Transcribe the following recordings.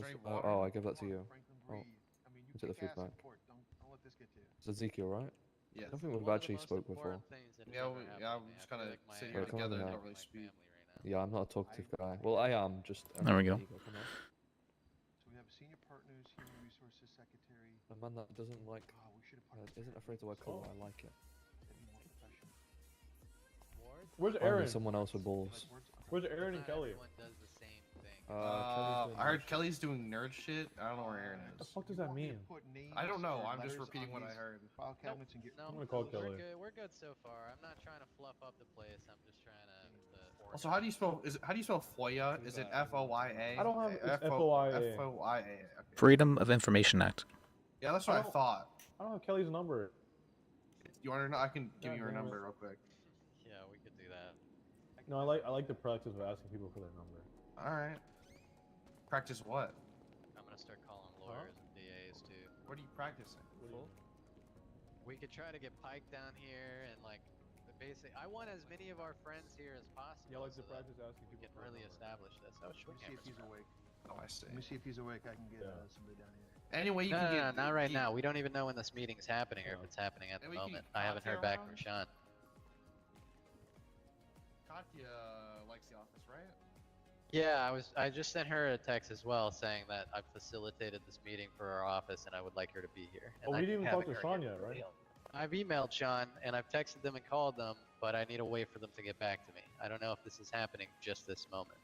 there any Oh, water? oh, I give that to you. Franklin, Oh, breathe. I mean, you is it the kick ass in feedback? court. Don't let this get to you. It's Ezekiel, right? Yeah. I don't think we've One of the actually most spoke before. important things that has Yeah, ever we, happened yeah, to we me. just I kind feel of like my sit here Wait, come over together and here. don't really my speak. family right now. Yeah, I'm not a talkative I- guy. Well, I am, just... There we go. Come on. So we have senior partners, human resources secretary. A man that doesn't like... Oh, we should have put. isn't afraid to wear colour, I like it. That'd be more professional. Ward? Where's Finally, Aaron? someone else with balls. Where's Aaron and Not Kelly? everyone does the same thing. Kelly's doing I heard nerd shit. Kelly's doing nerd shit. I don't know where Aaron What the is. fuck does that mean? I don't know. I'm just repeating what I heard. File cabinets and get. No, I'm gonna call we're Kelly. good. We're good so far. I'm not trying to fluff up the place. I'm just trying to. Also, how do you spell? How do you spell FOIA? Is it FOIA? I don't have- it's FOIA. FOIA. Okay. Freedom of Information Act. Yeah, that's what I thought. I don't have Kelly's number. You want to know? I can give Yeah, you her go ahead. number real quick. Yeah, we could do that. No, I like the practice of asking people for their number. All right. Practice what? I'm gonna start calling lawyers and DAs too. What are you practicing? We could try to get Pike down here and like, basically, I want as many of our friends here as possible. Yeah, like so the that practice asking we people can for their really number. establish this. Oh, Let me see if Schwinghammer's he's around. awake. Oh, I see. Let me see if he's awake. I can get Yeah. somebody down here. Anyway, you No, can no, get. no, not right you- now. We don't even know when this meeting's happening or if No. it's happening at the Maybe we can moment. I haven't heard Katya back from around? Sean. Katya likes the office, right? Yeah, I just sent her a text as well saying that I've facilitated this meeting for our office and I would like her to be here. Oh, we didn't even talk to Sean yet, right? I've emailed Sean and I've texted them and called them, but I need to wait for them to get back to me. I don't know if this is happening just this moment.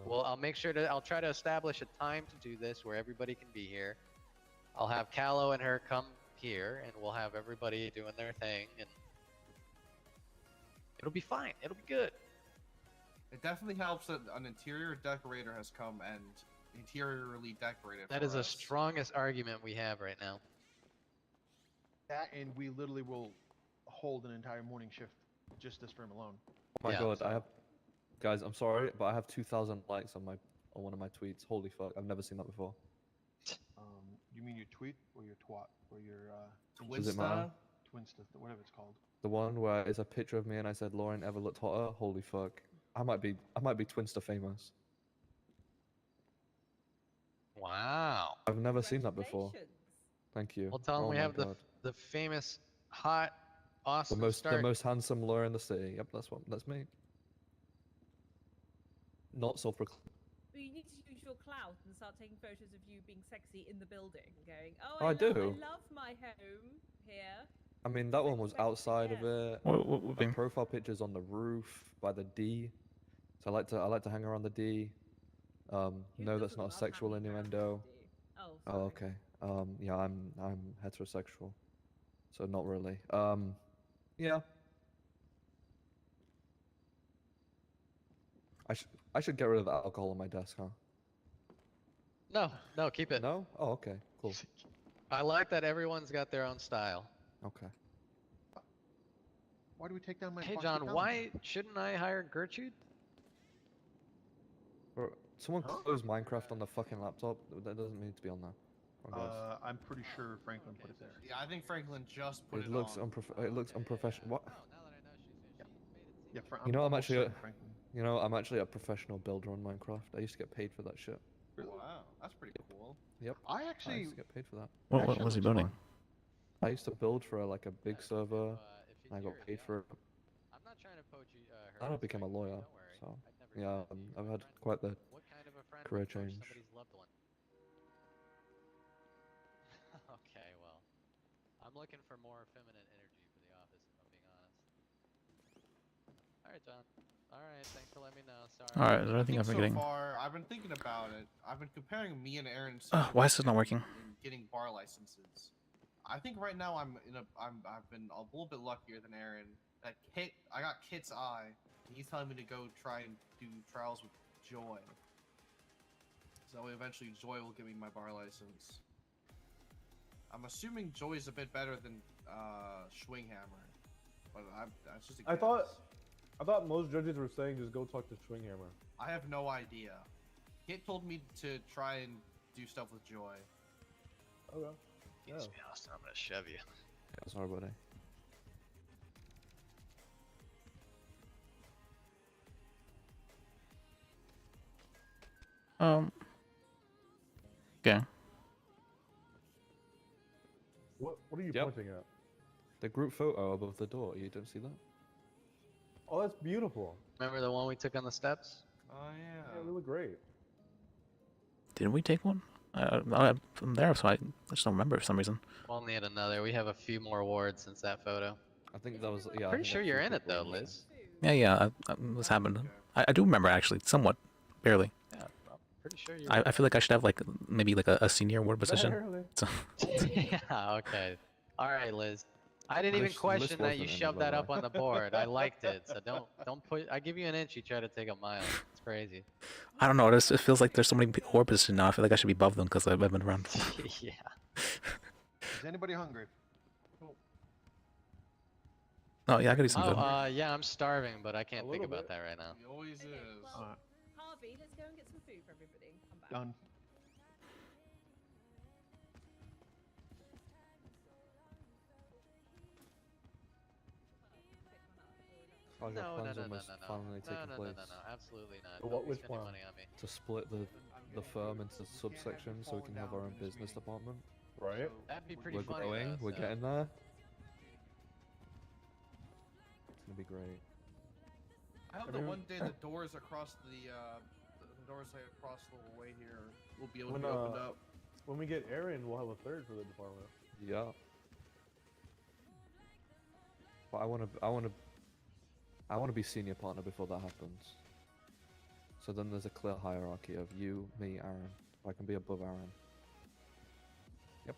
Well, I'll try to establish a time to do this where everybody can be here. I'll have Callow and her come here and we'll have everybody doing their thing and it'll be fine. It'll be good. It definitely helps that an interior decorator has come and interiorly decorated. That for is the us. strongest argument we have right now. That and we literally will hold an entire morning shift just this room alone. Oh my Yeah, god, so- I have... Guys, I'm sorry, but I have 2,000 likes on one of my tweets. Holy fuck, I've never seen that before. You mean your tweet or your twat or your Does it matter? Twinsta, whatever it's called. The one where it's a picture of me and I said, Lauren ever looked hotter? Holy fuck. I might be Twinster famous. Wow. I've never seen that before. Thank you. Well, tell them Oh we my have god. the famous, hot, awesome the start. most handsome lawyer in the city. Yep, that's me. Not self-proclaimed. But you need to use your clout and start taking photos of you being sexy in the building, going, oh, I do. I love my home here. I mean, that one was outside of it. What My profile picture's on the roof by the D. So I like to hang around the D. Who No, that's doesn't not a love sexual hanging around innuendo. with you? Oh, Oh, sorry. okay. Yeah, I'm heterosexual, so not really. Yeah. I should get rid of the alcohol on my desk, huh? No, keep it. No? Oh, okay, cool. I like that everyone's got their own style. Okay. Why do we take down my? Hey, Foxy John, Town? why shouldn't I hire Gertrude? Bro, someone closed Minecraft on the fucking laptop. That doesn't need to be on there. Oh, guys. I'm pretty sure Franklin put it there. Yeah, I think Franklin just put It it looks on. It looks unprofessional. What? Oh, now that I know she's here, she made it seem Yeah, like- You know, I'm almost actually certain Franklin. You know, I'm actually a professional builder on Minecraft. I used to get paid for that shit. Wow, that's pretty cool. Yep. I I actually. used to get paid for that. What Actually, was he looks building? fun. I used to build for like a big server, if she's and I got here, paid yeah. for it. I'm not trying to poach you, her. And I as became a Franklin, lawyer, don't worry. so I'd never do yeah, that to you. I've I'm had trying to quite the What kind of a friend career would poach change. somebody's loved one? Okay, well, I'm looking for more feminine energy for the office, if I'm being honest. Alright, John. Alright, thanks for letting me know. Sorry. Alright, is there anything I I'm think forgetting? so far, I've been thinking about it. I've been comparing me and Aaron's. Why is this not working? in getting bar licenses. I think right now I've been a little bit luckier than Aaron. I got Kit's eye, and he's telling me to go try and do trials with Joy. So eventually Joy will give me my bar license. I'm assuming Joy's a bit better than Schwinghammer, but that's just a I thought guess. most judges were saying just go talk to Schwinghammer. I have no idea. Kit told me to try and do stuff with Joy. Okay. Excuse me, Austin, I'm gonna shove you. Yeah, sorry, buddy. What are you Yep. pointing at? The group photo above the door. You don't see that? Oh, that's beautiful. Remember the one we took on the steps? Oh Yeah, we look great. Didn't we take one? I'm there, so I just don't remember for some reason. We'll need another. We have a few more awards since that photo. I think that was. Yeah. I Pretty think sure that's you're two in it people though, there. Liz. Yeah, this happened. I do remember actually, somewhat, barely. Yeah, I'm pretty sure you're. I feel like I should have like maybe like a senior award position. Barely. So, Yeah, okay. All right, Liz. I didn't even Liz question that you wasn't in it, shoved by that the up way. on the board. I liked it, so don't put. I give you an inch, you try to take a mile. It's crazy. I don't know. It feels like there's so many award positions now. I feel like I should be above them because I've been around. Yeah. Is anybody hungry? Oh yeah, I could do some Oh, food. yeah, I'm starving, but I can't A think little about bit. that right now. He always Okay, is. well, Harvey, let's go and get some food for everybody. Come back. Done. How's your No, plans no, no, no, almost no, no. finally No, taking no, no, place? no, no, absolutely not. What- Don't be which spending plan? money on me. To split the firm into subsections so we can have our own business department. Right? That'd be pretty We're funny. growing. though, We're so- getting there. It's gonna be great. I hope that one day the doors across the doors like across the way here will be able to When, be opened up. When we get Aaron, we'll have a third for the department. Yeah. But I wanna be senior partner before that happens. So then there's a clear hierarchy of you, me, Aaron. I can be above Aaron. Yep.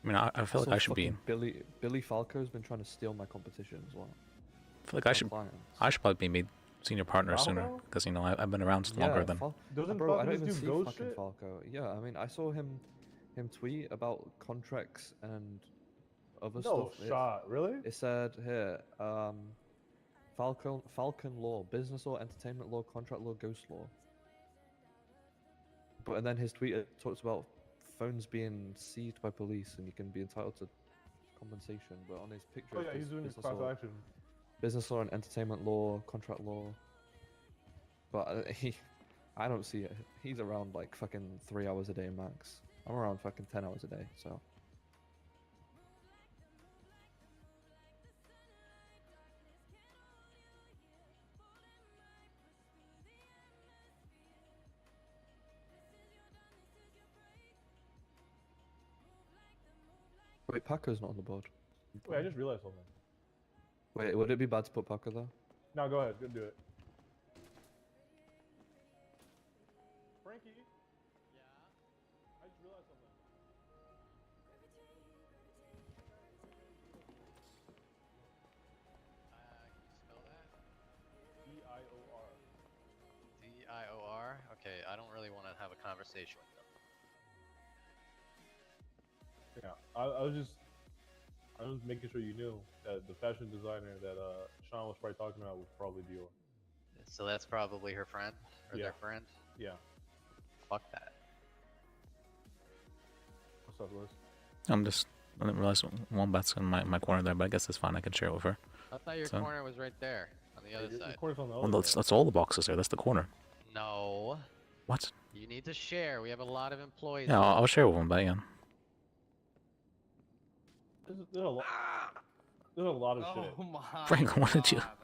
I mean, I feel like Also, I should be. fucking Billy Falco's been trying to steal my competition as well. I feel like I My should. clients. I should probably be made senior partner sooner Falco? because I've been around longer than. Doesn't Bro, I Falco don't just even do see ghost fucking shit? Falco. Yeah, I mean, I saw him tweet about contracts and other No stuff. shot, really? It said here, Falcon law, business law, entertainment law, contract law, ghost law. But and then his tweet talks about phones being seized by police and you can be entitled to compensation. But on his picture, Oh it yeah, says he's doing his business class law, action. business law and entertainment law, contract law. But I don't see it. He's around like fucking 3 hours a day max. I'm around fucking 10 hours a day, so. Wait, Paco's not on the board. Wait, I just realized something. Wait, would it be bad to put Paco there? No, go ahead, go do it. Frankie? I just realized something. Can you spell that? D-I-O-R. D-I-O-R? Okay, I don't really want to have a conversation with them. Yeah, I was just making sure you knew that the fashion designer that Sean was probably talking about would probably be yours. So that's probably her friend? Or Yeah. their friend? Yeah. Fuck that. What's up, Liz? I didn't realize Wombat's in my corner there, but I guess it's fine. I can share it with her. I thought your So- corner was right there, on the other Your side. corner's on the Well, other that's side. all the boxes there. That's the corner. No. What? You need to share. We have a lot of employees. Yeah, I'll share with Wombat. Yeah. There's a lot of Oh shit. my Franklin, what did you- God.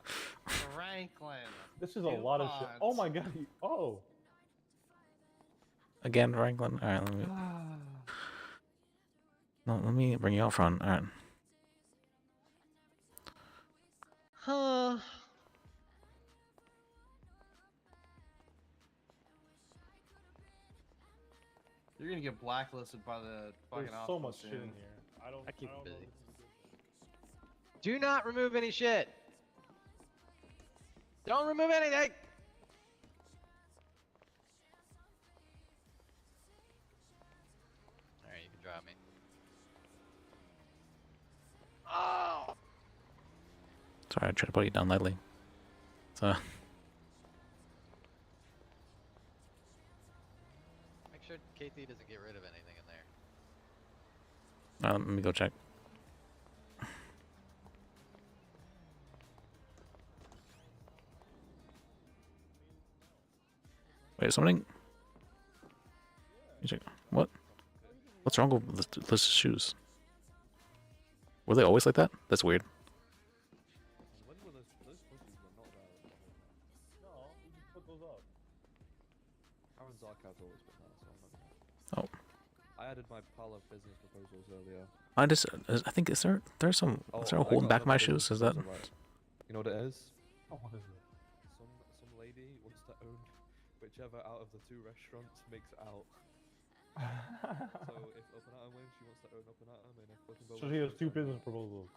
Franklin. This is a lot of shit. Oh my god. Oh. Again, Franklin. All right, let me. No, let me bring you out front. All right. Huh. You're gonna get blacklisted by the fucking There's so office much shit in soon. here. I keep I don't it know busy. if this is good. Do not remove any shit. Don't remove anything. Alright, you can drop me. Oh! Sorry, I tried to put you down lightly. So, Make sure KT doesn't get rid of anything in there. let me go check. Wait, something. What? What's wrong with Liz's shoes? Were they always like that? That's weird. When were those pussies were not there at the whole time. No, you just put those up. Aaron's archive's always been there, so I'm not gonna... Oh. I added my pile of business proposals earlier. I think is there some Oh, is there a I holding got back my another shoes? business Is that proposal, right. You know what it is? Oh, what is it? Some lady wants to own whichever out of the two restaurants makes out. So if Up and Atom wins, she wants to own Up and Atom, and if Fucking So she has 2 business proposals.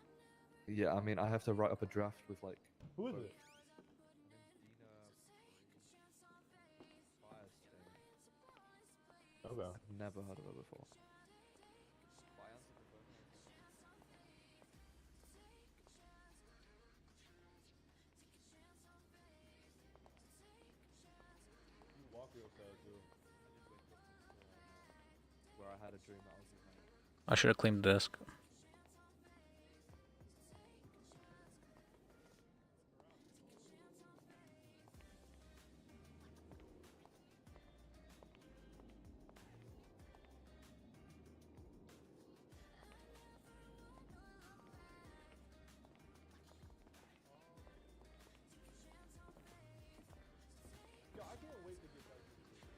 Yeah, I mean, I have to write up a draft with like. Who is both. it? Her name's Dina Firestein. Okay. I've never heard of her before. But I answered the phone and I was like, You walk real sad too. where I had a dream that I was with my. I should have cleaned the desk. Yeah, I can't wait to get back to the business.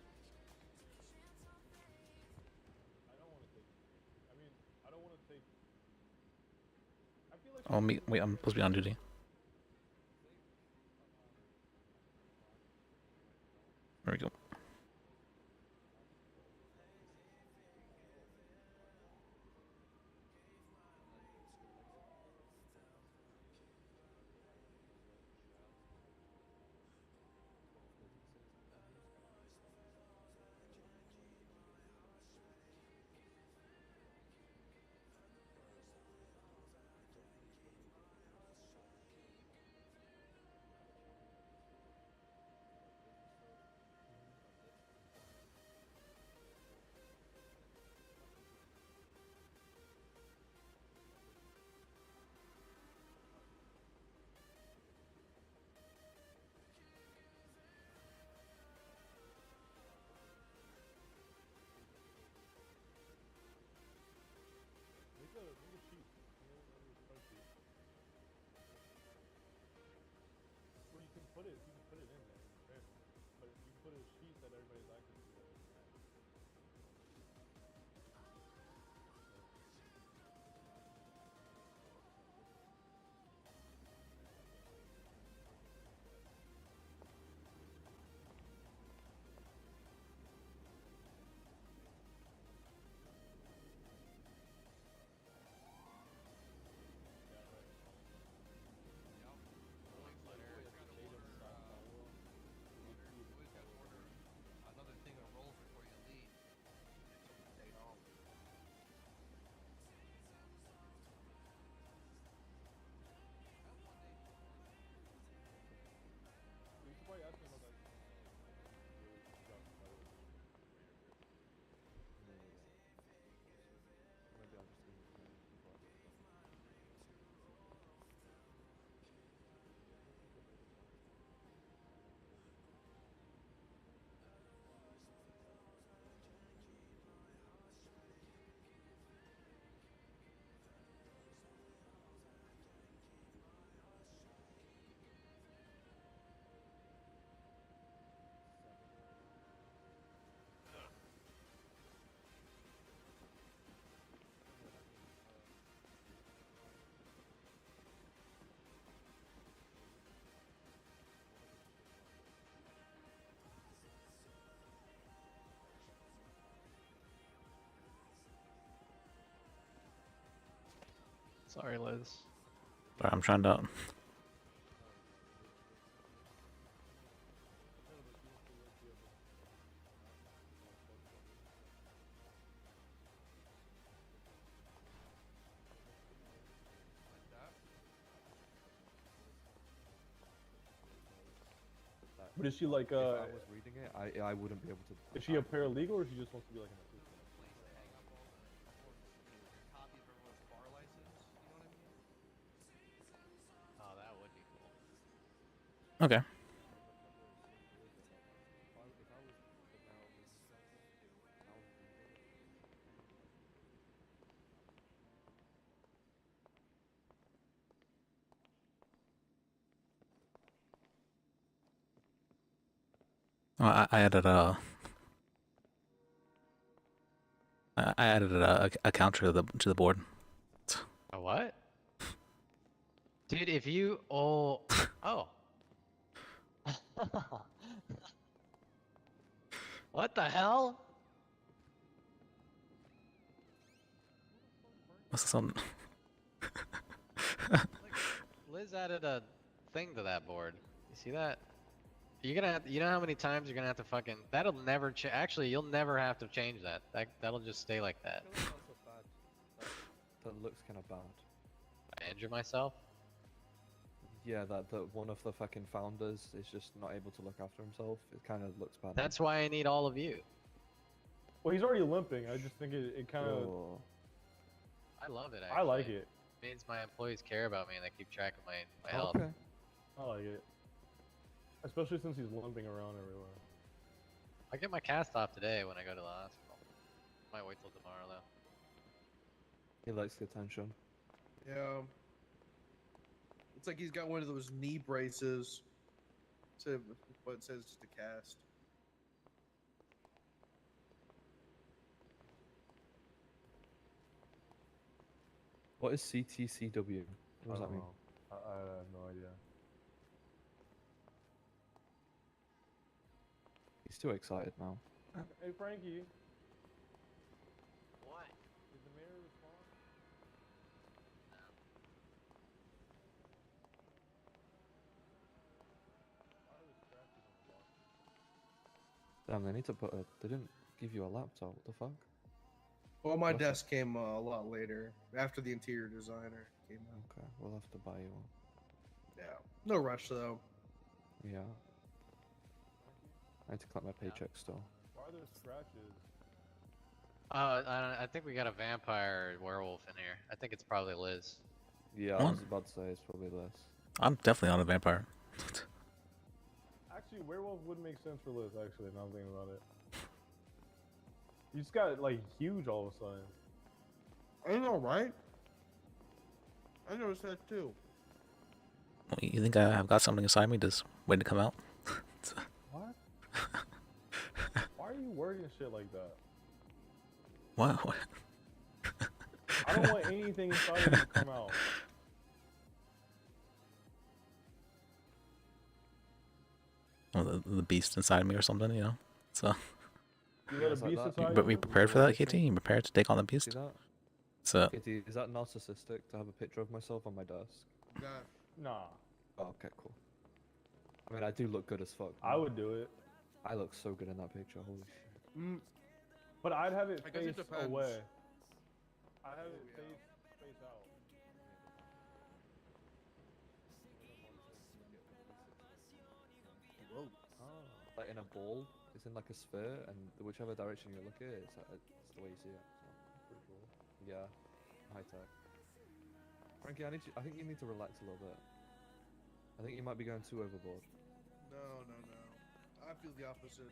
I don't want to take. I mean, I don't want to take. I feel like. Oh, wait, I'm supposed to be on duty. There we go. Make a sheet. Where you can put it in there. Right? But you can put a sheet that everybody's access to. Another thing of rolls before you leave. Stay home. You should probably ask me about that. Maybe I'll just leave it for before I get done. Sorry, Liz. Sorry, I'm trying to. But is she like If I was reading it, I wouldn't be able to. is she a paralegal or she just wants to be like an assistant? Copy of everyone's bar license. You know what I mean? Oh, that would be cool. Okay. If I was I added I added a counter to the board. A what? Dude, if you oh. What the hell? What's this on? Like, Liz added a thing to that board. You see that? You're gonna have, you know how many times you're gonna have to fucking, that'll never actually, you'll never have to change that. That'll just stay like that. I feel like that's so bad. That looks kind of bad. I injure myself? Yeah, that one of the fucking founders is just not able to look after himself. It kind of looks bad. That's why I need all of you. Well, he's already limping. I just think it kind of. Oh. I love it actually. I like it. It means my employees care about me and they keep track of my health. Okay. I like it. Especially since he's limping around everywhere. I get my cast off today when I go to the hospital. Might wait till tomorrow though. He likes the attention. Yeah. It's like he's got one of those knee braces. To what it says just a cast. What is CTCW? What does that mean? I have no idea. He's too excited now. Hey Frankie, What? did the mayor respond? Damn, they need to put a. They didn't give you a laptop. What the fuck? Well, my What's it? desk came a lot later, after the interior designer came out. Okay, we'll have to buy you one. Yeah. No rush though. Yeah. I need to collect my paycheck still. Why are there scratches? I think we got a vampire werewolf in here. I think it's probably Liz. Yeah, I What? was about to say it's probably less. I'm definitely not a vampire. Actually, werewolf would make sense for Liz. Actually, now I'm thinking about it. You just got like huge all of a sudden. I know, right? I noticed that too. You think I've got something inside me just waiting to come out? What? Why are you wording shit like that? What? I don't want anything inside of me to come out. Well, the beast inside me or something, you know? So, You got a It's like beast that. inside but you? we prepared for that, KT? You prepared to take on the See beast? that? So, Kitty, is that narcissistic to have a picture of myself on my desk? Nah. Nah, Oh, okay, cool. I mean, I do look good as fuck. I man. would do it, I look so good in that picture. Holy shit. Mm, but I'd have it I guess it face depends. away. I'd have it Oh, yeah. face out. whoa. Like in a ball, it's in like a sphere, and whichever direction you look at it, it's the way you see it. So, pretty cool. Yeah, high tech. Frankie, I think you need to relax a little bit. I think you might be going too overboard. No. I feel the opposite.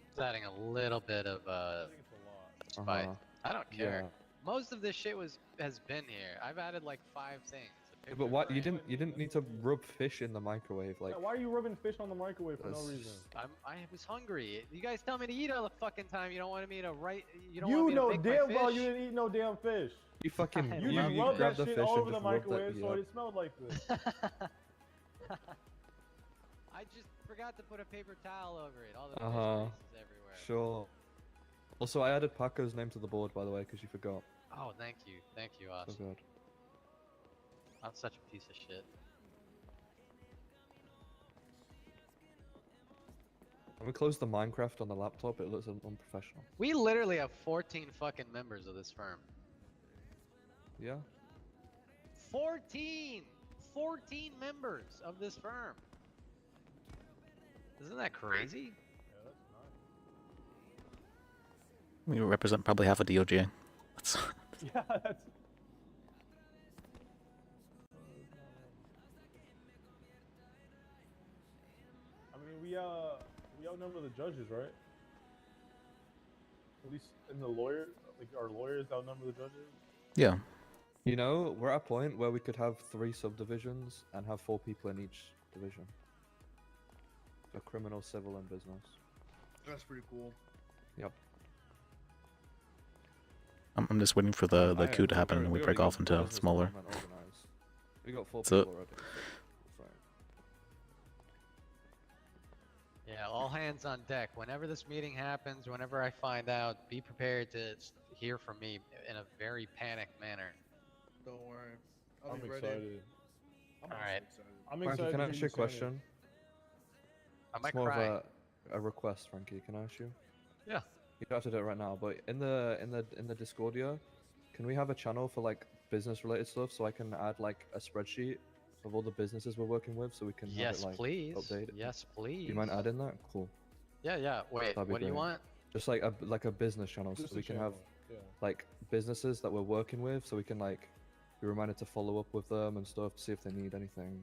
It's adding a little bit of I think it's a lot. spice. Uh-huh. I don't care. Yeah. Most of this shit has been here. I've added like 5 things. A Yeah, but picture why frame. you didn't need to rub fish in the microwave like. Yeah, why are you rubbing fish on the microwave for no That's- reason? I was hungry. You guys tell me to eat all the fucking time. You don't want me to write. You don't You want me to know make my damn well fish? you didn't eat no damn fish. You fucking I You know. just you rubbed grabbed that the shit fish all and over the just rubbed microwave it. so Yeah. it smelled like this. I just forgot to put a paper towel over it. All the Uh-huh. fish grease is everywhere. Sure. Also, I added Paco's name to the board, by the way, because you forgot. Oh, thank you, So Austin. good. I'm such a piece of shit. When we close the Minecraft on the laptop, it looks unprofessional. We literally have 14 fucking members of this firm. Yeah? 14! 14 members of this firm. Isn't that crazy? Yeah, that's nice. we represent probably half a DOJ. That's Yeah, that's. I mean, we outnumber the judges, right? At least in the lawyer, like our lawyers outnumber the judges. yeah. You know, we're at a point where we could have 3 subdivisions and have 4 people in each division. a criminal, civil, and business. That's pretty cool. Yep. I'm just waiting for the coup to happen and we break off into smaller. We got 4 So- people already. So. Yeah, all hands on deck. Whenever this meeting happens, whenever I find out, be prepared to hear from me in a very panicked manner. Don't worry. I'll I'm be ready. excited. I'm All also right. excited. I'm Frankie, excited. can I to ask hear you a you saying it. question? I might It's more cry. of a request, Frankie. Can I ask you? Yeah. You don't have to do it right now, but in the Discordia, can we have a channel for like business related stuff so I can add like a spreadsheet of all the businesses we're working with so we can have Yes, it like please. updated? Yes, please. Do you mind adding that? Cool. Yeah. Wait, That'd be what do you great. want? Just like a business channel Just so a we can have channel, yeah. like businesses that we're working with so we can like be reminded to follow up with them and stuff to see if they need anything.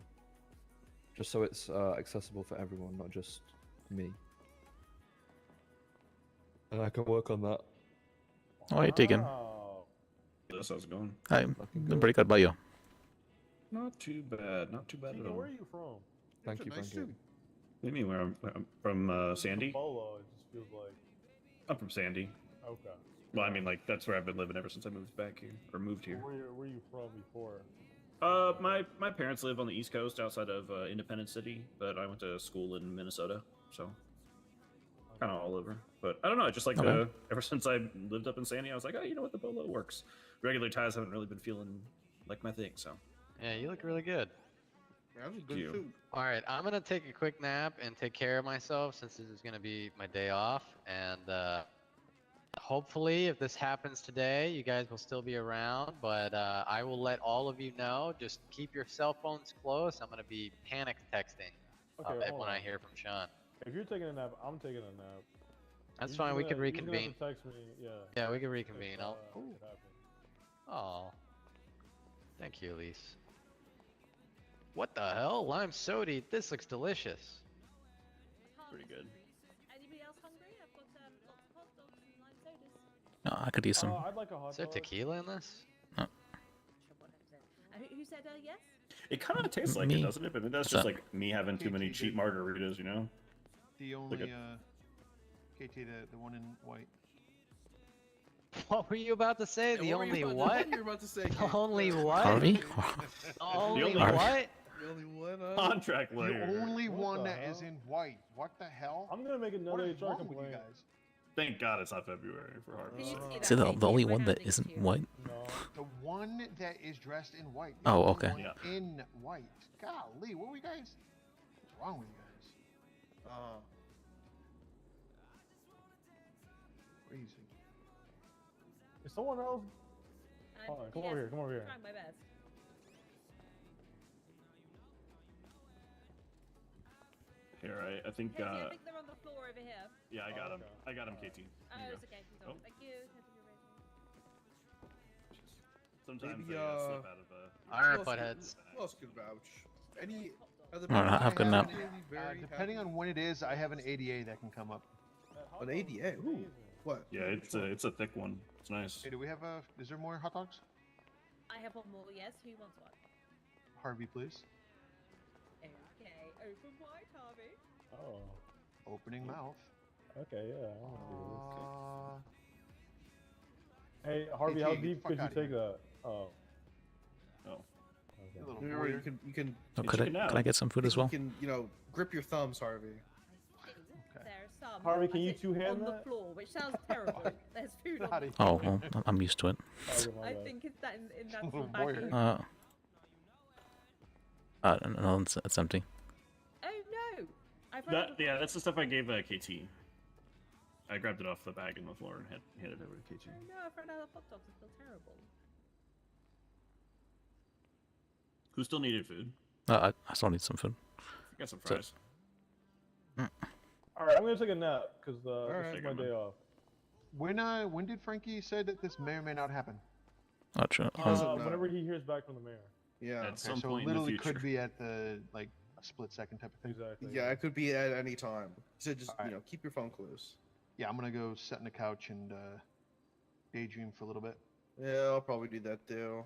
Just so it's accessible for everyone, not just me. And I can work on that. Oh, hey, Tegan. Wow. How's it going? Hi, Looking I'm good. pretty good. About you? Not too bad. Not too bad at Tegan, all. where are you from? Thank It's you, a nice Frankie. suit. What do you mean? Where I'm from Sandy? Polo. It just feels like. I'm from Sandy. Okay. Well, I mean, like that's where I've been living ever since I moved back here or moved here. Where you from before? My parents live on the East Coast outside of Independence City, but I went to school in Minnesota, so kind of all over. But I don't know. I just like Okay. ever since I lived up in Sandy, I was like, oh, you know what, the polo works. Regular ties haven't really been feeling like my thing, so. Yeah, you look really good. That was a good You. suit. All right, I'm gonna take a quick nap and take care of myself since this is gonna be my day off. And hopefully, if this happens today, you guys will still be around. But I will let all of you know. Just keep your cell phones close. I'm gonna be panic texting Okay, hold when on. I hear from Sean. If you're taking a nap, I'm taking a nap. That's He's fine. We gonna- can he's gonna have reconvene. to text me, yeah. Yeah, we can if, reconvene. I'll. it happens. Oh. Thank you, Elise. What the hell? Lime soda. This looks delicious. Pretty good. Anybody else hungry? I've got lots of hot dogs and lime sodas. No, I could use some. I'd like a hot Is there dog. tequila in this? Sure, whatever. Who said yes? It kind of tastes like Me. it, doesn't it? But maybe that's What's just that? like me having too many KT cheap did. margaritas, you know? The only KT, the one in white. What were you about to say? And The what were you only about to- what? you were about to say? The Kate? only what? Harvey? Only only- what? The only one. Contract The lawyer. only What one the that is hell? in white. What the hell? I'm gonna make What another is HR wrong with you complaint. guys? Thank God it's not February for Harvey. Can you see Is that, it the Katie? only I'm one that handing it isn't to you. white? No. The one that is dressed in white. The Oh, only okay. one Yeah. In white. Golly, what were you guys? What's wrong with you guys? Crazy. Is someone else? And Hold on, come over here, come over here. Trying my best. Here, I think. Katie, I think they're on the floor over here. Yeah, I got him. okay. I got him, KT. Oh, Here you it's go. okay. He's on. Oh. Thank you. Thank you, Sometimes Maybe, they slip out of All right, Who else could- buttheads. Who else could vouch? Any other? Alright, people have a good nap. really very Depending happy? on when it is, I have an ADA that can come up. That hot An dog is ADA, ooh. amazing. What? Yeah, it's a thick one. It's nice. Hey, do we have a? Is there more hot dogs? I have one more. Yes. Who wants one? Harvey, please. Okay. Open wide, Harvey. Oh. Opening mouth. Okay, yeah. I wanna do Uh, this. Hey, Harvey, Hey, how T, deep fuck could you outta take here. that? Oh. Oh. you Okay. little You warrior. can. Oh, It's could I chicken out. can I get some food as well? You can, grip your thumbs, Harvey. Okay. There's some. Harvey, can I you think, two-hand on the that? floor, which sounds terrible. There's food on Outta the Oh, floor. well, I'm used to it. Oh, my I bad. think it's that in that Little back warrior. room. No, it's empty. Oh no! I've run out of Yeah, that's the stuff I gave KT. I grabbed it off the bag on the floor and handed it over to KT. Oh no! I've run out of hot dogs. I feel terrible. Who still needed food? I still need some food. I got some So- fries. All right, I'm gonna take a nap because this Alright. is my day off. When did Frankie say that this may or may not happen? Oh, true. doesn't know. Whenever he hears back from the mayor. Yeah. At Okay, some so point it in the literally future. could be at the like a split second type of thing. Exactly. Yeah, it could be at any time. So just Alright. keep your phone close. Yeah, I'm gonna go sit on the couch and daydream for a little bit. Yeah, I'll probably do that too.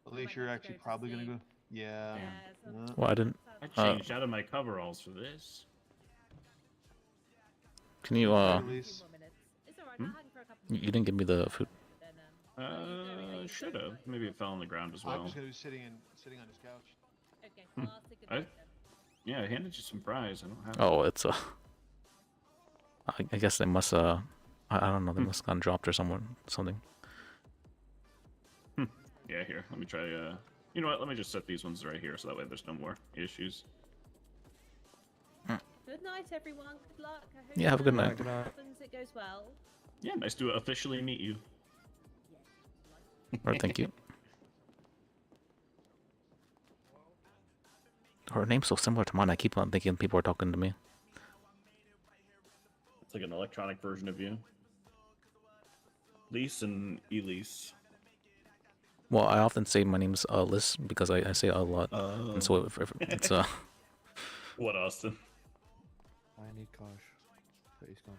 At might least you're have to actually go to probably gonna sleep. go. Yeah. Yeah, Yeah. some- Well, I didn't. I sounds- changed out of my coveralls for this. Can you Release. It's alright, Hmm? I'll hang for a couple you more didn't give me the minutes, food. then, Should have. Maybe it fell on the ground as I'm well. just gonna be sitting on his couch. Okay, well, I'll stick it I- back then. Yeah, I handed you some fries. I don't have. Oh, it's I guess they must I don't know, they must have gotten dropped or something. Yeah, here. Let me try. You know what? Let me just set these ones right here, so that way there's no more issues. Good night, everyone. Good luck. I hope Yeah, have a good night. Good night. happens, it goes well. Yeah, nice to officially meet you. Or thank you. Her name's so similar to mine. I keep on thinking people are talking to me. It's like an electronic version of you. Lise and Elise. Well, I often say my name's Liz because I say it a lot, Oh. and so if it's What, Austin? I need Kosh, but he's gone.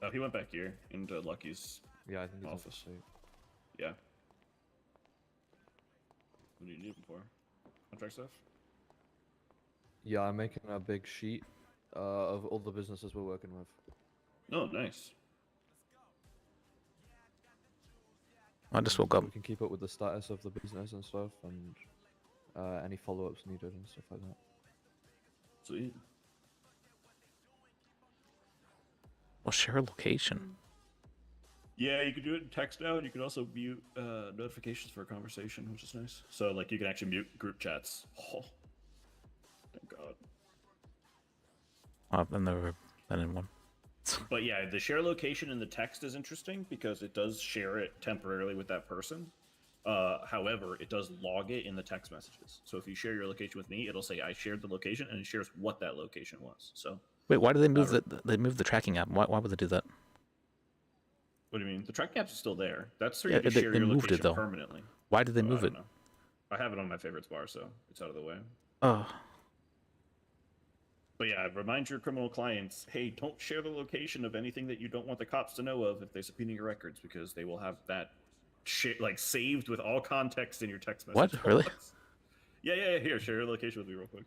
Oh, he went back here into Lucky's. Yeah, I think he's Office. office. Yeah. What do you need him for? Contract stuff? Yeah, I'm making a big sheet of all the businesses we're working with. Oh, nice. I just woke up. We can keep up with the status of the business and stuff, and any follow-ups needed and stuff like that. Sweet. Well, share a location. Yeah, you can do it in text now, and you can also mute notifications for a conversation, which is nice. So, like, you can actually mute group chats. Oh, thank God. I've never been in one. But yeah, the share location in the text is interesting because it does share it temporarily with that person. However, it does log it in the text messages. So if you share your location with me, it'll say I shared the location, and it shares what that location was. So Wait, why did they move they moved the tracking app? Why would they do that? what do you mean? The track apps is still there. That's so Yeah, you can they- share they your moved it, location though. permanently. Why did they Oh, I move don't it? know. I have it on my favorites bar, so it's out of the way. Oh, But yeah, remind your criminal clients, hey, don't share the location of anything that you don't want the cops to know of if they subpoena your records, because they will have that shit like saved with all context in your text message. What? Really? Yeah. Here, share your location with me real quick.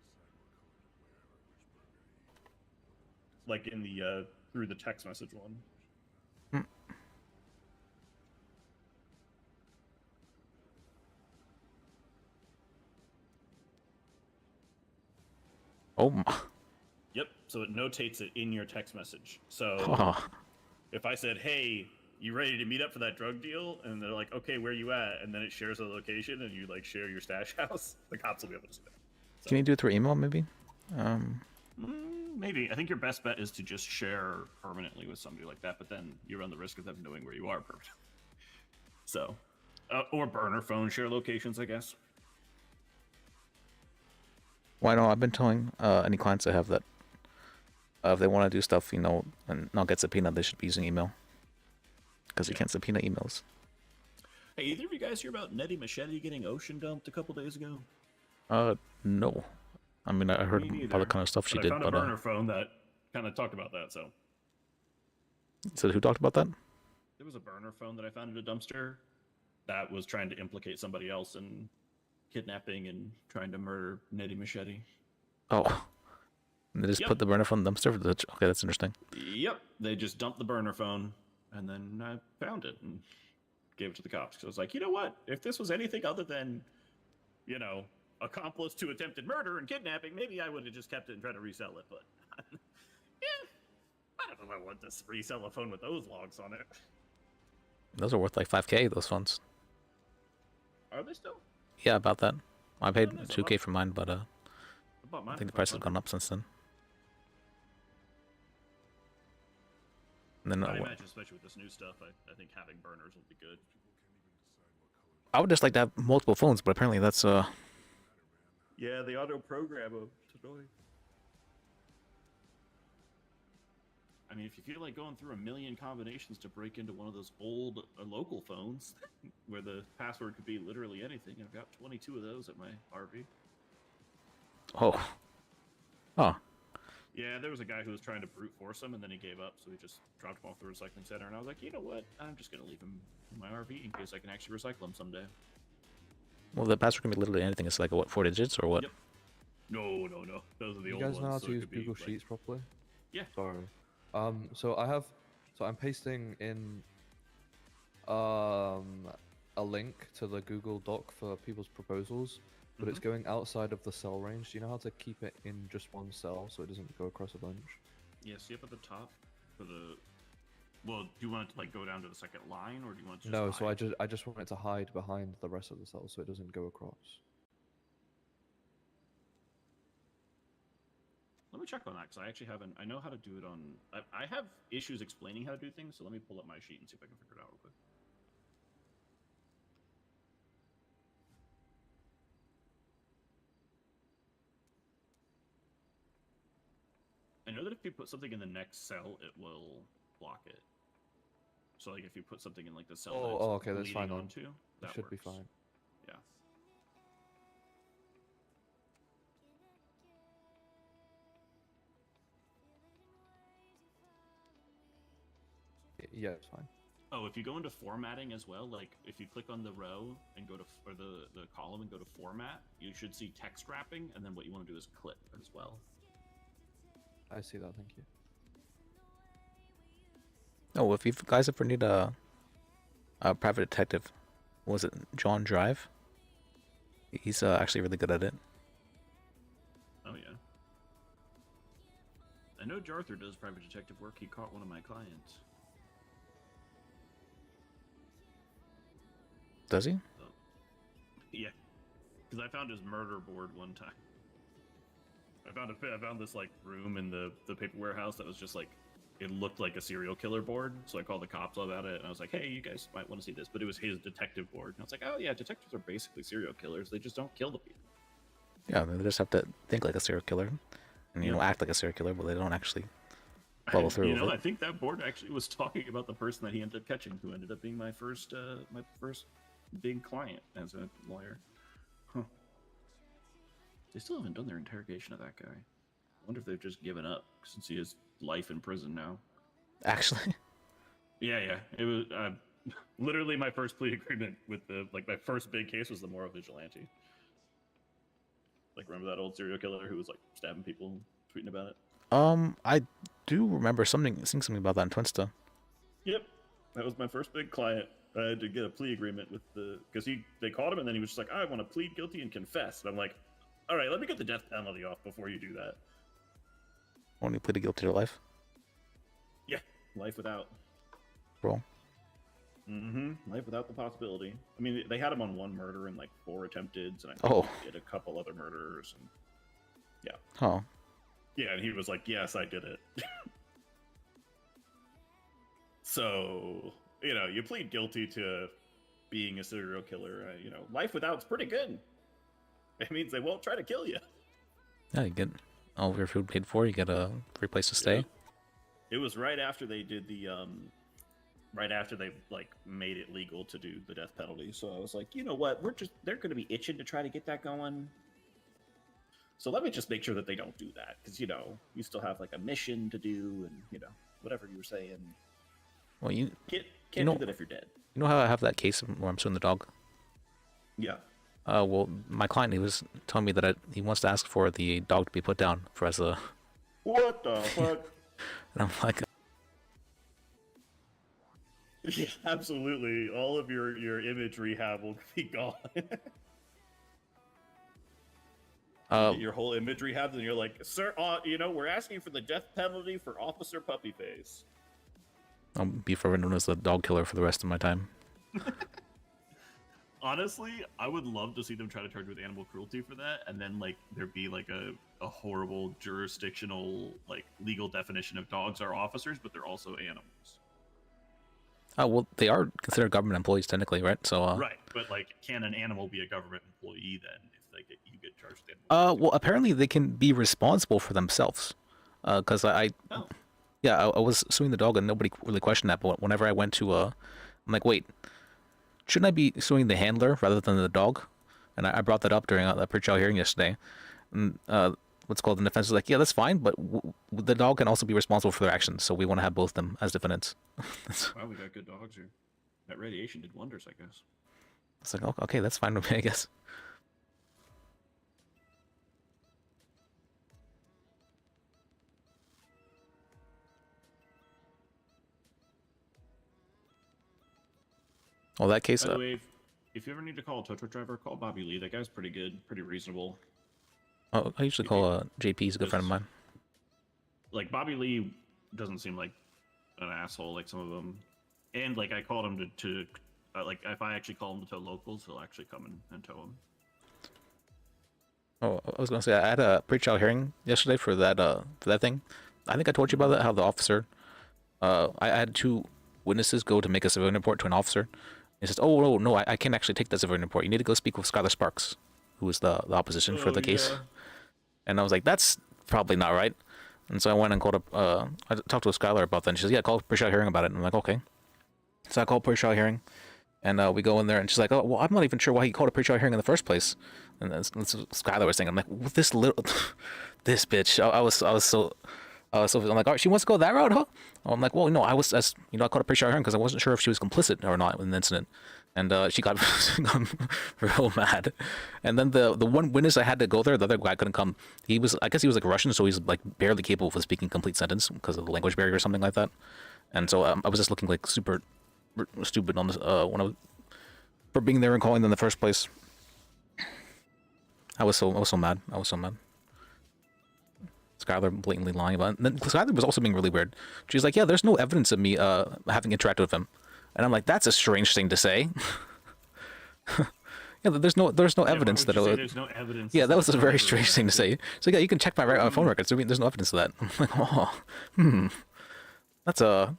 Like in the through the text message one. oh my. Yep. So it notates it in your text message. So Oh. if I said, "Hey, you ready to meet up for that drug deal?" and they're like, "Okay, where you at?" and then it shares a location, and you like share your stash house, the cops will be able to see that. So, Can you do it through email, maybe? maybe. I think your best bet is to just share permanently with somebody like that, but then you run the risk of them knowing where you are permanently. So, or burner phone share locations, I guess. Well, I know I've been telling any clients I have that if they want to do stuff, and not get subpoenaed, they should be using email. Because you can't subpoena emails. Hey, either of you guys hear about Nettie Machete getting ocean dumped a couple days ago? No. I mean, I heard Me about the neither, kind of stuff she but did, I found a but burner phone that kind of talked about that. So so who talked about that? there was a burner phone that I found in a dumpster that was trying to implicate somebody else in kidnapping and trying to murder Nettie Machete. Oh. And they just Yep. put the burner phone in the dumpster? Okay, that's interesting. Yep, they just dumped the burner phone, and then I found it and gave it to the cops. Because I was like, you know what? If this was anything other than, accomplice to attempted murder and kidnapping, maybe I would have just kept it and tried to resell it. But yeah, I don't know if I want to resell a phone with those logs on it. Those are worth like 5K, those phones. Are they still? Yeah, about that. I paid nice. 2K for mine, but I bought mine I think the for price has 500. gone up since then. And then I imagine, especially with this new stuff, I think having burners will be good. I would just like to have multiple phones, but apparently that's Yeah, the auto program of today. I mean, if you feel like going through a million combinations to break into one of those old local phones where the password could be literally anything, I've got 22 of those at my RV. Oh. Yeah, there was a guy who was trying to brute force them, and then he gave up, so he just dropped them off the recycling center. And I was like, you know what? I'm just going to leave them in my RV in case I can actually recycle them someday. Well, the password can be literally anything. It's like, what, 4 digits or what? Yep. No. Those are the You old guys ones. know how so to it use could be, Google like- Sheets properly? Yeah. Sorry. So I'm pasting in a link to the Google Doc for people's proposals, but it's going outside of the cell range. Do you know how to keep it in just one cell so it doesn't go across a bunch? Yeah, see up at the top for the. Well, do you want it to like go down to the second line, or do you want it to just No, so hide? I just want it to hide behind the rest of the cells so it doesn't go across. Let me check on that because I actually haven't. I know how to do it on. I have issues explaining how to do things, so let me pull up my sheet and see if I can figure it out real quick. I know that if you put something in the next cell, it will block it. So, like, if you put something in like the cell that it's Okay, that's fine leading then. onto, that It should be works. fine. Yeah. Yeah, it's fine. Oh, if you go into formatting as well, like if you click on the row and go to or the column and go to format, you should see text wrapping, and then what you want to do is clip as well. I see that, thank you. Oh, if you guys ever need a private detective, was it John Drive? He's actually really good at it. Oh yeah. I know Jarther does private detective work. He caught one of my clients. Does he? So, yeah, because I found his murder board one time. I found this like room in the paper warehouse that was just like, it looked like a serial killer board. So I called the cops about it, and I was like, "Hey, you guys might want to see this." But it was his detective board, and I was like, "Oh yeah, detectives are basically serial killers. They just don't kill the people." Yeah, they just have to think like a serial killer, and you know, act like a serial killer, but they don't actually follow through with I it. think that board actually was talking about the person that he ended up catching, who ended up being my first big client as a lawyer. Huh. They still haven't done their interrogation of that guy. I wonder if they've just given up since he has life in prison now. Actually, Yeah. It was literally my first plea agreement with my first big case was the moral vigilante. Like, remember that old serial killer who was like stabbing people, tweeting about it? I do remember seeing something about that in Twinsta. Yep, that was my first big client. I had to get a plea agreement with because they called him and then he was just like, I want to plead guilty and confess. And I'm like, all right, let me get the death penalty off before you do that. Only pleaded guilty to life. Yeah, life without. Roll. Life without the possibility. I mean, they had him on one murder and like 4 attempted, and I think he did a couple other murders. And yeah. Oh. Yeah, and he was like, yes, I did it. So, you plead guilty to being a serial killer. Life without's pretty good. It means they won't try to kill you. Yeah, you get all of your food paid for. You get a free place to stay. Yeah. It was right after they did right after they like made it legal to do the death penalty. So I was like, you know what? They're going to be itching to try to get that going. So let me just make sure that they don't do that, because you still have like a mission to do, and whatever you were saying. Well, you can't do that if you're dead. You know how I have that case where I'm suing the dog? Yeah. Well, my client, he was telling me that he wants to ask for the dog to be put down for as a. What the fuck? And I'm like. Yeah, absolutely. All of your image rehab will be gone. Your whole image rehab, and you're like, sir, we're asking for the death penalty for Officer Puppy Face. I'll be forever known as the dog killer for the rest of my time. Honestly, I would love to see them try to charge with animal cruelty for that, and then like there be like a horrible jurisdictional like legal definition of dogs are officers, but they're also animals. Well, they are considered government employees technically, right? So. Right, but like, can an animal be a government employee then if you get charged with animal cruelty? Well, apparently they can be responsible for themselves, because I was suing the dog and nobody really questioned that. But whenever I went to I'm like, wait, shouldn't I be suing the handler rather than the dog? And I brought that up during a pre-trial hearing yesterday. And what's called the defense was like, yeah, that's fine, but the dog can also be responsible for their actions, so we want to have both of them as defendants. Wow, we got good dogs here. That radiation did wonders, I guess. It's like, okay, that's fine with me, I guess. Well, in that case, By the way, if you ever need to call a tow truck driver, call Bobby Lee. That guy's pretty good, pretty reasonable. oh, I usually call JP. He's a good friend of mine. Like Bobby Lee doesn't seem like an asshole like some of them, and like I called him to like if I actually call him to tow locals, he'll actually come and tow him. Oh, I was gonna say I had a pre-trial hearing yesterday for that thing. I think I told you about that. How the officer, I had 2 witnesses go to make a civilian report to an officer. He says, "Oh no, I can't actually take that civilian report. You need to go speak with Skylar Sparks, who is the opposition for the case." Yeah. And I was like, "That's probably not right." And so I went and called up. I talked to Skylar about that. And she says, "Yeah, call pre-trial hearing about it." And I'm like, "Okay." So I called pre-trial hearing, and we go in there, and she's like, "Oh, well, I'm not even sure why he called a pre-trial hearing in the first place." And that's what Skylar was saying. I'm like, well, this little, this bitch. I was so. I'm like, all right, she wants to go that route, huh? I'm like, well, no, I called a pre-trial hearing because I wasn't sure if she was complicit or not in the incident, and she got real mad. And then the one witness I had to go there, the other guy couldn't come. I guess he was like Russian, so he's like barely capable of speaking complete sentence because of the language barrier or something like that. And so I was just looking like super stupid on this for being there and calling them in the first place. I was so mad. I was so mad. Skylar blatantly lying about it. And then Skylar was also being really weird. She's like, "Yeah, there's no evidence of me having interacted with him," and I'm like, "That's a strange thing to say." Yeah, there's no evidence that. There's no evidence. Yeah, that was a very strange thing to say. So yeah, you can check my phone records. There's no evidence of that. I'm like, oh, that's a.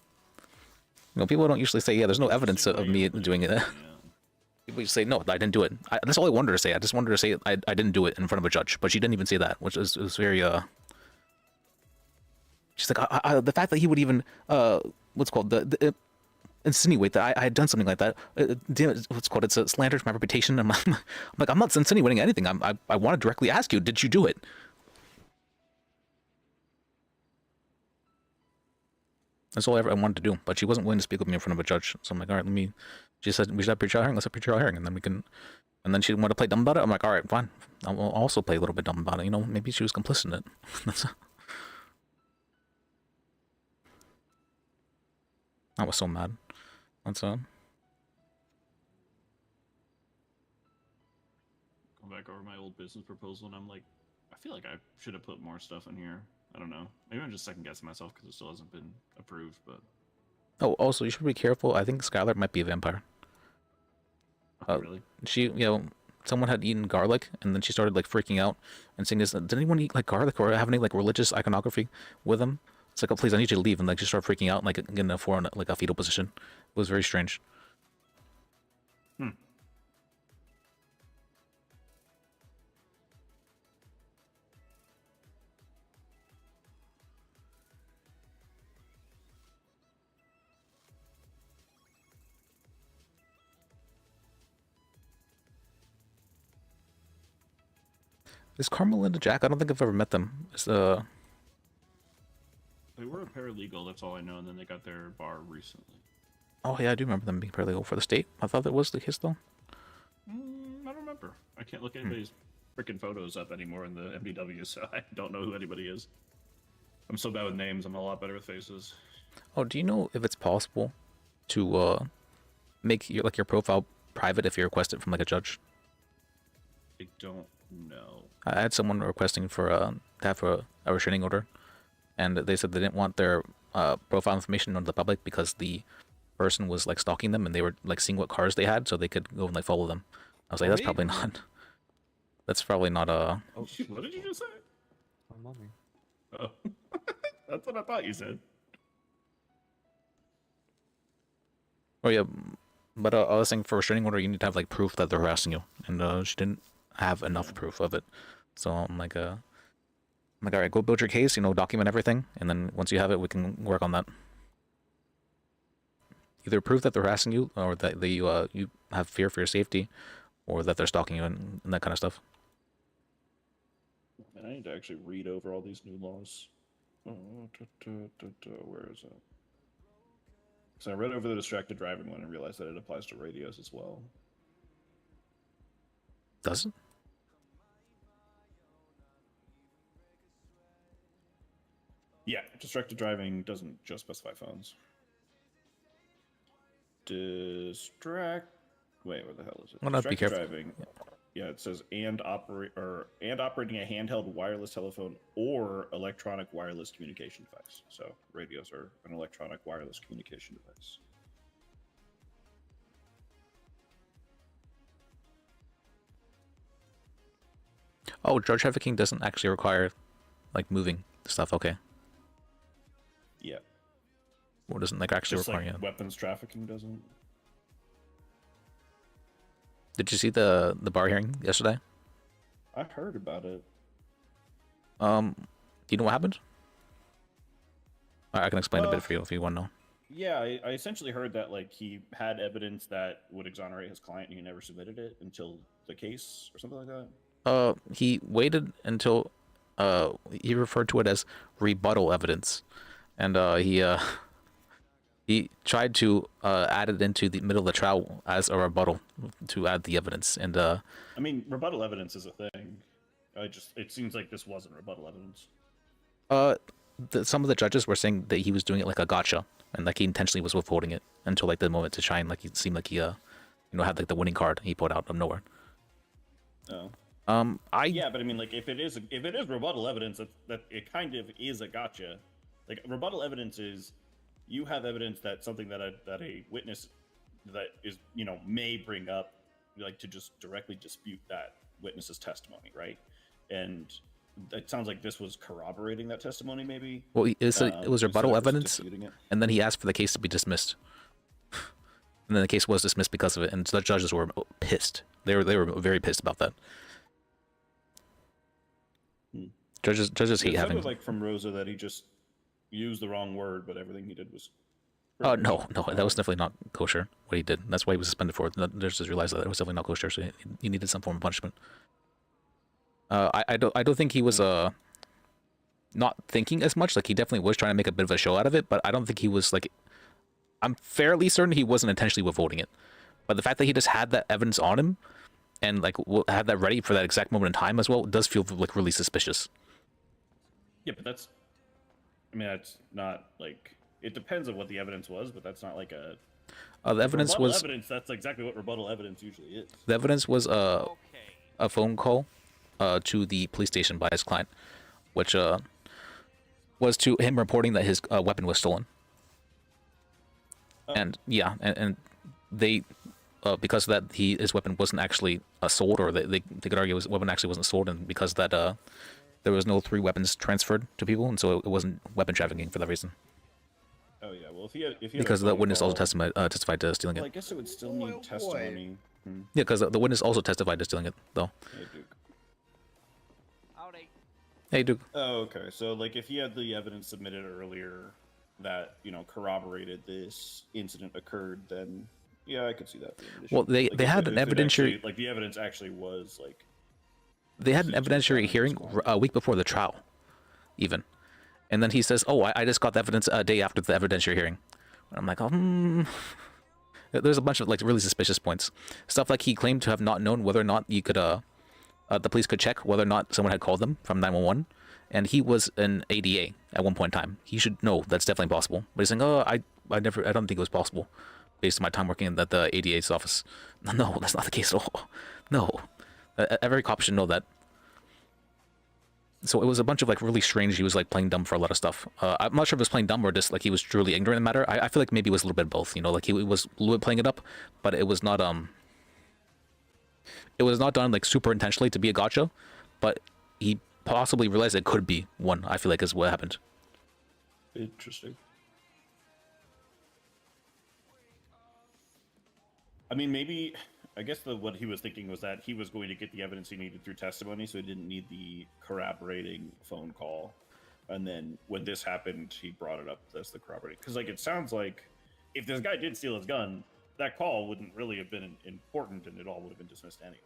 People don't usually say, "Yeah, there's no evidence of me doing it." Yeah. People just say, "No, I didn't do it." That's all I wanted her to say. I just wanted her to say I didn't do it in front of a judge, but she didn't even say that, which was very She's like, the fact that he would even what's called insinuate that I had done something like that. What's called it's a slander to my reputation. I'm like, I'm not insinuating anything. I want to directly ask you, did you do it? That's all I wanted to do. But she wasn't willing to speak with me in front of a judge. So I'm like, all right, She said we should have pre-trial hearing. Let's have pre-trial hearing, and then we can. And then she wanted to play dumb about it. I'm like, all right, fine. I'll also play a little bit dumb about it. Maybe she was complicit in it. I was so mad. That's Go back over my old business proposal, and I'm like, I feel like I should have put more stuff in here. I don't know. Maybe I'm just second guessing myself because it still hasn't been approved. But oh, also you should be careful. I think Skylar might be a vampire. Really? She, someone had eaten garlic, and then she started like freaking out and saying this. Did anyone eat like garlic or have any like religious iconography with them? It's like, oh, please, I need you to leave, and like just start freaking out, and, like getting a fetal position. It was very strange. Is Carmelinda Jack? I don't think I've ever met them. They were a paralegal, that's all I know, and then they got their bar recently. Oh yeah, I do remember them being paralegal for the state. I thought that was the case though. I don't remember. I can't look anybody's freaking photos up anymore in the MDW, so I don't know who anybody is. I'm so bad with names. I'm a lot better with faces. Oh, do you know if it's possible to make your profile private if you request it from like a judge? I don't know. I had someone requesting for to have a restraining order, and they said they didn't want their profile information known to the public because the person was like stalking them and they were like seeing what cars they had, so they could go and like follow them. I was like, that's probably not. That's probably not Oh, what did you just say? My mommy. Oh, that's what I thought you said. Oh yeah, but I was saying for restraining order, you need to have like proof that they're harassing you, and she didn't have enough proof of it. So I'm like, all right, go build your case, document everything, and then once you have it, we can work on that. Either prove that they're harassing you, or that you have fear for your safety, or that they're stalking you and that kind of stuff. And I need to actually read over all these new laws. Where is it? So I read over the distracted driving one and realized that it applies to radios as well. Does it? Yeah, distracted driving doesn't just specify phones. distract. Wait, where the hell is it? Well, no, be Distracted careful. driving. Yeah, it says and operating a handheld wireless telephone or electronic wireless communication device. So radios are an electronic wireless communication device. Oh, drug trafficking doesn't actually require like moving stuff. Okay. Yeah. Well, it doesn't like actually Just require. like Yeah. weapons trafficking doesn't. Did you see the bar hearing yesterday? I heard about it. Do you know what happened? I can explain a bit for you if you want to know. Yeah, I essentially heard that like he had evidence that would exonerate his client, and he never submitted it until the case or something like that. He waited until he referred to it as rebuttal evidence, and he tried to add it into the middle of the trial as a rebuttal to add the evidence. And I mean, rebuttal evidence is a thing. It seems like this wasn't rebuttal evidence. Some of the judges were saying that he was doing it like a gotcha, and like he intentionally was withholding it until like the moment to try and like it seemed like he had like the winning card he pulled out of nowhere. Oh. Yeah, but I mean, like if it is rebuttal evidence, that it kind of is a gotcha. Like rebuttal evidence is you have evidence that something that a witness that is may bring up, like to just directly dispute that witness's testimony, right? And it sounds like this was corroborating that testimony, maybe. Well, it was rebuttal evidence, it. and then he asked for the case to be dismissed, and then the case was dismissed because of it, and so the judges were pissed. They were very pissed about that. Judges hate having. It sounded like from Rosa that he just used the wrong word, but everything he did was. Oh no, that was definitely not kosher. What he did. That's why he was suspended for it. The judges realized that it was definitely not kosher, so he needed some form of punishment. I don't think he was not thinking as much. Like he definitely was trying to make a bit of a show out of it, but I don't think he was like. I'm fairly certain he wasn't intentionally withholding it, but the fact that he just had that evidence on him, and like had that ready for that exact moment in time as well, does feel like really suspicious. Yeah, but that's. I mean, that's not like. It depends on what the evidence was, but that's not like a. The evidence was evidence. That's exactly what rebuttal evidence usually is. The evidence was a phone call to the police station by his client, which was to him reporting that his weapon was stolen. Oh. And yeah, and they because of that his weapon wasn't actually sold, or they could argue his weapon actually wasn't sold, and because of that there was no 3 weapons transferred to people, and so it wasn't weapon trafficking for that reason. Oh yeah, well if he had because the witness also testified to stealing it. I guess it would still need testimony. Yeah, because the witness also testified to stealing it, though. Hey, Duke. Hey, Duke. Oh, okay. So like if he had the evidence submitted earlier that corroborated this incident occurred, then yeah, I could see that being an issue. Well, they had an evidentiary actually, like the evidence actually was like. They had an evidentiary hearing a week before the trial, even. And then he says, "Oh, I just got the evidence a day after the evidentiary hearing." And I'm like, There's a bunch of like really suspicious points. Stuff like he claimed to have not known whether or not you could, the police could check whether or not someone had called them from 911, and he was an ADA at one point in time. He should know that's definitely possible. But he's saying, "Oh, I don't think it was possible, based on my time working at the ADA's office." No, that's not the case at all. No, every cop should know that. So it was a bunch of like really strange. He was like playing dumb for a lot of stuff. I'm not sure if he was playing dumb or just like he was truly ignorant in the matter. I feel like maybe it was a little bit of both. Like he was a little bit playing it up, but it was not It was not done like super intentionally to be a gotcha, but he possibly realized it could be one. I feel like is what happened. Interesting. I mean, maybe. I guess what he was thinking was that he was going to get the evidence he needed through testimony, so he didn't need the corroborating phone call. And then when this happened, he brought it up as the corroborating. Because like it sounds like if this guy did steal his gun, that call wouldn't really have been important, and it all would have been dismissed anyway.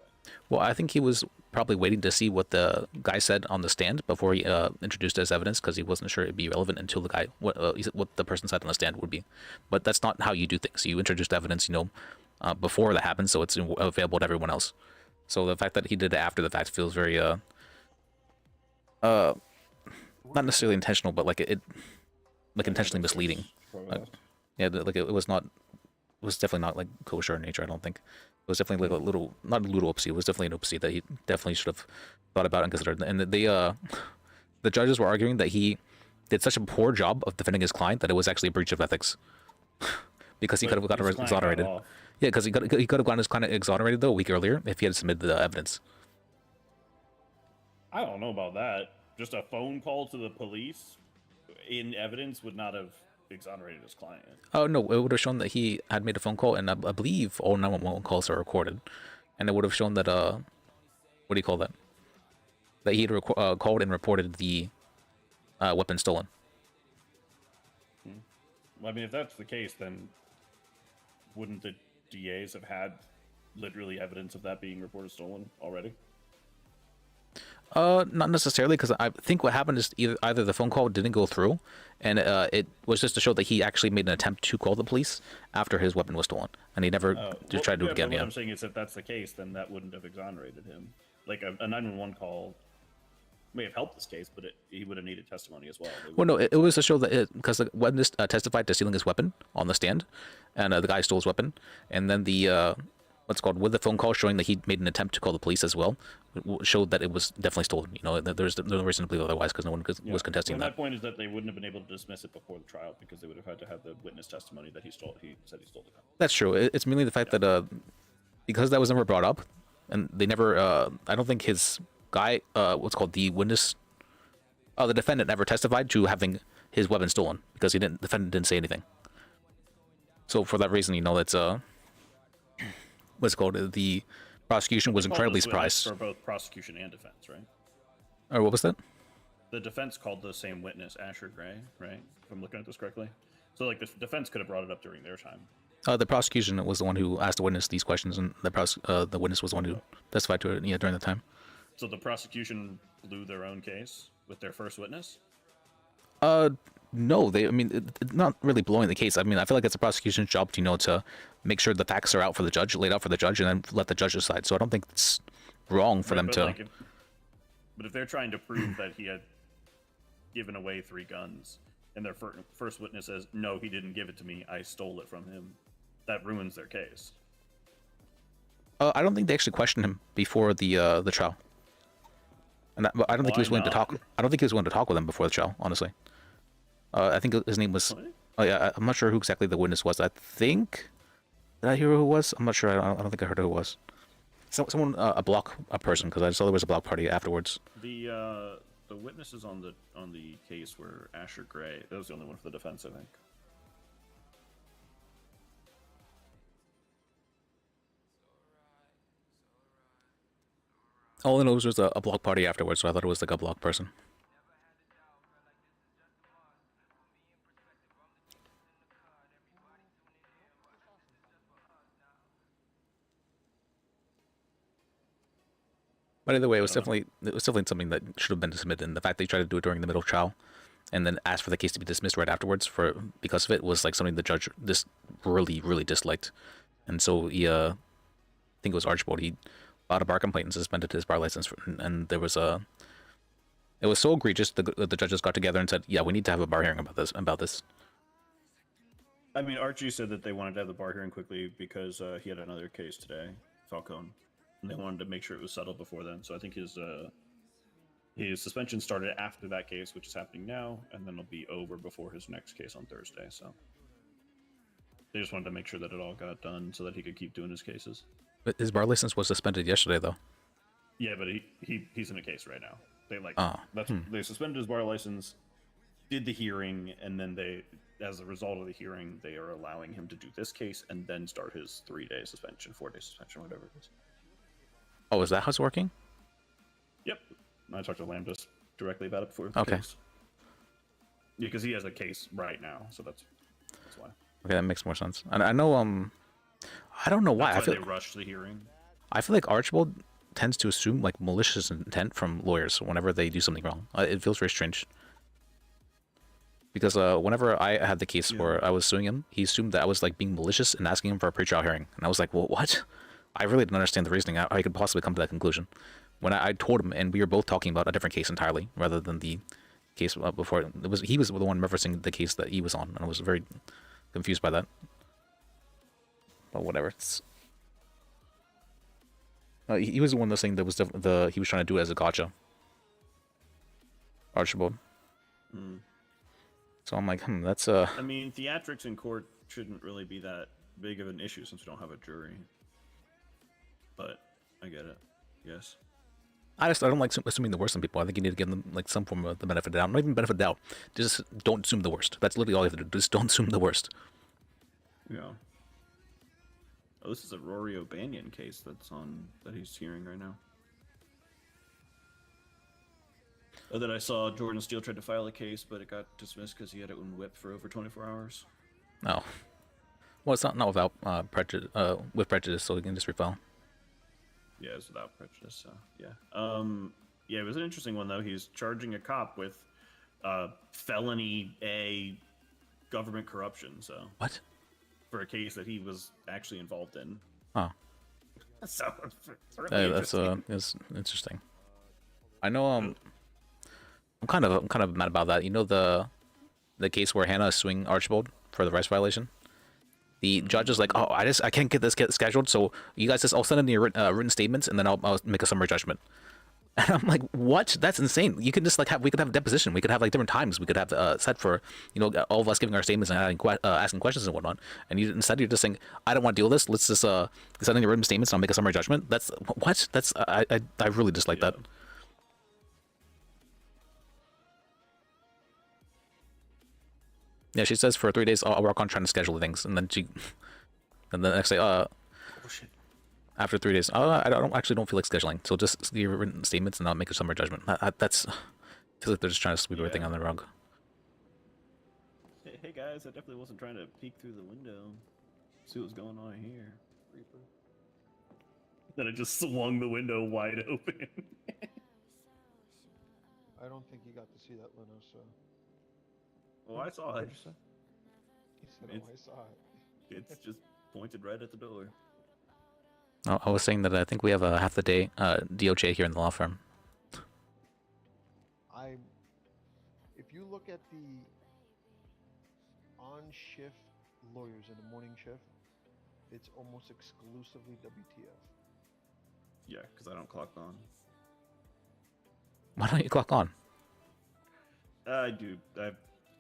Well, I think he was probably waiting to see what the guy said on the stand before he introduced it as evidence, because he wasn't sure it'd be relevant until the guy what the person said on the stand would be. But that's not how you do things. You introduce evidence, before that happens, so it's available to everyone else. So the fact that he did it after the fact feels very not necessarily intentional, but like it intentionally misleading. Yeah, like it was not was definitely not like kosher in nature. I don't think it was definitely like a little, not a little oopsie. It was definitely an oopsie that he definitely should have thought about and considered. And the judges were arguing that he did such a poor job of defending his client that it was actually a breach of ethics because he could have gotten exonerated. Yeah, because he could have gotten his client exonerated though a week earlier if he had submitted the evidence. I don't know about that. Just a phone call to the police in evidence would not have exonerated his client. Oh no, it would have shown that he had made a phone call, and I believe all 911 calls are recorded, and it would have shown that what do you call that? That he had called and reported the weapon stolen. Well, I mean, if that's the case, then wouldn't the DAs have had literally evidence of that being reported stolen already? Not necessarily, because I think what happened is either the phone call didn't go through, and it was just to show that he actually made an attempt to call the police after his weapon was stolen, and he never tried to do it again. What I'm saying is, if that's the case, then that wouldn't have exonerated him. Like a 911 call may have helped this case, but he would have needed testimony as well. Well, no, it was to show that because the witness testified to stealing his weapon on the stand, and the guy stole his weapon, and then the with the phone call showing that he made an attempt to call the police as well, showed that it was definitely stolen. You know, there's no reason to believe otherwise because no one was contesting that. My point is that they wouldn't have been able to dismiss it before the trial because they would have had to have the witness testimony that he said he stole the gun. That's true. It's mainly the fact that because that was never brought up, and they never. I don't think his guy, the witness, the defendant never testified to having his weapon stolen because the defendant didn't say anything. So for that reason, you know, it's the prosecution was incredibly surprised. For both prosecution and defense, right? Or what was that? The defense called the same witness, Asher Gray, right? If I'm looking at this correctly. So, like, the defense could have brought it up during their time. The prosecution was the one who asked the witness these questions, and the witness was the one who testified to it during the time. So the prosecution blew their own case with their first witness? No, not really blowing the case. I mean, I feel like it's the prosecution's job to make sure the facts are laid out for the judge, and then let the judge decide. So I don't think it's wrong for them to. But if they're trying to prove that he had given away 3 guns, and their first witness says, "No, he didn't give it to me. I stole it from him," that ruins their case. I don't think they actually questioned him before the trial, and I don't think he was willing to talk. I don't think he was willing to talk with him before the trial, honestly. I think his name was. Oh yeah, I'm not sure who exactly the witness was. I think. Did I hear who it was? I'm not sure. I don't think I heard who it was. Someone, a person, because I saw there was a block party afterwards. The witnesses on the case were Asher Gray. That was the only one for the defense, I think. All I know was a block party afterwards, so I thought it was like a block person. But either way, it was definitely something that should have been submitted. And the fact that he tried to do it during the middle of trial, and then asked for the case to be dismissed right afterwards because of it was like something the judge really disliked. And so he, I think it was Archibald. He filed a bar complaint and suspended his bar license. And there was it was so egregious the judges got together and said, "Yeah, we need to have a bar hearing about this." I mean, Archie said that they wanted to have the bar hearing quickly because he had another case today, Falcone. And they wanted to make sure it was settled before then. So I think his suspension started after that case, which is happening now, and then it'll be over before his next case on Thursday. So they just wanted to make sure that it all got done so that he could keep doing his cases. But his bar license was suspended yesterday, though. Yeah, but he's in a case right now. They suspended his bar license, did the hearing, and then as a result of the hearing, they are allowing him to do this case and then start his 3-day suspension, 4-day suspension, whatever it is. Oh, is that how it's working? Yep. I talked to Lambdas directly about it before. Okay. Case. Yeah, because he has a case right now, so that's why. Okay, that makes more sense. And I know, I don't know why. That's why they rushed the hearing. I feel like Archibald tends to assume like malicious intent from lawyers whenever they do something wrong. It feels very strange. Because whenever I had the case where I was suing him, he assumed that I was like being malicious and asking him for a pre-trial hearing, and I was like, "Well, what?" I really didn't understand the reasoning, how he could possibly come to that conclusion. When I told him, and we were both talking about a different case entirely, rather than the case before. He was the one referencing the case that he was on, and I was very confused by that. But whatever. It's... he was the one that's saying that was the he was trying to do it as a gotcha. Archibald. Hmm. So I'm like, that's I mean, theatrics in court shouldn't really be that big of an issue since we don't have a jury. But I get it. Yes. I don't like assuming the worst on people. I think you need to give them like some form of the benefit of the doubt. Not even benefit of the doubt. Just don't assume the worst. That's literally all you have to do. Just don't assume the worst. Yeah. Oh, this is a Rory O'Banion case that he's hearing right now. Oh, that I saw Jordan Steele tried to file a case, but it got dismissed because he had it in whip for over 24 hours. Oh. Well, it's not without prejudice. With prejudice, so you can just refile. Yeah, it's without prejudice. So yeah. Yeah, it was an interesting one though. He's charging a cop with felony A government corruption. So what? For a case that he was actually involved in. Oh. So it's really that's interesting. I know. I'm kind of mad about that. You know the case where Hannah is suing Archibald for the rights violation. The judge is like, oh, I can't get this scheduled, so you guys I'll send in your written statements, and then I'll make a summary judgment. And I'm like, what? That's insane. You can just we could have a deposition. We could have like different times. We could have set for all of us giving our statements and asking questions and whatnot. And instead you're just saying, I don't want to deal with this. Let's just send in your written statements and I'll make a summary judgment. That's what? That's I really dislike that. Yeah, she says for 3 days I'll work on trying to schedule things, and then the next day, after 3 days, I don't feel like scheduling, so just give written statements and I'll make a summary judgment. That's I feel like they're just trying to sweep everything under the rug. Hey guys, I definitely wasn't trying to peek through the window, see what's going on here. Reaper. Then I just swung the window wide open. I don't think you got to see that, Leno, so... Oh, I saw it. He said, oh, I saw it. It's just pointed right at the door. I was saying that I think we have a half the day DOJ here in the law firm. If you look at the on-shift lawyers in the morning shift, it's almost exclusively WTF. Yeah, because I don't clock on. Why don't you clock on? I do. I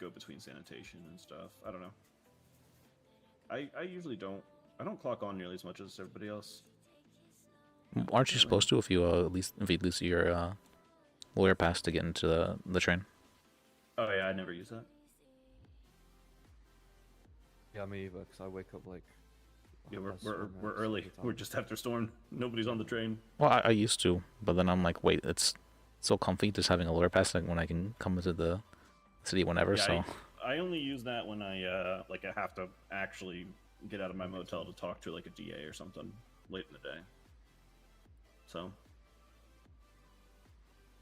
go between sanitation and stuff. I don't know. I usually don't. I don't clock on nearly as much as everybody else. Aren't you supposed to if you lose your lawyer pass to get into the train? Oh yeah, I never use that. Yeah, me either. Because I wake up like. Yeah, we're early. We're just after storm. Nobody's on the train. Well, I used to, but then I'm like, wait, it's so comfy just having a lawyer pass when I can come into the city whenever. Yeah, so I only use that when I I have to actually get out of my motel to talk to like a DA or something late in the day. So.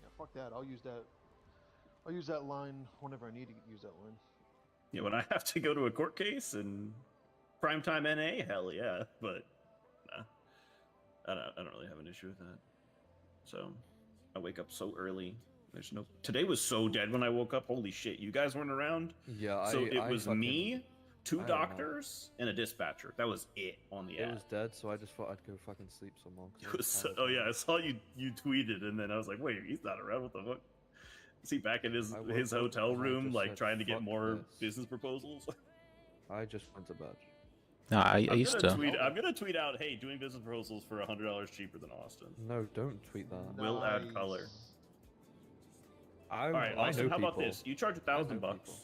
Yeah, fuck that. I'll use that line whenever I need to use that line. Yeah, when I have to go to a court case and primetime NA, hell yeah. But nah, I don't really have an issue with that. So I wake up so early. There's no. Today was so dead when I woke up. Holy shit! You guys weren't around. Yeah, so it was fucking, me, two doctors, and a dispatcher. That was it on the app. It was dead, so I just thought I'd go fucking sleep some more. It was oh yeah, I saw you tweeted, and then I was like, wait, he's not around. What the fuck? Is he back in his hotel room, like trying to get more business proposals? I just went to bed. No, I used to. I'm gonna tweet out, hey, doing business proposals for $100 cheaper than Austin. No, don't tweet that. We'll add color. All right, Austin, how about this? You charge $1,000 bucks. People.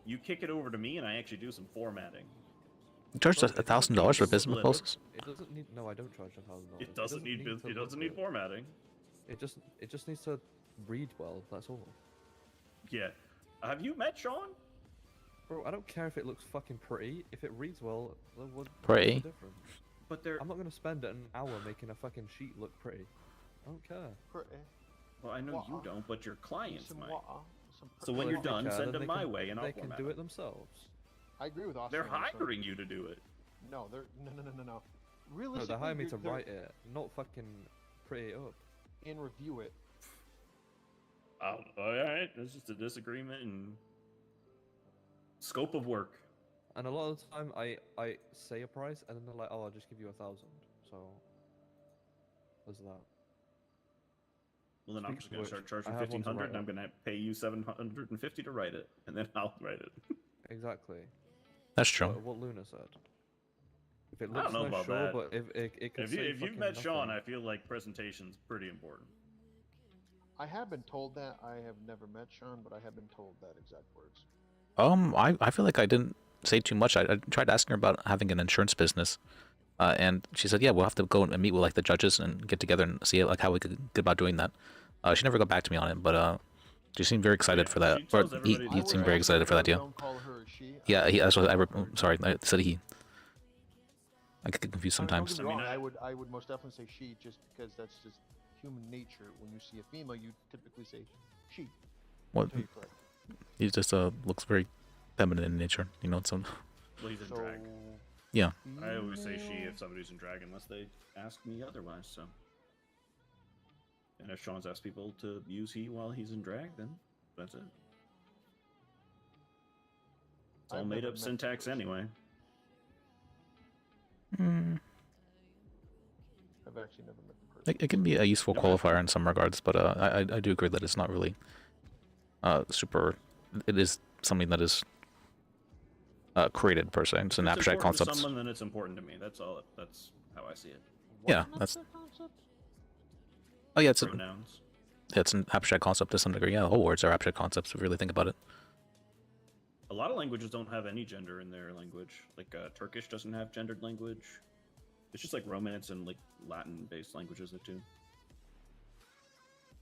You kick it over to me, and I actually do some formatting. You charge $1,000 for business proposals? It doesn't need. No, I don't charge $1,000. It doesn't need formatting. It just needs to read well. That's all. Yeah. Have you met Sean? Bro, I don't care if it looks fucking pretty. If it reads well, then what's pretty. the difference? But I'm not gonna spend an hour making a fucking sheet look pretty. I don't care. Pretty. Well, I know you don't, but your clients might. So Well, when you're if they done, care, send then them my way, and I'll they can format do it. it themselves. I agree with Austin. They're hiring you to do it. No, they're no. No, Realistically, they hire me to write it, not fucking pretty it up. and review it. All right, that's just a disagreement in scope of work. And a lot of the time, I say a price, and then they're like, "Oh, I'll just give you 1,000." So there's that. Well, then I'm Speaking just of gonna which, start charging I have one to 1,500, write and I'm up. gonna pay you 750 to write it, and then I'll write it. Exactly. That's true. What Luna said. If it I looks don't know nice, about sure, that. but if it could If say you've fucking met Sean, nothing. I feel like presentation's pretty important. I have been told that. I have never met Sean, but I have been told that exact words. I feel like I didn't say too much. I tried asking her about having an insurance business, and she said, yeah, we'll have to go and meet with like the judges and get together and see like how we could go about doing that. She never got back to me on it, but she seemed very excited yeah, for that. she Or tells he, everybody he to seemed do very it. excited for that deal. Don't call her a she. Yeah, that's what sorry, I said he. I get confused Don't sometimes. get me I mean, wrong. I would most definitely say she, just because that's just human nature. When you see a female, you typically say she. What? Until you correct. He just looks very feminine in nature, you know. So Well, he's in So, drag. yeah. I always say she female- if somebody's in drag, unless they ask me otherwise. So, and if Sean's asked people to use he while he's in drag, then that's it. It's all I've made never up met syntax the person. anyway. Mm, I've actually never met the person. it can be a useful Okay. qualifier in some regards, but I do agree that it's not really super. It is something that is created per se. It's an If abstract important to concept. someone, then it's important to me. That's all. That's how I see it. Yeah, What's that's. the concept? Oh yeah, it's Pronouns. an abstract concept to some degree. Yeah, all words are abstract concepts if you really think about it. A lot of languages don't have any gender in their language. Like Turkish doesn't have gendered language. It's just like Romance and like Latin-based languages that do.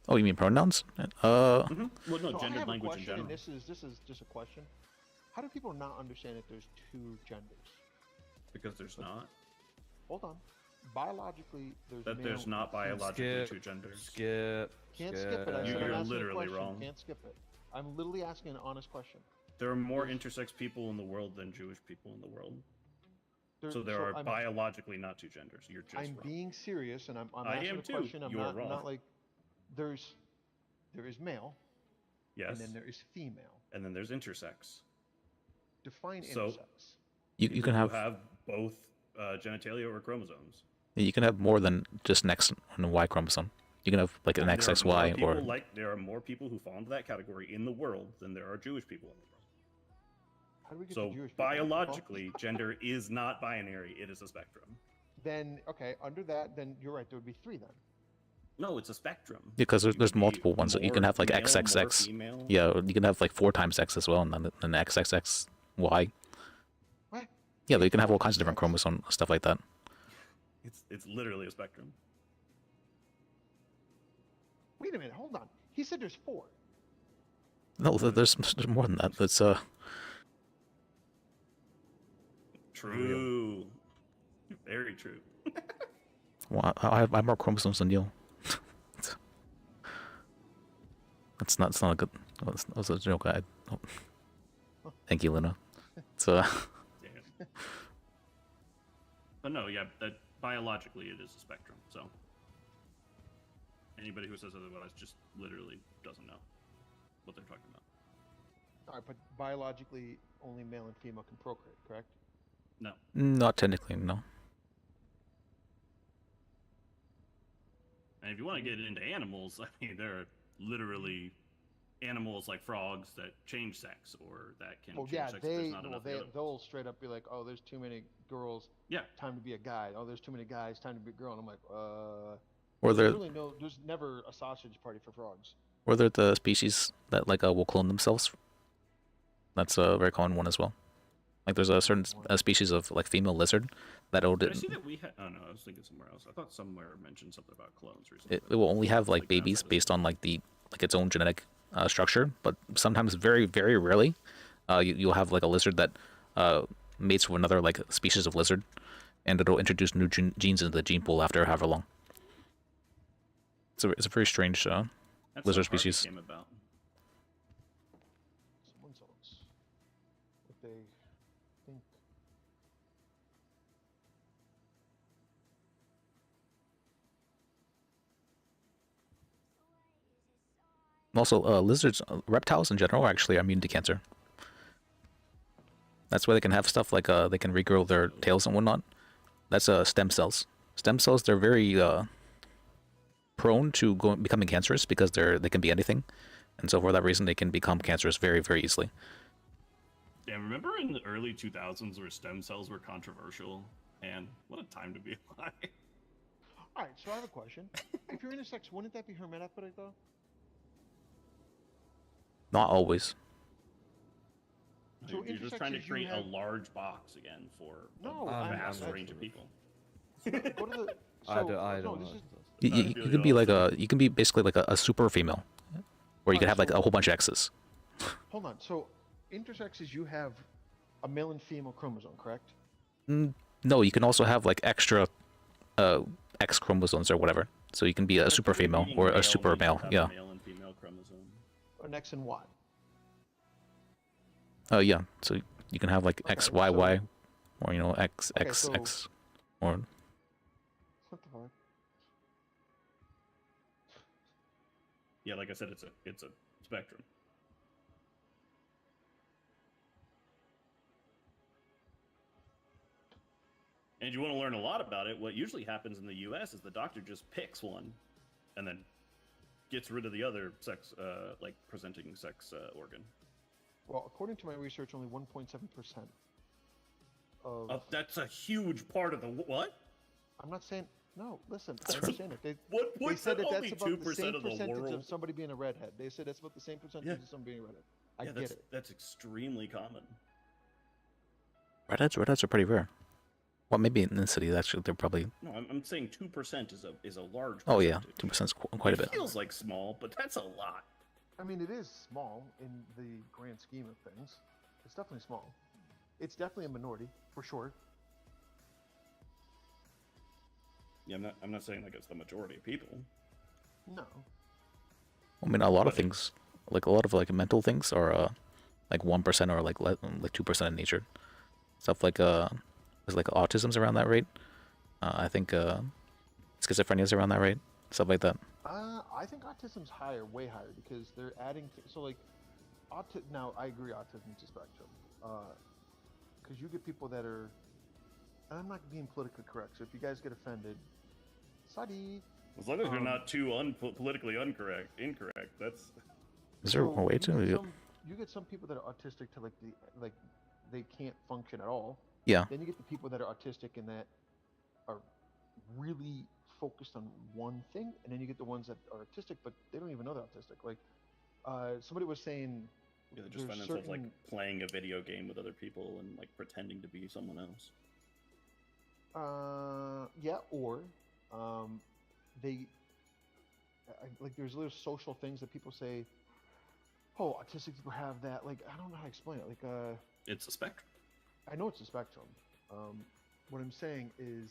Oh, you mean pronouns? Well, no, So I gendered have a language in question, general. and this is just a question. How do people not understand that there's two genders? Because there's not. Hold on. Biologically, there's That male there's not and female. biologically Skip, two genders. Skip. Can't skip it. I said You're I'm asking a literally question. wrong. Can't skip it. I'm literally asking an honest question. There are more intersex people in the world than Jewish people in the world. So there are I'm, biologically not two genders. You're just I'm wrong. being serious, and I'm I asking am a too. question. I'm You are not wrong. like there is male, Yes. and then there is female. And then there's intersex. Define So- intersex. You People can who have both genitalia or chromosomes. you can have more than just an X and a Y chromosome. You can have like an There are XXY more or people there are more people who fall into that category in the world than there are Jewish people in the world. How do we get So to Jewish people? biologically, gender is not binary. It is a spectrum. Then okay, under that, then you're right. There would be three then. No, it's a spectrum. because You would there's be multiple ones. You can more have like male, more XXX. female. Yeah, you can have like 4 times X as well, and then an XXXY. What? Yeah, you can have all kinds of different X. chromosome stuff like that. It's literally a spectrum. Wait a minute. Hold on. He said there's 4. No, there's more than that. That's True. Very true. well, I have more chromosomes than you. That's not a good. That was a joke. Oh. Thank you, Luna. So Yeah. But no, yeah, that biologically it is a spectrum. So anybody who says otherwise just literally doesn't know what they're talking about. All right, but biologically, only male and female can procreate, correct? No. not technically, no. And if you want to get into animals, I mean, there are literally animals like frogs that change sex or that can Oh change yeah, sex if there's not enough of the others. they'll straight up be like, oh, there's too many girls. Yeah. Time to be a guy. Oh, there's too many guys. Time to be a girl. And I'm like, Or There's there, really no. There's never a sausage party for frogs. or they're the species that like will clone themselves. That's a very common one as well. Like there's a certain species of like female lizard that will Did I see that we had? Oh no, I was thinking somewhere else. I thought somewhere mentioned something about clones recently. it will only have like Like babies outside of based on like its own genetic structure, but sometimes very rarely you'll have like a lizard that mates with another like species of lizard, and it'll introduce new genes into the gene pool after however long. It's a very strange That's lizard how Harvey species. came about. Someone else. What they think. Also, lizards, reptiles in general, actually are immune to cancer. That's why they can have stuff like they can regrow their tails and whatnot. That's stem cells. Stem cells, they're very prone to becoming cancerous because they can be anything, and so for that reason they can become cancerous very, very easily. Yeah, remember in the early 2000s where stem cells were controversial? And what a time to be alive. All right, so I have a question. If you're intersex, wouldn't that be hermaphrodite though? Not always. So You're just intersex trying to is you create have- a large box again for No, a I'm vast not range of actually. people. Go to the. I So, don't no, know. this is You can be like you can be basically like a super female, where you can have like a whole bunch of X's. hold on. So intersexes, you have a male and female chromosome, correct? No, you can also have like extra X chromosomes or whatever. So you can be a super female or a super male. Yeah. Male and female chromosome. An X and Y. Yeah. So you can have like Okay, XYY, or X Okay, X so- X, or What the fuck? Yeah, like I said, it's a spectrum. And you want to learn a lot about it, what usually happens in the US is the doctor just picks one and then gets rid of the other sex, like presenting sex organ. Well, according to my research, only 1.7% of. That's a huge part of the what? I'm not saying. No, listen. I That's right. understand it. What? They What's said that only that's about the 2% same of the percentage world? of somebody being a redhead. They said that's about the same percentage Yeah. of somebody being a redhead. I Yeah, get it. that's extremely common. redheads are pretty rare. Well, maybe in the city, actually, they're probably. No, I'm saying 2% is a large. Oh yeah, percentage. 2% is quite a bit. It feels like small, but that's a lot. I mean, it is small in the grand scheme of things. It's definitely small. It's definitely a minority, for sure. Yeah, I'm not saying like it's the majority of people. No. I mean, a lot of things, like a lot of like mental things, are like 1% or like 2% in nature. Stuff like there's like autism's around that rate. I think schizophrenia's around that rate. Stuff like that. I think autism's higher, way higher, because they're adding. So like, now I agree, autism's a spectrum. Because you get people that are, and I'm not being politically correct. So if you guys get offended, sorry. As long as you're not too politically incorrect, that's. Is there a way to? You get some people that are autistic to like they can't function at all. Yeah. Then you get the people that are autistic and that are really focused on one thing, and then you get the ones that are autistic but they don't even know they're autistic. Like somebody was saying, Yeah, they just find themselves like playing a video game with other people and like pretending to be someone else. Yeah, or they like there's little social things that people say, oh, autistic people have that. Like I don't know how to explain it. Like It's a spectrum. I know it's a spectrum. What I'm saying is,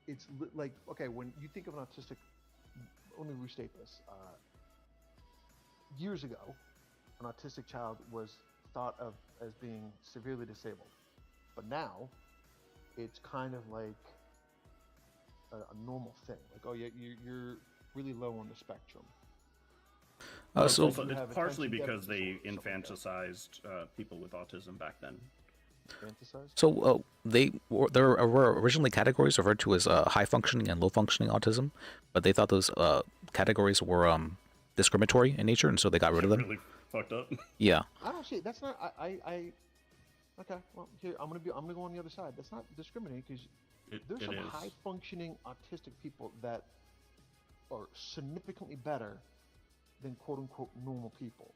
it's like, okay, when you think of an autistic, let me restate this. Years ago, an autistic child was thought of as being severely disabled, but now it's kind of like a normal thing. Like, oh yeah, you're really low on the spectrum. So It's partially attention because deficit they disorder, stuff like that. infanticized people with autism back then. Fantasized? So there were originally categories referred to as high functioning and low functioning autism, but they thought those categories were discriminatory in nature, and so they got rid of them. Really fucked up. Yeah. I don't see. That's not. Okay. Well, here I'm gonna go on the other side. That's not discriminating because there's some is. high functioning autistic people that are significantly better than quote unquote normal people.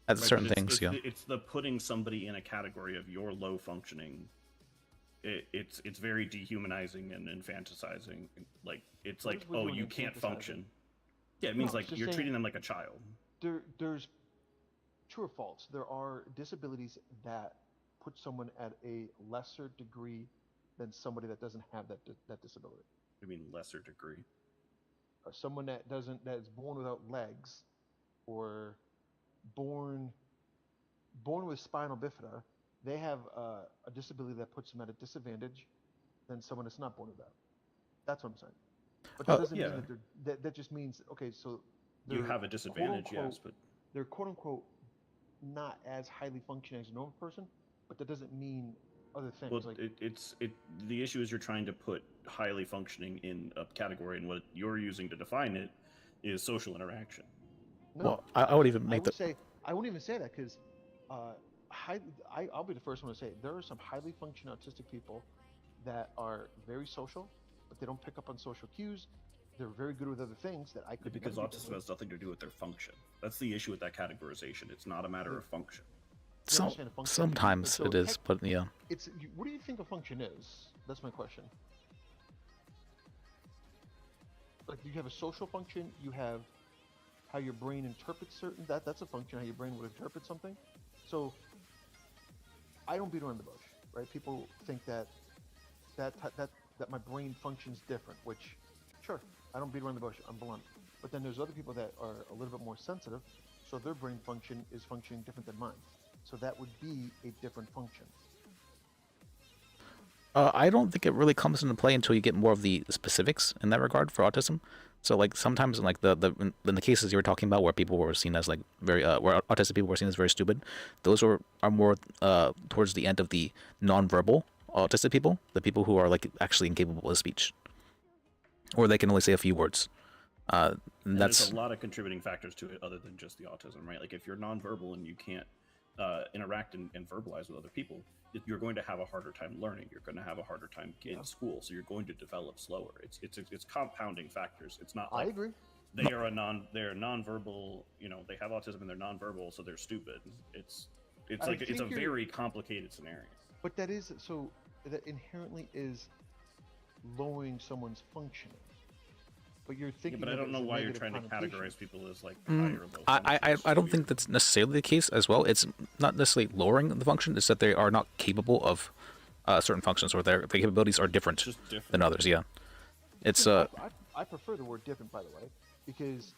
At Right, certain but things, yeah. It's the putting somebody in a category of you're low functioning. It's very dehumanizing and infantilizing. Like it's What like, is we oh, doing you can't infantilizing? function. Yeah, it means No, it's like just you're saying- treating them like a child. There's true or false. There are disabilities that put someone at a lesser degree than somebody that doesn't have that disability. I mean, lesser degree. Someone that is born without legs, or born with spinal bifida, they have a disability that puts them at a disadvantage than someone that's not born with that. That's what I'm saying. But that doesn't yeah. mean that that just means, okay, so You they're have a disadvantage, quote-unquote- yes, but they're quote unquote not as highly functioning as a normal person, but that doesn't mean other things. Well, like the issue is you're trying to put highly functioning in a category, and what you're using to define it is social interaction. no, Well, I would even I make would the. say I wouldn't even say that because I'll be the first one to say it. There are some highly functioning autistic people that are very social, but they don't pick up on social cues. They're very good with other things that I could. Because never be good autism with. has nothing to do with their function. That's the issue with that categorization. It's not a matter of function. You So, understand a function? sometimes So it is, but yeah. What do you think a function is? That's my question. Like, you have a social function. You have how your brain interprets certain. That's a function. How your brain would interpret something. So, I don't beat around the bush, right? People think that my brain functions different. Which, sure, I don't beat around the bush. I'm blunt. But then there's other people that are a little bit more sensitive, so their brain function is functioning different than mine. So that would be a different function. I don't think it really comes into play until you get more of the specifics in that regard for autism. So like sometimes in like in the cases you were talking about where people were seen as like very where autistic people were seen as very stupid, those are more towards the end of the nonverbal autistic people, the people who are like actually incapable of speech, or they can only say a few words. And That's there's a lot of contributing factors to it other than just the autism, right? Like if you're nonverbal and you can't interact and verbalize with other people, you're going to have a harder time learning. You're going to have a harder time in school, so you're going to develop slower. It's compounding factors. It's not like I agree. they're nonverbal. You know, they have autism and they're nonverbal, so they're stupid. It's like it's a very complicated scenario. But that is so that inherently is lowering someone's functioning. But you're thinking. Yeah, but I don't know why you're trying to categorize people as like higher or low. I don't think that's necessarily the case as well. It's not necessarily lowering the function; it's that they are not capable of certain functions, or their capabilities are different than others. Yeah, it's I prefer the word different, by the way, because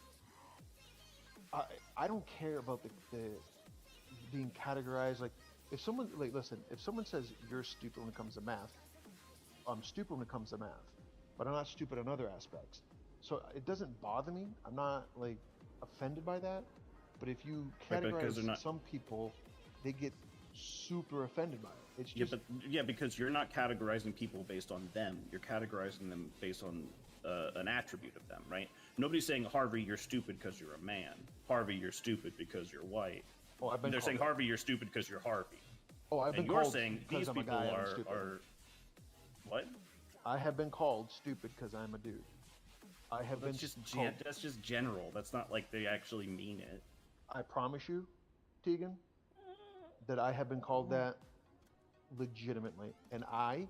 I don't care about the being categorized. Like if someone listen, if someone says you're stupid when it comes to math, I'm stupid when it comes to math, but I'm not stupid in other aspects. So it doesn't bother me. I'm not like offended by that. But if you categorize some people, they get super offended by it. It's just because you're not categorizing people based on them. You're categorizing them based on an attribute of them, right? Nobody's saying Harvey, you're stupid because you're a man. Harvey, you're stupid because you're white. Oh, They're saying Harvey, you're stupid because you're Harvey. Oh, I've been and called. You're saying these people are what? I have been called stupid because I'm a dude. I have been that's just general. That's not like they actually mean it. I promise you, Tegan, that I have been called that legitimately, and I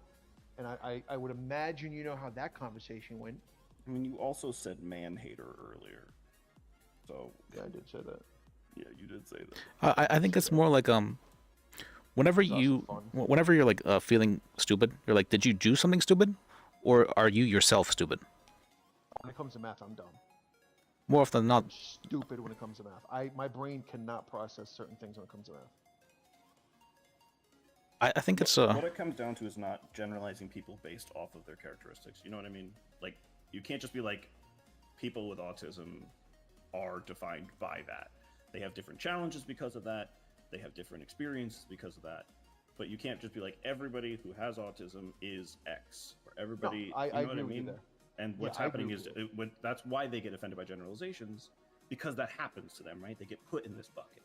would imagine you know how that conversation went. I mean, you also said man hater earlier, so yeah, I did say that. Yeah, you did say that. I think it's more like whenever you're like feeling stupid, you're like, did you do something stupid, or are you yourself stupid? When it comes to math, I'm dumb. More often than not, I'm stupid when it comes to math. My brain cannot process certain things when it comes to math. I think it's what it comes down to is not generalizing people based off of their characteristics. You know what I mean? Like you can't just be like people with autism are defined by that. They have different challenges because of that. They have different experiences because of that. But you can't just be like everybody who has autism is X or everybody. No, I you know agree what I with you mean? there. And what's happening is that's why they get offended by generalizations, because that happens to them, right? They get put in this bucket.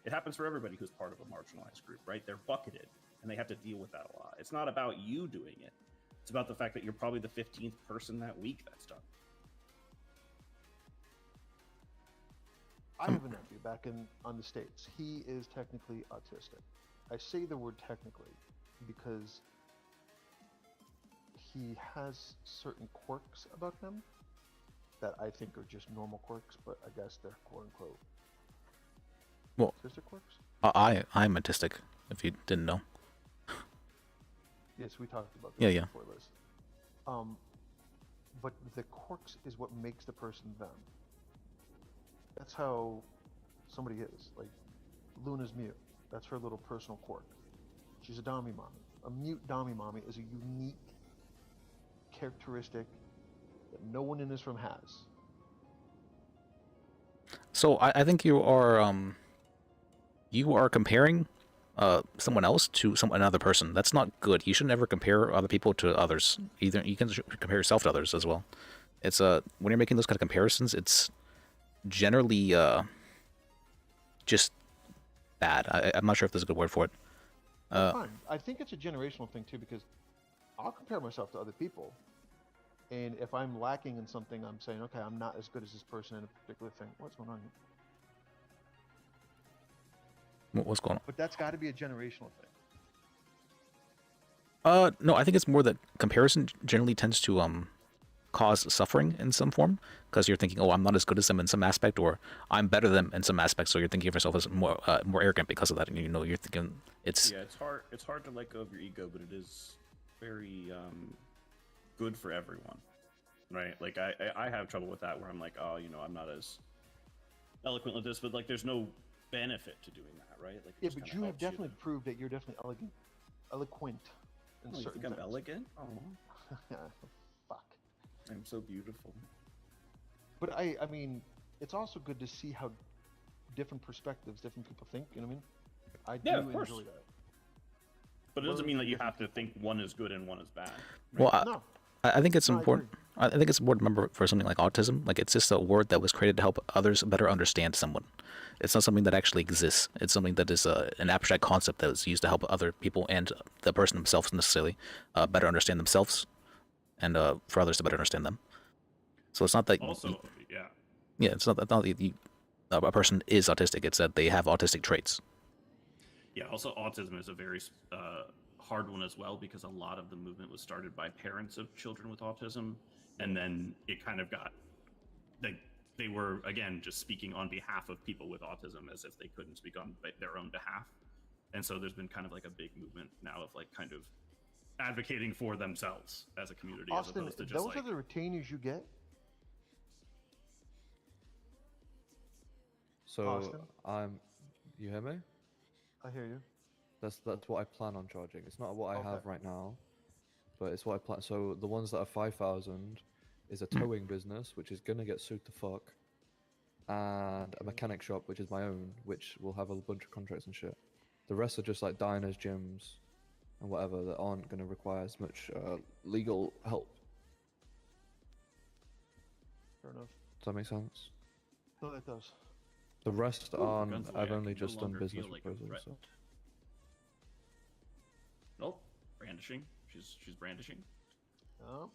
It happens for everybody who's part of a marginalized group, right? They're bucketed, and they have to deal with that a lot. It's not about you doing it. It's about the fact that you're probably the 15th person that week that's done. I have a nephew back on the States. He is technically autistic. I say the word technically because he has certain quirks about him that I think are just normal quirks, but I guess they're quote unquote autistic quirks. I'm autistic, if you didn't know. Yes, we talked about this before, Liz. But the quirks is what makes the person them. That's how somebody is. Like Luna's mute. That's her little personal quirk. She's a Dami mommy. A mute Dami mommy is a unique characteristic that no one in this room has. So I think you are you are comparing someone else to another person. That's not good. You should never compare other people to others. Either you can compare yourself to others as well. It's when you're making those kind of comparisons, it's generally just bad. I'm not sure if there's a good word for it. That's fine. I think it's a generational thing too, because I'll compare myself to other people, and if I'm lacking in something, I'm saying, okay, I'm not as good as this person in a particular thing. What's going on here? What's going on? But that's got to be a generational thing. No, I think it's more that comparison generally tends to cause suffering in some form, because you're thinking, oh, I'm not as good as them in some aspect, or I'm better than them in some aspect, so you're thinking of yourself as more arrogant because of that, and you're thinking it's it's hard to let go of your ego, but it is very good for everyone, right? Like I have trouble with that, where I'm like, oh, I'm not as eloquent with this, but like there's no benefit to doing that, right? Like, yeah, but you have definitely proved that you're definitely eloquent in you certain think I'm things. elegant? Oh, Fuck. I'm so beautiful. But I mean, it's also good to see how different perspectives, different people think. You know what I mean? I do enjoy that. But it doesn't mean that you have to think one is good and one is bad. Well, No. I think it's No, I important. I think it's important to remember for something like autism. Like, it's just a word that was created to help others better understand someone. It's not something that actually exists. It's something that is an abstract concept that is used to help other people and the person themselves necessarily better understand themselves, and for others to better understand them. So it's not that it's not that a person is autistic. It's that they have autistic traits. Yeah. Also, autism is a very hard one as well, because a lot of the movement was started by parents of children with autism, and then it kind of got like they were again just speaking on behalf of people with autism as if they couldn't speak on their own behalf, and so there's been kind of like a big movement now of like kind of advocating for themselves as a community, Austin, as opposed to just those like are the retainers you get. So Austin? You hear me? I hear you. That's what I plan on charging. It's not what I Okay. have right now, but it's what I plan. So the ones that are 5,000 is a towing business, which is gonna get sued to fuck, and a mechanic shop, which is my own, which will have a bunch of contracts and shit. The rest are just like diners, gyms, and whatever that aren't gonna require as much legal help. Fair enough. Does that make sense? No, that does. The rest aren't. Guns away, I've I only can no just done longer business feel like a proposals. threat. So. Oh, brandishing. She's brandishing. Oh.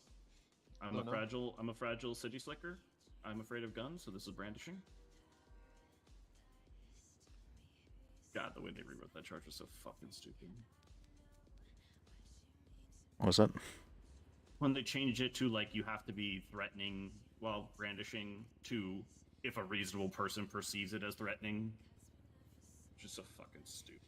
I'm a fragile city slicker. I'm afraid of guns, so this is brandishing. God, the way they rewrote that charge was so fucking stupid. What was that? When they changed it to like you have to be threatening while brandishing to if a reasonable person perceives it as threatening, just so fucking stupid.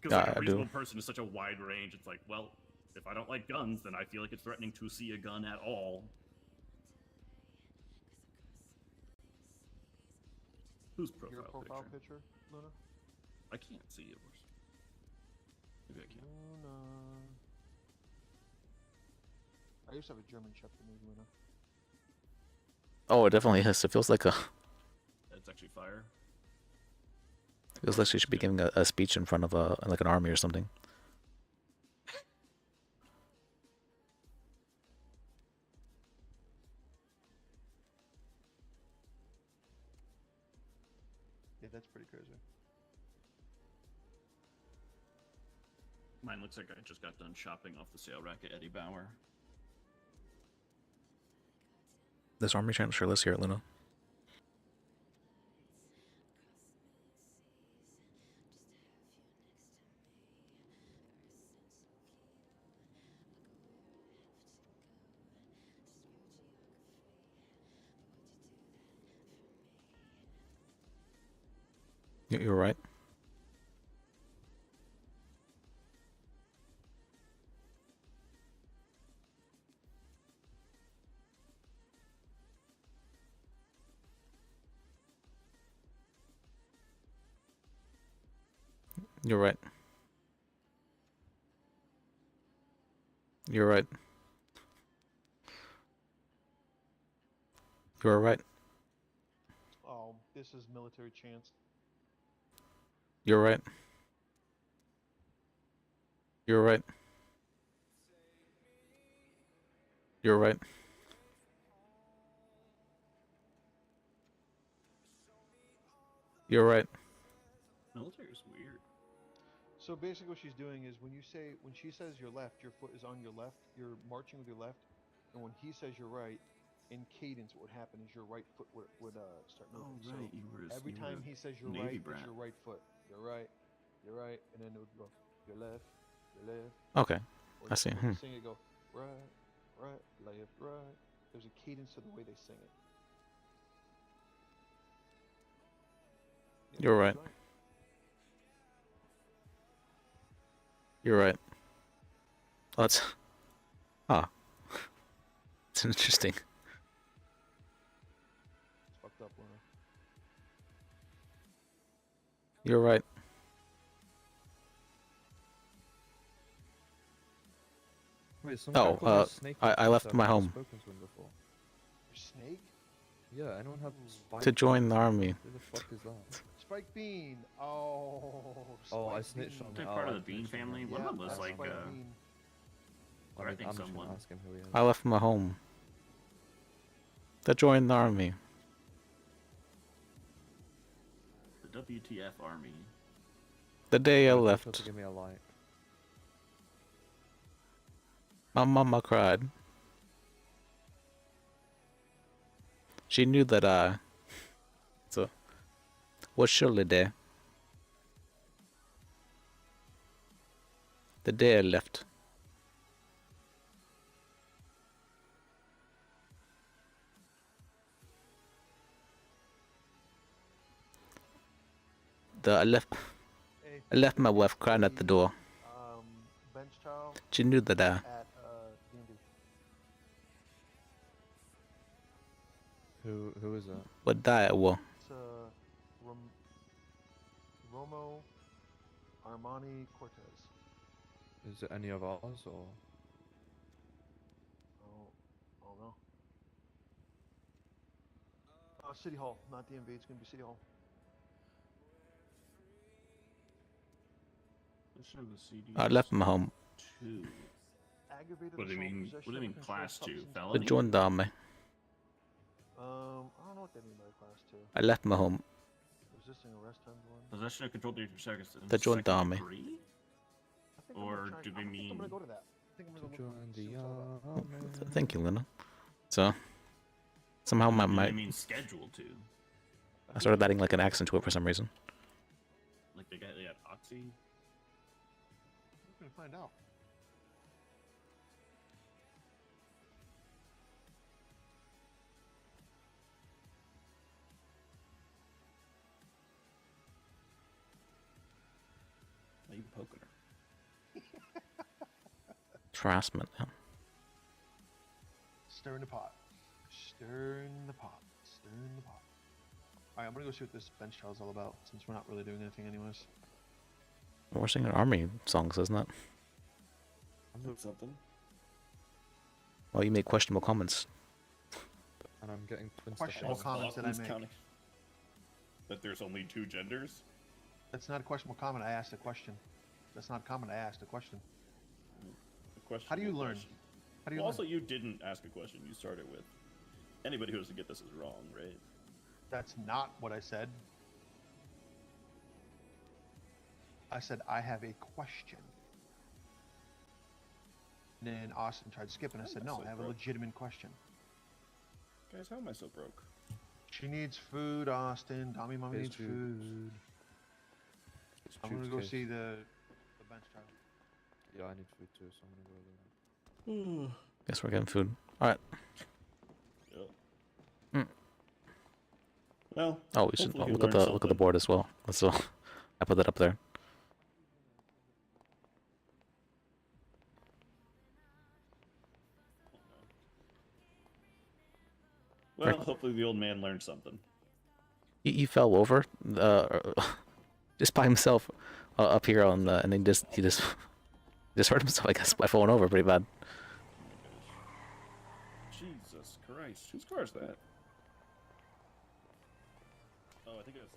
Because like, a reasonable person is such a wide range. It's like, well, if I don't like guns, then I feel like it's threatening to see a gun at all. Whose profile, Your profile picture, Luna? I can't see it. Maybe I can. Luna. I used to have a German Shepherd named Luna. Oh, it definitely is. It feels like That's actually fire. It feels like she should be giving a speech in front of like an army or something. Yeah, that's pretty crazy. Mine looks like I just got done shopping off the sale rack at Eddie Bauer. This army chancellor list here at Luna. You're right. You're right. You're right. You're right. Oh, this is military chance. You're right. You're right. You're right. You're right. Military's weird. So basically, what she's doing is when she says your left, your foot is on your left. You're marching with your left, and when he says you're right, in cadence, what would happen is your right foot would start Oh moving. right, So every time he says you're right, Navy it's brat. your right foot. You're right, and then it would go your left, Okay. or I see. when they sing it, go right, left, right. There's a cadence to the way they sing it. Yeah, You're right. You're right. Oh, that's. Ah. It's interesting. It's fucked up, Luna. You're right. Wait, some Oh, guy called me a snake I in left chat. my I've never home. spoken to him before. Your snake? Yeah, anyone have Spike To join Bean? the army. Who the fuck is that? Spike Bean. Oh. Oh, I Spike snitched on Bean. They're him. part Oh, of I the Bean snitched on him. family. One Yeah, of them was that's like, Spike Bean. or I think I'm just someone. gonna ask him who he is. I left my home. To join the army. The WTF army. The day I Make sure left, to give me a like. my mama cried. She knew that I. So, was surely there. The day I left. Hey, I left my wife crying at the door. Bench child She knew that I. at D&D. Who is that? Would die at war. It's Romo Armani Cortez. Is it any of ours or? Oh no. City Hall, not DMV. It's gonna be City Hall. I left my home. Two. Aggravated What do you assault, mean? possession What do you of mean? a controlled Class 2 substance. To felony? join the army. I don't know what they mean by class 2. I left my home. Resisting arrest times 1. Possession of controlled dangerous substance. To join the army. I think Or do they I'm mean- gonna go to that. I think I'm To gonna go join look the see what it's all about. army. Thank you, Luna. So, somehow Do they my mean scheduled to? I started adding like an accent to it for some reason. Like they got Oxy? We're gonna find out. Why are you poking her? Harassment. Yeah. Stirring the pot. Stirring the pot. Stirring the pot. Alright, I'm gonna go see what this bench trial is all about, since we're not really doing anything anyways. We're singing army songs, isn't it? I'm doing something. Well, you made questionable comments. And I'm getting twin Questionable stuff. comments that I make. That there's only 2 genders? That's not a questionable comment, I asked a question. That's not a comment, I asked a question. Question. How do you learn? How do you Well, learn? also, you didn't ask a question. You started with, anybody who doesn't get this is wrong, right? That's not what I said. I said I have a question. And then Austin tried skipping. I said, no, I have a legitimate question. Guys, how am I so broke? She needs food, Austin. Tommy Mommy Here's needs food. food. I'm gonna go see the bench trial. Yeah, I need food too, so I'm gonna go there. Guess we're getting food. Alright. Yeah. Mm. Well, Oh, we should hopefully he look at learned the something. board as well. So I put that up there. Well, hopefully the old man learned something. He fell over, just by himself, up here on the, and then he just hurt himself, I guess, by falling over pretty bad. Jesus Christ, whose car is that? Oh, I think it's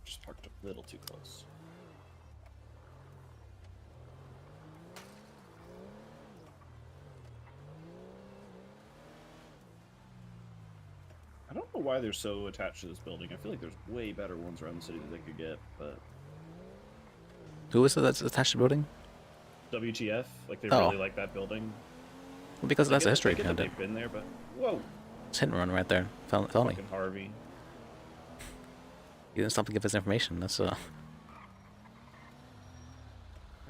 Just parked a little too close. I don't know why they're so attached to this building. I feel like there's way better ones around the city that they could get, but Who is it that's attached to the building? WTF, like they Oh. really like that building. Well, because that's a history I get that behind it. they've been there, but whoa, It's hit and run right there. Felony. fucking Harvey. He didn't stop to give us information. That's Where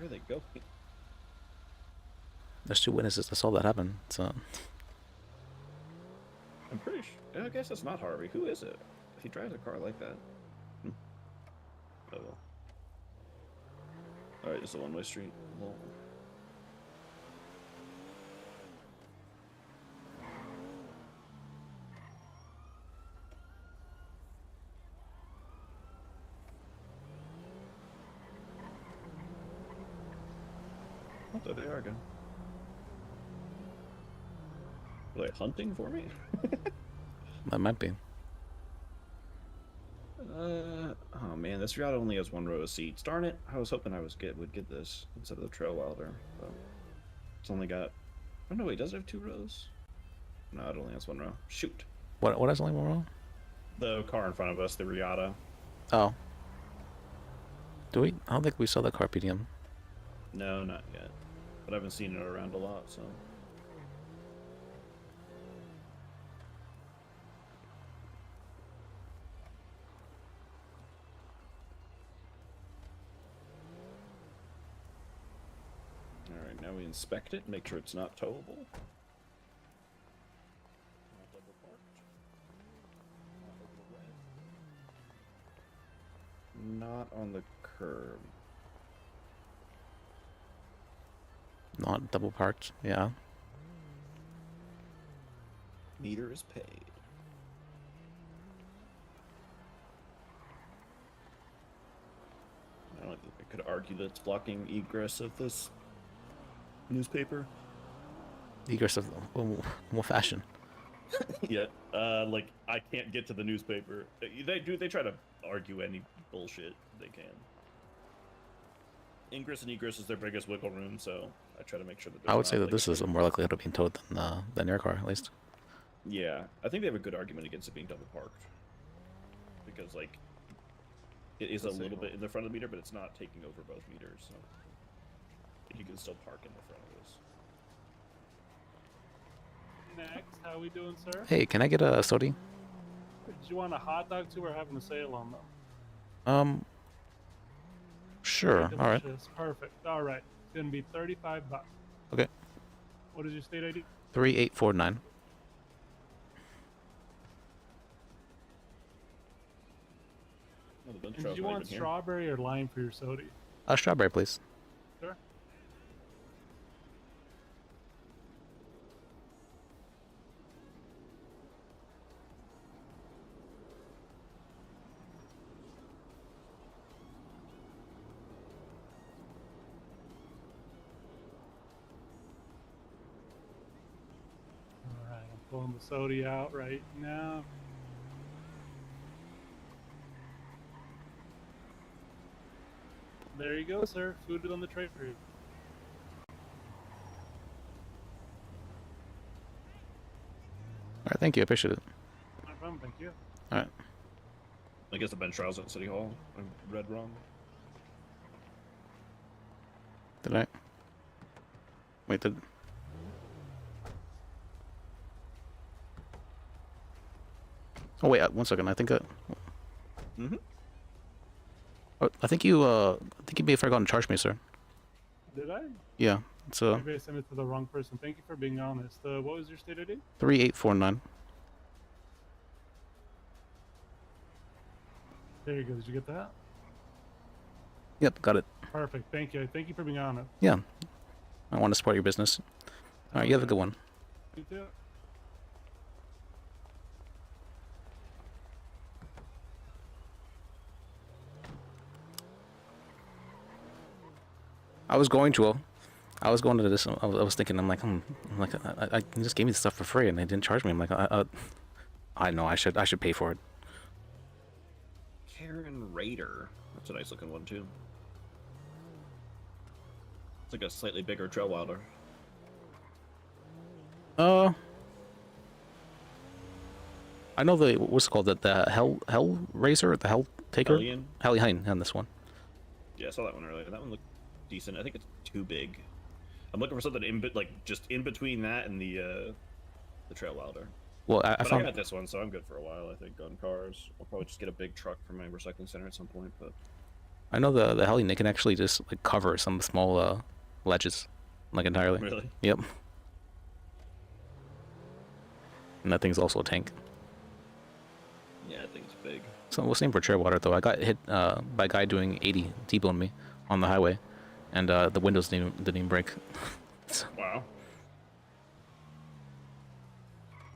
are they going? There's 2 witnesses that saw that happen. So I'm pretty sure. I guess that's not Harvey. Who is it? He drives a car like that. Oh well. All right, it's a one-way street. Well, oh, there they are again. Are they hunting for me? that might be. Oh man, this route only has 1 row of seats. Darn it! I was hoping I would get this instead of the Trail Wilder, but it's only got. Oh no, wait, does it have 2 rows? No, it only has 1 row. Shoot. What is only one wrong? The car in front of us, the Riata. Oh. Do we? I don't think we saw the Carpedium. No, not yet. But I've been seeing it around a lot, so. Alright, now we inspect it, make sure it's not towable. Not double parked. Not over the red. Not on the curb. Not double parked. Yeah. Meter is paid. I don't think I could argue that it's blocking egress of this newspaper. Egress of what fashion? Yeah, like I can't get to the newspaper. They try to argue any bullshit they can. Ingress and egress is their biggest wiggle room, so I try to make sure that. I would say that this is more likely to be towed than your car, at least. Yeah, I think they have a good argument against it being double parked, because like it is a little bit in the front of the meter, but it's not taking over both meters, so you can still park in the front of this. Next, how we doing, sir? Hey, can I get a sody? Did you want a hot dog too? We're having a sale on them. Sure. All right. Delicious. Perfect. All right. It's gonna be $35. Okay. What is your state ID? 3849. Oh, the bunch And trail's did you not want even here. strawberry or lime for your soda? Strawberry, please. Sure. All right, I'm pulling the soda out right now. There you go, sir. Food is on the tray for you. All right, thank you. I appreciate it. No problem. Thank you. All right. I guess the bench trials at City Hall. I read wrong. Did I? Wait, did... Oh, wait, 1 second. I think that... Mm-hmm. Oh, I think you may have forgotten to charge me, sir. Did I? Yeah, it's Maybe I sent it to the wrong person. Thank you for being honest. What was your state ID? 3849. There you go. Did you get that? Yep, got it. Perfect. Thank you. Thank you for being honest. Yeah. I want to support your business. All right, you have a good one. You too. I was going to this. I was thinking. I'm like, I just gave me the stuff for free, and they didn't charge me. I'm like, I know I should pay for it. Karen Raider. That's a nice looking one too. It's like a slightly bigger trail wilder. I know what's it called, the Hell Razor, the Hell Taker, Hellion? on this one. Yeah, I saw that one earlier. That one looked decent. I think it's too big. I'm looking for something just in between that and the trail wilder. Well, I But found I got this one, so I'm good for a while. I think on cars. I'll probably just get a big truck for my recycling center at some point. But I know the Hellion, they can actually just like cover some small ledges, like entirely. Really? Yep. And that thing's also a tank. Yeah, I think it's big. So well, same for trail water though. I got hit by a guy doing 80 T-boned me on the highway, and the windows didn't even break. Wow.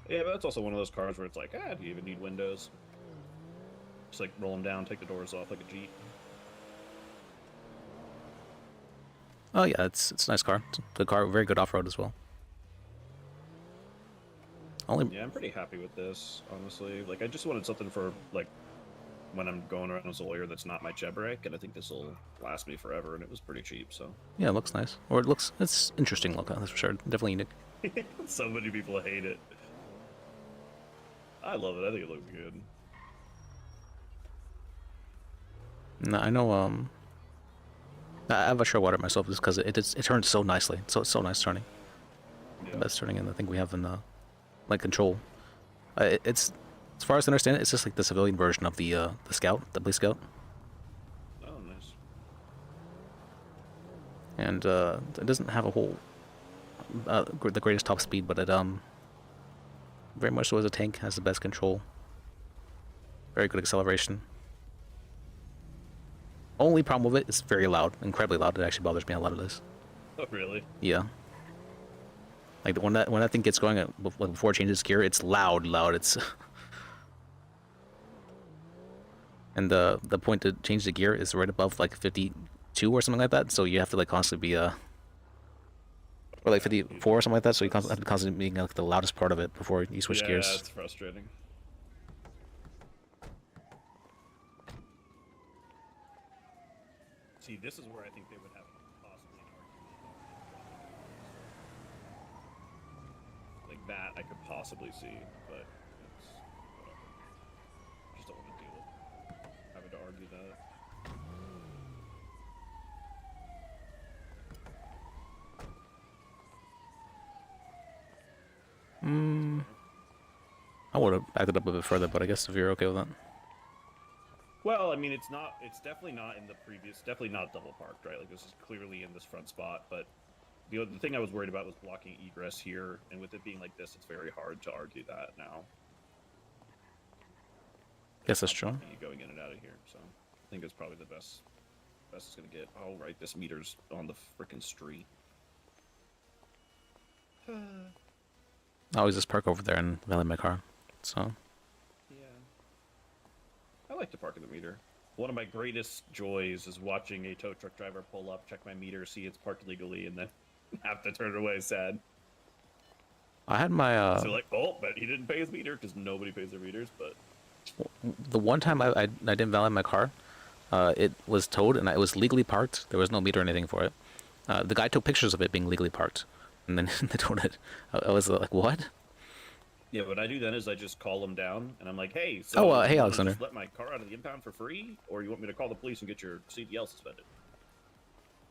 Yeah, but that's also one of those cars where it's like, do you even need windows? Just like roll them down, take the doors off like a Jeep. Oh yeah, it's a nice car. It's a good car, very good off-road as well. Yeah, I'm pretty happy with this, honestly. Like, I just wanted something for, like, when I'm going around as a lawyer that's not my Chebrake, and I think this will last me forever, and it was pretty cheap, so. Yeah, it looks nice. Or it's interesting look, that's for sure. Definitely unique. So many people hate it. I love it. I think it looks good. No, I know, I have a trail water myself just because it turns so nicely. It's so nice turning. Yeah. The best turning in I think we have in like control. It's, as far as I understand it, it's just like the civilian version of the Scout, the police Scout. Oh, nice. And it doesn't have a whole the greatest top speed, but it very much so as a tank, has the best control. Very good acceleration. Only problem with it is very loud, incredibly loud. It actually bothers me how loud it is. Oh, really? Yeah. Like when that thing gets going, before it changes gear, it's loud. It's and the point to change the gear is right above like 52 or something like that. So you have to like constantly be or like 54 or something like that. So you have to constantly be like the loudest part of it before you switch gears. Yeah, it's frustrating. See, this is where I think they would have possibly an argument. Like that, I could possibly see, but it's whatever. Just don't want to deal with having to argue that. I would have backed it up a bit further, but I guess if you're okay with that. Well, I mean, it's definitely not in the previous, definitely not double parked, right? Like, this is clearly in this front spot, but the thing I was worried about was blocking egress here, and with it being like this, it's very hard to argue that now. Guess that's true. Going in and out of here, so I think it's probably the best it's gonna get. Oh, right, this meter's on the frickin' street. I always just park over there and valet my car, so. Yeah. I like to park at the meter. One of my greatest joys is watching a tow truck driver pull up, check my meter, see it's parked legally, and then have to turn it away sad. I had my So like, oh, but he didn't pay his meter because nobody pays their meters. But the one time I didn't valet my car, it was towed and it was legally parked. There was no meter or anything for it. The guy took pictures of it being legally parked, and then they towed it. I was like, what? yeah, what I do then is I just call them down, and I'm like, hey, so hey, you wanna Alexander. just let my car out of the impound for free, or you want me to call the police and get your CDL suspended?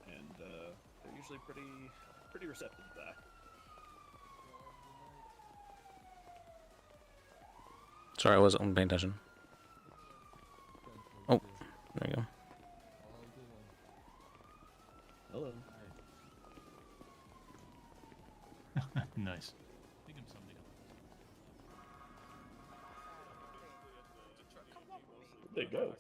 And they're usually pretty receptive to that. Sorry, I wasn't paying attention. Oh, there you go. Hello. Nice. There you go.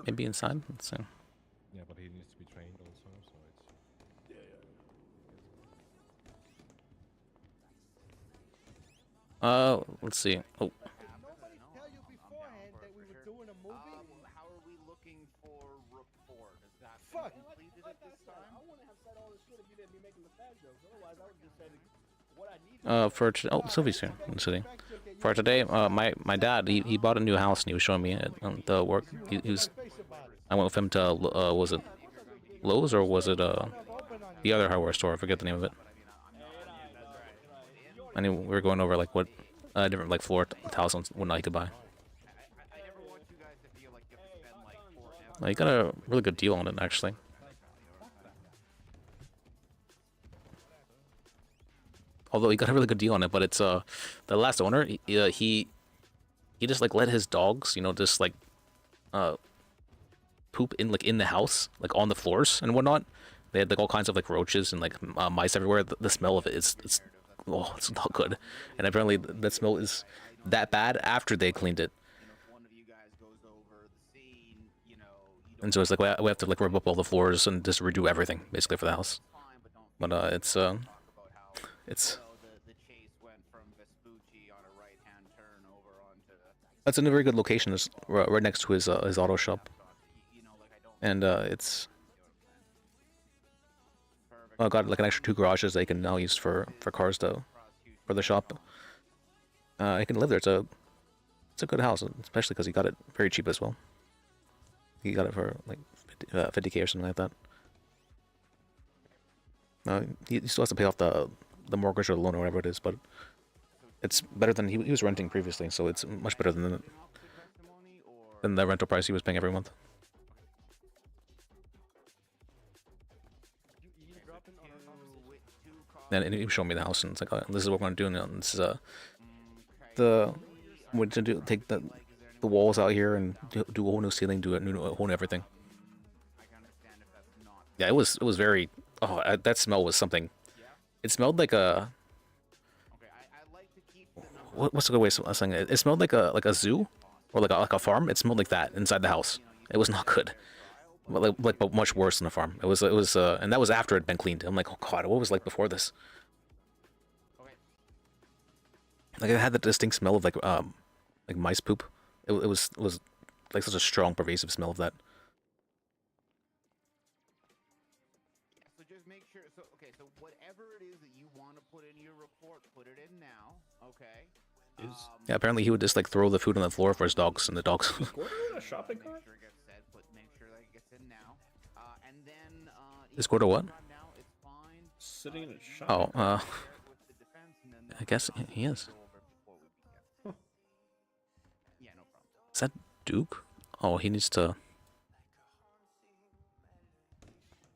Maybe inside. Let's see. Yeah, but he needs to be trained also, so it's. Let's see. Oh, How are we looking for report? Is that Fuck. completed at this time? I wouldn't have said all this shit if you didn't be making the fat jokes. Otherwise, I would just say what I need. for oh, Sylvie's here in the city. For today, my dad he bought a new house and he was showing me it, the work. He was I went with him to was it Lowe's or was it the other hardware store? I forget the name of it. I mean, we were going over like what different like floor tiles and whatnot he could buy. He got a really good deal on it actually. Although he got a really good deal on it, but it's the last owner he just like let his dogs, you know, just like poop in the house, like on the floors and whatnot. They had like all kinds of like roaches and like mice everywhere. The smell of it it's not good, and apparently that smell is that bad after they cleaned it. And so it's like we have to like rip up all the floors and just redo everything basically for the house. But it's that's in a very good location. It's right next to his auto shop, and it's got like an extra 2 garages they can now use for cars though, for the shop. I can live there. It's a good house, especially because he got it very cheap as well. He got it for like 50K or something like that. He still has to pay off the mortgage or the loan or whatever it is, but it's better than he was renting previously, so it's much better than the rental price he was paying every month. And he was showing me the house, and it's like, oh, this is what we're going to do, and this is we're to do, take the walls out here and do a whole new ceiling, do a whole new everything. Yeah, it was very. Oh, that smell was something. It smelled like a. What's a good way of saying it? It smelled like a zoo, or like a farm. It smelled like that inside the house. It was not good, but much worse than a farm. It was and that was after it had been cleaned. I'm like, oh god, what was it like before this? Like it had the distinct smell of like mice poop. It was like such a strong, pervasive smell of that. So just make sure. So okay, so whatever it is that you want to put in your report, put it in now. Okay. Yeah, apparently he would just like throw the food on the floor for his dogs, and the dogs. A shopping cart? Make sure that it gets in now. And then Is Gordo what? Sitting in a shopping Oh, I guess he is. Is that Duke? Oh, he needs to.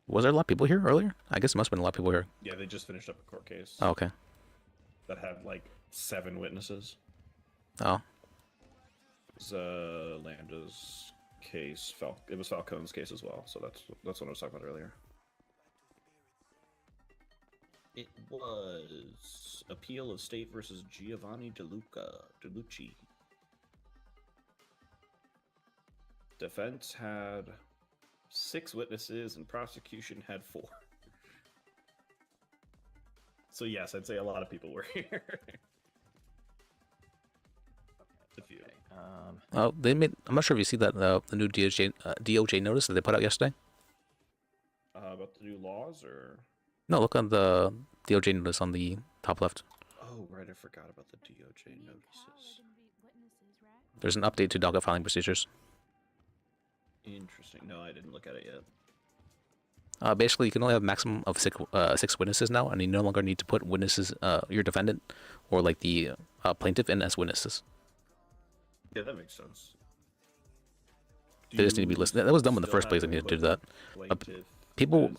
Was there a lot of people here earlier? I guess it must have been a lot of people here. Yeah, they just finished up a court case. Oh, okay. That had like 7 witnesses. Oh. It was Landa's case. It was Falcone's case as well. So that's what I was talking about earlier. It was Appeal of State versus Giovanni DeLucci. Defense had 6 witnesses and prosecution had 4. So yes, I'd say a lot of people were here. A few. They made. I'm not sure if you see that the new DOJ notice that they put out yesterday. About the new laws, or no? Look on the DOJ notice on the top left. Oh right, I forgot about the DOJ notices. There's an update to docket filing procedures. Interesting. No, I didn't look at it yet. Basically, you can only have a maximum of 6 witnesses now, and you no longer need to put witnesses, your defendant, or like the plaintiff in as witnesses. Yeah, that makes sense. They just need to be listed. That was done in the first place. They needed to do that. People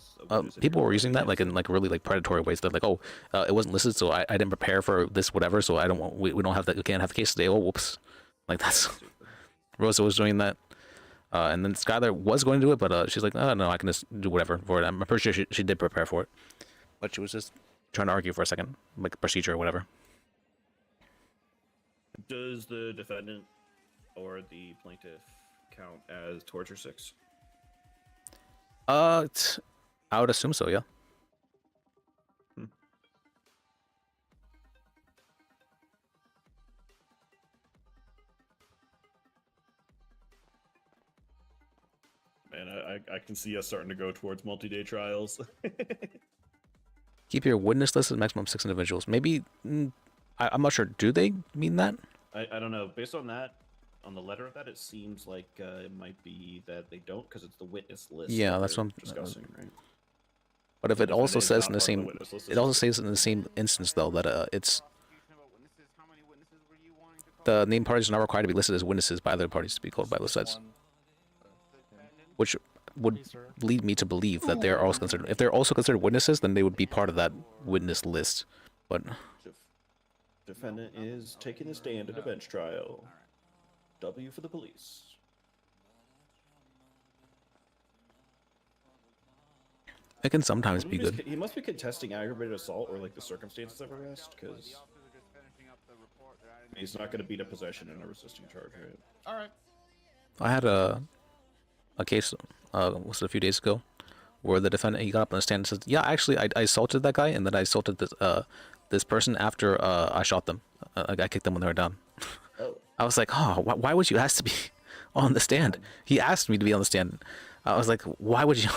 were using that like in like really like predatory ways. They're like, oh, it wasn't listed, so I didn't prepare for this, whatever. So I don't want we don't have that. We can't have the case today. Oh, whoops! Like that's Rosa was doing that. And then Skylar was going to do it, but she's like, oh, no, I can just do whatever for it. I'm pretty sure she did prepare for it. But she was just trying to argue for a second, like procedure or whatever. Does the defendant or the plaintiff count as torture 6? I would assume so, yeah. Man, I can see us starting to go towards multi-day trials. Keep your witness list at maximum 6 individuals. Maybe, I'm not sure. Do they mean that? I don't know. Based on that, on the letter of that, it seems like it might be that they don't because it's the witness list. Yeah, that that's they're what I'm discussing, right? But if it also defendant is says not in the part of the same, witness list, it it's also just- says in the same instance though that it's Prosecution about witnesses. How many witnesses were you wanting to call? the named parties are not required to be listed as witnesses by other parties to be called by both sides, which would lead me to believe that they are also considered. If they're also considered witnesses, then they would be part of that witness list. But Defendant is taking a stand at a bench trial. W for the police. it can sometimes be good. He must be contesting aggravated assault or like the circumstances of arrest because he's not going to beat a possession and a resisting charge, right? All right. I had a case was it a few days ago where the defendant, he got up on the stand and said, "Yeah, actually, I assaulted that guy, and then I assaulted this person after I shot them. I kicked them when they were down." Oh. I was like, "Oh, why would you ask to be on the stand?" He asked me to be on the stand. I was like, "Why would you?"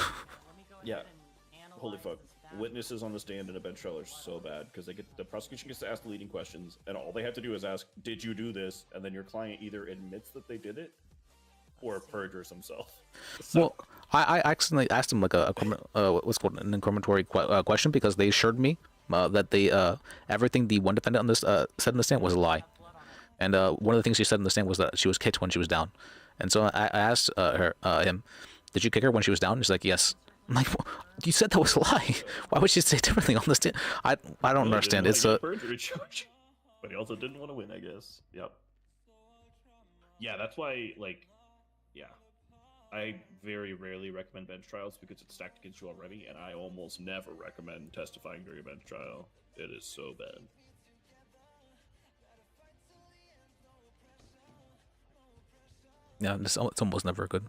Yeah. Holy fuck. Witnesses on the stand in a bench trial are so bad because the prosecution gets to ask the leading questions, and all they have to do is ask, "Did you do this?" And then your client either admits that they did it or perjures himself. So, Well, I accidentally asked him like what's called an incriminatory question because they assured me that they everything the one defendant on this said in the stand was a lie, and one of the things she said in the stand was that she was kicked when she was down, and so I asked him, "Did you kick her when she was down?" She's like, "Yes." I'm like, well, "You said that was a lie. Why would she say differently on the stand?" I don't understand. It's a perjury charge, but he also didn't want to win, I guess. Yep. Yeah, that's why, like, yeah, I very rarely recommend bench trials because it's stacked against you already, and I almost never recommend testifying during a bench trial. It is so bad. yeah, it's almost never good.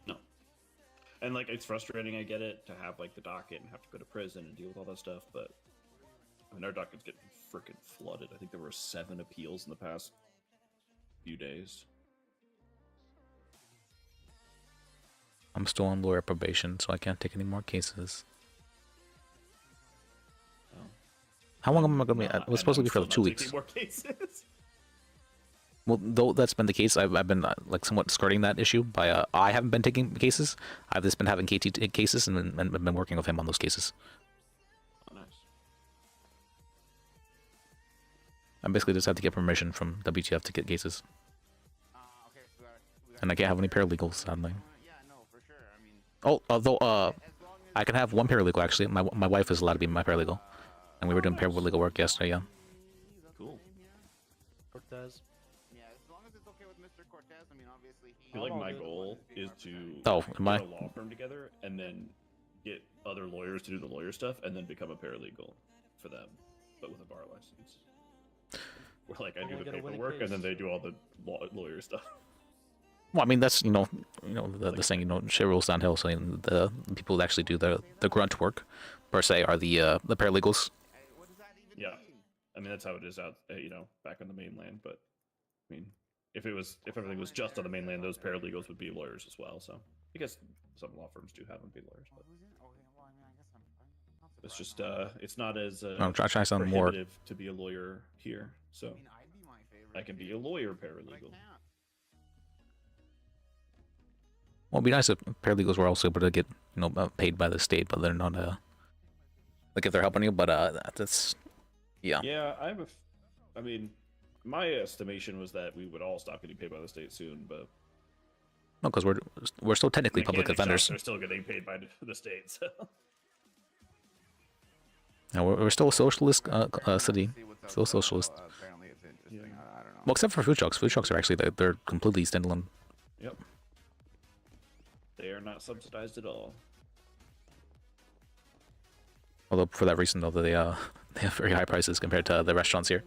No. And, like, it's frustrating, I get it, to have, like, the docket and have to go to prison and deal with all that stuff, but, I mean, our docket's getting freaking flooded. I think there were 7 appeals in the past few days. I'm still on lawyer probation, so I can't take any more cases. Oh. How long am I going to be? It was supposed to be for 2 weeks. More cases. Well, though that's been the case, I've been like somewhat skirting that issue by I haven't been taking cases. I've just been having KT take cases and been working with him on those cases. Oh, nice. I basically just have to get permission from WTF to get cases, and I can't have any paralegals, sadly. Oh, although I can have one paralegal actually. My wife is allowed to be my paralegal, and we were doing paralegal work yesterday. Yeah. Cool. Cortez. Yeah, as long as it's okay with Mr. Cortez. I mean, obviously he. I feel like my goal is to am get I? a law firm together and then get other lawyers to do the lawyer stuff and then become a paralegal for them, but with a bar license. Where like I do the paperwork and then they do all the lawyer stuff. Well, I mean that's the saying, shit rolls downhill. So the people that actually do the grunt work, per se, are the paralegals. Yeah, I mean that's how it is out, back on the mainland. But I mean, if everything was just on the mainland, those paralegals would be lawyers as well. So I guess some law firms do have them be lawyers, but it's just it's not as I'm trying to sound more prohibitive to be a lawyer here. So I can be a lawyer paralegal. Well, it'd be nice if paralegals were also able to get, paid by the state, but they're not, like if they're helping you, but, that's, yeah. Yeah, I mean, my estimation was that we would all stop getting paid by the state soon, but... No, because we're still technically public defenders. They're still getting paid by the state, so... Yeah, we're still a socialist, city. Still socialist. Apparently it's interesting. I don't know. Well, except for food trucks. Food trucks are actually, they're completely standalone. Yep. They are not subsidized at all. Although for that reason, though, they have very high prices compared to the restaurants here.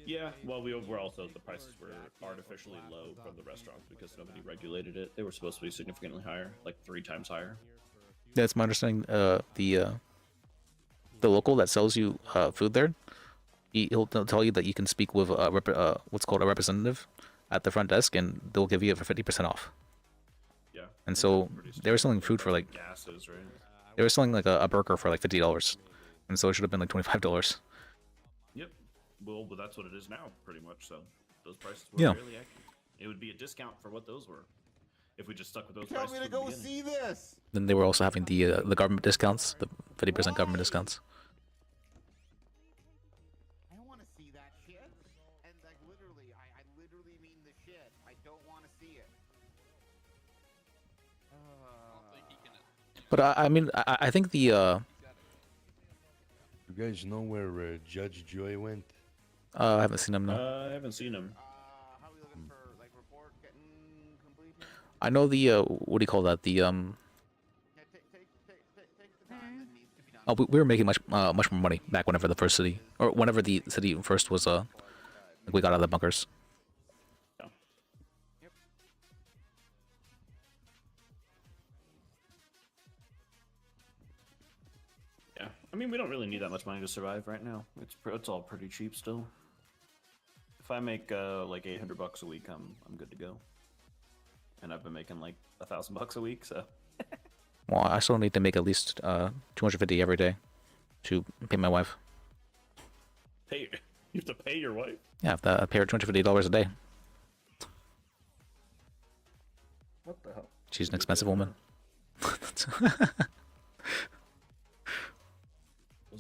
Yeah, well, we're also the prices were artificially low from the restaurants because nobody regulated it. They were supposed to be significantly higher, like 3 times higher. That's my understanding. The local that sells you food there, he'll tell you that you can speak with what's called a representative at the front desk, and they'll give you it for 50% off. Yeah. And so they were selling food for like gases, right? They were selling like a burger for like $50, and so it should have been like $25. Yep. well, but that's what it is now, pretty much. So those prices were Yeah. really accurate. It would be a discount for what those were if we just stuck with those Tell prices. me to from the go beginning. see this. Then they were also having the government discounts, the 50% government Why? discounts. I don't want to see that shit. And like literally, I literally mean the shit. I don't want to see it. But I mean, I think the You guys know where Judge Joy went? I haven't seen him now. I haven't seen him. How are we looking for like report getting complete here? I know the what do you call that? The Yeah, take the time that needs to be done. oh, we were making much much more money back whenever the first city, or whenever the city first was like we got out of the bunkers. Yep. Yeah, I mean, we don't really need that much money to survive right now. It's all pretty cheap still. If I make like $800 a week, I'm good to go. And I've been making like $1,000 a week, so. Well, I still need to make at least 250 every day to pay my wife. You have to pay your wife? Yeah, I pay her $250 a day. What the hell? She's an expensive woman. Was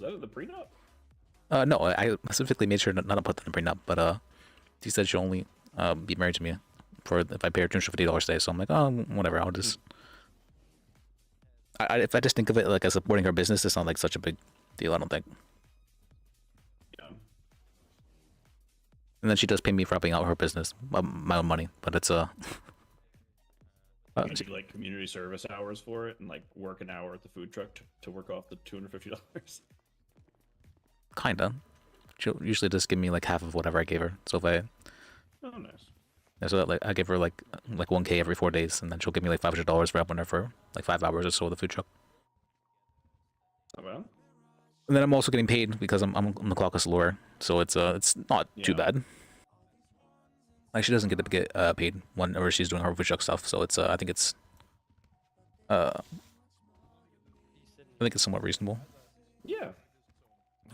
that in the prenup? No, I specifically made sure not to put that in the prenup, but she said she'll only be married to me for if I pay her $250 a day. So I'm like, oh, whatever. I'll just. If I just think of it like as supporting her business, it's not like such a big deal. I don't think. Yeah. And then she does pay me for helping out her business, my own money, but it's You do like community service hours for it and like work an hour at the food truck to work off the $250. Kinda. She'll usually just give me like half of whatever I gave her. So if I, Oh, nice. yeah, so that, like I give her like 1K every 4 days, and then she'll give me like $500 for helping her for like 5 hours or so with the food truck. Not bad. And then I'm also getting paid because I'm the caucus lawyer, so it's not too Yeah. bad. Like she doesn't get to get paid whenever she's doing her food truck stuff, so it's I think it's somewhat reasonable Yeah.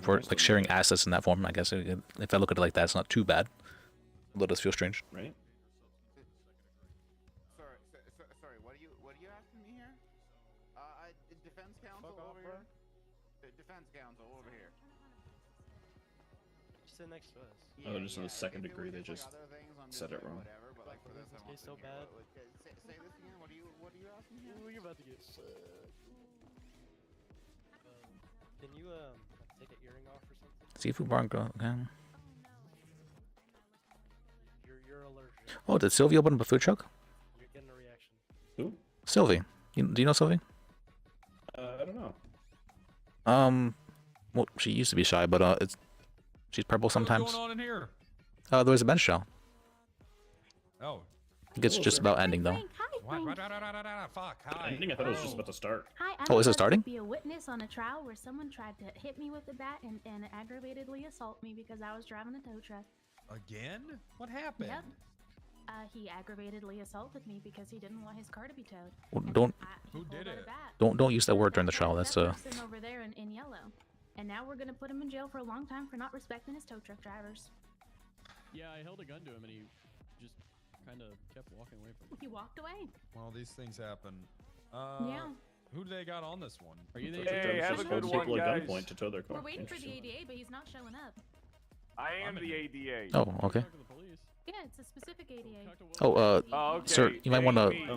for like sharing assets in that form. I guess if I look at it like that, it's not too bad. Although it does feel strange. Right. Sorry. What are you asking me here? Defense counsel over here. Defense counsel over here. Sit next to us. Oh, just in the second if it degree, was they like just other things, I'm said just it like, wrong. Whatever, but like for this, I want so to hear bad. say this again. What are you asking here? Ooh, you're about to get sucked. Can you take an earring off or something? Seafood bar, okay. You're allergic. Oh, did Sylvie open up a food truck? You're getting a reaction. Who? Sylvie, do you know Sylvie? I don't know. Well, she used to be shy, but she's purple sometimes. What's going on in here? There was a bench show. Oh. I think it's just about ending though. What? Fuck. Hi. I think I thought it was just about to start. Hi, Oh, is it I'm starting? to be a witness on a trial where someone tried to hit me with a bat and aggravatedly assault me because I was driving a tow truck. Again? What happened? Yep. He aggravatedly assaulted me because he didn't want his car to be towed. Well, And don't he Who pulled did out a it? bat. don't use that word during the trial. That's That person over there in yellow. And now we're gonna put him in jail for a long time for not respecting his tow truck drivers. Yeah, I held a gun to him and he just kind of kept walking away from me. He walked away. Well, these things happen. Yeah. Who do they got on this one? Are you Hey, there? have a good one, people at gunpoint to tow their car. We're waiting for the ADA, but he's not showing up. I am the ADA. Oh, okay. Yeah, it's a specific ADA. Oh, Oh, okay. sir, you might want to me.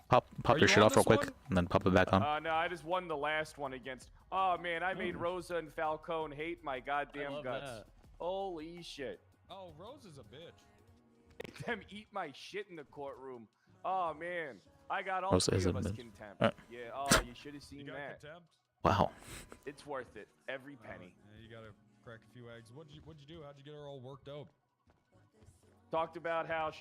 pop Are your you shit on off real this quick one? and then pop it back on. No, I just won the last one against. Oh man, I made Rosa and Falcone hate my goddamn love guts. that. Holy shit. Oh, Rose is a bitch. Make them eat my shit in the courtroom. Oh man, I got all Rosa three is of a us bitch. contempt. Uh. Yeah. Oh, you should have seen You got that. contempt? Wow. It's worth it. Every penny. Yeah, you gotta crack a few eggs. What'd you do? How'd you get her all worked up? Talked about how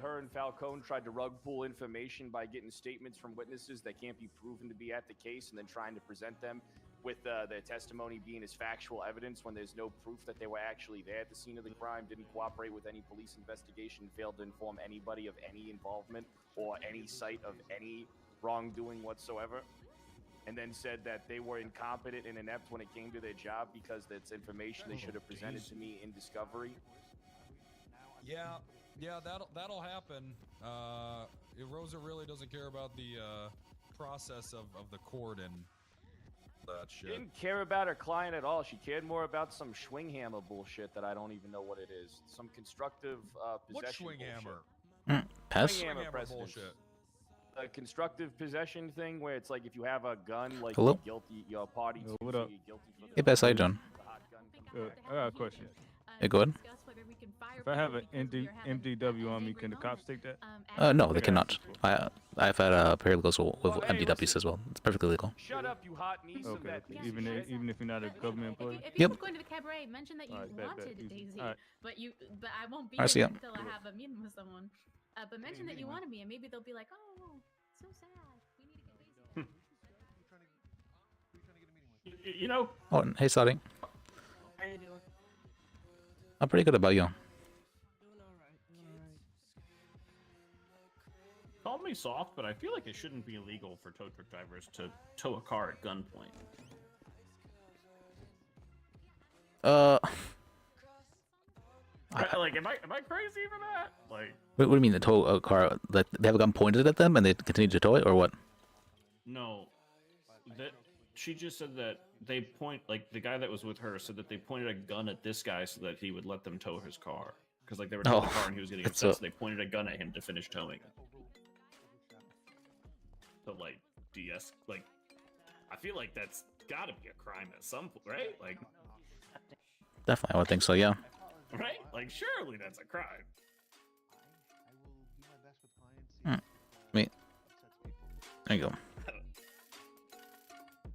her and Falcone tried to rug pull information by getting statements from witnesses that can't be proven to be at the case and then trying to present them with their testimony being as factual evidence when there's no proof that they were actually there at the scene of the crime, didn't cooperate with any police investigation, failed to inform anybody of any involvement or any site of any wrongdoing whatsoever. and then said that they were incompetent and inept when it came to their job because that's information they should have presented to me in discovery. Yeah, that'll happen. Rosa really doesn't care about the process of the court and that She shit. didn't care about her client at all. She cared more about some Schwinghammer bullshit that I don't even know what it is. Some constructive possession What Schwinghammer? bullshit. Pass. Schwinghammer precedents. bullshit. A constructive possession thing where it's like if you have a gun, like Hello? you're guilty, you're a party to, what so up? you're guilty for Hey, Bess, how you doing? the hot gun comes Good. back. I got a question. Hey, go ahead. If I have an MDW on me, can the cops take that? No, they cannot. I've had paralegals with MDWs as well. It's perfectly legal. Shut up, you hot niece of Okay. that piece of Even shit. even if you're not a government employee. If you Yep. were going to the cabaret, mention that you Alright, bet, wanted easy. Daisy, Alright. but I won't be I see here ya. until I have a meeting with someone. But mention that you wanted me, and maybe they'll be like, "Oh, so sad. We need to get Daisy." You know, Oh, and hey, Sadi. How you doing? I'm pretty good about you. Call me soft, but I feel like it shouldn't be illegal for tow truck drivers to tow a car at gunpoint. Like, am I crazy for that? Like, What do you mean, the tow a car? Like they have a gun pointed at them and they continue to tow it, or what? no, that she just said that they point like the guy that was with her said that they pointed a gun at this guy so that he would let them tow his car because like they were towing the Oh, car and he was getting that's upset, a- so they pointed a gun at him to finish towing it. So like like I feel like that's got to be a crime at some point, right? Like, Definitely, I would think so. Yeah. right? Like, surely that's a crime. Wait. There you go.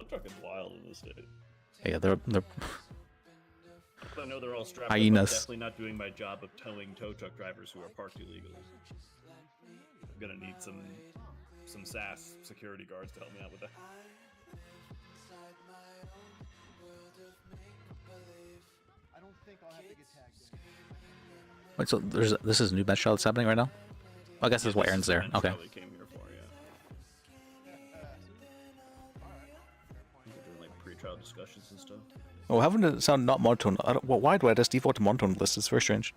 I'm fucking wild in this state. Yeah, they're I know they're all strapped up. I'm hyenas. definitely not doing my job of towing tow truck drivers who are parked illegally. I'm gonna need some SAS security guards to help me out with that. I don't think I'll have to get tagged. Wait, so this is a new bench trial that's happening right now? I guess that's why Aaron's there. Okay. Probably came here for, yeah. We're doing like pre-trial discussions and stuff. Oh, having it sound not monotone. Well, why do I just default to monotone list? It's very strange.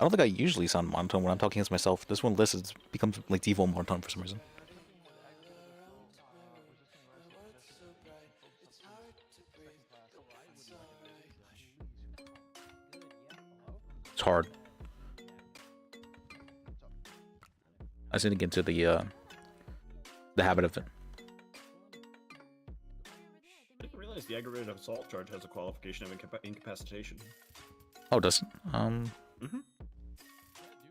I don't think I usually sound monotone when I'm talking against myself. This one list becomes like default monotone for some reason. It's hard. I just need to get into the habit of it. I didn't realize the aggravated assault charge has a qualification of incapacitation. Oh, it does. Yeah,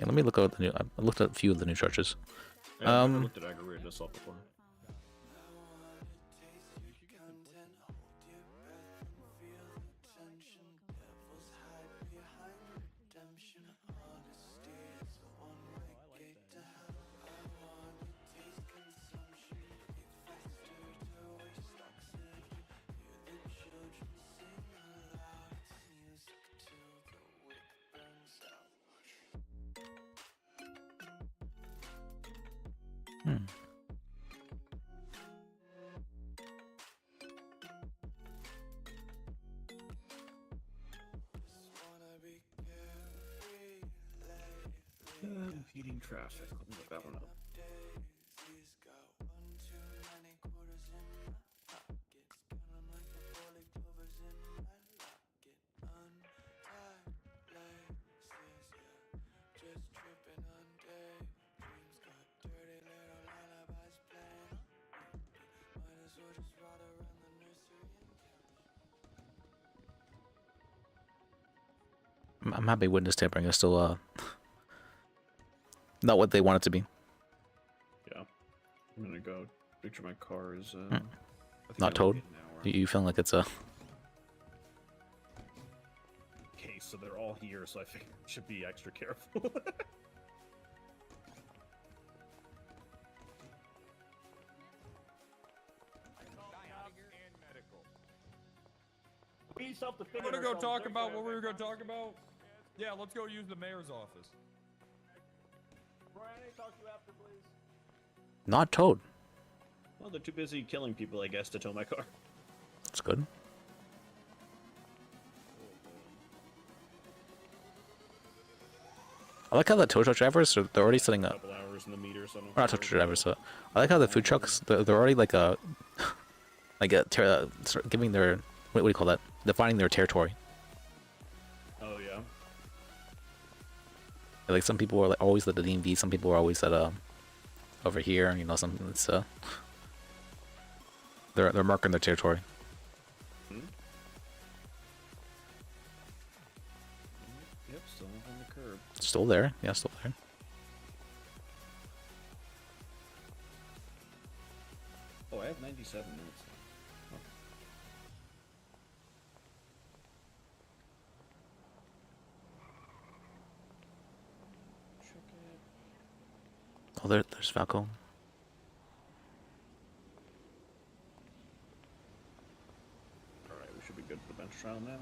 let me look at the new. I looked at a few of the new charges. Yeah, I've never looked at aggravated assault before. Impeding traffic. Let me look that one up. I'm happy witness tampering is still not what they want it to be. Yeah. I'm gonna go picture my car is I think Not I towed. like it now, or- You feeling like it's a Okay, so they're all here, so I think I should be extra careful. We're gonna go talk about what we were gonna talk about. Yeah, let's go use the mayor's office. Brian, I talk to you after, please. not towed. Oh, they're too busy killing people, I guess, to tow my car. That's good. I like how the tow truck drivers they're already setting up. Couple hours in the meter, so Or not tow truck drivers. I like how the food trucks they're already like giving their what do you call that? Defining their territory. Oh yeah. Like some people are like always at the DMV, some people are always at over here. You know, some it's they're marking their territory. Hmm? Yep, still on the curb. Still there, yeah, still there. Oh, I have 97 minutes. Oh, there's Falco. Alright, we should be good for the bench trial now.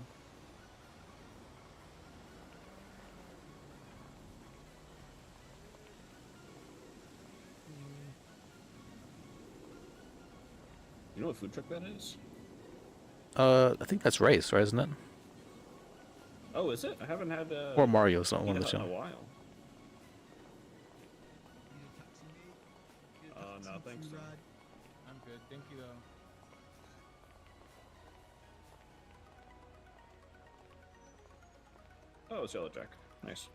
You know what food truck that is? I think that's Race, right? Isn't it? Oh, is it? I haven't had Or Mario, so one of the two. in a while. No, thanks. I'm good, thank you though. Oh, it's Yellow Jack. Nice.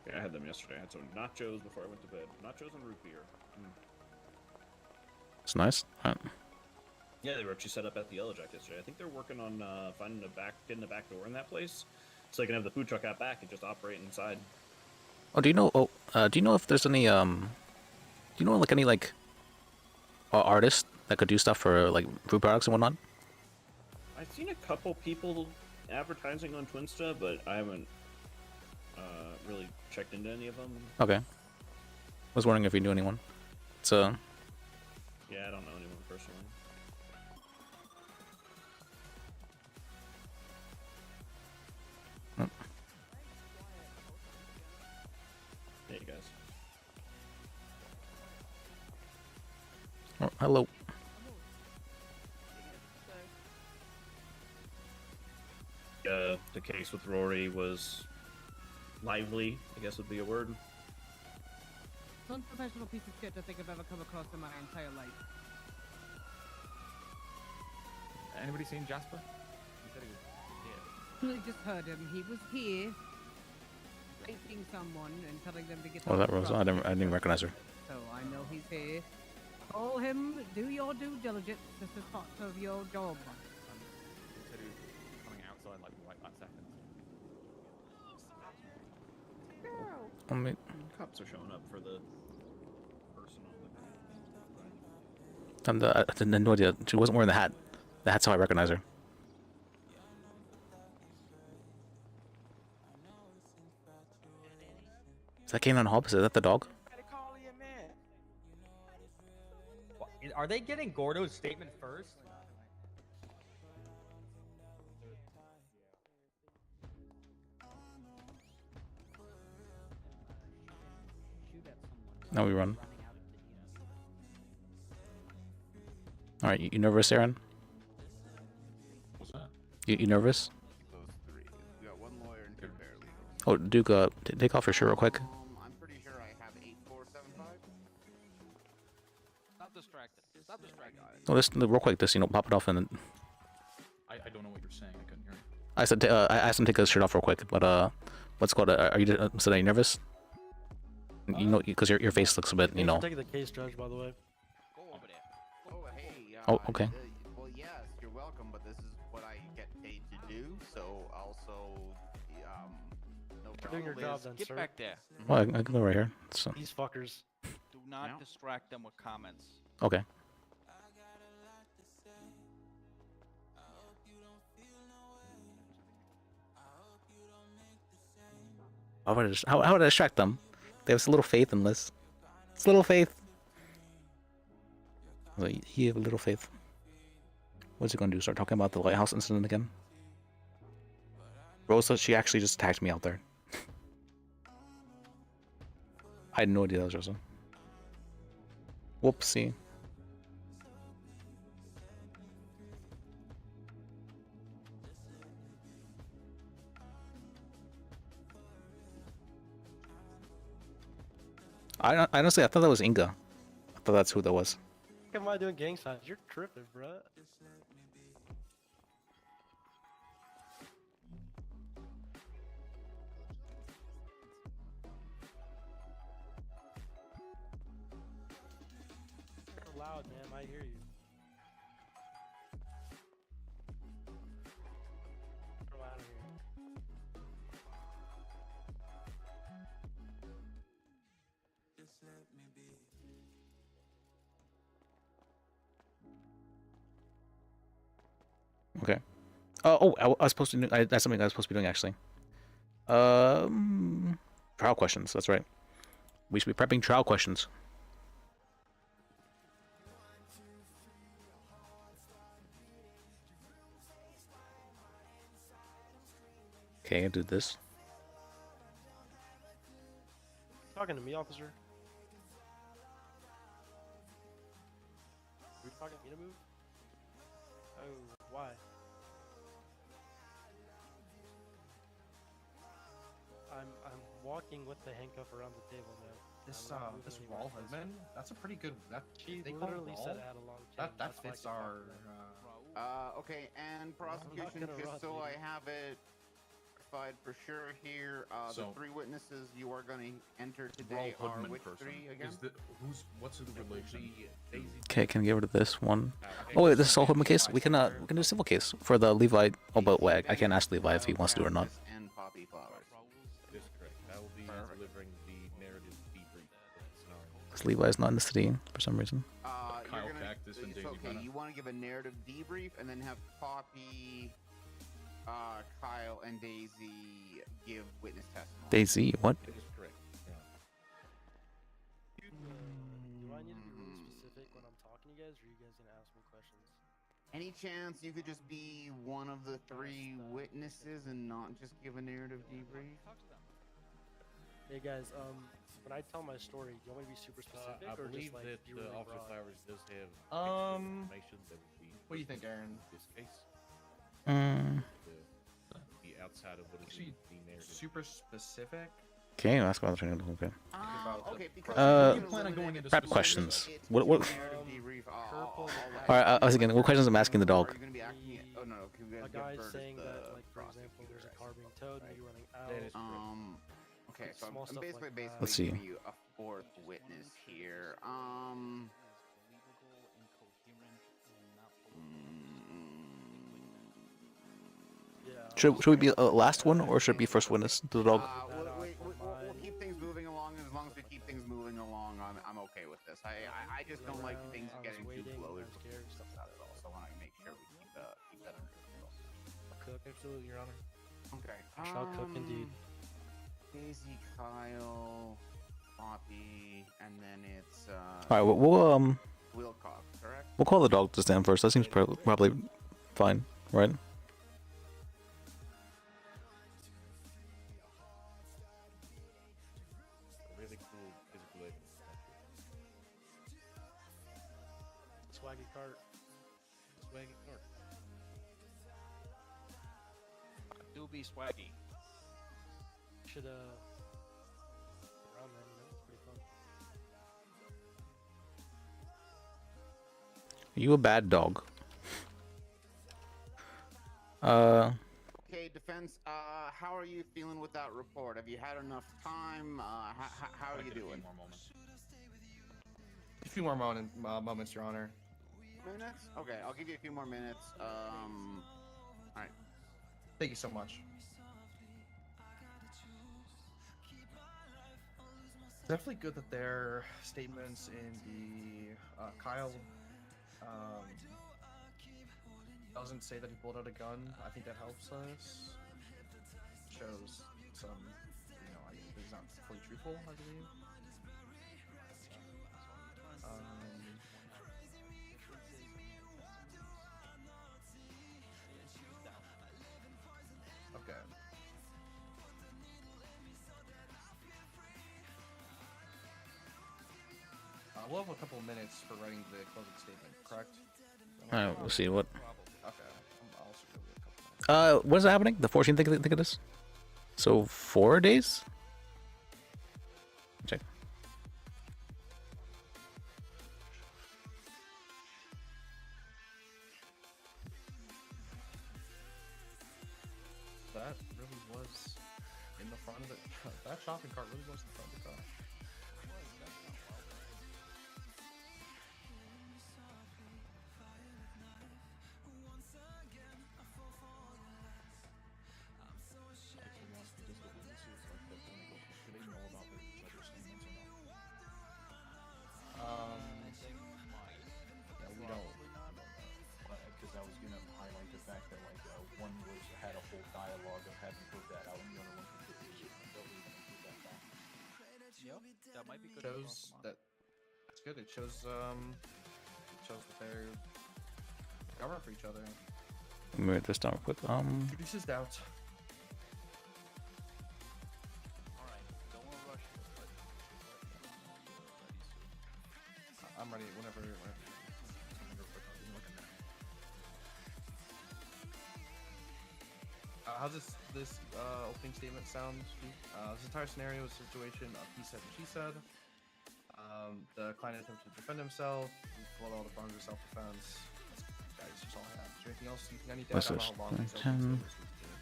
Yeah, I had them yesterday. I had some nachos before I went to bed. Nachos and root beer. It's nice. Right. Yeah, they were actually set up at the Yellow Jack yesterday. I think they're working on getting a back door in that place, so they can have the food truck out back and just operate inside. Oh, do you know? Oh, do you know if there's any do you know like any like artists that could do stuff for like food products and whatnot? I've seen a couple people advertising on Twinsta, but I haven't really checked into any of them. Okay. Was wondering if you knew anyone. So. Yeah, I don't know anyone personally. Oh. Hey guys. Oh, hello. The case with Rory was lively, I guess would be a word. Unprofessional piece of shit I think I've ever come across in my entire life. Anybody seen Jasper? He said he was I just heard him. He was here, raping someone and telling them to get. Oh, that Rosa. I didn't even recognize her. So I know he's here. Call him. Do your due diligence. This is part of your job. He said he was coming outside like right that second. I mean, Cops are showing up for the person on I had no idea. She wasn't wearing the hat. That's how I recognize her. Is that Kanan Hobbs? Is that the dog? Are they getting Gordo's statement first? Now we run. Alright, you nervous, Aaron? What's that? You nervous? Those three. We got one lawyer and two paralegals. Oh, Duke, take off your shirt real quick. I'm pretty sure I have 8475. Stop distracted. Stop distracted. Oh, this real quick. This, pop it off and then. I don't know what you're saying. I couldn't hear you. I said I asked him to take his shirt off real quick. But what's called? Are you are you nervous? Because your face looks a bit, Thanks for taking the case, Judge, by the way. Go over there. Oh, hey. Oh, okay. Well, yes, you're welcome, but this is what I get paid to do. So also, no problem. Doing your job then, Get sir. back there. Well, I can go right here. So. These fuckers. Do not distract them with comments. Okay. How would I distract them? They have a little faith in this. It's little faith. You have a little faith. What's he gonna do? Start talking about the lighthouse incident again? Rosa, she actually just attacked me out there. I had no idea that was Rosa. Whoopsie. I honestly, I thought that was Inga. I thought that's who that was. What am I doing gang signs? You're tripping, bruh. You're loud, man. I hear you. Get out of here. Okay. I was supposed to. That's something I was supposed to be doing actually. Trial questions. That's right. We should be prepping trial questions. Okay, I do this. Talking to me, officer? Were you talking to me to move? Oh, why? I'm walking with the handcuff around the table, man. This I'm not this moving wall anywhere. hoodman, that's a pretty good. That She they call it literally said raw? I had a long chain. That that's why I fits could talk our. to them. Okay, and prosecution, gonna just run, so I lady. have it clarified for sure here, the So- 3 witnesses you are going to enter Raw today are Hoodman which person. 3 again? Is the, what's the relation? Okay, can I get rid of this one? Oh wait, this is all Hoodman case. We can do a civil case for the Levi about WAG. I can't ask Levi if he wants to do it or not. And poppy flowers. That is correct. I will be delivering the narrative debrief of the scenario. Because Levi is not in the city for some reason. Kyle You're gonna, Cactus and it's Daisy okay. Brenna. You want to give a narrative debrief and then have Poppy, Kyle, and Daisy give witness testimony. Daisy, what? That is correct. Yeah. Do I need to be really specific when I'm talking to you guys, or are you guys gonna ask me questions? Any chance you could just be one of the 3 witnesses and not just give a narrative debrief? Hey guys, when I tell my story, do you want me to be super specific, I or believe just like that be really Officer broad? Flowers does have information that would be. What do you think, Aaron? This case. Be outside of what is Actually, the narrative. super specific. Okay, ask about the training. Okay. Okay, because you plan on going into Prep specifics? questions. What? Narrative debrief. Purple. All right. I was again. What questions I'm asking the dog? Are you going to be acting? Oh no, can we A give guy Burgess saying the that, like, for example, there's a car being towed, me running out. That is correct. Okay, so Small I'm stuff basically like that. Let's see. giving you a 4th witness here. Should we be last one or should it be first witness to the dog? We'll keep things moving along, and as long as we keep things moving along, I'm okay with this. I just don't like things getting too bloated with stuff out at all, so I want to make sure we keep that under control. Cook, absolutely, Your Honor. Okay. Shall cook indeed. Daisy, Kyle, Poppy, and then it's All right. We'll Wilcox, correct? we'll call the dog to stand first. That seems probably fine, right? Really cool physical evidence. Swaggy cart. Swaggy cart. Do be swaggy. Should around that, you know, it's pretty fun. Are you a bad dog? Okay, defense. How are you feeling with that report? Have you had enough time? How are you doing? A few more moments, Your Honor. Minutes? Okay, I'll give you a few more minutes. All right. Thank you so much. Definitely good that their statements in the Kyle doesn't say that he pulled out a gun. I think that helps us. Shows some, he's not fully truthful, I believe. Okay. We'll have a couple minutes for writing the closing statement, correct? All right, we'll see what. Okay. I'll also give you a couple minutes. What is happening? The 14th, think it is. So 4 days. Check. That really was in the front of the. That shopping cart really was in the front of the car. Yeah, we don't. Because I was gonna highlight the fact that like one had a whole dialogue of having put that out, and the other one completely don't even include that fact. Yep, that might be good. Shows that. That's good. It shows that they're covering for each other. Let me write this down real quick. Reduces doubt. Alright, don't want to rush it, but I'm ready whenever. How's this opening statement sound? This entire scenario is a situation of he said and she said. The client attempted to defend himself. We followed all the prongs of self-defense. That's just all I have. Is there anything else you think I need to add? I don't know how long these opening statements need to do.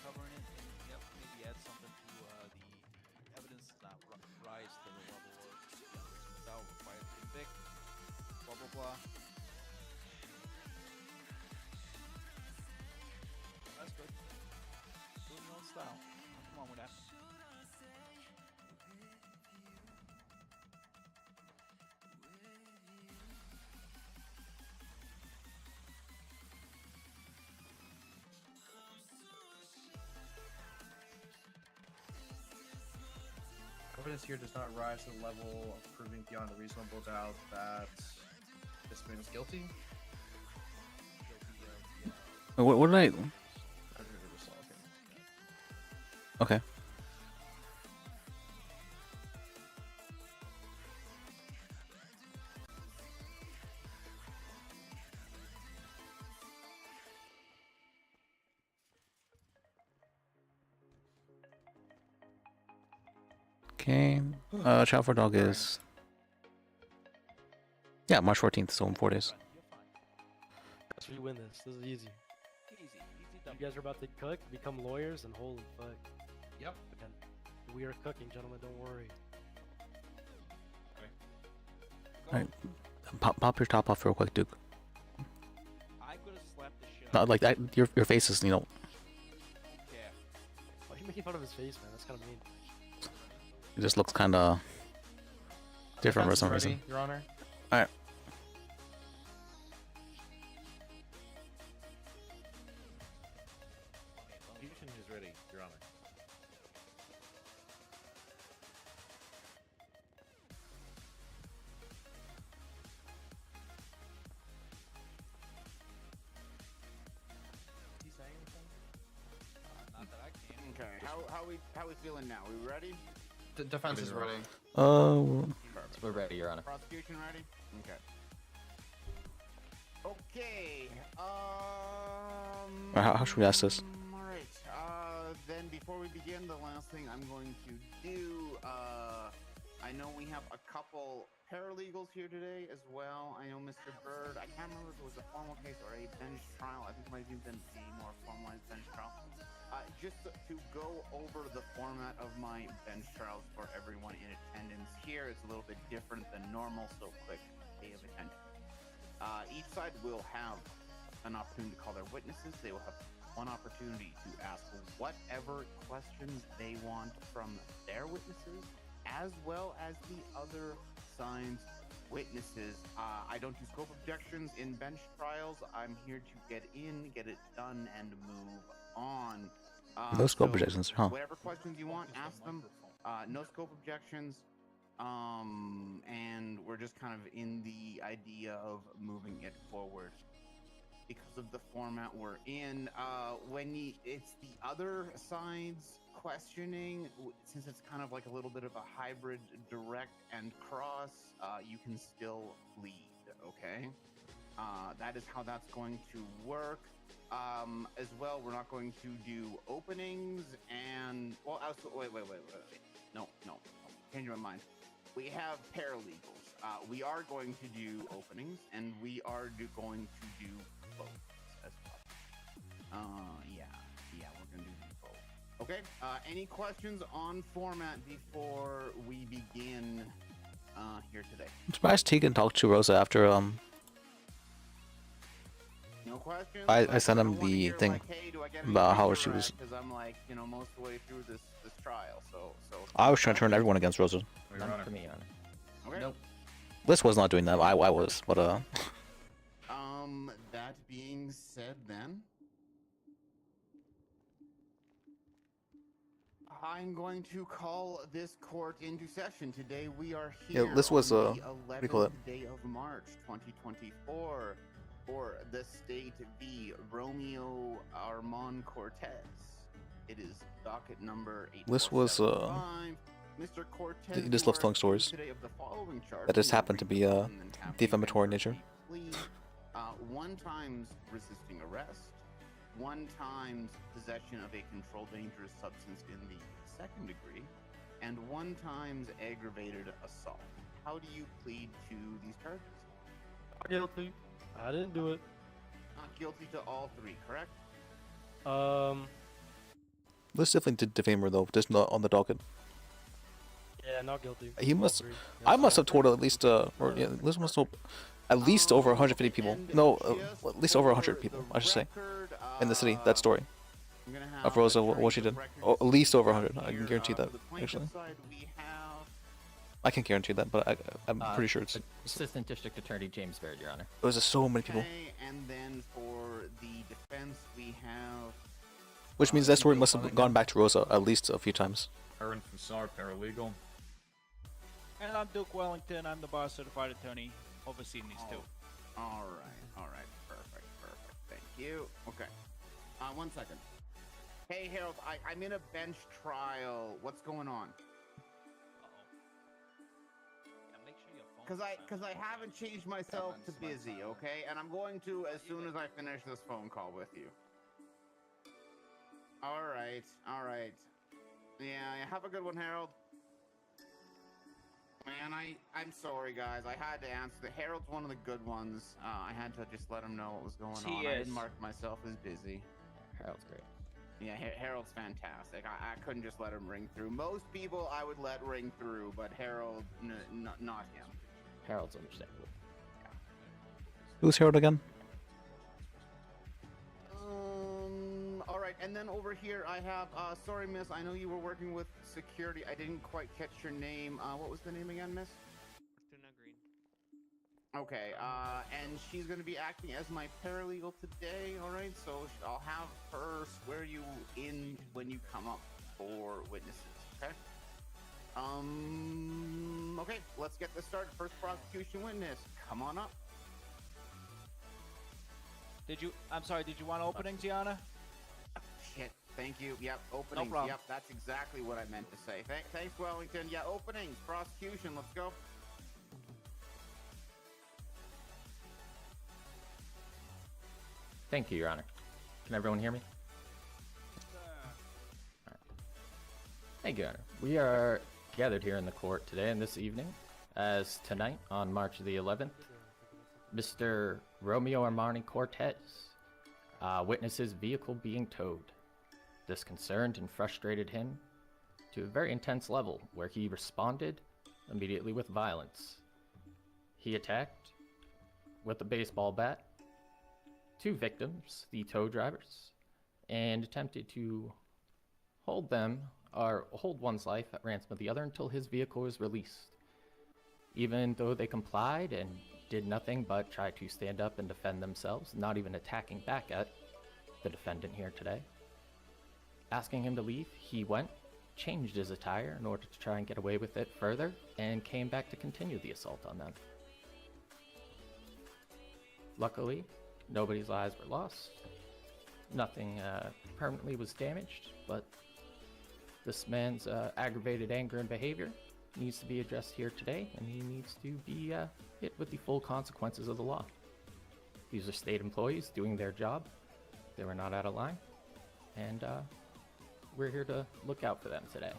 covering it, and yep, maybe add something to the evidence does not rise to the level of without required to convict. Blah blah blah. That's good. Doing your own style. Come on with that. Evidence here does not rise to the level of proving beyond a reasonable doubt that this man is guilty. What did I? Okay. Okay. Trial for dog is. Yeah, March 14th, so in 4 days. Let's win this. This is easy. Easy You guys are about to cook, become lawyers, and holy fuck. Yep. And we are cooking, gentlemen. Don't worry. Alright. Pop your top off real quick, Duke. I could have slapped the shit Not like that. Your face is, you know. Yeah. Why are you making fun of his face, man? That's kind of mean. It just looks kind of different for Defense is some ready, reason. Your Honor. All right. Prosecution is ready, Your Honor. Is he saying anything? Not that I can. Okay, how we feeling now? We ready? The defense is ready. We're ready, Your Honor. Prosecution ready? Okay. Okay. How should we ask this? All right. Then before we begin, the last thing I'm going to do. I know we have a couple paralegals here today as well. I know Mr. Bird. I can't remember if it was a formal case or a bench trial. I think it might have been a more formalized bench trial. Just to go over the format of my bench trials for everyone in attendance here, it's a little bit different than normal, so quick pay of attention. Each side will have an opportunity to call their witnesses. They will have one opportunity to ask whatever questions they want from their witnesses, as well as the other side's witnesses. I don't do scope objections in bench trials. I'm here to get in, get it done, and move on. No scope objections, huh? Whatever questions you want, ask them. No scope objections. And we're just kind of in the idea of moving it forward. because of the format we're in. It's the other side's questioning, since it's kind of like a little bit of a hybrid direct and cross, you can still lead, okay? That is how that's going to work. As well, we're not going to do openings and, well, wait. No, change my mind. We have paralegals. We are going to do openings, and we are going to do both as well. Yeah, we're gonna do both. Okay. Any questions on format before we begin here today? I'm surprised Tegan talked to Rosa after No questions. I sent him the thing about how she was. Because I'm like, most of the way through this trial, so. I was trying to turn everyone against Rosa. None for me, Honor. Okay. Nope. Liz was not doing that. I was, but That being said, then I'm going to call this court into session. Today we are here. Yeah, this was on the what do you call it? 11th day of March, 2024, for the state v. Romeo Armand Cortez. It is docket number 8. This was Mr. Cortez, he just loves telling stories today of the following charges that just happened to be defamatory in nature. One times resisting arrest, one times possession of a controlled dangerous substance in the second degree, and one times aggravated assault. How do you plead to these charges? Guilty. I didn't do it. Not guilty to all three, correct? Liz definitely did defame her though, just not on the docket. Yeah, not guilty. He must. I must have told at least Liz must have at least over 150 people. No, at least over 100 people, I should say, in the city. That story of Rosa, what she did. Oh, at least over 100. I can guarantee that. Actually, I can't guarantee that, but I'm pretty sure it's. Assistant District Attorney James Baird, Your Honor. It was just so many people. And then for the defense, we have. Which means that story must have gone back to Rosa at least a few times. Aaron Fassar, paralegal. And I'm Duke Wellington. I'm the bar certified attorney overseeing these two. All right. Perfect. Thank you. Okay. 1 second. Hey, Harold, I'm in a bench trial. What's going on? Because I haven't changed myself to busy, okay? And I'm going to as soon as I finish this phone call with you. All right. Yeah, have a good one, Harold. Man, I'm sorry, guys. I had to answer. The Harold's one of the good ones. I had to just let him know what was going on. I didn't mark myself as busy. Harold's great. Yeah, Harold's fantastic. I couldn't just let him ring through. Most people I would let ring through, but Harold, not him. Harold's understandable. Yeah. Who's Harold again? All right, and then over here I have, sorry, miss, I know you were working with security. I didn't quite catch your name. What was the name again, miss? Fortuna Green. Okay, and she's going to be acting as my paralegal today, all right? So I'll have her swear you in when you come up for witnesses, okay? Okay, let's get this started. First prosecution witness, come on up. I'm sorry, did you want opening, Gianna? Shit, thank you. Yep, openings. No problem. Yep, that's exactly what I meant to say. Thanks, Wellington. Yeah, openings, prosecution, let's go. Thank you, Your Honor. Can everyone hear me? Right. Thank you, Your Honor. We are gathered here in the court today and this evening, as tonight, on March the 11th, Mr. Romeo Armani Cortez witnesses vehicle being towed. This concerned and frustrated him to a very intense level, where he responded immediately with violence. He attacked with a baseball bat 2 victims, the tow drivers, and attempted to hold one's life at ransom of the other until his vehicle was released. Even though they complied and did nothing but try to stand up and defend themselves, not even attacking back at the defendant here today. Asking him to leave, he went, changed his attire in order to try and get away with it further, and came back to continue the assault on them. Luckily, Nobody's lives were lost. Nothing permanently was damaged, but this man's aggravated anger and behavior needs to be addressed here today, and he needs to be hit with the full consequences of the law. These are state employees doing their job. They were not out of line, and we're here to look out for them today.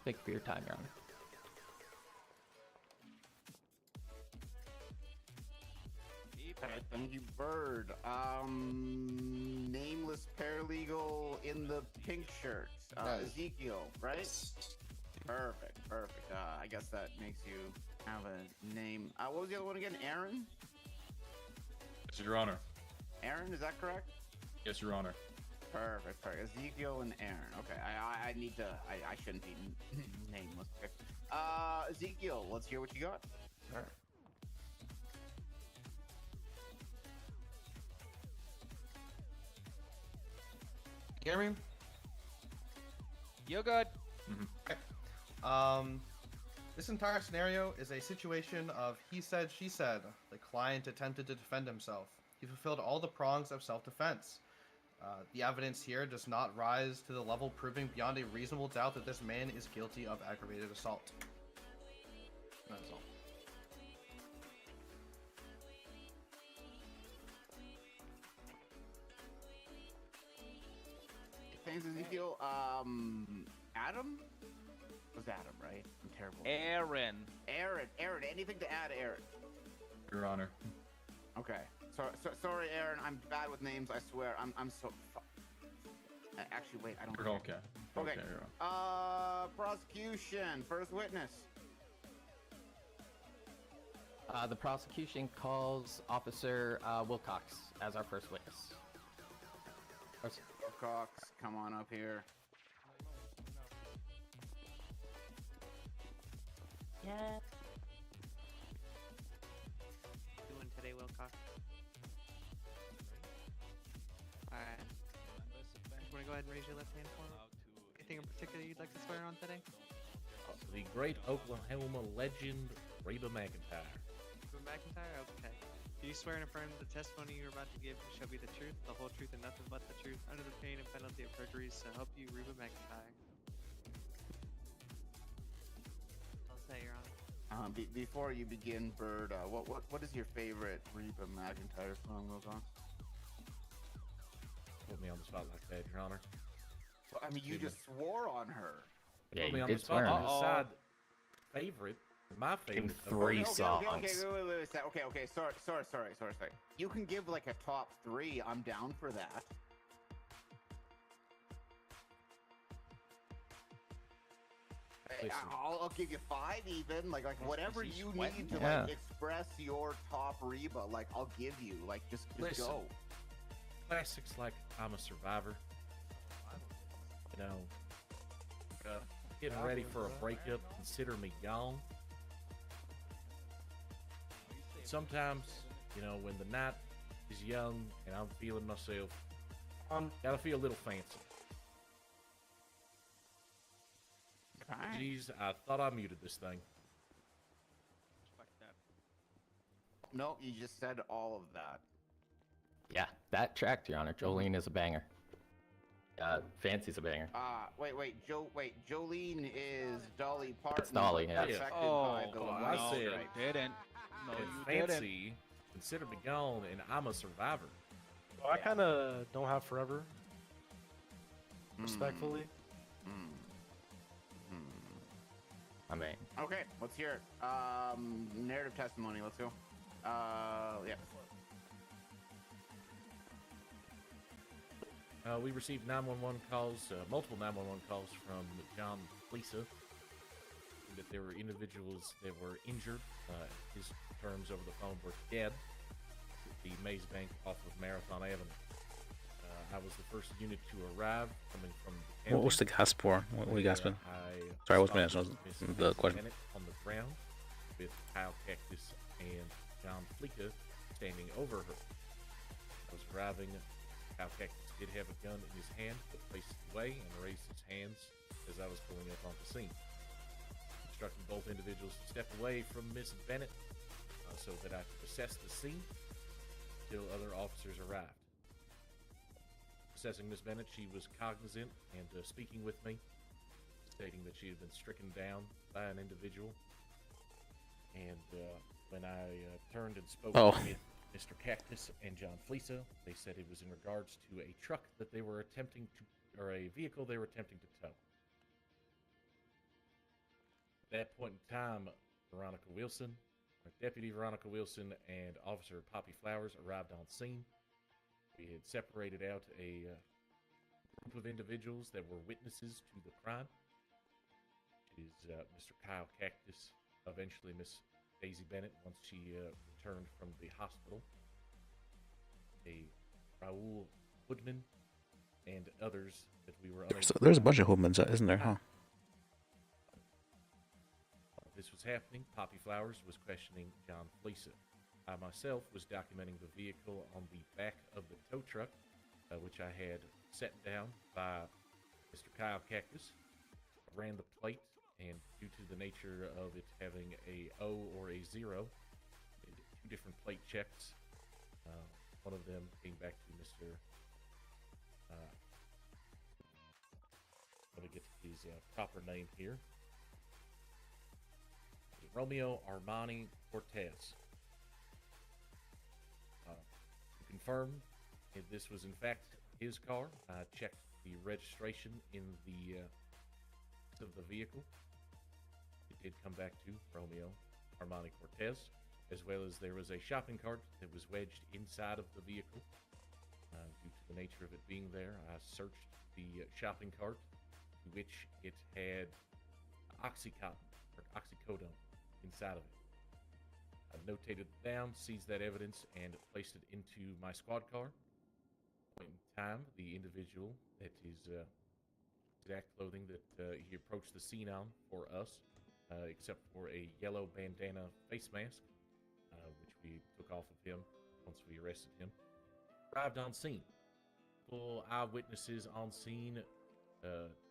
Thank you for your time, Your Honor. Thank you, Bird. Nameless paralegal in the pink shirt. Ezekiel, right? Perfect. I guess that makes you have a name. What was the other one again? Aaron? Yes, Your Honor. Aaron, is that correct? Yes, Your Honor. Perfect. Ezekiel and Aaron. Okay, I need to. I shouldn't be nameless. Okay. Ezekiel, let's hear what you got. All right. You hear me? You're good. Okay. This entire scenario is a situation of he said, she said. The client attempted to defend himself. He fulfilled all the prongs of self-defense. The evidence here does not rise to the level proving beyond a reasonable doubt that this man is guilty of aggravated assault. That's all. Thanks, Ezekiel. Adam? It was Adam, right? I'm terrible. Aaron. Aaron. Anything to add, Aaron? Your Honor. Okay. Sorry, Aaron. I'm bad with names. I swear. I'm so. Actually, wait. I don't. You're okay. Okay. You're okay. Prosecution. First witness. The prosecution calls Officer Wilcox as our first witness. Wilcox, come on up here. Yeah. Doing today, Wilcox? Alright. You wanna go ahead and raise your left hand for me? Anything in particular you'd like to swear on today? The great Oklahoma legend, Reba McEntire. Reba McEntire? Okay. Do you swear and affirm the testimony you're about to give shall be the truth, the whole truth, and nothing but the truth, under the pain and penalty of perjury, so help you, Reba McEntire? I'll say, Your Honor. Before you begin, Bird, what is your favorite Reba McEntire song, Wilcox? Put me on the spot like that, Your Honor. Well, I mean, you just swore on her. Yeah, Put me you on did the spot swear to on us. decide favorite. My favorite. In 3 songs. Okay, wait a sec. Okay. Sorry. You can give like a top 3. I'm down for that. I'll give you 5 even. Like whatever you need to like express your top Reba. Like I'll give you. Like just Listen, go. Classics like I'm a Survivor. You know, getting ready for a breakup. Consider me gone. Sometimes, you know, when the night is young and I'm feeling myself, gotta feel a little fancy. Jeez, I thought I muted this thing. No, you just said all of that. Yeah, that track, Your Honor. Jolene is a banger. Fancy's a banger. Wait, Jolene is Dolly Parton. It's Dolly, yeah. Affected by the I white said, stripes. Didn't. No, you Fancy, didn't. consider me gone, and I'm a survivor. Well, I kind of don't have forever. Respectfully. I mean. Okay, let's hear it. Narrative testimony. Let's go. Yeah. We received 911 calls, multiple 911 calls from John Lisa, that there were individuals that were injured. His terms over the phone were dead at the Maze Bank off of Marathon Avenue. I was the first unit to arrive, coming from the What's the gasp for? What are you gasping? Sorry, I wasn't asking the question. On the ground with Kyle Cactus and John Fleeka standing over her. I was arriving. Kyle Cactus did have a gun in his hand, but placed it away and raised his hands as I was pulling up on the scene. Instructing both individuals to step away from Miss Bennett so that I could assess the scene. until other officers arrived. Assessing Miss Bennett, she was cognizant and speaking with me, stating that she had been stricken down by an individual. And when I turned and spoke with Mr. Cactus and John Fleesa, they said it was in regards to a truck that they were attempting to, or a vehicle they were attempting to tow. At that point in time, Deputy Veronica Wilson and Officer Poppy Flowers arrived on scene. We had separated out a group of individuals that were witnesses to the crime. It is Mr. Kyle Cactus, eventually Miss Daisy Bennett once she returned from the hospital, a Raoul Woodman, and others that we were unable So there's a bunch of Hoodmans, isn't there, huh? This was happening. Poppy Flowers was questioning John Fleesa. I myself was documenting the vehicle on the back of the tow truck, which I had set down by Mr. Kyle Cactus. I ran the plate, and due to the nature of it having a O or a 0, did 2 different plate checks. One of them came back to Mr. Let me get his proper name here. Romeo Armani Cortez. To confirm if this was in fact his car, I checked the registration in the of the vehicle. It did come back to Romeo Armani Cortez, as well as there was a shopping cart that was wedged inside of the vehicle. Due to the nature of it being there, I searched the shopping cart, to which it had oxycodone inside of it. I notated it down, seized that evidence, and placed it into my squad car. Point in time, the individual that is exact clothing that he approached the scene on for us, except for a yellow bandana face mask, which we took off of him once we arrested him, arrived on scene. Full eyewitnesses on scene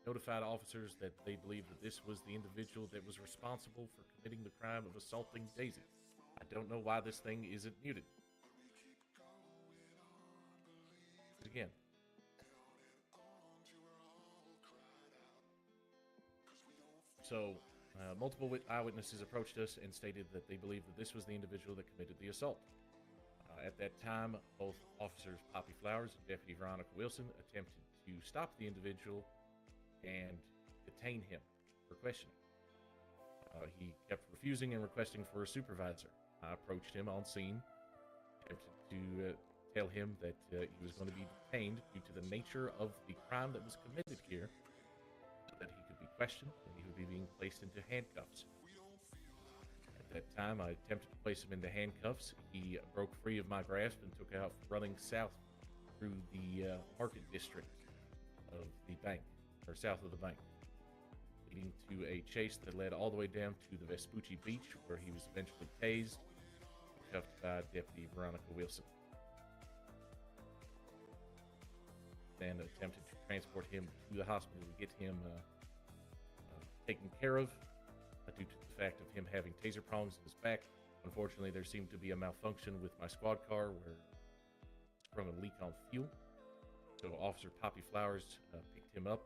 notified officers that they believed that this was the individual that was responsible for committing the crime of assaulting Daisy. I don't know why this thing isn't muted. Again. So, multiple eyewitnesses approached us and stated that they believed that this was the individual that committed the assault. At that time, both officers Poppy Flowers and Deputy Veronica Wilson attempted to stop the individual and detain him for questioning. He kept refusing and requesting for a supervisor. I approached him on scene, attempted to tell him that he was going to be detained due to the nature of the crime that was committed here, so that he could be questioned and he would be being placed into handcuffs. At that time, I attempted to place him into handcuffs. He broke free of my grasp and took out running south through the market district of the bank, or south of the bank, leading to a chase that led all the way down to the Vespucci Beach, where he was eventually tased, cuffed by Deputy Veronica Wilson. Then attempted to transport him to the hospital to get him taken care of, due to the fact of him having taser prongs in his back. Unfortunately, there seemed to be a malfunction with my squad car where it sprung a leak on fuel. So Officer Poppy Flowers picked him up,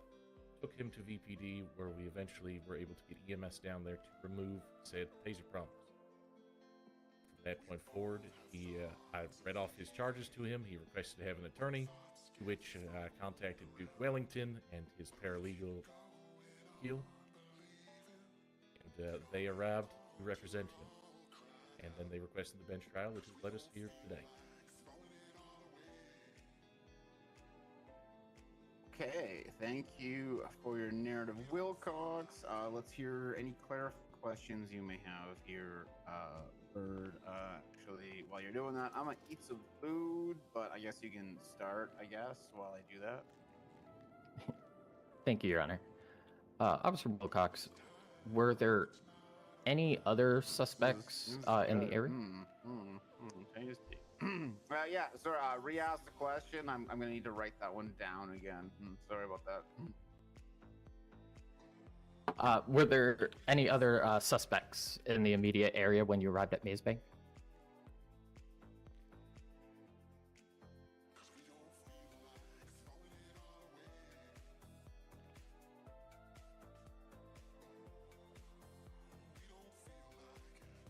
took him to VPD, where we eventually were able to get EMS down there to remove said taser prongs. From that point forward, I read off his charges to him. He requested to have an attorney, to which I contacted Duke Wellington and his paralegal, Keel. And they arrived to represent him. And then they requested the bench trial, which has led us here today. Okay, thank you for your narrative, Wilcox. Let's hear any clarifying questions you may have here, Bird. Actually, while you're doing that, I'm gonna eat some food, but I guess you can start, while I do that. Thank you, Your Honor. Officer Wilcox, were there any other suspects in the area? Tasty. Yeah, sir, re-ask the question. I'm gonna need to write that one down again. Sorry about that. Were there any other suspects in the immediate area when you arrived at Maze Bank?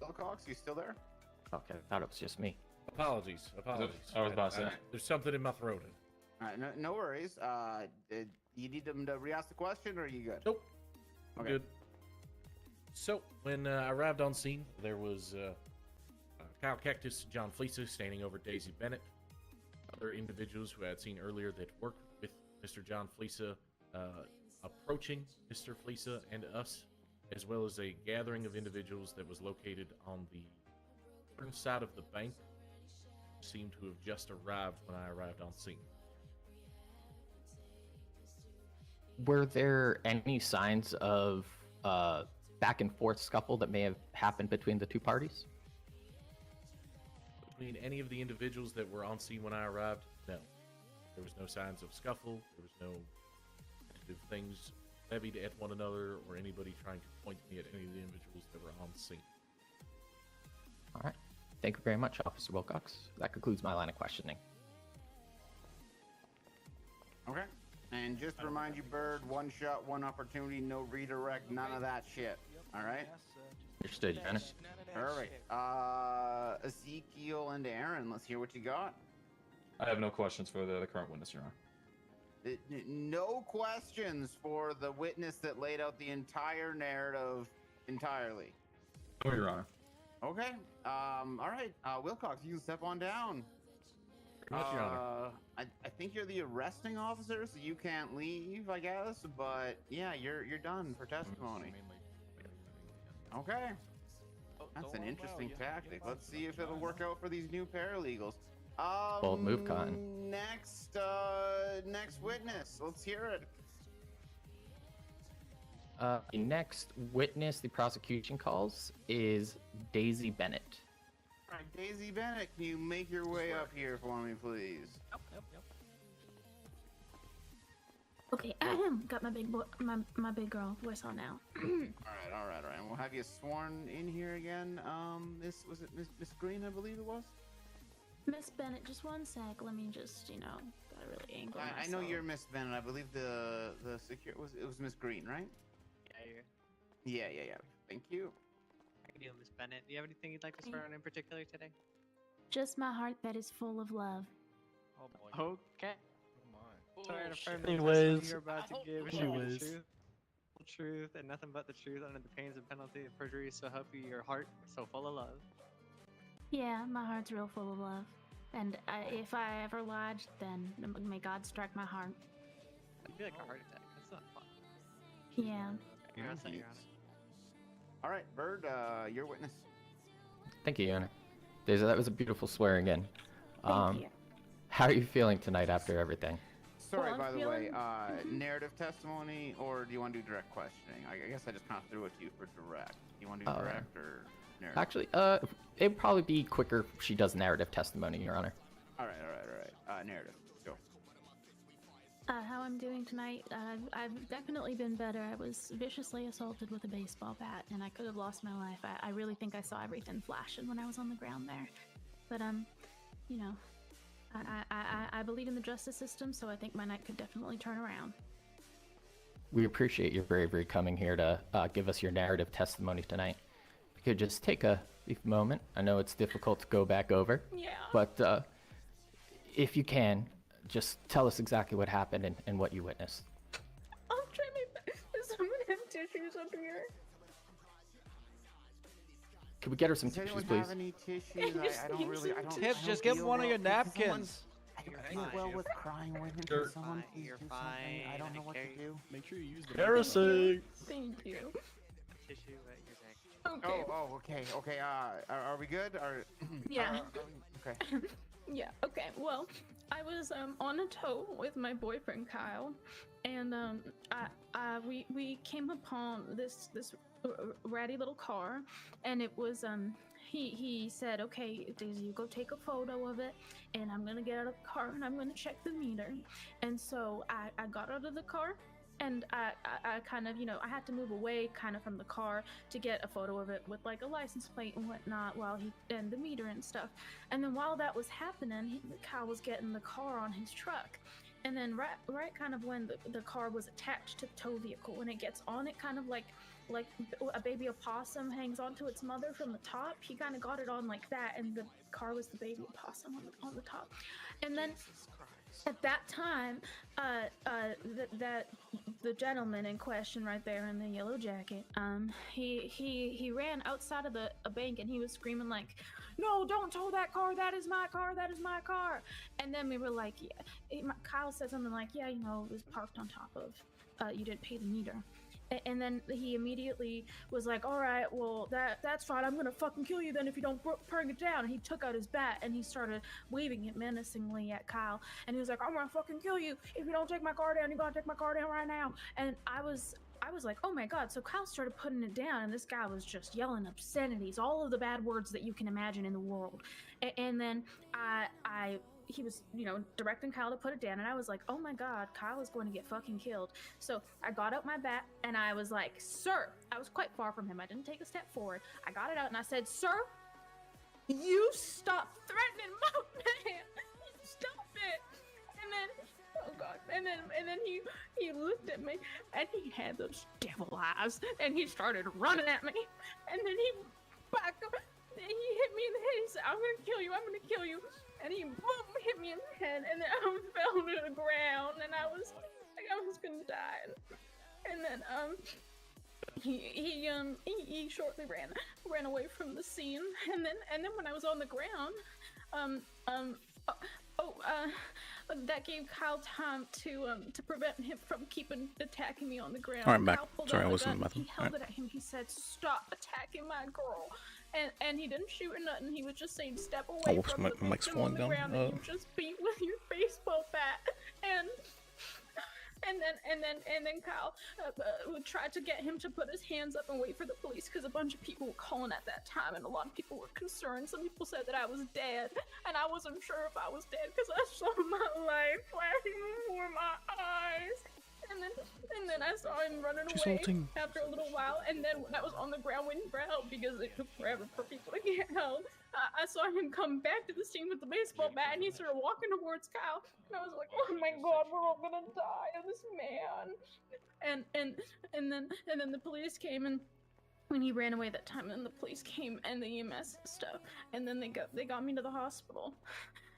Wilcox, you still there? Okay, I thought it was just me. Apologies. I was about to say. There's something in my throat. All right, no worries. Did you need them to re-ask the question, or are you good? Nope. Okay. Good. So, when I arrived on scene, there was Kyle Cactus, John Fleesa standing over Daisy Bennett. Other individuals who I had seen earlier that worked with Mr. John Fleesa approaching Mr. Fleesa and us, as well as a gathering of individuals that was located on the northern side of the bank, seemed to have just arrived when I arrived on scene. Were there any signs of back and forth scuffle that may have happened between the two parties? Between any of the individuals that were on scene when I arrived, no. There was no signs of scuffle. There was no things levied at one another or anybody trying to point me at any of the individuals that were on scene. All right. Thank you very much, Officer Wilcox. That concludes my line of questioning. Okay. And just to remind you, Bird, one shot, one opportunity, no redirect, none of that shit. All right? Understood, Your Honor. All right. Ezekiel and Aaron, let's hear what you got. I have no questions for the current witness, Your Honor. No questions for the witness that laid out the entire narrative entirely. Oh, Your Honor. Okay. All right. Wilcox, you can step on down. Very much, Your Honor. I think you're the arresting officer, so you can't leave, I guess. But yeah, you're done for testimony. Okay. That's an interesting tactic. Let's see if it'll work out for these new paralegals. Bold move, Cotton. Next witness. Let's hear it. The next witness the prosecution calls is Daisy Bennett. All right, Daisy Bennett, can you make your way up here for me, please? Yep. Okay, got my big boy, my big girl voice on now. All right. And we'll have you sworn in here again. Was it Miss Green, I believe it was? Miss Bennett, just one sec. Let me just, gotta really angle I know you're Miss Bennett. I believe the secure was Miss Green, right? Yeah. Yeah. Thank you. How you doing, Miss Bennett? Do you have anything you'd like to swear on in particular today? Just my heart that is full of love. Oh boy. Okay. Swear to affirm the Anyways. testimony you're about to give shall be the Anyways. truth, the whole truth, and nothing but the truth under the pains and penalty of perjury. So help you your heart, so full of love. Yeah, my heart's real full of love. And if I ever lied, then may God strike my heart. It'd be like a heart attack. That's not fun. Yeah. You're all set, Your Honor. All right, Bird, your witness. Thank you, Your Honor. Daisy, that was a beautiful swearing in. Thank you. How are you feeling tonight after everything? Sorry, Well, by I'm the way, feeling- narrative testimony, or do you want to do direct questioning? I guess I just kind of threw it to you for direct. Do you want to do direct or narrative? Actually, it'd probably be quicker if she does narrative testimony, Your Honor. All right. Narrative. Go. How I'm doing tonight, I've definitely been better. I was viciously assaulted with a baseball bat, and I could have lost my life. I really think I saw everything flashing when I was on the ground there. But, I believe in the justice system, so I think my night could definitely turn around. We appreciate your bravery coming here to give us your narrative testimony tonight. If you could just take a brief moment. I know it's difficult to go back over. Yeah. But if you can, just tell us exactly what happened and what you witnessed. I'll try my best. Does someone have tissues up here? Could we get her some Does tissues, anyone please? have any tissues? I don't really. I don't. Tip, I just don't give feel one of well. your Could someone- napkins. I don't feel well with crying women. Sure. Can someone please You're do something? fine. I don't know what to do. Make sure you use the Heresy. Thank you. Tissue at your neck. Okay. Okay. Are we good? Yeah. Okay. Yeah, okay. Well, I was on a tow with my boyfriend Kyle, and we came upon this ratty little car, and it was he said, "Okay, Daisy, you go take a photo of it, and I'm gonna get out of the car and I'm gonna check the meter." And so I got out of the car. And I kind of, I had to move away kind of from the car to get a photo of it with like a license plate and whatnot and the meter and stuff. And then while that was happening, Kyle was getting the car on his truck. right kind of when the car was attached to the tow vehicle, when it gets on it, kind of like a baby opossum hangs onto its mother from the top. He kind of got it on like that, and the car was the baby opossum on the top. And then at that time, that the gentleman in question right there in the yellow jacket, he ran outside of a bank, and he was screaming like, "No, don't tow that car! That is my car! That is my car!" And then we were like, Kyle said something like, "Yeah, it was parked on top of. You didn't pay the meter." And then he immediately was like, "All right, well, that's fine. I'm gonna fucking kill you then if you don't bring it down." And he took out his bat and he started waving it menacingly at Kyle. And he was like, "I'm gonna fucking kill you if you don't take my car down. You're gonna take my car down right now." And I was like, "Oh my god!" So Kyle started putting it down, and this guy was just yelling obscenities, all of the bad words that you can imagine in the world. And then he was, directing Kyle to put it down, and I was like, "Oh my god, Kyle is going to get fucking killed." So I got out my bat, and I was like, "Sir," I was quite far from him. I didn't take a step forward. I got it out, and I said, "Sir, you stop threatening my man. Stop it." And then, oh god, and then he looked at me, and he had those devil eyes, and he started running at me, and then he backed up, and he hit me in the head. He said, "I'm gonna kill you. I'm gonna kill you." And he boom, hit me in the head, and then I fell to the ground, and I was like, I was gonna die. And then he shortly ran away from the scene, and then when I was on the ground, that gave Kyle time to prevent him from keeping attacking me on the ground. All right, I'm back. Kyle pulled Sorry, out I the wasn't in gun, the bathroom. He held it at him. He said, "Stop attacking my girl." And he didn't shoot or nothing. He was just saying, "Step away whoops, from my the mic's victim on falling the down. ground that you just beat with your baseball bat." And then Kyle tried to get him to put his hands up and wait for the police, because a bunch of people were calling at that time, and a lot of people were concerned. Some people said that I was dead, and I wasn't sure if I was dead because I saw my life flashing before my eyes. And then I saw him running She's away halting. after a little while, and then when I was on the ground waiting for help, because it took forever for people to get help, I saw him come back to the scene with the baseball bat, and he started walking towards Kyle, and I was like, "Oh my god, we're all gonna die of this man." And then the police came, and when he ran away that time, and the police came and the EMS stuff, and then they got me to the hospital,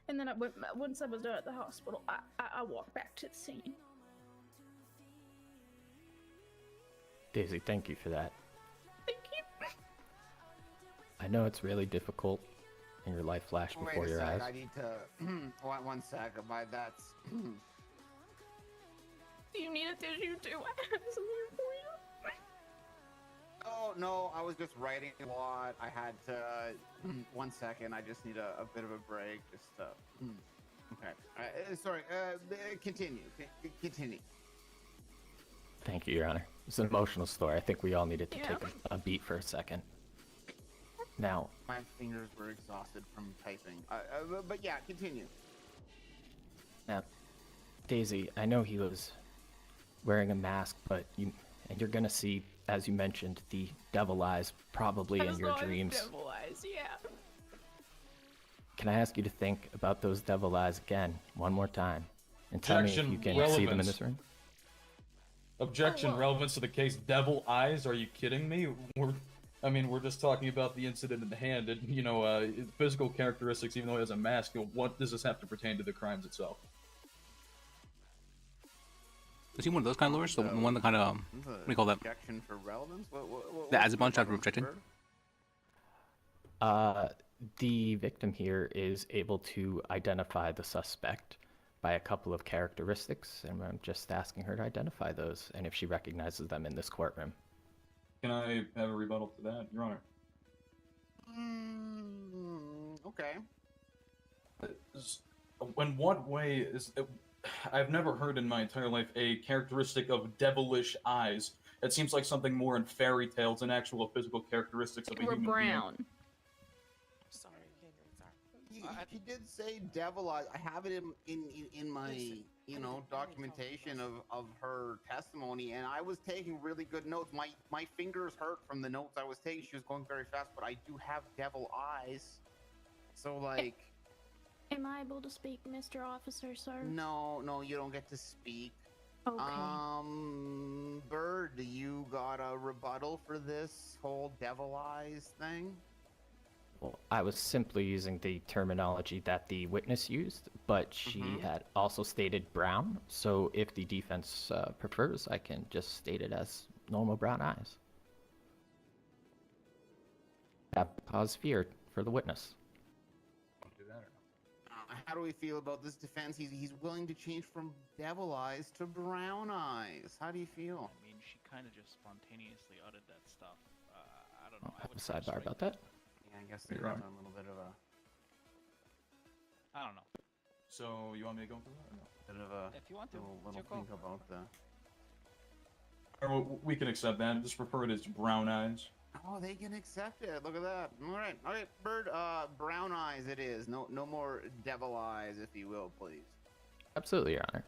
and then once I was done at the hospital, I walked back to the scene. Daisy, thank you for that. Thank you. I know it's really difficult, and your life flashed before Wait a your sec, eyes. I need to. one second. That's. Do you need a tissue too? I have some here for you. Oh no, I was just writing a lot. I had to. 1 second. I just need a bit of a break. Just. Okay. Sorry. Continue. Continue. Thank you, Your Honor. It's an emotional story. I think we all needed to take a beat for a second. Now, My fingers were exhausted from typing. But yeah, continue. now, Daisy, I know he was wearing a mask, but you're gonna see, as you mentioned, the devil eyes probably in your dreams. Devil eyes, yeah. Can I ask you to think about those devil eyes again, one more time, and tell me if you can see them in this room? Objection, relevance to the case. Devil eyes? Are you kidding me? We're just talking about the incident in hand, and physical characteristics. Even though he has a mask, what does this have to pertain to the crimes itself? Is he one of those kind of lawyers? The one that kind of what do you call that? Objection for relevance. The as a bunch after objecting. The victim here is able to identify the suspect by a couple of characteristics, and I'm just asking her to identify those, and if she recognizes them in this courtroom. Can I have a rebuttal to that, Your Honor? Okay. In what way is it, I've never heard in my entire life a characteristic of devilish eyes. It seems like something more in fairy tales than actual physical characteristics of a human brown. being. He did say devil eyes. I have it in my documentation of her testimony, and I was taking really good notes. My fingers hurt from the notes I was taking. She was going very fast, but I do have devil eyes. So like, Am I able to speak, Mr. Officer, sir? No, no, you don't get to speak. Okay. Bird, you got a rebuttal for this whole devil eyes thing? Well, I was simply using the terminology that the witness used, but she had also stated brown. So if the defense prefers, I can just state it as normal brown eyes. Have cause fear for the witness. Do that or How do we feel about this defense? He's willing to change from devil eyes to brown eyes. How do you feel? I mean, she kind of just spontaneously uttered that stuff. I don't know. I'll have a sidebar about that. Yeah, I guess You're there's right. a little bit of a I don't know. So you want me to go through that or no? bit of a If you want to, little it's your think about the. Or we can accept that. Just refer it as brown eyes. Oh, they can accept it. Look at that. All right, Bird. Brown eyes it is. No more devil eyes, if you will, please. Absolutely, Your Honor.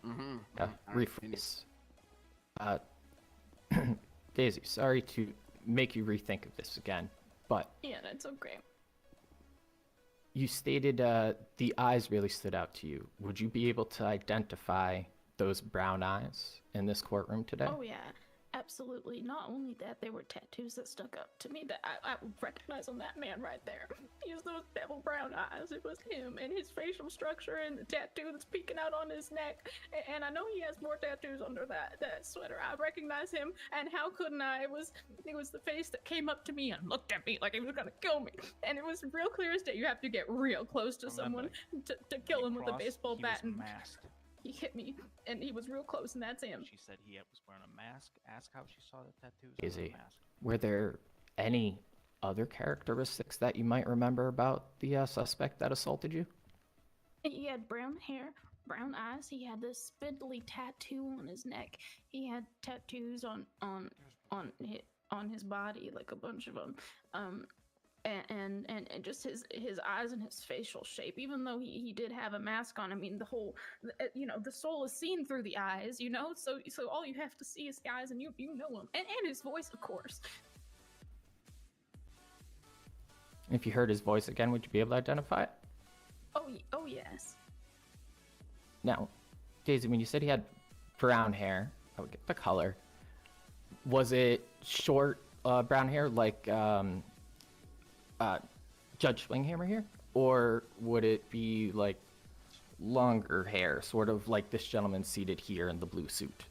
Yeah, rephrase. Daisy, sorry to make you rethink of this again, but Yeah, that's okay. you stated the eyes really stood out to you. Would you be able to identify those brown eyes in this courtroom today? Oh yeah, absolutely. Not only that, there were tattoos that stuck up to me that I would recognize on that man right there. He has those devil brown eyes. It was him and his facial structure and the tattoo that's peeking out on his neck. And I know he has more tattoos under that sweater. I recognize him, and how couldn't I? It was the face that came up to me and looked at me like he was gonna kill me. And it was real clear as day. You have to get real close to someone to kill him with a baseball bat. And masked. he hit me, and he was real close, and that's him. She said he was wearing a mask. Ask how she saw the tattoos. on the Daisy, mask. were there any other characteristics that you might remember about the suspect that assaulted you? He had brown hair, brown eyes. He had this spindly tattoo on his neck. He had tattoos on his body, like a bunch of them. And just his eyes and his facial shape. Even though he did have a mask on, I mean, the soul is seen through the eyes, So all you have to see is the eyes, and you know him, and his voice, of course. If you heard his voice again, would you be able to identify it? Oh yes. Now, Daisy, when you said he had brown hair, I would get the color. Was it short brown hair like Judge Swinghammer here? Or would it be like longer hair, sort of like this gentleman seated here in the blue suit?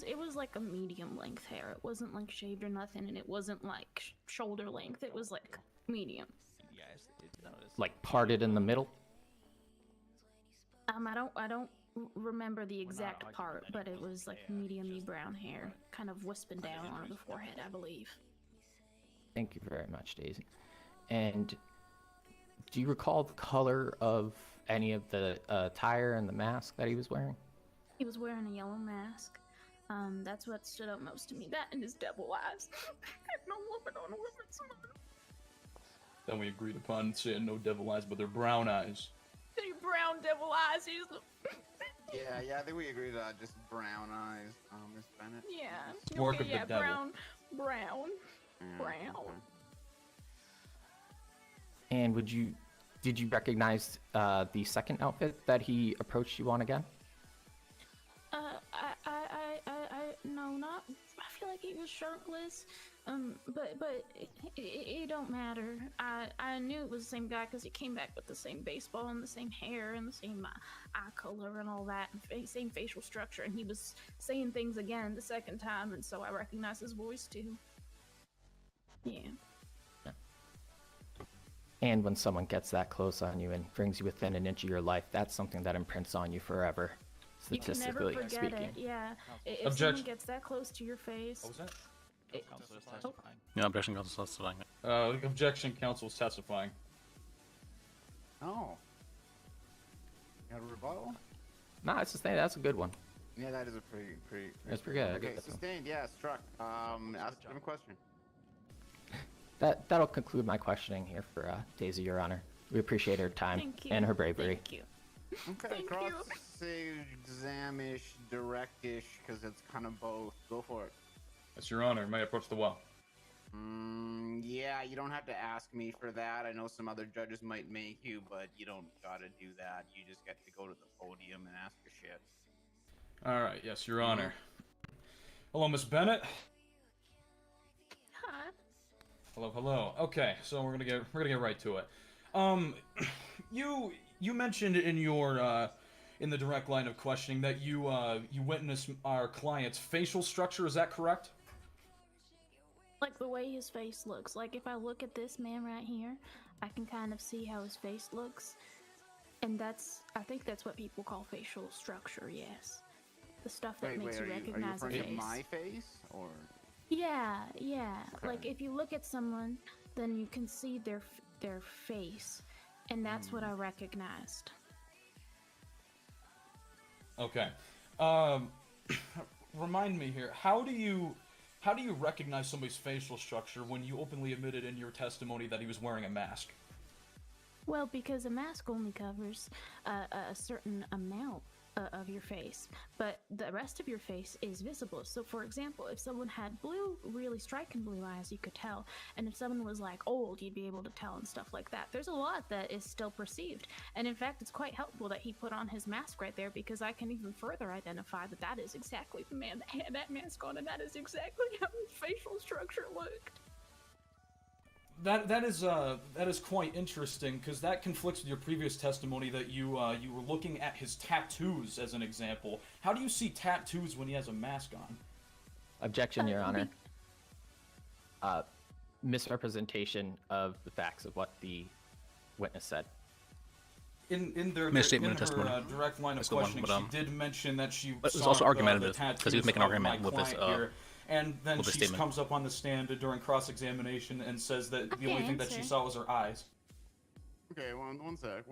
It was like a medium length hair. It wasn't like shaved or nothing, and it wasn't like shoulder length. It was like medium. Yes, it's noticed. Like parted in the middle? I don't remember the exact part, but it was like medium-y brown hair, kind of wisping down on the forehead, I believe. Thank you very much, Daisy. And do you recall the color of any of the attire and the mask that he was wearing? He was wearing a yellow mask. That's what stood out most to me. That and his devil eyes. No woman on a woman's mother. Then we agreed upon saying no devil eyes, but they're brown eyes. They brown devil eyes. He's Yeah, I think we agreed on just brown eyes, Miss Bennett. Yeah. Work Okay, of the yeah, devil. brown. And did you recognize the second outfit that he approached you on again? No, not. I feel like he was shirtless. But it don't matter. I knew it was the same guy because he came back with the same baseball and the same hair and the same eye color and all that, and same facial structure. And he was saying things again the second time, and so I recognized his voice too. Yeah. And when someone gets that close on you and brings you within an inch of your life, that's something that imprints on you forever, statistically You can never forget speaking. it. Yeah. If Objection. someone gets that close to your face. What was that? Counselor is testifying. Yeah, objection, counsel testifying. Objection, counsel is testifying. Oh. Got a rebuttal? Nah, it's just that's a good one. Yeah, that is a pretty. That's pretty good. I Okay, get that one. sustained. Yeah, struck. Ask him a question. That'll conclude my questioning here for Daisy, Your Honor. We appreciate her time Thank you. and her bravery. Thank you. Okay, Thank cross you. say examish, directish, because it's kind of both. Go for it. Yes, Your Honor. May I approach the well? Yeah, you don't have to ask me for that. I know some other judges might make you, but you don't gotta do that. You just get to go to the podium and ask your shit. All right, yes, Your Honor. Hello, Miss Bennett. Hi. Hello, hello. Okay, so we're gonna get right to it. You mentioned in your in the direct line of questioning that you witnessed our client's facial structure. Is that correct? Like the way his face looks. Like if I look at this man right here, I can kind of see how his face looks. And I think that's what people call facial structure, yes. The stuff that makes you recognize a face. Are you referring to my face, or? Yeah. Okay. Like if you look at someone, then you can see their face. And that's what I recognized. Okay. Remind me here. How do you recognize somebody's facial structure when you openly admitted in your testimony that he was wearing a mask? Well, because a mask only covers a certain amount of your face, but the rest of your face is visible. So, for example, if someone had really striking blue eyes, you could tell. And if someone was like old, you'd be able to tell and stuff like that. There's a lot that is still perceived. And in fact, it's quite helpful that he put on his mask right there, because I can even further identify that is exactly the man that had that mask on, and that is exactly how his facial structure looked. That is quite interesting, because that conflicts with your previous testimony that you were looking at his tattoos as an example. How do you see tattoos when he has a mask on? Objection, Your Honor. Misrepresentation of the facts of what the witness said. In her direct line of questioning, she did mention that she It was saw also argumentative, the because he was making an argument with this here. And then with this she statement. comes up on the stand during cross-examination and says that the only thing that she saw was her eyes. Okay, one sec.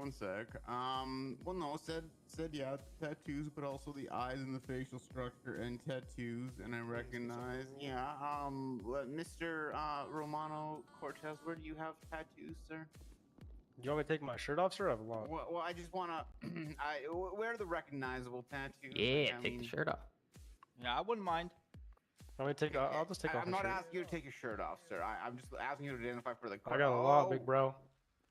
Well, no, said yeah, tattoos, but also the eyes and the facial structure and tattoos, and I recognize, yeah. Mr. Romano Cortez, where do you have tattoos, sir? You want me to take my shirt off, sir? I have a lot. Well, I just wanna, where are the recognizable tattoos? Yeah, I take mean, the shirt off. Yeah, I wouldn't mind. I'll just take off I'm my not shirt. asking you to take your shirt off, sir. I'm just asking you to identify for the court. I got a lot, big bro.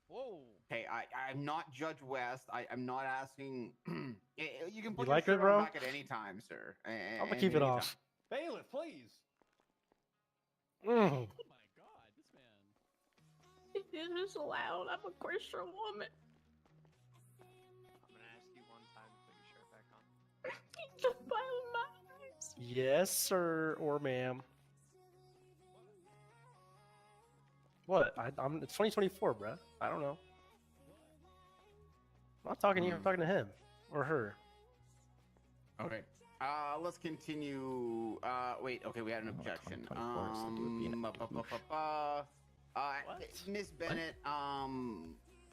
Whoa. Okay, I'm not Judge West. I'm not asking. You can put You like your it, shirt bro? on back at any time, sir. I'm gonna keep it off. Bailiff, please. It is allowed. I'm a Christian woman. I'm gonna ask you one time to put your shirt back on. Yes, sir, or ma'am. What? It's 2024, bruh. I don't know. I'm not talking to you. I'm talking to him or her. Okay. Let's continue. Wait. Okay, we had an objection. Miss Bennett.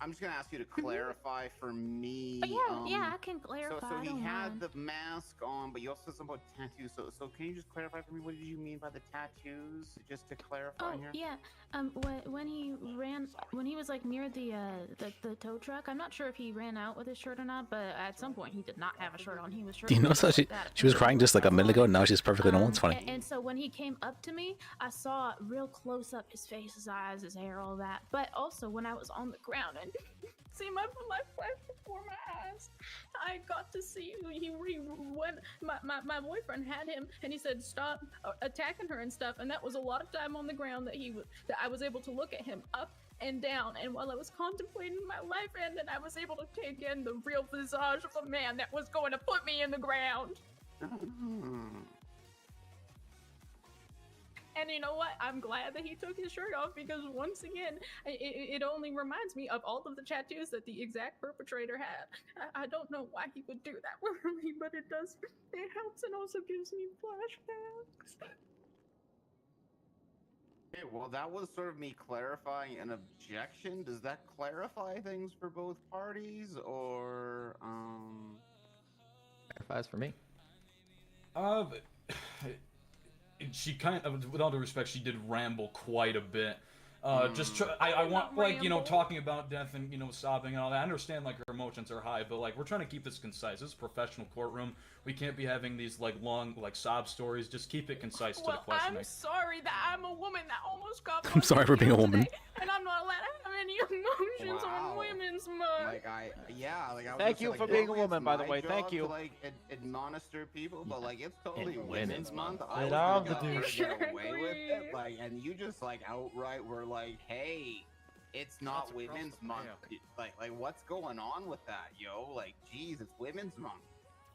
I'm just gonna ask you to clarify for me. Yeah, I can clarify. So I he don't had mind. the mask on, but you also said something about tattoos. So can you just clarify for me, what did you mean by the tattoos? Just to clarify here. Yeah. When he was like near the tow truck, I'm not sure if he ran out with his shirt or not, but at some point he did not have a shirt on. He was Do you notice how she was crying just like a minute ago, and now she's perfectly normal? It's funny. And so when he came up to me, I saw real close up his face, his eyes, his hair, all that. But also when I was on the ground and see my flash before my eyes, I got to see when my boyfriend had him, and he said stop attacking her and stuff, and that was a lot of time on the ground that I was able to look at him up and down, and while I was contemplating my life end, and I was able to take in the real visage of the man that was going to put me in the ground. And you know what? I'm glad that he took his shirt off, because once again, it only reminds me of all of the tattoos that the exact perpetrator had. I don't know why he would do that for me, but it does. It helps and also gives me flashbacks. Okay, well, that was sort of me clarifying an objection. Does that clarify things for both parties, or Clarifies for me. She kind of, with all due respect, she did ramble quite a bit. I want, like, you know, talking about death and, you know, sobbing and all that. I understand, like, her emotions are high, but, like, we're trying to keep this concise. This is a professional courtroom. We can't be having these, like, long, like, sob stories. Just keep it concise to the questioning. I'm sorry that I'm a woman that almost got I'm sorry for being a woman. today, and I'm not allowed to have any emotions on Women's Month. Like I was Thank gonna say, you like, for being a normally woman, it's by the my way. Thank job you. To, like, admonish people, but like it's totally Women's Month. I Get was off gonna the get douche. away with it, like, and you just like outright were like, hey. It's not That's Women's Month. Like, what's going on with that, yo? Like, geez, it's Women's Month.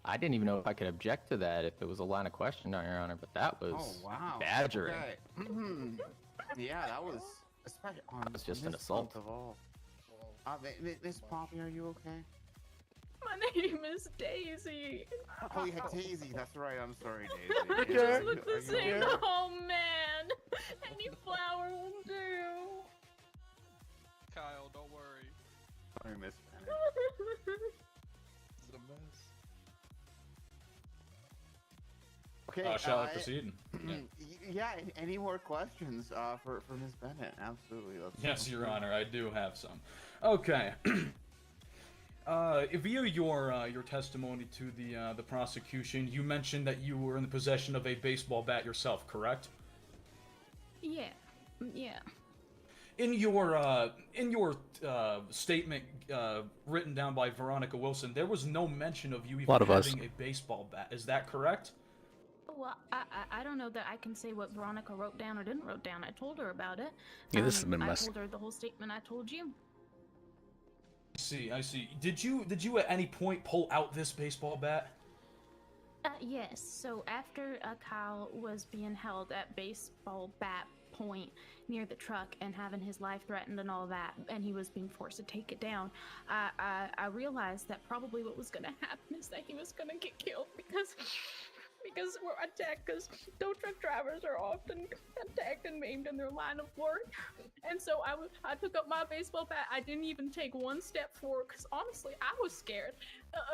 I didn't even know if I could object to that if it was a line of question, Your Honor, but that was badgering. Okay. Yeah, that was especially on. That was just on an this assault. month of all. Miss Poppy, are you okay? My name is Daisy. Oh yeah, Daisy. That's right. I'm sorry, Daisy. We Yeah, just look the are you same. okay? Oh man, any flower will do. Kyle, don't worry. Sorry, Miss Bennett. This is a mess. Okay. Shall I proceed? Yeah. Any more questions for Miss Bennett? Absolutely. Yes, Your Honor, I do have some. Okay. Via your testimony to the prosecution, you mentioned that you were in the possession of a baseball bat yourself, correct? Yeah. In your statement written down by Veronica Wilson, there was no mention of you even having a baseball bat. Is that correct? Well, I don't know that I can say what Veronica wrote down or didn't wrote down. I told her about it. Yeah, this has been a mess. I told her the whole statement I told you. I see. Did you at any point pull out this baseball bat? Yes. So after Kyle was being held at baseball bat point near the truck and having his life threatened and all that, and he was being forced to take it down, I realized that probably what was going to happen is that he was going to get killed because we're attacked, because tow truck drivers are often attacked and maimed in their line of work. And so I took up my baseball bat. I didn't even take one step forward because honestly I was scared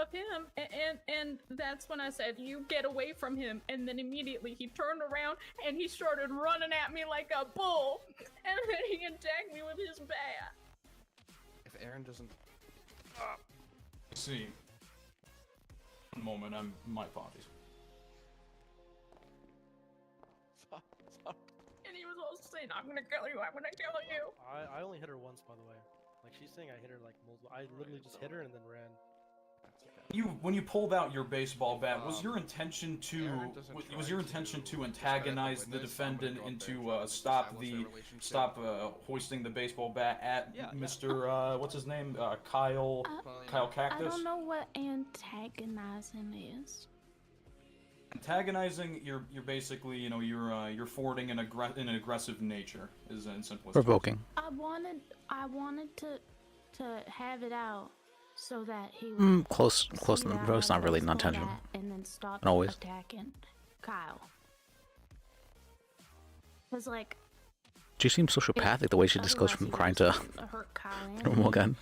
of him, and that's when I said, you get away from him. And then immediately he turned around and he started running at me like a bull, and then he attacked me with his bat. If Aaron doesn't... See. One moment, my apologies. And he was all saying, I'm gonna kill you, I'm gonna kill you. I only hit her once, by the way. Like, she's saying I hit her like multiple. I literally just hit her and then ran. When you pulled out your baseball bat, was your intention to antagonize the defendant and to stop hoisting the baseball bat at Mr. What's his name, Kyle Cactus? I don't know what antagonizing is. Antagonizing, you're basically, you know, you're forwarding an aggressive nature, is in simplest Provoking. I wanted to have it out so that he would Close. see that I It's not had really baseball not intentional. bat and then stop Not always. attacking Kyle. Cause like She seems sociopathic the way she just goes from crying to hurt Kyle normal again.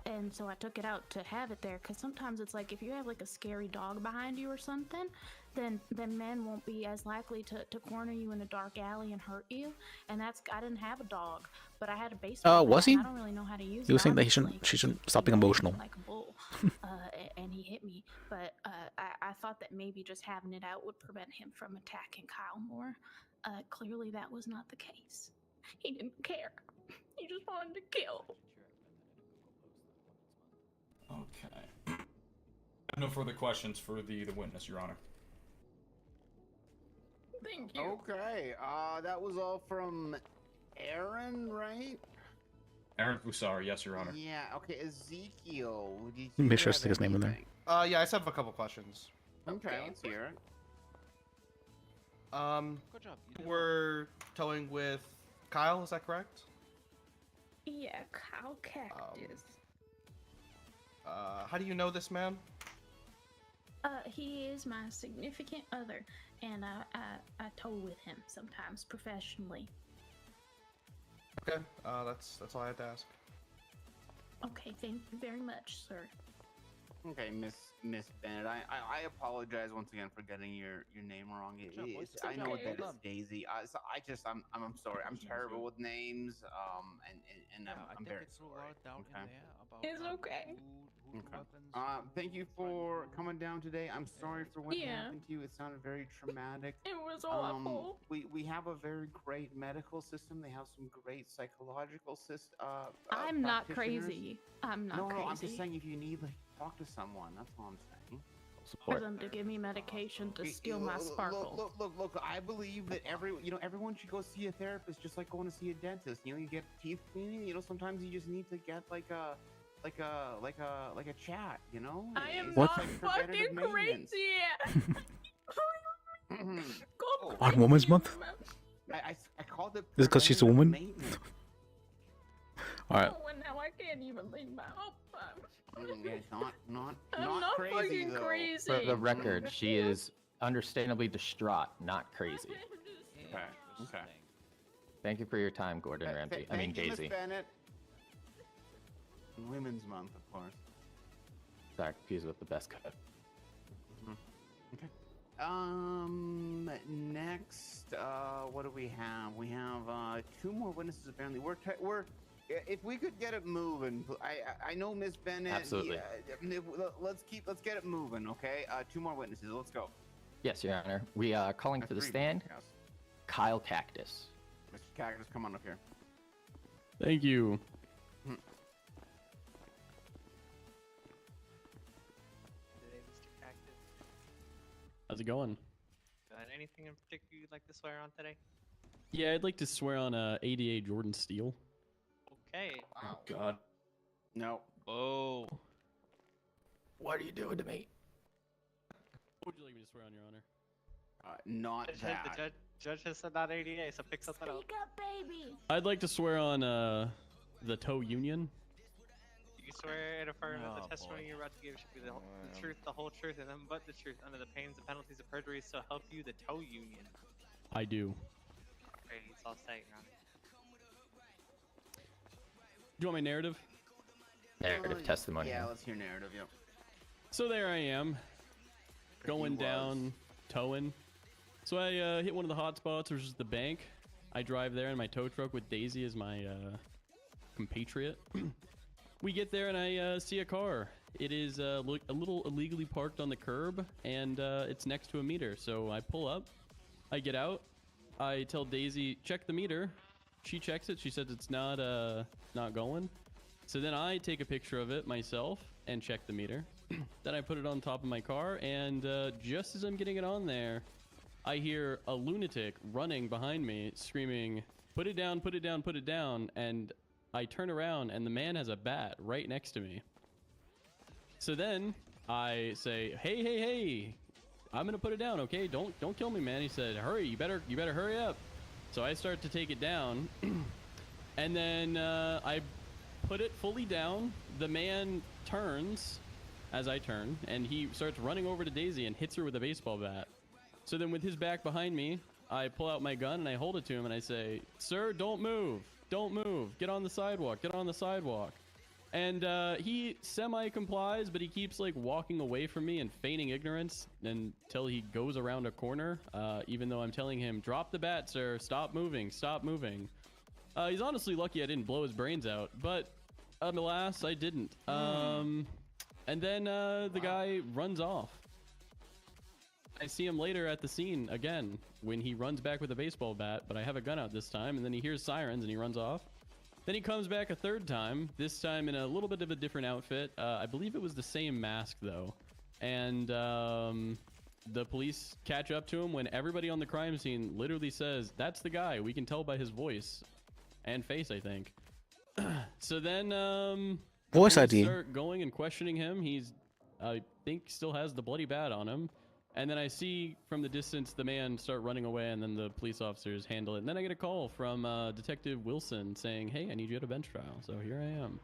And so I took it out to have it there, because sometimes it's like if you have like a scary dog behind you or something, then men won't be as likely to corner you in a dark alley and hurt you. And I didn't have a dog, but I had a baseball bat, Was he? and I don't really know how to use it. He was saying that obviously. she shouldn't stop being emotional. Like a bull, and he hit me. But I thought that maybe just having it out would prevent him from attacking Kyle more. Clearly that was not the case. He didn't care. He just wanted to kill. Okay. I have no further questions for the witness, Your Honor. Thank you. Okay. That was all from Aaron, right? Aaron Fusar, yes, Your Honor. Yeah. Okay. Ezekiel, did Make you sure to have stick his name in there. anything? Yeah, I just have a couple questions. Okay, let's hear it. Good job. We're towing with Kyle, is that correct? Yeah, Kyle Cactus. How do you know this man? He is my significant other, and I tow with him sometimes professionally. Okay, that's all I had to ask. Okay, thank you very much, sir. Okay, Miss Bennett. I apologize once again for getting your name wrong. I know okay. that it's Daisy. I'm sorry. I'm terrible with names. And I'm very sorry. Okay. It's okay. Okay. Thank you for coming down today. I'm sorry for what Yeah. happened to you. It sounded very traumatic. It was awful. We have a very great medical system. They have some great psychological system. I'm not crazy. I'm not No, crazy. I'm just saying if you need like talk to someone. That's all I'm saying. For them to give me medication to steal my sparkle. Look. I believe that everyone should go see a therapist, just like going to see a dentist. You get teeth cleaning. Sometimes you just need to get like a chat. I am It's not like preventative fucking maintenance. crazy. On Women's Month? I called it. Is it because she's a woman? maintenance. All right. Oh, and now I can't even leave my house. Not I'm not crazy fucking though. crazy. For the record, she is understandably distraught, not crazy. Okay. Thank you for your time, Gordon Ramsay. I mean, Thank you, Miss Daisy. Bennett. Women's Month, of course. Sorry, confused with the best cut. Okay. Next, what do we have? We have 2 more witnesses. Apparently, we're. If we could get it moving, I know Miss Bennett. Absolutely. Let's get it moving, okay? 2 more witnesses. Let's go. Yes, Your Honor. We are calling for the 3 stand. yes. Kyle Cactus. Mr. Cactus, come on up here. Thank you. Today, Mr. Cactus. How's it going? Anything in particular you'd like to swear on today? Yeah, I'd like to swear on ADA Jordan Steele. Okay. Oh God. No. Whoa. What are you doing to me? What would you like me to swear on, Your Honor? Not that. The judge has said not ADA, so pick something else. baby. I'd like to swear on the tow union. You swear and affirm that the testimony you're about to give should be the truth, the whole truth, and nothing but the truth under the pains and penalties of perjury, so help you the tow union. I do. Okay, it's all set, Your Honor. Do you want my narrative? Narrative testimony. Yeah, let's hear narrative. Yep. So there I am, going down, towing. So I hit one of the hot spots, which is the bank. I drive there in my tow truck with Daisy as my compatriot. We get there and I see a car. It is a little illegally parked on the curb, and it's next to a meter. So I pull up, I get out, I tell Daisy, check the meter. She checks it. She says it's not going. So then I take a picture of it myself and check the meter. Then I put it on top of my car, and just as I'm getting it on there, I hear a lunatic running behind me, screaming, "Put it down, put it down, put it down!" And I turn around, and the man has a bat right next to me. So then I say, "Hey, hey, hey! I'm gonna put it down, okay? Don't kill me, man." He said, "Hurry! You better hurry up." So I start to take it down, and then I put it fully down. The man turns as I turn, and he starts running over to Daisy and hits her with a baseball bat. So then with his back behind me, I pull out my gun and I hold it to him and I say, "Sir, don't move. Don't move. Get on the sidewalk. Get on the sidewalk." And he semi-complies, but he keeps like walking away from me and feigning ignorance until he goes around a corner, even though I'm telling him, "Drop the bat, sir. Stop moving. Stop moving." He's honestly lucky I didn't blow his brains out, but alas, I didn't. And then the guy runs off. I see him later at the scene again when he runs back with a baseball bat, but I have a gun out this time, and then he hears sirens and he runs off. Then he comes back a third time, this time in a little bit of a different outfit. I believe it was the same mask though. And the police catch up to him when everybody on the crime scene literally says, "That's the guy. We can tell by his voice and face, I think." So then Voice we ID. start going and questioning him. He's, I think, still has the bloody bat on him. And then I see from the distance the man start running away, and then the police officers handle it. And then I get a call from Detective Wilson saying, "Hey, I need you at a bench trial." So here I am.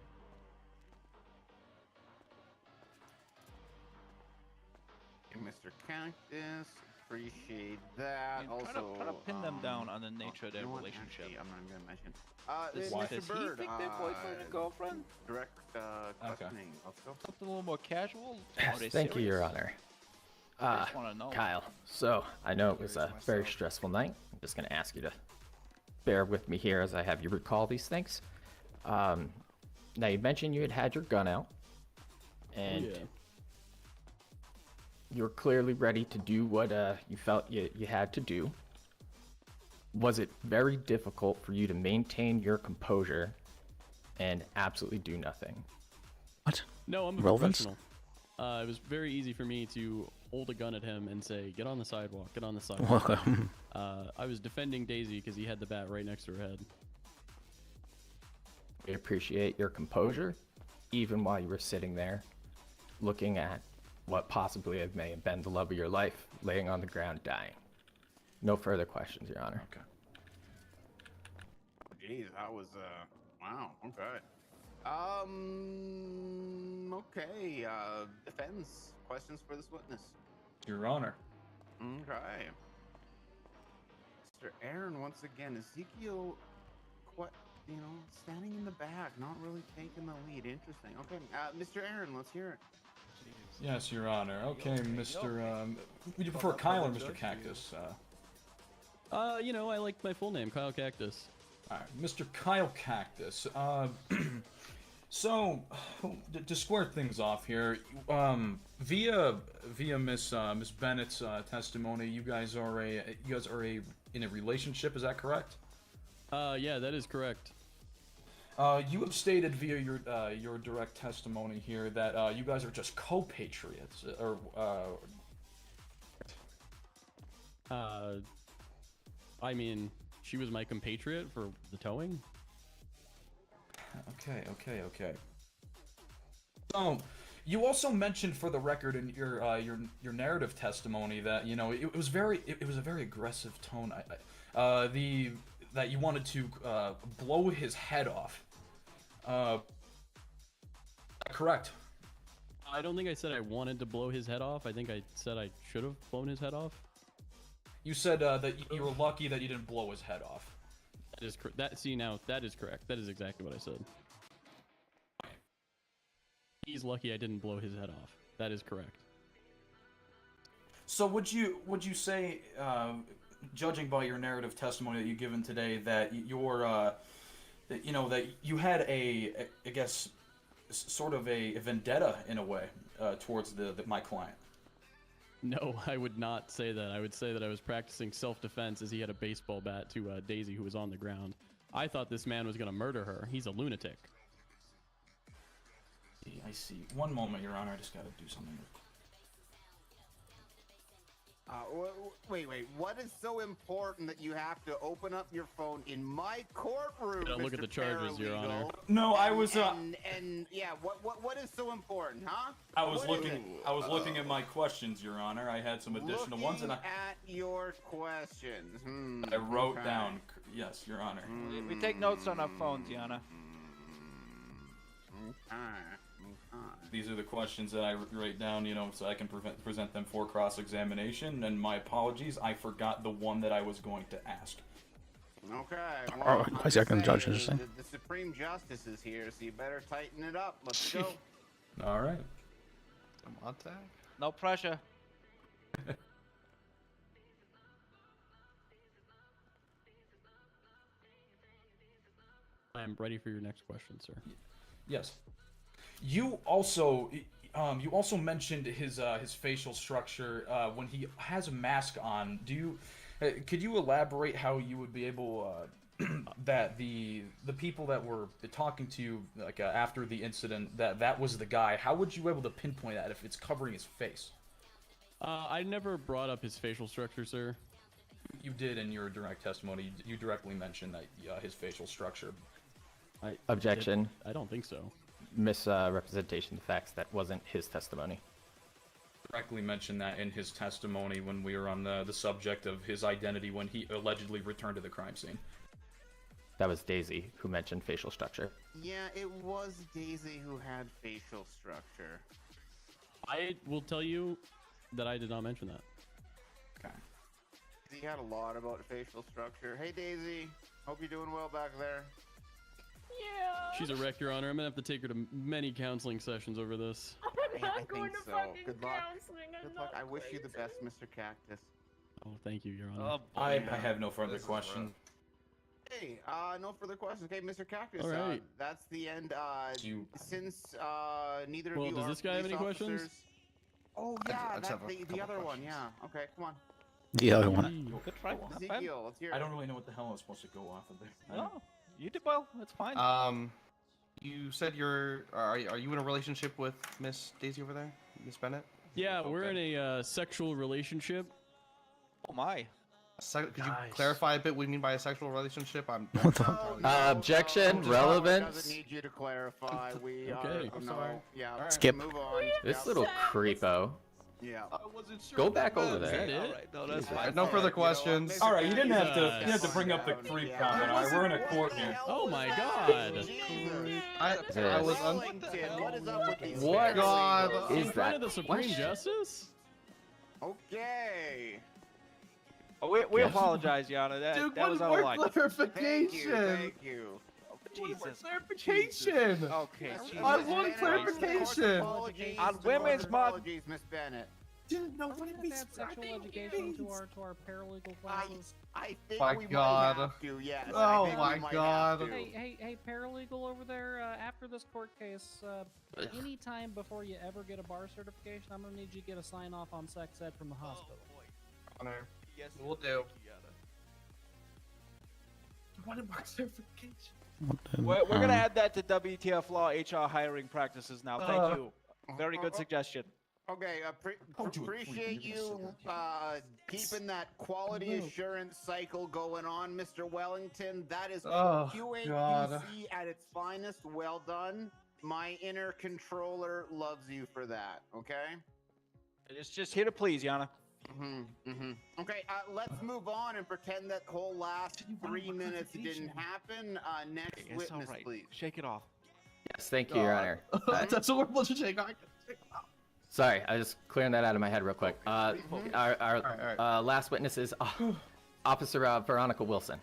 Mr. Cactus, appreciate that. And Also, try to pin them down on the nature of their you know what? relationship. Actually, I'm not gonna mention. Does Mr. Bird, he think they're boyfriend and girlfriend? Direct questioning. Let's go. Something a little more casual? Yes, Are they thank you, Your serious? Honor. I just wanna know. Kyle, so I know it was a very stressful night. I'm just going to ask you to bear with me here as I have you recall these things. Now, you mentioned you had your gun out, and you were clearly ready to do what you felt you had to do. Was it very difficult for you to maintain your composure and absolutely do nothing? What? No, I'm a Relevance? professional. It was very easy for me to hold a gun at him and say, "Get on the sidewalk, get on the sidewalk." Welcome. I was defending Daisy because he had the bat right next to her head. We appreciate your composure, even while you were sitting there, looking at what possibly may have been the love of your life, laying on the ground dying. No further questions, Your Honor. Okay. Jeez, that was wow. Okay. Okay. Defense questions for this witness. Your Honor. Okay. Mr. Aaron, once again, Ezekiel, standing in the back, not really taking the lead. Interesting. Okay, Mr. Aaron, let's hear it. Yes, Your Honor. Okay, Mr. Would you prefer Kyle or Mr. Cactus? I like my full name, Kyle Cactus. Alright, Mr. Kyle Cactus. So, to square things off here, via Miss Bennett's testimony, you guys are in a relationship. Is that correct? Yeah, that is correct. You have stated via your direct testimony here that you guys are just co-patriots, or I mean, she was my compatriot for the towing. Okay. So, you also mentioned for the record in your narrative testimony that it was a very aggressive tone. That you wanted to blow his head off. Correct. I don't think I said I wanted to blow his head off. I think I said I should have blown his head off. You said that you were lucky that you didn't blow his head off. That is correct. That is correct. That is exactly what I said. He's lucky I didn't blow his head off. That is correct. So would you say, judging by your narrative testimony that you've given today, that that you had I guess, sort of a vendetta in a way towards my client? No, I would not say that. I would say that I was practicing self-defense as he had a baseball bat to Daisy, who was on the ground. I thought this man was going to murder her. He's a lunatic. I see. One moment, Your Honor. I just got to do something. Wait. What is so important that you have to open up your phone in my courtroom? Look at the charges, Your Honor. No, I was. And yeah, what is so important, huh? I was looking at my questions, Your Honor. I had some additional ones, and at your questions. I wrote down. Yes, Your Honor. We take notes on our phones, Yana. These are the questions that I write down, so I can present them for cross-examination. And my apologies, I forgot the one that I was going to ask. Okay. Well, I see I can judge this thing. The Supreme Justice is here, so you better tighten it up. Let's go. All right. Some hot tag? No pressure. I am ready for your next question, sir. Yes. You also mentioned his facial structure when he has a mask on. Could you elaborate how you would be able that the people that were talking to you after the incident that was the guy? How would you be able to pinpoint that if it's covering his face? I never brought up his facial structure, sir. You did in your direct testimony. You directly mentioned that his facial structure. Objection. I don't think so. Misrepresentation of facts. That wasn't his testimony. Directly mentioned that in his testimony when we were on the subject of his identity when he allegedly returned to the crime scene. That was Daisy who mentioned facial structure. Yeah, it was Daisy who had facial structure. I will tell you that I did not mention that. Okay. He had a lot about facial structure. Hey, Daisy. Hope you're doing well back there. Yeah. She's a wreck, Your Honor. I'm gonna have to take her to many counseling sessions over this. I'm not I going think to so. fucking Good luck. counseling. I'm Good luck. not I wish you the crazy. best, Mr. Cactus. Oh, thank you, Your Honor. I have no further questions. Hey, no further questions. Okay, Mr. Cactus. All right. That's the end. Since neither of Well, you does are this guy have any police questions? officers- Oh yeah, that's the other one. Yeah. Okay, come on. The other one. Good try. Ezekiel, let's hear it. I don't really know what the hell I was supposed to go off of there. No, you did well. That's fine. You said are you in a relationship with Miss Daisy over there, Miss Bennett? Yeah, we're in a sexual relationship. Oh my. Could you clarify a bit what you mean by a sexual relationship? Objection, relevant. Doesn't need you to clarify. We Okay. are. No, yeah. Skip. Move on. This little creepo. Yeah. I wasn't sure. Go back over Is that there. it? All right, no, that's fine. No further questions. All right, you didn't have to. You didn't have to bring up the creep comment. All right, we're in a court here. Oh my God. I was What is up with these? What God is In front of that the Supreme question? Justice? Okay. Oh, we apologize, Yana. Dude, That was one out of more line. clarification. Thank you. Jesus. Clarification. Okay. I Jesus want Christ. clarification. On Women's Month. Apologies, Miss Bennett. Dude, no, Wouldn't we add sexual education to our paralegal classes? I think My we God. might have to. Yes. Oh I think we my might God. have to. Hey, paralegal over there. After this court case, any time before you ever get a bar certification, I'm gonna need you to get a sign off on sex ed from the hospital. Honor. Yes, We'll do. What about certification? We're gonna add that to WTF law HR hiring practices now. Thank you. Very good suggestion. Okay, appreciate you keeping that quality assurance cycle going on, Mr. Wellington. That is QAQC at its finest. Well done. My inner controller loves you for that. Okay. It's just here to please, Yana. Okay, let's move on and pretend that whole last 3 minutes didn't happen. Next It's witness, all right. please. Shake it off. Yes, thank you, Your Honor. That's horrible to shake. Sorry, I was just clearing that out of my head real quick. Our last witness is Officer Veronica Wilson.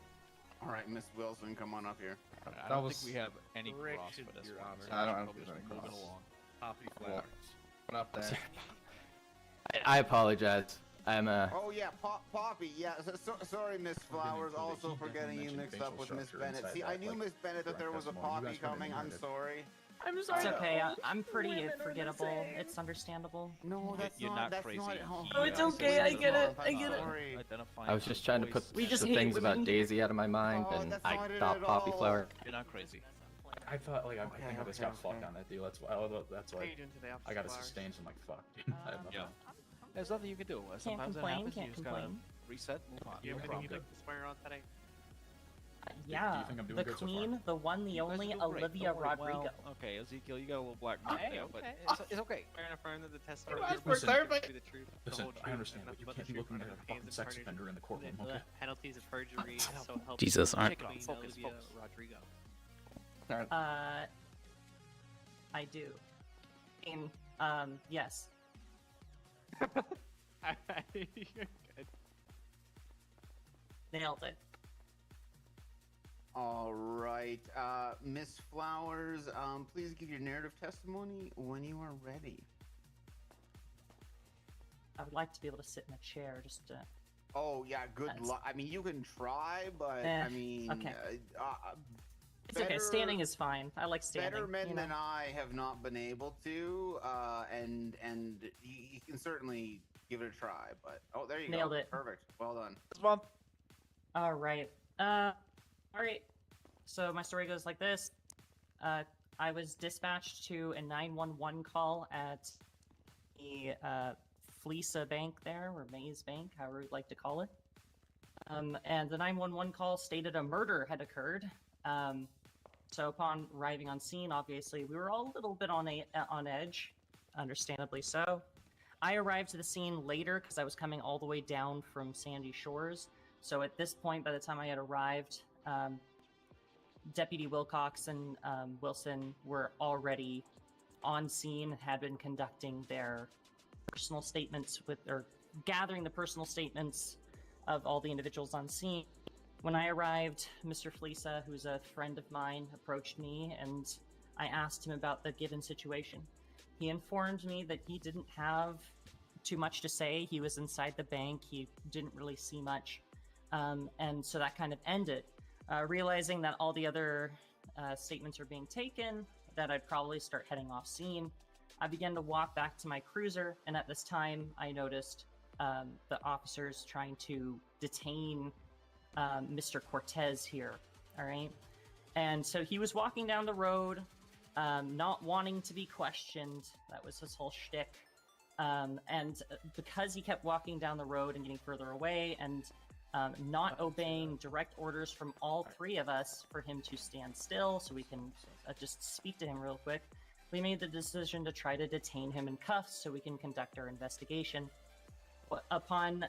All right, Miss Wilson, come on up here. I don't think we have any cross for this one. So I don't probably think just there's any moving cross. along. Poppy flowers. What up there? I apologize. I'm Oh yeah, Poppy. Yeah, sorry, Miss Flowers. Also for getting you mixed up with Miss Bennett. See, I knew Miss Bennett that there was a Poppy coming. I'm sorry. I'm sorry. It's okay. I'm pretty Women are the forgettable. same. It's understandable. No, You're not crazy. Oh, it's okay. I get it. I get it. I was just trying to put We just the hate things about women. Daisy out of my mind, Oh, and that's I not it thought at Poppy all. Flower. You're not crazy. I thought like I think I just got fucked on that deal. That's why. That's How why you doing today, I got a Officer sustain. So I'm like, fuck. Dude. I have nothing. There's nothing you can do. Sometimes that complain, happens. You can't just gotta complain. reset, move on. Do you have No anything you'd problem. like to swear on today? Yeah, think I'm doing the good so far? queen, the one, the You guys only are doing great. Olivia Don't worry. Rodrigo. Well, okay, Ezekiel, you got a little black mark Okay, there, but okay. it's okay. Swear and affirm that the testimony ask you're for about to give clarifying. will be the truth, the Listen, whole I truth, understand, and but you nothing but can't the be truth looking under at a the fucking pains of sex perjury. offender in the courtroom, The okay? penalties of perjury, so help Jesus, you, aren't- Shake it off. Queen Focus, Olivia focus. Rodrigo. I do. Yes. You're good. Nailed it. All right, Miss Flowers, please give your narrative testimony when you are ready. I would like to be able to sit in a chair just to. Oh yeah, good That's- luck. I mean, you can try, but Eh, I mean, okay. It's okay. better- Standing is fine. I like standing. Better men you know? than I have not been able to, and you can certainly give it a try. But oh, there you go. Nailed it. Perfect. Well done. All right. All right. So my story goes like this. I was dispatched to a 911 call at the Fleesa Bank there, or Maze Bank, however you'd like to call it. And the 911 call stated a murder had occurred. So upon arriving on scene, obviously, we were all a little bit on edge, understandably so. I arrived to the scene later because I was coming all the way down from Sandy Shores. So at this point, by the time I had arrived, Deputy Wilcox and Wilson were already on scene, had been conducting their personal statements with, or gathering the personal statements of all the individuals on scene. When I arrived, Mr. Fleesa, who's a friend of mine, approached me and I asked him about the given situation. He informed me that he didn't have too much to say. He was inside the bank. He didn't really see much. And so that kind of ended. Realizing that all the other statements are being taken, that I'd probably start heading off scene, I began to walk back to my cruiser, and at this time I noticed the officers trying to detain Mr. Cortez here, all right? And so he was walking down the road, not wanting to be questioned. That was his whole shtick. And because he kept walking down the road and getting further away and not obeying direct orders from all three of us for him to stand still so we can just speak to him real quick, we made the decision to try to detain him in cuffs so we can conduct our investigation. Upon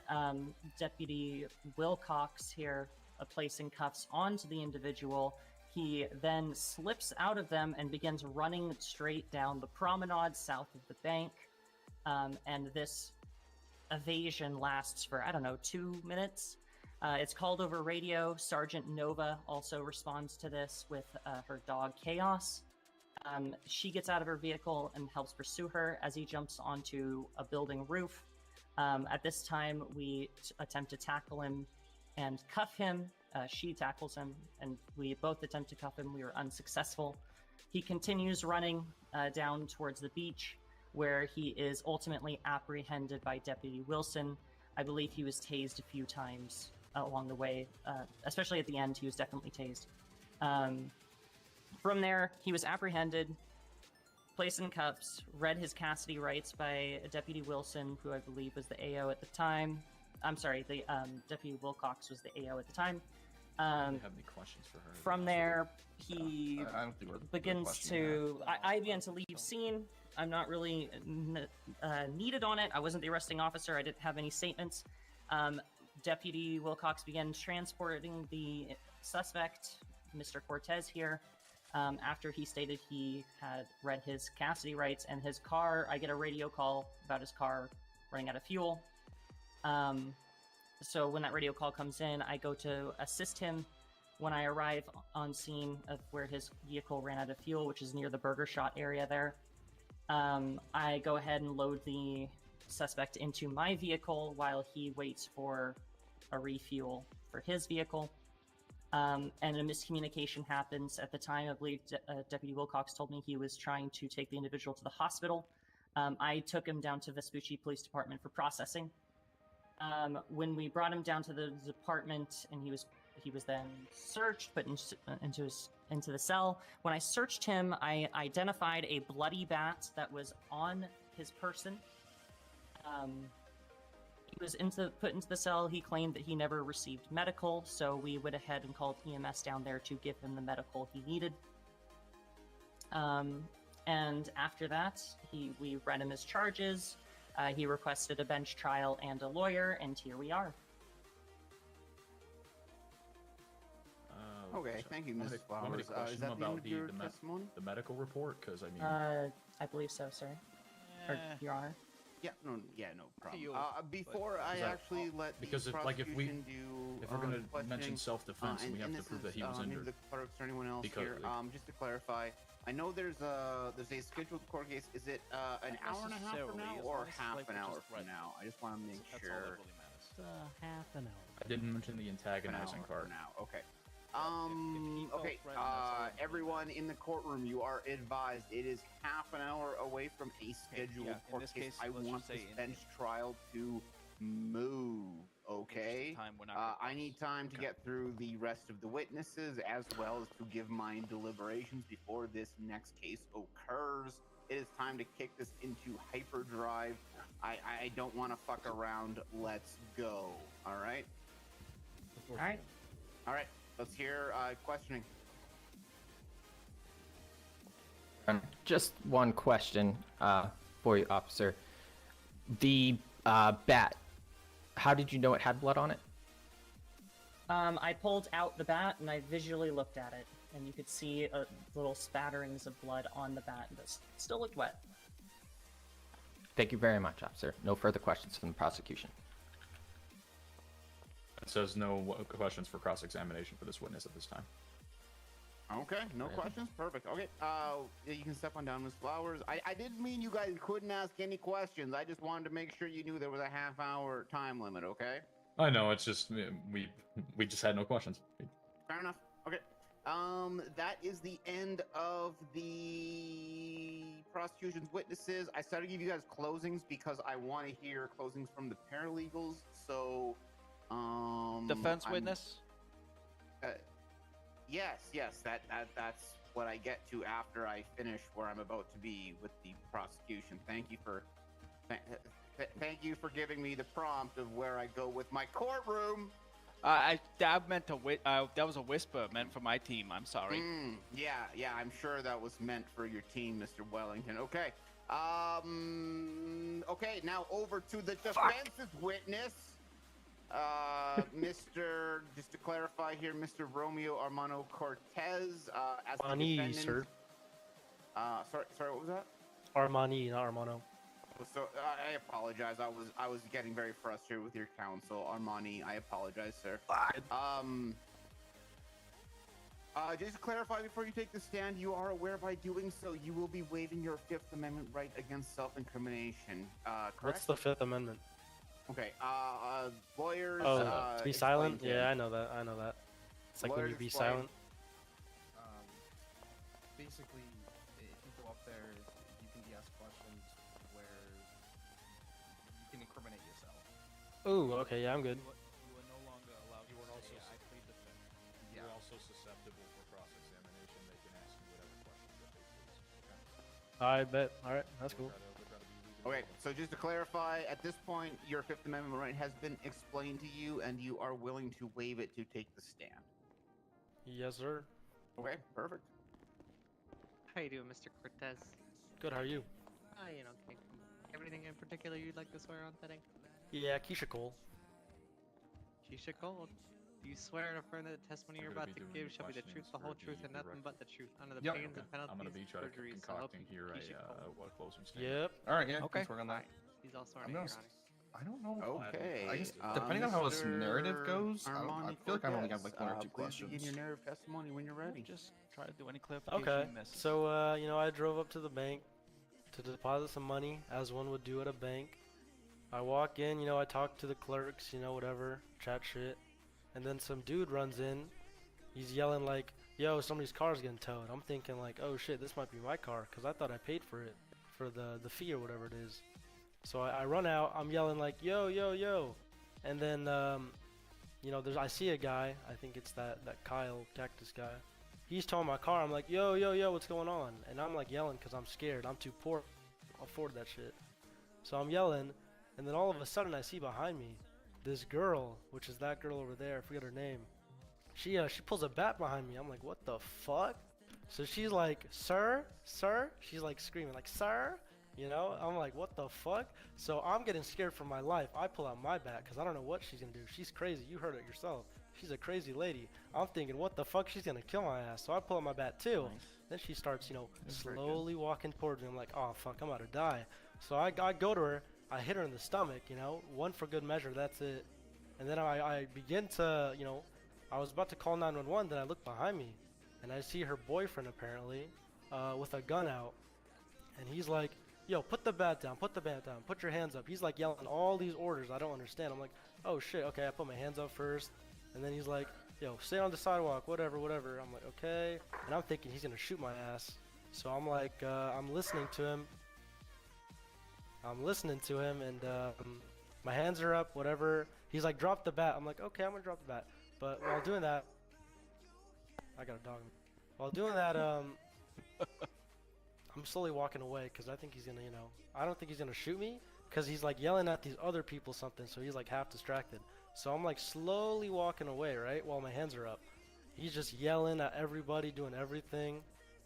Deputy Wilcox here placing cuffs onto the individual, he then slips out of them and begins running straight down the promenade south of the bank. And this evasion lasts for, I don't know, 2 minutes. It's called over radio. Sergeant Nova also responds to this with her dog Chaos. She gets out of her vehicle and helps pursue her as he jumps onto a building roof. At this time, we attempt to tackle him and cuff him. She tackles him, and we both attempt to cuff him. We were unsuccessful. He continues running down towards the beach, where he is ultimately apprehended by Deputy Wilson. I believe he was tased a few times along the way, especially at the end. He was definitely tased. From there, he was apprehended, placed in cuffs, read his custody rights by Deputy Wilson, who I believe was the AO at the time. I'm sorry, the Deputy Wilcox was the AO at the time. Do you have any questions for her? From there, he I don't think we're begins questioning to... I began to leave scene. I'm not really needed on it. I wasn't the arresting officer. I didn't have any statements. Deputy Wilcox began transporting the suspect, Mr. Cortez here, after he stated he had read his custody rights and his car. I get a radio call about his car running out of fuel. So when that radio call comes in, I go to assist him. When I arrive on scene of where his vehicle ran out of fuel, which is near the Burger Shot area there, I go ahead and load the suspect into my vehicle while he waits for a refuel for his vehicle. And a miscommunication happens. At the time, I believe Deputy Wilcox told me he was trying to take the individual to the hospital. I took him down to Vespucci Police Department for processing. When we brought him down to the department, and he was then searched, put into the cell. When I searched him, I identified a bloody bat that was on his person. He was put into the cell. He claimed that he never received medical, so we went ahead and called EMS down there to give him the medical he needed. And after that, we read him his charges. He requested a bench trial and a lawyer, and here we are. Okay, thank you, Ms. Flowers. Is Question that the end about of your the testimony? the medical report? Because I mean, I believe so, sir. Or, Your Honor. Yeah, no problem. Before I actually let the because if we're prosecution gonna questioning, mention self-defense, then we have to this prove that is, he was maybe injured. the clerks or anyone else Because, here, just to clarify, I know there's a scheduled court case. Is it an hour and a half from now or half an hour from now? I just want to make sure. Half an hour. I didn't mention the antagonizing part. Now, okay. Okay, everyone in the courtroom, you are advised it is half an hour away from a scheduled court case. I want this bench trial to move, okay? I need time to get through the rest of the witnesses as well as to give my deliberations before this next case occurs. It is time to kick this into hyperdrive. I don't want to fuck around. Let's go, all right? All right. All right. Let's hear questioning. Just one question for you, officer. The bat, how did you know it had blood on it? I pulled out the bat and I visually looked at it, and you could see little spatterings of blood on the bat that still looked wet. Thank you very much, officer. No further questions from the prosecution. It says no questions for cross-examination for this witness at this time. Okay, no questions? Perfect. Okay, yeah, you can step on down, Miss Flowers. I didn't mean you guys couldn't ask any questions. I just wanted to make sure you knew there was a half-hour time limit, okay? I know, it's just, we just had no questions. Fair enough. Okay. That is the end of the prosecution's witnesses. I started to give you guys closings because I want to hear closings from the paralegals. So, Defense witness? Yes. That's what I get to after I finish where I'm about to be with the prosecution. Thank you for giving me the prompt of where I go with my courtroom. That meant that was a whisper meant for my team. I'm sorry. Yeah. I'm sure that was meant for your team, Mr. Wellington. Okay. Okay. Now over to the defense's witness, Mr. Just to clarify here, Mr. Romeo Armando Cortez. As the Armani, defendant. sir. Sorry. What was that? Armani, not Armano. So I apologize. I was getting very frustrated with your counsel, Armani. I apologize, sir. Just to clarify before you take the stand, you are aware by doing so you will be waiving your Fifth Amendment right against self-incrimination. Correct? What's the Fifth Amendment? Okay. Lawyers. To be silent. explain to Yeah, me. I know that. It's like when you Lawyers be explain. silent. Basically, if you go up there, you can be asked questions where you can incriminate yourself. Ooh, okay, yeah, I'm good. You are no longer allowed You to are also say, I plead the fifth. You're also susceptible for cross-examination. They can ask you whatever questions that they please. I bet. All right, that's cool. Okay, so just to clarify, at this point, your Fifth Amendment right has been explained to you, and you are willing to waive it to take the stand. Yes, sir. Okay, perfect. How you doing, Mr. Cortez? Good. How are you? Okay. Anything in particular you'd like to swear on today? Yeah, Keisha Cole. Keisha Gold. Do you swear and affirm that the testimony you're about to give shall be the truth, the whole truth, and nothing but the truth, under the pains and penalties I'm gonna be of trying to perjury, so help concocting you, here Keisha Cole. what closing statement. Yep. All right, yeah. Okay. Let's work on that. He's all sworn I'm in, Your gonna Honor. I don't know. Okay. I guess depending on how this narrative goes, I Armani feel like I've only got Cortez, like one or two please questions. begin your narrative testimony when you're ready. Just try to do any clarification Okay. you miss. So, I drove up to the bank to deposit some money, as one would do at a bank. I walk in, I talk to the clerks, whatever, chat shit. And then some dude runs in. He's yelling like, yo, somebody's car's getting towed. I'm thinking like, oh shit, this might be my car, because I thought I paid for it, for the fee or whatever it is. So I run out, I'm yelling like, yo, yo, yo. And then, I see a guy, I think it's that Kyle Cactus guy. He's towing my car, I'm like, yo, yo, yo, what's going on? And I'm like yelling because I'm scared, I'm too poor to afford that shit. So I'm yelling, and then all of a sudden I see behind me this girl, which is that girl over there, I forget her name. She pulls a bat behind me, I'm like, what the fuck? So she's like, sir, she's like screaming like, sir? I'm like, what the fuck? So I'm getting scared for my life. I pull out my bat because I don't know what she's gonna do. She's crazy. You heard it yourself. She's a crazy lady. I'm thinking, what the fuck? She's gonna kill my ass. So I pull out my bat too. Then she starts, slowly walking towards me. I'm like, oh fuck, I'm about to die. So I go to her. I hit her in the stomach. One for good measure. That's it. And then I begin to, I was about to call 911. Then I look behind me, and I see her boyfriend apparently, with a gun out, and he's like, yo, put the bat down, put your hands up. He's like yelling all these orders I don't understand. I'm like, oh shit, okay, I put my hands up first. And then he's like, yo, stay on the sidewalk, whatever. I'm like, okay. And I'm thinking he's gonna shoot my ass. So I'm like, I'm listening to him, and my hands are up, whatever. He's like, drop the bat. I'm like, okay, I'm gonna drop the bat. But while doing that, I got a dog. While doing that, I'm slowly walking away because I think he's gonna, I don't think he's gonna shoot me because he's like yelling at these other people something, so he's like half distracted. So I'm like slowly walking away, right, while my hands are up. He's just yelling at everybody, doing everything.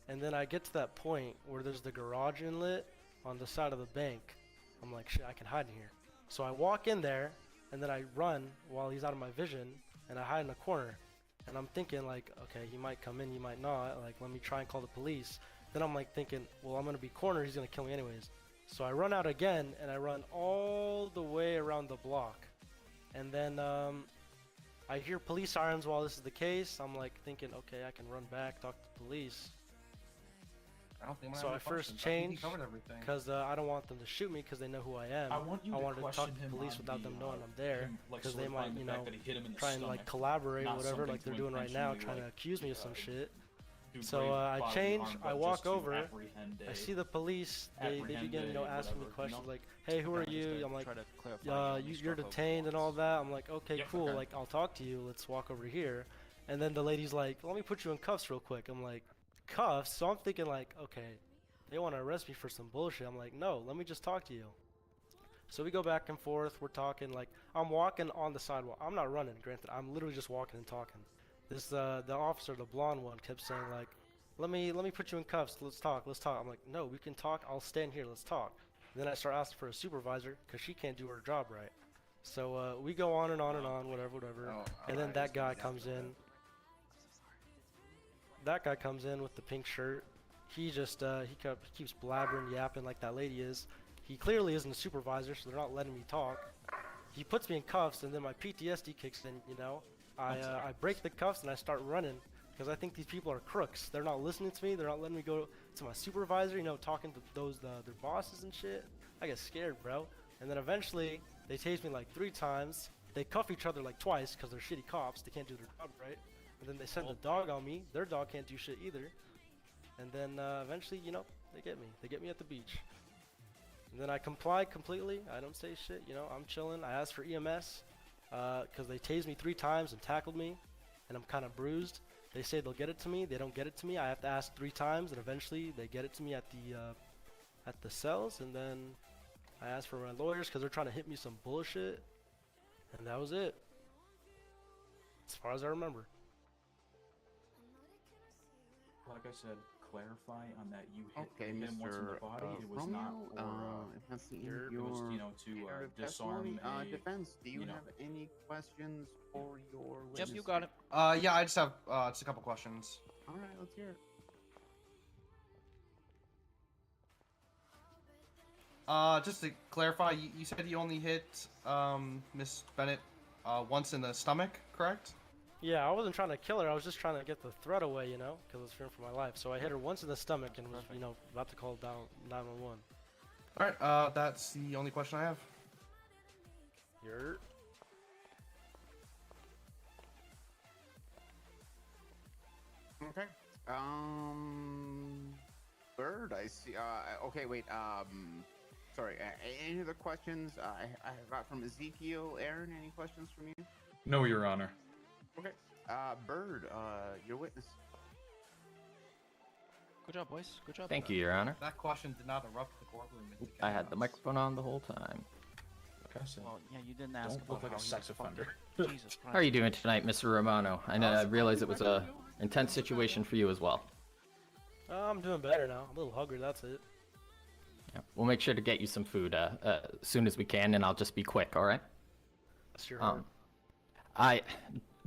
And then I get to that point where there's the garage inlet on the side of the bank. I'm like, shit, I can hide in here. So I walk in there, and then I run while he's out of my vision, and I hide in a corner. And I'm thinking like, okay, he might come in, he might not. Like, let me try and call the police. Then I'm like thinking, well, I'm gonna be cornered, he's gonna kill me anyways. So I run out again, and I run all the way around the block. And then I hear police sirens while this is the case. I'm like thinking, okay, I can run back, talk to the police. I don't think I'm So gonna I have first questions. I think he changed covered everything. because I don't want them to shoot me because they know who I am. I want you to wanted to talk question to him the police on without the, them knowing I'm there him, like, because they solidifying might, the fact that he hit him in the try and like stomach, collaborate or not whatever something like they're to doing right now, intentionally, trying to like, accuse me of some shit. do So grave I bodily change, harm, I but walk just to over, apprehend I a- see the police, they apprehend begin, a asking me whatever, questions you know? like, hey, who are Kinda just you? to I'm like, try to clarify you're detained and all that. I'm like, okay, Yep, cool, okay. like, I'll talk to you, let's walk over here. And then the lady's like, let me put you in cuffs real quick. I'm like, cuffs? So I'm thinking like, okay, they want to arrest me for some bullshit. I'm like, no, let me just talk to you. So we go back and forth, we're talking, like, I'm walking on the sidewalk. I'm not running, granted, I'm literally just walking and talking. This, the officer, the blonde one, kept saying like, let me put you in cuffs, let's talk. I'm like, no, we can talk, I'll stand here, let's talk. And then I start asking for a supervisor, because she can't do her job right. So we go on and on and on, whatever. And then that guy comes in. That guy comes in with the pink shirt. He just, he keeps blabbering, yapping like that lady is. He clearly isn't a supervisor, so they're not letting me talk. He puts me in cuffs, and then my PTSD kicks in, you know? I break the cuffs, and I start running, because I think these people are crooks. They're not listening to me. They're not letting me go to my supervisor, you know, talking to those, their bosses and shit. I get scared, bro. And then eventually, they tase me like 3 times. They cuff each other like twice, because they're shitty cops. They can't do their job right. And then they send the dog on me. Their dog can't do shit either. And then eventually, you know, they get me. They get me at the beach. And then I comply completely. I don't say shit, you know, I'm chilling. I asked for EMS because they tased me 3 times and tackled me, and I'm kind of bruised. They say they'll get it to me. They don't get it to me. I have to ask 3 times, and eventually they get it to me at the cells. And then I asked for my lawyers because they're trying to hit me some bullshit, and that was it, as far as I remember. Like I said, clarify on that you hit, Okay, hit him once in the Mr. body. It was Romeo, not for, if that's the end it of your was, you know, to part of disarm testimony, a defense, do you know, have any questions for your witness? Yep, you got it. Yeah, I just have just a couple questions. All right, let's hear it. Just to clarify, you said you only hit Miss Bennett once in the stomach, correct? Yeah, I wasn't trying to kill her. I was just trying to get the threat away, you know, because I was fearing for my life. So I hit her once in the stomach and was, you know, about to call down 911. All right, that's the only question I have. You're... Okay. Bird, I see. Okay, wait. Sorry. Any other questions? I got from Ezekiel. Aaron, any questions from you? No, Your Honor. Okay. Bird, your witness. Good job, boys. Good job. Thank you, Your Honor. That question did not erupt the courtroom. into I had the chaos. microphone on the whole time. Like I said, Well, yeah, you didn't ask don't about look like how a he sex was fucking- offender. Jesus Christ. How are you doing tonight, Mr. Romano? I know I realize it was a intense situation for you as well. I'm doing better now. I'm a little hungry, that's it. Yeah, we'll make sure to get you some food as soon as we can, and I'll just be quick, all right? That's your heart. I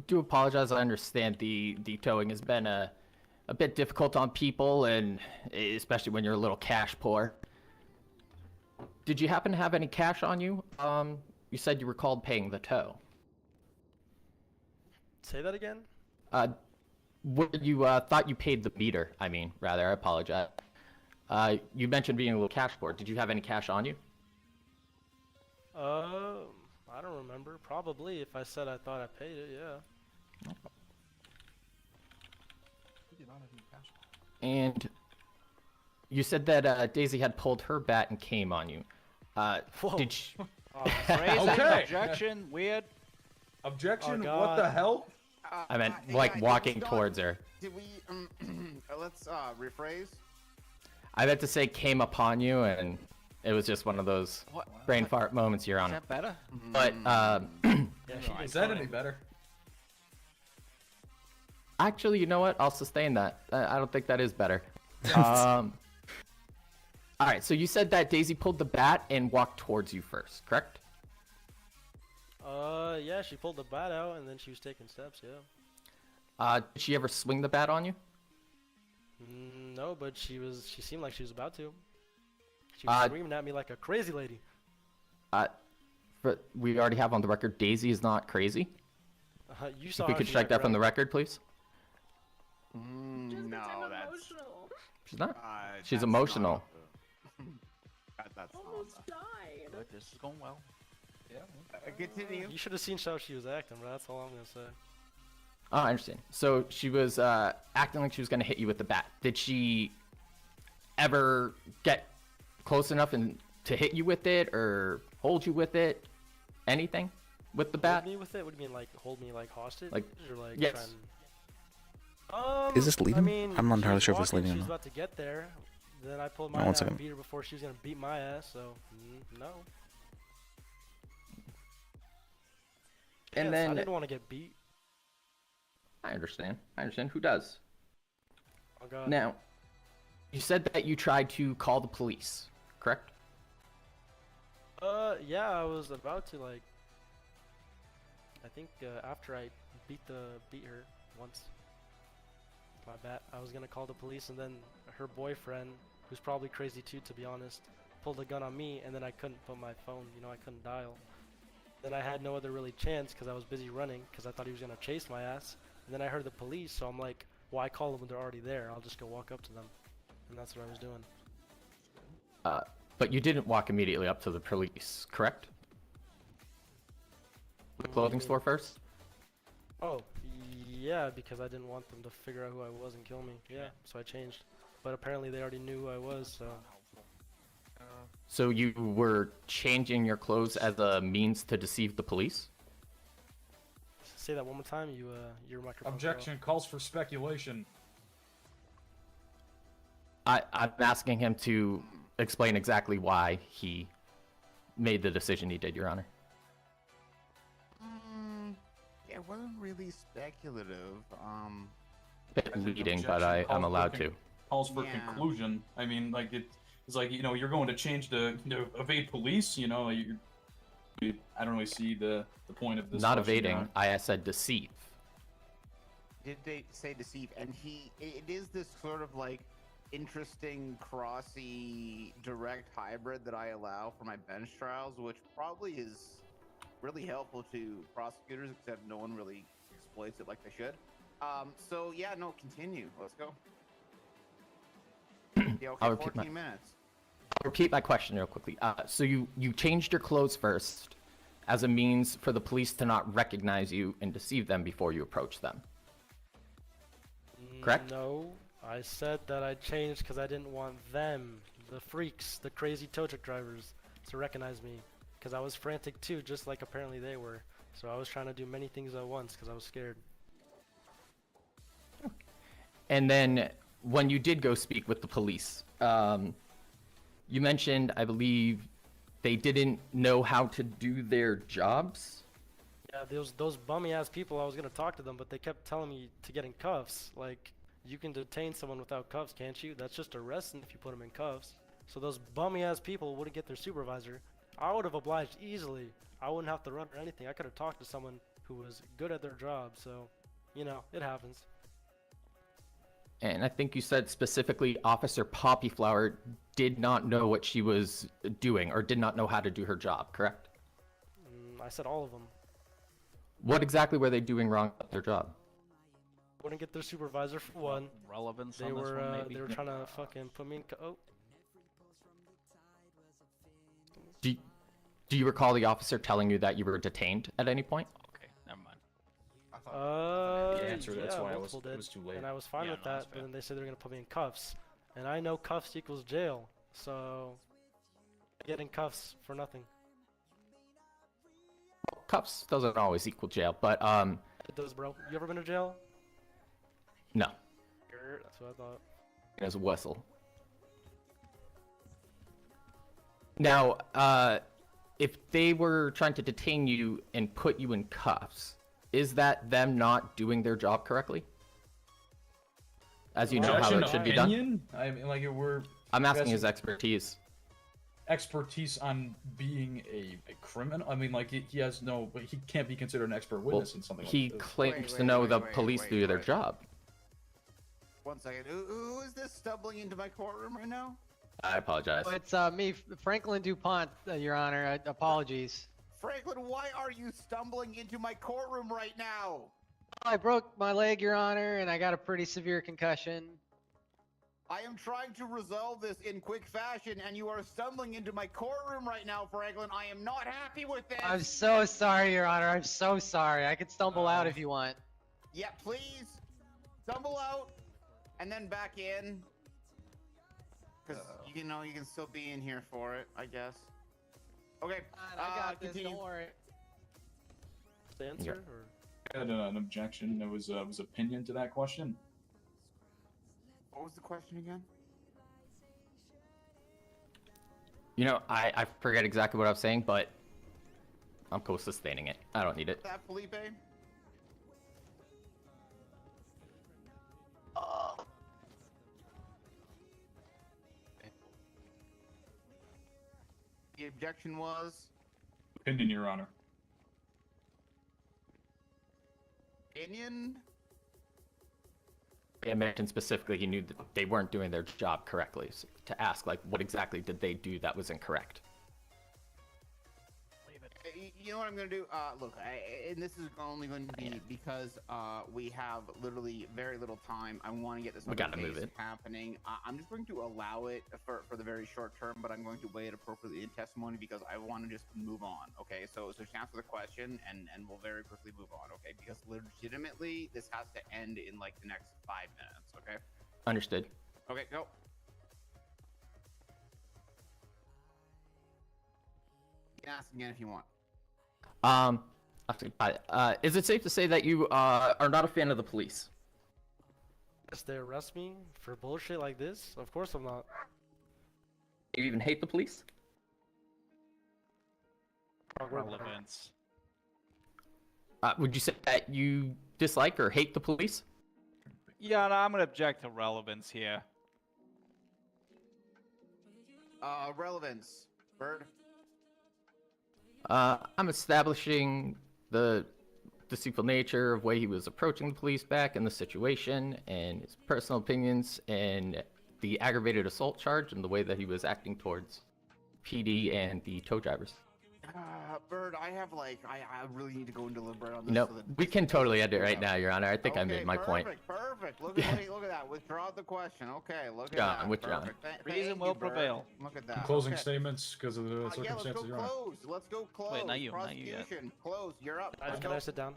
do apologize. I understand the towing has been a bit difficult on people, and especially when you're a little cash poor. Did you happen to have any cash on you? You said you recalled paying the tow. Say that again? What you thought you paid the meter? I mean, rather, I apologize. You mentioned being a little cash poor. Did you have any cash on you? I don't remember. Probably if I said I thought I paid it, yeah. And you said that Daisy had pulled her bat and came on you. Did she... Phrasing, Okay. objection, weird. Objection? Oh, What the God. hell? I meant like yeah, walking did we towards her. Did we? Let's rephrase. I meant to say came upon you, and it was just one of those brain fart moments, Your Is Honor. that better? But Is that any better? actually, you know what? I'll sustain that. I don't think that is better. All right. So you said that Daisy pulled the bat and walked towards you first, correct? Yeah, she pulled the bat out and then she was taking steps, yeah. Did she ever swing the bat on you? No, but she seemed like she was about to. She was screaming at me like a crazy lady. But we already have on the record Daisy is not crazy. You saw If we her, could she check got that from the grabbed. record, please. No, that's She's not. She's that's emotional. that's Almost died. But this is going well. Yeah. Continue. You should have seen how she was acting, bro. That's all I'm gonna say. Oh, I understand. So she was acting like she was going to hit you with the bat. Did she ever get close enough to hit you with it or hold you with it? Anything with the bat? Hold me with it? What do you mean, like hold me like hostage? Like, or like yes. Is this leading? I mean, I'm not she entirely was sure if it's walking, leading or She was not. about to get there. Then I pulled Oh, my one out second. and beat her before she was gonna beat my ass. So no. And Yes, then I didn't want to get beat. I understand. Who does? Oh God. Now, you said that you tried to call the police, correct? Yeah, I was about to like. I think after I beat her once. My bat. I was gonna call the police, and then her boyfriend, who's probably crazy too, to be honest, pulled a gun on me, and then I couldn't put my phone. You know, I couldn't dial. Then I had no other really chance because I was busy running because I thought he was gonna chase my ass. And then I heard the police, so I'm like, why call them when they're already there? I'll just go walk up to them, and that's what I was doing. But you didn't walk immediately up to the police, correct? The clothing store first? Oh, yeah, because I didn't want them to figure out who I was and kill me. Yeah, so I changed. But apparently they already knew who I was, so. So you were changing your clothes as a means to deceive the police? Say that one more time. Your microphone. Objection calls for speculation. I'm asking him to explain exactly why he made the decision he did, Your Honor. It wasn't really speculative. Leading, but I'm allowed to. Calls for Yeah. conclusion. I mean, like it's like you're going to change to evade police. I don't really see the point of this. Not question, evading. I said deceive. Did they say deceive? And it is this sort of like interesting crossy direct hybrid that I allow for my bench trials, which probably is really helpful to prosecutors, except no one really exploits it like they should. So yeah, no, continue. Let's go. Yeah, okay, I'll repeat 14 minutes. I'll repeat my question real quickly. So you changed your clothes first as a means for the police to not recognize you and deceive them before you approach them. Correct? No, I said that I changed because I didn't want them, the freaks, the crazy tow truck drivers, to recognize me. Because I was frantic too, just like apparently they were. So I was trying to do many things at once because I was scared. And then when you did go speak with the police, you mentioned, I believe, they didn't know how to do their jobs? Yeah, those bummy ass people, I was gonna talk to them, but they kept telling me to get in cuffs. Like, you can detain someone without cuffs, can't you? That's just arresting if you put them in cuffs. So those bummy ass people wouldn't get their supervisor. I would have obliged easily. I wouldn't have to run or anything. I could have talked to someone who was good at their job, so, it happens. And I think you said specifically Officer Poppyflower did not know what she was doing or did not know how to do her job, correct? I said all of them. What exactly were they doing wrong at their job? Wouldn't get their supervisor for one. Relevance They on this were one, maybe? they were trying to fucking put me in. Oh. Do you recall the officer telling you that you were detained at any point? Okay, never mind. The answer, that's why it multiple was too late. And I was fine Yeah, with no, that, that's but fair. then they said they were gonna put me in cuffs, and I know cuffs equals jail, so I get in cuffs for nothing. Cuffs doesn't always equal jail, but It does, bro. You ever been to jail? no. That's what I thought. As a whistle. Now, if they were trying to detain you and put you in cuffs, is that them not doing their job correctly? As you know how it should be done? I mean, like, I'm asking his expertise. Expertise on being a criminal? I mean, like, he can't be considered an expert witness in something like this. He claims to know the police do their job. 1 second. Who is this stumbling into my courtroom right now? I apologize. Oh, it's me, Franklin DuPont, Your Honor. Apologies. Franklin, why are you stumbling into my courtroom right now? I broke my leg, Your Honor, and I got a pretty severe concussion. I am trying to resolve this in quick fashion, and you are stumbling into my courtroom right now, Franklin. I am not happy with this. I'm so sorry, Your Honor. I'm so sorry. I could stumble out if you want. Yeah, please. Stumble out, and then back in. Because, you know, you can still be in here for it, I guess. Okay, I got this, continue. don't worry. Answer, I had an objection. There was opinion to that question. What was the question again? You know, I forget exactly what I was saying, but I'm co-sustaining it. I don't need it. That Felipe? The objection was? Opinion, Your Honor. Opinion? I mentioned specifically he knew that they weren't doing their job correctly. So to ask, like, what exactly did they do that was incorrect? You know what I'm going to do? Look, and this is only going to be because we have literally very little time. I want to get this We gotta move it. happening. I'm just going to allow it for the very short term, but I'm going to weigh it appropriately in testimony because I want to just move on, okay? So just answer the question, and we'll very quickly move on, okay? Because legitimately, this has to end in, like, the next 5 minutes, okay? Understood. Okay, go. You can ask again if you want. Is it safe to say that you are not a fan of the police? Yes, they arrest me for bullshit like this? Of course I'm not. You even hate the police? Relevance. Would you say that you dislike or hate the police? Yeah, no, I'm gonna object to relevance here. Relevance. Bird. I'm establishing the deceitful nature of way he was approaching the police back in the situation and his personal opinions and the aggravated assault charge and the way that he was acting towards PD and the tow drivers. Bird, I have I really need to go and deliberate on this. You know, so that we can totally end it right now, Your Honor. I think I Okay, made my point. Perfect. Look at that. Withdraw the question. Okay, look at John, that. withdrawn. Perfect. Reason will prevail. Look at that. Closing okay. statements because of the Yeah, let's go circumstances, Your Honor. close. Let's go close. Wait, not you, not you yet. Prosecution. Close. You're up. Can I sit down?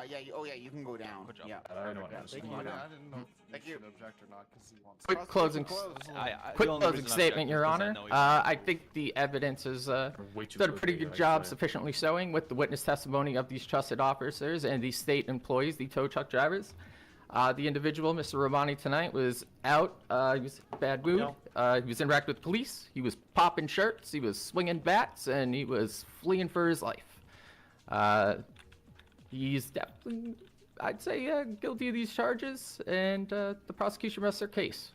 Yeah. You can go down. Good job. Yeah. I don't perfect. have You to. can go I down. didn't know if Thank you you. should object or not because he wants. Quick closing, The quick only closing reason I'm statement, objecting Your is 'cause I Honor. know he's I think the evidence has Way too done a pretty quickly, good job actually. sufficiently showing with the witness testimony of these trusted officers and these state employees, the tow truck drivers. The individual, Mr. Romani, tonight was out. He was in a bad mood. He was interacting with police. He was popping shirts. He was swinging bats, and he was fleeing for his life. He's definitely, I'd say, guilty of these charges, and the prosecution rests their case.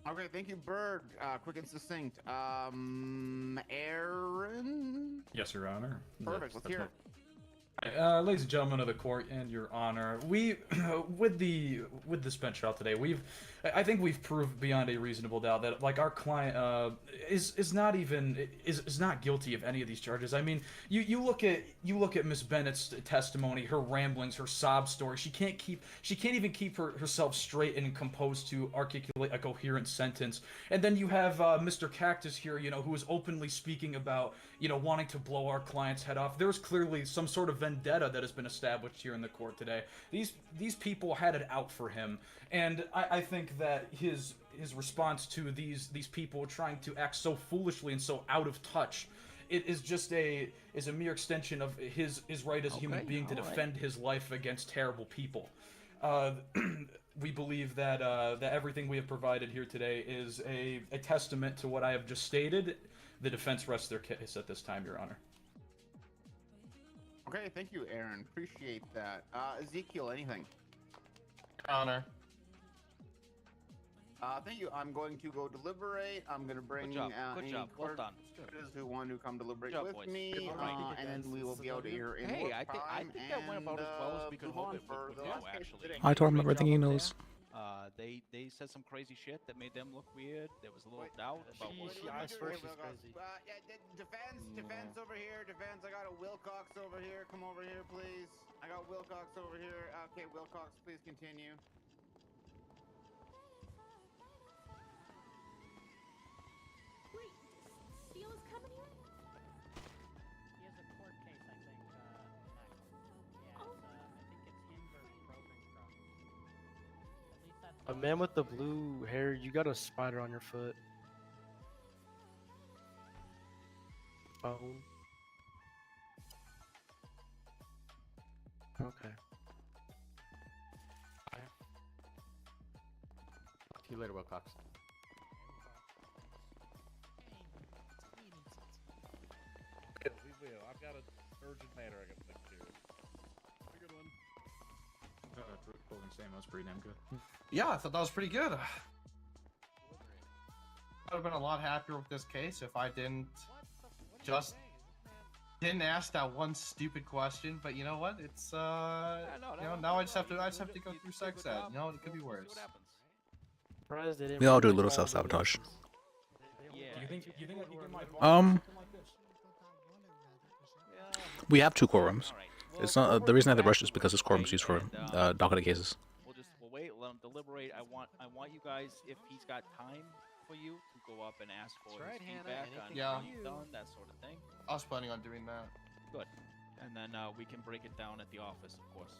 Okay, thank you, Bird. Quick and succinct. Aaron. Yes, Your Honor. Perfect. Let's hear it. Ladies and gentlemen of the court and Your Honor, we, with this bench trial today, I think we've proved beyond a reasonable doubt that like our client is not guilty of any of these charges. I mean, you look at Miss Bennett's testimony, her ramblings, her sob story. She can't even keep herself straight and composed to articulate a coherent sentence. And then you have Mr. Cactus here, who is openly speaking about wanting to blow our client's head off. There's clearly some sort of vendetta that has been established here in the court today. These people had it out for him, and I think that his response to these people trying to act so foolishly and so out of touch, it is just a mere extension of his right as a human being to defend his life against terrible people. We believe that that everything we have provided here today is a testament to what I have just stated. The defense rests their case at this time, Your Honor. Okay, thank you, Aaron. Appreciate that. Ezekiel, anything? Your Honor. Thank you. I'm going to go deliberate. I'm going to bring Good job. any Well court done. who want to come deliberate Good job, with boys. me, Good job. and then we will be out of here in Hey, work I think time, that went about as well as we could move on hope it for would the go, last case actually. today. I told him everything he knows. They said some crazy shit that made them look weird. There was a little doubt about what I swear she's crazy. Defense over here. Defense. I got a Wilcox over here. Come over here, please. I got Wilcox over here. Okay, Wilcox, please continue. Wait, Steele is coming here? He has a court case, I think, next. Yeah, Oh. I think it's him versus Provencroft. At least that's A man with the blue hair, you got a spider on your foot. Bone. Okay. See you later, Wilcox. Yeah, we will. I've got an urgent matter I got to take care of. A good one. Clothing statement was pretty damn good. Yeah, I thought that was pretty good. I'd have been a lot happier with this case if I didn't ask that one stupid question. But you know what? It's now I just have to go through sex ed. You know, it could be worse. Surprised they didn't We all do a bring little all self sabotage. Do you think I could get my like this? We have 2 courtrooms. It's not the reason I had to rush is because this courtroom is used for docketed cases. We'll wait. Let him deliberate. I want you guys, if he's got time for you, to go up and ask for That's right, his Hannah. feedback on Yeah. what you've done, that sort of thing. I was planning on doing that. Good. And then we can break it down at the office, of course.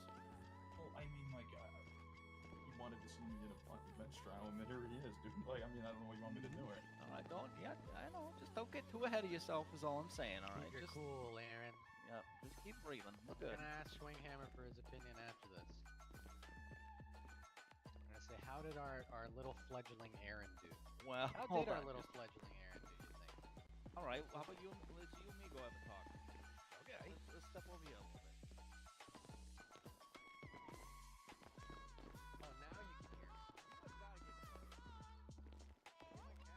Well, I mean, like, you wanted to see me in a fucking bench trial, and here he is, dude. Like, I mean, I don't know what you want me to do here. I know. Just don't get too ahead of yourself is all I'm saying, all right? You're Just cool, Aaron. Yep, just keep breathing. We're I'm good. gonna ask Swinghammer for his opinion after this. I'm gonna say, how did our little fledgling Aaron do? Well, How hold did our on, little just- fledgling Aaron do, you think? All right, well, how about you and me go have a talk? Okay. Let's step over here a little bit. Oh, now you can hear me. You gotta get close. Get my cash off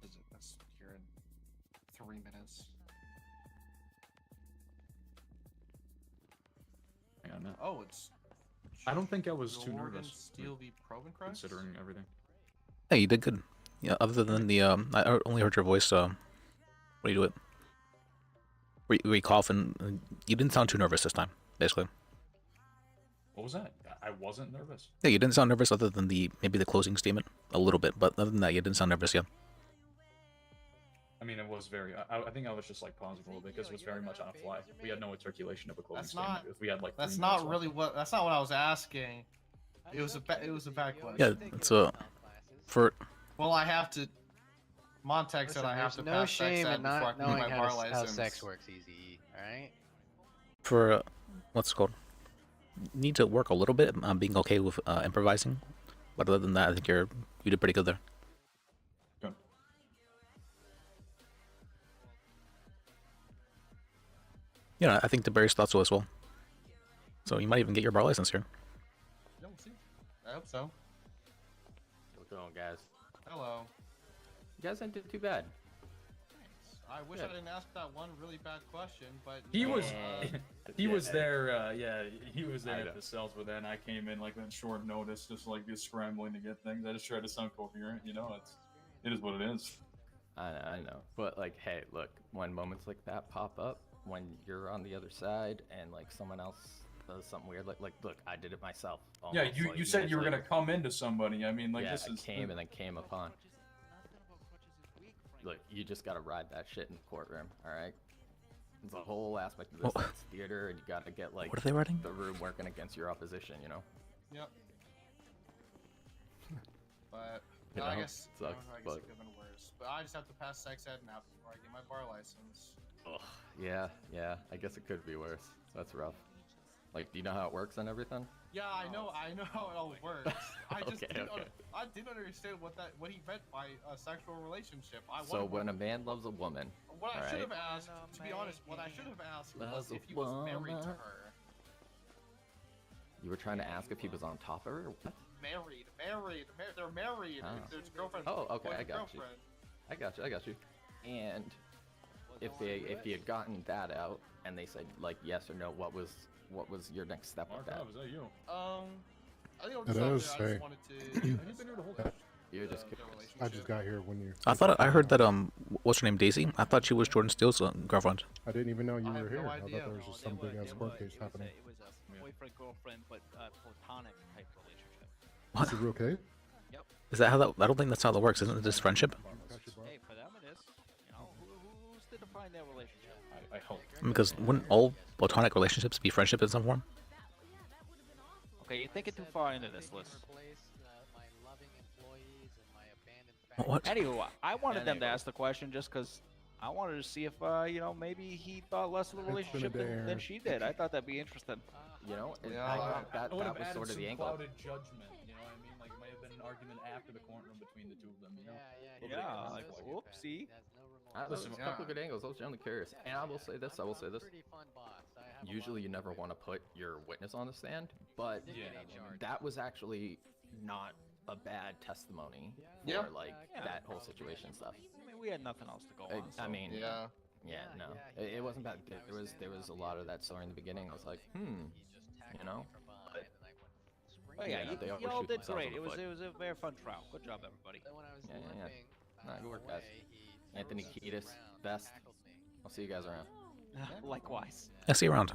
him. That's here in 3 minutes. Hang on, no. Oh, it's. I don't think I was too Jordan nervous. Steele v. Provencroft? Considering everything. Hey, you did good. Yeah, other than the I only heard your voice. What do you do it? Where you cough and you didn't sound too nervous this time, basically. What was that? I wasn't nervous. Yeah, you didn't sound nervous other than maybe the closing statement a little bit, but other than that, you didn't sound nervous. Yeah. I mean, it was very. I think I was just like pausing a little bit because it was very much on a fly. We had no articulation of a closing That's statement. not. If we had like. That's 3 not minutes really left. what. That's not what I was asking. It was a bad question. Yeah, it's for. Well, I have to. Montag said I have to There's no pass sex shame ed in before I not can get knowing my how, bar how license. sex works, Easy. All right. For what's it called? Need to work a little bit on being okay with improvising, but other than that, I think you did pretty good there. Good. Yeah, I think DeBerry's thought so as well. So you might even get your bar license here. Yeah, we'll see. I hope so. What's going on, guys? Hello. You guys didn't do too bad. I wish I didn't ask that one really bad question, but He was, he Yeah. was there. Yeah, he was there I at know. the cells, but then I came in like on short notice, just like just scrambling to get things. I just tried to sound coherent. You know, it is what it is. I know, but like, hey, look, when moments like that pop up, when you're on the other side and like someone else does something weird, like look, I did it myself. Yeah, almost, you like, you said you were minutes gonna come into somebody. I mean, like yeah, this I is. came and then came upon. Look, you just gotta ride that shit in the courtroom, all right? It's a whole aspect of this. Oh. It's theater, and you gotta get like What are they writing? the room working against your opposition, you know? Yep. But You I know, guess sucks, I guess but- it could have been worse. But I just have to pass sex ed now before I get my bar license. Ugh, yeah, I guess it could be worse. That's rough. Like, do you know how it works and everything? Yeah, I know how it all works. I just Okay, didn't, okay. I didn't understand what he meant by a sexual relationship. So when a man loves a woman, what I should alright? have asked, to be honest, what I should have asked was Loves a if he was married to woman. her. You were trying to ask if he was on top of her? Or what? Married. They're married. Oh. There's girlfriend. Oh, okay, I boyfriend, got you. girlfriend. I got you. And if you had gotten that out and they said like yes or no, what was your next step with that? Is that you? I think I'll It just, is, I hey. just wanted to. Have you been here the whole time? You're just I just got here when you. I thought I heard that what's her name, Daisy? I thought she was Jordan Steele's girlfriend. I didn't even know you I were have no here. I idea. thought there was just something as court case happening. It was a boyfriend girlfriend, but platonic type relationship. Is it okay? Yep. Is that how that? I don't think that's how that works. Isn't it just friendship? Hey, for them it is. You know, who's to define their relationship? I hope. Because wouldn't all platonic relationships be friendship in some form? Okay, you're thinking too far into this, Liz. What? Anywho, I wanted them to ask the question just because I wanted to see if, you know, maybe he thought less of the relationship than she did. I thought that'd be interesting. You know, and Yeah, I thought that I would have was added sort of some the angle. clouded judgment. You know what I mean? Like it might have been an argument after the courtroom between the two of them. You know? Yeah, like, whoopsie. Listen, Listen, a couple good angles. I was generally curious, and I will say this. Usually, you never want to put your witness on the stand, but that was actually not a bad testimony for Yeah. like that whole situation stuff. I mean, we had nothing else to go on. I so- mean, Yeah. no, it wasn't bad. There was a lot of that story in the beginning. I was like, you know. Oh yeah, they always you all shoot did themselves great. in It the was foot. a very fun trial. Good job, everybody. Yeah. Nah, good work, guys. Anthony Kiedis, best. I'll see you guys around. Likewise. I see you around.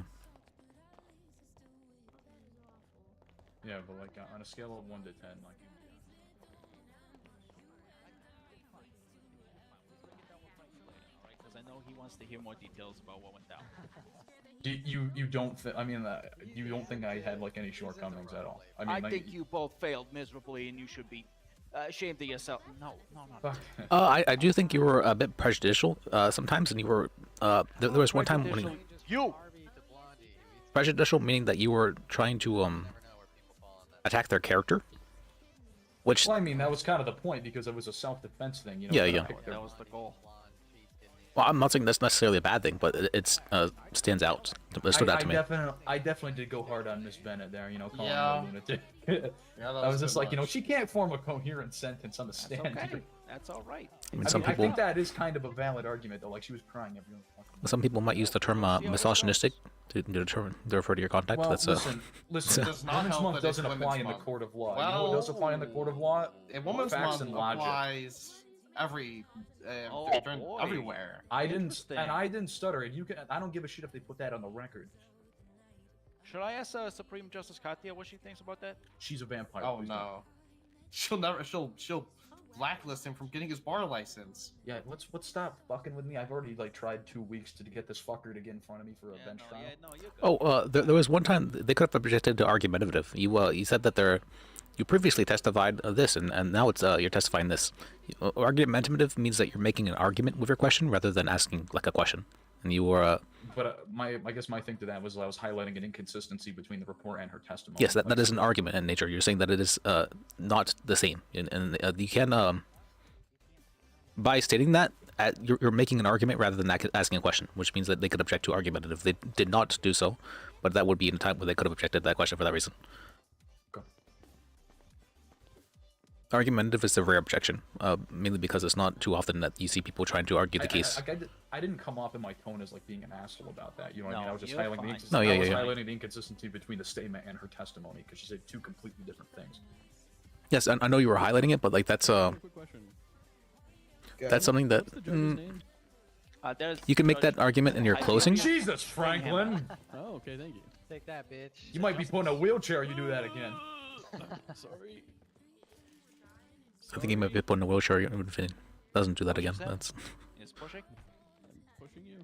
Yeah, but like on a scale of 1 to 10, like. Because I know he wants to hear more details about what went down. You don't I mean you don't think I had like any shortcomings at all? I mean, I like, think you both failed miserably, and you should be ashamed of yourself. No. Fuck. I do think you were a bit prejudicial sometimes, and you were. There was one time when you prejudicial, meaning that you were trying to attack their character, which. Well, I mean that was kind of the point because it was a self-defense thing, you know. Yeah. That was the goal. Well, I'm not saying that's necessarily a bad thing, but it stands out. It stood out to me. I definitely did go hard on Miss Bennett there, you know, calling Yeah. her a lunatic. Yeah, that I was was just too like, you know, much. she can't form a coherent sentence on the That's stand. okay. That's all right. I mean, I some people. think that is kind of a valid argument, though. Like she was crying every other fucking Some people might use the term misogynistic to refer to your contact. Well, that's listen. It does not Women's help Month that it's doesn't apply Women's in the Month. court of law. Well, you know what does apply in the court of law? A Women's Facts Month and logic. applies everywhere. I didn't stutter, and you can. I don't give a shit if they put that on the record. Should I ask Supreme Justice Katia what she thinks about that? She's a vampire. Oh please no, she'll blacklist him from getting his bar license. Yeah, let's stop fucking with me. I've already like tried 2 weeks to get this fucker to get in front of me for a bench trial. Oh, there was one time they could have objected to argumentative. You said that you previously testified this, and now it's you're testifying this. Argumentative means that you're making an argument with your question rather than asking like a question. And you were. But I guess my thing to that was I was highlighting an inconsistency between the report and her testimony. Yes, that is an argument in nature. You're saying that it is not the same, and you can by stating that you're making an argument rather than asking a question, which means that they could object to argumentative. They did not do so, but that would be in a time where they could have objected to that question for that reason. Argumentative is a rare objection, mainly because it's not too often that you see people trying to argue the case. I didn't come off in my tone as like being an asshole about that. You know what I mean? I was just you're highlighting fine. highlighting the inconsistency between the statement and her testimony because she said two completely different things. Yes, I know you were highlighting it, but like that's that's something that you can make that argument in your closing. Jesus, Franklin! Oh, okay, thank you. Take that, bitch. You might be put in a wheelchair. You do that again. Sorry. I think he might be put in a wheelchair if he doesn't do that again. That's. Is pushing? I'm pushing you.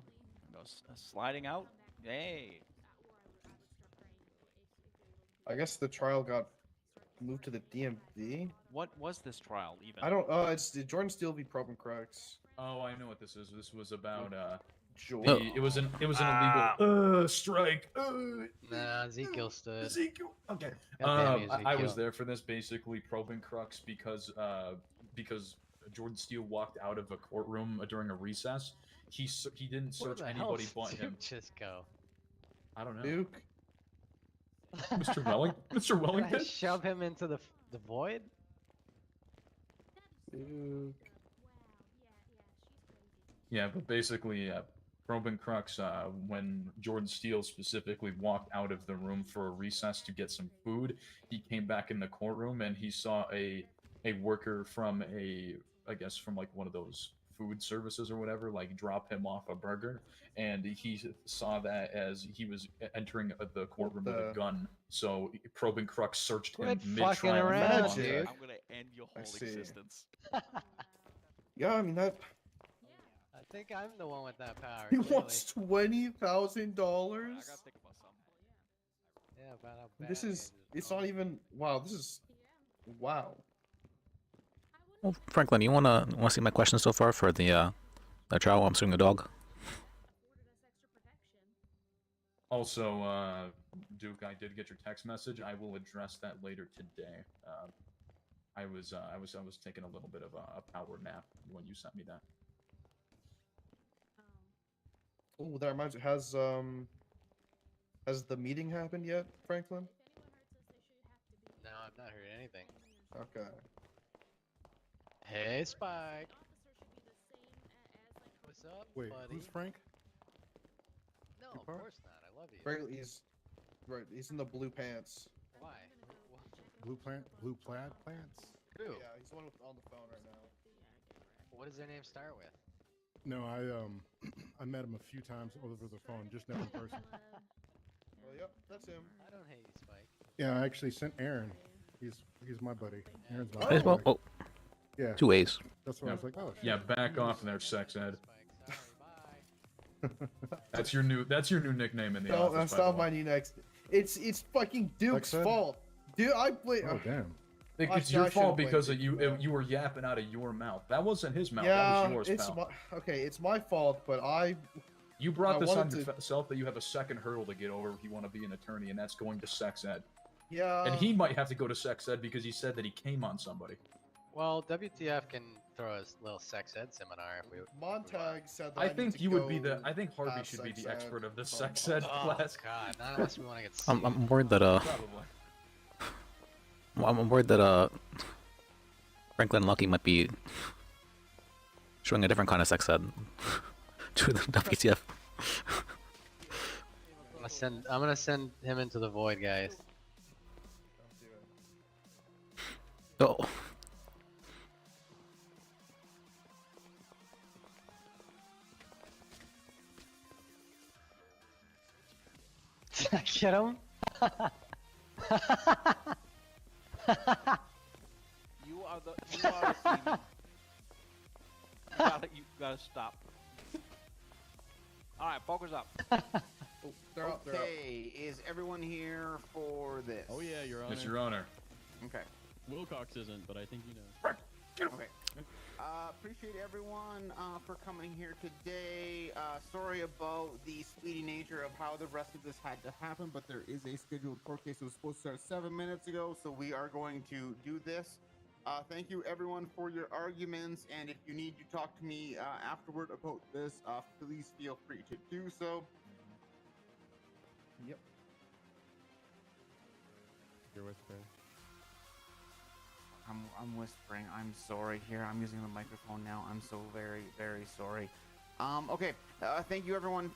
Goes sliding out. Hey. I guess the trial got moved to the DMV. What was this trial even? I don't. It's Jordan Steele v. Proben Crux. Oh, I know what this is. This was about Joy. It was an illegal strike. Nah, Ezekiel stood. Ezekiel. Okay. God damn you, I was Ezekiel. there for this, basically probing Crux because Jordan Steele walked out of a courtroom during a recess. He didn't Where search the anybody hell but did him. Duke just go? I don't know. Duke. Mr. Mr. Did I Wellington. shove him into the void? Duke. Yeah, but basically, probing Crux, when Jordan Steele specifically walked out of the room for a recess to get some food, he came back in the courtroom and he saw a worker from I guess from like one of those food services or whatever, like drop him off a burger, and he saw that as he was entering the courtroom with a gun. So probing Crux searched him Quit mid-trial. fucking and around, locked dude. him. I'm gonna end your I whole see. existence. Yeah, I mean that. I think I'm the one with that power. He clearly. wants $20,000. I gotta think about something. Yeah, about how bad This he is. It's not even. Wow. This is. Wow. Well, Franklin, you wanna see my question so far for the trial while I'm suing a dog? Also, Duke, I did get your text message. I will address that later today. I was taking a little bit of a power nap when you sent me that. Oh, that reminds me. Has the meeting happened yet, Franklin? No, I've not heard anything. Okay. Hey, Spike. What's up, Wait, buddy? who's Frank? No, You of part? course not. I love you. Franklin, he's in the blue pants. Why? Blue plaid plants? Who? Yeah, he's the one on the phone right now. What does their name start with? No, I met him a few times over the phone, just never in person. Well, yep, that's him. I don't hate you, Spike. Yeah, I actually sent Aaron. He's my buddy. Aaron's my Hey, buddy. well, Yeah. 2 A's. That's why I was like, oh. Yeah, shit. back off there, sex ed. That's your new nickname in the No, office. that's by the not way. my new next. It's fucking Duke's Like that? fault. Dude, I blame. Oh, damn. It's your fault because you were yapping out of your mouth. That wasn't his mouth. Yeah, that was yours, it's pal. okay. It's my fault, but You brought I this on wanted yourself that you have a second hurdle to get over if you want to be an attorney, and that's going to sex ed. Yeah. And he might have to go to sex ed because he said that he came on somebody. Well, WTF can throw a little sex ed seminar if we. Montag said that I need think to you would be go I think Harvey past should be sex the ed. expert of the Oh sex my ed Oh class. God, not unless we want to get sued. I'm worried that Probably. I'm worried that Franklin and Lucky might be showing a different kind of sex ed to the WTF. I'm gonna send him into the void, guys. Oh. Did I get him? You are the demon. You gotta stop. Alright, focus up. They're up. Okay, is everyone here for this? Oh yeah, Your Honor. Yes, Your Honor. Okay. Wilcox isn't, but I think you know. Okay. Appreciate everyone for coming here today. Sorry about the speedy nature of how the rest of this had to happen, but there is a scheduled court case that was supposed to start 7 minutes ago, so we are going to do this. Thank you everyone for your arguments, and if you need to talk to me afterward about this, please feel free to do so. Yep. You're whispering. I'm whispering. I'm sorry here. I'm using the microphone now. I'm so very, very sorry. Okay. Thank you everyone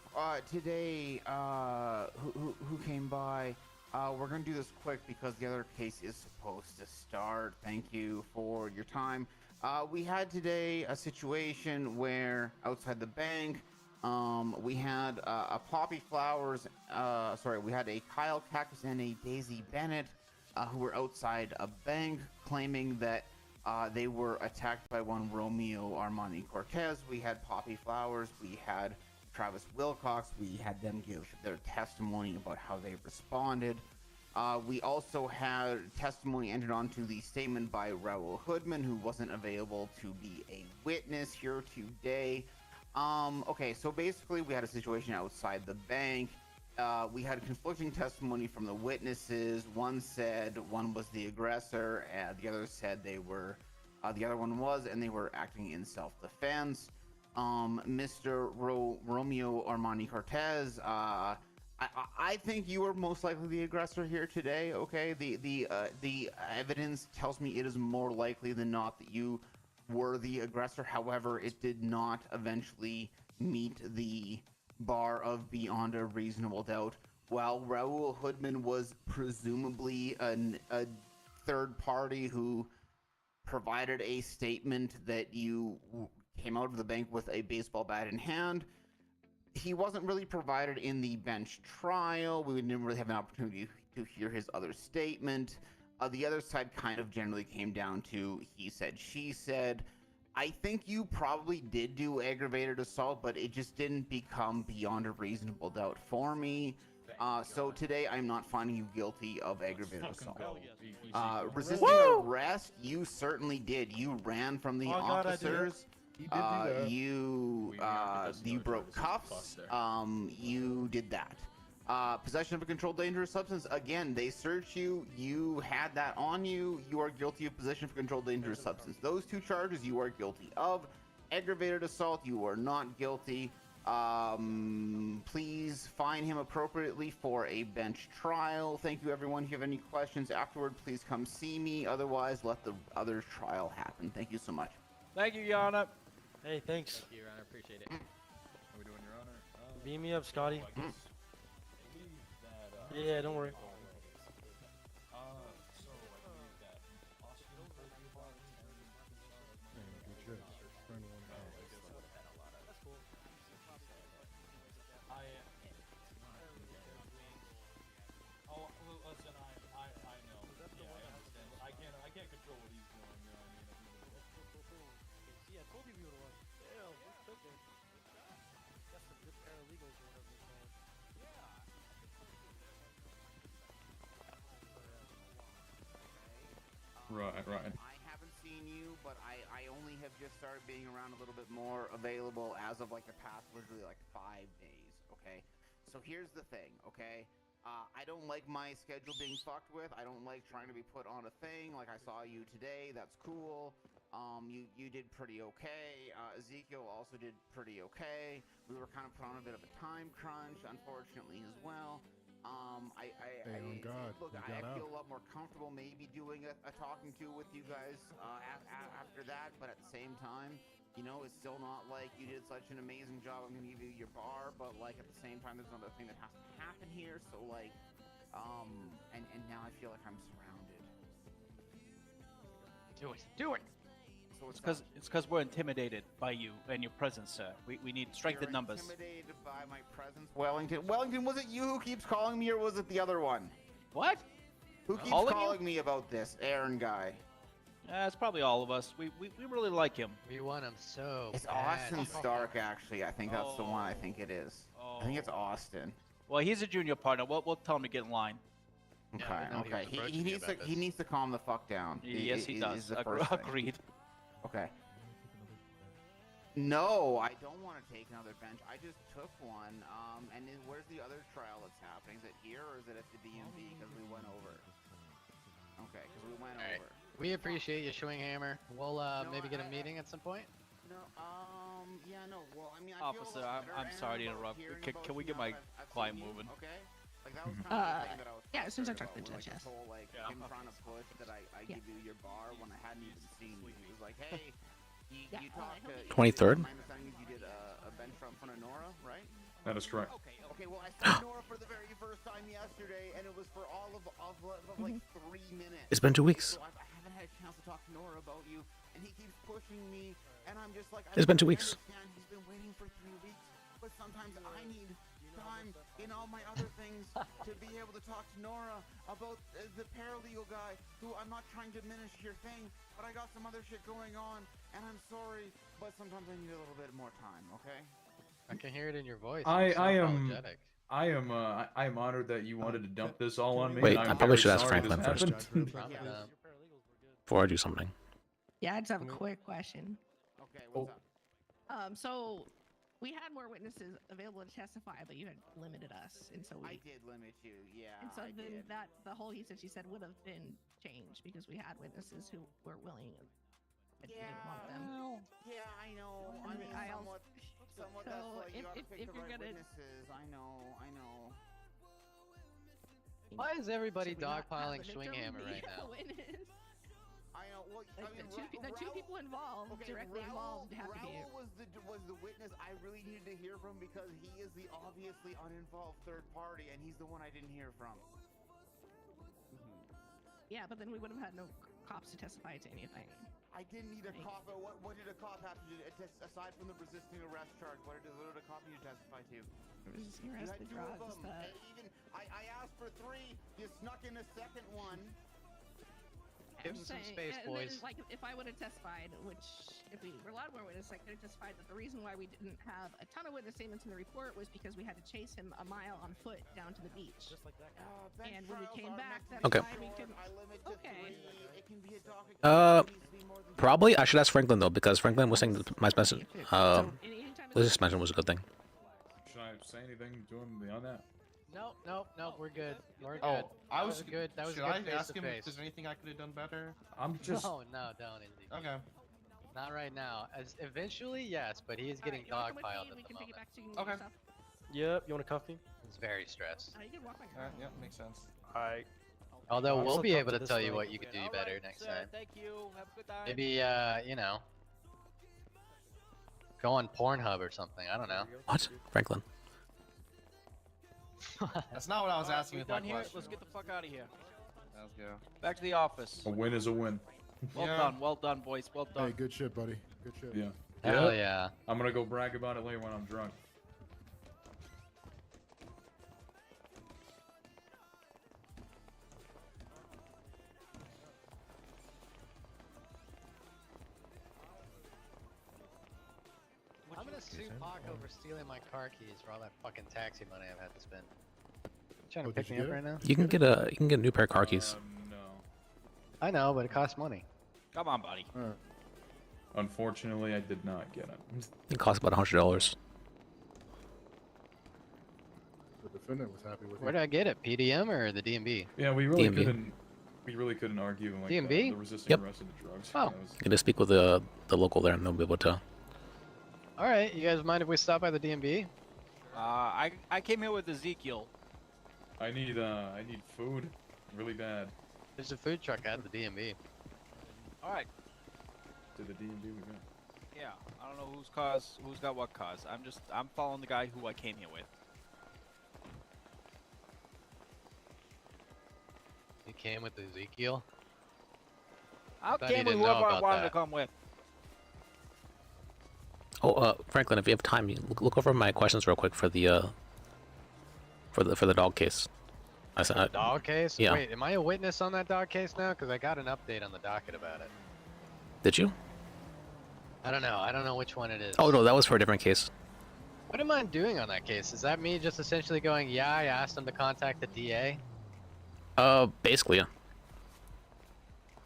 today who came by. We're going to do this quick because the other case is supposed to start. Thank you for your time. We had today a situation where outside the bank, we had a Poppy Flowers, we had a Kyle Cactus and a Daisy Bennett who were outside a bank claiming that they were attacked by one Romeo Armani Cortez. We had Poppy Flowers, we had Travis Wilcox, we had them give their testimony about how they responded. We also had testimony entered onto the statement by Raul Hoodman, who wasn't available to be a witness here today. Okay, so basically we had a situation outside the bank. We had conflicting testimony from the witnesses. One said one was the aggressor, and the other said the other one was, and they were acting in self-defense. Mr. Romeo Armani Cortez, I think you were most likely the aggressor here today. Okay, the evidence tells me it is more likely than not that you were the aggressor. However, it did not eventually meet the bar of beyond a reasonable doubt. While Raul Hoodman was presumably a third party who provided a statement that you came out of the bank with a baseball bat in hand, he wasn't really provided in the bench trial. We didn't really have an opportunity to hear his other statement. The other side kind of generally came down to he said, she said. I think you probably did do aggravated assault, but it just didn't become beyond a reasonable doubt for me. So today I'm not finding you guilty of aggravated assault. Resisting arrest, you certainly did. You ran from the officers. You broke cuffs. You did that. Possession of a controlled dangerous substance. Again, they searched you. You had that on you. You are guilty of possession of a controlled dangerous substance. Those two charges you are guilty of. Aggravated assault, you are not guilty. Please fine him appropriately for a bench trial. Thank you, everyone. If you have any questions afterward, please come see me. Otherwise, let the other trial happen. Thank you so much. Thank you, Your Honor. Hey, thanks. Thank you, Your Honor. Appreciate it. Are we doing Your Honor? Beam me up, Scotty. Yeah, don't worry. I can't control what he's doing. You know what I mean? See, I told you we would have won. Damn, we're cooking. Got some good paralegals or whatever they're called. Right. I haven't seen you, but I only have just started being around a little bit more available as of like the past literally like 5 days, okay? So here's the thing, okay? I don't like my schedule being fucked with. I don't like trying to be put on a thing. Like I saw you today, that's cool. You did pretty okay. Ezekiel also did pretty okay. We were kind of put on a bit of a time crunch, unfortunately, as well. Look, I feel a lot more comfortable maybe doing a talking to with you guys after that, but at the same time, you know, it's still not like you did such an amazing job. I'm gonna give you your bar, but like at the same time, there's another thing that has to happen here. So like, and now I feel like I'm surrounded. Do it. So It's because we're intimidated by you and your presence, sir. We need strength in numbers. Intimidated by my presence, Wellington. Wellington, was it you who keeps calling me, or was it the other one? What? Who keeps Calling calling me about this, Aaron guy? It's probably all of us. We really like him. We want him so It's bad. Austin Stark, actually. I think that's the one. I think it is. I think it's Austin. Well, he's a junior partner. We'll tell him to get in line. Okay, okay. He needs to calm the fuck down. Yes, he does. Is the first thing. Agreed. Okay. No, I don't want to take another bench. I just took one. And then where's the other trial that's happening? Is it here or is it at the DMV? Because we went over. Okay, because we went over. We appreciate you, Schwinghammer. We'll maybe get a meeting at some point. No, yeah, no. Well, I mean, I feel Officer, a lot I'm better sorry to and interrupt. hearing Can about we you get now my that I've seen client you, moving? Okay. Like that was kind of the thing that I was. Yeah, as soon as I talk frustrated to about, Judge, like, this whole like him trying to push that I Yeah. give you your bar when I hadn't even seen you. He was like, hey, you talked to 23rd? My understanding is you did a bench from front of Nora, right? That is correct. Okay, well, I saw Nora for the very first time yesterday, and it was for all of like 3 minutes. It's been 2 weeks. So I haven't had a chance to talk to Nora about you, and he keeps pushing me, and I'm just like, It's been 2 weeks. I understand he's been waiting for 3 weeks, but sometimes I need time in all my other things to be able to talk to Nora about the paralegal guy, who I'm not trying to diminish your thing, but I got some other shit going on, and I'm sorry, but sometimes I need a little bit more time, okay? I can hear it in your voice. I You're so am apologetic. I am honored that you wanted to dump this all on me. Wait, and I I'm probably very should ask sorry this Franklin first. happened. Before I do something. Yeah, I just have a quick question. Okay, what's up? So We had more witnesses available to testify, but you had limited us, and so we. I did limit you, yeah. And so I then did. the whole he said she said would have been changed because we had witnesses who were willing. But we didn't want them. Yeah, I know. I mean, somewhat that's So like you gotta pick the you're right gonna- witnesses. I know. Why is everybody Should we not have dogpiling the victim Swinghammer be right a now? witness? I know. Well, I Like, mean, the two people involved, directly involved, have to be. Raul was the witness I really needed to hear from because he is the obviously uninvolved third party, and he's the one I didn't hear from. Yeah, but then we would have had no cops to testify to anything. I didn't need a cop. What did a cop have to do aside from the resisting arrest charge? What did a cop need to testify to? Resisting You arrest, had the two of drugs, them. And even I asked for 3. You snuck in a second one. Give him some space, and then, boys. like, if I would have testified, which if we were allowed more witnesses, I could have testified that the reason why we didn't have a ton of witness statements in the report was because we had to chase him a mile on foot down to the beach. Just like that guy. And when we came back, that's Okay. why we couldn't. Okay. Probably I should ask Franklin though, because Franklin was saying that my suspension, the suspension was a good thing. Should I say anything to him beyond that? Nope, we're good. We're good. Oh, I was good. That was should good I ask face him to if face. there's anything I could have done better? I'm just. No, don't. Izzy. Okay. Not right now. As eventually, yes, but he is getting dogpiled at the moment. Okay. Yep. You want to cuff me? He's very stressed. You can walk my Alright, yep, makes sense. Alright. Although I'll we'll still be talk able to this tell you way. what you could do better next time. Thank you. Have a good time. Maybe, you know, go on Pornhub or something. I don't know. What, Franklin? That's not what I was Alright, asking we with my done here? question. Let's get the fuck out of here. Let's go. Back to the office. A win is a win. Well done, boys. Well done. Hey, good shit, buddy. Good shit. Yeah. Hell yeah. I'm gonna go brag about it later when I'm drunk. I'm gonna sue Pac over stealing my car keys for all that fucking taxi money I've had to spend. Trying to Oh, pick did me you up get right now? You can get a new pair of car keys. No. I know, but it costs money. Come on, buddy. Unfortunately, I did not get it. It costs about $100. The defendant was happy with Where it. did I get it? PDM or the DMV? Yeah, we really DMV. couldn't. We really couldn't argue like DMV? the resisting Yep. arrest of the drugs. Oh. That was- You just speak with the local there, and they'll be able to. All right, you guys mind if we stop by the DMV? I came here with Ezekiel. I need food, really bad. There's a food truck at the DMV. All right. To the DMV we go. Yeah. I don't know who's got what cause. I'm following the guy who I came here with. You came with Ezekiel? I thought you came with didn't know whoever I about wanted to that. come with. Oh, Franklin, if you have time, you look over my questions real quick for the dog case. Dog case? Yeah. Wait, am I a witness on that dog case now? Because I got an update on the docket about it. Did you? I don't know. I don't know which one it is. Oh no, that was for a different case. What am I doing on that case? Is that me just essentially going, yeah, I asked him to contact the DA? Basically, yeah.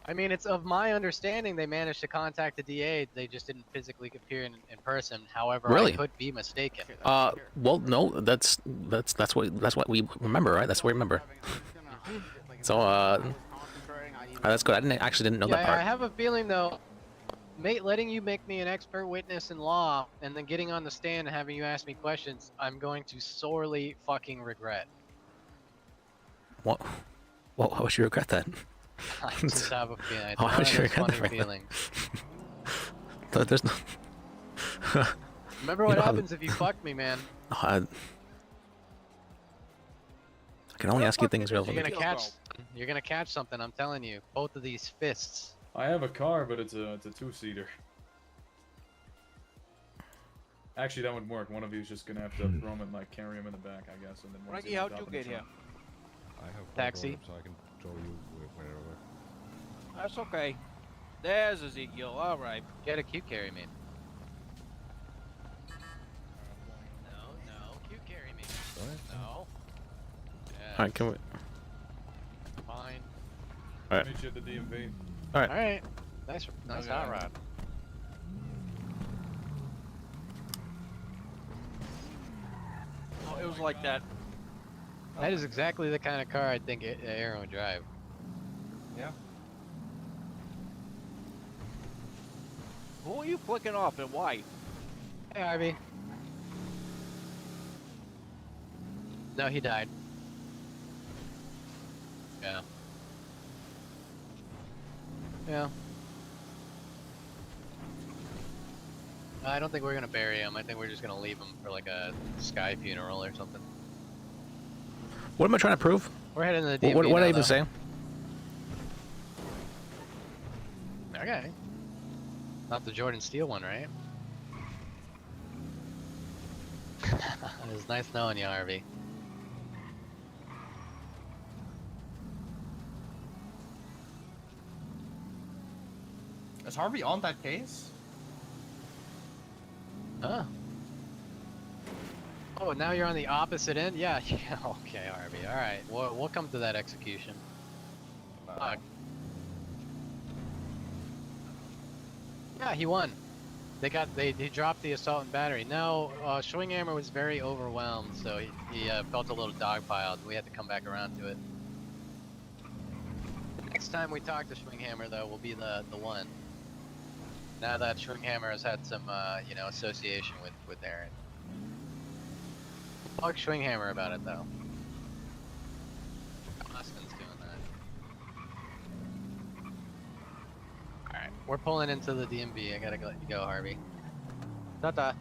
I mean, it's of my understanding they managed to contact the DA. They just didn't physically appear in person. However, Really? I could be mistaken. Well, no, that's what we remember, right? That's what we remember. So, that's good. I actually didn't know that Yeah, part. I have a feeling though, mate, letting you make me an expert witness in law and then getting on the stand and having you ask me questions, I'm going to sorely fucking regret. What? Well, how would you regret that? I just have a feeling. It's Why one would of you those regret that, funny Franklin? feelings. There's no. Remember You what know how- happens if you fuck me, man. I can only ask you things You're relevant. gonna catch something. I'm telling you. Both of these fists. I have a car, but it's a two-seater. Actually, that would work. One of you is just gonna have to throw him and like carry him in the back, I guess, and then one's Frankie, on how'd top you of the get here? trunk. I have Taxi. so I can show you wherever. That's okay. There's Ezekiel. All right. Get a cute carry me. No, cute carry me. No. Yes. All right, can we? Fine. All right. Meet you at the DMV. All right. All right. Nice Okay. hot rod. was like that. That is exactly the kind of car I think Aaron would drive. Yeah. Who are you flicking off and why? Hey, Harvey. No, he died. Yeah. Yeah. I don't think we're gonna bury him. I think we're just gonna leave him for like a sky funeral or something. What am I trying to prove? We're heading to the DMV What did I now, even though. say? Okay. Not the Jordan Steele one, right? It was nice knowing you, Harvey. Is Harvey on that case? Huh? Oh, now you're on the opposite end? Yeah, yeah, okay, Harvey. Alright, we'll come to that execution. Fuck. Yeah, he won. He dropped the assault and battery. No, Schwinghammer was very overwhelmed, so he felt a little dogpiled. We had to come back around to it. Next time we talk to Schwinghammer, though, will be the one. Now that Schwinghammer has had some, you know, association with Aaron. Fuck Schwinghammer about it, though. Austin's doing that. Alright, we're pulling into the DMV. I gotta let you go, Harvey. Ta-ta.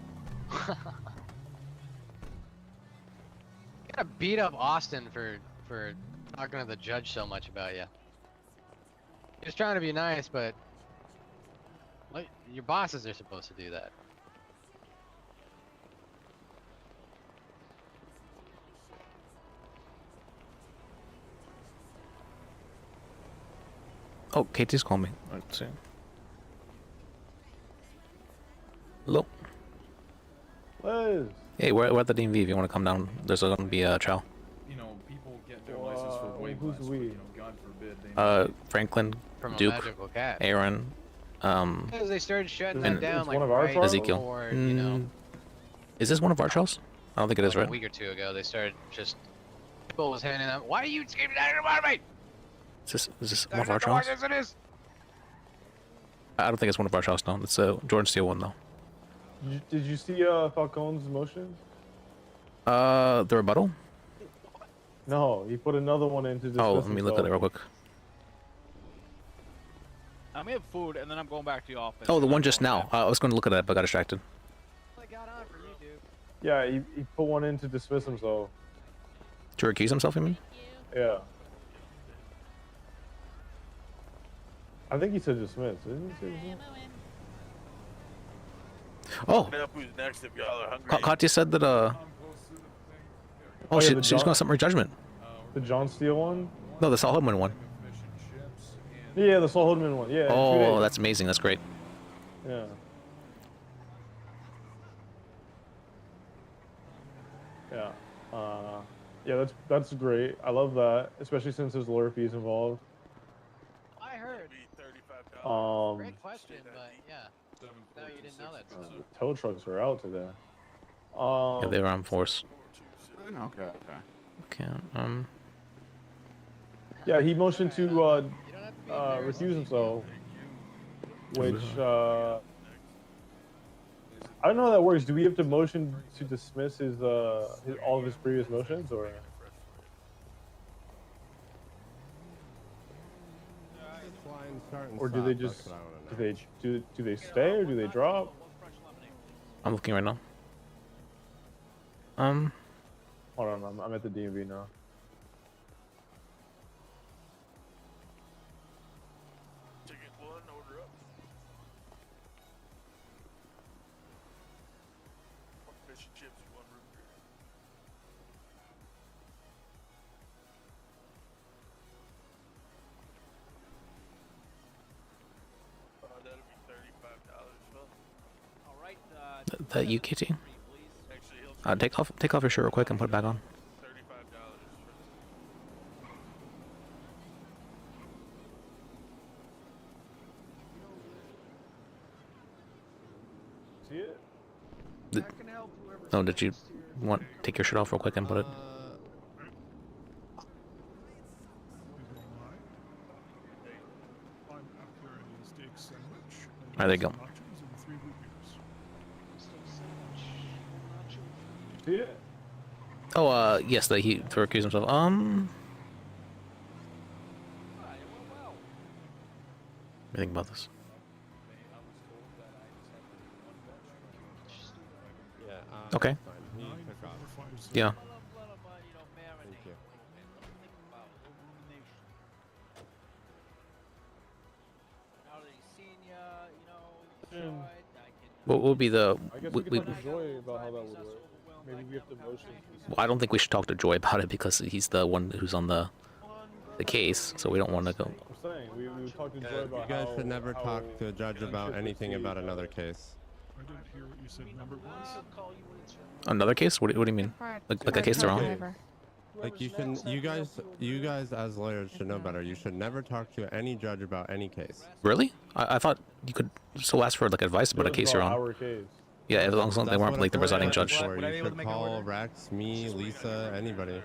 Gotta beat up Austin for talking to the judge so much about you. He was trying to be nice, but like, your bosses are supposed to do that. Oh, Katie's calling me. Let's see. Hello. Liz. Hey, we're at the DMV. If you want to come down, there's going to be a trial. You know, people get their license for way who's less, we? but, you know, God forbid they Franklin, From a Duke, magical cat. Aaron, Because they started shutting that and down like one of our right trials? Ezekiel. before, you know, Is this one of our trials? I don't think it is, like right? a week or two ago, they started just people was handing out. Why are you screaming out of me? Is this one of our trials? It is. I don't think it's one of our trials, no. It's a Jordan Steele one, though. Did you see Falcone's motion? The rebuttal? No, he put another one in to dismiss Oh, let me look at it real quick. I'm gonna have food and then I'm going back to the office. Oh, the one just now. I was going to look at that, but got distracted. Yeah, he put one in to dismiss himself. To recuse himself, you mean? Yeah. I think he said dismiss. Didn't he say dismiss? Oh, Who's next if y'all are hungry? Katya said that, Oh, yeah, she's going to summary judgment. The John Steele one? No, the Saul Hoodman one. Yeah, the Saul Hoodman one. Yeah. in 2 Oh, days. that's amazing. That's great. Yeah. Yeah. Yeah, that's great. I love that, especially since there's lawyer fees involved. I heard. Great question, but yeah. No, you didn't know that stuff. The tow trucks are out today. Yeah, they were on force. Okay. Okay, Yeah, he motioned to recuse himself, which I don't know how that works. Do we have to motion to dismiss his all of his previous motions, or do they just do they stay or do they drop? I'm looking right now. Hold on, I'm at the DMV now. Ticket 1, order up. One fish and chips, 1 root beer. That'll be $35, well. Alright, That you, Kitty? Take off your shirt real quick and put it back on. See it? Oh, did you Want take your shirt off real quick and put it? I'm after a steak sandwich. There you go. Nachos and 3 root beers. See it? Oh, yes, that he to recuse himself. What do you think about this? Okay. Yeah. What would be the? I guess we could talk to Joy about how that would work. Maybe we have to motion. Well, I don't think we should talk to Joy about it because he's the one who's on the case, so we don't want to go. I'm saying we would talk to Joy about You guys how, should never how talk to a judge about anything about another case. I didn't hear what you said number was. Another case? What do you mean? Like a case they're on? Like you shouldn't. You guys as lawyers should know better. You should never talk to any judge about any case. Really? I thought you could still ask for like advice about a case you're on. our case. Yeah, as long as they weren't like the presiding judge. You should call Rex, me, Lisa, anybody.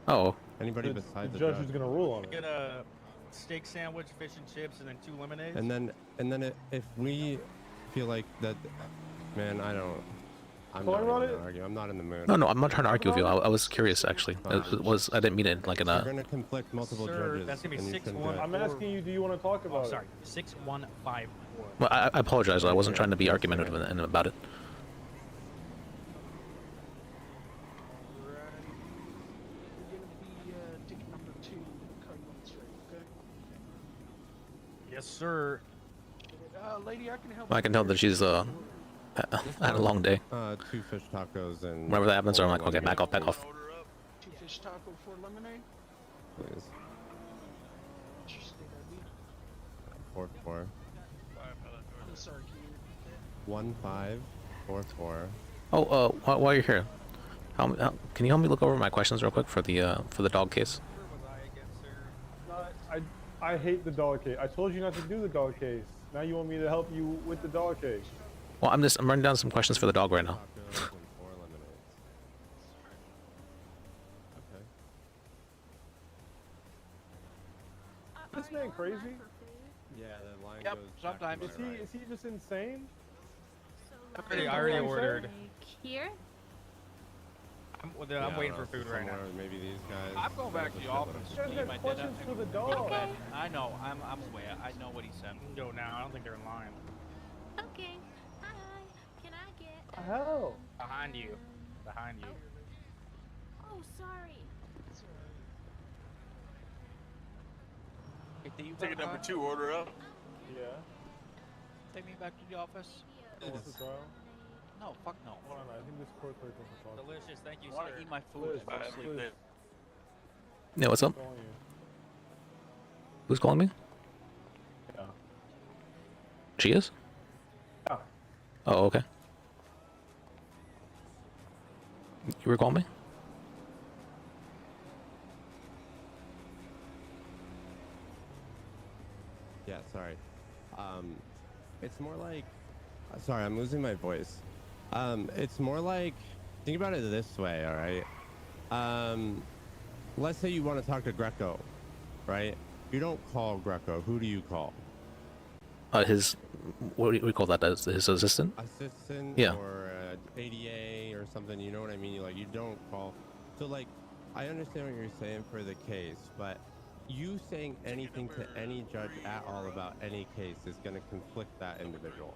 Oh. Anybody besides the judge judge. is gonna rule on it. Get a steak sandwich, fish and chips, and then 2 lemonades. And then if we feel like that, man, I'm not even gonna argue. I'm not in the mood. No, I'm not trying to argue with you. I was curious actually. I didn't mean it like in You're a. gonna conflict multiple Sir, judges. that's gonna be and you 6 shouldn't 1. do it. I'm asking you, do you want to talk about sorry, it? 6154. Well, I apologize. I wasn't trying to be argumentative about it. Yes, sir. Lady, I can help. I can tell that she's had a long day. 2 fish tacos and. Whenever that happens, I'm like, okay, back off. 2 fish taco, 4 lemonade. Please. 4-4. I'm sorry, can you repeat 1544. Oh, while you're here, can you help me look over my questions real quick for the dog case? I hate the dog case. I told you not to do the dog case. Now you want me to help you with the dog case. Well, I'm running down some questions for the dog right now. Tacos and 4 lemonades. Okay. This man crazy? Yeah, the line Yep, goes. sometimes. Is he just insane? I already ordered. Here? I'm waiting for food right now. Maybe these guys. I'm going back to the office. You guys have questions for the dog. I know. I'm aware. I know what he said. Go now. I don't think they're in line. Okay. Hi. Can I get? Hell. Behind you. Behind you. Oh, sorry. Ticket number 2, order up. Yeah. Take me back to the office. What's the trial? No, fuck no. Hold on, I think this court clerk wants to talk. Delicious, thank you, I want sir. to Eat my food. Liz, Go to sleep. Liz. Yeah, what's up? Calling you. Who's calling me? Yeah. She is? Yeah. Oh, okay. You were calling me? Yeah, sorry. It's more like. Sorry, I'm losing my voice. It's more like. Think about it this way, all right? Let's say you want to talk to Greco, right? You don't call Greco. Who do you call? His. What do we call that? His assistant? Assistant. Yeah. Or ADA or something. You know what I mean? Like you don't call. So like, I understand what you're saying for the case, but you saying anything to any judge at all about any case is going to conflict that individual.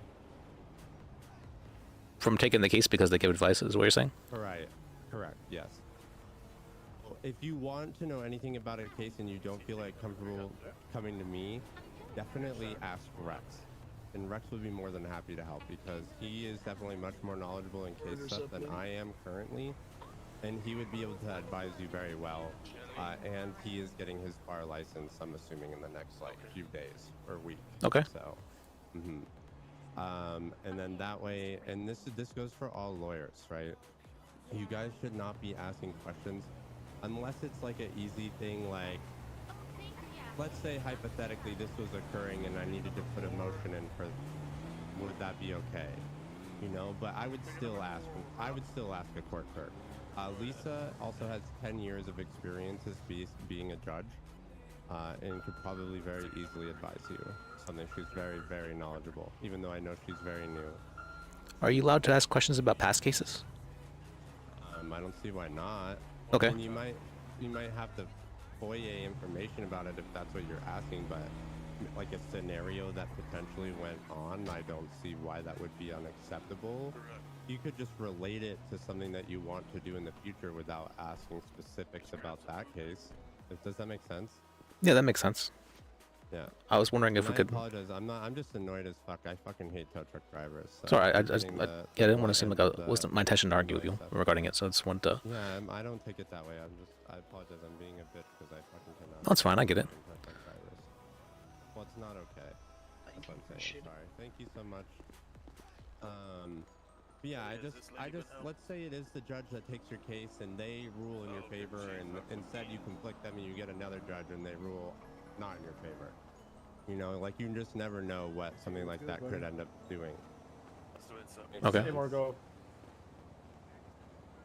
From taking the case because they give advice, is what you're saying? Right. Correct. Yes. If you want to know anything about a case and you don't feel like comfortable coming to me, definitely ask Rex. And Rex would be more than happy to help because he is definitely much more knowledgeable in case stuff than I am currently. And he would be able to advise you very well. And he is getting his bar license, I'm assuming, in the next like few days or week. Okay. So, and then that way, and this goes for all lawyers, right? You guys should not be asking questions unless it's like an easy thing, like, let's say hypothetically this was occurring and I needed to put a motion in for, would that be okay? You know, but I would still ask a court clerk. Lisa also has 10 years of experience as being a judge, and could probably very easily advise you. Something she's very, very knowledgeable, even though I know she's very new. Are you allowed to ask questions about past cases? I don't see why not. Okay. I mean, you might have the FOIA information about it if that's what you're asking, but like a scenario that potentially went on, I don't see why that would be unacceptable. You could just relate it to something that you want to do in the future without asking specifics about that case. Does that make sense? Yeah, that makes sense. Yeah. I was wondering if And we could. I apologize. I'm just annoyed as fuck. I fucking hate tow truck drivers. So Sorry, I getting yeah, the I didn't want to seem front like end of it wasn't my intention to argue with you stuff. regarding it, so I just wanted to. Yeah, I don't take it that way. I apologize. I'm being a bitch because I fucking cannot. No, it's fine. I get it. tow truck drivers. Well, it's not okay. That's what I'm saying. Sorry. Thank you so much. But yeah, I just let's say it is the judge that takes your case and they rule in your favor, and instead you conflict them and you get another judge and they rule not in your favor. You know, like you just never know what something like that could end up doing. Okay. Hey, Margo.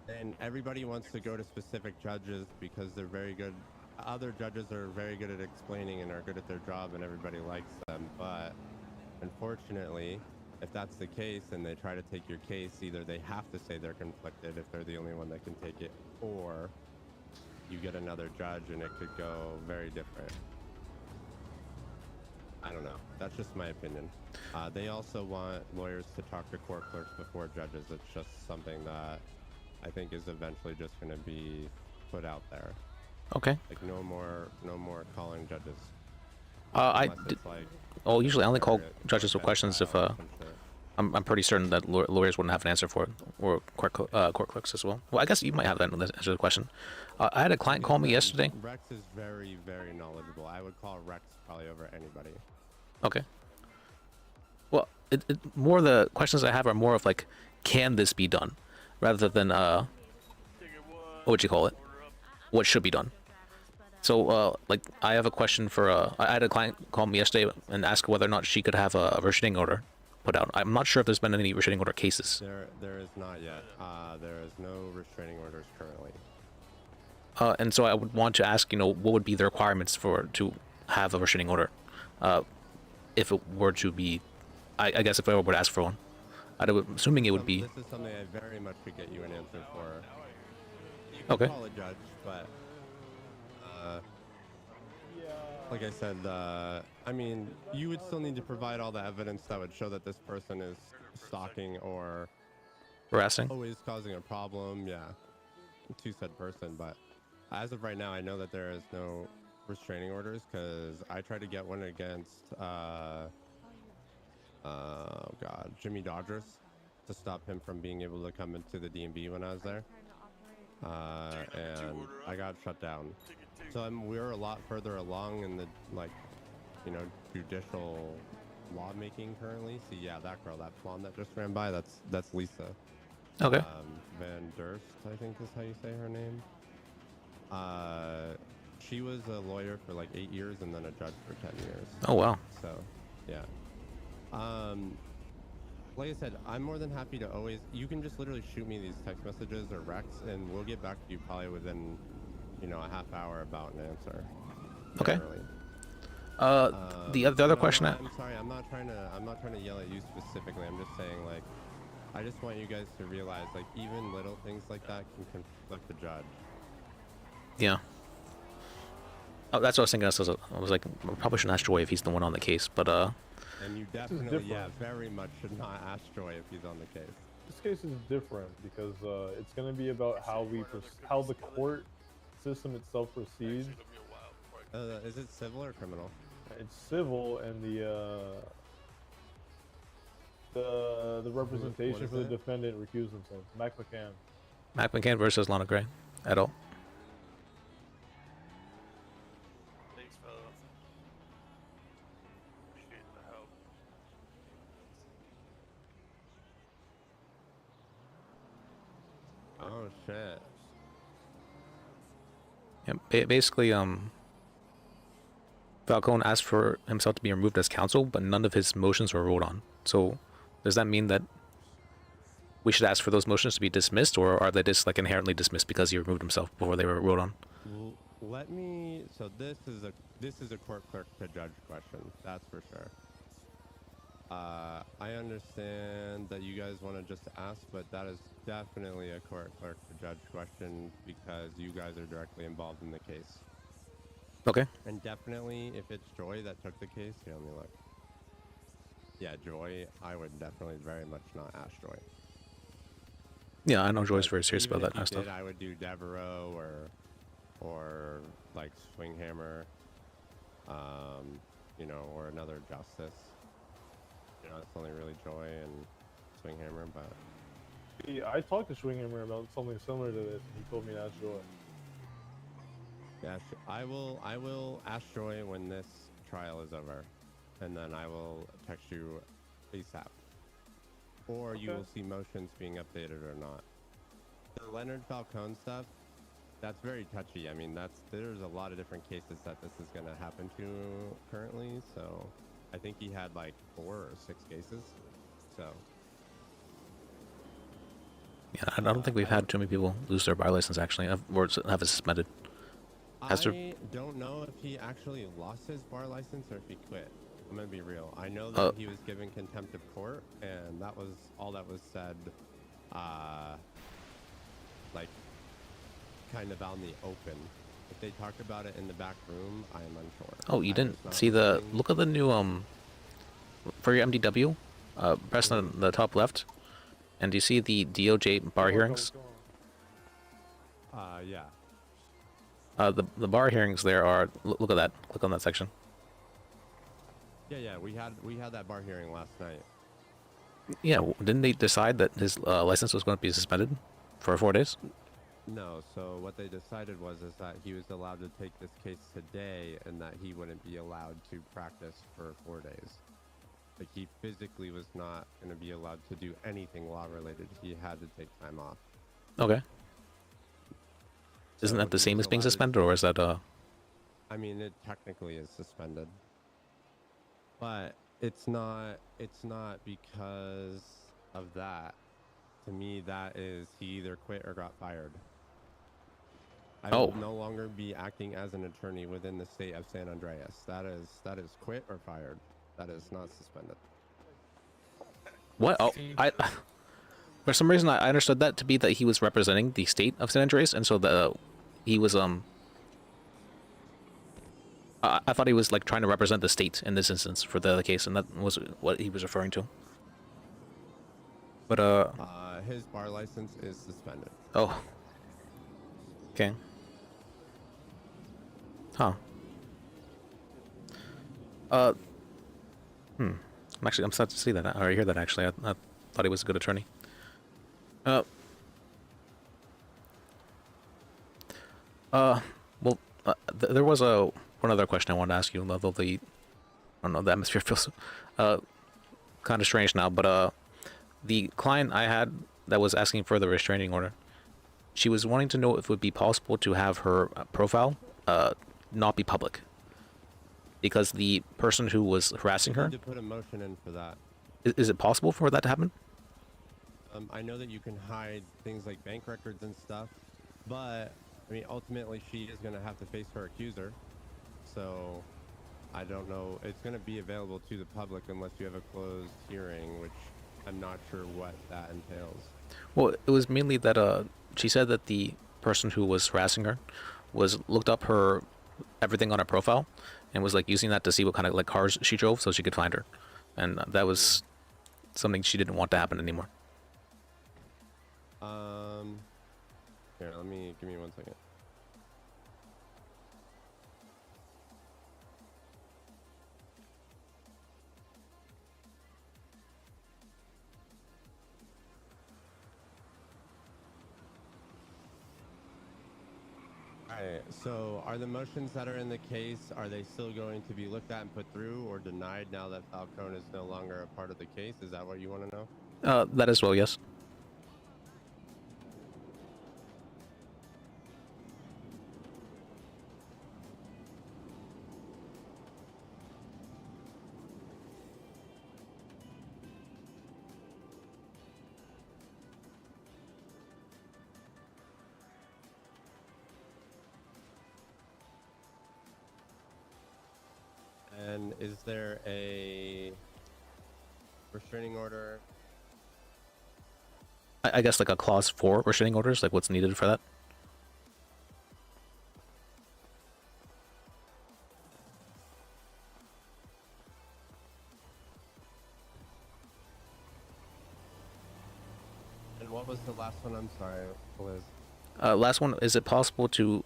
And everybody wants to go to specific judges because they're very good. Other judges are very good at explaining and are good at their job, and everybody likes them. But unfortunately, if that's the case and they try to take your case, either they have to say they're conflicted if they're the only one that can take it, or you get another judge and it could go very different. I don't know. That's just my opinion. They also want lawyers to talk to court clerks before judges. It's just something that I think is eventually just going to be put out there. Okay. Like no more calling judges. I Unless did. it's like Oh, usually I only call separate judges for bench questions if trial or some shit. I'm pretty certain that lawyers wouldn't have an answer for it, or court clerks as well. Well, I guess you might have that answer to the question. I had a client call me yesterday. Rex is very, very knowledgeable. I would call Rex probably over anybody. Okay. Well, more the questions I have are more of like, can this be done, rather than what would you call it? What should be done? So, like, I have a question for I had a client call me yesterday and ask whether or not she could have a restraining order put out. I'm not sure if there's been any restraining order cases. There is not yet. There is no restraining orders currently. And so I would want to ask, what would be the requirements to have a restraining order, if it were to be, I guess if I were to ask for one, assuming it would be. This is something I very much could get you an answer for. You Okay. Call a judge, but like I said, I mean, you would still need to provide all the evidence that would show that this person is stalking or Harassing. always causing a problem. Yeah, to said person. But as of right now, I know that there is no restraining orders because I tried to get one against Jimmy Dodgers to stop him from being able to come into the DMV when I was there, and I got shut down. So we're a lot further along in the judicial lawmaking currently. See, yeah, that girl, that blonde that just ran by, that's Lisa. Okay. Van Durst, I think is how you say her name. She was a lawyer for like 8 years and then a judge for 10 years. Oh wow. So, yeah. Like I said, I'm more than happy to always. You can just literally shoot me these text messages or recs, and we'll get back to you probably within, a half hour about an answer. Okay. Generally. The other question. I'm sorry. I'm not trying to yell at you specifically. I'm just saying, like, I just want you guys to realize, like, even little things like that can conflict the judge. Yeah. Oh, that's what I was thinking. I was like, I probably shouldn't ask Joy if he's the one on the case, but And you definitely, yeah, very much should not ask Joy if he's on the case. This case is different because it's going to be about how the court system itself proceeds. Is it civil or criminal? It's civil, and the representation for the defendant recused themselves. Mac McCann. Mac McCann versus Lana Gray, adult. Thanks, fellas. Appreciate the help. Oh shit. Yeah, basically, Falcone asked for himself to be removed as counsel, but none of his motions were ruled on. So, does that mean that we should ask for those motions to be dismissed, or are they just like inherently dismissed because he removed himself before they were ruled on? Let me. So this is a court clerk to judge question. That's for sure. I understand that you guys want to just ask, but that is definitely a court clerk to judge question because you guys are directly involved in the case. Okay. And definitely, if it's Joy that took the case, here, let me look. Yeah, Joy, I would definitely very much not ask Joy. Yeah, I know Joy's very serious Even about if that kind you of did, stuff. I would do Devereaux or like Swinghammer, you know, or another Justice. You know, it's only really Joy and Swinghammer, but Yeah, I talked to Swinghammer about something similar to this. He told me to ask Joy. yeah, I will ask Joy when this trial is over, and then I will text you ASAP. Or you Okay. will see motions being updated or not. The Leonard Falcone stuff, that's very touchy. I mean, there's a lot of different cases that this is going to happen to currently. So I think he had like 4 or 6 cases. So Yeah, I don't think we've had too many people lose their bar license actually, or have it suspended. Hester? I don't know if he actually lost his bar license or if he quit. I'm gonna be real. I know that he was given contempt of court, and that was all that was said. Like, kind of out in the open. If they talked about it in the back room, I am unsure. Oh, you I was didn't not see the listening. look at the new for your MDW, press on the top left, and do you see the DOJ bar hearings? Yeah. The bar hearings there are look at that. Click on that section. Yeah, we had that bar hearing last night. Yeah, didn't they decide that his license was going to be suspended for 4 days? No, so what they decided is that he was allowed to take this case today, and that he wouldn't be allowed to practice for 4 days. Like, he physically was not going to be allowed to do anything law related. He had to take time off. Okay. Isn't that the same as being suspended, or is that I mean, it technically is suspended, but it's not because of that. To me, that is he either quit or got fired. I will no longer be acting as an attorney within the state of San Andreas. That is quit or fired. That is not suspended. what? Oh, for some reason I understood that to be that he was representing the state of San Andreas, and so he was I thought he was like trying to represent the state in this instance for the other case, and that was what he was referring to. But his bar license is suspended. Oh. Okay. Huh. I'm sad to see that, or hear that actually. I thought he was a good attorney. Well, there was one other question I wanted to ask you, although I don't know, the atmosphere feels kind of strange now, but the client I had that was asking for the restraining order, she was wanting to know if it would be possible to have her profile not be public, because the person who was harassing her. To put a motion in for that. Is it possible for that to happen? I know that you can hide things like bank records and stuff, but I mean, ultimately, she is going to have to face her accuser. So I don't know. It's going to be available to the public unless you have a closed hearing, which I'm not sure what that entails. Well, it was mainly that she said that the person who was harassing her was looked up her everything on her profile and was like using that to see what kind of like cars she drove so she could find her, and that was something she didn't want to happen anymore. Here, give me 1 second. Alright, so are the motions that are in the case, are they still going to be looked at and put through or denied now that Falcone is no longer a part of the case? Is that what you want to know? That as well, yes. And is there a restraining order? I guess like a clause for restraining orders, like what's needed for that? And what was the last one? I'm sorry, Liz. Last one, is it possible to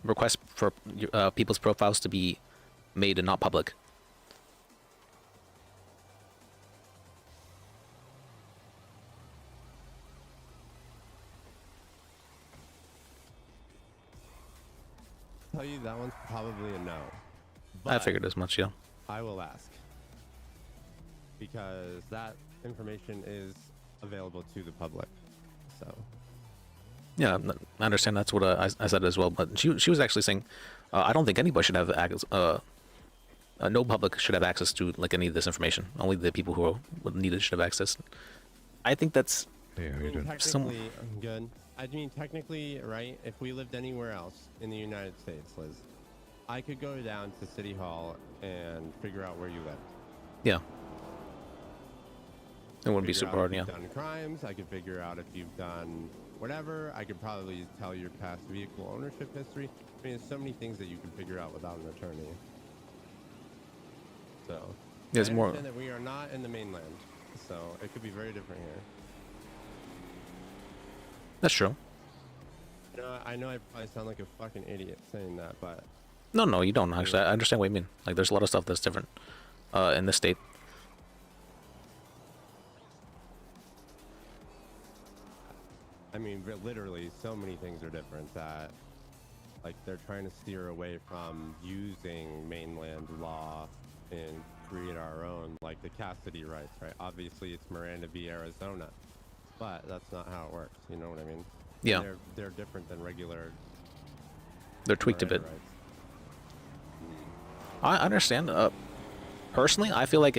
request for people's profiles to be made and not public? Tell you that one's probably a no. I figured as much, yeah. I will ask. Because that information is available to the public. So. Yeah, I understand that's what I said as well, but she was actually saying, I don't think anybody should have access, no public should have access to like any of this information. Only the people who need it should have access. I think that's Technically, I'm good. I mean, technically, right, if we lived anywhere else in the United States, Liz, I could go down to City Hall and figure out where you lived. Yeah. It wouldn't be Figure super out hard, if yeah. you've done crimes. I could figure out if you've done whatever. I could probably tell your past vehicle ownership history. I mean, there's so many things that you can figure out without an attorney. So, There's I more. understand that we are not in the mainland, so it could be very different here. That's true. I know I probably sound like a fucking idiot saying that, but No, you don't actually. I understand what you mean. Like, there's a lot of stuff that's different in this state. I mean, literally, so many things are different that, like, they're trying to steer away from using mainland law and create our own, like the custody rights, right? Obviously, it's Miranda v. Arizona, but that's not how it works. You know what I mean? Yeah. They're different than regular. They're tweaked a bit. I understand. Personally, I feel like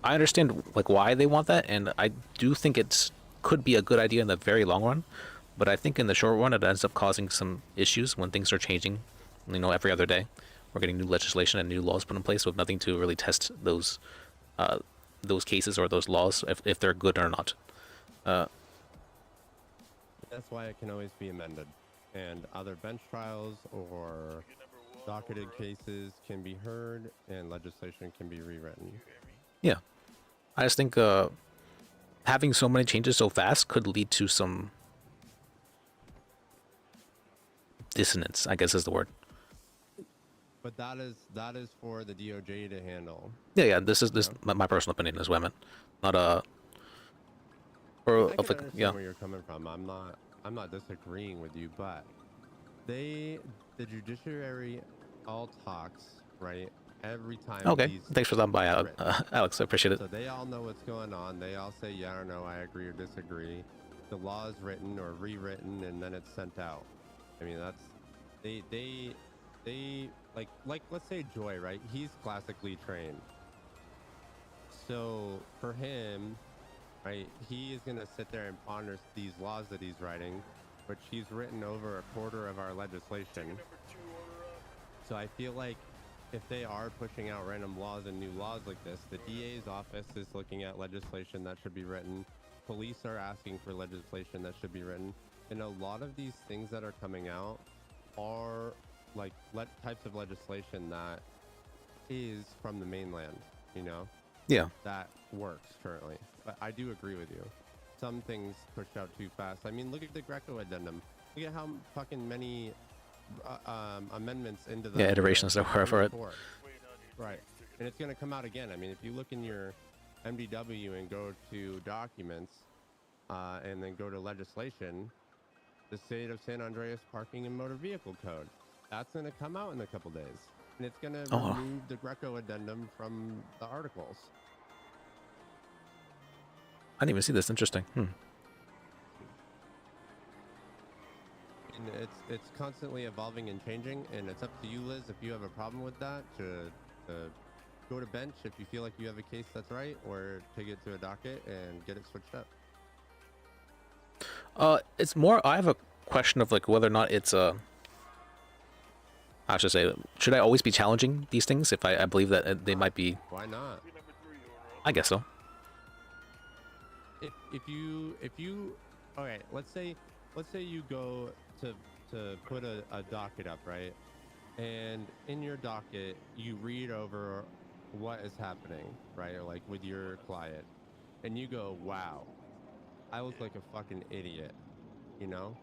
I understand like why they want that, and I do think could be a good idea in the very long run, but I think in the short run it ends up causing some issues when things are changing. You know, every other day, we're getting new legislation and new laws put in place with nothing to really test those cases or those laws if they're good or not. That's why it can always be amended, and other bench trials or docketed cases can be heard, and legislation can be rewritten. Yeah, I just think having so many changes so fast could lead to some dissonance, I guess is the word. But that is for the DOJ to handle. Yeah. This is my personal opinion is what I meant, not I can like understand where you're coming from. I'm not disagreeing with you, but the judiciary all talks, right? Every time. Okay, thanks for stopping by, Alex. I appreciate it. So they all know what's going on. They all say yeah or no, I agree or disagree. The law is written or rewritten, and then it's sent out. I mean, that's they like let's say Joy, right? He's classically trained. So for him, right, he is gonna sit there and ponder these laws that he's writing, which he's written over a quarter of our legislation. So I feel like if they are pushing out random laws and new laws like this, the DA's office is looking at legislation that should be written. Police are asking for legislation that should be written. And a lot of these things that are coming out are like types of legislation that is from the mainland, you know? Yeah. That works currently. But I do agree with you. Some things pushed out too fast. I mean, look at the Greco addendum. Look at how fucking many amendments into the iterations there were for it. Right, and it's going to come out again. I mean, if you look in your MDW and go to documents and then go to legislation, the state of San Andreas Parking and Motor Vehicle Code, that's going to come out in a couple days, and it's going to remove the Greco addendum from the articles. I didn't even see this. Interesting. And it's constantly evolving and changing, and it's up to you, Liz, if you have a problem with that, to go to bench if you feel like you have a case that's right, or take it to a docket and get it switched up. It's more. I have a question of like whether or not it's I should say, should I always be challenging these things if I believe that they might be? Why not? I guess so. If you okay, let's say you go to put a docket up, right? And in your docket you read over what is happening, right? Or like with your client, and you go, wow, I look like a fucking idiot, you know?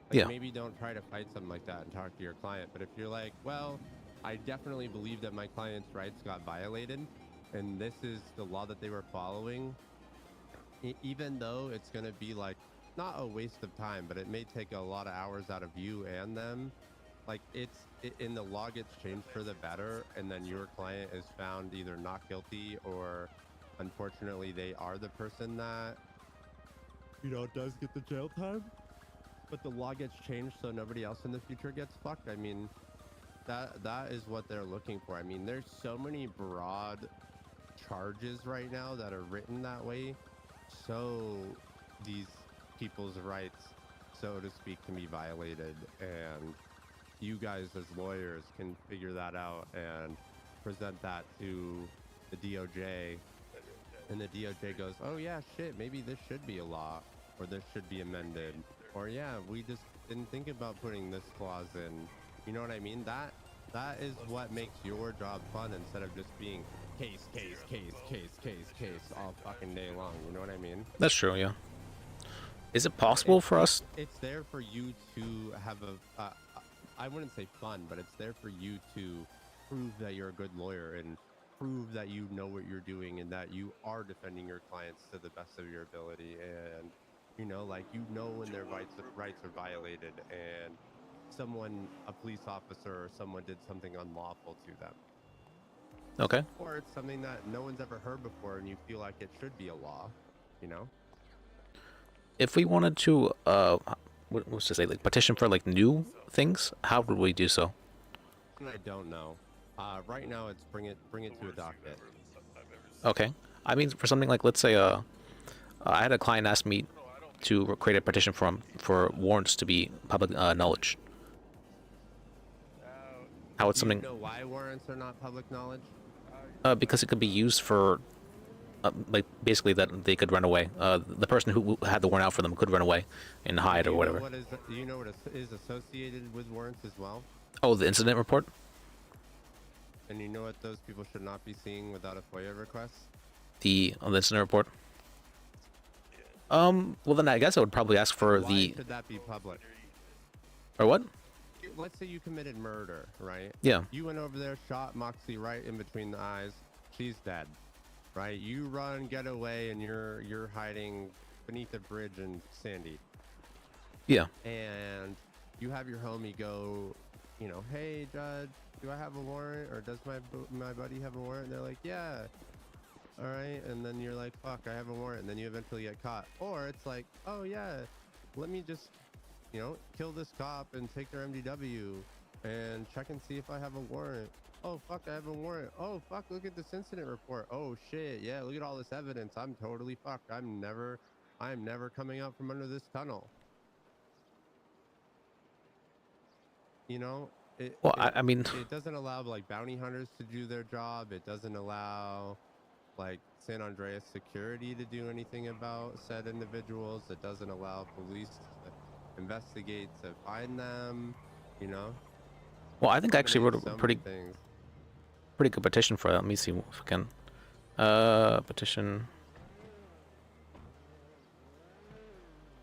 Like, Yeah. maybe don't try to fight something like that and talk to your client. But if you're like, well, I definitely believe that my client's rights got violated, and this is the law that they were following, even though it's going to be like not a waste of time, but it may take a lot of hours out of you and them. Like, in the law gets changed for the better, and then your client is found either not guilty or unfortunately they are the person that, you know, does get the jail time. But the law gets changed so nobody else in the future gets fucked. I mean, that is what they're looking for. I mean, there's so many broad charges right now that are written that way, so these people's rights, so to speak, can be violated, and you guys as lawyers can figure that out and present that to the DOJ, and the DOJ goes, oh yeah, shit, maybe this should be a law, or this should be amended, or yeah, we just didn't think about putting this clause in. You know what I mean? That is what makes your job fun, instead of just being case all fucking day long. You know what I mean? That's true, yeah. Is it possible for us? It's there for you to have a, I wouldn't say fun, but it's there for you to prove that you're a good lawyer and prove that you know what you're doing and that you are defending your clients to the best of your ability. And, you know, like, you know when their rights are violated and a police officer or someone did something unlawful to them. Okay. Or it's something that no one's ever heard before and you feel like it should be a law, you know? If we wanted to, what's to say, like petition for like new things, how would we do so? I don't know. Right now it's bring it to a docket. Okay. I mean, for something like, let's say, I had a client ask me to create a petition for warrants to be public knowledge. How it's something? Do you know why warrants are not public knowledge? Because it could be used for, like, basically that they could run away. The person who had the warrant out for them could run away and hide or whatever. Do you know what is associated with warrants as well? Oh, the incident report? And you know what those people should not be seeing without a FOIA request? The incident report? Well then I guess I would probably ask for Why should that be public? Or what? Let's say you committed murder, right? Yeah. You went over there, shot Moxie right in between the eyes. She's dead, right? You run, get away, and you're hiding beneath a bridge in Sandy. Yeah. And you have your homie go, you know, hey judge, do I have a warrant, or does my buddy have a warrant? And they're like, yeah. All right, and then you're like, fuck, I have a warrant, and then you eventually get caught. Or it's like, oh yeah, let me just, you know, kill this cop and take their MDW and check and see if I have a warrant. Oh fuck, I have a warrant. Oh fuck, look at this incident report. Oh shit, yeah, look at all this evidence. I'm totally fucked. I'm never coming out from under this tunnel. You know, I mean, it doesn't allow like bounty hunters to do their job. It doesn't allow like San Andreas security to do anything about said individuals. It doesn't allow police to investigate to find them, you know. Well, I think I actually wrote a So many pretty things. good petition for that. Let me see if I can.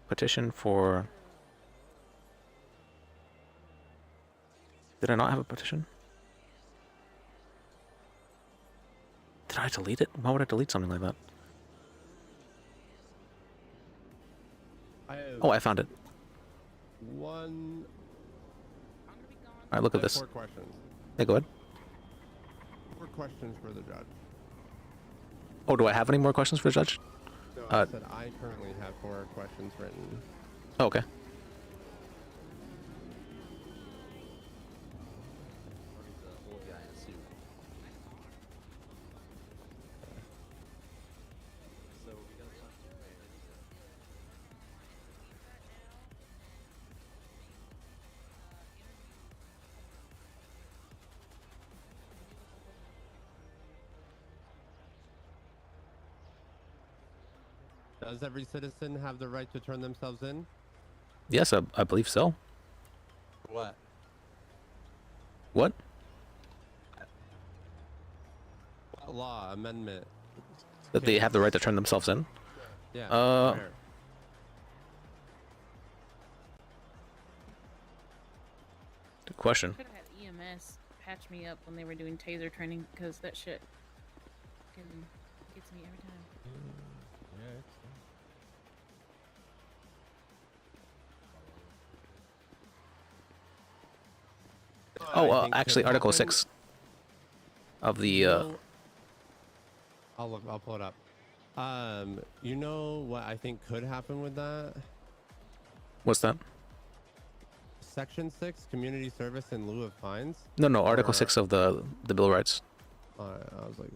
Petition for. Did I not have a petition? Did I delete it? Why would I delete something like that? Oh, I found it. One. Alright, look at this. 4 questions. Yeah, go ahead. 4 questions for the judge. Oh, do I have any more questions for the judge? No, I said I currently have 4 questions written. Oh, okay. Does every citizen have the right to turn themselves in? Yes, I believe so. What? What? What law amendment? That they have the right to turn themselves in? Yeah. Where? Good question. Could have had EMS patch me up when they were doing taser training because that shit gets me every time. Oh, actually, Article 6 of the. I'll pull it up. You know what I think could happen with that? What's that? Section 6, community service in lieu of fines. No, Article 6 of the Bill of Rights. I was like.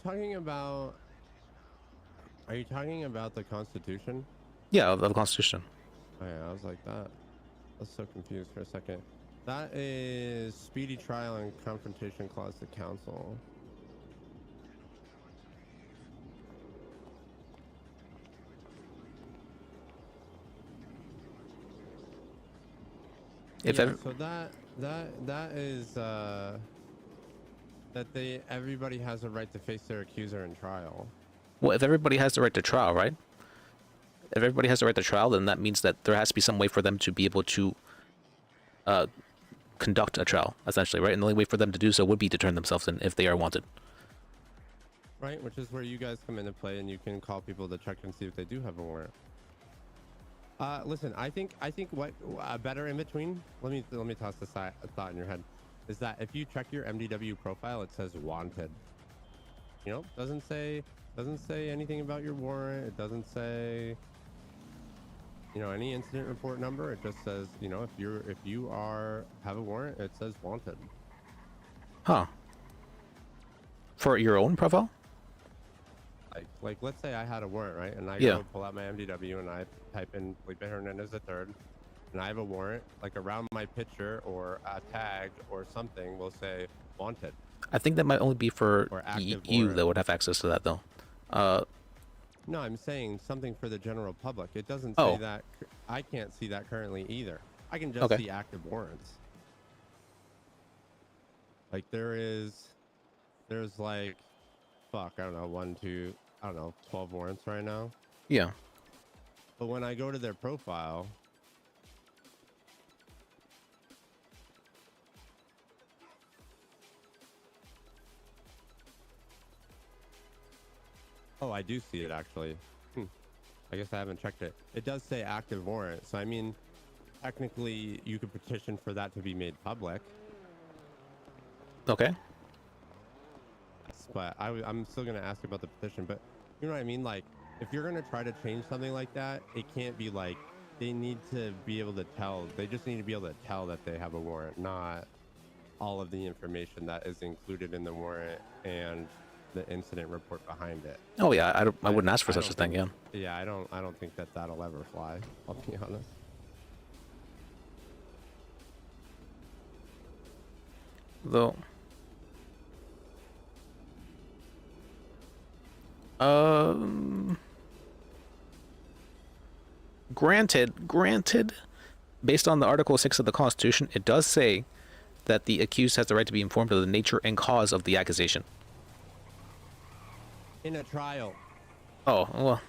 Talking about, are you talking about the Constitution? Yeah, of the Constitution. Oh yeah, I was like that. I was so confused for a second. That is speedy trial and confrontation clause to counsel. If yeah, so that is that everybody has a right to face their accuser in trial. Well, if everybody has the right to trial, right? If everybody has the right to trial, then that means that there has to be some way for them to be able to conduct a trial, essentially, right? And the only way for them to do so would be to turn themselves in if they are wanted. Right, which is where you guys come into play, and you can call people to check and see if they do have a warrant. Listen, I think what better in between. Let me toss this thought in your head. Is that if you check your MDW profile, it says wanted. You know, doesn't say anything about your warrant. It doesn't say, you know, any incident report number. It just says, you know, if you have a warrant, it says wanted. Huh. For your own profile? Like let's say I had a warrant, right? And I Yeah. go pull out my MDW and I type in Felipe Hernandez III, and I have a warrant, like around my picture or a tag or something will say wanted. I think that might only be for you warrant. that would have access to that, though. No, I'm saying something for the general public. It doesn't Oh. say that. I can't see that currently either. I can just Okay. see active warrants. Like there's like, fuck, I don't know, 1, 2, I don't know, 12 warrants right now. Yeah. But when I go to their profile, oh, I do see it actually. I guess I haven't checked it. It does say active warrant. So I mean, technically you could petition for that to be made public. Okay. But I'm still going to ask about the petition, but you know what I mean? Like, if you're going to try to change something like that, it can't be like, they need to be able to tell, they just need to be able to tell that they have a warrant, not all of the information that is included in the warrant and the incident report behind it. Oh yeah, I wouldn't ask for such a thing. Yeah. Yeah, I don't think that'll ever fly. I'll be honest. Though. Granted, based on the Article 6 of the Constitution, it does say that the accused has the right to be informed of the nature and cause of the accusation. In a trial. Oh, well.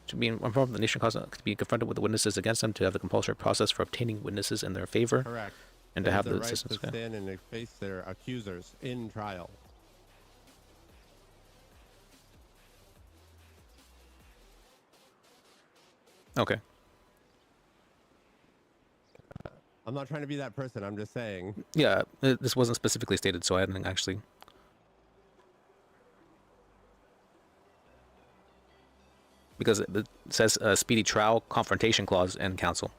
To be informed of the nature and cause, to be confronted with the witnesses against them, to have the compulsory process for obtaining witnesses in their favor. Correct. And to have the right assistance. to stand and face their accusers in trial. Okay. I'm not trying to be that person. I'm just saying. Yeah, this wasn't specifically stated, so I didn't actually. because it says speedy trial confrontation clause in counsel,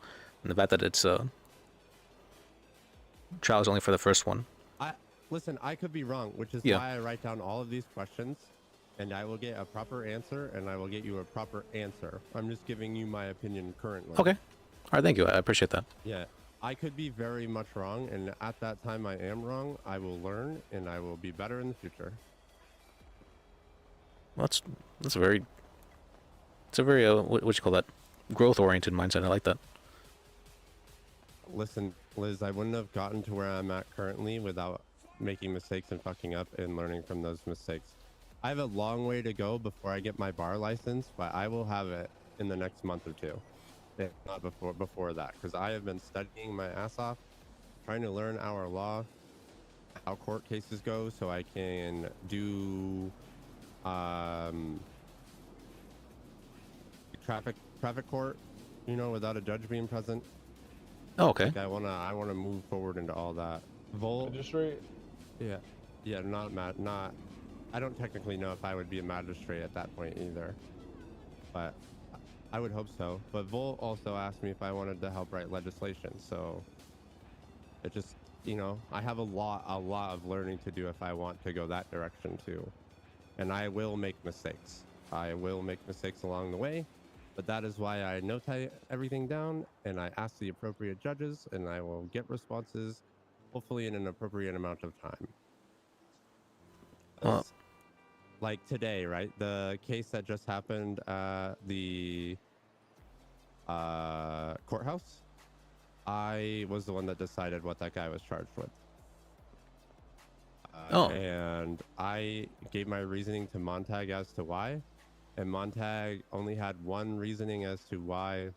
and the fact that it's trial is only for the first one. Listen, I could be wrong, which is Yeah. why I write down all of these questions, and I will get a proper answer, and I will get you a proper answer. I'm just giving you my opinion currently. Okay. All right. Thank you. I appreciate that. Yeah. I could be very much wrong, and at that time I am wrong. I will learn, and I will be better in the future. Well, that's a very what you call that, growth oriented mindset. I like that. Listen, Liz, I wouldn't have gotten to where I'm at currently without making mistakes and fucking up and learning from those mistakes. I have a long way to go before I get my bar license, but I will have it in the next month or two, if not before that, because I have been studying my ass off, trying to learn our law, how court cases go, so I can do traffic court, you know, without a judge being present. Oh, okay. Like I wanna move forward into all that. Magistrate. Yeah, not. I don't technically know if I would be a magistrate at that point either, but I would hope so. But Vol also asked me if I wanted to help write legislation, so it just, you know, I have a lot of learning to do if I want to go that direction too, and I will make mistakes. I will make mistakes along the way, but that is why I note everything down and I ask the appropriate judges, and I will get responses, hopefully in an appropriate amount of time. Like today, right? The case that just happened at the courthouse, I was the one that decided what that guy was charged with. And I gave my reasoning to Montag as to why, and Montag only had one reasoning as to why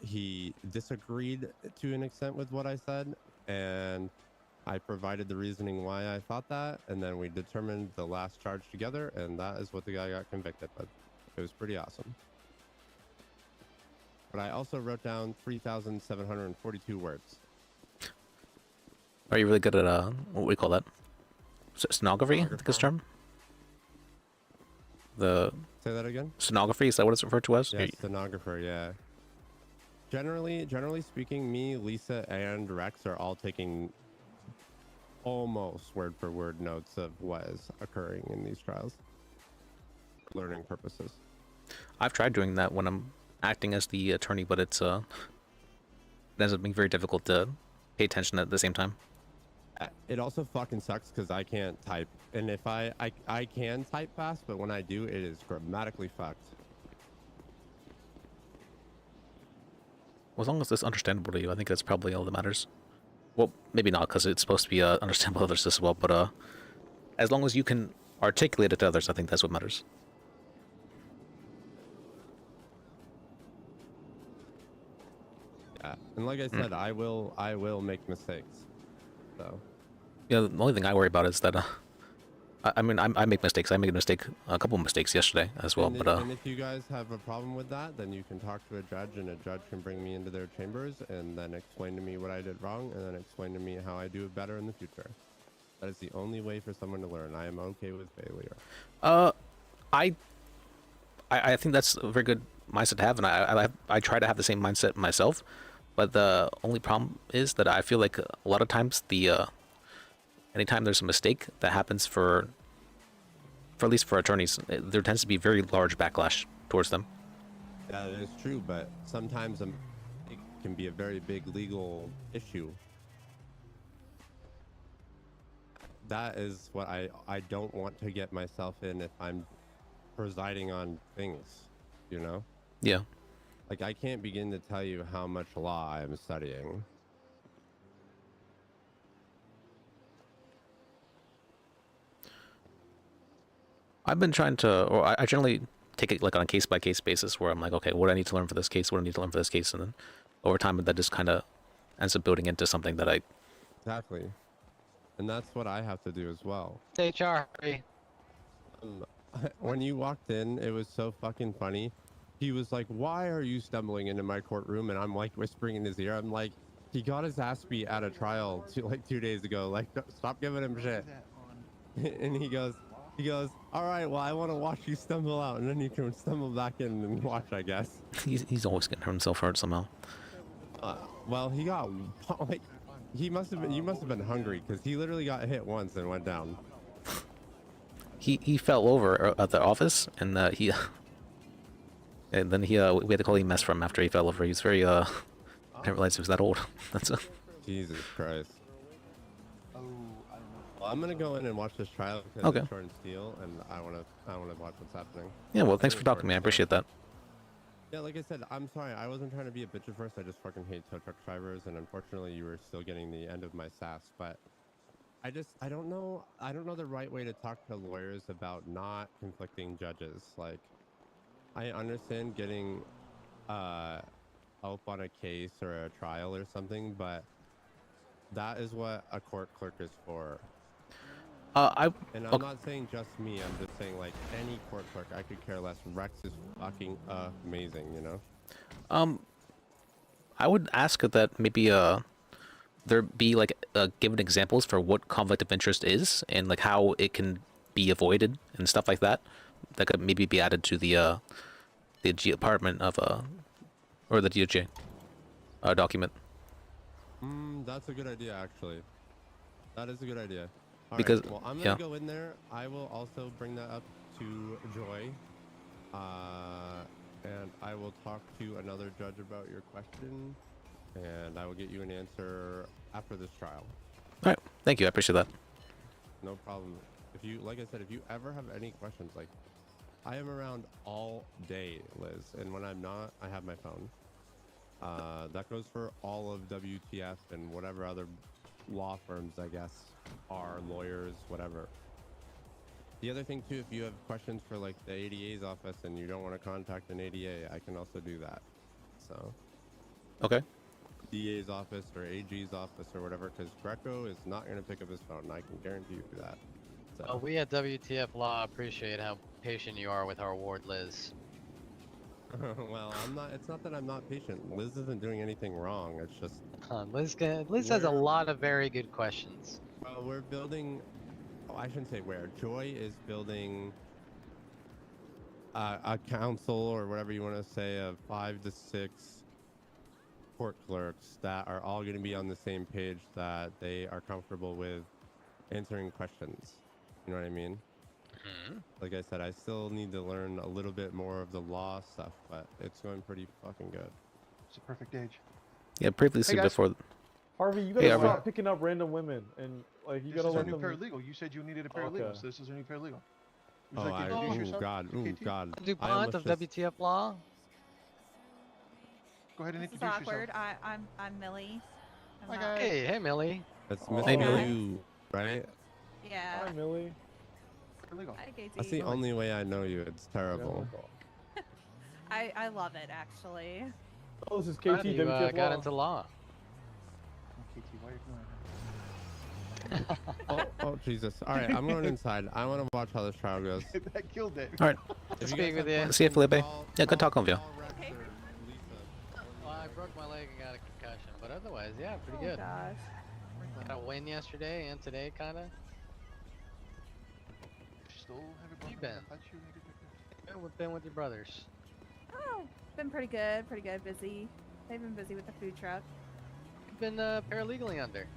he disagreed to an extent with what I said, and I provided the reasoning why I thought that, and then we determined the last charge together, and that is what the guy got convicted with. It was pretty awesome. But I also wrote down 3,742 words. Are you really good at what we call that? Stenography, I think it's term. Say that again. Stenography, is that what it's referred to as? Yeah, stenographer. Yeah. Generally speaking, me, Lisa, and Rex are all taking almost word for word notes of what is occurring in these trials for learning purposes. I've tried doing that when I'm acting as the attorney, but it ends up being very difficult to pay attention at the same time. It also fucking sucks because I can't type, and if I can type fast, but when I do, it is grammatically fucked. Well, as long as it's understandable to you, I think that's probably all that matters. Well, maybe not, because it's supposed to be understandable to others as well, but as long as you can articulate it to others, I think that's what matters. Yeah, and like I said, I will make mistakes. So. Yeah, the only thing I worry about is that, I mean, I make mistakes. I made a couple of mistakes yesterday as well, but and if you guys have a problem with that, then you can talk to a judge, and a judge can bring me into their chambers and then explain to me what I did wrong, and then explain to me how I do it better in the future. That is the only way for someone to learn. I am okay with failure. I think that's a very good mindset to have, and I try to have the same mindset myself. But the only problem is that I feel like a lot of times anytime there's a mistake that happens for at least for attorneys, there tends to be very large backlash towards them. That is true, but sometimes it can be a very big legal issue. That is what I don't want to get myself in if I'm presiding on things, you know? Yeah. Like, I can't begin to tell you how much law I'm studying. I've been trying to, or I generally take it like on a case-by-case basis where I'm like, okay, what do I need to learn for this case? What do I need to learn for this case? And then over time, that just kind of ends up building into something that I... Exactly. And that's what I have to do as well. HR. When you walked in, it was so fucking funny. He was like, why are you stumbling into my courtroom? And I'm like whispering in his ear. I'm like, he got his ass beat at a trial like 2 days ago. Like, stop giving him shit. And he goes, He goes, all right, well, I want to watch you stumble out, and then you can stumble back in and watch, I guess. He's always getting himself hurt somehow. Well, he got like he must have been. You must have been hungry because he literally got hit once and went down. He fell over at the office, and he and then we had to call EMS for him after he fell over. He's very I didn't realize he was that old. That's Jesus Christ. Well, I'm gonna go in and watch this trial because Okay. it's short and steel, and I wanna watch what's happening. Yeah, well, thanks for talking to me. I appreciate that. Yeah, like I said, I'm sorry. I wasn't trying to be a bitch at first. I just fucking hate tow truck drivers, and unfortunately, you were still getting the end of my sass. But I don't know the right way to talk to lawyers about not conflicting judges. Like, I understand getting help on a case or a trial or something, but that is what a court clerk is for. And I'm not saying just me. I'm just saying like any court clerk. I could care less. Rex is fucking amazing, you know. I would ask that maybe there be like given examples for what conflict of interest is and like how it can be avoided and stuff like that. That could maybe be added to the department of or the DOJ document. That's a good idea, actually. That is a good idea. All Because- right, well, I'm yeah. gonna go in there. I will also bring that up to Joy, and I will talk to another judge about your question, and I will get you an answer after this trial. All right, thank you. I appreciate that. No problem. If you, like I said, if you ever have any questions, like, I am around all day, Liz, and when I'm not, I have my phone. That goes for all of WTF and whatever other law firms, I guess, are lawyers, whatever. The other thing too, if you have questions for like the ADA's office and you don't want to contact an ADA, I can also do that. So. Okay. DA's office or AG's office or whatever, because Greco is not going to pick up his phone. I can guarantee you that. So. We at WTF Law appreciate how patient you are with our ward, Liz. Well, I'm not. It's not that I'm not patient. Liz isn't doing anything wrong. It's just. Liz has a lot of very good questions. Well, we're building. Oh, I shouldn't say where. Joy is building a council or whatever you want to say of 5 to 6 court clerks that are all going to be on the same page, that they are comfortable with answering questions. You know what I mean? Like I said, I still need to learn a little bit more of the law stuff, but it's going pretty fucking good. It's a perfect age. Yeah, previously Hey, guys. before. Harvey, you Hey, gotta Harvey. stop picking up random women and like you This gotta is our let new them. paralegal. You said you needed a paralegal, Okay. so this is our new paralegal. Would you Oh, like to introduce yourself? God, to KT? God. I DuPont almost of just- WTF Law. Go ahead and This is introduce awkward. yourself. I'm Millie. Hi, guys. Hey, Millie. That's Oh, Miss hey, Millie. You, right? Yeah. Hi, Millie. Paralegal. Hi, KT. That's the only way I know you. It's terrible. I love it actually. Oh, this is Glad KT you WTF got Law. into law. KT, why are you doing Oh, Jesus. All right, I'm going inside. I want to watch how this trial goes. that? That killed it. All right. If you Speak guys with you. have See you, questions, Felipe. call- Yeah, good talking with you. call Rex or Lisa. Well, I broke my leg and got a concussion, but otherwise, yeah, pretty Oh good. gosh. Got a win yesterday and today, kind of. Still have You a been? I thought you needed a- We've been with your brothers. Oh, been pretty good. Pretty good. Busy. They've been busy with the food truck. You've been paralegaling under.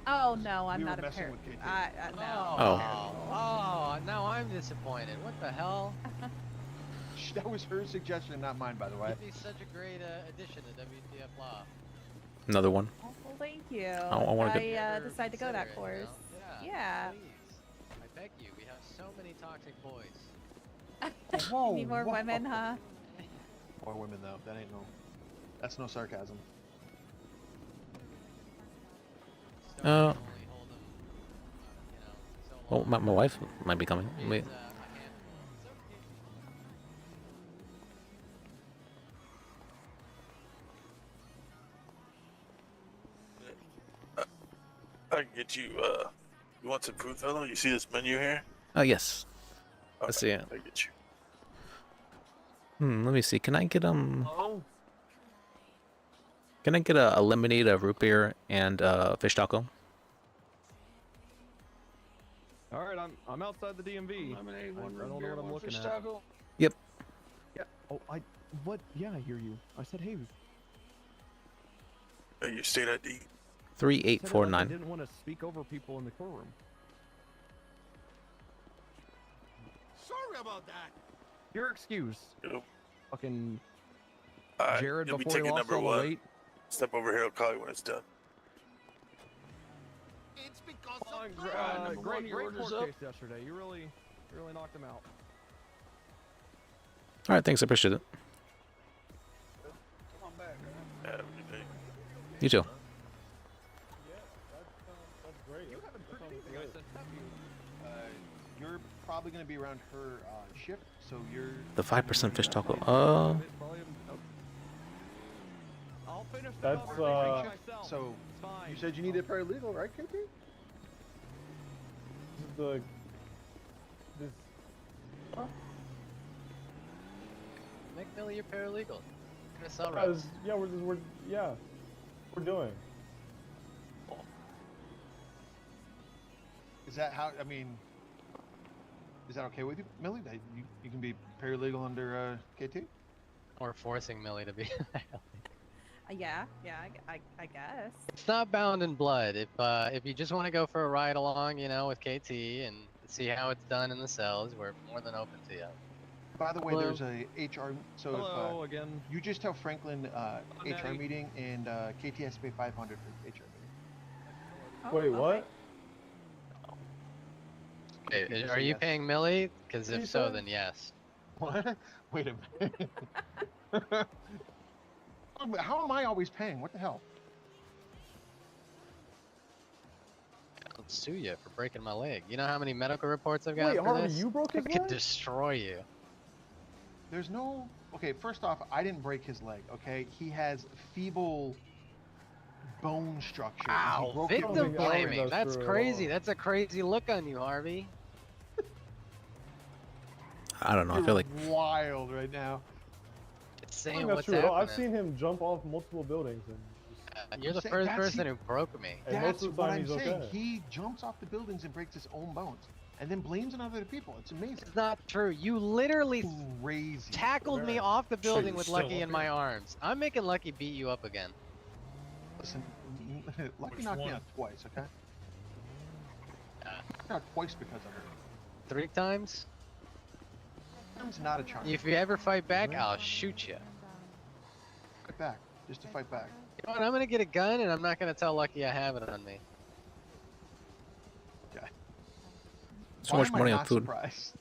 Oh no, I'm We were not a messing par. with KT. No. Oh, now I'm disappointed. What the hell? That was her suggestion, not mine, by the way. You'd be such a great addition to WTF Law. Another one. Oh, well, thank you. I wanna I get- decided to go that Consider it, course. you know? Yeah. Please. I beg you. We have so many toxic boys. You need more women, huh? More women, though. That ain't no. That's no sarcasm. Well, my wife might be coming. Wait. I can get you, you want some food, fella? You see this menu here? Oh yes. Let's see it. I get you. Let me see. Can I get Oh. Can I get a lemonade, a root beer, and a fish taco? All right, I'm outside the DMV. I don't know what I'm looking at. Yep. Yeah. Oh, what? Yeah, I hear you. I said, hey. Your state ID. 3849. I didn't want to speak over people in the courtroom. Sorry about that. Your excuse. Yep. Fucking Alright, Jared you'll be before he taking lost number all the one. weight. Step over here, I'll call you when it's done. It's because Great court case yesterday. You really knocked him out. All right, thanks. I appreciate it. Come on back. Yeah, what do you think? You too. That's great. You haven't heard anything I said, have you? You're probably going to be around her shift, so you're... The 5% fish taco. I'll finish That's, So, you said you needed a paralegal, right, KP? This Make Millie your paralegal. You're gonna sell routes. yeah, we're doing. Is that how, I mean... Is that okay with you, Millie? That you can be paralegal under KT? Or forcing Millie to be. Yeah, I guess. It's not bound in blood. If you just want to go for a ride along, you know, with KT and see how it's done in the cells, we're more than open to you. By the way, Hello. there's a HR. So Hello if, again. You just tell Franklin HR Natty. meeting, and KT has to pay $500 for HR meeting. Wait, what? Wait, You are say you yes. paying Millie? Because What if you so, said? then yes. What? Wait a minute. How am I always paying? What the hell? I'll sue you for breaking my leg. You know how many medical reports I've got Wait, for Harvey, this? you broke I his could leg? destroy you. There's no. Okay, first off, I didn't break his leg. Okay, he has feeble bone structure. He Ow, broke it victim with blaming. iron. That's crazy. That's a crazy look on you, Harvey. I don't know. I feel like wild right now. It's I saying think that's what's true at all. happening. I've seen him jump off multiple buildings. And You're the saying first that's person he- who broke me. And That's most of the what time I'm he's saying. okay. He jumps off the buildings and breaks his own bones, and then blames it on other people. It's amazing. It's not true. You literally Crazy. tackled me Right. off the building you're with still Lucky up in my here? arms. I'm making Lucky beat you up again. Listen, Lucky Which knocked me one? out twice. Okay. Knocked out twice because of it. 3 times? Time's not a charm. If you ever fight back, I'll shoot you. Fight back, just to fight back. You know what? I'm gonna get a gun and I'm not gonna tell Lucky I have it on me. Okay. so Why much am I money on not food. surprised?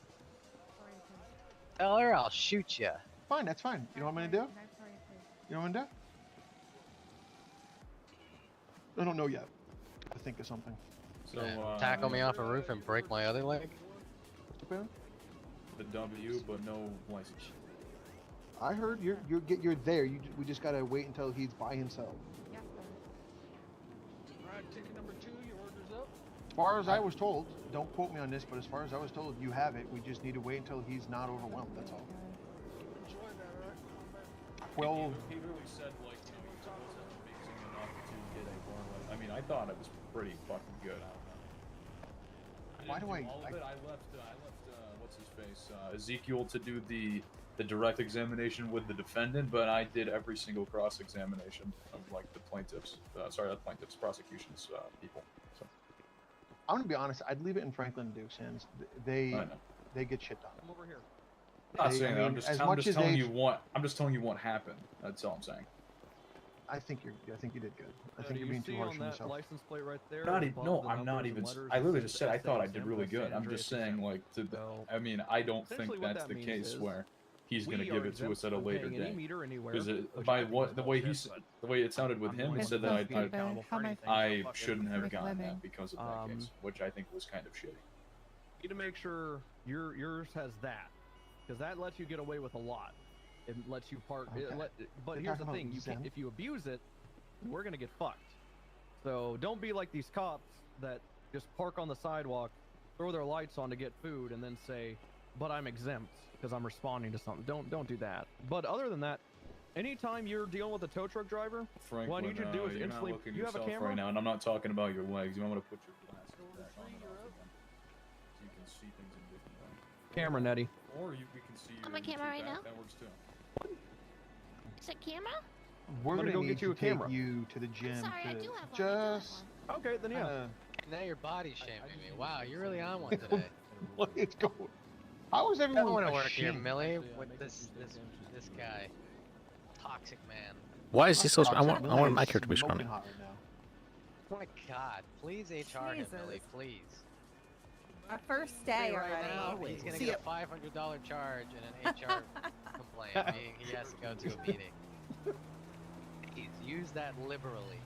Tell her I'll shoot you. Fine, that's fine. You know what I'm gonna do? You know what I'm gonna do? I don't know yet. I think of something. So, Tackle me off a roof and break my other leg? the W, but no license. I heard you're there. We just gotta wait until he's by himself. Alright, ticket number 2, your order's up. As far as I was told, don't quote me on this, but as far as I was told, you have it. We just need to wait until he's not overwhelmed. That's all. Enjoy that, alright? Well, He really said, like, you know, he wasn't amazing enough to get a bar license. I mean, I thought it was pretty fucking good. I don't know. Why do I- All of it, I left what's his face, Ezekiel to do the direct examination with the defendant, but I did every single cross examination of like the plaintiffs. Not plaintiffs, prosecution's people. So I'm gonna be honest. I'd leave it in Franklin and Duke's hands. They get shit done. Come over here. I'm not They- saying I that. I'm mean, just, as I'm much just as telling they've- you what. I'm just telling you what happened. That's all I'm saying. I think you did good. I Do think you're you being too see harsh on on that yourself. license plate right there? Not above no, the I'm not numbers and even. letters, I it literally says just said I thought I did SAM really West good. San I'm Andreas just saying, like, I mean, I don't think essentially what that's that the means case is where he's gonna we give are it to us at a exempt from later paying any date. meter anywhere, Because which by I think what is the way he bullshit, said, the way it sounded with I'm him, he going said to that be accountable for anything I fucking shouldn't have make a gotten living. that because of that case, which I think was kind of shitty. You need to make sure yours has that, because that lets you get away with a lot. It lets you park. Okay. But They're here's the talking thing: about you can, exempt. if you abuse it, we're gonna get fucked. So don't be like these cops that just park on the sidewalk, throw their lights on to get food, and then say, "But I'm exempt because I'm responding to something." Don't do that. But other than that, anytime you're dealing with a tow truck driver, Franklin, what I need you to do is you're instantly. not looking You have a yourself camera? right now, and I'm not talking about your legs. You might want to put your glasses back on. you can see things in different ways. Camera, Nettie. Or we can see On your my camera right feedback. now? That works too. Is it camera? We're I'm gonna gonna go need get you to a camera. take you to the gym sorry, I to do have one, just. Okay, then yeah. Now you're body shaming me. Wow, you're really on one today. What is going? How is I everyone don't want to work here, ashamed? Millie, with this guy. Toxic man. Why is he so? I want Millie my is character to be smoking strong. hot right now. Oh my God, please HR him, Millie, Jesus. please. Our first day Right already. now, he's gonna See get a $500 charge and an HR complaint, meaning he has to go to a meeting. Please use that liberally.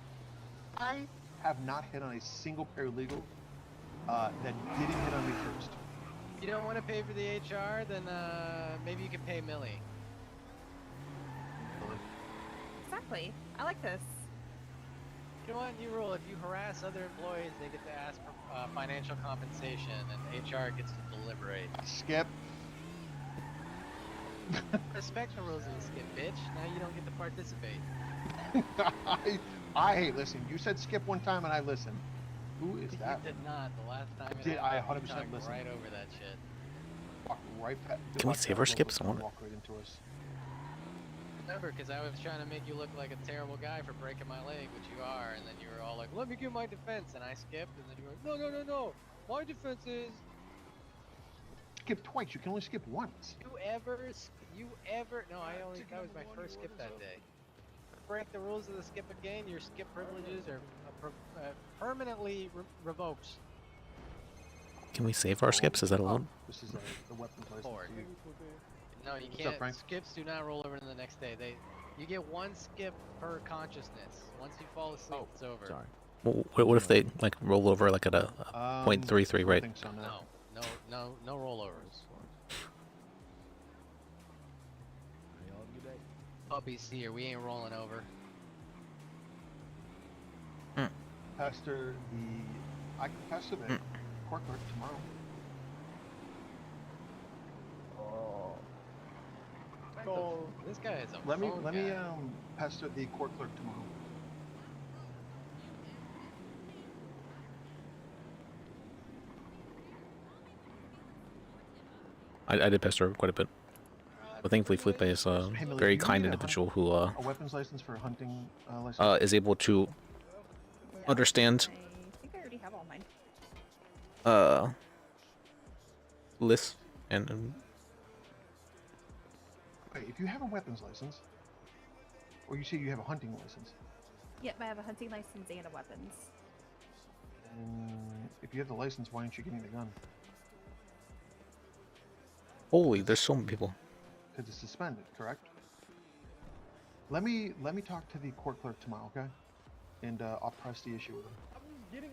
I have not hit on a single paralegal that didn't hit on me first. If you don't want to pay for the HR, then maybe you can pay Millie. Exactly. I like this. You know what? New rule: if you harass other employees, they get to ask for financial compensation, and HR gets to deliberate. Skip. Respect the rules of the skip, bitch. Now you don't get to participate. I listen. You said skip one time, and I listened. Who is that? You did not. The last time it Did happened, I you 100% talked listen? right over that shit. Walk right past. Can we save our skips? I want- Walk right into us. Remember, because I was trying to make you look like a terrible guy for breaking my leg, which you are, and then you were all like, "Let me give my defense," and I skipped, and then you were like, "No. My defense is Skip twice. You can only skip once. you ever. No, that was my first skip that day. Break the rules of the skip again, your skip privileges are permanently revoked. Can we save our skips? Is that allowed? This is the weapons license. Forward. No, you What's can't. up, Frank? Skips do not roll over to the next day. You get one skip per consciousness. Once you fall asleep, it's over. Sorry. What if they like roll over like at a .33, right? I think so, no. No rollovers. Puppies here, we ain't rolling over. Pester I can pester the court clerk tomorrow. So This guy is a Let me guy. pester the court clerk tomorrow. I did pester her quite a bit. But thankfully, Felipe is a Hey, Millie, very do you kind need a individual who a weapons license for a hunting license. is able to understand I think I already have all mine. lists and Okay, if you have a weapons license, or you say you have a hunting license, Yep, I have a hunting license and a weapons. and if you have the license, why aren't you getting the gun? holy, there's so many people. Because it's suspended, correct? Let me talk to the court clerk tomorrow, okay? And I'll press the issue with him.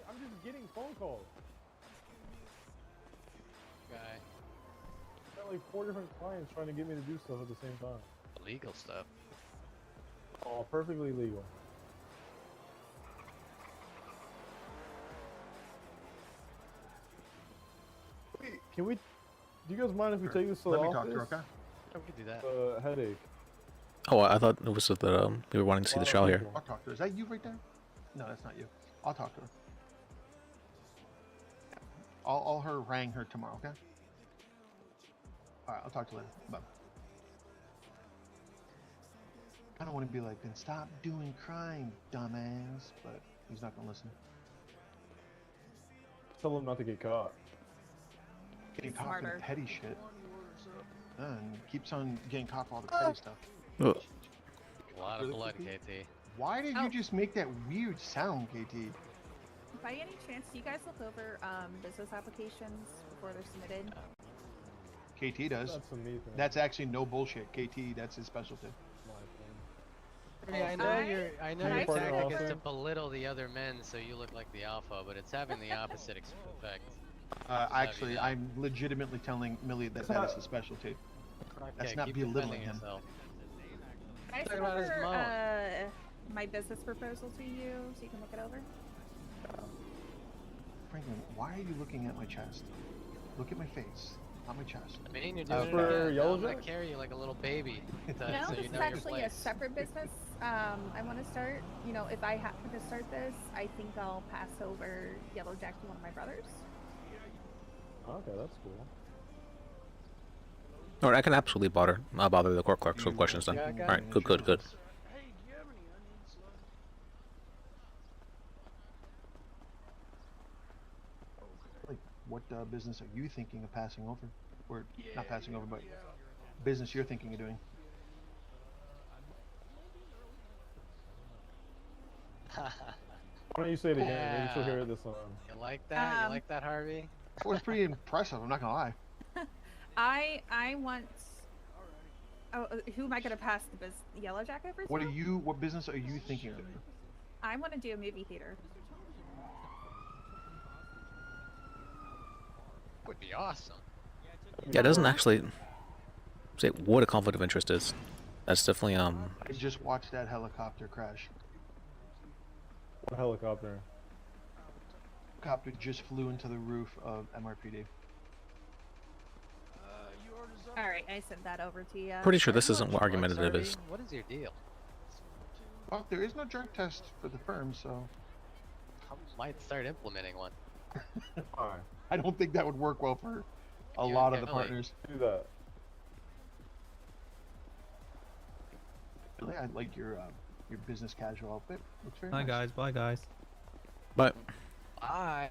I'm just getting phone calls. Guy. Got like 4 different clients trying to get me to do stuff at the same time. Illegal stuff. All perfectly legal. Wait, can we? Do you guys mind if we take this to the Let me office? talk to her, okay? We could do that. Headache. Oh, I thought it was that we were wanting to see the trial here. I'll talk to her. Is that you right there? No, that's not you. I'll talk to her. I'll harangue her tomorrow, okay? Alright, I'll talk to you later. Bye. I don't want to be like, then stop doing crime, dumbass. But he's not going to listen. Tell him not to get caught. Getting caught for smarter. the petty shit. And keeps on getting caught for all the petty stuff. Ugh. A lot of blood, KT. Why did you just make that weird sound, KT? By any chance, do you guys look over business applications before they're submitted? KT does. That's a me thing. That's actually no bullshit. KT, that's his specialty. Yeah, I know Can your I tactic take is over? to belittle the other men so you look like the alpha, but it's having the opposite effect. Actually, I'm legitimately telling Millie that that is his specialty. That's Okay, not keep belittling defending him. yourself. Can I Talk send about his over mouth. my business proposal to you so you can look it over? Franklin, why are you looking at my chest? Look at my face, not my chest. I mean, you're doing For it again. Yellow I'm gonna Jack? carry you like a little baby, No, so this you is know your actually a place. separate business. I want to start. You know, if I happen to start this, I think I'll pass over Yellow Jack to one of my brothers. Okay, that's cool. All right, I can absolutely bother the court clerks with questions then. Yeah, I All got right, good. Hey, do you have any onions left? Like, what business are you thinking of passing over? Or not passing over, but business you're thinking of doing? Why don't you say it again? Maybe she'll hear it this time. You like that? You like that, Harvey? It was pretty impressive, I'm not gonna lie. I want. Oh, who am I gonna pass the Yellow Jack over to? What business are you thinking of doing? I want to do a movie theater. Would be awesome. Yeah, it doesn't actually say what a conflict of interest is. That's definitely I just watched that helicopter crash. What helicopter? Helicopter just flew into the roof of MRPD. All right, I sent that over to you. pretty sure this isn't what argumentative is. What is your deal? Well, there is no drug test for the firm, so I might start implementing one. I don't think that would work well for a Yeah, lot of the definitely. partners. Do that. Really, I like your business casual outfit. Looks very Bye nice. guys. Bye guys. But Bye.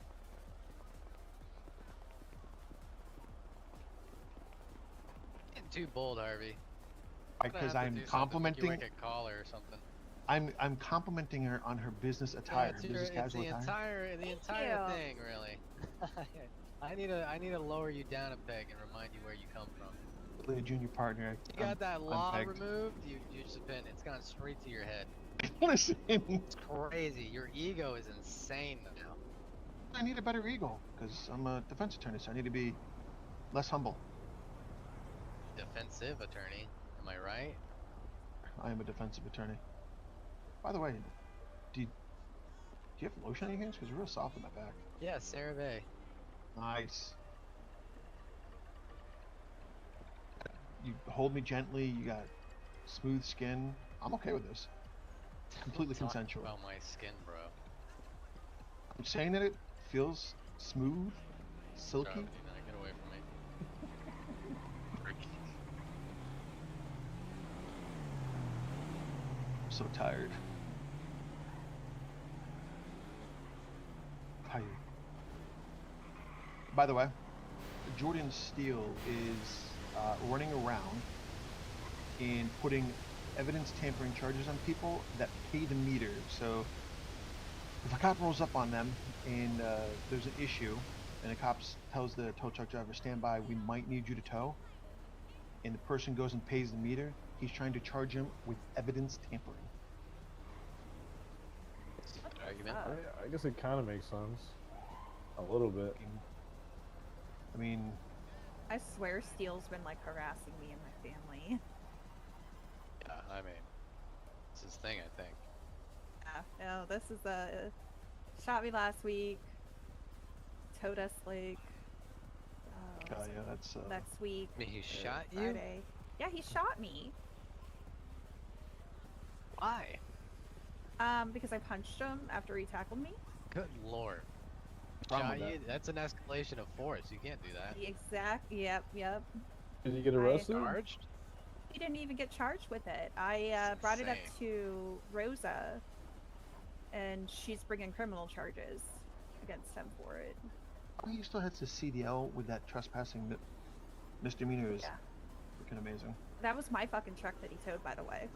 Getting too bold, Harvey. Because I'm complimenting. Like a collar or something. I'm complimenting her on her business attire, business casual the attire. the entire thing, really. I need to lower you down a peg and remind you where you come from. Really, a junior partner. You got that I'm law pegged. removed, you just been, it's gone straight to your head. Listen, It's crazy. Your ego is insane now. I need a better ego because I'm a defense attorney, so I need to be less humble. Defensive attorney, am I right? I am a defensive attorney. By the way, do you have lotion on your hands? Because you're real soft in my back. Yeah, CeraVe. Nice. You hold me gently. You got smooth skin. I'm okay with this. Completely Talk consensual. about my skin, bro. I'm saying that it feels smooth, silky. Drop me, man. Get away from me. I'm so tired. Tired. By the way, Jordan Steele is running around and putting evidence tampering charges on people that pay the meter. So if a cop rolls up on them and there's an issue and the cop tells the tow truck driver, stand by, we might need you to tow, and the person goes and pays the meter, he's trying to charge him with evidence tampering. Argument. I guess it kind of makes sense. A little bit. I mean, I swear Steele's been like harassing me and my family. Yeah, I mean, it's his thing, I think. Yeah, no, this is shot me last week. Towed us like yeah, that's next week. He shot you? Friday. Yeah, he shot me. Why? Because I punched him after he tackled me. Good lord. Problem Shot with you? That's an escalation of force. You can't do that. Yep. Did you get arrested? Charged? He didn't even get charged with it. I brought it up insane. to Rosa, and she's bringing criminal charges against him for it. Oh, he still has the CDL with that trespassing misdemeanor is Yeah. freaking amazing. That was my fucking truck that he towed, by the way.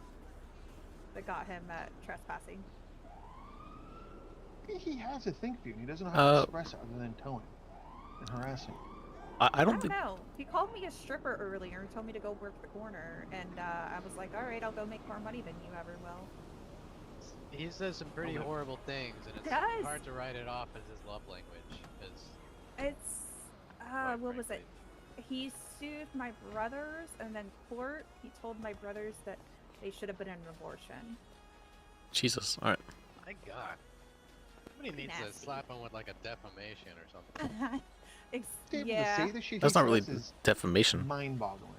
That got him at trespassing. He has a thing for you, and he doesn't know how to express it other than towing and harassing. I don't think. know. He called me a stripper earlier and told me to go work the corner, and I was like, all right, I'll go make more money than you ever will. He says some pretty horrible things, and it's Does. hard to write it off as his love language. Cause It's, what was it? He sued my brothers, and then court, he told my brothers that they should have been an abortion. Jesus. All right. my god. Somebody needs to slap him with like a defamation or something. Yeah. That's not really defamation. Mind-boggling.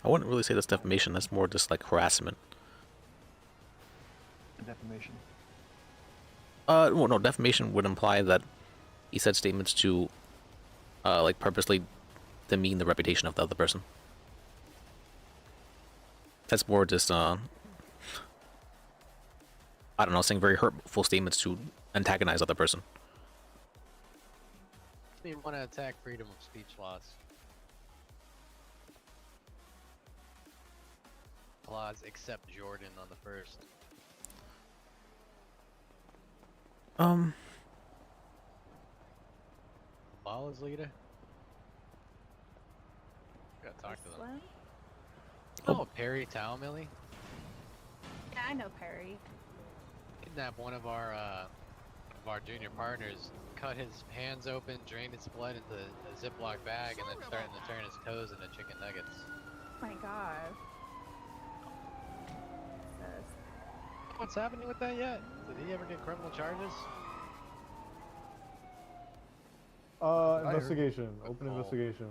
I wouldn't really say that's defamation. That's more just like harassment. Defamation. Well, no, defamation would imply that he said statements to like purposely demean the reputation of the other person. That's more just I don't know, saying very hurtful statements to antagonize other person. You want to attack freedom of speech laws. Laws except Jordan on the first. Ball is leader. Gotta talk to them. Slim? Oh, Perry Taumilly? Yeah, I know Perry. Kidnapped one of our junior partners, cut his hands open, drained his blood into a Ziploc bag, and then starting to turn his toes into chicken nuggets. Oh my god. Jesus. What's happening with that yet? Did he ever get criminal charges? Investigation. Open investigation.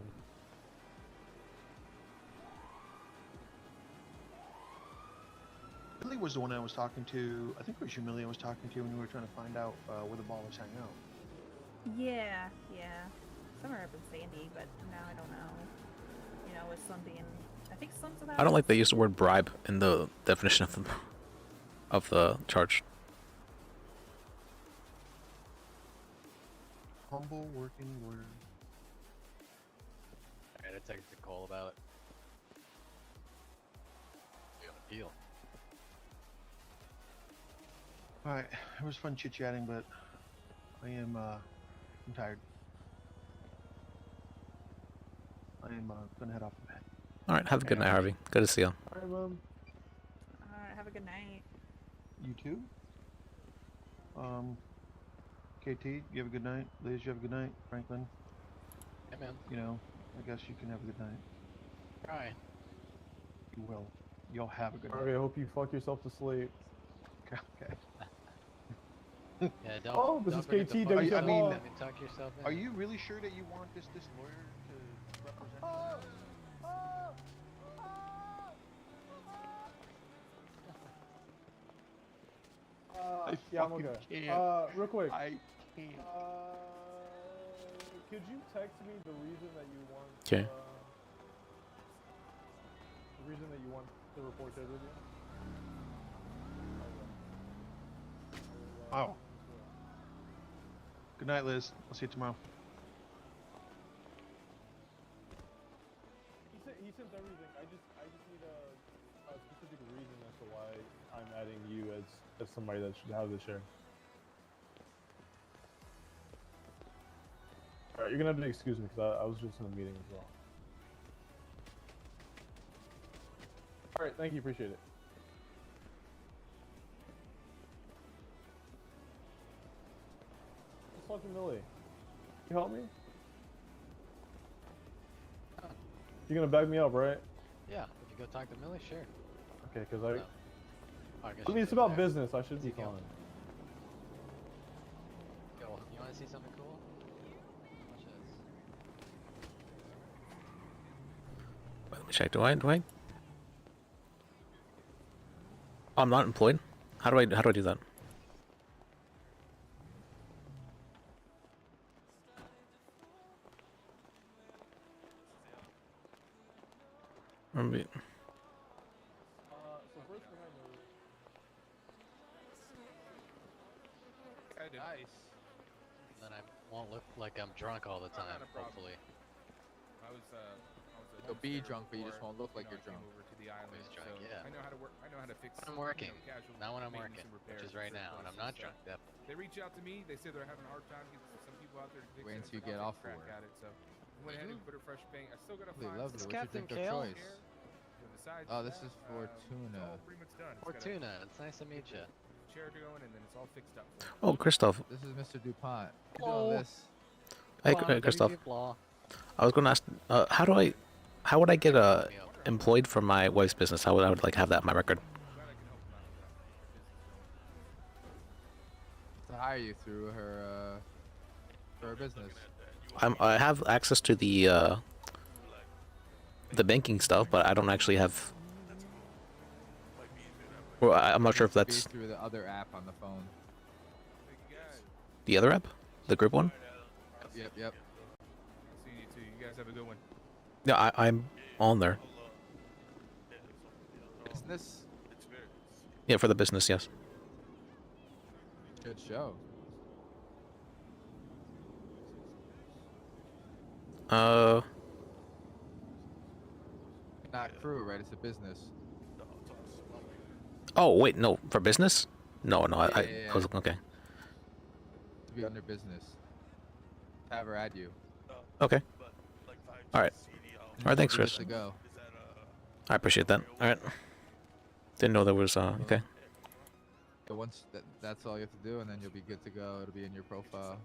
Millie was the one I was talking to. I think it was you, Millie, I was talking to when we were trying to find out where the ballers hang out. Yeah. Somewhere up in Sandy, but now I don't know. You know, with Slim being, I think Slim's about. I don't like they use the word bribe in the definition of the charge. Humble working lawyer. Alright, I texted Cole about it. We on appeal. Alright, it was fun chit-chatting, but I am, I'm tired. I am, gonna head off to bed. Alright, have a good night, Harvey. Good to see you. Alright, Mom. Alright, have a good night. You too? KT, you have a good night. Liz, you have a good night. Franklin. Yeah, man. You know, I guess you can have a good night. Try. You will. You'll have a good night. Harvey, I hope you fuck yourself to sleep. Okay. Yeah, don't. Oh, this don't is bring it KT, to don't fuck you yourself. say Let hello? me tuck yourself in. Are you really sure that you want this lawyer to represent you? Yeah, I'm okay. can't. Real quick. I can't. Could you text me the reason that you want? Okay. The reason that you want to report that with you? Oh. Good night, Liz. I'll see you tomorrow. He sent everything. I just need a specific reason as to why I'm adding you as somebody that should have the share. Alright, you're gonna have to excuse me because I was just in a meeting as well. Alright, thank you, appreciate it. Let's talk to Millie. Can you help me? You're gonna back me up, right? Yeah, if you go talk to Millie, sure. Okay, because No. I guess I mean, you it's said about there. business. I should be You go. fine. Yo, you want to see something cool? Watch this. Let me check. Do I? Oh, I'm not employed. How do I do that? Maybe. So first thing I know. Nice. And then I won't look like I'm drunk all the time, hopefully. I was You'll be drunk, but you just won't look like you're drunk. Over to the island, Always drunk, so yeah. I know how to work. I know how to fix. When I'm working, casual not when I'm maintenance working, and which repairs is right for now, and I'm places, not so drunk, yep. They reach out to me. They say they're having a hard time getting some people out there to fix Wait it. until you It's like, get I'll off take a work. crack at it. So I went ahead and put a fresh paint. I still gotta Lovely, find. lovely. It's What's your Captain drink of Kale. choice? Besides Oh, this that, is for it's tuna. all pretty much done. It's got a Fortuna, it's nice to meet you. chair going, and then it's all fixed up. Oh, Christoph. This is Mr. DuPont. You're Oh. doing this. Hey, Christoph. I was gonna ask, how would I get employed for my wife's business? How would I like have that in my record? To hire you through her business. I have access to the banking stuff, but I don't actually have. Well, I'm not sure if Be that's through the other app on the phone. the other app, the group one. Yep. See you too. You guys have a good one. Yeah, I'm on there. Business. Yeah, for the business, yes. Good show. Not crew, right? It's a business. Oh wait, no, for business? No, I was okay. To be under business. Have her add you. Okay. All right. All right, thanks, You'll be Chris. good to go. I appreciate that. All right. Didn't know there was okay. So once that's all you have to do, and then you'll be good to go. It'll be in your profile.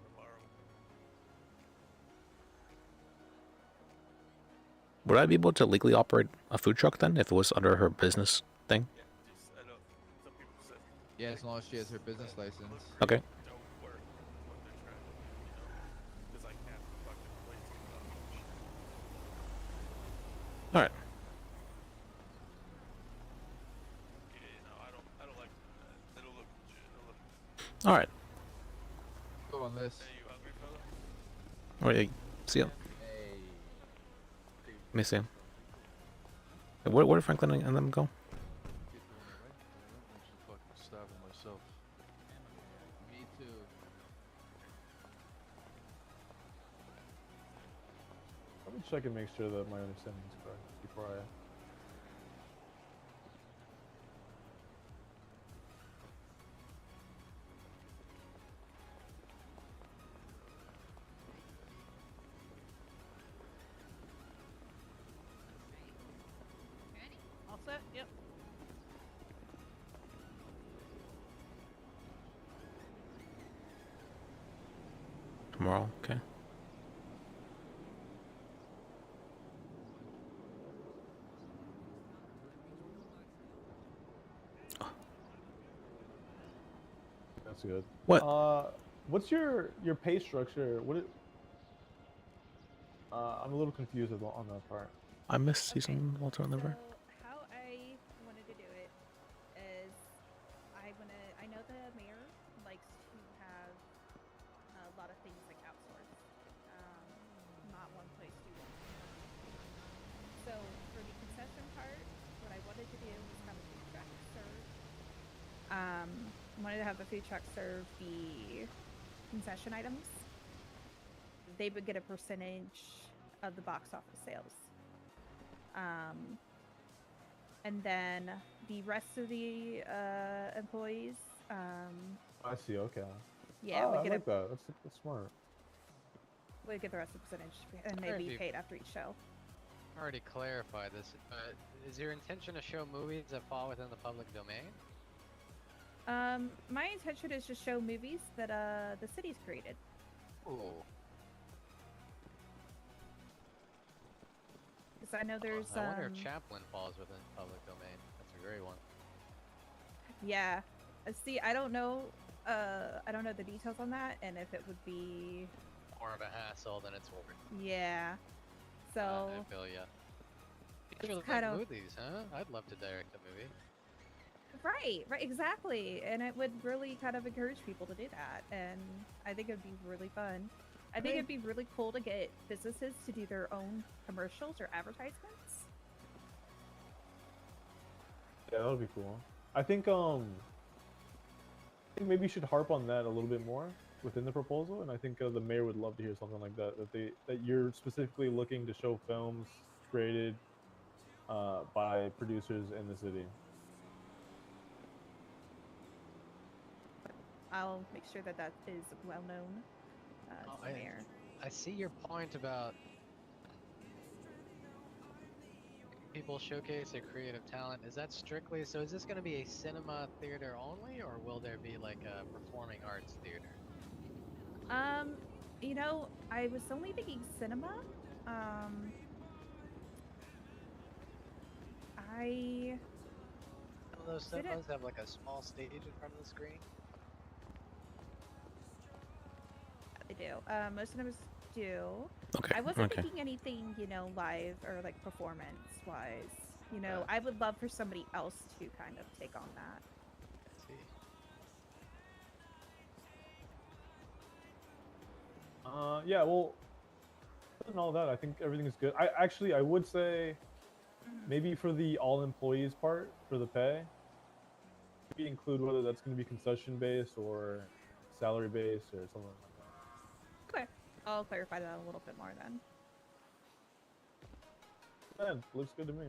Would I be able to legally operate a food truck then if it was under her business thing? Yeah, as long as she has her business license. Okay. All right. All right. Go on this. All right. See ya. Hey. Let me see him. Where did Franklin and them go? Myself. Me too. Let me check and make sure that my understanding is correct before I. All set? Yep. Tomorrow, okay. That's good. What? What's your pay structure? I'm a little confused on that part. I missed season Walter on the river. So how I wanted to do it is I know the mayor likes to have a lot of things like outsourced, not one place do one. So for the concession part, what I wanted to do was have a food truck serve. Wanted to have the food truck serve the concession items. They would get a percentage of the box office sales. And then the rest of the employees. I see. Okay. Yeah, we I get like that. That's smart. We get the rest of the percentage, and Sure, they'd if be you- paid after each show. Already clarified this, but is your intention to show movies that fall within the public domain? My intention is to show movies that the city's created. Ooh. Because I know there's I wonder if Chaplin falls within public domain. That's a great one. Yeah. See, I don't know the details on that, and if it would be More of a hassle than it's worth. yeah. So I feel ya. You it's really kind like of- movies, huh? I'd love to direct a movie. right, exactly, and it would really kind of encourage people to do that, and I think it'd be really fun. I think it'd be really cool to get businesses to do their own commercials or advertisements. Yeah, that would be cool. I think maybe you should harp on that a little bit more within the proposal, and I think the mayor would love to hear something like that. That you're specifically looking to show films created by producers in the city. I'll make sure that is well known to the mayor. I see your point about people showcase their creative talent. Is that strictly, so is this going to be a cinema theater only, or will there be like a performing arts theater? You know, I was only thinking cinema. Some of those Did it- cinemas have like a small stage in front of the screen. They do. Most of them do. Okay, I wasn't okay. thinking anything, live or like performance-wise. I would love for somebody else to kind of take on that. I see. Yeah, well, other than all that, I think everything is good. I would say maybe for the all employees part for the pay, maybe include whether that's going to be concession based or salary based or something like that. Okay, I'll clarify that a little bit more then. Man, looks good to me.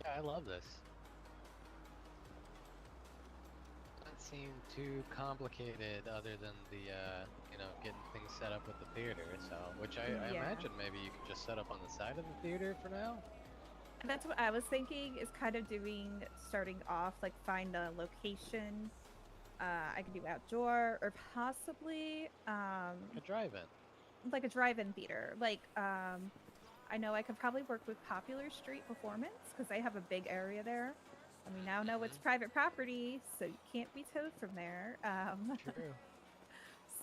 Yeah, I love this. Doesn't seem too complicated other than the, you know, getting things set up with the theater, so, which I Yeah. imagine maybe you could just set up on the side of the theater for now? And that's what I was thinking, is kind of doing, starting off, like find a location. I could do outdoor or possibly A drive-in. like a drive-in theater. Like I know I could probably work with Popular Street Performance because they have a big area there. And we now know it's private property, so you can't be towed from there. True.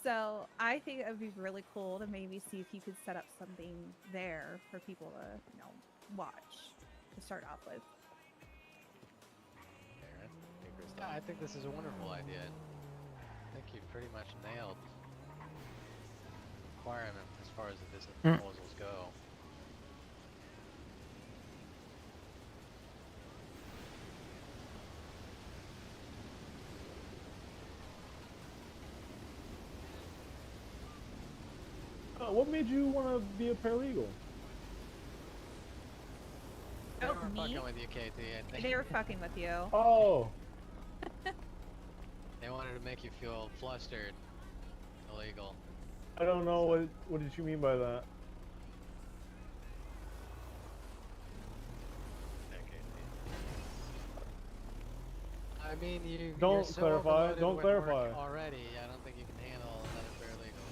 So I think it would be really cool to maybe see if you could set up something there for people to, you know, watch to start off with. Yeah, I think this is a wonderful idea. I think you've pretty much nailed the requirement as far as the business proposals go. What made you want to be a paralegal? They Oh, were me? fucking with you, KT, I think. They were fucking with you. Oh. They wanted to make you feel flustered. Illegal. I don't know what did you mean by that? I mean, you're Don't so clarify, overloaded don't with work clarify. already. I don't think you can handle another paralegal.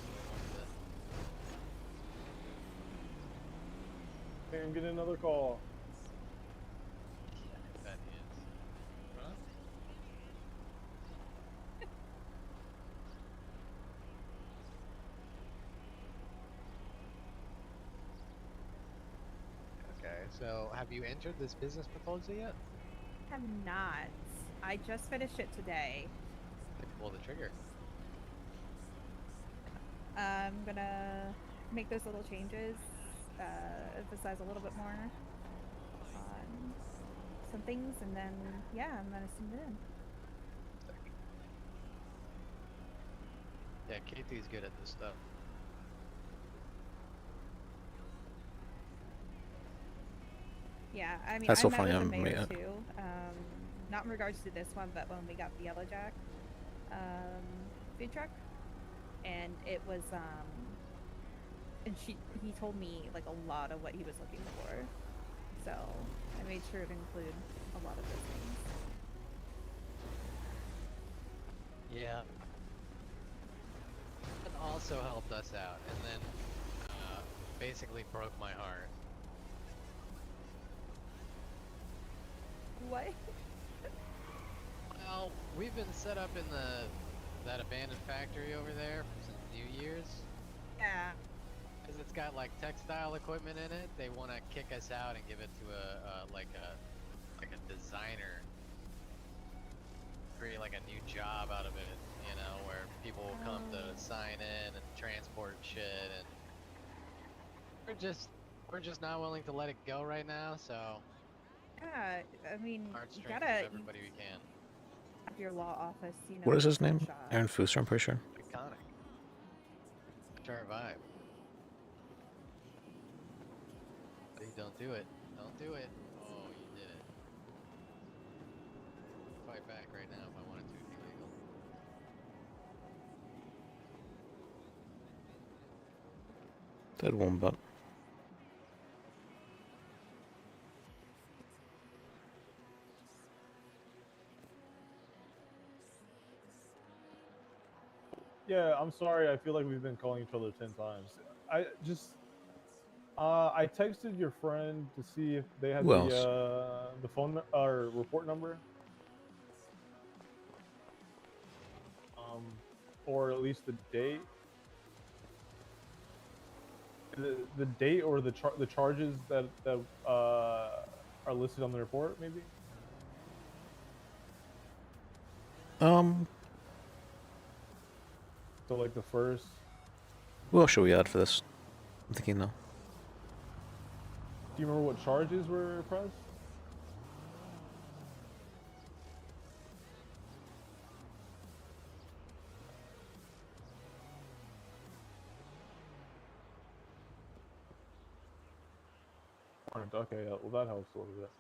Hey, I'm getting another call. That is. Huh? Okay, so have you entered this business proposal yet? Have not. I just finished it today. Pull the trigger. I'm gonna make those little changes, emphasize a little bit more on some things, and then yeah, I'm gonna send it in. Yeah, KT's good at this stuff. Yeah, I mean, That's I so met funny, with the I'm- mayor yeah. too. Not in regards to this one, but when we got the Yellow Jack food truck, and it was and he told me like a lot of what he was looking for, so I made sure to include a lot of those things. Yeah. It also helped us out, and then basically broke my heart. What? Well, we've been set up in that abandoned factory over there since New Year's. Yeah. Because it's got like textile equipment in it. They want to kick us out and give it to a designer. Create like a new job out of it, you know, where people will come to sign in and transport shit, and we're just not willing to let it go right now. So Yeah, I mean, you heartstrings gotta with everybody we can. have your law office, you know. What is his give it a name? shot. Aaron Fuster, I'm pretty sure. Iconic. It's our vibe. Please don't do it. Don't do it. Oh, you did it. Fight back right now if I wanted to. It'd be legal. Dead one, but Yeah, I'm sorry. I feel like we've been calling each other 10 times. I texted your friend to see if they had Who else? the phone or report number, or at least the date. The date or the charges that are listed on the report, maybe. So like the first. Who else should we add for this? I'm thinking now. Do you remember what charges were pressed? Okay, yeah, well that helps a little bit.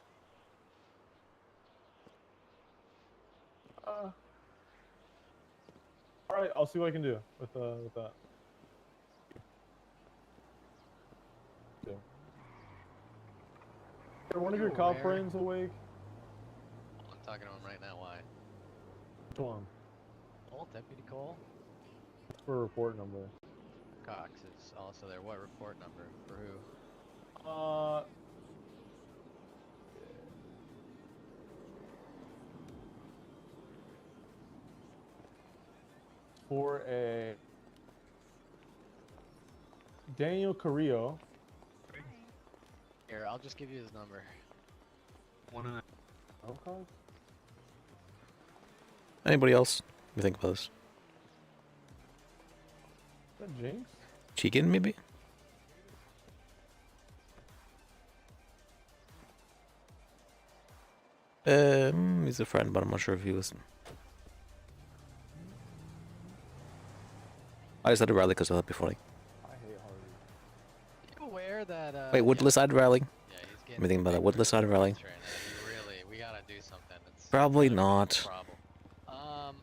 All right, I'll see what I can do with that. Okay. Are one of your cop friends awake? I'm talking to him right now. Why? Which one? Cole, Deputy Cole. For a report number. Cox is also there. What report number? For who? For a Daniel Carrillo. Here, I'll just give you his number. Okay. Anybody else? Let me think about this. Is that Jinx? Cheekin, maybe? He's a friend, but I'm not sure if he was. I just had to rally because of that before. Like, I hate Harvey. You aware that? wait, Woodless I'd rally. Yeah, he's Let getting me think about that. Woodless I'd rally. right now. We gotta do something. It's Probably a not. problem.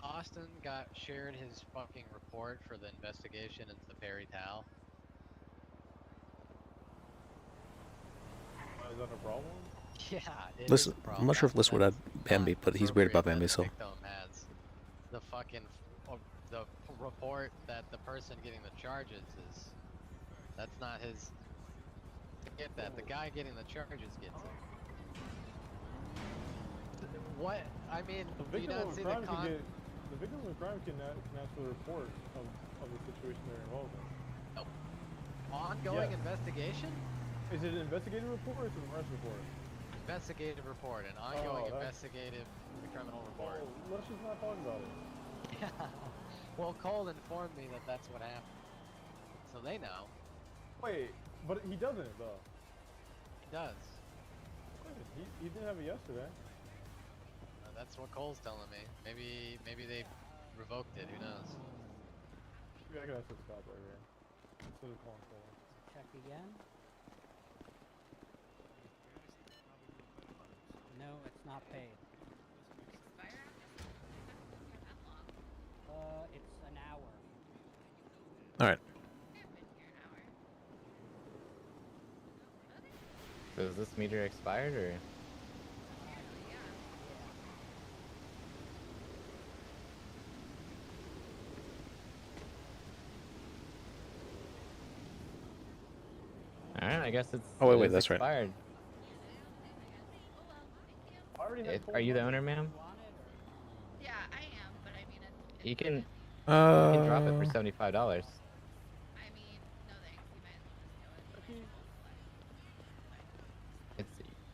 Austin shared his fucking report for the investigation into the Perry Towel. Is that a problem? Yeah, it Listen, is a problem. I'm not sure if Liz would add Bambi, but he's weird about Bambi, so. Victim has the fucking the report that the person getting the charges is. That's not his. Get that? The guy getting the charges gets it. What? I mean, The do you victim not of a see crime the can con? get. The victim of a crime can ask for a report of the situation they're involved in. No. Ongoing Yeah. investigation? Is it an investigative report or is it an arrest report? Investigative report, an ongoing that's- investigative criminal report. Oh, let's just not talk about it. Yeah. Well, Cole informed me that that's what happened, so they know. Wait, but he doesn't though. He does. He didn't have it yesterday. That's what Cole's telling me. Maybe they revoked it. Who knows? Maybe I can ask this cop right here. Instead of calling Cole. Check again. No, it's not paid. It's an hour. Alright. So is this meter expired or? Alright, I guess it's. Oh, wait, it's that's right. expired. Are you the owner, ma'am? Yeah, I am, but I mean, You can drop it for $75. I mean, no thanks. You might as well just do it. It's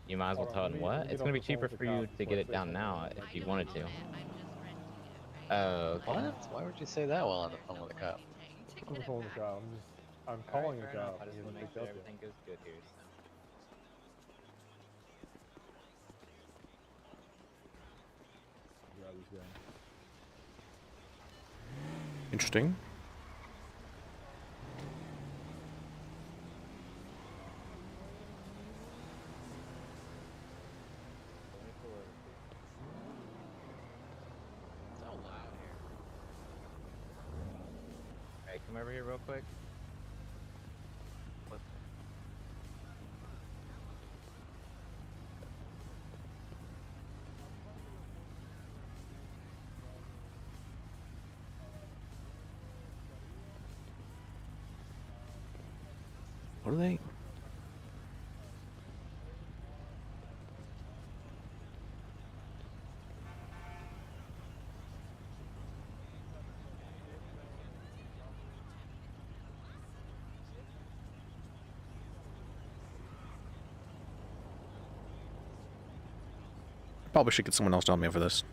you might as well tell it what? It's gonna be cheaper for you to get it down now if you wanted to. Oh, okay. What? Why would you say that while on the phone with a cop? I'm calling the cop. I'm calling the fair enough. cop. I just He want to hasn't make picked sure up yet. everything goes good here. So. Grab this guy. Interesting. So loud here. Alright, come over here real quick. What are they? Probably should get someone else down me for this.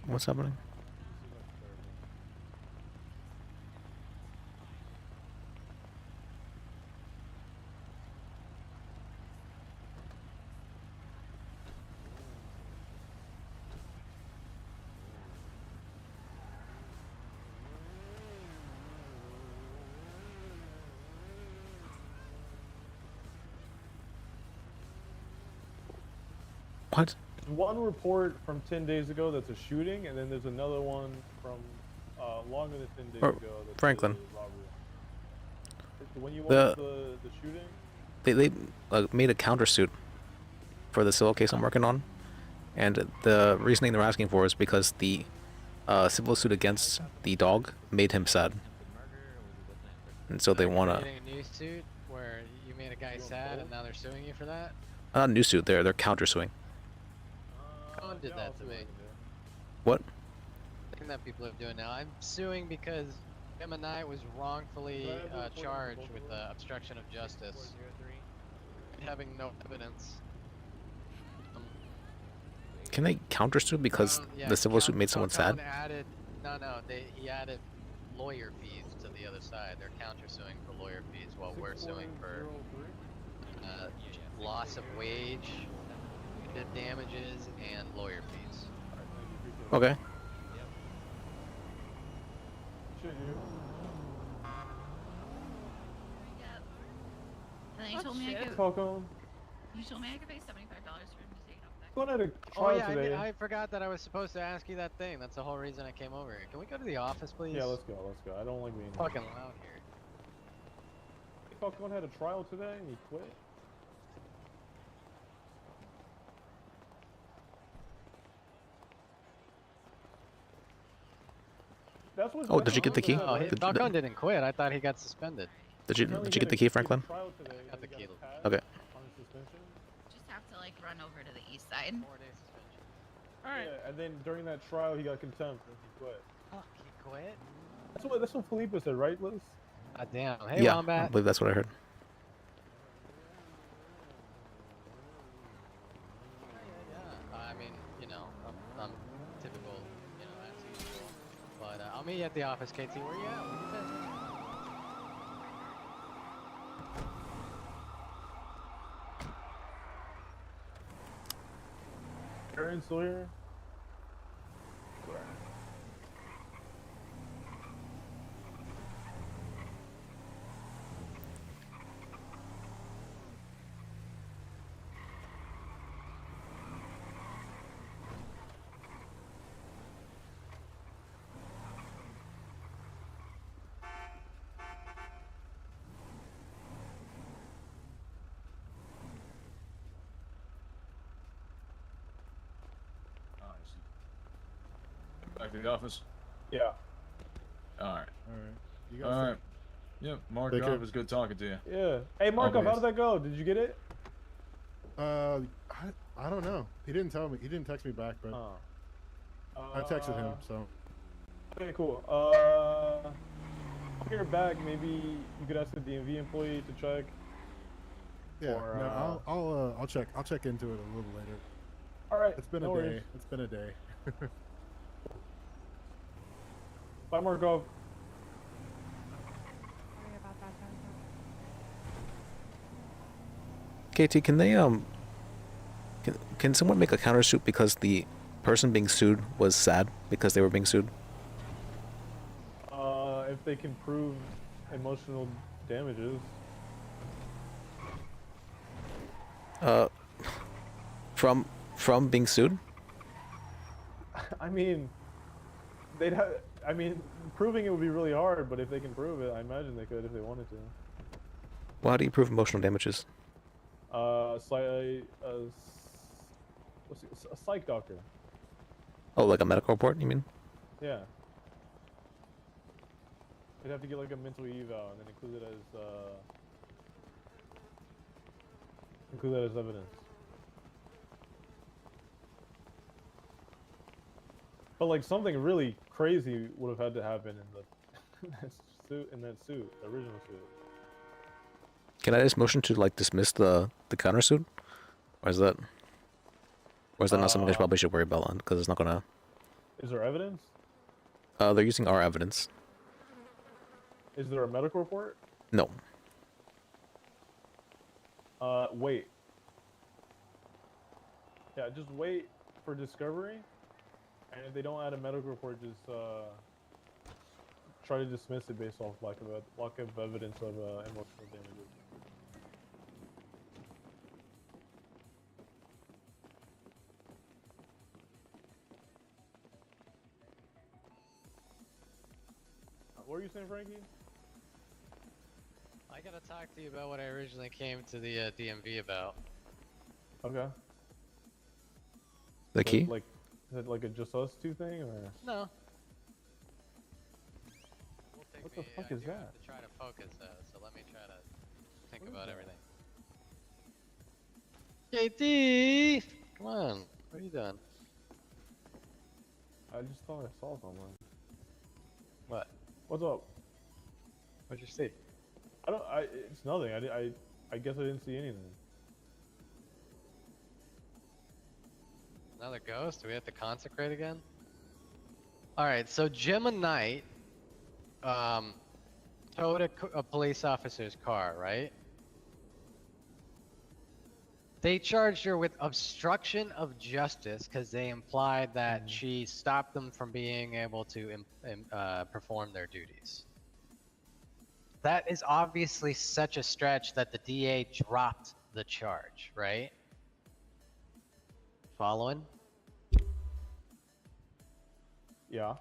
What's happening? What? One report from 10 days ago that's a shooting, and then there's another one from longer than 10 days Or ago that's Franklin. a robbery. When you The- want the shooting? They made a countersuit for the civil case I'm working on, and the reasoning they're asking for is because the civil suit against the dog made him sad, and so they want to. Creating a new suit where you made a guy sad and now they're suing you for that? Not a new suit. They're countersuing. Cohen did that to me. What? Thing that people are doing now. I'm suing because Gemini was wrongfully charged with obstruction of justice, having no evidence. Can they countersuit because Yeah, the civil suit made someone sad? Cohen added, he added lawyer fees to the other side. They're countersuing for lawyer fees while we're suing for loss of wage, damages, and lawyer fees. Okay. And then you told me I could. Falcon. You told me I could pay $75 for him to take it off that. Going at a Oh trial yeah, today. I forgot that I was supposed to ask you that thing. That's the whole reason I came over here. Can we go to the office, please? Yeah, let's go. I don't like being fucking loud here. Falcon had a trial today and he quit. That's what. Oh, did you get the key? Oh, Falcon didn't quit. I thought he got suspended. Did you get the key, Franklin? I got the key. Okay. Just have to like run over to the east side. Alright. Yeah, and then during that trial he got contempt and he quit. Fuck, he quit? That's what Felipe said, right, Liz? God damn. Hey, Yeah, I Wombat. believe that's what I heard. I mean, I'm typical, as usual. But I'll meet you at the office, KT. Where you at? What do you think? Aaron's still here? Back to the office. Yeah. All right. You All right. Yep. Mark, Take care. it was good talking to you. Yeah. Hey, Marco, how Always. did that go? Did you get it? I don't know. He didn't tell me. He didn't text me back, but I texted him. So Okay, cool. I'll hear back. Maybe you could ask the DMV employee to check. yeah, Or, no, I'll check. I'll check into it a little later. All right. It's been no a day. worries. It's been a day. Bye, Marco. KT, can they can someone make a countersuit because the person being sued was sad because they were being sued? If they can prove emotional damages. From being sued? I mean, they'd have. I mean, proving it would be really hard, but if they can prove it, I imagine they could if they wanted to. Well, how do you prove emotional damages? A psych doctor. Oh, like a medical report, you mean? Yeah. They'd have to get like a mental eval and then include that as evidence. But like something really crazy would have had to happen in that suit, the original suit. Can I just motion to like dismiss the countersuit? Or is that not something I probably should worry about because it's not gonna Is there evidence? They're using our evidence. Is there a medical report? No. Wait. Yeah, just wait for discovery, and if they don't add a medical report, just try to dismiss it based off lack of evidence of emotional damages. What were you saying, Frankie? I gotta talk to you about what I originally came to the DMV about. Okay. The key? Like, is it like a just us two thing, or? No. What the fuck is that? To try to focus so let me try to think about everything. JD! Come on, what are you doing? I just thought I saw someone. What? What's up? What'd you see? It's nothing. I guess I didn't see anything. Another ghost? Do we have to consecrate again? Alright, so Gemma Knight, towed a police officer's car, right? They charged her with obstruction of justice because they implied that she stopped them from being able to perform their duties. That is obviously such a stretch that the DA dropped the charge, right? Following? Yeah.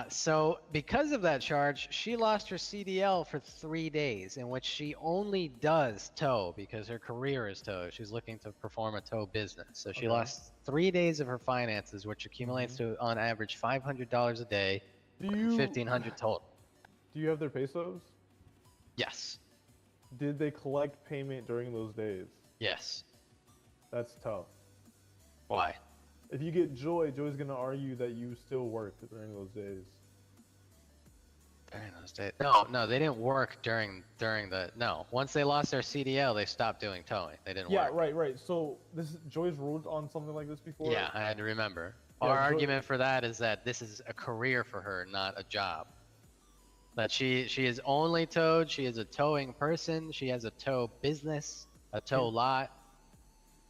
So because of that charge, she lost her CDL for 3 days, in which she only does tow because her career is tow. She's looking to perform a tow business. So she lost 3 days of her finances, which accumulates to, on average, $500 a day, $1,500 total. Do you have their pesos? Yes. Did they collect payment during those days? Yes. That's tough. Why? If you get Joy's gonna argue that you still worked during those days. During those days? No, they didn't work during the. No, once they lost their CDL, they stopped doing towing. They didn't work. Yeah, right. So Joy's ruled on something like this before. Yeah, I had to remember. Yeah, Our argument for that is that this is a career for her, not a job. That she is only towed. She is a towing person. She has a tow business, a tow lot.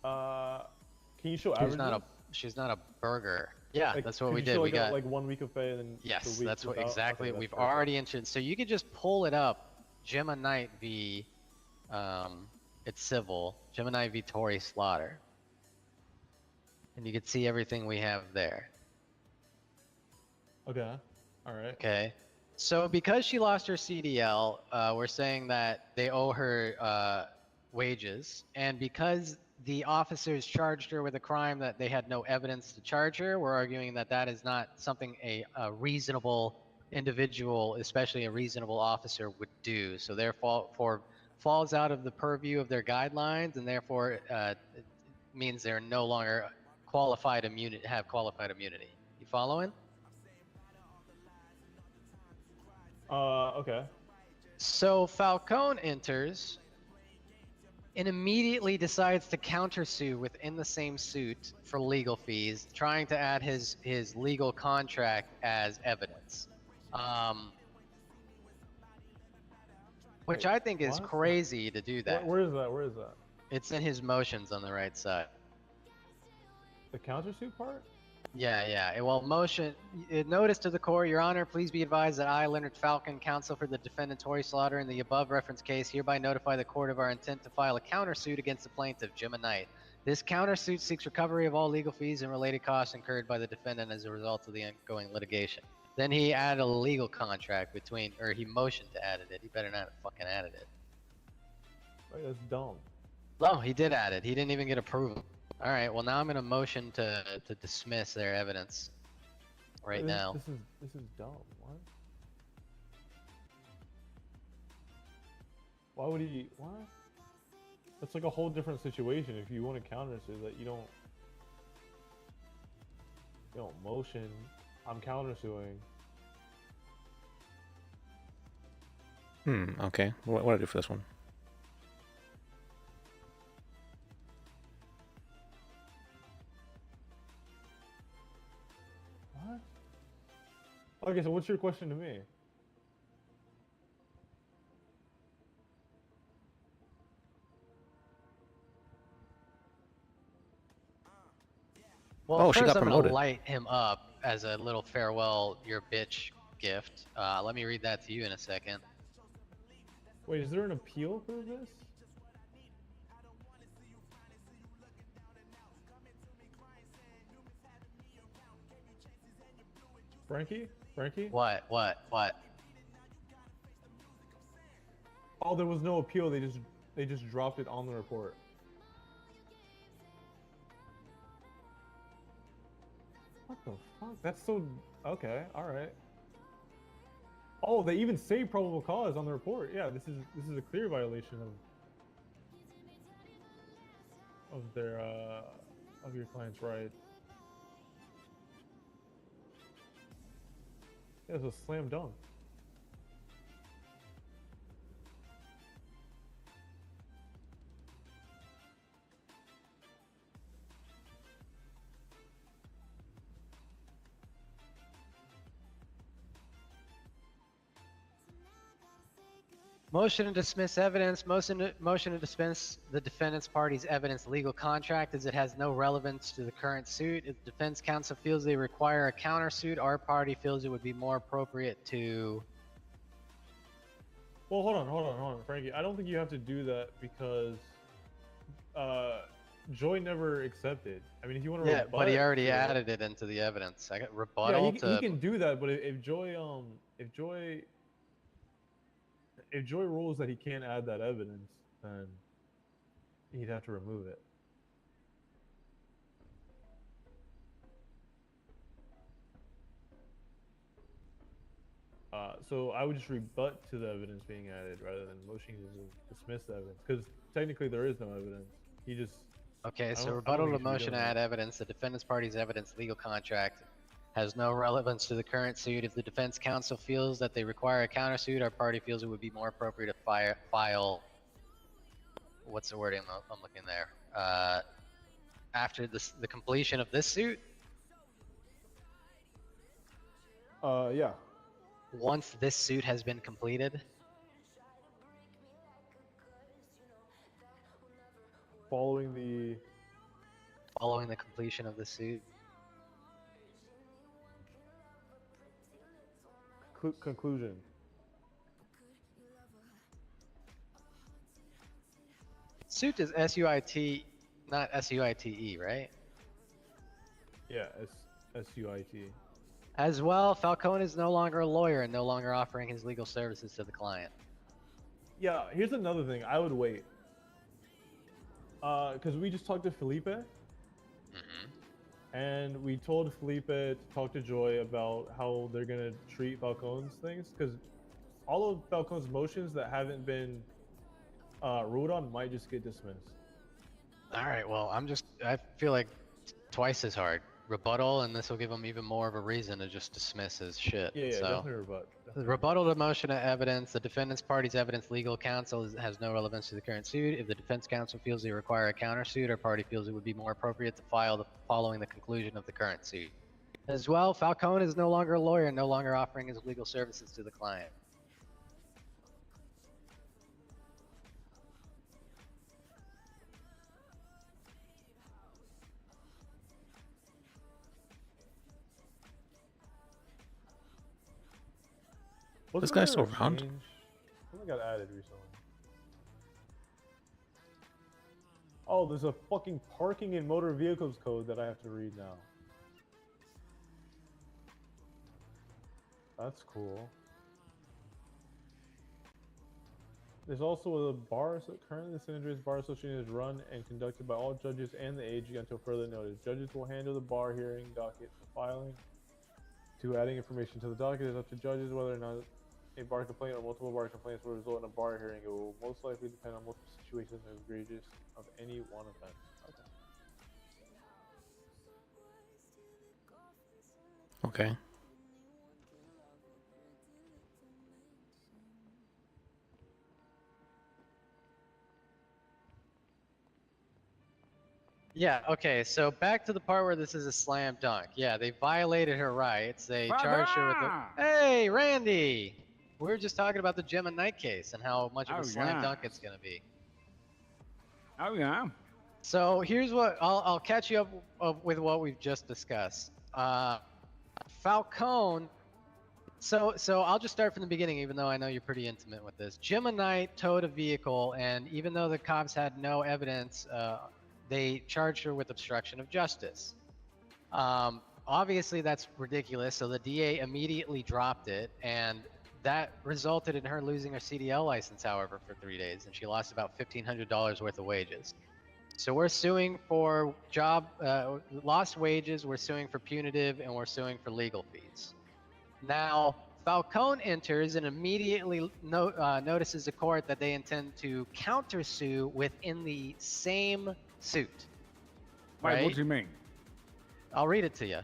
Can you show averages? She's not a burger. Yeah, Like, that's what could we you did. show, We like, got like 1 week of pay and then yes, the week that's what without? exactly. Okay, We've that's perfect. already entered. So you could just pull it up. Gemma Knight v. It's civil. Gemma Knight v. Tory Slaughter, and you can see everything we have there. Okay. All right. Okay. So because she lost her CDL, we're saying that they owe her wages, and because the officers charged her with a crime that they had no evidence to charge her, we're arguing that that is not something a reasonable individual, especially a reasonable officer, would do. So therefore falls out of the purview of their guidelines, and therefore it means they're no longer qualified immunity. You following? Okay. So Falcone enters and immediately decides to countersue within the same suit for legal fees, trying to add his legal contract as evidence. Which I think is crazy to do that. Where is that? Where is that? It's in his motions on the right side. The countersuit part? Yeah. Well, notice to the court, Your Honor, please be advised that I, Leonard Falcon, counsel for the defendant Tory Slaughter in the above referenced case, hereby notify the court of our intent to file a countersuit against the plaintiff, Gemma Knight. This countersuit seeks recovery of all legal fees and related costs incurred by the defendant as a result of the ongoing litigation. Then he added a legal contract he motioned to add it. He better not have fucking added it. Right, that's dumb. No, he did add it. He didn't even get approval. All right. Well, now I'm gonna motion to dismiss their evidence. Now. This is dumb. What? Why would he? What? That's like a whole different situation. If you want to countersue that, you don't motion. I'm countersuing. Okay. What do I do for this one? What? Okay, so what's your question to me? Well, Oh, she first got I'm gonna promoted. light him up as a little farewell, your bitch gift. Let me read that to you in a second. Wait, is there an appeal for this? Frankie? Frankie? What? Oh, there was no appeal. They just dropped it on the report. What the fuck? That's so okay. All right. Oh, they even say probable cause on the report. Yeah, this is a clear violation of their of your client's rights. Yeah, it's a slam dunk. Motion to dismiss evidence. Motion to dismiss the defendant's party's evidence legal contract as it has no relevance to the current suit. If the defense counsel feels they require a countersuit, our party feels it would be more appropriate to. Well, hold on, Frankie. I don't think you have to do that because Joy never accepted. I mean, if you want to Yeah, but he already yeah. added it into the evidence. I got rebuttal Yeah, to. he can do that, but if Joy rules that he can't add that evidence, then he'd have to remove it. So I would just rebut to the evidence being added rather than motioning to dismiss the evidence, because technically there is no evidence. He just. Okay, so rebuttal to motion to add evidence. The defendant's party's evidence legal contract has no relevance to the current suit. If the defense counsel feels that they require a countersuit, our party feels it would be more appropriate to file. What's the wording I'm looking there? After the completion of this suit? Yeah. Once this suit has been completed? Following the completion of the suit. Conclusion. Suit is S-U-I-T, not S-U-I-T-E, right? Yeah, S-U-I-T. As well, Falcone is no longer a lawyer and no longer offering his legal services to the client. Yeah, here's another thing. I would wait. Because we just talked to Felipe. And we told Felipe to talk to Joy about how they're going to treat Falcone's things. Because all of Falcone's motions that haven't been ruled on might just get dismissed. All right, well, I feel like twice as hard. Rebuttal, and this will give him even more of a reason to just dismiss his shit. Yeah, so, definitely rebut. Rebuttal to motion of evidence. The defendant's party's evidence legal counsel has no relevance to the current suit. If the defense counsel feels they require a countersuit, our party feels it would be more appropriate to file following the conclusion of the current suit. As well, Falcone is no longer a lawyer and no longer offering his legal services to the client. Wasn't This guy's there still a around? change? Something got added recently. Oh, there's a fucking parking and motor vehicles code that I have to read now. That's cool. There's also a bar, currently the San Andreas Bar Association is run and conducted by all judges and the AG until further notice. Judges will handle the bar hearing docket filing. To adding information to the docket is up to judges whether or not a bar complaint or multiple bar complaints will result in a bar hearing. It will most likely depend on multiple situations and egregious of any one offense. Okay. Yeah, okay, so back to the part where this is a slam dunk. Yeah, they violated her rights. They charged her with a... Hey, Randy! We were just talking about the Gemma Knight case and how much of a slam dunk it's gonna be. Oh, yeah. So here's what... I'll catch you up with what we've just discussed. Falcone... So I'll just start from the beginning, even though I know you're pretty intimate with this. Gemma Knight towed a vehicle, and even though the cops had no evidence, they charged her with obstruction of justice. Obviously, that's ridiculous, so the DA immediately dropped it, and that resulted in her losing her CDL license, however, for 3 days, and she lost about $1,500 worth of wages. So we're suing for lost wages, we're suing for punitive, and we're suing for legal fees. Now, Falcone enters and immediately notices the court that they intend to countersue within the same suit. Wait, right? what do you mean? I'll read it to you.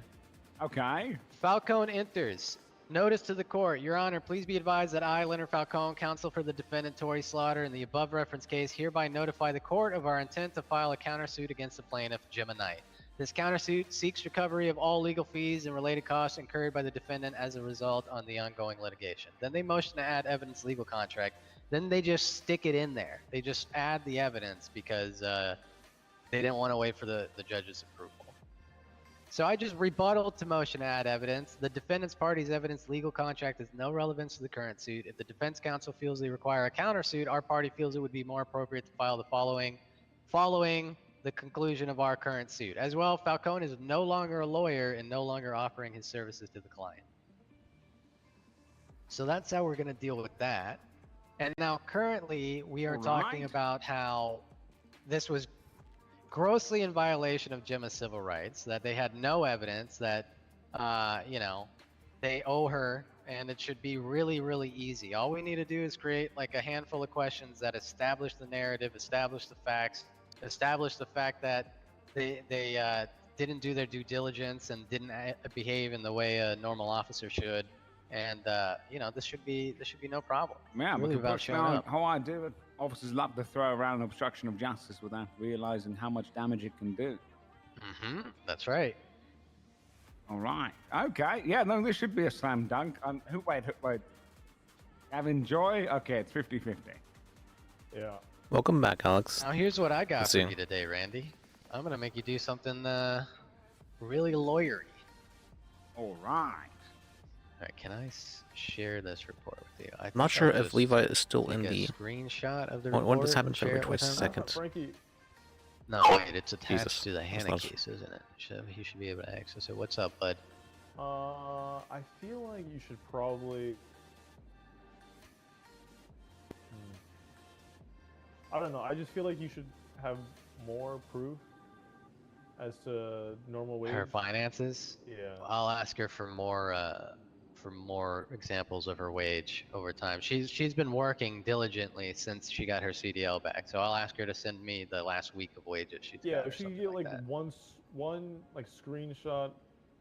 Okay. Falcone enters. Notice to the court, Your Honor, please be advised that I, Leonard Falcone, counsel for the defendant Tori Slaughter in the above referenced case, hereby notify the court of our intent to file a countersuit against the plaintiff, Gemma Knight. This countersuit seeks recovery of all legal fees and related costs incurred by the defendant as a result on the ongoing litigation. Then they motion to add evidence legal contract. Then they just stick it in there. They just add the evidence because they didn't want to wait for the judge's approval. So I just rebutted to motion to add evidence. The defendant's party's evidence legal contract has no relevance to the current suit. If the defense counsel feels they require a countersuit, our party feels it would be more appropriate to file the following the conclusion of our current suit. As well, Falcone is no longer a lawyer and no longer offering his services to the client. So that's how we're going to deal with that. And now currently we are talking about how this was grossly in violation of Gemma's civil rights, that they had no evidence, that, they owe her, and it should be really, really easy. All we need to do is create like a handful of questions that establish the narrative, establish the facts, establish the fact that they didn't do their due diligence and didn't behave in the way a normal officer should, and this should be no problem. Yeah, really but about showing up. how I do it, officers love to throw around obstruction of justice without realizing how much damage it can do. That's right. All right. Okay. Yeah. No, this should be a slam dunk. Wait. Having joy. Okay, it's 50-50. Yeah. Welcome back, Alex. Now here's what I got Let's for see. you today, Randy. I'm gonna make you do something really lawyery. All right. All right, can I share this report with you? I'm not sure if Levi is still in take the. a screenshot of the When report. this happened and share February it with him? 22nd. Frankie, No, wait, it's attached Jesus. to the That's Hannah not- case, isn't it? He should be able to access it. What's up, bud? I feel like you should probably. I don't know. I just feel like you should have more proof as to normal wage. Her finances? Yeah. I'll ask her for more examples of her wage over time. She's been working diligently since she got her CDL back, so I'll ask her to send me the last week of wages she's Yeah, got or if she could something get like that. one like screenshot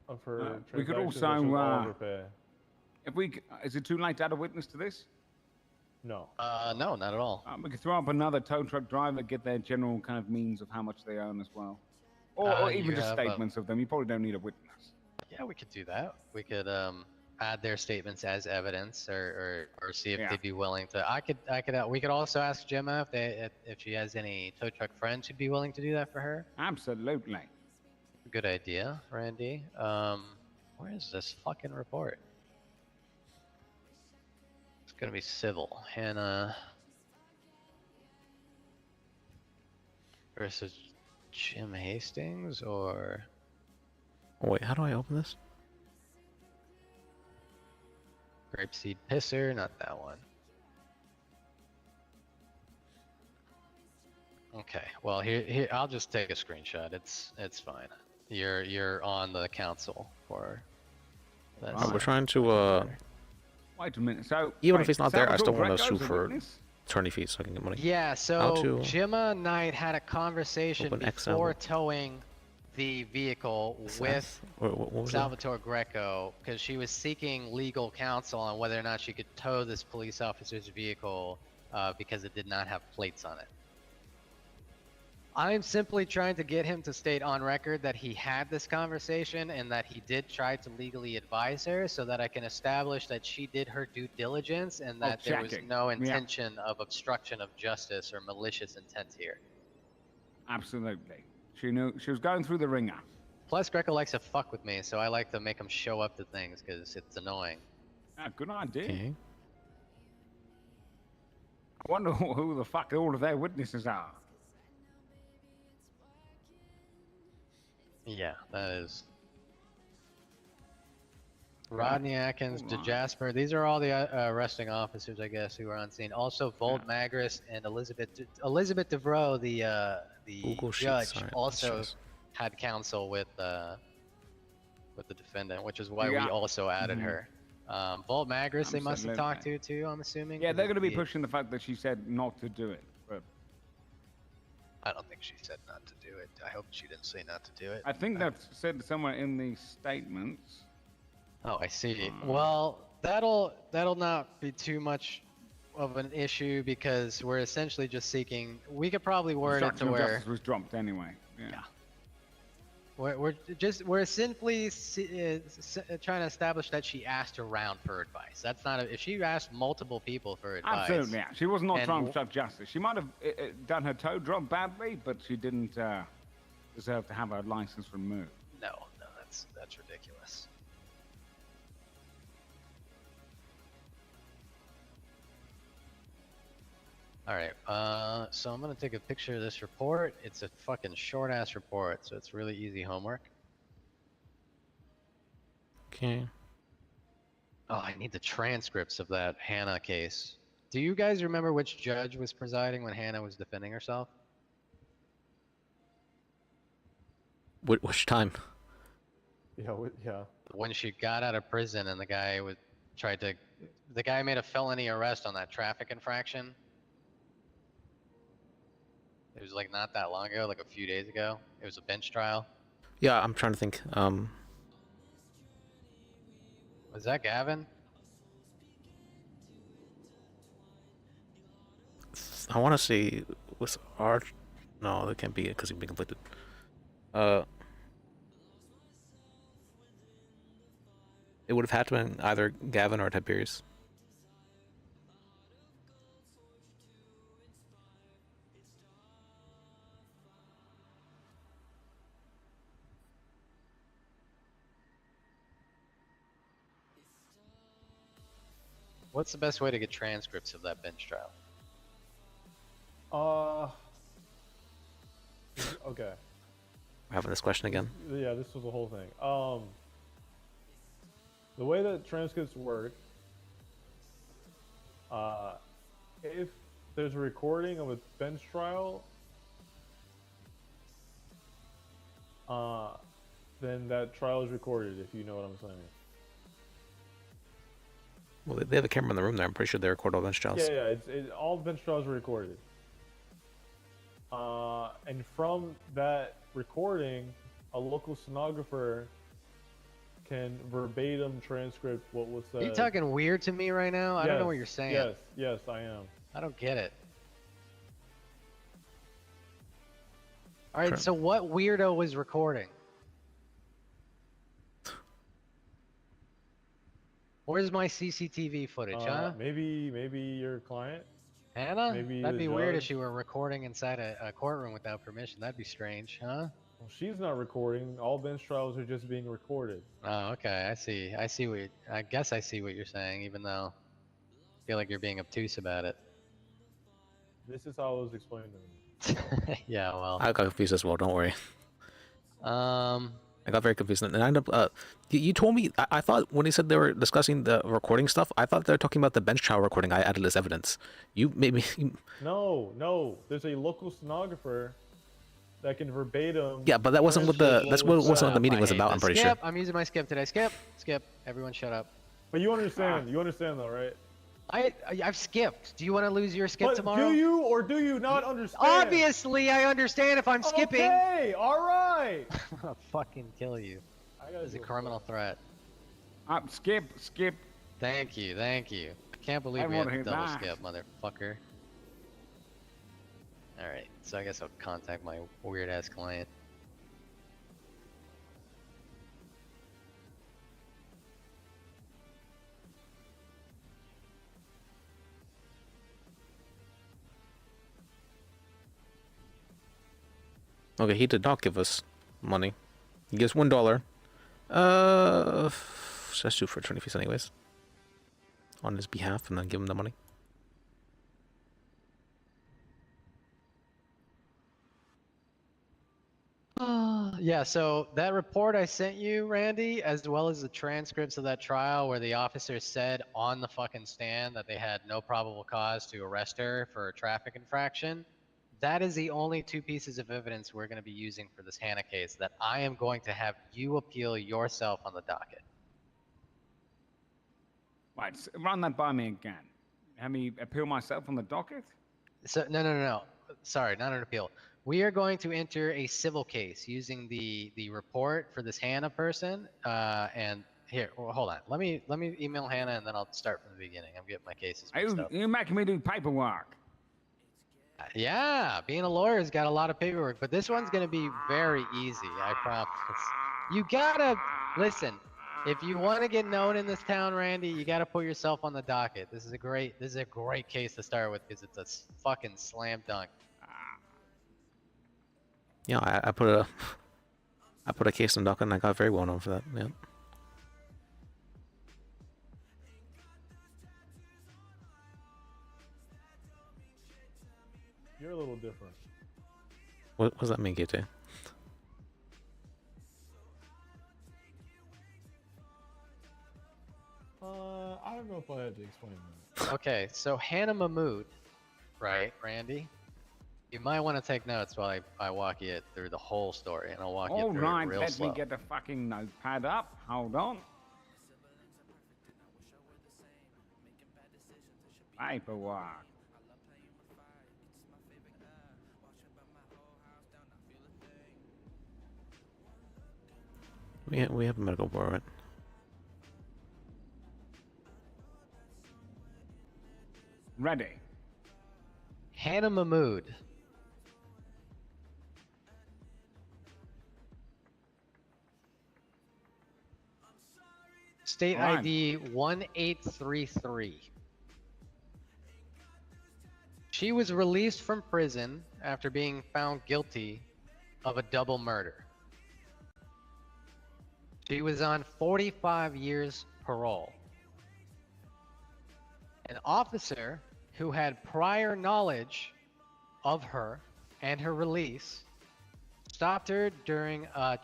of her. We could transactions also, that shows all of her pay. Is it too late to add a witness to this? No. No, not at all. We could throw up another tow truck driver, get their general kind of means of how much they earn as well. Or even you just have, statements of them. You probably don't need a witness. Yeah, we could do that. We could add their statements as evidence, or see if Yeah. they'd be willing to. We could also ask Gemma if she has any tow truck friends who'd be willing to do that for her. Absolutely. Good idea, Randy. Where is this fucking report? It's gonna be civil. Hannah versus Jim Hastings, or Oh, wait, how do I open this? Grapeseed Pisser, not that one. Okay, well here I'll just take a screenshot. It's fine. You're on the council for. We're trying to. Wait a minute. So Even if he's not there, I still Salvador want to sue Greco's a for witness? attorney fees so I can get money. Yeah, How so to Gemma Knight had a conversation open Excel. before towing the vehicle with What was that? Salvatore Greco because she was seeking legal counsel on whether or not she could tow this police officer's vehicle because it did not have plates on it. I'm simply trying to get him to state on record that he had this conversation and that he did try to legally advise her so that I can establish that she did her due diligence and that there was checking. no Yeah. intention of obstruction of justice or malicious intent here. Absolutely. She knew she was going through the ringer. Plus, Greco likes to fuck with me, so I like to make him show up to things because it's annoying. Good idea. Okay. I wonder who the fuck all of their witnesses are. Yeah, that is. Rodney Atkins, DeJasper, these are all the arresting officers, I guess, who are on scene. Also, Vold Magris and Elizabeth DeVroe, the Google Sheets, judge, alright, also let's had counsel with the defendant, which is why we Yeah. also added Mhm. her. Vold Magris, they must have talked to too, I'm assuming. Yeah, 'cause they're going to be he- pushing the fact that she said not to do it. But I don't think she said not to do it. I hope she didn't say not to do it. I think that's said somewhere in the statements. Oh, I see. Well, that'll not be too much of an issue because we're essentially just seeking. We could probably word it Obstruction to of where justice was dropped anyway. Yeah. we're simply trying to establish that she asked around for advice. That's not if she asked multiple people for advice. Absolutely, yeah. She was not and trying to obstruct justice. She might have done her toe drop badly, but she didn't deserve to have her license removed. No, that's ridiculous. All right, so I'm gonna take a picture of this report. It's a fucking short ass report, so it's really easy homework. Okay. Oh, I need the transcripts of that Hannah case. Do you guys remember which judge was presiding when Hannah was defending herself? Which time? Yeah. When she got out of prison and the guy made a felony arrest on that traffic infraction. It was like not that long ago, like a few days ago. It was a bench trial. Yeah, I'm trying to think. Was that Gavin? I want to say was Arch. No, that can't be it because he'd be conflicted. It would have had to have been either Gavin or Tiberius. What's the best way to get transcripts of that bench trial? Okay. We're having this question again. Yeah, this was the whole thing. The way that transcripts work, if there's a recording of a bench trial, then that trial is recorded, if you know what I'm saying. Well, they have a camera in the room there. I'm pretty sure they record all bench trials. Yeah, all the bench trials are recorded. And from that recording, a local stenographer can verbatim transcript what was said. Are you talking weird to me right now? I don't know what you're saying. Yes, I am. I don't get it. All right, so what weirdo was recording? Where's my CCTV footage, huh? Maybe your client. Hannah? Maybe That'd the be weird if judge. she were recording inside a courtroom without permission. That'd be strange, huh? Well, she's not recording. All bench trials are just being recorded. Oh, okay. I see. I guess I see what you're saying, even though I feel like you're being obtuse about it. This is how it was explained to me. Yeah, well. I got confused as well. Don't worry. I got very confused, and I ended up. You told me. I thought when he said they were discussing the recording stuff, I thought they were talking about the bench trial recording I added as evidence. You maybe. No. There's a local stenographer that can verbatim. Yeah, but that wasn't what the wasn't what the meeting was about. I'm pretty sure. I'm using my skip today. Skip. Everyone, shut up. But you understand. You understand though, right? I've skipped. Do you want to lose your skip tomorrow? Do you or do you not understand? Obviously, I understand if I'm skipping. Okay, all right. I'll fucking kill you. It's a criminal threat. Skip. Thank you. I can't believe we had to double skip, motherfucker. Alright, so I guess I'll contact my weird ass client. Okay, he did not give us money. He gives $1. So let's do for attorney fees anyways. On his behalf, and then give him the money. Yeah, so that report I sent you, Randy, as well as the transcripts of that trial where the officers said on the fucking stand that they had no probable cause to arrest her for a traffic infraction, that is the only two pieces of evidence we're going to be using for this Hannah case that I am going to have you appeal yourself on the docket. Right, run that by me again. Have me appeal myself on the docket? So no. Sorry, not an appeal. We are going to enter a civil case using the report for this Hannah person. And here, well, hold on. Let me email Hannah and then I'll start from the beginning. I'm getting my cases mixed up. You're making me do paperwork. Yeah, being a lawyer's got a lot of paperwork, but this one's gonna be very easy. I promise. You gotta listen. If you want to get known in this town, Randy, you got to put yourself on the docket. This is a great case to start with because it's a fucking slam dunk. Yeah, I put a case on docket and I got very well known for that. Yeah. You're a little different. What does that mean, KT? I don't know if I had to explain that. Okay, so Hannah Mahmood, right, Randy? You might want to take notes while I walk you through the whole story, and I'll walk you through it real let slow. me get the fucking notepad up. Hold on. Paperwork. We have a medical board, right? Ready. Hannah Mahmood. State All right. ID 1833. She was released from prison after being found guilty of a double murder. She was on 45 years parole. An officer who had prior knowledge of her and her release stopped her during a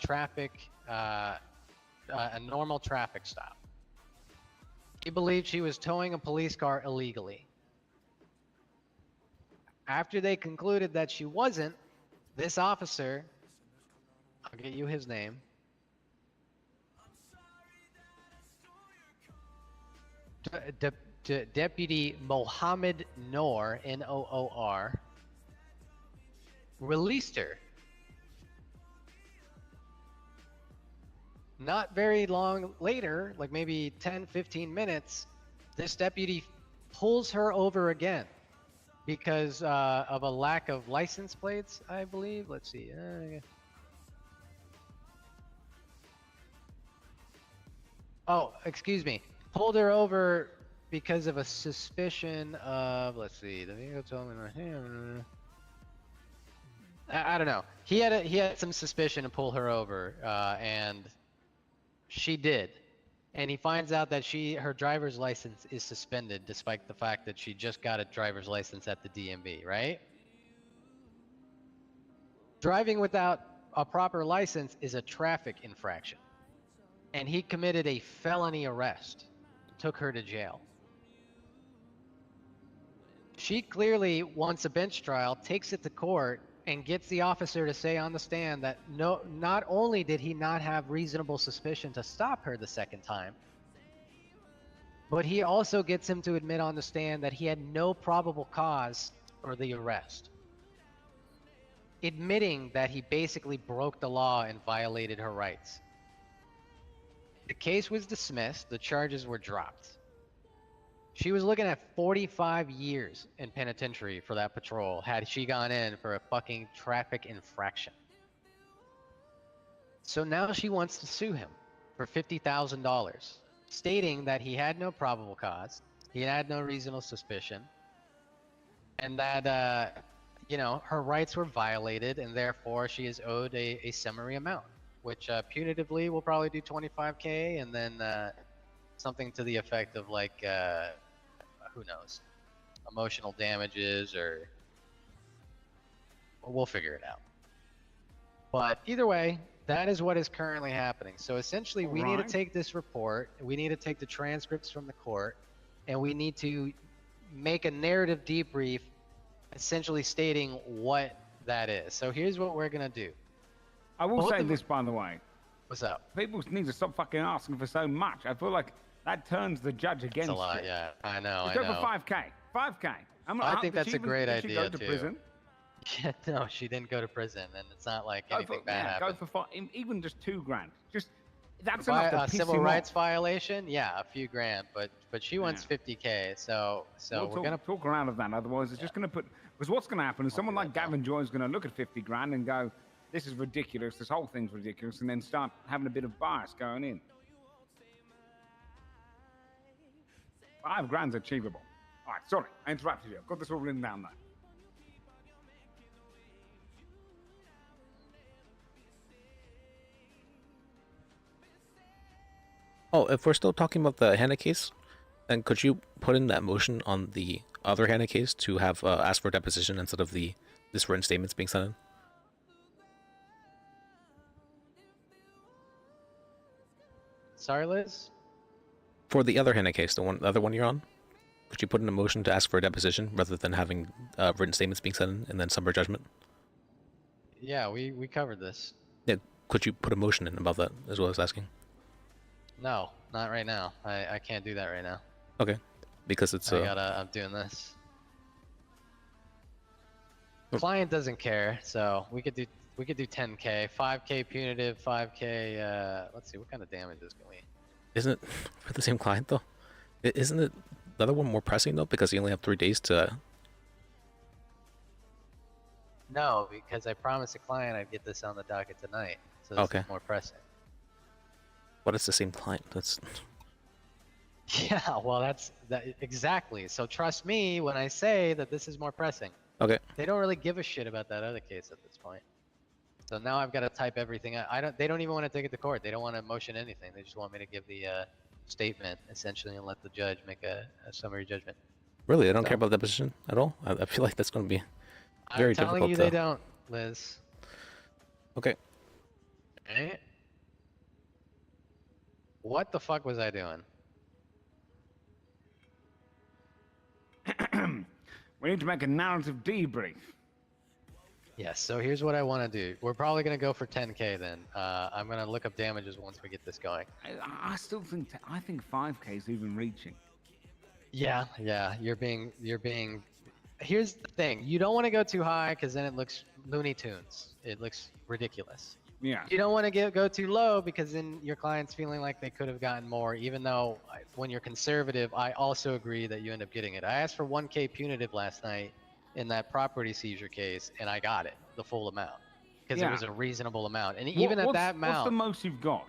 normal traffic stop. He believed she was towing a police car illegally. After they concluded that she wasn't, this officer, I'll get you his name, Deputy Mohammed Noor, N-O-O-R, released her. Not very long later, like maybe 10, 15 minutes, this deputy pulls her over again because of a lack of license plates, I believe. Let's see. Oh, excuse me. Pulled her over because of a suspicion of, let's see, the vehicle told me, I don't know. He had some suspicion to pull her over, and she did. And he finds out that her driver's license is suspended despite the fact that she just got a driver's license at the DMV, right? Driving without a proper license is a traffic infraction. And he committed a felony arrest, took her to jail. She clearly wants a bench trial, takes it to court, and gets the officer to say on the stand that not only did he not have reasonable suspicion to stop her the second time, but he also gets him to admit on the stand that he had no probable cause for the arrest, admitting that he basically broke the law and violated her rights. The case was dismissed, the charges were dropped. She was looking at 45 years in penitentiary for that patrol had she gone in for a fucking traffic infraction. So now she wants to sue him for $50,000, stating that he had no probable cause, he had no reasonable suspicion, and that, you know, her rights were violated, and therefore she is owed a summary amount, which punitively will probably do 25K, and then something to the effect of like, who knows, emotional damages, or we'll figure it out. But either way, that is what is currently happening. So essentially, we need to take this report, we need to take the transcripts from the court, and we need to make a narrative debrief essentially stating what that is. So here's what we're going to do. I will say this, by the way. What's up? People need to stop fucking asking for so much. I feel like that turns the judge against It's a lot, you. yeah. I know, Let's I go know. for 5K. 5K. I think that's a great did she idea, go to too. prison? Yeah, no, she didn't go to prison, and it's not like anything bad happened. Go for even just $2,000. Just that's By enough to a piss civil him rights off. violation, yeah, a few grand, but she wants 50K, so We'll we're gonna talk her out of that. Otherwise, it's just going to put. Because what's going to happen is someone like Gavin Joy is going to look at 50 grand and go, "This is ridiculous. This whole thing's ridiculous," and then start having a bit of bias going in. $5,000's achievable. All right, sorry, I interrupted you. I've got this all written down there. Oh, if we're still talking about the Hannah case, then could you put in that motion on the other Hannah case to have ask for deposition instead of this written statements being sent in? Sorry, Liz? For the other Hannah case, the other one you're on, could you put in a motion to ask for a deposition rather than having written statements being sent in and then summary judgment? Yeah, we covered this. Yeah, could you put a motion in about that as well as asking? No, not right now. I can't do that right now. Okay, because it's I'm doing this. Client doesn't care, so we could do 10K, 5K punitive, 5K. Let's see, what kind of damages can we? Isn't it for the same client though? Isn't it the other one more pressing though because you only have 3 days to? No, because I promised the client I'd get this on the docket tonight, so this is more pressing. But it's the same client. That's. Yeah, well, that's exactly. So trust me when I say that this is more pressing. Okay. They don't really give a shit about that other case at this point. So now I've got to type everything out. They don't even want to take it to court. They don't want to motion anything. They just want me to give the statement essentially and let the judge make a summary judgment. Really, they don't care about the deposition at all. I feel like that's going to be very difficult. I'm telling you, they don't, Liz. Okay. Okay. What the fuck was I doing? We need to make a narrative debrief. Yes, so here's what I want to do. We're probably going to go for 10K then. I'm going to look up damages once we get this going. I still think I think 5K is even reaching. Yeah, you're being. Here's the thing. You don't want to go too high because then it looks Looney Tunes. It looks ridiculous. Yeah. You don't want to go too low because then your client's feeling like they could have gotten more, even though when you're conservative, I also agree that you end up getting it. I asked for 1K punitive last night in that property seizure case, and I got it, the full amount, because it was a reasonable amount. And even at that amount, what's the most you've got?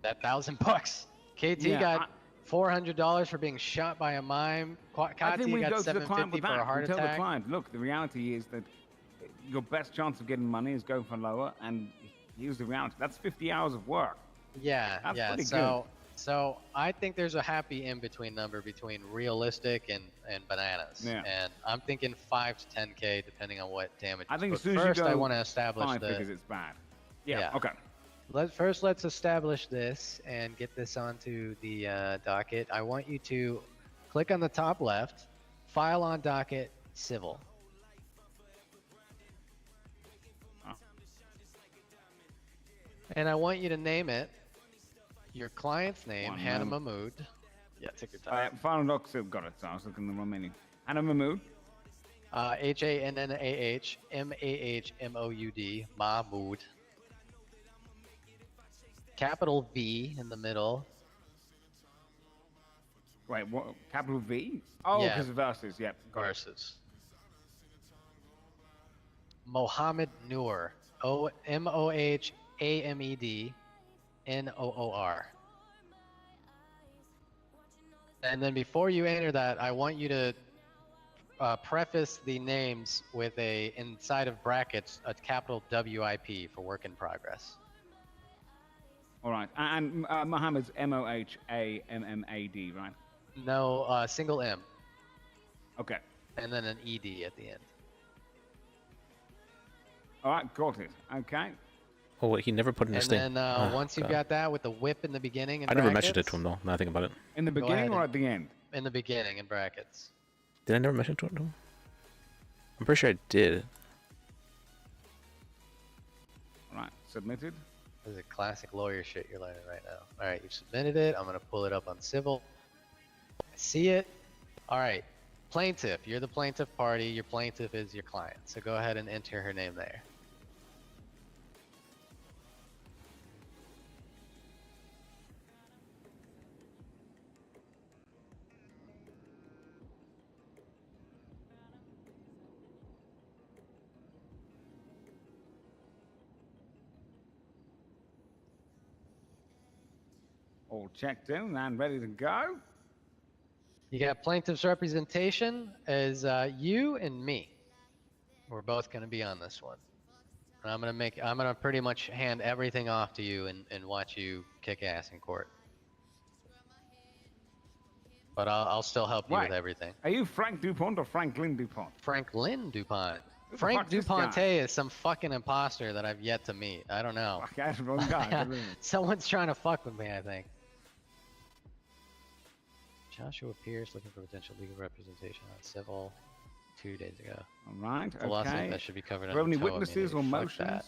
That $1,000. KT got $400 for being shot by a mime. I think we got go to the client $750 with for a that. heart We tell the attack. client, look, the reality is that your best chance of getting money is going for lower, and here's the reality. That's 50 hours of work. Yeah, That's yeah. pretty So I think there's a happy in-between number between realistic and bananas. Yeah. And I'm thinking 5 to 10K depending on what damage. I think but as soon first as you go I want to establish 5 the. because it's bad. Yeah. Okay. Let's establish this and get this onto the docket. I want you to click on the top left, file on docket, civil. And I want you to name it your client's name, One Hannah moment. Mahmood. Yeah, take your time. Final doc still got it, so I was looking at the wrong menu. Hannah Mahmood. HANNAH Mahmood. Capital V in the middle. Wait, what? Capital V? Oh, Yeah. because versus. Yep. Got it. Versus. Mohammed Noor. Mohamednoor. And then before you enter that, I want you to preface the names with inside of brackets, a capital WIP for work in progress. All right. And Mohammed's Mohammed, right? No, single M. Okay. And then an ED at the end. All right, got it. Okay. Oh, wait, he never put in his thing. And then Oh, once you've God. got that with the whip in the beginning and I never mentioned it to him though. Now I think about it. In the beginning or at the end? In the beginning in brackets. Did I never mention it to him? I'm pretty sure I did. All right, submitted. This is a classic lawyer shit you're learning right now. All right, you've submitted it. I'm gonna pull it up on civil. I see it. All right, plaintiff. You're the plaintiff party. Your plaintiff is your client. So go ahead and enter her name there. All checked in and ready to go. You got plaintiff's representation as you and me. We're both gonna be on this one. And I'm gonna pretty much hand everything off to you and watch you kick ass in court. But I'll still help you with everything. Are you Frank DuPont or Franklin DuPont? Franklin DuPont. Who the Frank fuck's this DuPonte guy? is some fucking imposter that I've yet to meet. I don't know. Okay, that's the wrong guy. Someone's trying to fuck with me, I think. Joshua Pierce looking for potential legal representation on civil 2 days ago. All right, The lawsuit okay. that should be covered Do we have under any TOA witnesses or immunity. Fuck motions?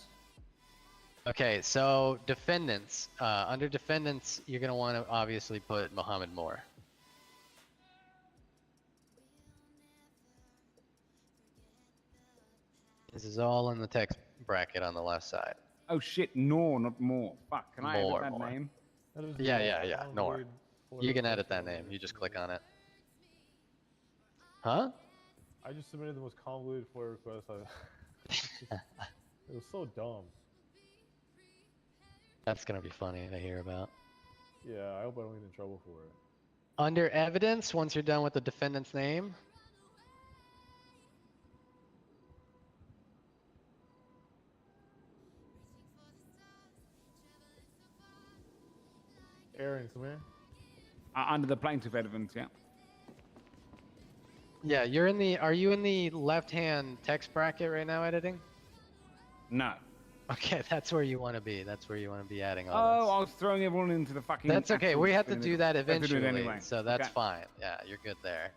that. Okay, so defendants. Under defendants, you're gonna want to obviously put Mohammed Moore. This is all in the text bracket on the left side. Oh shit, Nor, not more. Fuck, can I More, edit that more. name? Yeah, Nor. You can edit that name. You just click on it. Huh? I just submitted the most convoluted FOIA request. It was so dumb. That's gonna be funny to hear about. Yeah, I hope I don't get in trouble for it. Under evidence, once you're done with the defendant's name, Aaron, come here. Under the plaintiff evidence, yeah. yeah, you're in the. Are you in the left-hand text bracket right now, editing? No. Okay, that's where you want to be. That's where you want to be adding all Oh, I was throwing everyone into the fucking. That's okay. actual We have to thing. do that We have to do eventually, it anyway. so that's Okay. fine. Yeah, you're good there.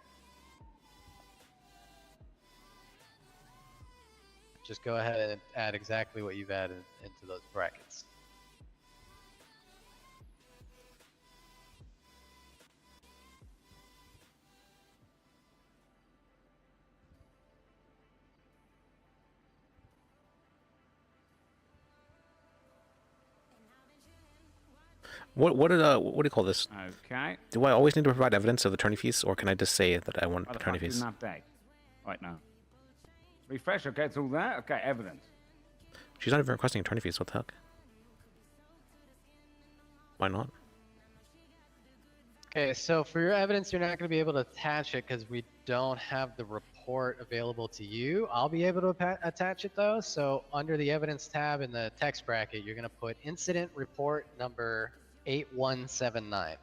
Just go ahead and add exactly what you've added into those brackets. What do you call this? Okay. Do I always need to provide evidence of attorney fees, or can I just say that I want Why the attorney fuck fees? didn't update? Right now. Refresh. Okay, it's all there. Okay, evidence. She's not even requesting attorney fees. What the heck? Why not? Okay, so for your evidence, you're not going to be able to attach it because we don't have the report available to you. I'll be able to attach it though. So under the evidence tab in the text bracket, you're going to put incident report number 8179.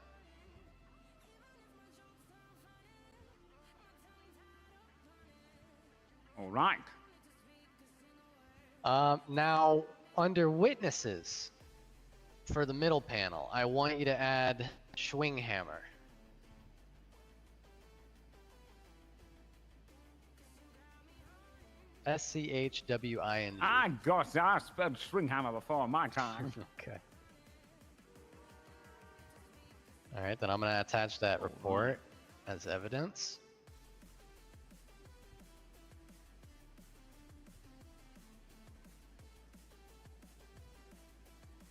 All right. Now, under witnesses, for the middle panel, I want you to add Schwinghammer. SCHWING. I got I spelled Stringhammer before my time. Okay. All right, then I'm going to attach that report as evidence.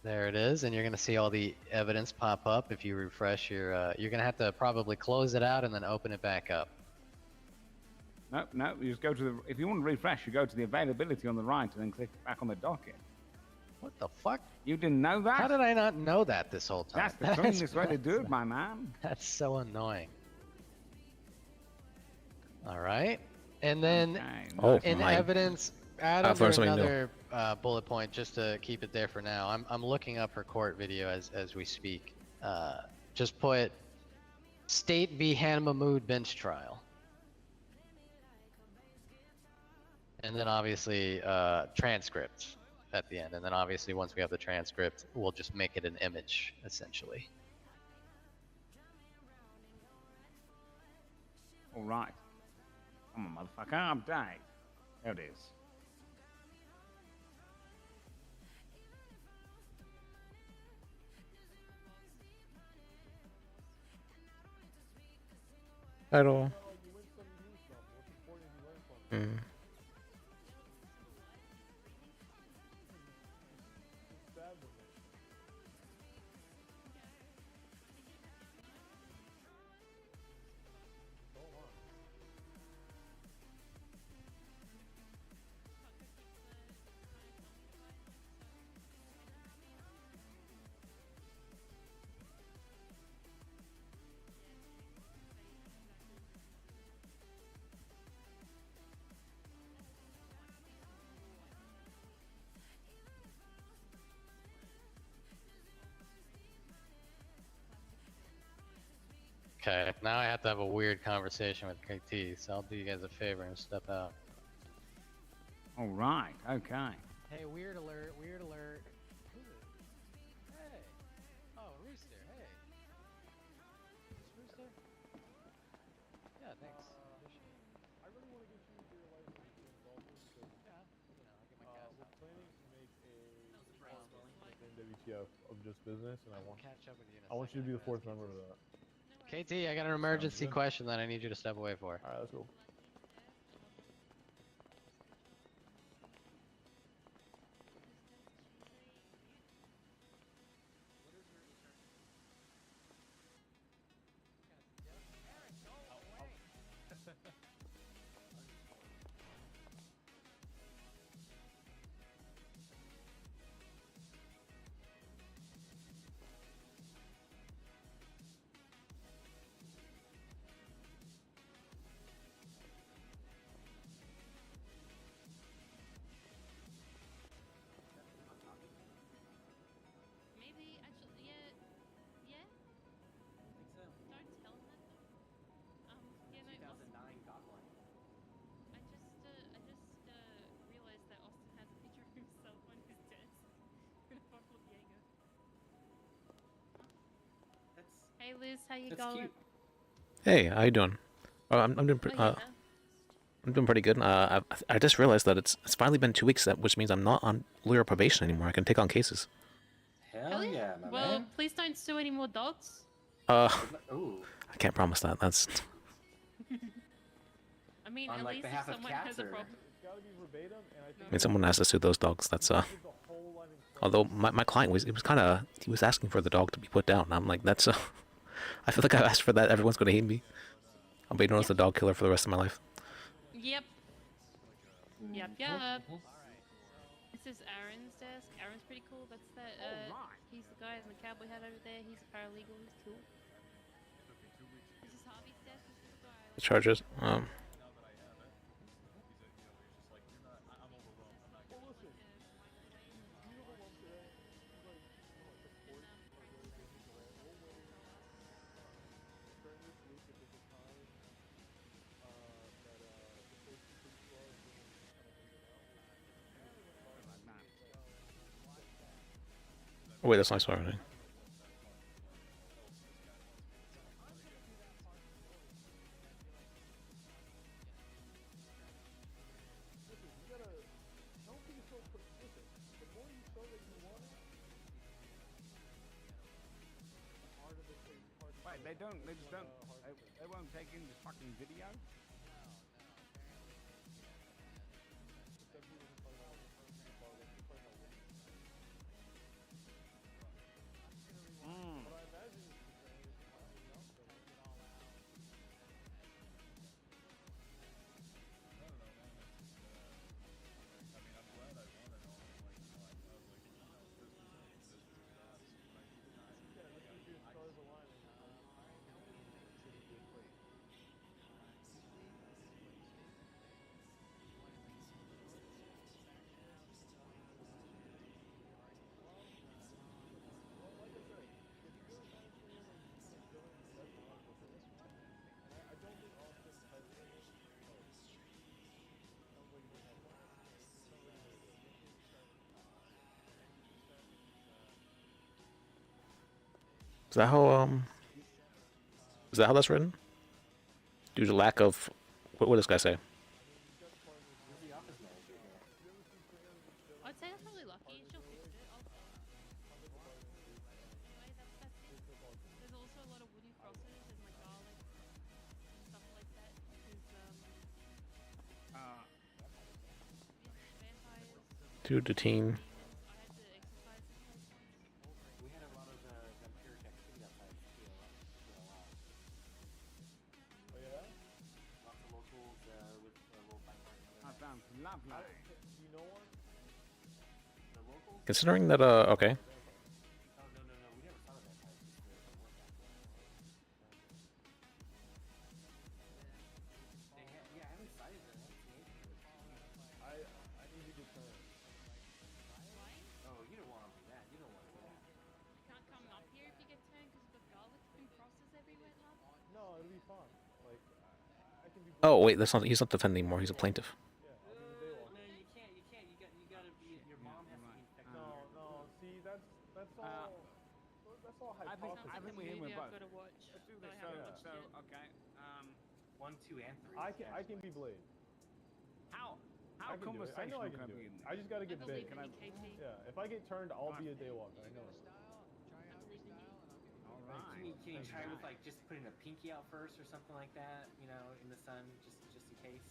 There it is, and you're gonna see all the evidence pop up if you refresh your. You're gonna have to probably close it out and then open it back up. No, you just go to the. If you want to refresh, you go to the availability on the right and then click back on the docket. What the fuck? You didn't know that? How did I not know that this whole time? That's the cleanest way to do it, my man. That's so annoying. All right, and then in evidence, add under another bullet point just to keep it there for now. I'm looking up her court video as we speak. Just put State v. Han Mahmood bench trial. And then obviously transcript at the end. And then obviously once we have the transcript, we'll just make it an image, essentially. All right. Come on, motherfucker, update. There it is. Title. Okay, now I have to have a weird conversation with KT, so I'll do you guys a favor and step out. All right, okay. Hey, weird alert, weird alert. Who's it? Hey. Oh, Rooster, hey. Is this Rooster? Yeah, thanks. I really want to get you your license in golfing because yeah, you know, I get my gas we're planning to make a WTF of just business, and I want catch up with you in a I want you to be the fourth member of that. KT, I got an emergency question that I need you to step away for. Alright, let's go. Maybe actually, yeah. Think so. Don't tell him that though. Yeah, no. 2009 Godline. I just realized that Austin has a picture of himself on his desk in a bottle of Jaeger. Hey Liz, how you going? Hey, how you doing? I'm doing I'm doing pretty good. I just realized that it's finally been 2 weeks, which means I'm not on lawyer probation anymore. I can take on cases. Hell yeah, my well, please don't sue any more dogs. I can't promise that. That's. I mean, at least if someone has a problem. I mean, someone has to sue those dogs. That's Although my client he was asking for the dog to be put down. I'm like, that's I feel like I've asked for that. Everyone's gonna hate me. I'll be known as the dog killer for the rest of my life. Yep. This is Aaron's desk. Aaron's pretty cool. That's that. He's the guy in the cowboy hat over there. He's a paralegal. He's cool. This is Harvey's desk. This is the guy. The charges. Oh, wait, that's nice already. Wait, they just don't, they won't take in the fucking video? Is that how is that how that's written? Due to lack of what does this guy say? Who's the office manager here? I'd say I'm probably lucky. She'll fix it. I'll... Anyway, that's it. There's also a lot of wooden crosses and like garlic and stuff like that because vampires. To detain. I had to exercise this place once. We had a lot of vampiric activity outside PLL. Oh yeah? Lots of locals with little bike parks. That sounds lovely. You know one? The locals? Considering that okay. Oh no, we never saw the vampires. Just the workout. Yeah, I haven't sighted them. I need to get turned. Why? Oh, you don't want to do that. You don't want to do that. You can't come up here if you get turned because you've got garlic and crosses everywhere, love. No, it'll be fun. Like I can be. Oh wait, that's not. He's not defending anymore. He's a plaintiff. Yeah, I'll do the day walk. No, you can't. You gotta be. Your mom has to be infected. No. See, that's all. That's all I hypothesis. think we're in with both. I've got to watch. Let's do but this. I haven't watched So it. okay. 1, 2, and 3. I can be Blade. How I can do it. I know conversational I can can I do be it. in I just gotta get big. Believe in you, KT. Yeah, if I get turned, I'll be a daywalker. I know it. I believe in you. All Like, right. can you try with like just putting a pinky out first or something like that? You know, in the sun, just in case.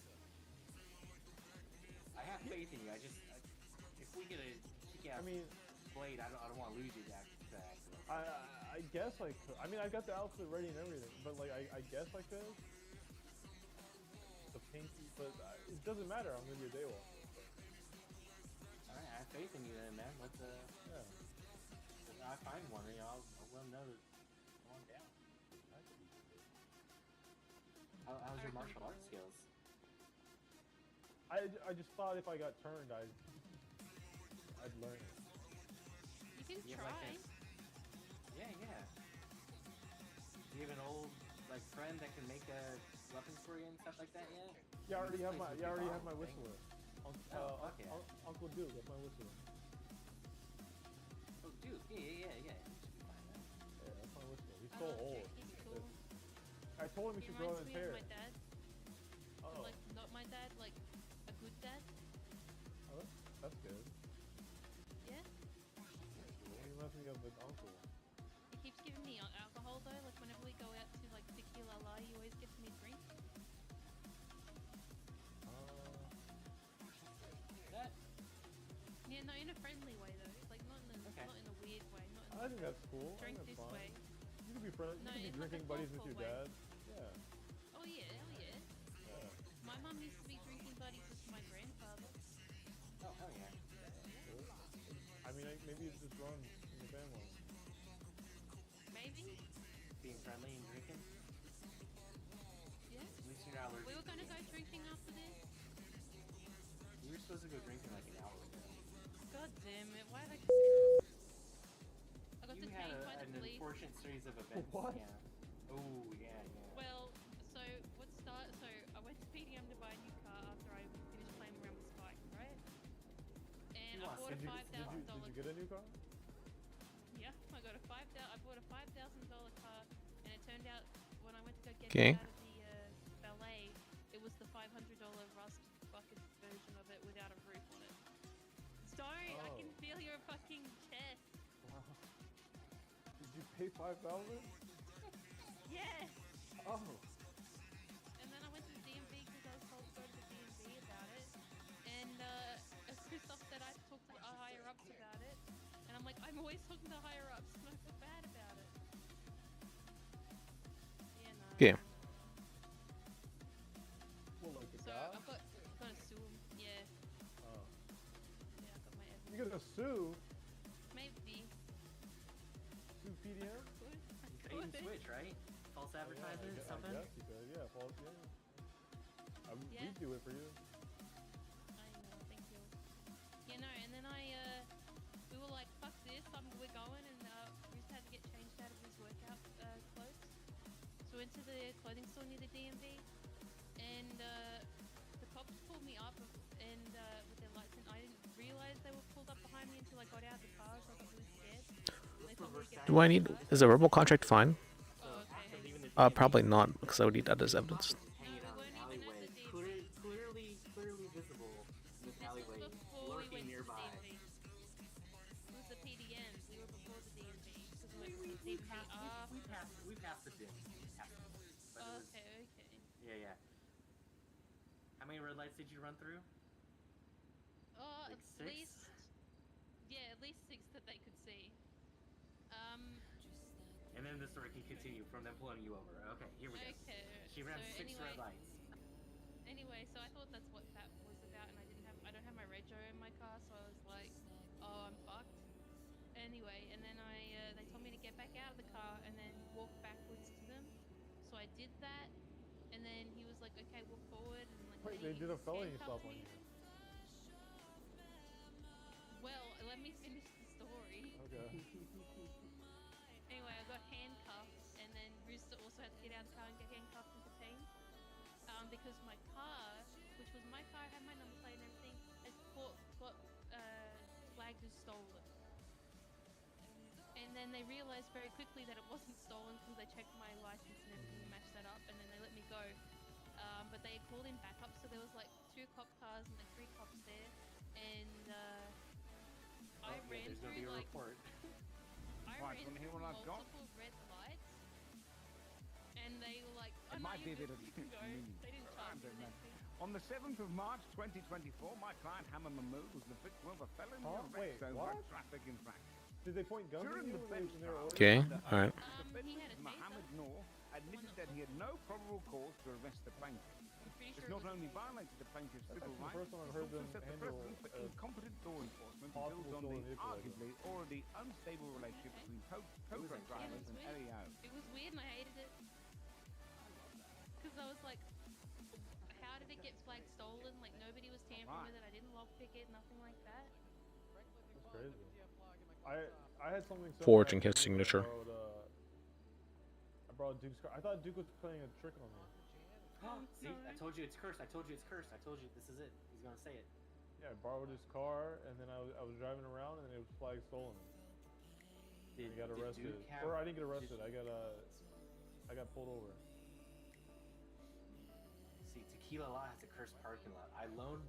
I have faith in you. If we get a kick-ass Blade, I don't want to lose you to accident. I guess I could. I mean, I got the outfit ready and everything, but like, I guess I could. The pinky, but it doesn't matter. I'm gonna be a daywalker. All right, I have faith in you then, man. Let's Yeah. If I find one, you know, I'll let them know that I'm on down. How's your martial arts skills? I just thought if I got turned, I'd learn it. You can You try. have like yeah. Do you have an old like friend that can make weapons for you and stuff like that yet? You already have This my place would be bomb, whistler. fuck yeah. Uncle Duke, that's my whistler. Oh, Duke, yeah. He should be fine, man. Yeah, that's my whistler. He's I so love old. Duke, he's cool. I told him he He should grow reminds his me hair. of my dad. But, Oh. like, not my dad, like a good dad. Oh, that's good. Yeah. He reminds me of an uncle. He keeps giving me alcohol though. Like whenever we go out to like tequila la, he always gets me a drink. That Yeah, no, in a friendly way though. Like not in a weird way. Not in I think that's cool. I drink think this that's fine. way. You could be friends. No, You in could be like a drinking buddies with thoughtful your way. dad. Yeah. Oh yeah, hell yeah. Yeah. My mum used to be drinking buddies with my grandfather. Oh hell yeah. Cool. I mean, maybe it just runs in the family. Maybe. Being friendly and drinking. Yeah. At least you're not allergic. We were gonna go drinking after this. We were supposed to go drinking like an hour ago. God damn it! Why did I just I got You detained had by the an police. unfortunate series of events. What? Yeah. Oh yeah. Well, so I went to PDM to buy a new car after I finished playing around with Spike, right? And I bought a $5,000. Did you get a new car? Yeah, I got I bought a $5,000 car, and it turned out when I went to go get Okay. it out of the valet, it was the $500 rust bucket version of it without a roof on it. Sorry, I can feel your fucking chest. Wow. Did you pay 5,000? Yes. Oh. And then I went to the DMV because I was told to go to the DMV about it. And Christoph said I talked to higher ups about it. And I'm like, I'm always talking to higher ups, and I feel bad about it. Yeah, no. Okay. Well, like the So guy? I've got to sue him. Yeah. Oh. Yeah, I got my evidence. You're gonna sue? Maybe. Sue PDM? Bait and switch, right? False advertisement, something. Yes, you could. Yeah, false. Yeah. Yeah. We'd do it for you. I know, thank you. Yeah, no, and then we were like, fuck this, we're going, and Bruce had to get changed out of his workout clothes. So we went to the clothing store near the DMV, and the cops pulled me up and with their lights, and I didn't realize they were pulled up behind me until I got out of the car, so I was really scared. Do I need? Is a verbal contract fine? Probably not, because I would need that as evidence. Hanging out in an alleyway, clearly visible in this alleyway, lurking nearby. It was the PDM. We were before the DMV because we went to the We DMV passed after. we passed the dim. But it was, Okay. yeah. How many red lights did you run through? Oh, Like at 6? least. Yeah, at least 6 that they could see. And then the story can continue from them pulling you over. Okay, here we go. Okay. She ran So 6 red lights. Anyway, so I thought that's what that was about, and I don't have my rego in my car, so I was like, oh, I'm fucked. Anyway, and then they told me to get back out of the car and then walk backwards to them. So I did that, and then he was like, okay, walk forward, and like. Wait, they did a felony stop on you. Well, let me finish the story. Okay. Anyway, I got handcuffed, and then Rooster also had to get out of the car and get handcuffed and detained. Because my car, which was my car, had my number plate and everything, got flagged as stolen. And then they realized very quickly that it wasn't stolen because they checked my license and everything and matched that up, and then they let me go. But they called in backup, so there was like 2 cop cars and like 3 cops there, and I ran there's gonna be through a like report. I Right, ran wanna hear through what I've got? multiple red lights, and they were like, It might be a bit of you can go. They didn't charge me man. anything. On the 7th of March 2024, my client Hammer Mahmood was the victim of a felony Wait, arrest over what? a traffic infraction. Did they point guns During at you the when bench they were Okay, ordering? all right. He had a Mohammed Noor admitted that he had no probable cause to arrest the plaintiff. This not only violated the plaintiff's That's civil actually the rights, first time I've it's heard also them set the handle precedent for a incompetent law enforcement and possible builds on stolen the vehicle like arguably already unstable relationship between co-truck drivers and LEO. It was weird and I hated it. Because I was like, how did it get flagged stolen? Like, nobody was tampering with it. I didn't lockpick it, nothing like that. That's crazy. I had something similar. Forge and his actually when signature. I borrowed Duke's car. I thought Duke was playing a trick on me. See, I told you it's cursed. I told you this is it. He's gonna say it. Yeah, I borrowed his car, and then I was driving around, and it was flagged stolen. I got arrested. Or I didn't get arrested. I got pulled over. See, Tequila Lot has a cursed parking lot. I loaned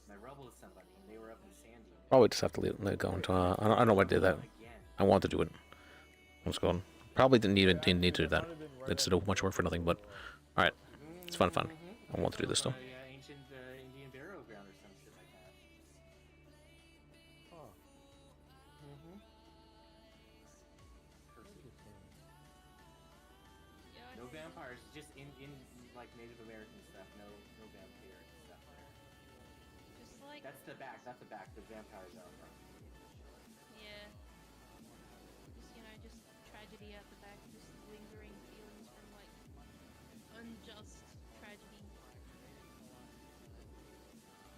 my Rebel to somebody, and they were up in Sandy. Probably just have to let it go until I don't know why I did that. I want to do it. Let's go on. Probably didn't need to do that. It's a much work for nothing, but all right, it's fun. I want to do this though. Ancient Indian burial ground or some shit like that. Huh. No vampires, just in like Native American stuff. No vampire stuff there. Just like. That's the back. The vampires are from. Yeah. Just tragedy out the back. Just lingering feelings from like unjust tragedy.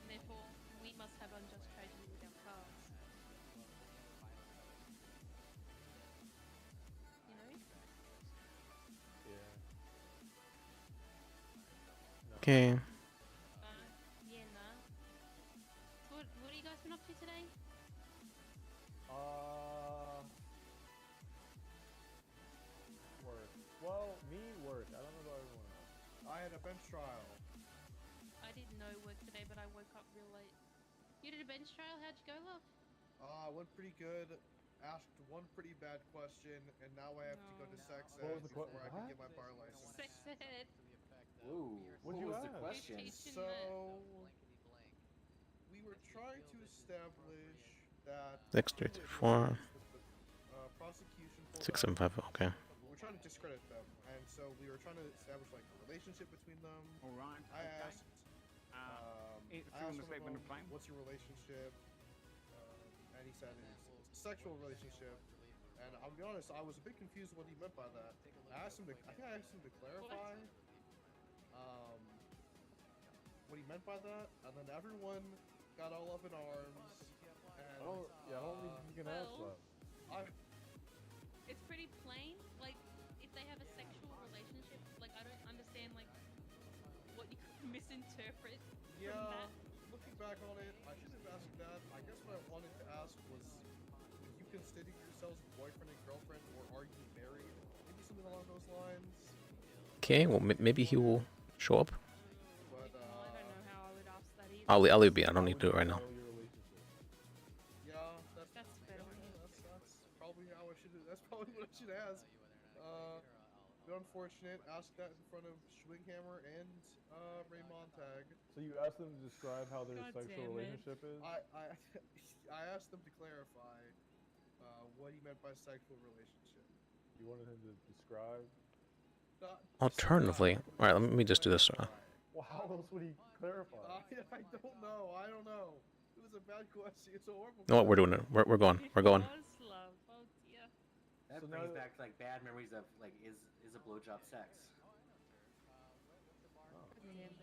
And therefore, we must have unjust tragedy with our cars. You know? Yeah. Okay. Yeah, nah. So what have you guys been up to today? Work. Well, work. I don't know about everyone else. I had a bench trial. I did no work today, but I woke up real late. You did a bench trial? How'd you go, love? Went pretty good. Asked one pretty bad question, and now I have to go to sex ed What was the before I can what? get my bar license. Sex ed. Ooh, what was the question? So we were trying to establish that 634. prosecution 675. Okay. we're trying to discredit them, and so we were trying to establish like a relationship between them. All right. I okay. asked. If I you want asked to one statement of of them, claim. what's your relationship? And he said it's a sexual relationship. And I'll be honest, I was a bit confused what he meant by that. I think I asked him to clarify what he meant by that, and then everyone got all up in arms. And, I don't think you can ask that. It's pretty plain. Like, if they have a sexual relationship, like, I don't understand, like, what you could misinterpret Yeah, from that. looking back on it, I should have asked that. I guess what I wanted to ask was, would you consider yourselves boyfriend and girlfriend, or are you married? Maybe something along those lines. Okay, well maybe he will show up. But I don't know how I would ask that either. I'll leave it. I don't need to do it right now. Yeah, that's fair. That's probably how I should. That's probably what I should ask. Bit unfortunate. Ask that in front of Schwinghammer and Ray Montag. So you asked them to describe how their God sexual damn it. relationship is? I asked them to clarify what he meant by sexual relationship. You wanted him to describe? Alternatively, all right, let me just do this. Well, how else would he clarify? I don't know. I don't know. It was a bad question. It's a horrible. You know what? We're doing it. We're going. We're going. Oh dear. That brings back like bad memories of like is a blowjob sex?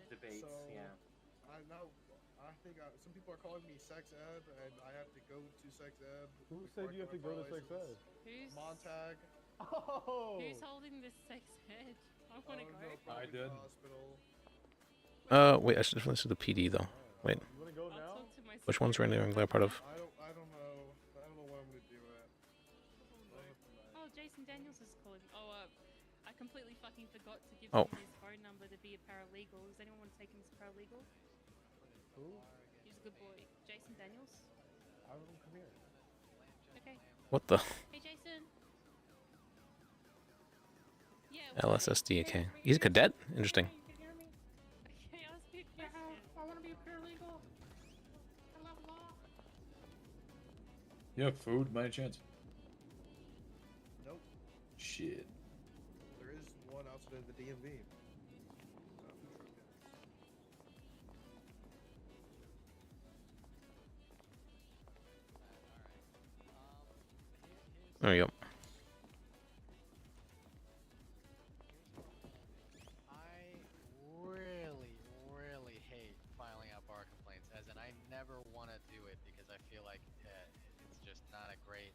Debates, So, yeah. I know. I think some people are calling me sex ed, and I have to go to sex ed. Who said you have to go to sex ed? Who's Montag. Oh. Who's holding this sex ed? I want to go. I did. Wait, I should definitely see the PD though. Wait, You want to go now? which one's Randy and Glare part of? I don't know. I don't know what I'm gonna do it. Oh, Jason Daniels is calling. Oh, I completely fucking forgot to give Oh. him his phone number to be a paralegal. Does anyone want to take him as a paralegal? Who? He's a good boy. Jason Daniels. I don't come here. Okay. What the? Hey, Jason. Yeah. LSSD. Okay, he's a cadet. Interesting. Okay, ask me a question. I want to be a paralegal. I love law. You have food by any chance? Nope. Shit. There is one outside of the DMV. There you go. I really hate filing out bar complaints, as in I never want to do it because I feel like it's just not a great.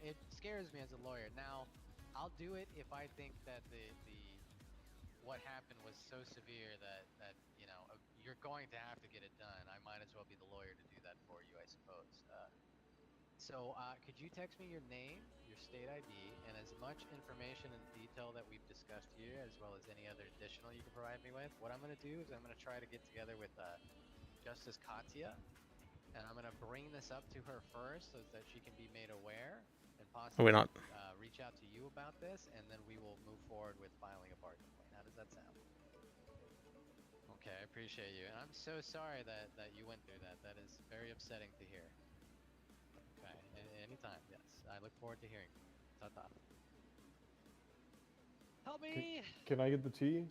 It scares me as a lawyer. Now, I'll do it if I think that the what happened was so severe that you know you're going to have to get it done. I might as well be the lawyer to do that for you, I suppose. So, could you text me your name, your state ID, and as much information and detail that we've discussed here, as well as any other additional you can provide me with? What I'm going to do is I'm going to try to get together with Justice Katya, and I'm going to bring this up to her first so that she can be made aware and possibly not. Reach out to you about this, and then we will move forward with filing a bar complaint. How does that sound? Okay, I appreciate you. And I'm so sorry that you went through that. That is very upsetting to hear. Okay, anytime, yes. I look forward to hearing. Ta-ta. Help me! Can I get the tea?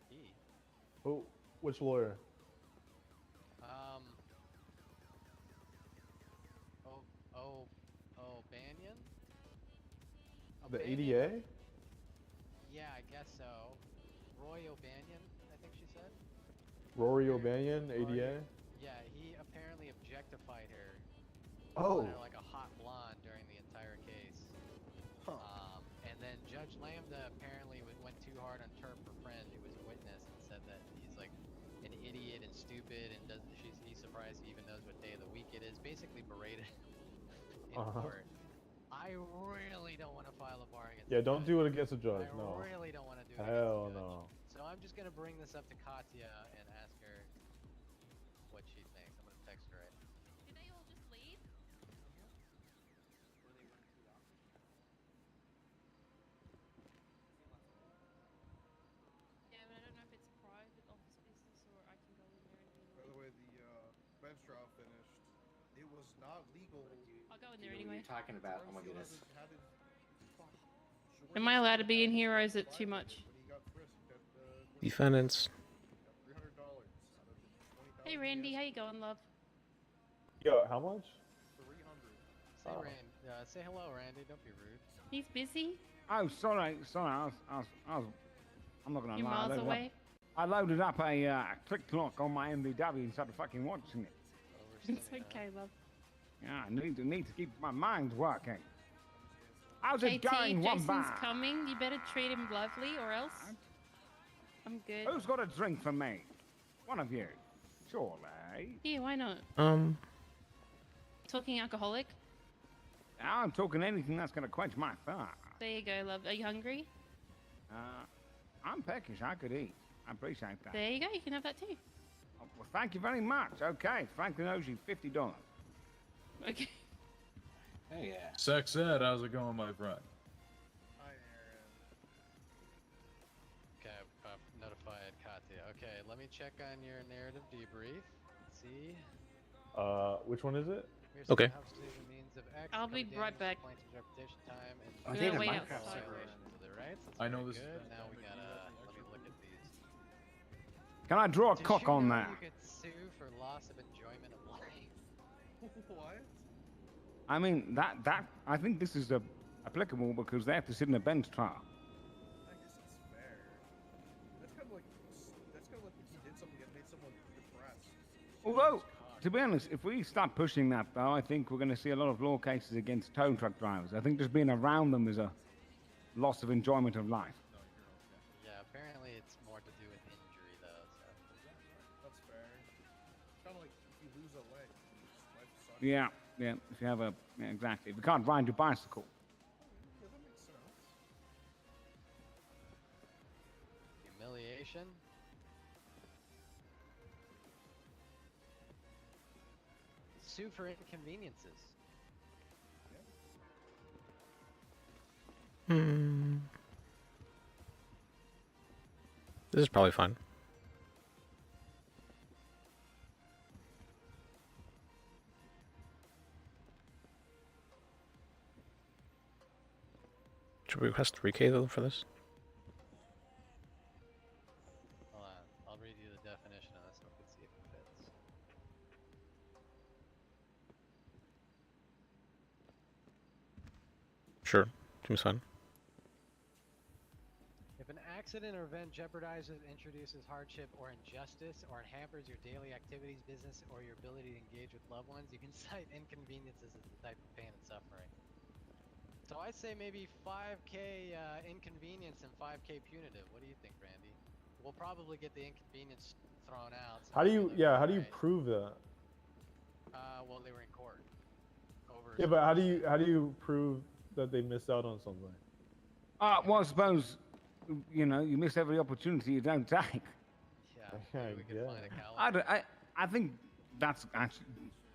Tea? Oh, which lawyer? Banyan? The ADA? Yeah, I guess so. Roy O'Banion, I think she said. Rory O'Banion, ADA? Yeah, he apparently objectified her. Oh. Calling her like a hot blonde during the entire case. Huh. And then Judge Lambda apparently went too hard on Turp, her friend, who was a witness, and said that he's like an idiot and stupid, and he's surprised he even knows what day of the week it is. Basically berated in court. I really don't want to file a bar against. Yeah, don't do it against a judge. No. I really don't want to do it. Hell against a judge. no. So I'm just gonna bring this up to Katya and ask her what she thinks. I'm gonna text her right now. Did they all just leave? Yeah, but I don't know if it's private office business or I can go in there and do. By the way, the bench trial finished. It was not legal. I'll go in there What anyway. are you talking about? Oh my goodness. Am I allowed to be in here, or is it too much? Defendants. Hey Randy, how you going, love? Yo, how much? Say hello, Randy. Don't be rude. He's busy. Oh, sorry. I'm not gonna You're lie. miles away. I loaded up a click clock on my MVW and started fucking watching it. It's okay, love. Yeah, I need to keep my mind working. How's Hey it going, Jason's Wamba? coming. You better treat him lovely, or else. I'm good. Who's got a drink for me? One of you. Surely. Yeah, why not? Um. Talking alcoholic. I'm talking anything that's gonna quench my thirst. There you go, love. Are you hungry? I'm peckish. I could eat. I appreciate that. There you go. You can have that too. Oh, well, thank you very much. Okay, Franklin owes you $50. Okay. Hey, yeah. Sex Ed, how's it going, my friend? Okay, I've notified Katya. Okay, let me check on your narrative debrief. Let's see. Which one is it? Here's Okay. how to save the means of X, I'll be cover right damage, back. plaintiff's reputation time, and Oh, they had a wait Minecraft outside. server. violations of their rights. That's I know very this. good. Now we gotta let me look at these. Can I draw a Did cock you on know that? You could sue for loss of enjoyment of life. What? I mean, I think this is applicable because they have to sit in a bench trial. I guess it's fair. That's kind of like if you did something that made someone depressed. Although, to be honest, if we start pushing that, though, I think we're going to see a lot of law cases against tow truck drivers. I think just being around them is a loss of enjoyment of life. Yeah, apparently it's more to do with injury though. So. That's fair. It's kind of like if you lose a leg, life sucks. Yeah, yeah. If you have yeah, exactly. If you can't ride your bicycle. Yeah, that makes sense. Humiliation. Sue for inconveniences. This is probably fine. Should we request 3K though for this? Hold on, I'll read you the definition of this so we can see if it fits. Sure, seems fine. If an accident or event jeopardizes, introduces hardship or injustice, or hampers your daily activities, business, or your ability to engage with loved ones, you can cite inconveniences as the type of pain and suffering. So I'd say maybe 5K inconvenience and 5K punitive. What do you think, Randy? We'll probably get the inconvenience thrown out. So How do you? maybe Yeah. How do you right. prove that? Well, they were in court. Over. Yeah, but how do you prove that they missed out on something? Well, I suppose, you know, you miss every opportunity you don't take. Yeah. Maybe we could find a I think that's actually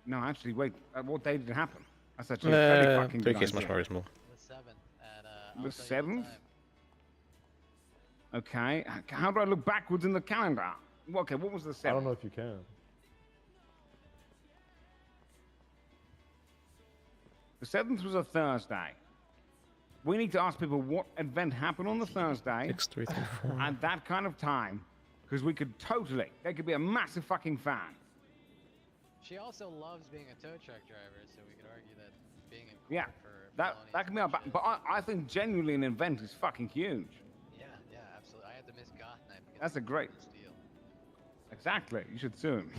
no. Actually, wait. What day did it happen? That's actually a very fucking good 3K is much idea. more reasonable. The 7th at The I'll tell you 7th? time. Okay. How do I look backwards in the calendar? Okay, what was the 7th? I don't know if you can. The 7th was a Thursday. We need to ask people what event happened on the Thursday 6, 3, 3, 4. at that kind of time, because we could they could be a massive fucking fan. She also loves being a tow truck driver, so we could argue that being in court Yeah, for that can be our but I think genuinely an event is fucking huge. Yeah, absolutely. I had to miss goth night because That's a great. steal. Exactly. You should sue him.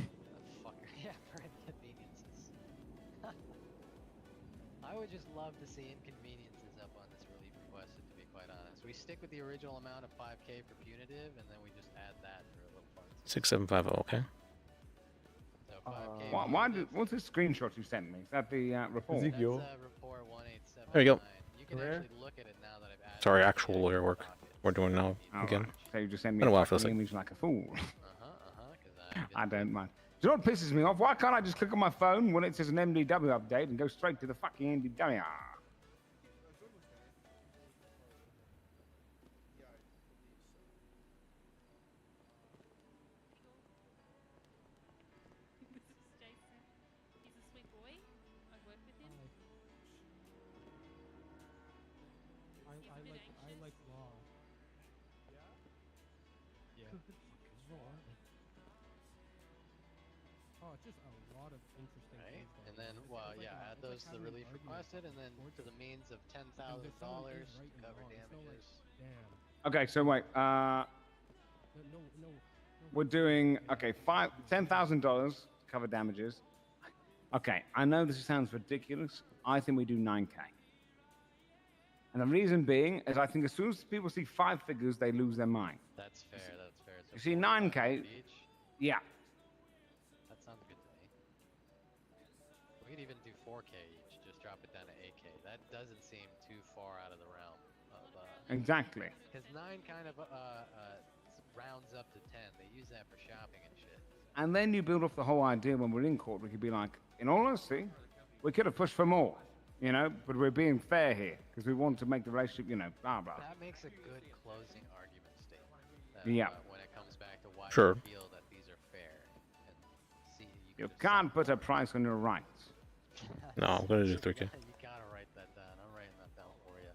Fucker. Yeah, for inconveniences. I would just love to see inconveniences up on this relief requested, to be quite honest. We stick with the original amount of 5K for punitive, and then we just add that for a little fun. 6750, okay. So 5K. What's this screenshot you sent me? Is that the report? Ezekiel. That's report 1879. There you go. You can actually look at it now that I've added. Sorry, actual lawyer work. We're doing now again. So you just sent me Been a while, fucking feels like. image like a fool. Cause I don't mind. Do you know what pisses me off? Why can't I just click on my phone when it says an MDW update and go straight to the fucking MDW? This is Jason. He's a sweet boy. I work with him. I like law. Yeah. Oh, just a lot of interesting Right? things. And then, well, yeah, add those to the relief requested, and then to the means of $10,000 to cover damages. Okay, so wait. We're doing $10,000 to cover damages. Okay, I know this sounds ridiculous. I think we do 9K. And the reason being is I think as soon as people see 5 figures, they lose their mind. That's fair. That's fair. So You see 9K? Yeah. That sounds good to me. We could even do 4K each. Just drop it down to 8K. doesn't seem too far out of the realm of. Exactly. Because 9 kind of rounds up to 10. They use that for shopping and shit. And then you build off the whole idea when we're in court. We could be like, in all honesty, we could have pushed for more, you know, but we're being fair here because we want to make the relationship, you know, blah, blah. That makes a good closing argument statement. That, Yeah. When it comes back to why Sure. you feel that these are fair. And see, You can't put a price on your rights. No, I'm gonna do 3K. You gotta write that down. I'm writing that down for you.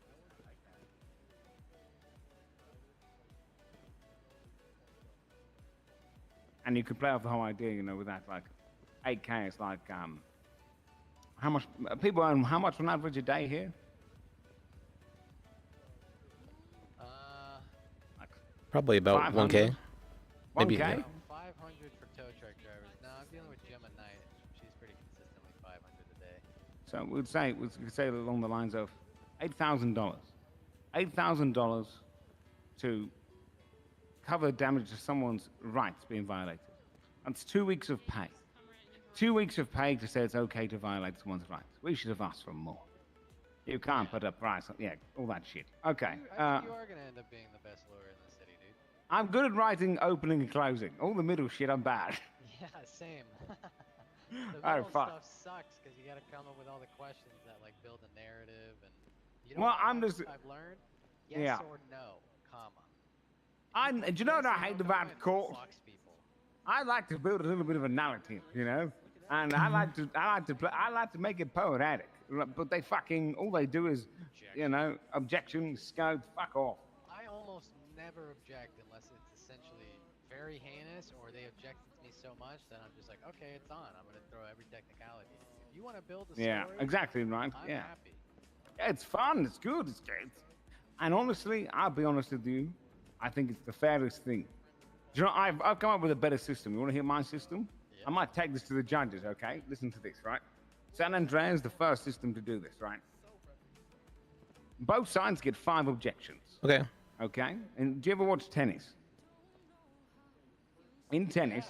And you could play off the whole idea, you know, with that, like, 8K is like, how much, people earn how much on average a day here? Probably about 1K. 1K? Maybe. Yeah. 500 for tow truck drivers. No, I'm dealing with Jim at night. She's pretty consistently 500 a day. So we could say along the lines of $8,000. $8,000 to cover damage to someone's rights being violated. That's 2 weeks of pay. 2 weeks of pay to say it's okay to violate someone's rights. We should have asked for more. You can't put a price on, yeah, all that shit. Okay. I think you are going to end up being the best lawyer in the city, dude. I'm good at writing opening and closing. All the middle shit, I'm bad. Yeah, same. The Oh, middle fuck. stuff sucks because you got to come up with all the questions that like build a narrative and. You Well, what I'm just- I've learned. Yes Yeah. or no, comma. Do you know what I hate about court? I like to build a little bit of a narrative, you know, and I like to make it poetic. But they fucking all they do is, you know, objection, scope, fuck off. I almost never object unless it's essentially very heinous or they objected to me so much that I'm just like, okay, it's on. I'm gonna throw every technicality. If you want to build a story, Yeah, exactly right. I'm Yeah. happy. Yeah, it's fun. It's good. It's great. And honestly, I'll be honest with you. I think it's the fairest thing. Do you know, I've come up with a better system. You want to hear my system? I might take this to the judges, okay? Listen to this, right? San Andreas is the first system to do this, right? Both sides get 5 objections. Okay. Okay? And do you ever watch tennis? In tennis,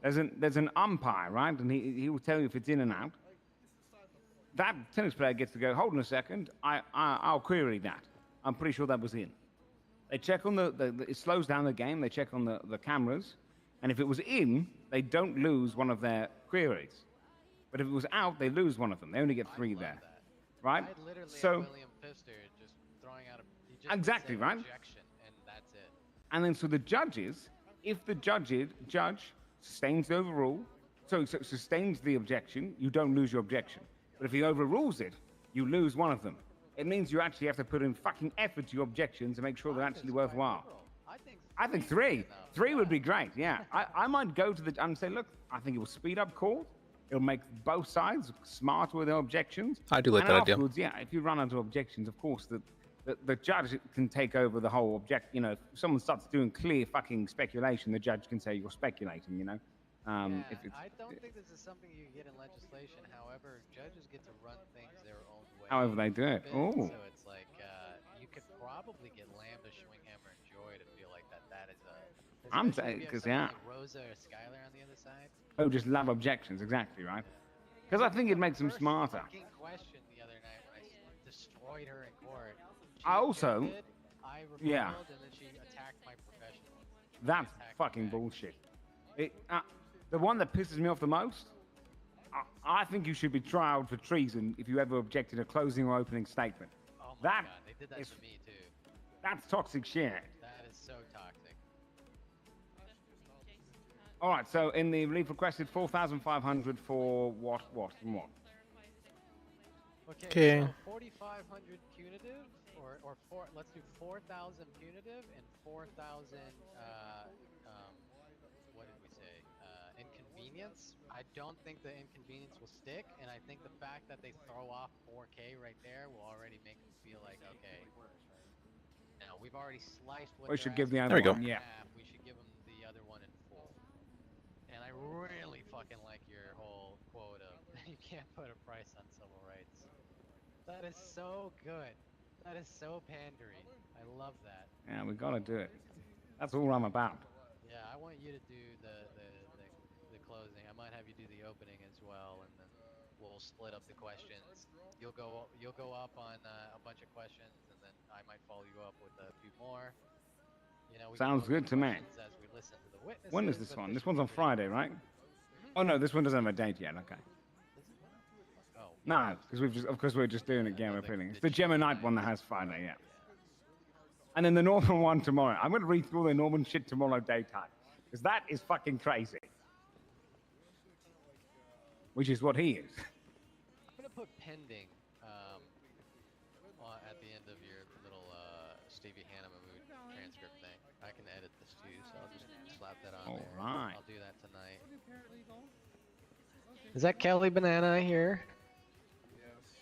there's an umpire, right? And he will tell you if it's in and out. That tennis player gets to go, hold on a second, I'll query that. I'm pretty sure that was in. They check on it slows down the game, they check on the cameras, and if it was in, they don't lose one of their queries. But if it was out, they lose one of them. They only get 3 there. Right? I literally So, have William Pfister just throwing out he just exactly, said right? objection, and that's it. And then so the judges, if the judge sustains the overrule, so sustains the objection, you don't lose your objection. But if he overrules it, you lose one of them. It means you actually have to put in fucking effort to your objections to make sure they're actually worthwhile. I think 3. 3 would be great, yeah. I might go to the and say, look, I think it will speed up court. It'll make both sides smarter with their objections. I do like and that idea. afterwards, yeah, if you run out of objections, of course, the judge can take over the whole object. You know, if someone starts doing clear fucking speculation, the judge can say you're speculating, you know? If it's, I don't think this is something you get in legislation. However, judges get to run things their own way. However they do it. Oh. So it's like you could probably get Lambda, Schwinghammer, and Joy to feel like that is a. I'm especially saying, if you have 'cause, someone yeah. Like Rosa or Skylar on the other side. oh, just love objections, exactly, right? Because I think it makes them smarter. Fucking question the other night when I destroyed her in court. I also, objected, I rebelled, yeah, and then she attacked my professional. that's fucking bullshit. The one that pisses me off the most, I think you should be tried for treason if you ever objected a closing or opening statement. Oh my That god, they did that is- to me too. That's toxic shit. That is so toxic. All right, so in the relief requested 4,500 for what, and what? Okay. So 4,500 punitive, or let's do 4,000 punitive and 4,000. What did we say? Inconvenience. I don't think the inconvenience will stick, and I think the fact that they throw off 4K right there will already make them feel like, okay, now we've already sliced what We they're should give the asking other for one, in yeah. half. We should give them the other one in full. And I really fucking like your whole quote of you can't put a price on civil rights. That is so good. That is so pandery. I love that. Yeah, we gotta do it. That's all I'm about. Yeah, I want you to do the closing. I might have you do the opening as well, and then we'll split up the questions. You'll go up on a bunch of questions, and then I might follow you up with a few more. You know, we can Sounds go through good to me. questions as we listen to the witnesses. When is this but one? this This should one's be on pretty Friday, right? Oh no, this one doesn't have a date yet. Okay. Oh, No, because we're just doing it game appealing. It's the Gemini one that has Friday, yeah. And then the Northern one tomorrow. I'm going to read through the Northern shit tomorrow daytime. Because that is fucking crazy. Which is what he is. I'm gonna put pending at the end of your little Stevie Hannah mood transcript thing. I can edit this too, so I'll just slap that on there. Alright. I'll do that tonight. Is that Kelly Banana here? Yes.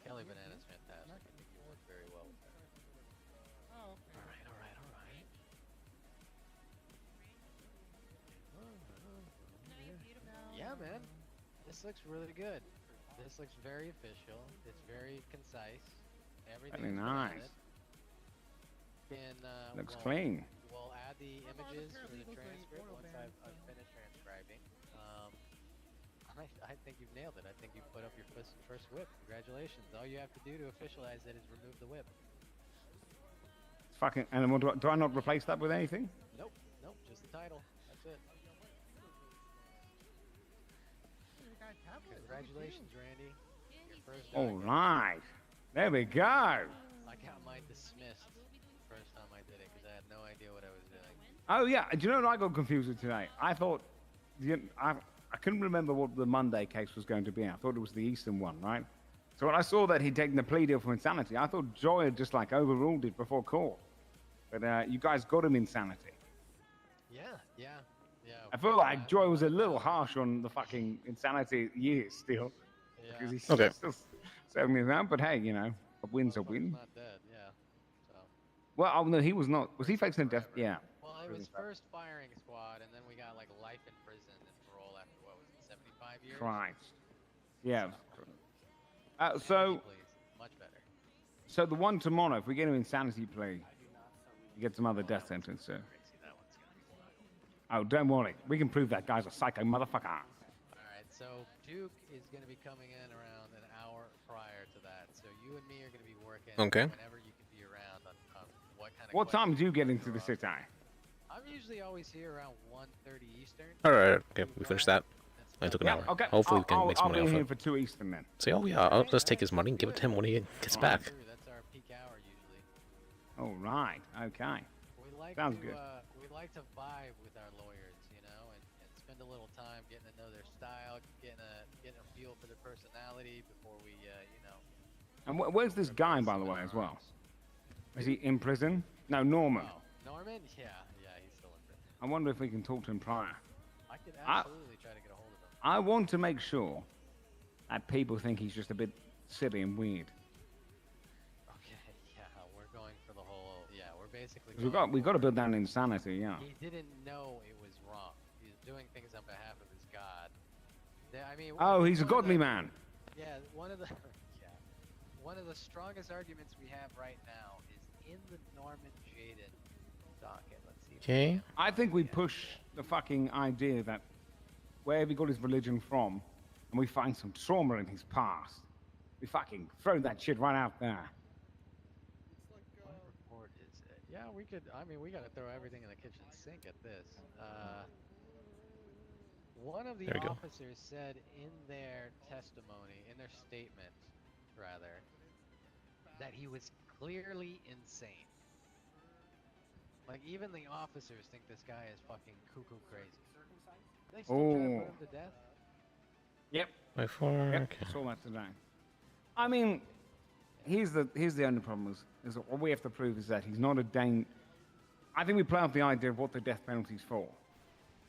Kelly Banana's fantastic. I think you work very well with her. Oh, okay. All right. Yeah, man. This looks really good. This looks very official. It's very concise. Everything's Very nice. Looks clean. We'll add the images for the transcript once I've finished transcribing. I think you've nailed it. I think you've put up your first whip. Congratulations. All you have to do to officialize it is remove the whip. Fucking. And then do I not replace that with anything? Nope, just the title. That's it. Congratulations, Randy. Your first All right. There we go. I got mine dismissed the first time I did it because I had no idea what I was doing. Oh, yeah. Do you know what I got confused with today? I thought... I couldn't remember what the Monday case was going to be. I thought it was the Eastern one, right? So when I saw that he'd taken the plea deal for insanity, I thought Joy had just, like, overruled it before court. But you guys got him insanity. Yeah. I feel like Joy was a little harsh on the fucking insanity years still. Yeah. Because he's still serving me around. But hey, you know, a win's a win. Not dead, yeah. So. Well, oh, no, he was not. Was he facing death? Yeah. Well, it was first firing squad, and then we got like life in prison and parole after what was it, 75 years? Christ. Yeah. So. Much better. So the one tomorrow, if we get an insanity plea, you get some other death sentence, sir. Oh, don't worry. We can prove that guy's a psycho motherfucker. Alright, so Duke is going to be coming in around an hour prior to that. So you and me are going to be working whenever you can be around on what kind of What time do you get into the city? I'm usually always here around 1:30 Eastern. Alright, okay, we finished that. It took an hour. Okay. Hopefully we can make some money I'll off be it. here for 2 Eastern then. Say, oh yeah, I'll just take his money and give it to him when he gets back. That's our peak hour usually. All right. Okay. Sounds good. We like to vibe with our lawyers, you know, and spend a little time getting to know their style, getting a feel for their personality before we, you know. And where's this guy, by the way, as well? Is he in prison? No, Norman. Oh, Norman? Yeah, he's still in prison. I wonder if we can talk to him prior. I could absolutely try to get a hold of him. I want to make sure that people think he's just a bit silly and weird. Okay, yeah, we're going for the whole. Yeah, we're basically. We've got to build that insanity, yeah. He didn't know it was wrong. He's doing things on behalf of his god. I mean. Oh, he's a godly man. Yeah, one of the strongest arguments we have right now is in the Norman Jaden docket. Let's see. Okay. I think we push the fucking idea that wherever he got his religion from, and we find some trauma in his past, we fucking throw that shit right out there. What report is it? Yeah, we could. I mean, we gotta throw everything in the kitchen sink at this. One of the officers said in their testimony, in their statement, rather, that he was clearly insane. Like, even the officers think this guy is fucking cuckoo crazy. They still try to put him to death? Yep. By far. Yep. Okay. Saw that today. I mean, here's the only problem is that what we have to prove is that he's not a I think we play up the idea of what the death penalty is for.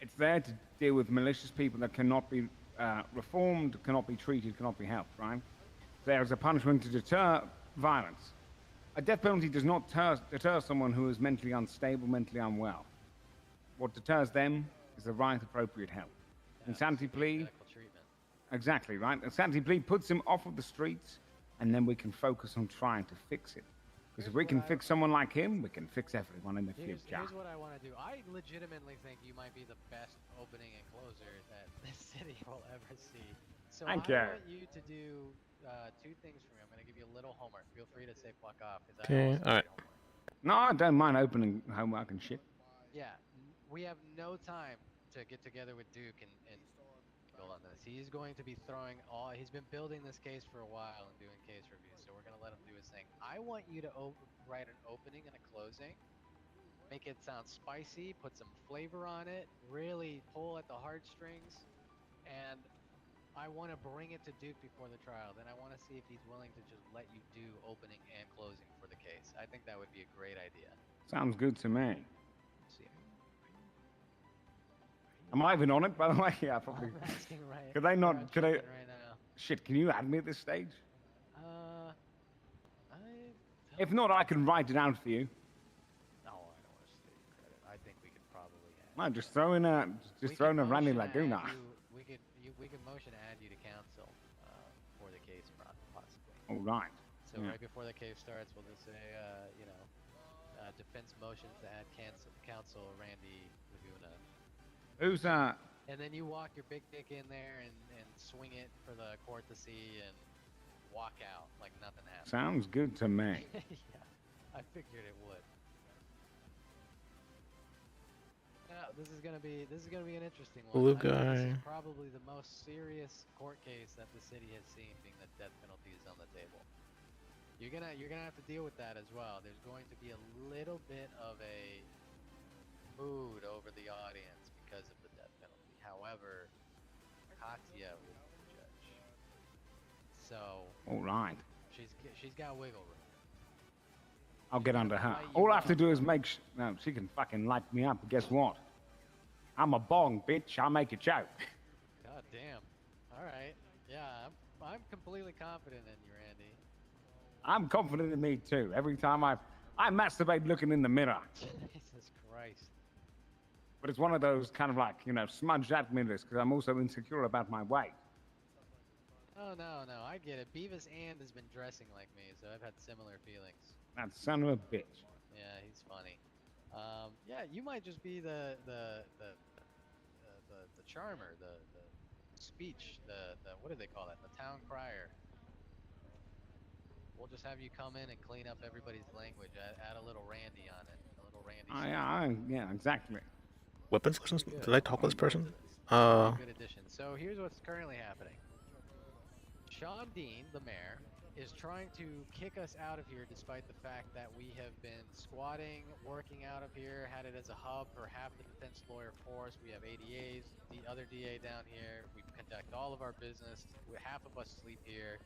It's there to deal with malicious people that cannot be reformed, cannot be treated, cannot be helped, right? There is a punishment to deter violence. A death penalty does not deter someone who is mentally unstable, mentally unwell. What deters them is the right appropriate help. Insanity plea. Medical treatment. Exactly, right? Insanity plea puts him off of the streets, and then we can focus on trying to fix it. Because if we can fix someone like him, we can fix everyone in the Here's future. what I want to do. I legitimately think you might be the best opening and closer that this city will ever see. So Thank I you. want you to do two things for me. I'm going to give you a little homework. Feel free to say fuck off, because I Okay, also alright. need homework. No, I don't mind opening homework and shit. Yeah, we have no time to get together with Duke and go on this. He's going to be throwing all. He's been building this case for a while and doing case reviews, so we're going to let him do his thing. I want you to write an opening and a closing. Make it sound spicy, put some flavor on it, really pull at the heartstrings, and I want to bring it to Duke before the trial. Then I want to see if he's willing to just let you do opening and closing for the case. I think that would be a great idea. Sounds good to me. Let's see. Am I even on it, by the way? Yeah, probably. I'm asking right. Could they We're not? Could I? checking right now. Shit, can you add me at this stage? I If not, I can write it out for you. No, I don't want to steal your credit. I think we could probably add. No, just throw in a Randy Laguna. We could motion to add you to counsel for the case, possibly. All right. So Yeah. right before the case starts, we'll just say, defense motions to add counsel Randy Laguna. Who's And then you walk your big dick in there and swing it for the court to see and walk out like nothing happened. Sounds good to me. Yeah, I figured it would. Yeah, this is gonna be an interesting one. Blue I think this guy. is probably the most serious court case that the city has seen, being that death penalty is on the table. You're gonna have to deal with that as well. There's going to be a little bit of a mood over the audience because of the death penalty. However, Katya will be the judge. So All right. she's got wiggle room. I'll get under her. Light you All I have to up. do is make no, she can fucking light me up. But guess what? I'm a bong, bitch. I'll make a joke. God damn. All right. Yeah, I'm completely confident in you, Randy. I'm confident in me too. Every time I masturbate looking in the mirror. Jesus Christ. But it's one of those kind of like, smudged out mirrors because I'm also insecure about my weight. Oh no, I get it. Beavis and has been dressing like me, so I've had similar feelings. That son of a bitch. Yeah, he's funny. Yeah, you might just be the charmer, the speech, the what do they call that? The town crier. We'll just have you come in and clean up everybody's language. Add a little Randy on it. A little Randy. Yeah, exactly. Weapons license? Did I talk to this person? Good addition. So here's what's currently happening. Sean Dean, the mayor, is trying to kick us out of here despite the fact that we have been squatting, working out of here, had it as a hub for half the defense lawyer force. We have ADAs, the other DA down here. We conduct all of our business. Half of us sleep here.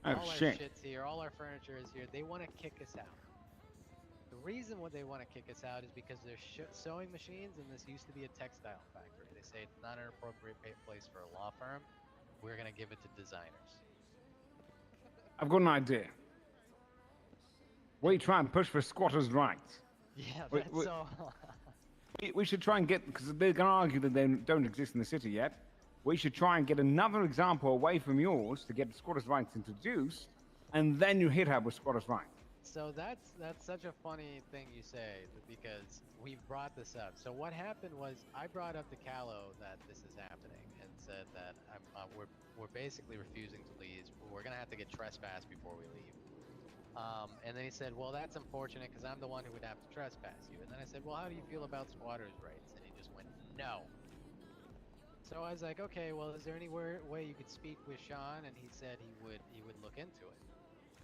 Oh, all shit. our shit's here. All our furniture is here. They want to kick us out. The reason why they want to kick us out is because there's sewing machines, and this used to be a textile factory. They say it's not an appropriate place for a law firm. We're going to give it to designers. I've got an idea. We try and push for squatters' rights. Yeah, We- that's we- so. We should try and get, because they're going to argue that they don't exist in the city yet. We should try and get another example away from yours to get squatters' rights introduced, and then you hit her with squatters' rights. So that's such a funny thing you say, because we've brought this up. So what happened was I brought up to Callow that this is happening and said that we're basically refusing to leave. We're gonna have to get trespassed before we leave. And then he said, well, that's unfortunate because I'm the one who would have to trespass you. And then I said, well, how do you feel about squatters' rights? And he just went, no. So I was like, okay, well, is there any way you could speak with Sean? And he said he would look into it.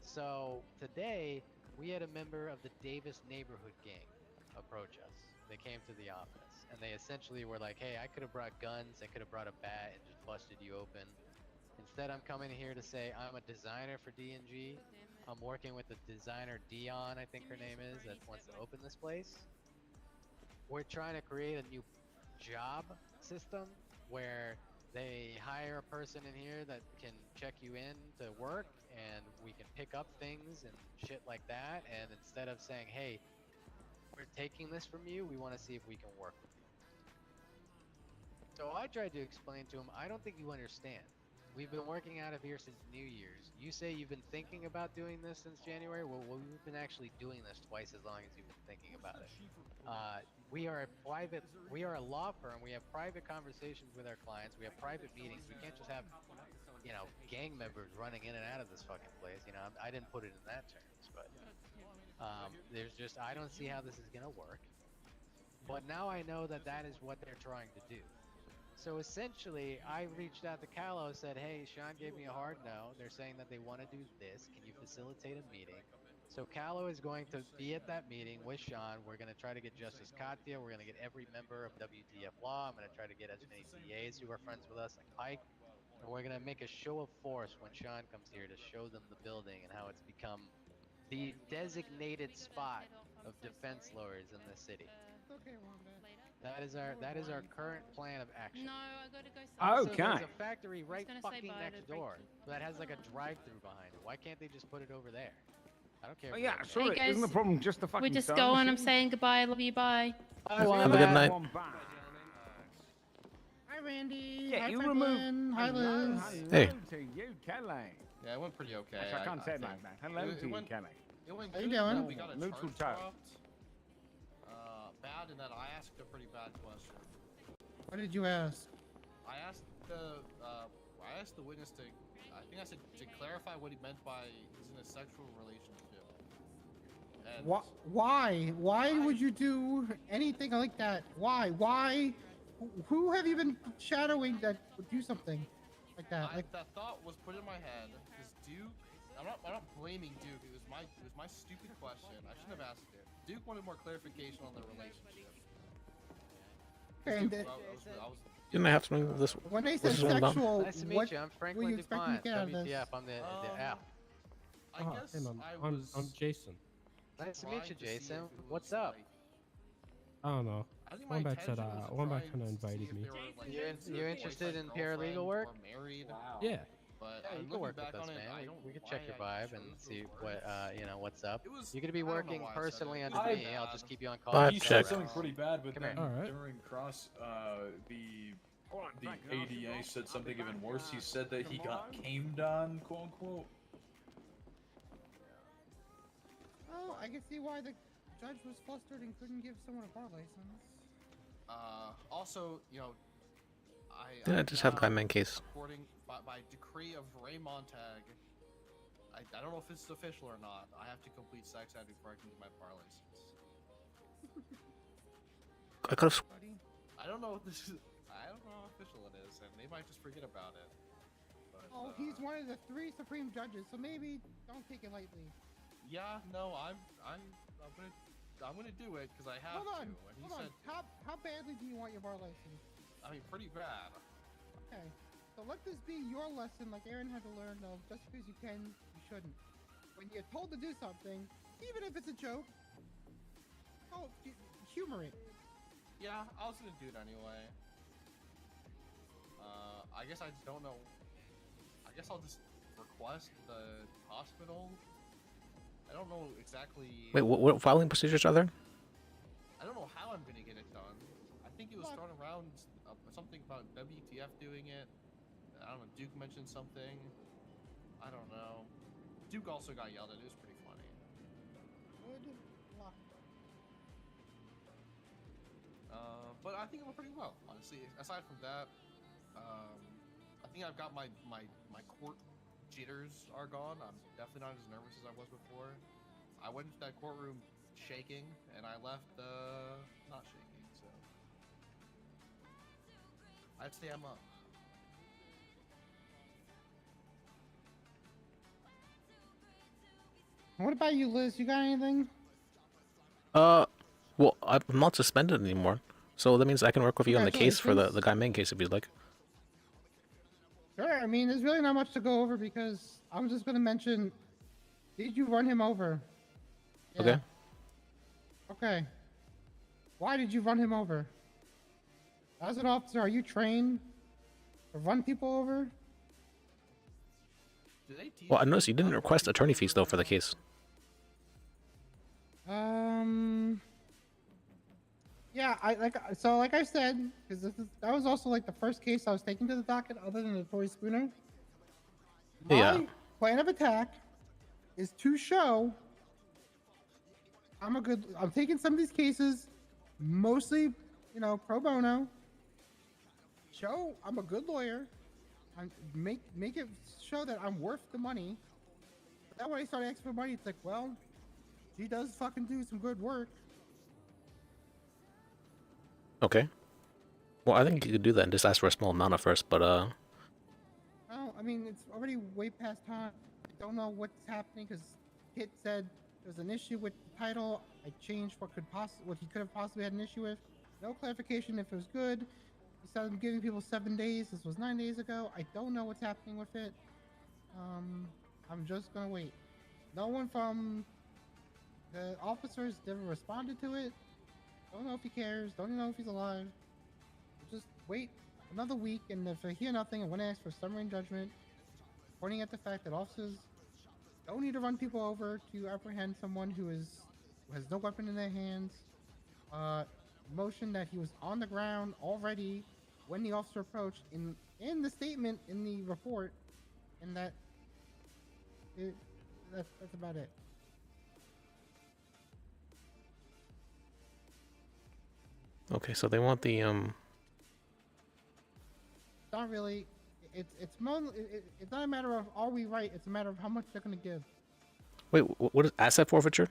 So today we had a member of the Davis neighborhood gang approach us. They came to the office and they essentially were like, hey, I could have brought guns, I could have brought a bat and just busted you open. Instead, I'm coming here to say I'm a designer for D&G. I'm working with the designer Dion, I think her name is, that wants to open this place. We're trying to create a new job system where they hire a person in here that can check you in to work, and we can pick up things and shit like that. And instead of saying, hey, we're taking this from you, we want to see if we can work with you. So I tried to explain to him, I don't think you understand. we've been working out of here since New Year's. You say you've been thinking about doing this since January. Well, we've been actually doing this twice as long as you've been thinking about it. We are a law firm. We have private conversations with our clients. We have private meetings. We can't just have, gang members running in and out of this fucking place. I didn't put it in that terms, but I don't see how this is gonna work. But now I know that that is what they're trying to do. So essentially, I reached out to Callow, said, hey, Sean gave me a hard no. They're saying that they want to do this. Can you facilitate a meeting? So Callow is going to be at that meeting with Sean. We're going to try to get Justice Katia. We're going to get every member of WTF Law. I'm going to try to get as many DAs who are friends with us, like Pike. And we're going to make a show of force when Sean comes here to show them the building and how it's become the designated spot of defense lawyers in the city. Okay, Wombat. That is our current plan of action. No, I gotta go. So there's a factory right fucking next door that has like a drive-through behind it. Why can't they just put it over there? I don't care. Oh if yeah, they- sure. Hey, Isn't the guys, problem just the fucking? We're just sewing going. I'm machine? saying goodbye. I love you. Bye. Bye, Have a good night. Hi, Randy. Yeah, Hi, you Franklin. Hi, Liz. Hey. To you, Kelly. Yeah, it went pretty okay. Actually, I can't say it like that. Hello to you, Kelly. It went How you good. doing? We got a Neutral charge tone. dropped. Bad in that I asked a pretty bad question. What did you ask? I asked the witness to, I think I said to clarify what he meant by he's in a sexual relationship. And Why? Why would you do anything like that? Why? Why? Who have you been shadowing that would do something like that? that thought was put in my head because Duke. I'm not blaming Duke. It was my stupid question. I shouldn't have asked it. Duke wanted more clarification on the relationship. And Duke, I was Didn't I have something with this? when they what's said this one about? sexual, Nice to meet what you. I'm were Franklin you expecting to DuPont, get out of this? WTF. I'm the F. I guess hey, man, I was. I'm Jason. Nice to meet you, trying to see Jason. if it What's was, up? like- I don't know. I think my Wombat said, intention was to Wombat try kind of and see invited if me. they were, like, You're interested in boyfriend, paralegal work? or married. Yeah. But Yeah, you I'm can work looking with back us, on it, I man. don't We can know check why your I vibe and chose see those what words. what's up. It was- You're gonna be I don't know working why I said it. personally It under was me. I'll bad. just keep you on call. Vibe He check. said something pretty bad, but Come then here. Alright. during cross, the ADA said something even worse. He said that he got camed on, quote unquote. Oh, I can see why the judge was flustered and couldn't give someone a bar license. Also, Didn't I just have Guy Man case? According by decree of Ray Montag, I don't know if it's official or not. I have to complete sex ed before I can get my bar license. I could have. I don't know if this is. I don't know how official it is, and they might just forget about it. But, Oh, he's one of the 3 supreme judges, so maybe don't take it lightly. Yeah, no, I'm gonna do it because I have Hold on, to. And he hold said, on. How badly do you want your bar license? I mean, pretty bad. Okay, so let this be your lesson, like Aaron had to learn of. Just because you can, you shouldn't. When you're told to do something, even if it's a joke, humor it. Yeah, I was gonna do it anyway. I guess I just don't know. I guess I'll just request the hospital. I don't know exactly. Wait, what filing procedures are there? I don't know how I'm gonna get it done. I think it was thrown around something about WTF doing it. I don't know. Duke mentioned something. I don't know. Duke also got yelled at. It was pretty funny. Good luck. But I think it went pretty well, honestly. Aside from that, I think I've got my court jitters are gone. I'm definitely not as nervous as I was before. I went into that courtroom shaking, and I left not shaking. So I'd say I'm up. What about you, Liz? You got anything? Well, I'm not suspended anymore, so that means I can work with you on the case for the Congratulations. Guy Man case if you'd like. Sure. I mean, there's really not much to go over because I'm just gonna mention. Did you run him over? Okay. Okay. Why did you run him over? As an officer, are you trained to run people over? Well, I noticed you didn't request attorney fees though for the case. Yeah, like I said, because that was also like the first case I was taking to the docket, other than the Tory Spooner. My plan of attack is to show I'm taking some of these cases, mostly, pro bono. Show I'm a good lawyer. Make it show that I'm worth the money. But then when I start asking for money, it's like, well, he does fucking do some good work. Okay. Well, I think you could do that and just ask for a small amount at first, but Well, I mean, it's already way past time. I don't know what's happening because Kit said there's an issue with the title. I changed what he could have possibly had an issue with. No clarification if it was good. He said I'm giving people 7 days. This was 9 days ago. I don't know what's happening with it. I'm just gonna wait. No one from the officers never responded to it. Don't know if he cares. Don't know if he's alive. Just wait another week, and if I hear nothing, I want to ask for summary judgment, pointing at the fact that officers don't need to run people over to apprehend someone who has no weapon in their hands. Motion that he was on the ground already when the officer approached in the statement in the report, and that's about it. okay. So they want the Not really. It's not a matter of are we right. It's a matter of how much they're gonna give. Wait, what is asset forfeiture?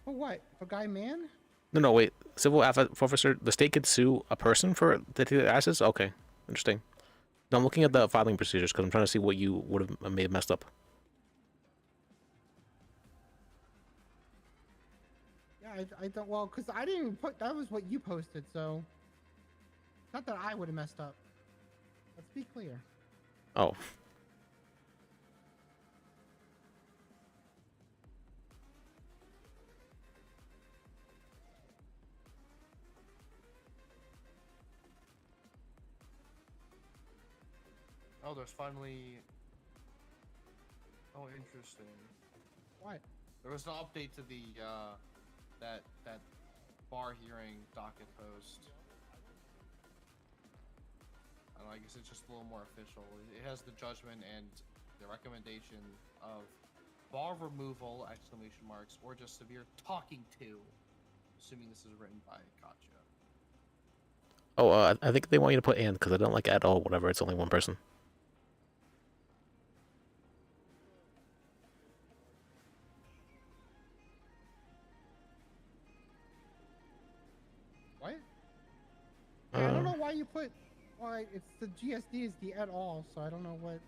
For what? For Guy Man? No, wait. Civil asset forfeiture. The state could sue a person for the assets. Okay, interesting. No, I'm looking at the filing procedures because I'm trying to see what you would have may have messed up. Yeah, I don't. Well, because I didn't even put. That was what you posted, so. Not that I would have messed up. Let's be clear. Oh. Oh, there's finally. Oh, interesting. What? There was an update to the that bar hearing docket post. I don't know, I guess it's just a little more official. It has the judgment and the recommendation of bar removal, exclamation marks, or just severe talking to, assuming this is written by Gotcha. Oh, I think they want you to put and because I don't like at all. Whatever, it's only one person. What? I don't know why you put. Why it's the GSD is the at all, so I don't know what.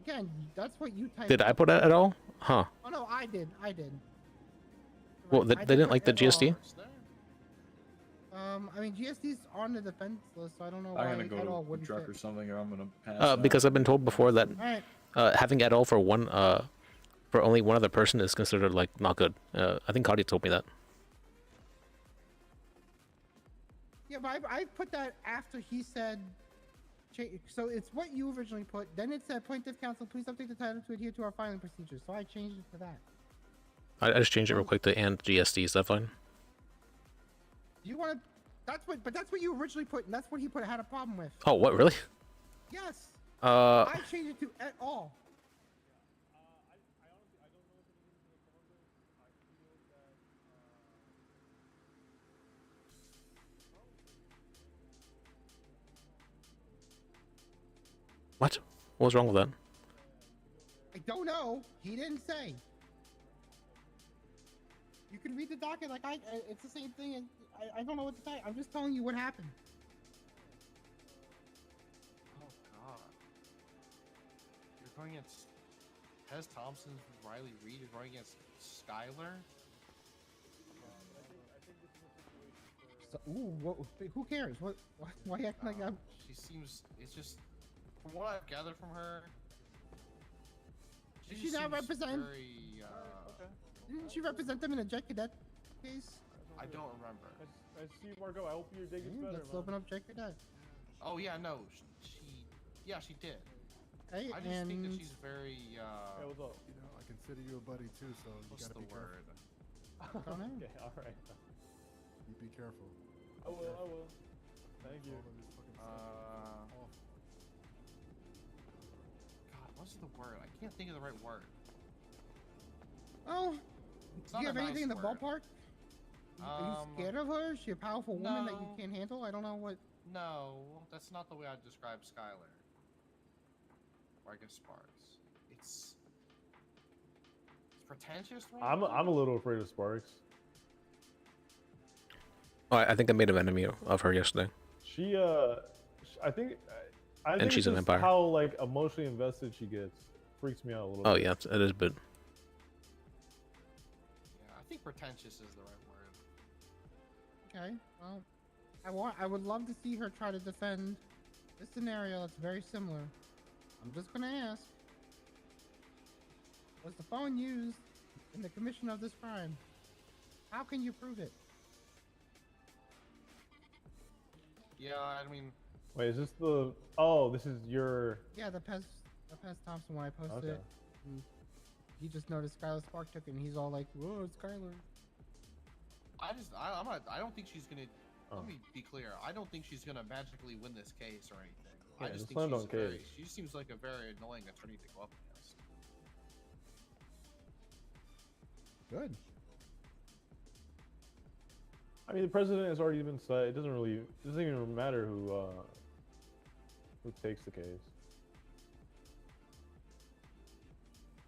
Again, that's what you typed. Did I put it at all? Huh. Oh no, I did. Well, they didn't like the GSD. I mean GSD's on the defense list, so I don't know why I'm gonna at go all to a wouldn't truck fit. or something, or I'm gonna pass. Because I've been told before that Alright. having at all for one for only one other person is considered like not good. I think Cody told me that. Yeah, but I put that after he said. So it's what you originally put. Then it said, "Plaintiff counsel, please update the title to adhere to our filing procedures." So I changed it to that. I just changed it real quick to and GSD. Is that fine? You want to? That's what you originally put, and that's what he had a problem with. Oh, what really? Yes. I I changed it to at all. What? What was wrong with that? I don't know. He didn't say. You can read the docket like it's the same thing. And I don't know what to say. I'm just telling you what happened. Oh god. You're going against Tez Thompson, Riley Reed. You're going against Skylar. So, who cares? Why act like I'm? She seems. It's just from what I've gathered from her. Did she not seems represent? Very, Didn't she represent them in a Jet Cadet case? I don't remember. I see, Margot. I hope your day gets better. Let's open up Jet Cadet. Oh yeah, no, yeah, she did. Hey, I just think that she's very. Hey, what's up? You know, I consider you a buddy too, so you What's gotta the be word? careful. Okay, all right. You be careful. I will. Thank you. God, what's the word? I can't think of the right word. Oh, It's do you not have a anything in the nice word. ballpark? Are you scared of her? Is she a powerful woman that you no. can't handle? I don't know what. No, that's not the way I'd describe Skylar. Or I guess Sparks. It's pretentious, right? I'm a little afraid of Sparks. Oh, I think I made an enemy of her yesterday. She I think And think she's it's a just vampire. how like emotionally invested she gets. Freaks me out a little Oh bit. yeah, it is a bit. Yeah, I think pretentious is the right word. Okay, well, I would love to see her try to defend this scenario that's very similar. I'm just gonna ask: was the phone used in the commission of this crime? How can you prove it? Yeah, I mean. Wait, is this the? Oh, this is your. Yeah, the Pez Thompson one I posted. Okay. And he just noticed Skylar Spark took it, and he's all like, "Whoa, it's Skylar." I don't think she's gonna. Oh. Let me be clear. I don't think she's gonna magically win this case or anything. Yeah, I just just think land on she's case. she seems like a very annoying attorney to go up against. Good. I mean, the president has already been said. It doesn't even matter who takes the case.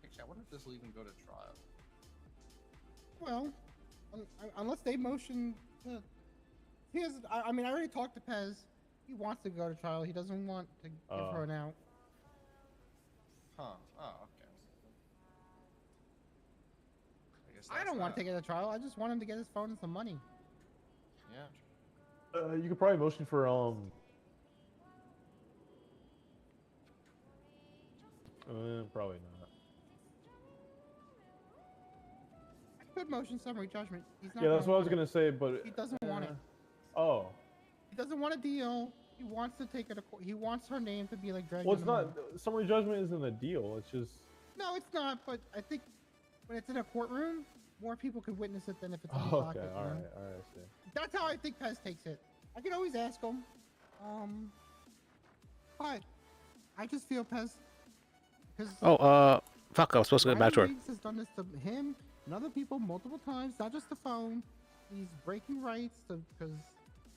Actually, I wonder if this will even go to trial. Well, unless they motion to. I mean, I already talked to Pez. He wants to go to trial. He doesn't want to give her an out. Huh. Oh, okay. I guess I that's don't want that. to take it to trial. I just want him to get his phone and some money. Yeah. You could probably motion for probably not. I could motion summary judgment. He's not. Yeah, that's what I was want gonna say, but he doesn't want it. Oh. He doesn't want a deal. He wants to take it. He wants her name to be like dragged. Well, it's not. Summary judgment isn't a deal. It's just. No, it's not. But I think when it's in a courtroom, more people could witness it than if it's in Oh, the okay. docket. All you know? right. I see. That's how I think Pez takes it. I can always ask him. But I just feel Pez. Oh, fuck! I was supposed to get back to her. Riley Reeves has done this to him and other people multiple times, not just the phone. He's breaking rights because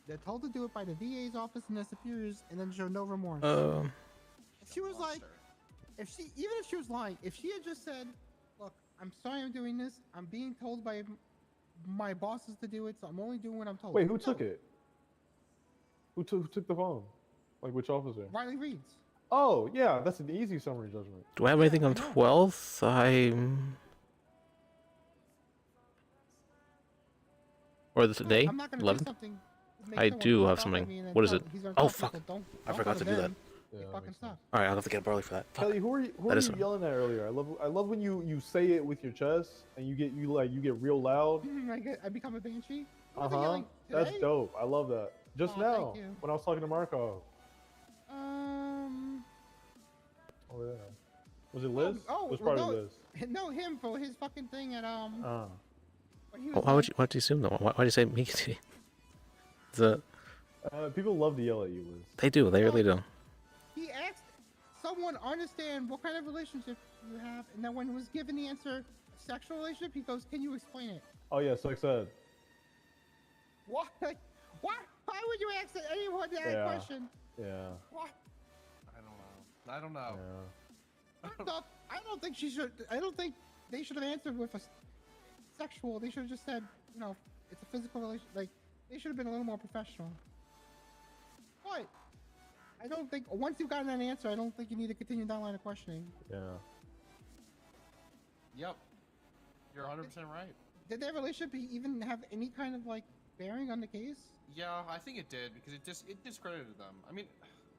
they're told to do it by the DA's office and their superiors, and then show no remorse. If she was like, even if she was lying, if she had just said, "Look, I'm sorry, I'm doing this. I'm being told by my bosses to do it, so I'm only doing what I'm told." Wait, who took it? Who took the phone? Like which officer? Riley Reeves. Oh, yeah, that's an easy summary judgment. Do I have anything on 12th? Or today? I'm not gonna do 11th? something to make I someone do pop have off something. at me and then What is tell- it? he's gonna Oh tell fuck! people, "Don't I forgot go to to do that. them. They fucking suck. All right, I'll have to get up early for that. Fuck. Kelly, who are you That is yelling at earlier? I love when you say it with your chest and you get real loud. I become a banshee. Uh huh. That's dope. I love that. Just Aw, now, thank you. when I was talking to Marco. Oh yeah. Was it Liz? It was well, probably no, Liz. no, him for his fucking thing at when he was Why would you assume though? Why do you say me? The people love to yell at you, Liz. they do. They really do. He asked someone understand what kind of relationship you have, and then when he was given the answer, sexual relationship, he goes, "Can you explain it?" Oh yeah, sex ed. What? What? Why would you ask anyone that question? Yeah. What? I don't know. First off, I don't think she should. I don't think they should have answered with a sexual. They should have just said, it's a physical relation. Like they should have been a little more professional. But I don't think once you've gotten that answer, I don't think you need to continue that line of questioning. Yeah. Yep. You're 100% right. Did their relationship even have any kind of bearing on the case? Yeah, I think it did because it discredited them. I mean,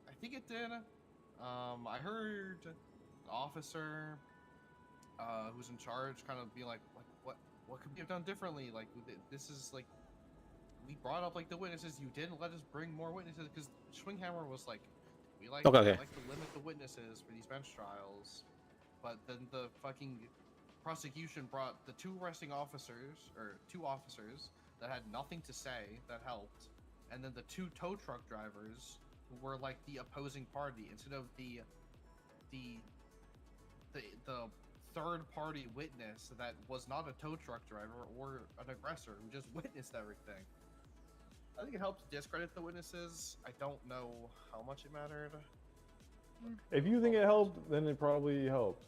I think it did. I heard the officer who's in charge kind of be like what could we have done differently? Like this is like we brought up the witnesses. You didn't let us bring more witnesses because Schwinghammer was like we like to limit the witnesses for these bench trials, but then the fucking prosecution brought the two officers that had nothing to say that helped, and then the two tow truck drivers were like the opposing party instead of the third party witness that was not a tow truck driver or an aggressor who just witnessed everything. I think it helped discredit the witnesses. I don't know how much it mattered. If you think it helped, then it probably helped.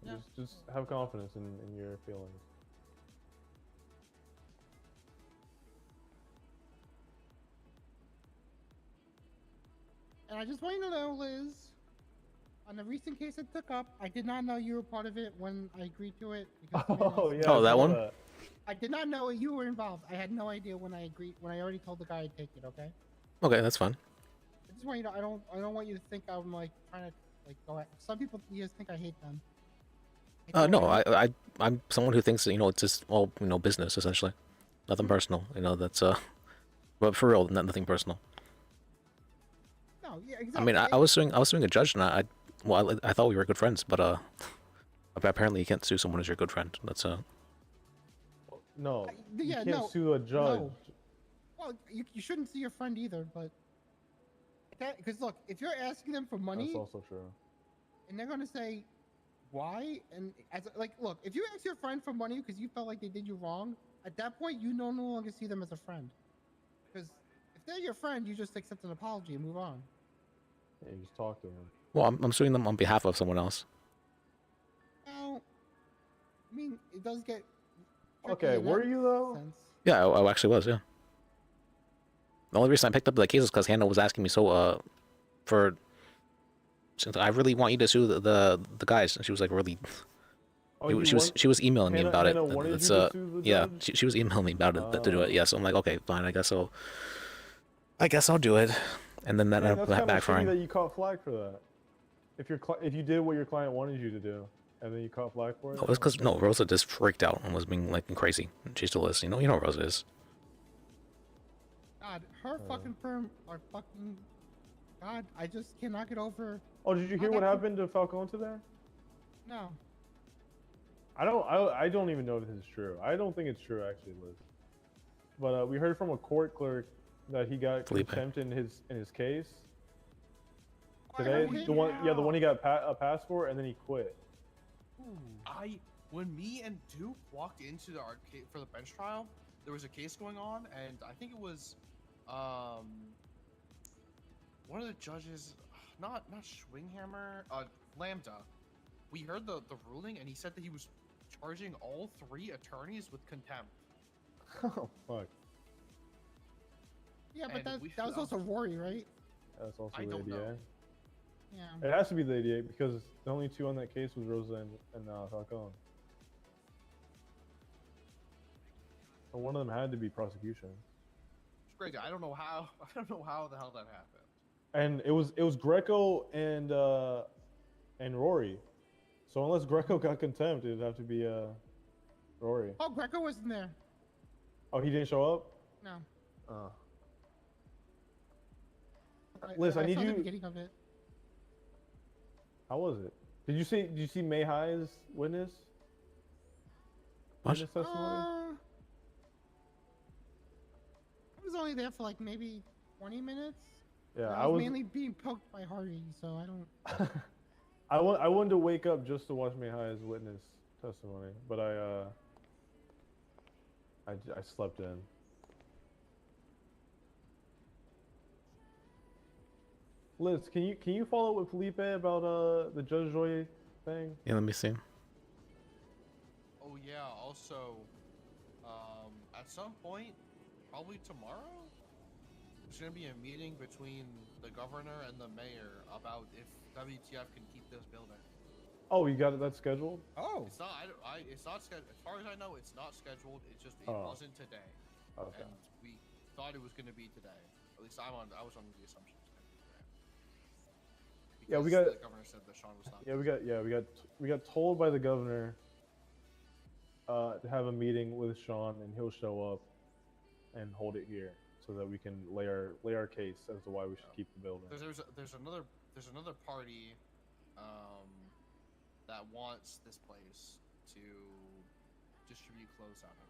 Yeah. Just have confidence in your feelings. And I just want you to know, Liz, on the recent case I took up, I did not know you were part of it when I agreed to it. Oh yeah. Oh, that one? I did not know you were involved. I had no idea when I agreed. When I already told the guy I'd take it. Okay. Okay, that's fine. I just want you to. I don't want you to think I'm like trying to like go at. Some people just think I hate them. No, I'm someone who thinks that, it's just all, business, essentially. Nothing personal, that's, but for real, nothing personal. No, yeah, exactly. I mean, I was suing a judge, and I thought we were good friends, but apparently you can't sue someone as your good friend. That's No, yeah, you can't sue a judge. No. Well, you shouldn't see your friend either, but because look, if you're asking them for money, That's also true. and they're gonna say why, and as like, look, if you ask your friend for money because you felt like they did you wrong, at that point you no longer see them as a friend. Because if they're your friend, you just accept an apology and move on. Yeah, you just talk to them. well, I'm suing them on behalf of someone else. Well, I mean, it does get tricky Okay, in were that you though? sense. Yeah, I actually was, yeah. The only reason I picked up the case is because Hannah was asking me since I really want you to sue the guys, and she was like really. Oh, she was emailing me about Hannah it. wanted It's, you to sue the yeah, judge? she was emailing me about it to do it. Yeah, so I'm like, okay, fine. I guess I'll do it, and then that Man, that's kind of shitty backfiring. that you caught flag for that. If you did what your client wanted you to do, and then you caught flag for it. No, it was because Rosa just freaked out and was being like crazy. She still is. You know what Rosa is. God, her fucking firm are fucking. God, I just cannot get over. Oh, did you hear what happened to Falcone today? No. I don't even know if this is true. I don't think it's true actually, Liz. But we heard from a court clerk that he got contempt in his case today. The one he got a pass for, and then he quit. When me and Duke walked into the arcade for the bench trial, there was a case going on, and I think it was one of the judges, not Schwinghammer, Lambda. We heard the ruling, and he said that he was charging all 3 attorneys with contempt. Oh fuck. Yeah, but that was also Rory, right? That's also I the don't ADA. know. Yeah. It has to be the ADA because the only 2 on that case was Rosa and Falcone. And one of them had to be prosecution. It's crazy. I don't know how the hell that happened. And it was Greco and Rory. So unless Greco got contempt, it'd have to be Rory. Oh, Greco wasn't there. Oh, he didn't show up? No. Oh. Liz, I need saw you. the beginning of it. How was it? Did you see May High's witness? What? Witness testimony? I was only there for like maybe 20 minutes. Yeah, I was mainly being poked by Hardy, so I don't. I wanted to wake up just to watch May High's witness testimony, but I slept in. Liz, can you follow up with Felipe about the Judge Joy thing? Yeah, let me see. Oh yeah. Also, at some point, probably tomorrow, there's gonna be a meeting between the governor and the mayor about if WTF can keep this building. Oh, you got that scheduled? Oh. It's not. It's not scheduled. As far as I know, it's not scheduled. It's just it wasn't today. Okay. And we thought it was gonna be today. At least I was under the assumption it's gonna be today. Yeah, we Because got. The governor said that Sean was not. Yeah, we got told by the governor to have a meeting with Sean, and he'll show up and hold it here so that we can lay our case as to why we should keep the building. There's another party that wants this place to distribute clothes out of.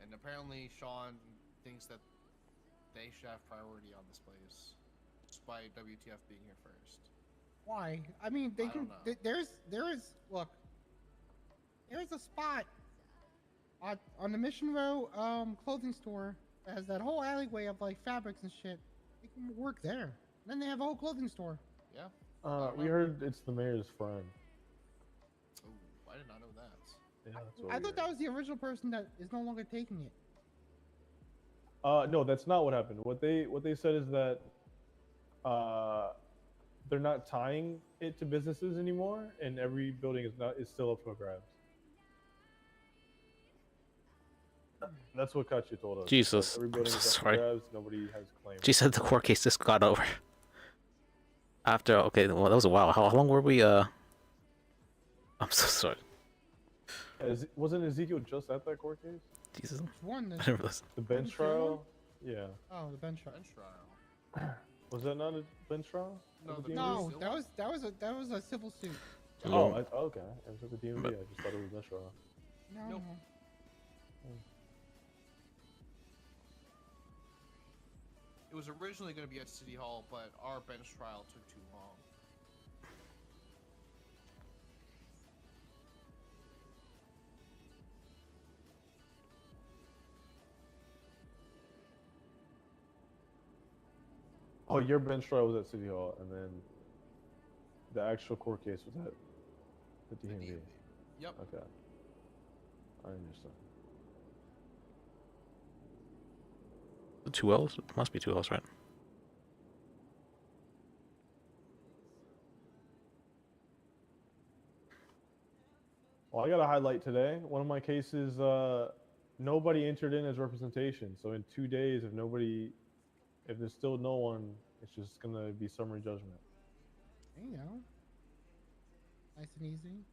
And apparently Sean thinks that they should have priority on this place, despite WTF being here first. Why? I mean, they I can. don't know. Look, there's a spot on the Mission Row clothing store that has that whole alleyway of like fabrics and shit. They can work there. Then they have a whole clothing store. Yeah. We heard it's the mayor's friend. Oh, I did not know that. Yeah, that's what I we thought heard. that was the original person that is no longer taking it. No, that's not what happened. What they said is that they're not tying it to businesses anymore, and every building is still up for grabs. That's what Kachi told us. Jesus, Every I'm building so is up for sorry. grabs. Nobody has claimed. She said the court case just got over. After, okay, well, that was a while. How long were we, I'm so sorry. Wasn't Ezekiel just at that court case? Jesus. Which one? I didn't realize. The bench trial? Yeah. Oh, the bench trial. Bench trial. Was that not a bench trial? No, With the No, DMV? that was a civil suit. Oh, okay. It was at the DMV. I just thought it was a bench trial. No. Nope. It was originally going to be at City Hall, but our bench trial took too long. Oh, your bench trial was at City Hall, and then the actual court case was at the DMV. Yep. Okay. I understand. The 2 L's? It must be 2 L's, right? Well, I got a highlight today. One of my cases, nobody entered in as representation. So in 2 days, if there's still no one, it's just gonna be summary judgment. There you go. Nice and easy.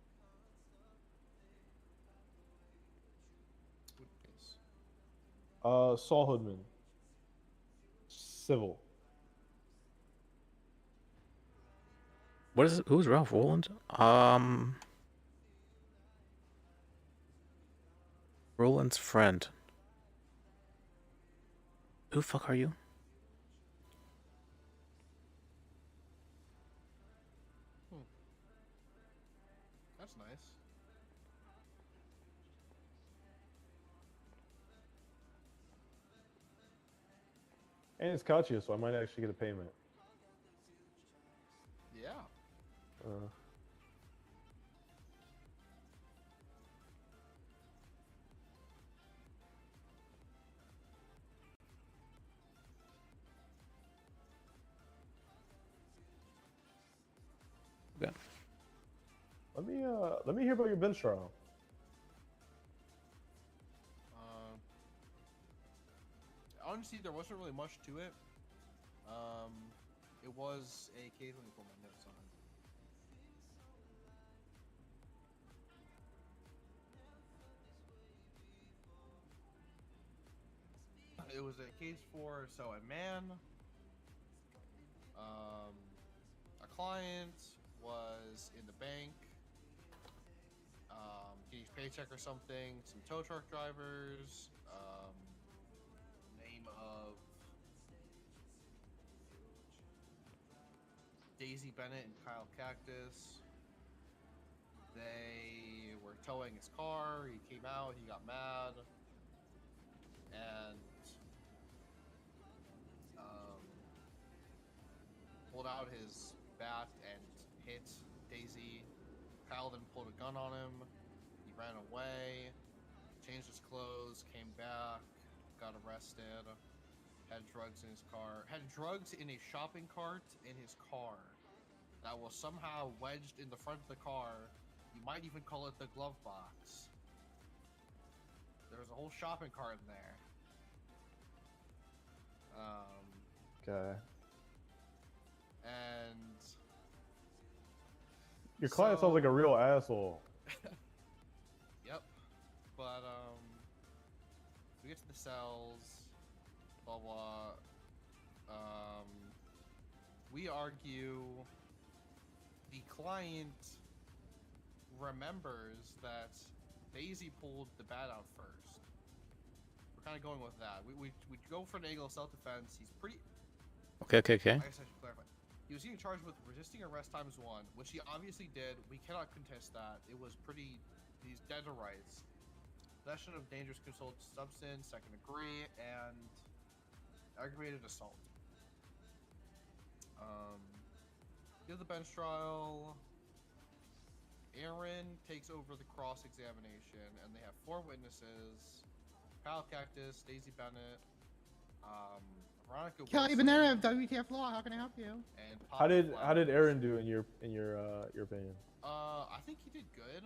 Saul Hoodman. Civil. What is it? Who's Ralph Roland? Roland's friend. Who the fuck are you? That's nice. And it's Kachi, so I might actually get a payment. Yeah. Yeah. Let me hear about your bench trial. Honestly, there wasn't really much to it. It was a case. Let me put my notes on. It was a case for a man, a client was in the bank, getting his paycheck or something. Some tow truck drivers. Name of Daisy Bennett and Kyle Cactus. They were towing his car. He came out. He got mad, and pulled out his bat and hit Daisy. Kyle then pulled a gun on him. He ran away, changed his clothes, came back, got arrested, had drugs in his car, had drugs in a shopping cart in his car that was somehow wedged in the front of the car. You might even call it the glove box. There was a whole shopping cart in there. Okay. And Your client sounds like a real asshole. Yep. But we get to the cells, blah blah. We argue the client remembers that Daisy pulled the bat out first. we're kind of going with that. We go for an angle of self-defense. He's pretty. Okay. I guess I should clarify. He was getting charged with resisting arrest ×1, which he obviously did. We cannot contest that. It was pretty. He's dead to rights. Possession of dangerous controlled substance, second degree, and aggravated assault. Give the bench trial. Aaron takes over the cross-examination, and they have 4 witnesses: Kyle Cactus, Daisy Bennett, Veronica Kelly Wilson, Banana of WTF Law. How can I help you? and How did Flowers. Aaron do in your opinion? I think he did good.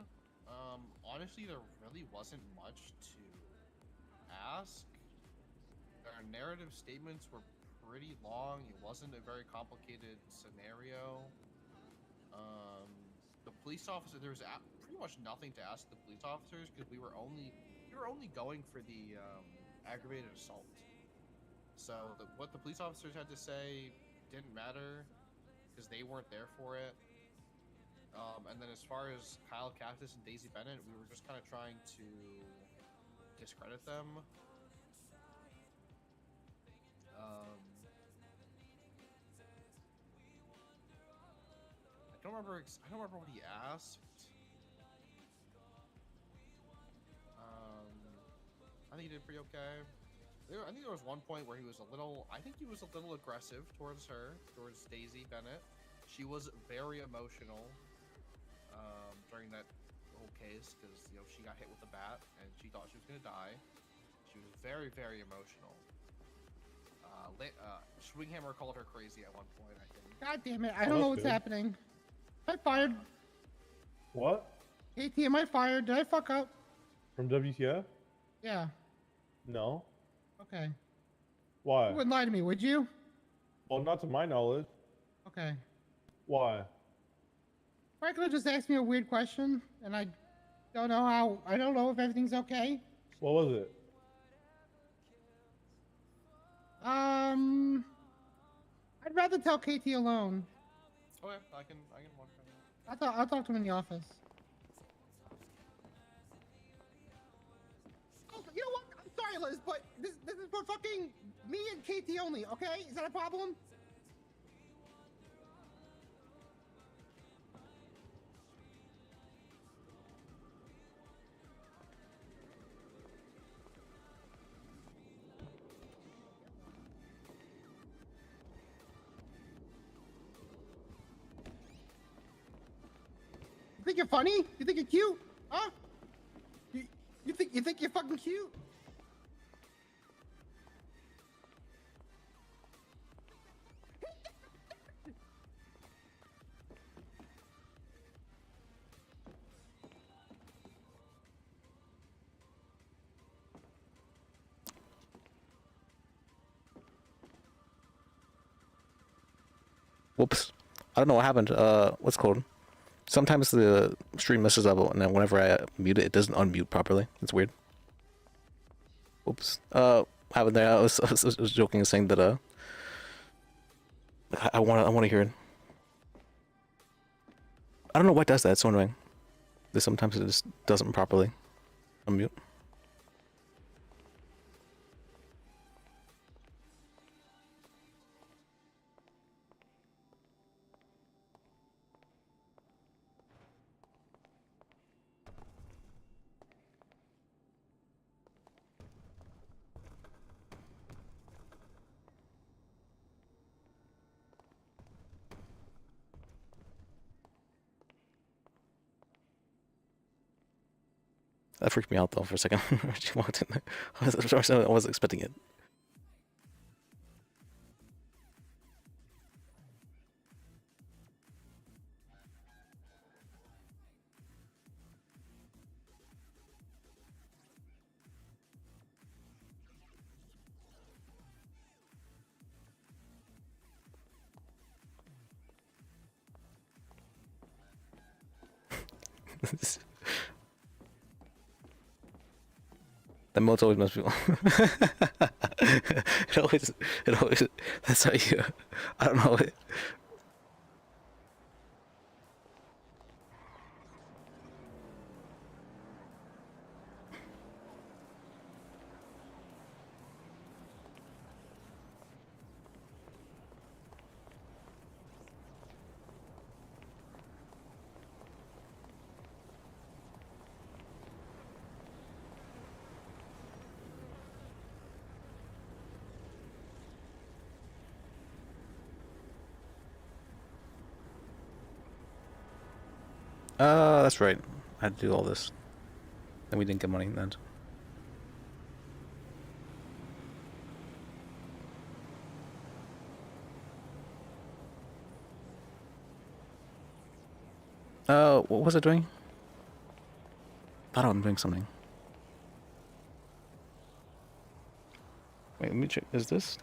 Honestly, there really wasn't much to ask. Our narrative statements were pretty long. It wasn't a very complicated scenario. The police officer, there was pretty much nothing to ask the police officers because we were only going for the aggravated assault. So what the police officers had to say didn't matter because they weren't there for it. And then as far as Kyle Cactus and Daisy Bennett, we were just kind of trying to discredit them. I don't remember what he asked. I think he did pretty okay. I think there was one point where he was a little aggressive towards Daisy Bennett. She was very emotional during that whole case because she got hit with a bat and she thought she was gonna die. She was very, very emotional. Swinghammer called her crazy at one point, I think. God damn it! I don't know what's happening. Am I fired? What? KT, am I fired? Did I fuck up? From WTF? Yeah. No. Okay. Why? You wouldn't lie to me, would you? Well, not to my knowledge. Okay. Why? Franklin just asked me a weird question, and I don't know if everything's okay. What was it? I'd rather tell KT alone. Okay, I can walk around. I'll talk to him in the office. Oh, you know what? I'm sorry, Liz, but this is for fucking me and KT only, okay? Is that a problem? You think you're funny? You think you're cute? Huh? You think you're fucking cute? Whoops. I don't know what happened. What's it called? Sometimes the stream messes up, and then whenever I mute it, it doesn't unmute properly. It's weird. Oops. What happened there? I was joking and saying that I want to hear it. I don't know what does that. It's so annoying. Sometimes it just doesn't properly unmute. That freaked me out though for a second. She walked in. I wasn't expecting it. The modes always must be. it always. That's how you. I don't know. That's right. I had to do all this. Then we didn't get money then. What was I doing? Thought I was doing something. Wait, let me check. Is this?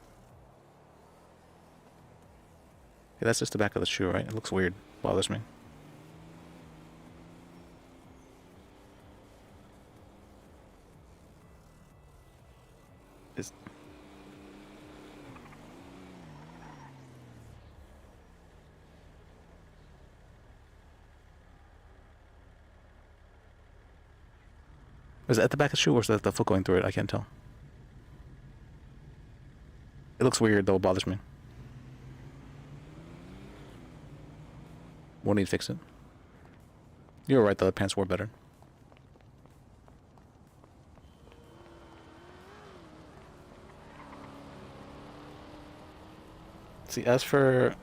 Yeah, that's just the back of the shoe, right? It looks weird. Bothers me. Is... Is that the back of the shoe or is that the foot going through it? I can't tell. It looks weird though, it bothers me. We'll need to fix it. You were right though, the pants were better. See, as for...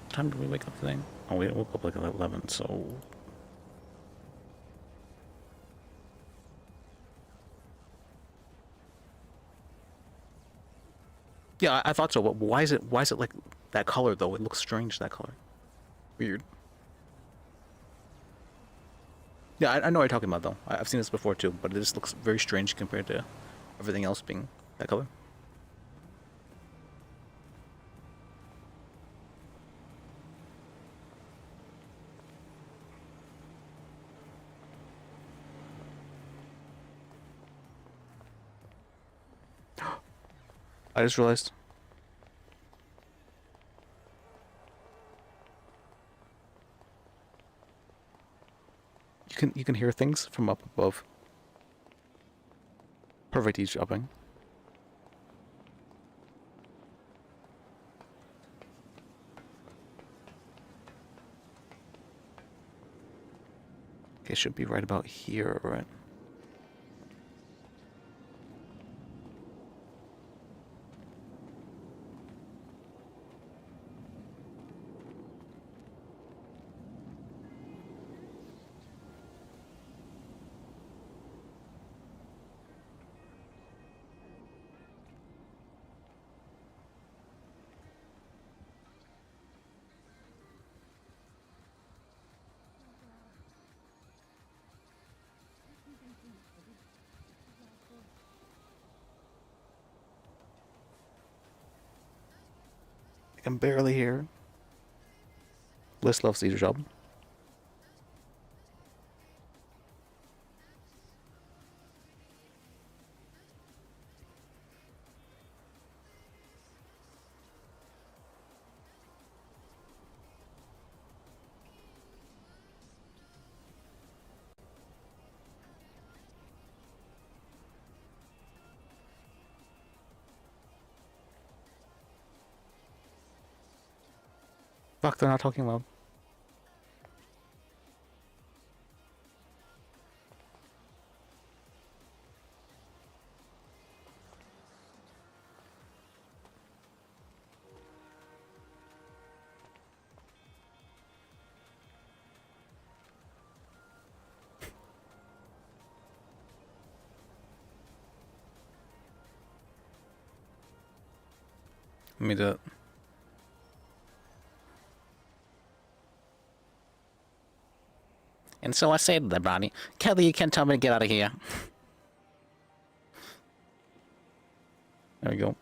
What time did we wake up today? Oh, we woke up like at 11, so... Yeah, I thought so, but why is it like that color though? It looks strange, that color. Weird. Yeah, I know what you're talking about though. I've seen this before too, but it just looks very strange compared to everything else being that color. I just realized. You can hear things from up above. Perfect eavesdropping. Okay, should be right about here, right? I can barely hear. Bliss loves the job. Fuck, they're not talking loud. Let me do it. And so I say to the body, Kelly, you can't tell me to get out of here. There we go.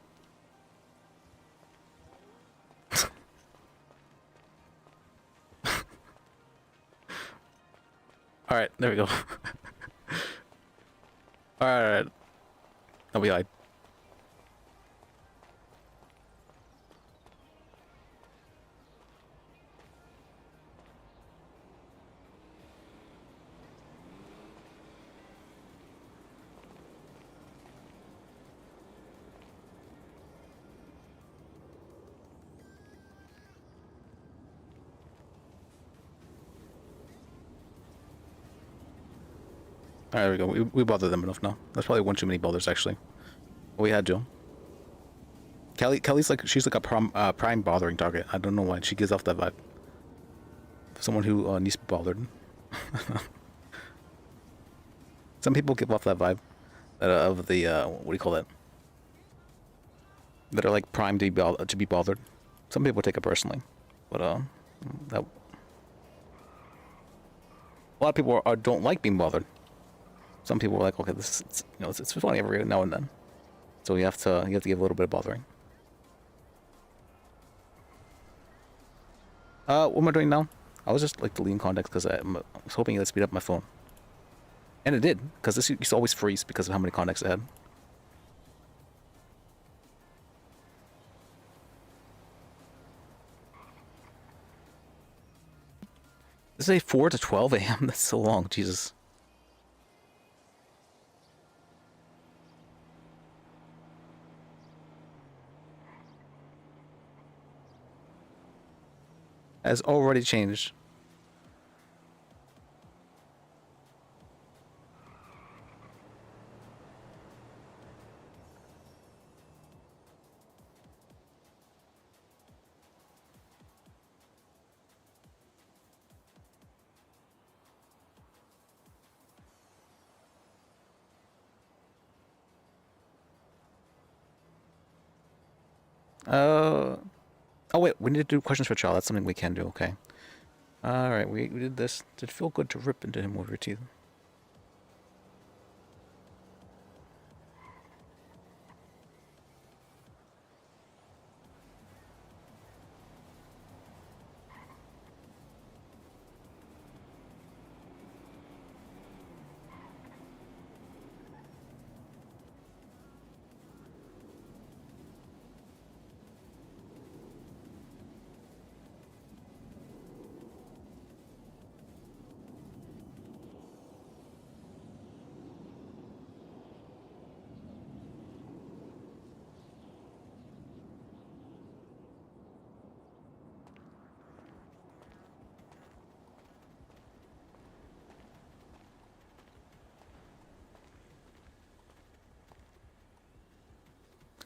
Alright, there we go. Alright. I'll be like. Alright, there we go. We bothered them enough now. That's probably one too many boulders, actually. We had to. Kelly's like she's like a prime bothering target. I don't know why she gives off that vibe. Someone who needs to be bothered. Some people give off that vibe of the what do you call that? That are like primed to be bothered. Some people take it personally, but that a lot of people don't like being bothered. Some people are like, okay, this is, it's funny every now and then, so you have to give a little bit of bothering. What am I doing now? I was just like deleting contacts because I was hoping it would speed up my phone, and it did, because this used to always freeze because of how many contacts I had. This is a 4 to 12 a.m. That's so long, Jesus. Has already changed. Oh wait, we need to do questions for Chow. That's something we can do, okay. Alright, we did this. Did it feel good to rip into him with your teeth?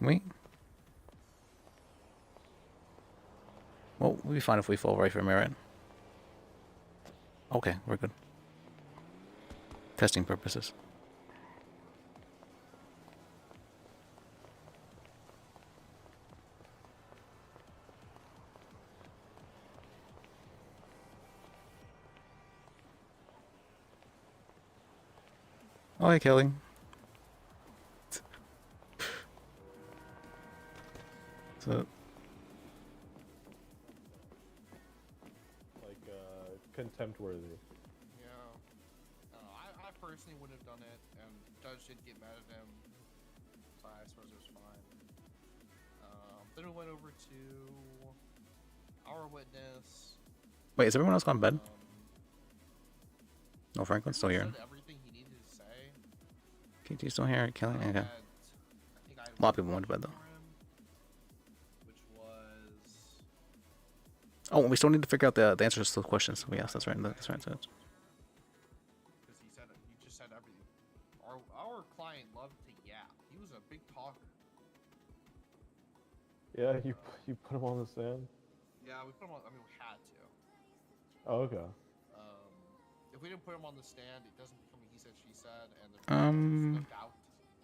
Wait. Well, we'll be fine if we fall right from merit. Okay, we're good. Testing purposes. Oh, hey, Kelly. So, like contempt worthy. Yeah. I personally wouldn't have done it, and Judge did get mad at him, so I suppose it was fine. Then we went over to our witness. wait, is everyone else gone to bed? No, Franklin's still here. Said everything he needed to say. KT's still here. Kelly, okay. A lot of people went to bed though. Oh, we still need to figure out the answers to the questions we asked. That's right. That's right. Because he said it. He just said everything. Our client loved to yap. He was a big talker. Yeah, you put him on the stand. Yeah, we put him on. I mean, we had to. Oh, okay. If we didn't put him on the stand, it doesn't become a he said she said, and there's no doubt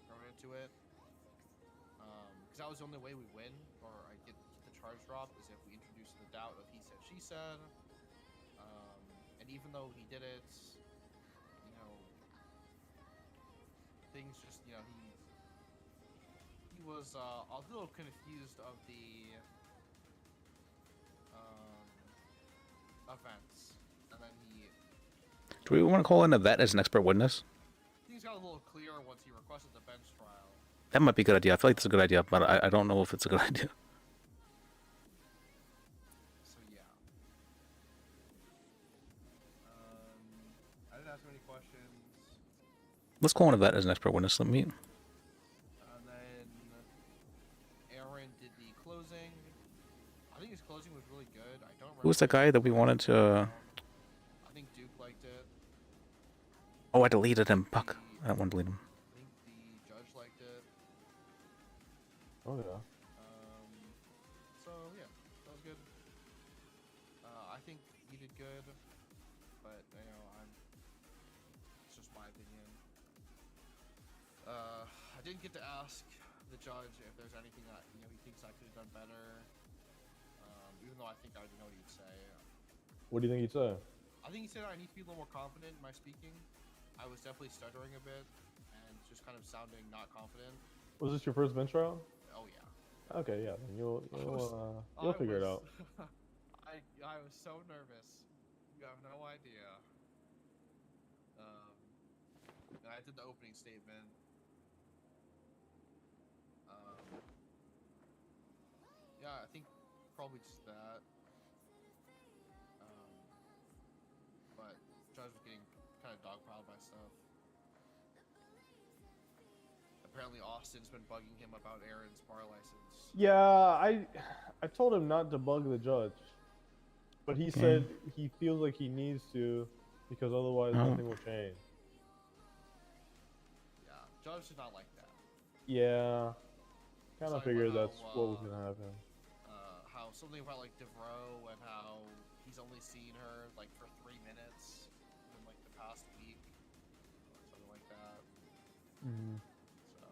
thrown into it. Because that was the only way we win, or I get the charge drop, is if we introduce the doubt of he said she said. And even though he did it, you know, things just, you know, he was a little confused of the events, and then he. Do we want to call in a vet as an expert witness? Things got a little clearer once he requested the bench trial. That might be a good idea. I feel like it's a good idea, but I don't know if it's a good idea. So yeah. I didn't ask many questions. Let's call in a vet as an expert witness. Let me. And then Aaron did the closing. I think his closing was really good. I don't remember. Who was that guy that we wanted to? I think Duke liked it. Oh, I deleted him. Fuck. I don't want to delete him. I think the judge liked it. Oh yeah. was good. I think he did good, but you know, it's just my opinion. I didn't get to ask the judge if there's anything that he thinks I could have done better. Even though I think I already know what he'd say. What do you think he'd say? I think he said I need to be a little more confident in my speaking. I was definitely stuttering a bit and just kind of sounding not confident. Was this your first bench trial? Oh yeah. Okay, yeah. Then you'll figure it out. I was so nervous. You have no idea. And I did the opening statement. Yeah, I think probably just that. But Judge was getting kind of dogpiled by stuff. Apparently Austin's been bugging him about Aaron's bar license. Yeah, I told him not to bug the judge, but he said he feels like he needs to because otherwise nothing will change. Yeah, Judge did not like that. Yeah, kind of Talking figured about that's how, what was gonna happen. How something about like DeVroe and how he's only seen her like for 3 minutes in like the past week, something like that. So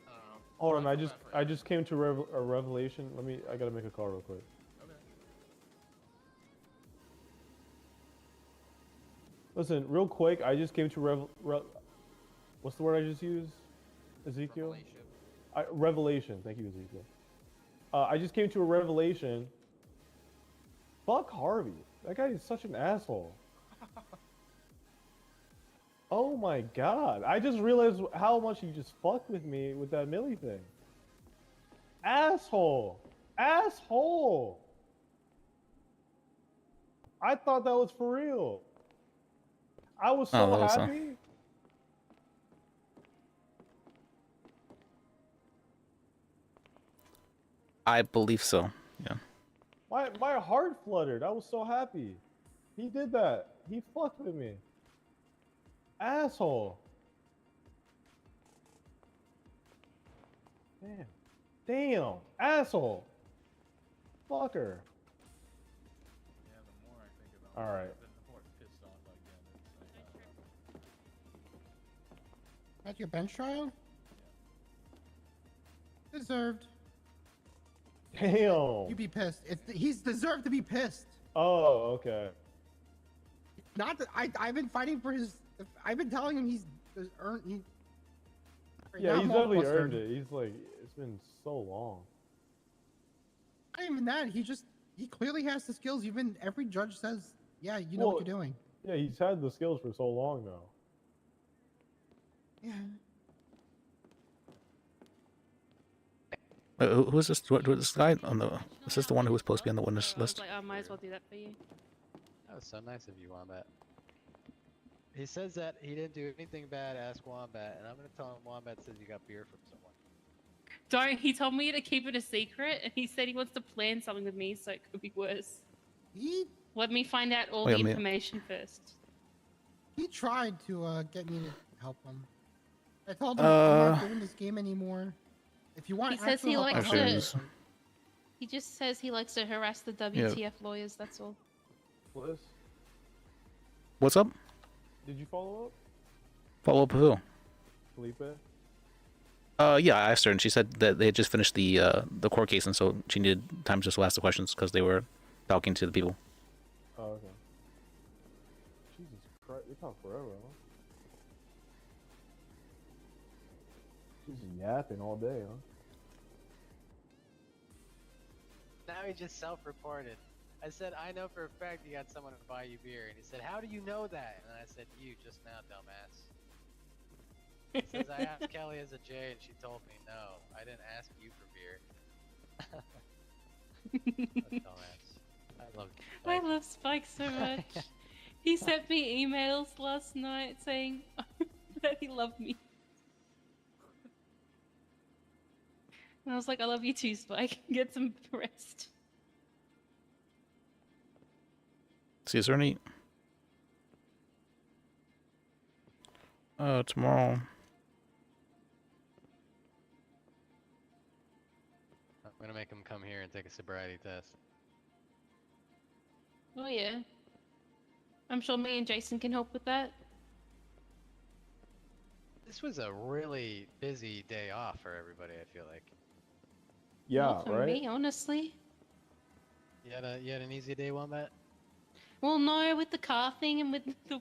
I don't know. Hold on, I just came to a revelation. I gotta make a call real quick. Okay. Listen, real quick, I just came to what's the word I just used? Ezekiel? Revelation. Thank you, Ezekiel. I just came to a revelation. Fuck Harvey. That guy is such an asshole. Oh my god. I just realized how much he just fucked with me with that Millie thing. Asshole. Asshole. I thought that was for real. I was so happy. I believe so. Yeah. My heart fluttered. I was so happy. He did that. He fucked with me. Asshole. Damn. Damn. Asshole. Fucker. Yeah, the more I think about All right. it, the more pissed off I get. It's like, That's your bench trial? Deserved. Damn. You be pissed. He's deserved to be pissed. Oh, okay. Not that I've been fighting for his. I've been telling him he's earned. Yeah, he's definitely earned it. He's like, it's been so long. Not even that. He clearly has the skills. Every judge says, yeah, you know what you're doing. Yeah, he's had the skills for so long now. Yeah. Who is this? What this guy on the? Is this the one who was supposed to be on the witness I was list? like, I might as well do that for you. That was so nice of you, Wombat. He says that he didn't do anything bad. Ask Wombat, and I'm gonna tell him Wombat says you got beer from someone. Don't. He told me to keep it a secret, and he said he wants to plan something with me, so it could be worse. Let me find out all the information first. He tried to get me to help him. I told him I'm not doing this game anymore. If you want, He says actual he help, likes I'll help to. you. He just says he likes to harass the WTF lawyers. That's all. Liz, What's up? did you follow up? Follow up with who? Felipe? Yeah, I asked her, and she said that they had just finished the court case, and so she needed time just to ask the questions because they were talking to the people. Oh, okay. Jesus Christ, they talk forever, huh? She's yapping all day, huh? Now he just self-reported. I said, I know for a fact you got someone to buy you beer. And he said, how do you know that? And I said, you just now, dumbass. He says, I asked Kelly as a J and she told me no. I didn't ask you for beer. That's dumbass. I love I love Spike so much. He sent me emails last night saying that he loved me. And I was like, I love you too, Spike. Get some rest. See, is there any? Tomorrow. I'm gonna make him come here and take a sobriety test. Oh yeah. I'm sure me and Jason can help with that. This was a really busy day off for everybody, I feel like. Yeah, Not for right? me, honestly. You had an easy day, Wombat? Well, no, with the car thing and with the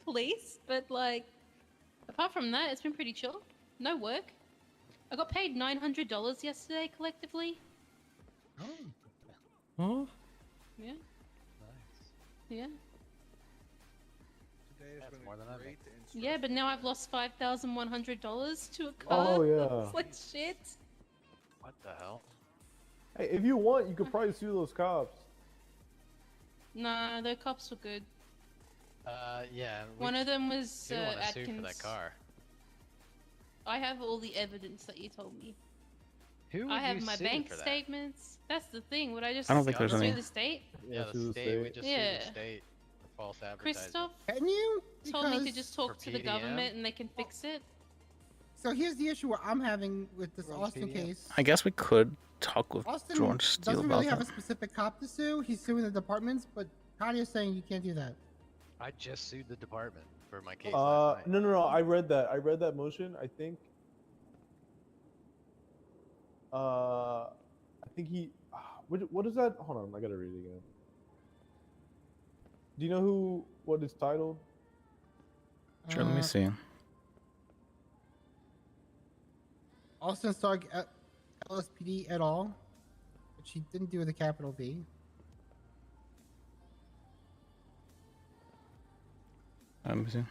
police, but like, apart from that, it's been pretty chill. No work. I got paid $900 yesterday collectively. Huh? Yeah. Nice. Yeah. That's more than I make. Yeah, but now I've lost $5,100 to a car. Oh, yeah. It's like shit. What the hell? Hey, if you want, you could probably sue those cops. Nah, the cops were good. Yeah. One of them was we want to Atkins. sue for that car. I have all the evidence that you told me. Who I would have you my sue bank for that? statements. That's the thing. Would I just I don't think there's sue any- the state? Yeah, sue the the state. We state. just Yeah. sue the state for false advertising. Christoph Can you? told me to Because- just talk For to the PDM? government and they can fix it. So here's the issue I'm having with this Runs Austin PDM. case. I guess we could talk with Austin George Steele doesn't about really have a that. specific cop to sue. He's suing the departments, but Kadia's saying you can't do that. I just sued the department for my case last night. No. I read that. I read that motion. I think he. What is that? Hold on, I gotta read it again. Do you know what it's titled? Sure, let me see. Austin Stark LSPD et al. Which he didn't do with a capital B. Let me see.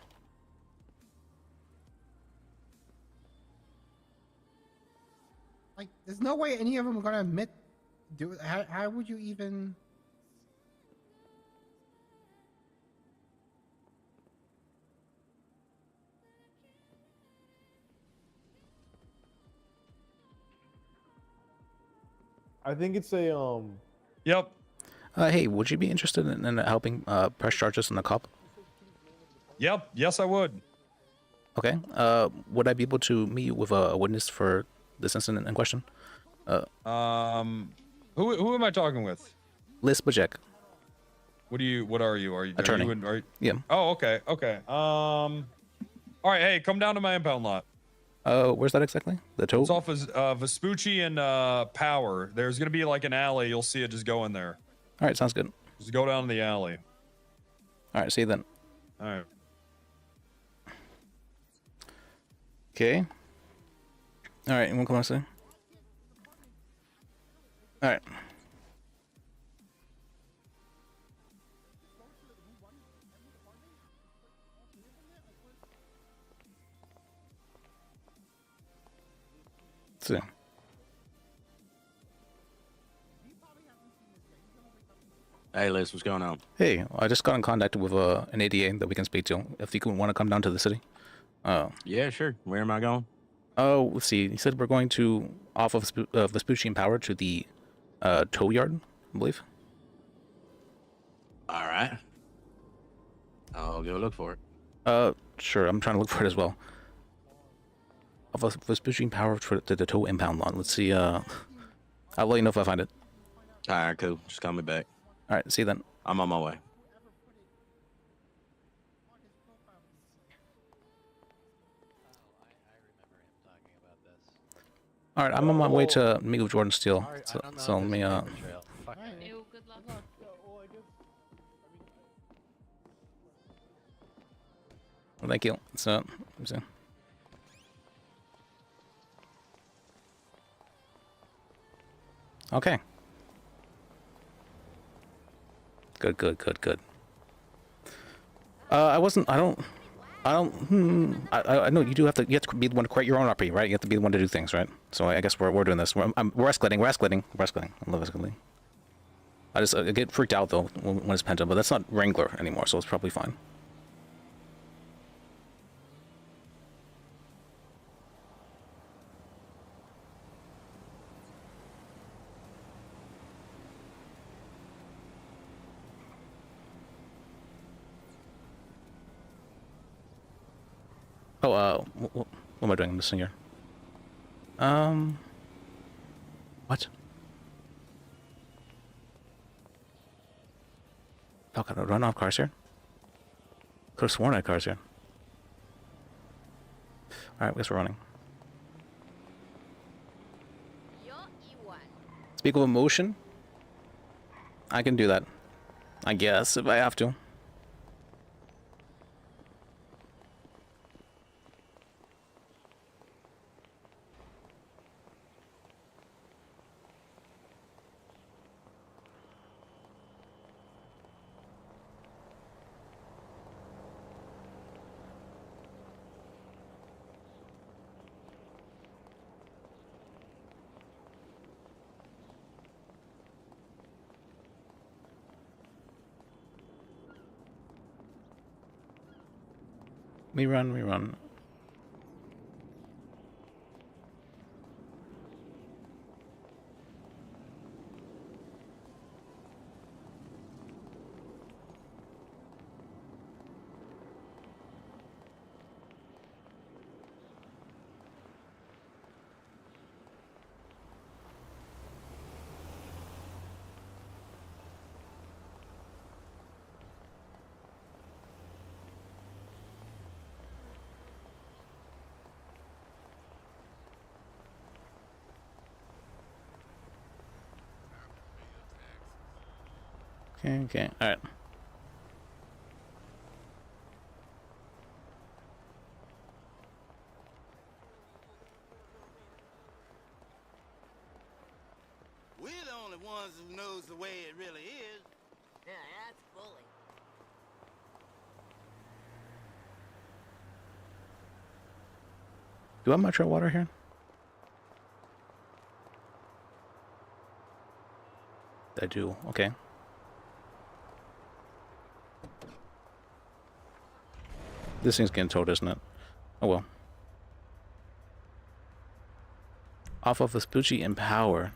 Like, there's no way any of them are gonna admit do it. How would you even? I think it's a Yep. Hey, would you be interested in helping press charges on the cop? Yep. Yes, I would. Okay. Would I be able to meet you with a witness for this incident in question? Who am I talking with? Liz Bajek. What are you? Are you Attorney. Are you, Yeah. Oh, okay. All right. Hey, come down to my impound lot. Where's that exactly? The tow? It's off Vespucci and Power. There's gonna be like an alley. You'll see it. Just go in there. All right, sounds good. Just go down the alley. All right, see you then. All right. Okay. All right, you want to come on, say? All right. See. Hey, Liz, what's going on? Hey, I just got in contact with an ADA that we can speak to. If you want to come down to the city. Yeah, sure. Where am I going? Oh, let's see. He said we're going to off of Vespucci and Power to the tow yard, I believe. All right. I'll go look for it. Sure. I'm trying to look for it as well. Off of Vespucci and Power to the tow impound lot. Let's see. I'll let you know if I find it. All right, cool. Just call me back. All right. See you then. I'm on my way. All right. I'm on my way to meet with Jordan Steele. So let me Ew, good luck. Thank you. So, let me see. Okay. Good. I know you have to be the one to create your own RP, right? You have to be the one to do things, right? So I guess we're doing this. We're escalating. I love escalating. I get freaked out though when it's Penta, but that's not Wrangler anymore, so it's probably fine. Oh, what am I doing? I'm missing here. What? Fuck, I don't run off cars here. Could have sworn I had cars here. Alright, I guess we're running. Speak of emotion? I can do that. I guess, if I have to. We run, we run. Okay, alright. We're the only ones who knows the way it really is. Yeah, that's bully. Do I have metro water here? I do, okay. This thing's getting towed, isn't it? Oh well. Off of Vespucci and Power.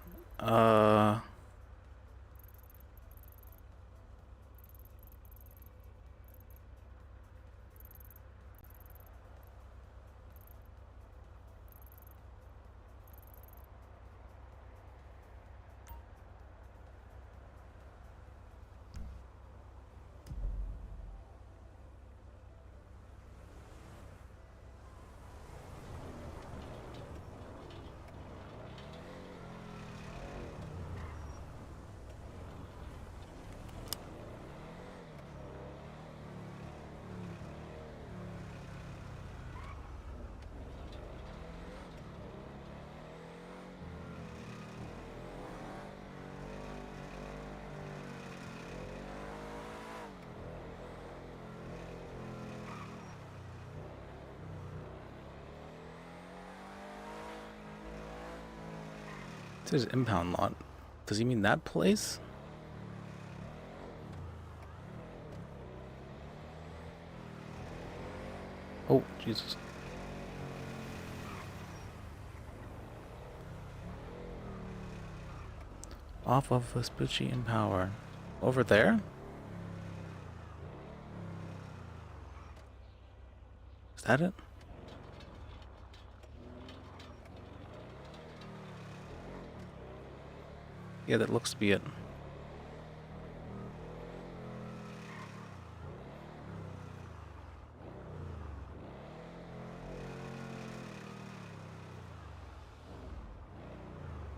It says impound lot. Does he mean that place? Oh, Jesus. Off of Vespucci and Power. Over there? Is that it? Yeah, that looks to be it.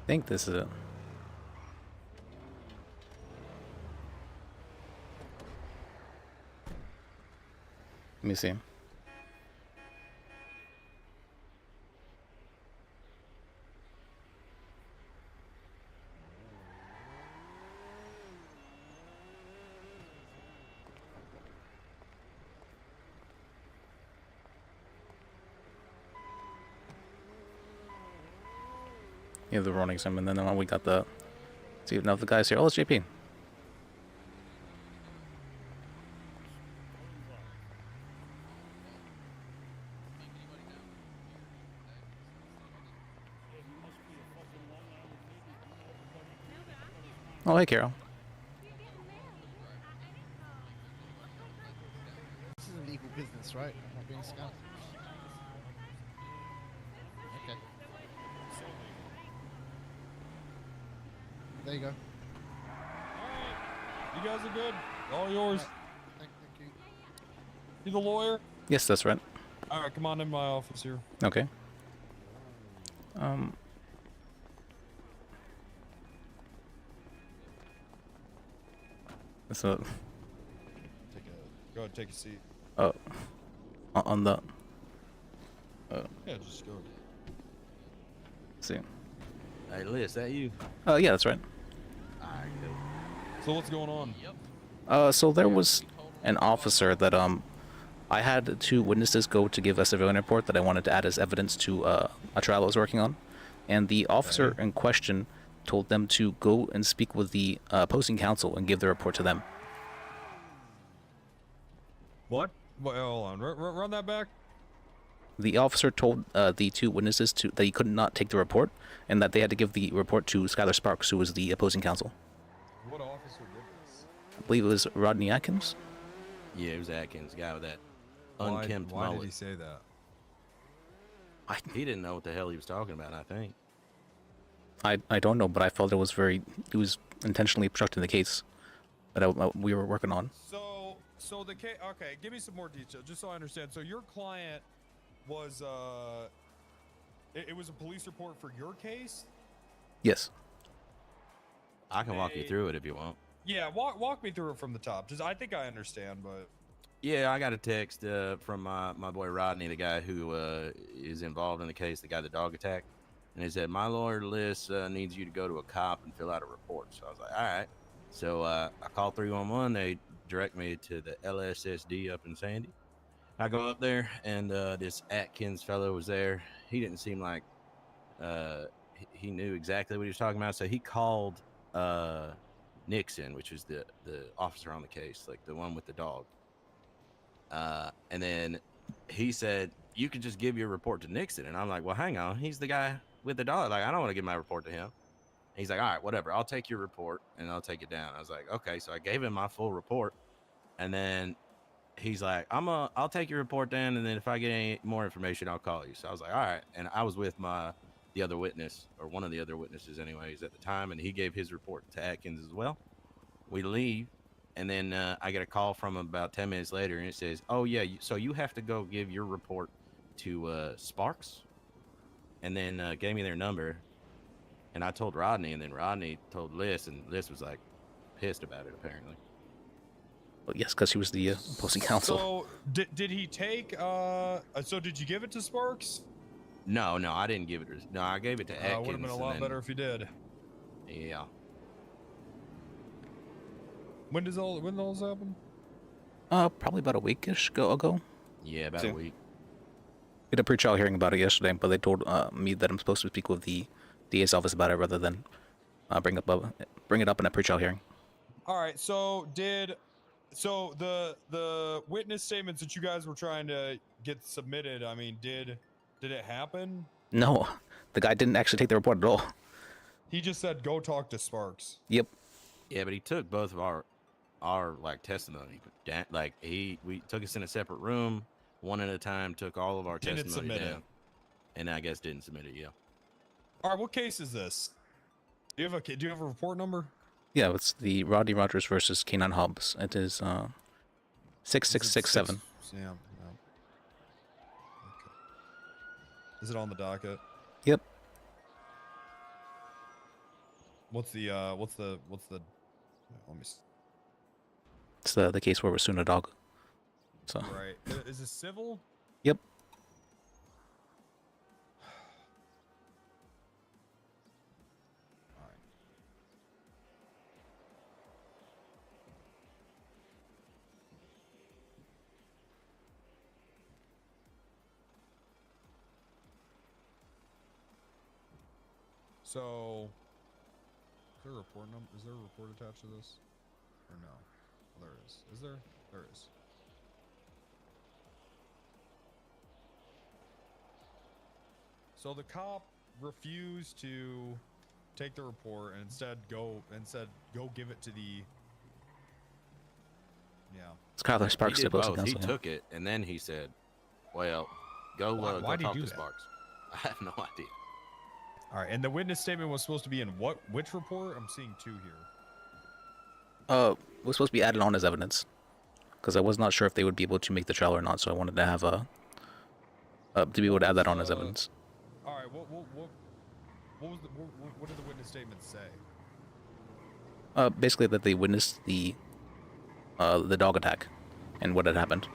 I think this is it. Let me see. Yeah, the running sim, and then we got the. See, now the guy's here. Oh, it's JP. Oh, hey, Carol. This is a legal business, right? I'm not being scammed. Okay. There you go. You guys are good. All yours. Thank you. You the lawyer? Yes, that's right. All right, come on in my office here. Okay. So. Go ahead, take a seat. On the. Yeah, just go. See. Hey, Liz, that you? Yeah, that's right. Alright, cool. So what's going on? So there was an officer that I had 2 witnesses go to give a civilian report that I wanted to add as evidence to a trial I was working on, and the officer in question told them to go and speak with the opposing counsel and give the report to them. What? Well, hold on. Run that back. The officer told the 2 witnesses that he could not take the report, and that they had to give the report to Skylar Sparks, who was the opposing counsel. What officer did this? I believe it was Rodney Atkins. Yeah, it was Atkins, the guy with that unkempt Why mullet. did he say that? He didn't know what the hell he was talking about, I think. I don't know, but I felt it was he was intentionally obstructing the case that we were working on. So the case. Okay, give me some more detail, just so I understand. So your client was it was a police report for your case? Yes. I can walk you through it if you want. Yeah, walk me through it from the top. Just I think I understand, but Yeah, I got a text from my boy Rodney, the guy who is involved in the case, the guy the dog attacked. And he said, my lawyer Liz needs you to go to a cop and fill out a report. So I was like, all right. So I called 311. They direct me to the LSSD up in Sandy. I go up there, and this Atkins fellow was there. He didn't seem like he knew exactly what he was talking about. So he called Nixon, which is the officer on the case, like the one with the dog. And then he said, you could just give your report to Nixon. And I'm like, well, hang on. He's the guy with the dog. Like, I don't want to give my report to him. And he's like, all right, whatever. I'll take your report and I'll take it down. I was like, okay. So I gave him my full report. And then he's like, I'll take your report down. And then if I get any more information, I'll call you. So I was like, all right. And I was with the other witness, or one of the other witnesses anyways at the time. And he gave his report to Atkins as well. We leave. And then I get a call from him about 10 minutes later, and it says, oh, yeah, so you have to go give your report to Sparks. And then gave me their number. And I told Rodney, and then Rodney told Liz, and Liz was, like, pissed about it, apparently. Well, yes, because he was the opposing counsel. So, did he take, so did you give it to Sparks? No, I didn't give it to, no, I gave it to Atkins. Would have been a lot better if you did. Yeah. When does all this happen? Probably about a weekish ago. Yeah, about a week. We had a pre-trial hearing about it yesterday, but they told me that I'm supposed to speak with the DA's office about it rather than bring it up in a pre-trial hearing. All right. So the witness statements that you guys were trying to get submitted, I mean, did it happen? No, the guy didn't actually take the report at all. He just said, "Go talk to Sparks." Yep. Yeah, but he took both of our like testimony. Like we took us in a separate room, one at a time. Took all of our testimony down, and I guess didn't submit it. Yeah. All right. What case is this? Do you have a report number? Yeah, it's the Rodney Rogers versus K9 Hobbs. It is 6667. Yeah. Okay. Is it on the docket? Yep. What's the let me see. It's the case where we're suing a dog. So. Right. Is this civil? Yep. So, is there a report number? Is there a report attached to this, or no? Oh, there is. Is there? There is. So the cop refused to take the report and instead go give it to the. Yeah. Skylar Sparks He did did both. both. He took it, and then he said, "Well, go Why go did talk he do to that? Sparks." I have no idea. All right, and the witness statement was supposed to be in which report? I'm seeing two here. Was supposed to be added on as evidence, because I was not sure if they would be able to make the trial or not. So I wanted to have to be able to add that on as evidence. All right. What did the witness statement say? Basically that they witnessed the dog attack, and what had happened.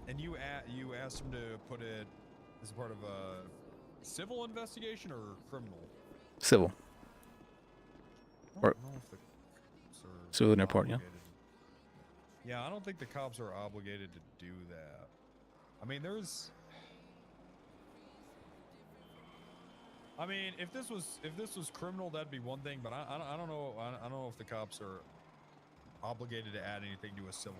And you asked him to put it as part of a civil investigation or criminal? Civil. I Or don't know if the cops are civil report, yeah. obligated. Yeah, I don't think the cops are obligated to do that. I mean, if this was criminal, that'd be one thing. But I don't know. I don't know if the cops are obligated to add anything to a civil.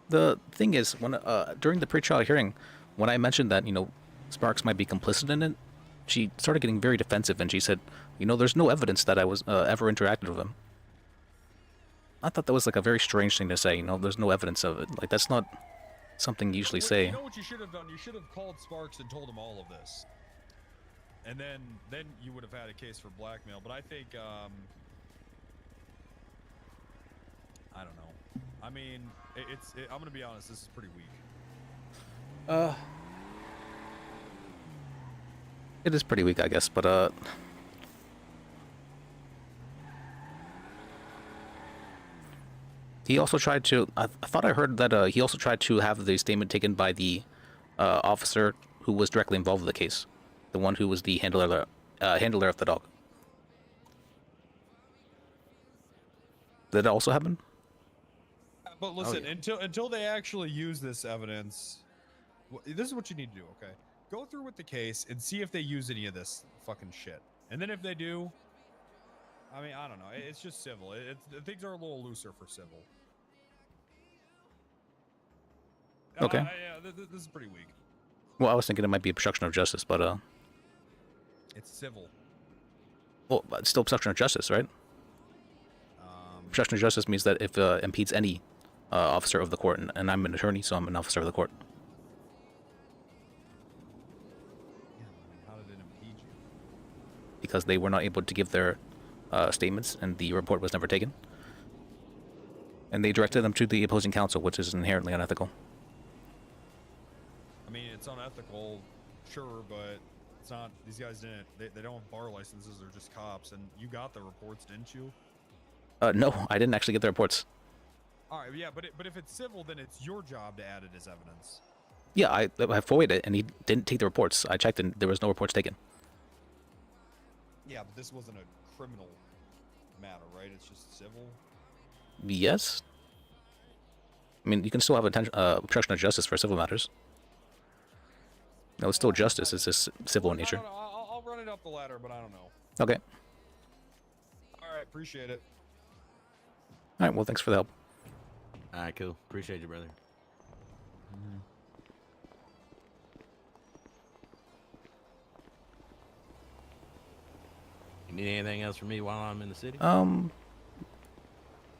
The thing is, when during the pre-trial hearing, when I mentioned that Sparks might be complicit in it, she started getting very defensive, and she said, there's no evidence that I was ever interacted with him. I thought that was like a very strange thing to say. There's no evidence of it. Like, that's not something you usually say. You know what you should have done? You should have called Sparks and told him all of this, and then you would have had a case for blackmail. But I think I don't know. I mean, I'm gonna be honest. This is pretty weak. It is pretty weak, I guess, but he also tried to. I thought I heard that he also tried to have the statement taken by the officer who was directly involved with the case, the one who was the handler of the dog. Did that also happen? But listen, until they actually use this evidence, this is what you need to do. Okay, go through with the case and see if they use any of this fucking shit, and then if they do, I mean, I don't know. It's just civil. Things are a little looser for civil. Okay. Yeah, this is pretty weak. Well, I was thinking it might be obstruction of justice, but It's civil. well, it's still obstruction of justice, right? Obstruction of justice means that if impedes any officer of the court, and I'm an attorney, so I'm an officer of the court. How did it impede you? Because they were not able to give their statements, and the report was never taken. And they directed them to the opposing counsel, which is inherently unethical. I mean, it's unethical, sure, but it's not. These guys didn't. They don't have bar licenses. They're just cops. And you got the reports, didn't you? No, I didn't actually get the reports. All right, yeah, but if it's civil, then it's your job to add it as evidence. Yeah, I FOIA'd it, and he didn't take the reports. I checked, and there was no reports taken. Yeah, but this wasn't a criminal matter, right? It's just civil. Yes. I mean, you can still have obstruction of justice for civil matters. No, it's still justice. It's just civil in nature. I'll run it up the ladder, but I don't know. Okay. All right, appreciate it. All right. Well, thanks for the help. All right, cool. Appreciate you, brother. You need anything else from me while I'm in the city? No,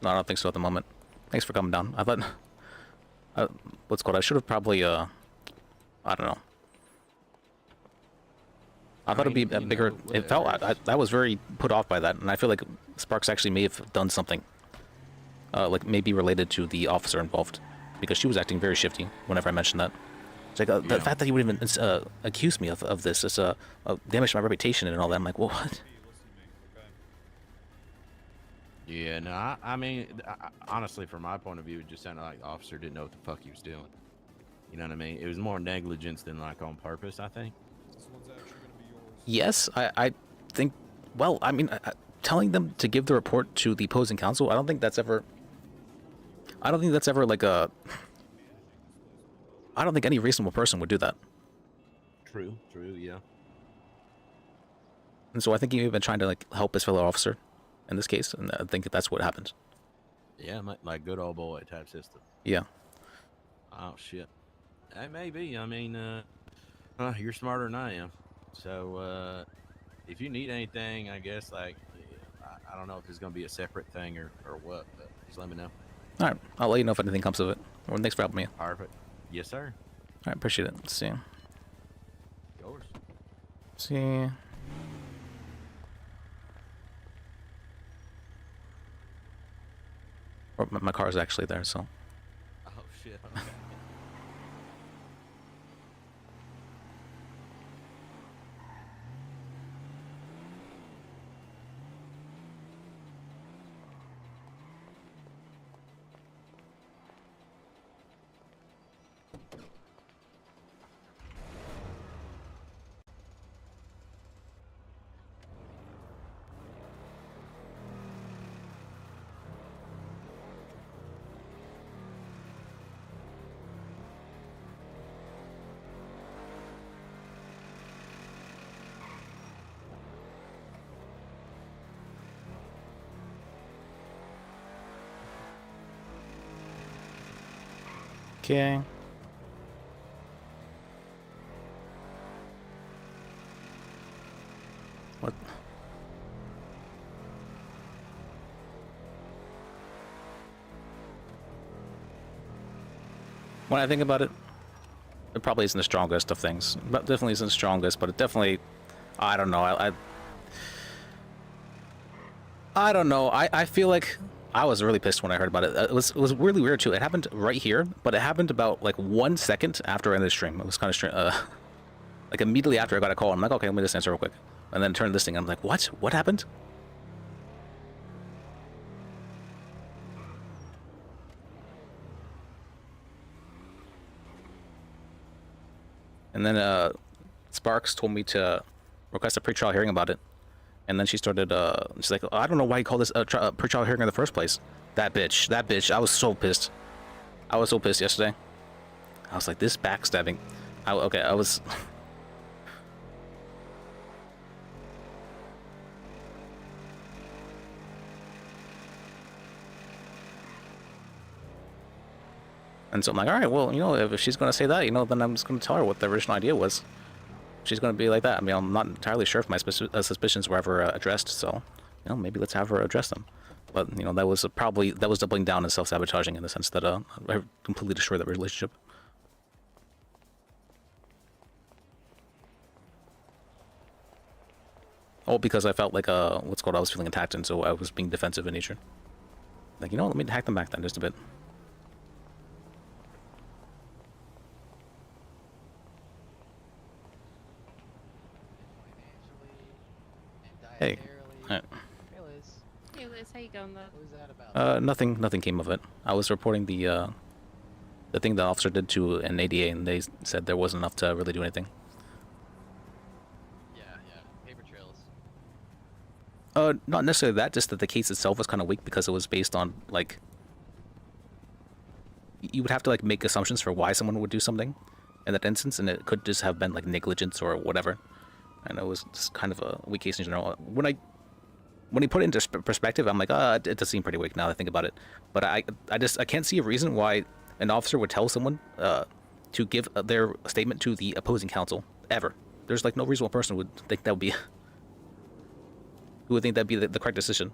I don't think so at the moment. Thanks for coming down. I thought, what's it called? I should have probably, I don't know. I thought it'd be a bigger. It felt. I was very put off by that, and I feel like Sparks actually may have done something, like maybe related to the officer involved, because she was acting very shifty whenever I mentioned that. It's like the fact that you would even accuse me of this is damage to my reputation and all that. I'm like, well, what? Yeah, no, I mean, honestly, from my point of view, it just sounded like the officer didn't know what the fuck he was doing. You know what I mean? It was more negligence than like on purpose, I think. Yes, I think. Well, I mean, telling them to give the report to the opposing counsel, I don't think that's ever like a. I don't think any reasonable person would do that. True, yeah. And so I think he may have been trying to like help his fellow officer in this case, and I think that's what happened. Yeah, like good old boy type system. Yeah. Oh shit. That may be. I mean, you're smarter than I am. So if you need anything, I guess like I don't know if it's gonna be a separate thing or what, but just let me know. All right, I'll let you know if anything comes of it. Well, thanks for helping me. Perfect. Yes, sir. I appreciate it. Let's see. Yours. See. Or my car is actually there, so. Oh shit. Okay. Okay. What? When I think about it, it probably isn't the strongest of things. But definitely isn't the strongest, but it definitely, I don't know. I don't know. I feel like I was really pissed when I heard about it. It was really weird too. It happened right here, but it happened about like 1 second after I ended the stream. It was kind of strange. Like immediately after I got a call, I'm like, okay, let me just answer real quick, and then turn this thing. I'm like, what? What happened? And then Sparks told me to request a pretrial hearing about it. And then she started, she's like, I don't know why you call this a pretrial hearing in the first place. That bitch. I was so pissed. I was so pissed yesterday. I was like, this backstabbing. Okay, I was... And so I'm like, all right, well, you know, if she's going to say that, you know, then I'm just going to tell her what the original idea was. She's going to be like that. I mean, I'm not entirely sure if my suspicions were ever addressed, so, you know, maybe let's have her address them. But, you know, that was doubling down and self-sabotaging in the sense that I completely destroyed that relationship. Oh, because I felt like, I was feeling attacked, and so I was being defensive in nature. Like, you know, let me hack them back then just a bit. Hey. Hey Liz. Hey Liz, how you going though? What was that about? Nothing came of it. I was reporting the thing the officer did to an ADA, and they said there wasn't enough to really do anything. Yeah, paper trails. Not necessarily that, just that the case itself was kind of weak because it was based on, like... You would have to, like, make assumptions for why someone would do something in that instance, and it could just have been, like, negligence or whatever. And it was just kind of a weak case in general. When he put it into perspective, I'm like, it does seem pretty weak now that I think about it. But I can't see a reason why an officer would tell someone to give their statement to the opposing counsel ever. There's like no reasonable person would think that would be who would think that'd be the correct decision.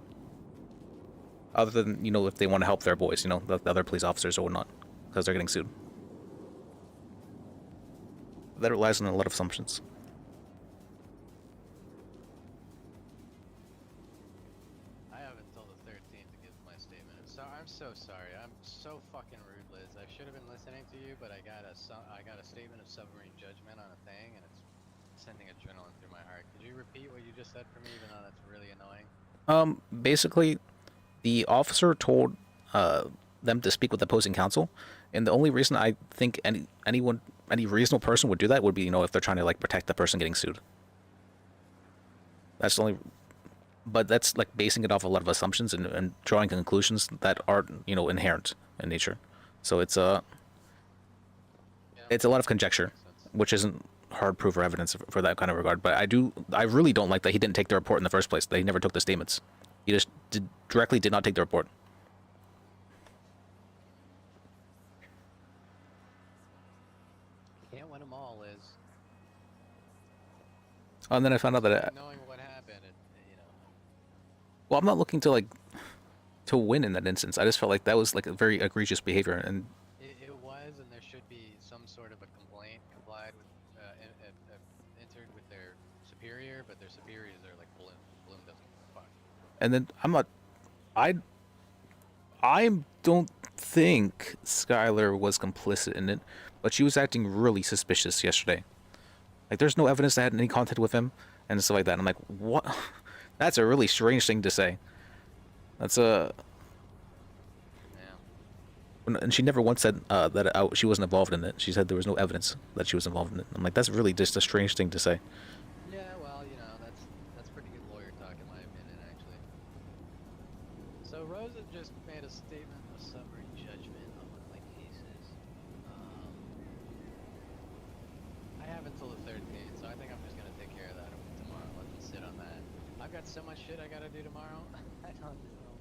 Other than, you know, if they want to help their boys, you know, the other police officers or whatnot, because they're getting sued. That relies on a lot of assumptions. I'm so sorry. I'm so fucking rude, Liz. I should have been listening to you, but I got a statement of submarine judgment on a thing, and it's sending adrenaline through my heart. Could you repeat what you just said for me, even though that's really annoying? Basically, the officer told them to speak with the opposing counsel, and the only reason I think any reasonable person would do that would be, you know, if they're trying to like protect the person getting sued. That's the only. But that's like basing it off a lot of assumptions and drawing conclusions that aren't, you know, inherent in nature. So it's a lot of conjecture, which isn't hard proof or evidence for that kind of regard. But I really don't like that he didn't take the report in the first place. That he never took the statements. He just directly did not take the report. Can't win them all, Liz. And then I found out that Knowing what happened, you know. well, I'm not looking to win in that instance. I just felt like that was like a very egregious behavior, and It was, and there should be some sort of a complaint complied with, entered with their superior, but their superiors are like Bloom. Bloom doesn't give a fuck. And then I don't think Skylar was complicit in it, but she was acting really suspicious yesterday. Like, there's no evidence that I had any contact with him and stuff like that. And I'm like, what? That's a really strange thing to say. That's a... And she never once said that she wasn't involved in it. She said there was no evidence that she was involved in it. I'm like, that's really just a strange thing to say. Yeah, well, you know, that's pretty good lawyer talk in my opinion, actually. So Rosa just made a statement of summary judgment on one of my cases. I have until the 13th, so I think I'm just gonna take care of that tomorrow. Let me sit on that. I've got so much shit I gotta do tomorrow. I don't know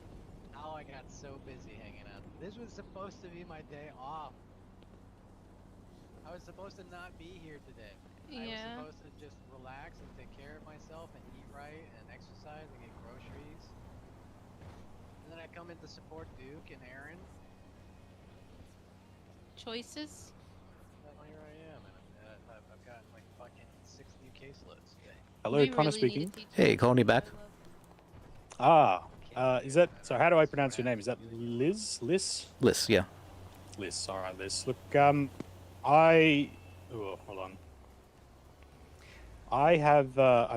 how I got so busy hanging out. This was supposed to be my day off. I was supposed to not be here today. I was Yeah. supposed to just relax and take care of myself and eat right and exercise and get groceries. And then I come in to support Duke and Aaron. Choices? Well, here I am, and I've got like fucking 6 new caseloads today. Hello, We Connor really need speaking. to teach Hey, calling me back. Is that so? How do I pronounce your name? Is that Liz? Liz? Liz, yeah. Liz. All right, Liz. Look, hold on. I've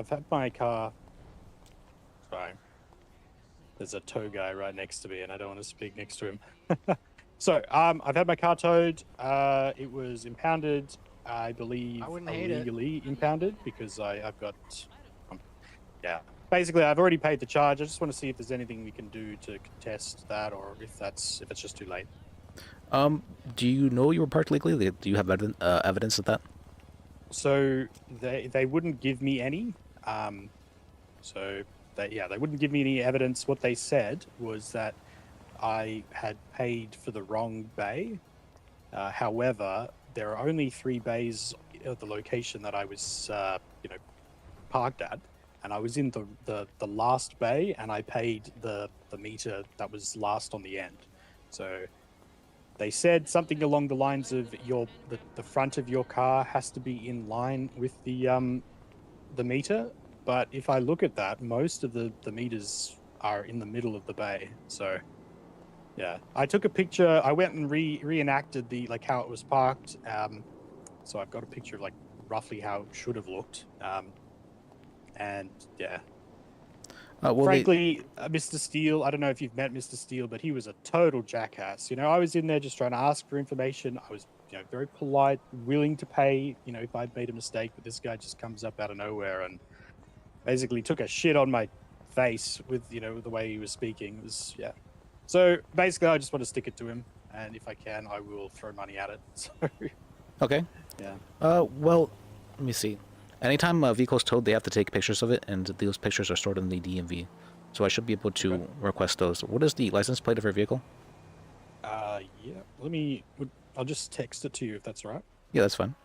had my car. Sorry. There's a tow guy right next to me, and I don't want to speak next to him. So, I've had my car towed. It was impounded. I believe illegally impounded because I've got. Yeah. Basically, I've already paid the charge. I just want to see if there's anything we can do to contest that, or if it's just too late. Do you know you were parked legally? Do you have evidence of that? So they wouldn't give me any. They wouldn't give me any evidence. What they said was that I had paid for the wrong bay. However, there are only 3 bays at the location that I was, parked at, and I was in the last bay, and I paid the meter that was last on the end. So they said something along the lines of the front of your car has to be in line with the meter. But if I look at that, most of the meters are in the middle of the bay. So yeah, I took a picture. I went and reenacted how it was parked. So I've got a picture of roughly how it should have looked. And yeah. Frankly, Mr. Steele, I don't know if you've met Mr. Steele, but he was a total jackass. I was in there just trying to ask for information. I was, very polite, willing to pay, if I'd made a mistake. But this guy just comes up out of nowhere and basically took a shit on my face with, the way he was speaking. It was, yeah. So basically, I just want to stick it to him. And if I can, I will throw money at it. So, okay. Yeah. Well, let me see. Anytime a vehicle's towed, they have to take pictures of it, and those pictures are stored in the DMV. So I should be able to request those. What is the license plate of your vehicle? Yeah. I'll just text it to you if that's all right. Yeah, that's fine.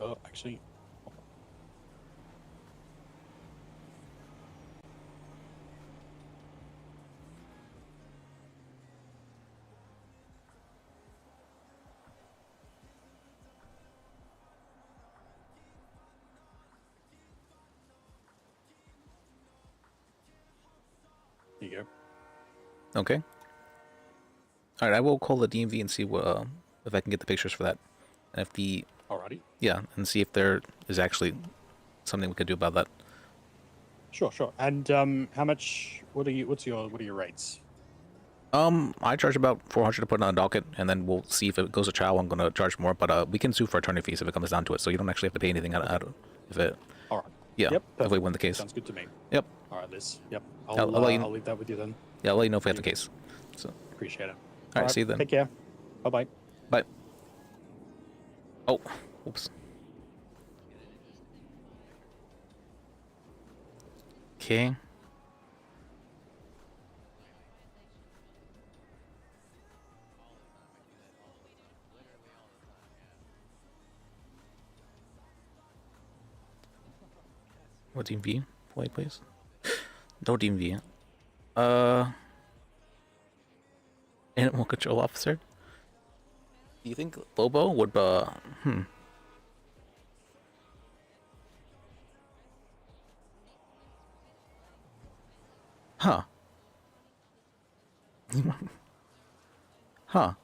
Oh, actually. There you go. Okay. All right, I will call the DMV and see what if I can get the pictures for that, and if the Alrighty. Yeah, and see if there is actually something we could do about that. Sure. And how much? What are your rates? I charge about 400 to put on a docket, and then we'll see if it goes to trial. I'm gonna charge more, but we can sue for attorney fees if it comes down to it. So you don't actually have to pay anything out of it. All right. Yeah. Yep. If we win the case. Sounds good to me. Yep. All right, Liz. Yep. I'll let you know. I'll leave that with you then. Yeah, I'll let you know if we have the case. So. Appreciate it. All right. See you then. Take care. Bye-bye. Bye. Oh. Oops. Okay. What DMV? Wait, please. No DMV. Animal control officer. Do you think Lobo would Huh. Huh.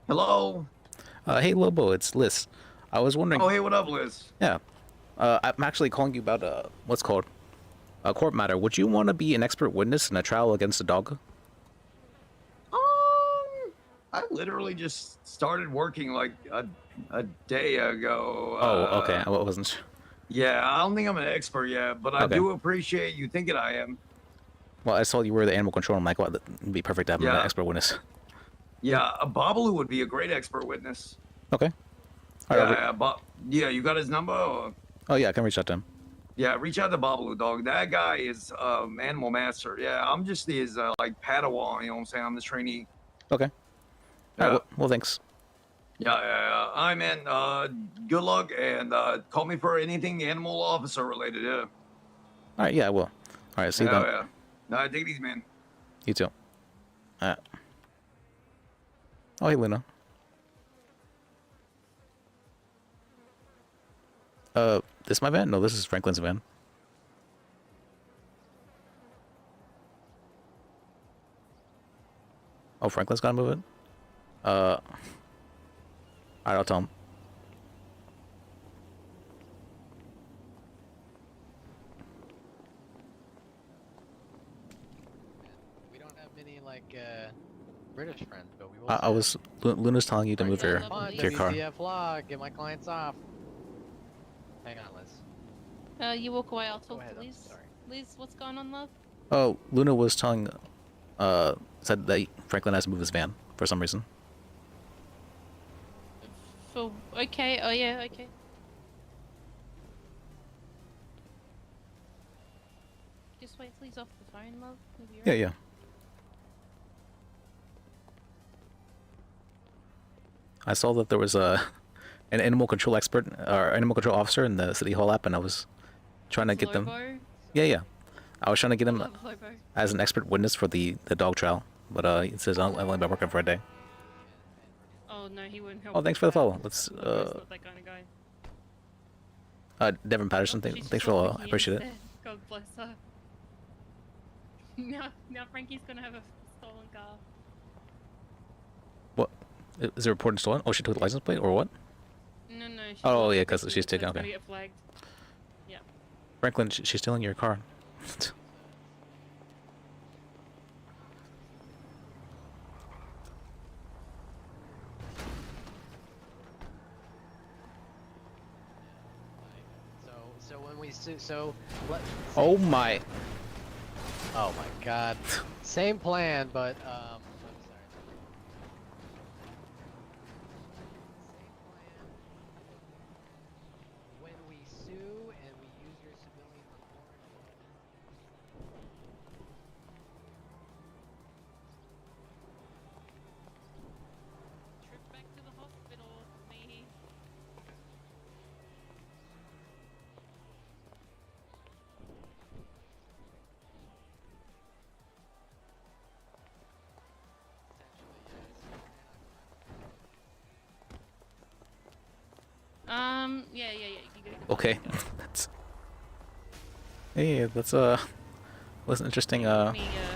Hello. Hey Lobo, it's Liz. I was wondering. Oh, hey, what up, Liz? Yeah. I'm actually calling you about what's called a court matter. Would you want to be an expert witness in a trial against a dog? I literally just started working like a day ago. Oh, okay. I wasn't sure. Yeah, I don't think I'm an expert yet, but I Okay. do appreciate you thinking I am. Well, I saw you were the animal control. I'm like, well, it'd be perfect to have an Yeah. expert witness. Yeah, a Babalu would be a great expert witness. Okay. All right, Yeah, you got his number? Or... Oh yeah, I can reach out to him. Yeah, reach out to Babalu, dog. That guy is animal master. Yeah, I'm just his like Padawan. You know what I'm saying? I'm the trainee. Okay. Yeah. All right, well, thanks. Yeah. All right, man. Good luck, and call me for anything animal officer related. Yeah. All right, yeah, I will. All right, see you then. Yeah. Nah, take it easy, man. You too. All right. Oh, hey, Luna. This my van? No, this is Franklin's van. Oh, Franklin's gotta move it? Alright, I'll tell him. We don't have many like British friends, but we will. I was Luna's telling you to move your car. WTF log, get my clients off. Hang on, Liz. You walk away. I'll talk ahead, to I'm Liz. sorry. Liz, what's going on, love? Oh, Luna was telling, said that Franklin has to move his van for some reason. For okay. Oh yeah. Okay. Just wait till he's off the phone, love. He'll be Yeah, right. yeah. I saw that there was an animal control expert or animal control officer in the City Hall app, and I was trying to get them. Lobo? Yeah, yeah. I was trying to get him Love Lobo. as an expert witness for the dog trial, but it says I've only been working for a day. Oh no, he wouldn't help. Oh, thanks for the follow. Let's Lobo's not that kind of guy. Devin Patterson, She's thanks for the follow. over I here appreciate it. instead. God bless her. Now Frankie's gonna have a stolen car. What is it reported stolen? Oh, she took the license plate or what? No, no. She Oh lost yeah, it, because she's so taking. it's gonna Okay. get flagged. Yeah. Franklin, she's stealing your car. So when we so let. Oh my. Oh my God. Same plan, but I'm sorry. When we sue and we use your civilian report. Trip back to the hospital for me. Yeah. You go. Okay. That's. Hey, that's was interesting. Me,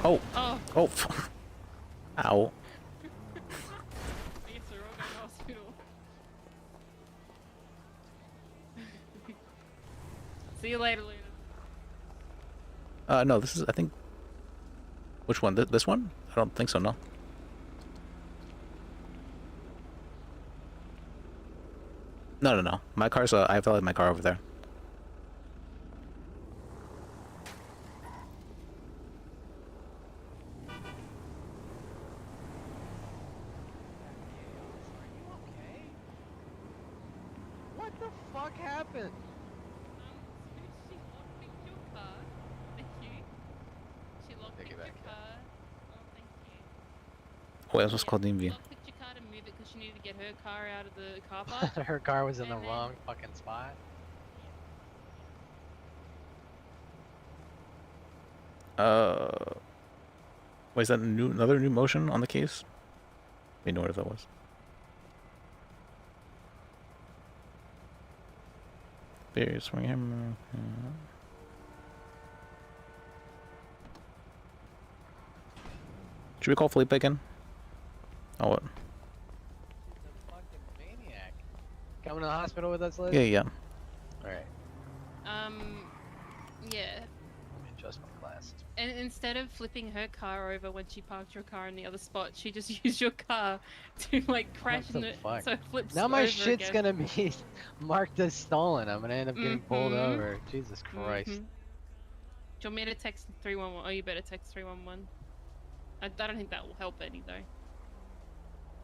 Oh. Oh. Oh. Ow. I guess we're all going to hospital. See you later, Luna. No, this is, I think. Which one? This one? I don't think so, no. No. My car's, I have my car over there. What the fuck happened? Wait, what's called DMV? Clicked your car to move it because she needed to get her car out of the car park. Her car was in the And then- wrong fucking spot. Wait, is that another new motion on the case? I didn't know what that was. Barrier swing hammer. Should we call Felipe again? Oh, what? Maniac. Coming to the hospital with us, Liz? Yeah, yeah. Alright. Yeah. Let me adjust my glasses. And instead of flipping her car over when she parked your car in the other spot, she just used your car to like crash What in the it, fuck? so it flips Now my over shit's again. gonna be marked as stolen. I'm gonna end up getting pulled Mhm. over. Jesus Christ. Mhm. Do you want me to text 311? Oh, you better text 311. I don't think that will help any though.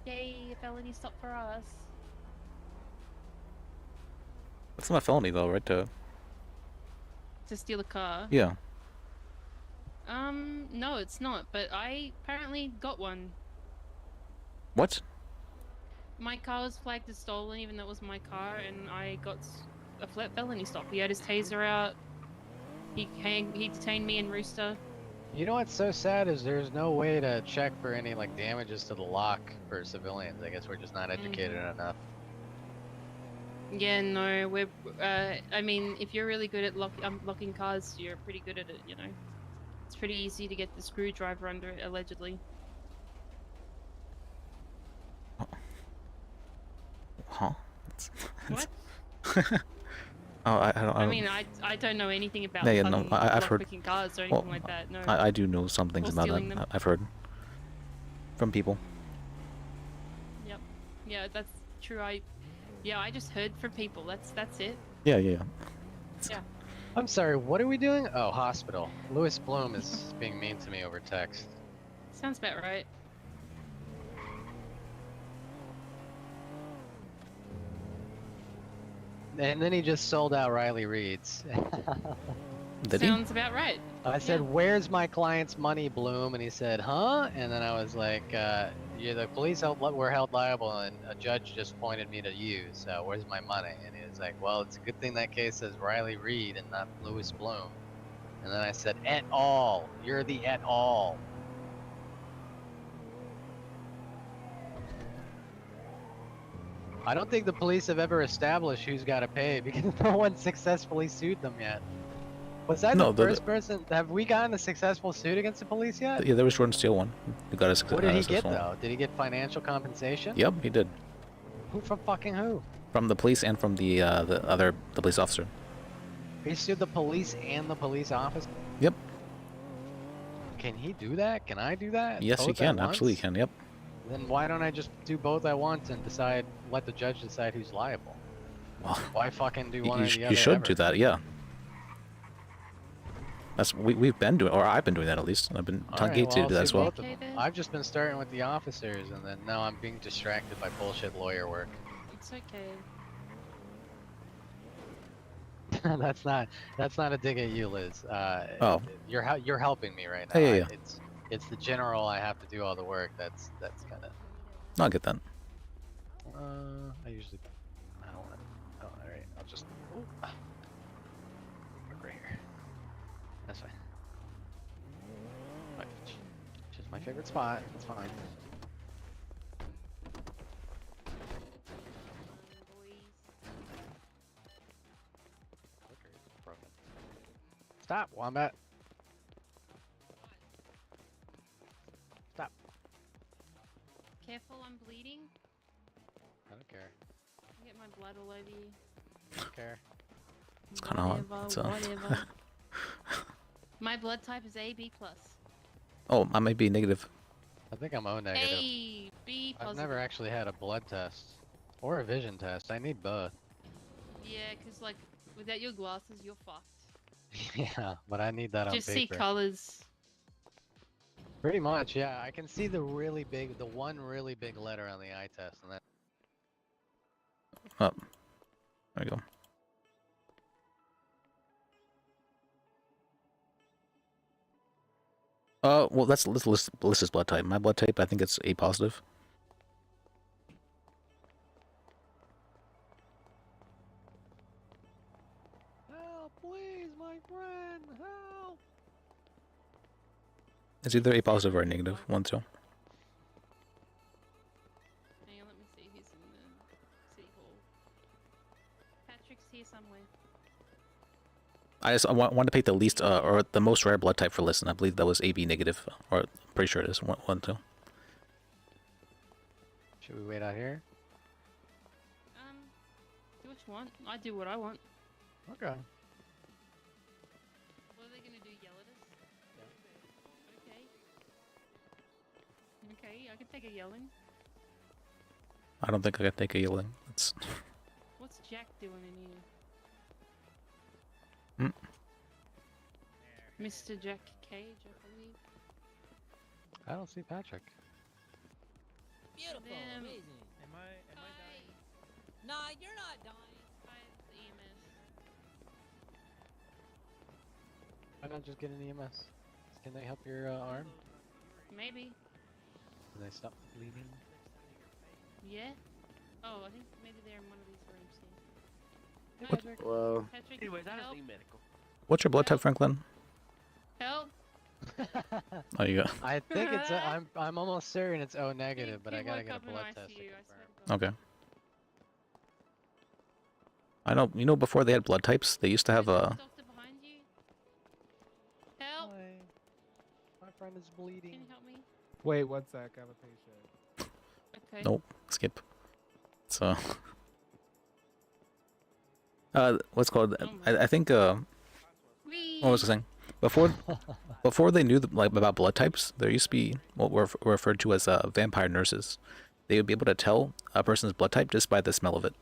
Yay, a felony stop for us. That's not a felony though, right? To steal a car? Yeah. No, it's not, but I apparently got one. What? My car was flagged as stolen even though it was my car, and I got a flat felony stop. He had his taser out. He detained me in Rooster. You know what's so sad is there's no way to check for any like damages to the lock for civilians. I guess we're just not educated enough. Yeah, no, we're. I mean, if you're really good at locking cars, you're pretty good at it. You know, it's pretty easy to get the screwdriver under it, allegedly. Huh? What? Oh, I don't. I mean, I don't know anything about Yeah, no, I've heard. lockpicking cars or anything Well, like that. No. I do know some things Or about stealing that. them. I've heard from people. Yep. Yeah, that's true. I just heard from people. That's it. Yeah, yeah. Yeah. I'm sorry, what are we doing? Oh, hospital. Louis Bloom is being mean to me over text. Sounds about right. And then he just sold out Riley Reed's. Did he? Sounds about right. I said, "Where's my client's money, Bloom?" And he said, "Huh?" And then I was like, "Yeah, the police were held liable, and a judge just pointed me to you. So where's my money?" And he was like, "Well, it's a good thing that case says Riley Reed and not Louis Bloom." And then I said, "Et al. You're the et al." I don't think the police have ever established who's got to pay because no one successfully sued them yet. Was I No, the first person? Have we gotten a successful suit against the police yet? Yeah, there was Jordan Steele one. He got a What did he get successful one. though? Did he get financial compensation? Yep, he did. Who from fucking who? From the police and from the police officer. He sued the police and the police officer? Yep. Can he do that? Can I do that? Yes, he Both at can. Absolutely once? can. Yep. Then why don't I just do both at once and let the judge decide who's liable? Well, Why fucking do one or the other? You should ever? do that. Yeah. We've been doing, or I've been doing that at least. I've been telling Gates to do that as well. I've just been starting with the officers, and then now I'm being distracted by bullshit lawyer work. It's okay. that's not a dig at you, Liz. Oh. You're helping me right now. Yeah, yeah. It's the general. I have to do all the work. That's kind of. No, I get that. I usually. I don't want. Oh, all right. I'll just. Ooh. Park right here. That's fine. Right. Just my favorite spot. It's fine. Stop, Wombat. Stop. Careful, I'm bleeding. I don't care. I get my blood all over you. I don't care. It's kind of hot. So. Whatever. My blood type is AB+. Oh, I might be negative. I think I'm O negative. A, B I've positive. never actually had a blood test or a vision test. I need both. Yeah, because like without your glasses, you're fucked. Yeah, but I need that on Just paper. see colors. Pretty much, yeah. I can see the one really big letter on the eye test, and that. Oh, there we go. Well, let's list Melissa's blood type. My blood type, I think it's A positive. Help, please, my friend, help! It's either A positive or A negative. One, two. Hang on, let me see who's in the city hall. Patrick's here somewhere. I want to pick the least or the most rare blood type for list, and I believe that was AB negative, or I'm pretty sure it is one, two. Should we wait out here? Do what you want. I do what I want. Okay. What are they gonna do? Yell at us? Okay. Okay, I can take a yelling. I don't think I can take a yelling. It's What's Jack doing in here? Mr. Jack Cage, I believe. I don't see Patrick. Beautiful, Damn. amazing. Am I dying? Nah, you're not dying. Why not just get an EMS? Can they help your arm? Maybe. Can they stop the bleeding? Yeah? Oh, I think maybe they're in one of these rooms here. What? Patrick, Whoa. Patrick, Anyways, I help. don't need medical. What's your blood type, Franklin? Help! Oh, you got. I think it's I'm almost certain it's O negative, but I gotta woke get a up in blood test. ICU, I swear to God. Okay. I know. You know, before they had blood types, they used to have a. Doctor behind you. Help! My friend is bleeding. Can you help me? Wait, one sec. I have a patient. Okay. Nope. Skip. So. What's called? I think. What was I saying? Before they knew like about blood types, there used to be what were referred to as vampire nurses. They would be able to tell a person's blood type just by the smell of it,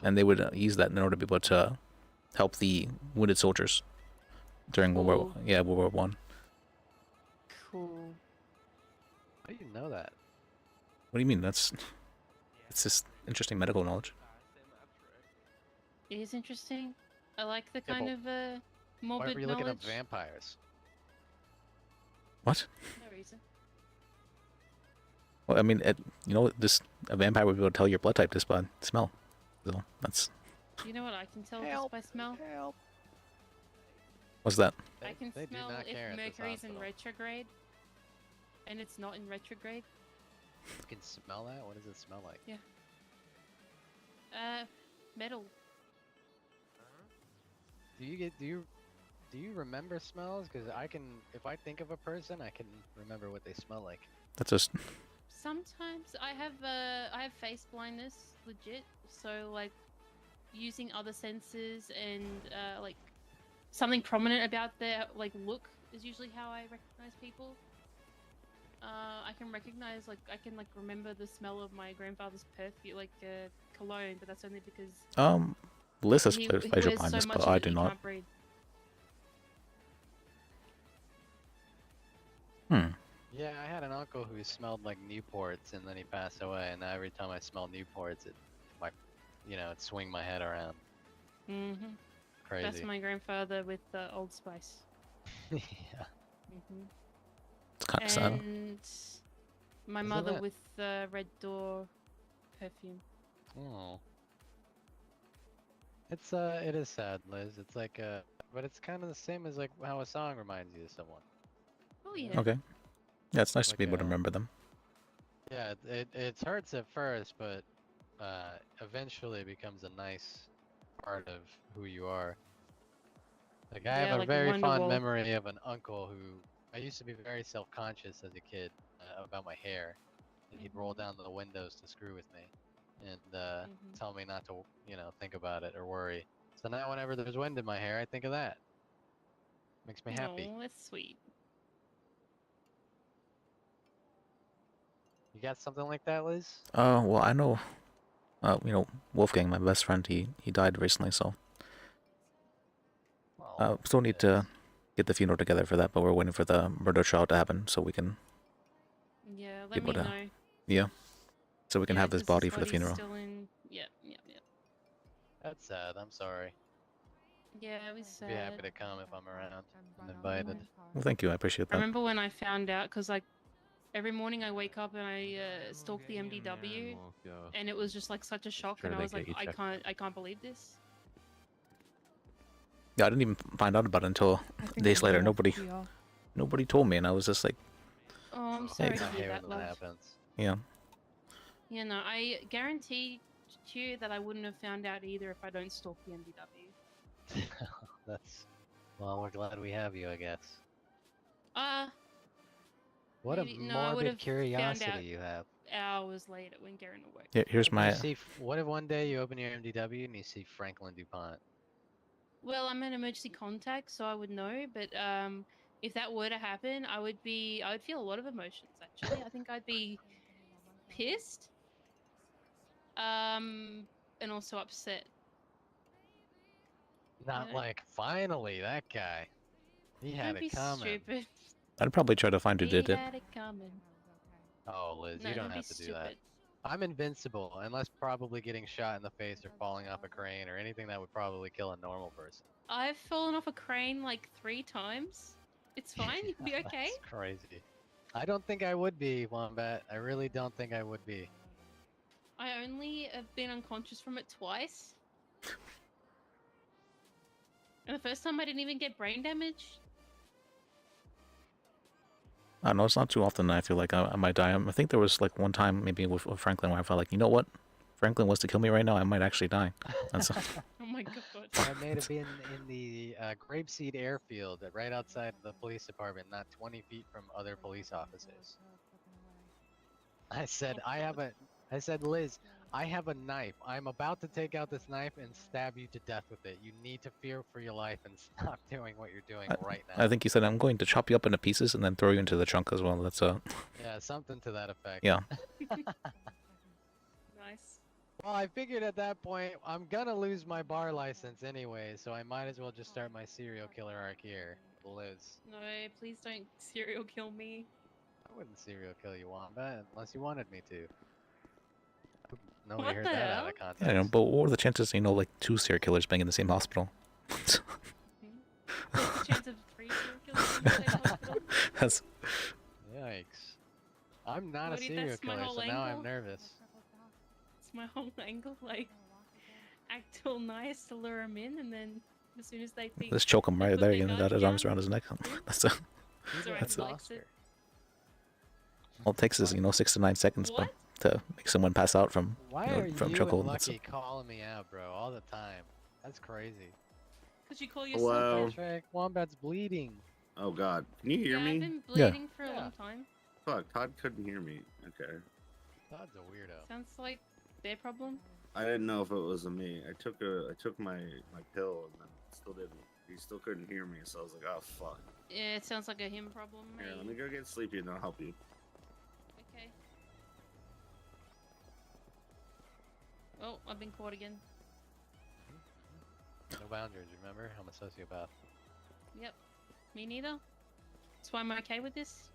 and they would use that in order to be able to help the wounded soldiers during World War One. Cool. How do you know that? What do you mean? It's just interesting medical knowledge. It is interesting. I like the Yeah, kind but of Why morbid were you looking knowledge. up vampires? What? No reason. Well, I mean, a vampire would be able to tell your blood type just by smell. So that's. You know what I can tell Help, just by smell? Help. What's that? I can they do smell not care if at this Mercury's in hospital. retrograde, and it's not in retrograde. You can smell that? What does it smell like? Yeah. Metal. Do you remember smells? Because I can, if I think of a person, I can remember what they smell like. That's just. Sometimes I have face blindness, legit. So like, using other senses and like something prominent about their like look is usually how I recognize people. I can recognize I can remember the smell of my grandfather's perfume, cologne, but that's only because Liz has he facial wears so blindness, much but of I it do he not. can't breathe. Yeah, I had an uncle who smelled like Newports, and then he passed away. And now every time I smell Newports, it swing my head around. Mm-hmm. Crazy. That's my grandfather with Old Spice. Yeah. Mm-hmm. It's kind of sad. And my Isn't mother it? with Red Door perfume. Oh. It is sad, Liz. It's but it's kind of the same as like how a song reminds you of someone. Oh yeah. Okay. Yeah, it's nice to Like be able to remember them. Yeah, it hurts at first, but eventually it becomes a nice part of who you are. Like I Yeah, have a like very fond Wonderwall. memory of an uncle who I used to be very self-conscious as a kid about my hair, and he'd roll down the windows to screw with me, and tell me not to, think about it or worry. So now whenever there's wind in my hair, I think of that. Makes me happy. Oh, that's sweet. You got something like that, Liz? Well, I know. Wolfgang, my best friend, he died recently, so. Still need to get the funeral together for that, but we're waiting for the murder trial to happen so we can. Yeah, be let me able to. know. Yeah. So we can have his 'cause body for the body's funeral. Still in... Yep. That's sad. I'm sorry. Yeah, it was sad. Be happy to come if I'm around. I'm invited. Well, thank you. I appreciate I that. remember when I found out, because like every morning I wake up and I stalk the MDW, and it was just like such a shock, and I was like, I can't believe this. Yeah, I didn't even find out about it until days later. Nobody told me, and I was just like, Oh, I'm sorry to I hear hate that, when that love. happens. yeah. Yeah, no, I guarantee to you that I wouldn't have found out either if I don't stalk the MDW. That's well, we're glad we have you, I guess. What Maybe, a no, I would morbid have found curiosity out you have. hours later when Garen awoke. Yeah, here's You my. see, what if one day you open your MDW and you see Franklin DuPont? Well, I'm an emergency contact, so I would know. But if that were to happen, I would feel a lot of emotions. Actually, I think I'd be pissed, and also upset. Not Yeah. like, finally, that guy. He had Don't it be coming. stupid. I'd probably try to find who He did it. had it coming. Oh, Liz, No, you don't don't be have to do that. stupid. I'm invincible, unless probably getting shot in the face or falling off a crane or anything that would probably kill a normal person. I've fallen off a crane like 3 times. It's fine. You'll be okay. That's crazy. I don't think I would be, Wombat. I really don't think I would be. I only have been unconscious from it twice. And the first time I didn't even get brain damage. I don't know, it's not too often that I feel like I might die. I think there was like one time maybe with Franklin where I felt like, you know what? Franklin wants to kill me right now. I might actually die. That's Oh my god. I may have been in the Grapeseed airfield right outside the police department, not 20 feet from other police officers. I said, I said, Liz, I have a knife. I'm about to take out this knife and stab you to death with it. You need to fear for your life and stop doing what you're doing right now. I think you said I'm going to chop you up into pieces and then throw you into the trunk as well. That's Yeah, something to that effect. yeah. Nice. Well, I figured at that point, I'm gonna lose my bar license anyway, so I might as well just start my serial killer arc here, Liz. No, please don't serial kill me. I wouldn't serial kill you, Wombat, unless you wanted me to. Nobody What heard the that hell? out of context. I don't know, but what are the chances, you know, like 2 serial killers being in the same hospital? What's the chance of 3 serial killers in the same hospital? That's Yikes. I'm not a Buddy, serial that's my killer, whole so now I'm angle. nervous. It's my whole angle, like, act all nice to lure him in, and then as soon as they think... just choke him they right put there, their you know, guard got his arms down, around his neck. That's it's alright, that's he likes it. all it takes is, you know, 6 to 9 seconds but to make someone pass out from Why you know, are from you chokehold. and That's- Lucky calling me out, bro, all the time? That's crazy. Because you call yourself... Hello? Patrick, Wombat's bleeding. Oh God, can you hear Yeah, me? I've been bleeding for a long time. Fuck, Todd couldn't hear me. Okay. Todd's a weirdo. Sounds like their problem. I didn't know if it was me. I took my pill and then still didn't. He still couldn't hear me, so I was like, oh fuck. Yeah, it sounds like a him problem, mate. Here, let me go get sleepy and I'll help you. Okay. Oh, I've been caught again. No boundaries, remember? I'm a sociopath. Yep. Me neither. That's why I'm okay with this.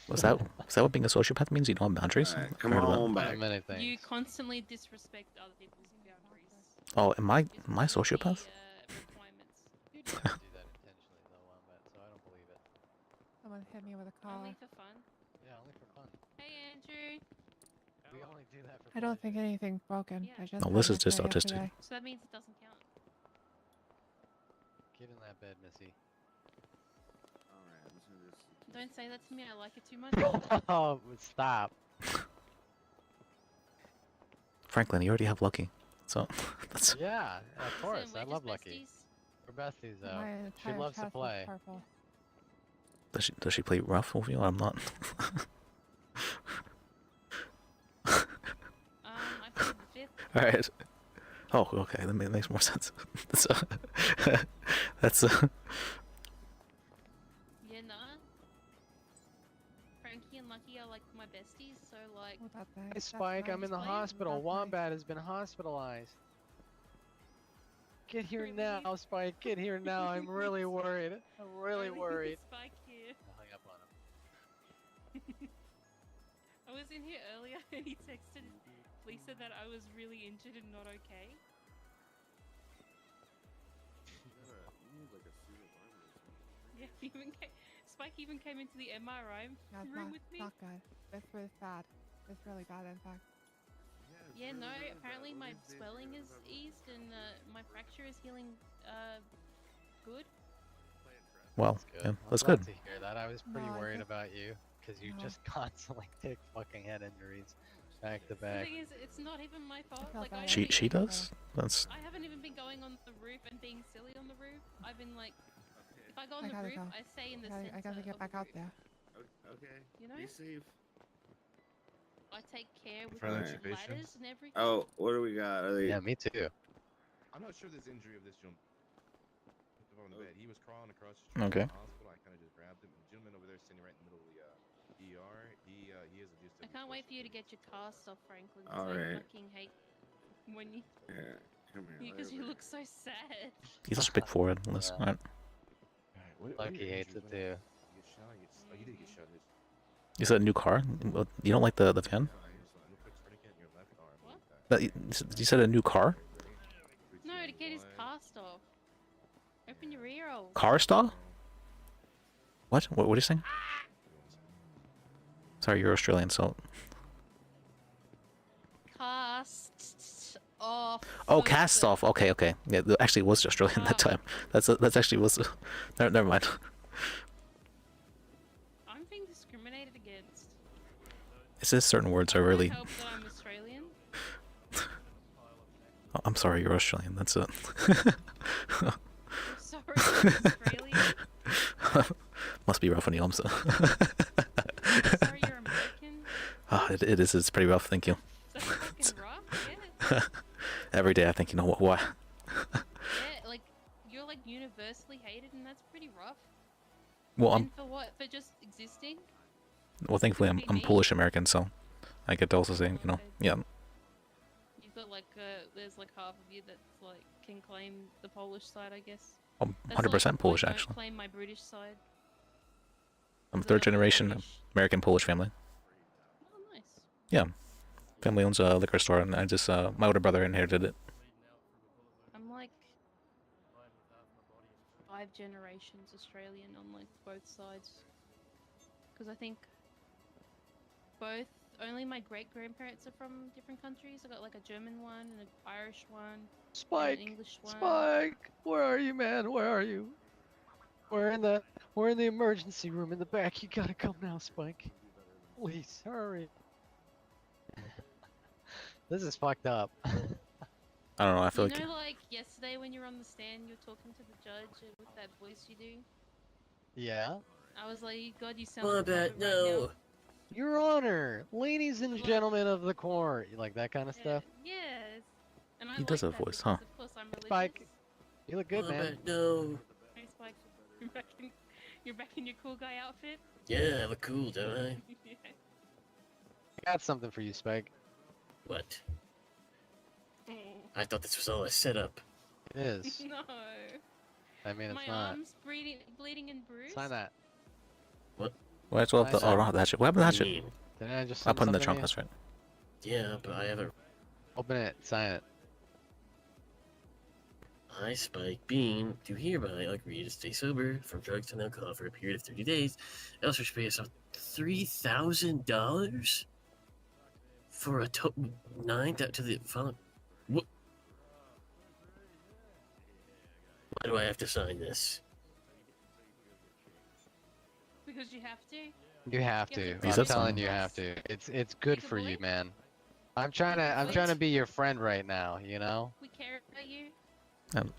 Was that what being a sociopath means? You don't have boundaries? Alright, I've come heard of that. on back. Many things. You constantly disrespect other people's boundaries. Oh, am I a sociopath? Requirements. You didn't do that intentionally, though, Wombat, so I don't believe it. Someone hit me with a car. Only for fun. Yeah, only for fun. Hey, Andrew. We only do that for I don't think anything's broken. I just No, had Liz an is just X-ray autistic. yesterday. So that means it doesn't count. Get in that bed, Missy. Alright, I'm just gonna just... Don't say that to me. I like it too much. Oh, stop. Franklin, you already have Lucky. So that's Yeah, of course. we're I just love Lucky. besties. We're besties, though. My She entire loves to chest was play. purple. does she play rough with you? I'm not. I played the 5th. All right. Oh, okay. That makes more sense. That's Yeah, nah. Frankie and Lucky are like my besties, so like... Oh, that thing. Hey, That's Spike, I'm in the nice. hospital. That's Wombat has been hospitalized. Get here Really? now, Spike. Get here now. I'm really worried. I'm really worried. Spike here. I hung up on him. I was in here earlier and he texted Lisa that I was really injured and not okay. Yeah, Spike even came into the MRI Yeah, it's room not, with me. not good. It's really bad. It's really bad, in fact. Yeah, no, apparently my swelling is eased and my fracture is healing good. Well, Good. yeah, I'm that's glad good. to hear that. I was pretty No, I worried just- about you because you no. just constantly take fucking head injuries back to The back. thing is, it's not even my fault. felt Like bad. She does. That's I haven't even been going on the roof and being silly on the roof. I've been like, if I go on I the gotta roof, go. I stay in the I center. gotta get of back the out roof. there. Okay. You know? Be safe. I take care with Friendly the occupation. ladders and everything. Oh, what do we got? Are they... Yeah, me too. I'm not sure this injury of this gentleman. On the bed. He was crawling across the street Okay. to the hospital. I kind of just grabbed him. The gentleman over there sitting right in the middle of the ER. He is abused. I can't wait for you to get your cast off, Franklin. All I right. fucking hate when you. Yeah, come here. Because you look so sad. he's a big forehead. Listen, Yeah. alright. Lucky hates it too. You get shot. Oh, you did get shot. You said a new car? You don't like the van? What? You said a new car? No, to get his cast off. Open your ear holes. Car style? What? What are you saying? Sorry, you're Australian, so. Cast off. Oh, cast off. Okay, okay. Yeah, actually, it was Australian that time. That's actually was. Never mind. I'm being discriminated against. It's just certain words are really. I hope that I'm Australian. Oh, I'm sorry, you're Australian. That's it. I'm sorry, I'm Australian. Must be rough on you, I'm so. Sorry, you're American. It is. It's pretty rough. Thank you. That's fucking rough. Yeah. Every day I think, you know what? Why? Yeah, like you're like universally hated, and that's pretty rough. Well, And for what? For just existing? thankfully I'm Could be me. Polish American, so I get to also say, you know, yeah. You've got like there's like half of you that's like can claim the Polish side, I guess. I'm That's 100% like, Polish, don't actually. Claim my British side. I'm third generation American Polish family. Oh, nice. Yeah, family owns a liquor store, and I just my older brother inherited it. I'm like 5 generations Australian on like both sides. Because I think only my great grandparents are from different countries. I got like a German one and an Irish one. Spike, and an English one. Spike, where are you, man? Where are you? We're in the emergency room in the back. You gotta come now, Spike. Please hurry. This is fucked up. I don't know. I feel You like know, like yesterday when you're on the stand, you're talking to the judge with that voice you do. Yeah. I was like, God, you sound. What like about Robert right now. Your Honor, ladies and gentlemen of the court, you like that kind of stuff. Yes. And I he does have like a that voice, huh? because, Of course, I'm religious. Spike, you look good, man. No. Hey, Spike, you're back in your cool guy outfit. Yeah, I look cool, don't I? Yeah. I got something for you, Spike. What? I thought this was all a setup. It is. No. I mean, it's My not. arm's bleeding and bruised. Sign that. What? Well, that's well, the, oh, I don't have that shit. What happened to that What do shit? you mean? Didn't I just I'll send put it in the something trunk. to That's right. Yeah, but I haven't. Open it. Sign it. I, Spike Bean, do hereby agree to stay sober from drugs and alcohol for a period of 30 days. I also should pay yourself $3,000 for a total 9 to the following. What? Why do I have to sign this? Because you have to. You have to. He I'm said telling something. you, you have to. It's good for you, man. I'm trying to be your friend right now. You know. We care about you.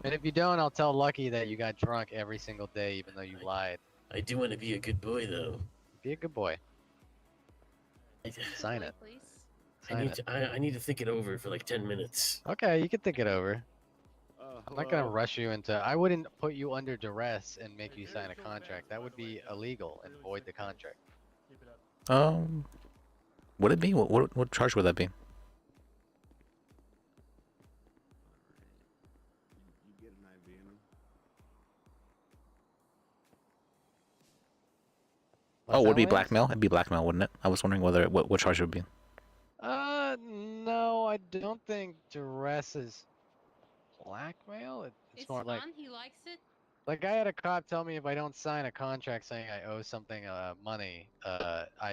And if you don't, I'll tell Lucky that you got drunk every single day, even though you lied. I do want to be a good boy, though. Be a good boy. Sign it. Please. I need to think it over for like 10 minutes. Okay, you can think it over. I'm not gonna rush you into. I wouldn't put you under duress and make you sign a contract. That would be illegal and void the contract. Would it be? What charge would that be? Oh, would it be blackmail? It'd be blackmail, wouldn't it? I was wondering whether what charge it would be. No, I don't think duress is blackmail. It's more like fun. He likes it. Like I had a cop tell me if I don't sign a contract saying I owe something money,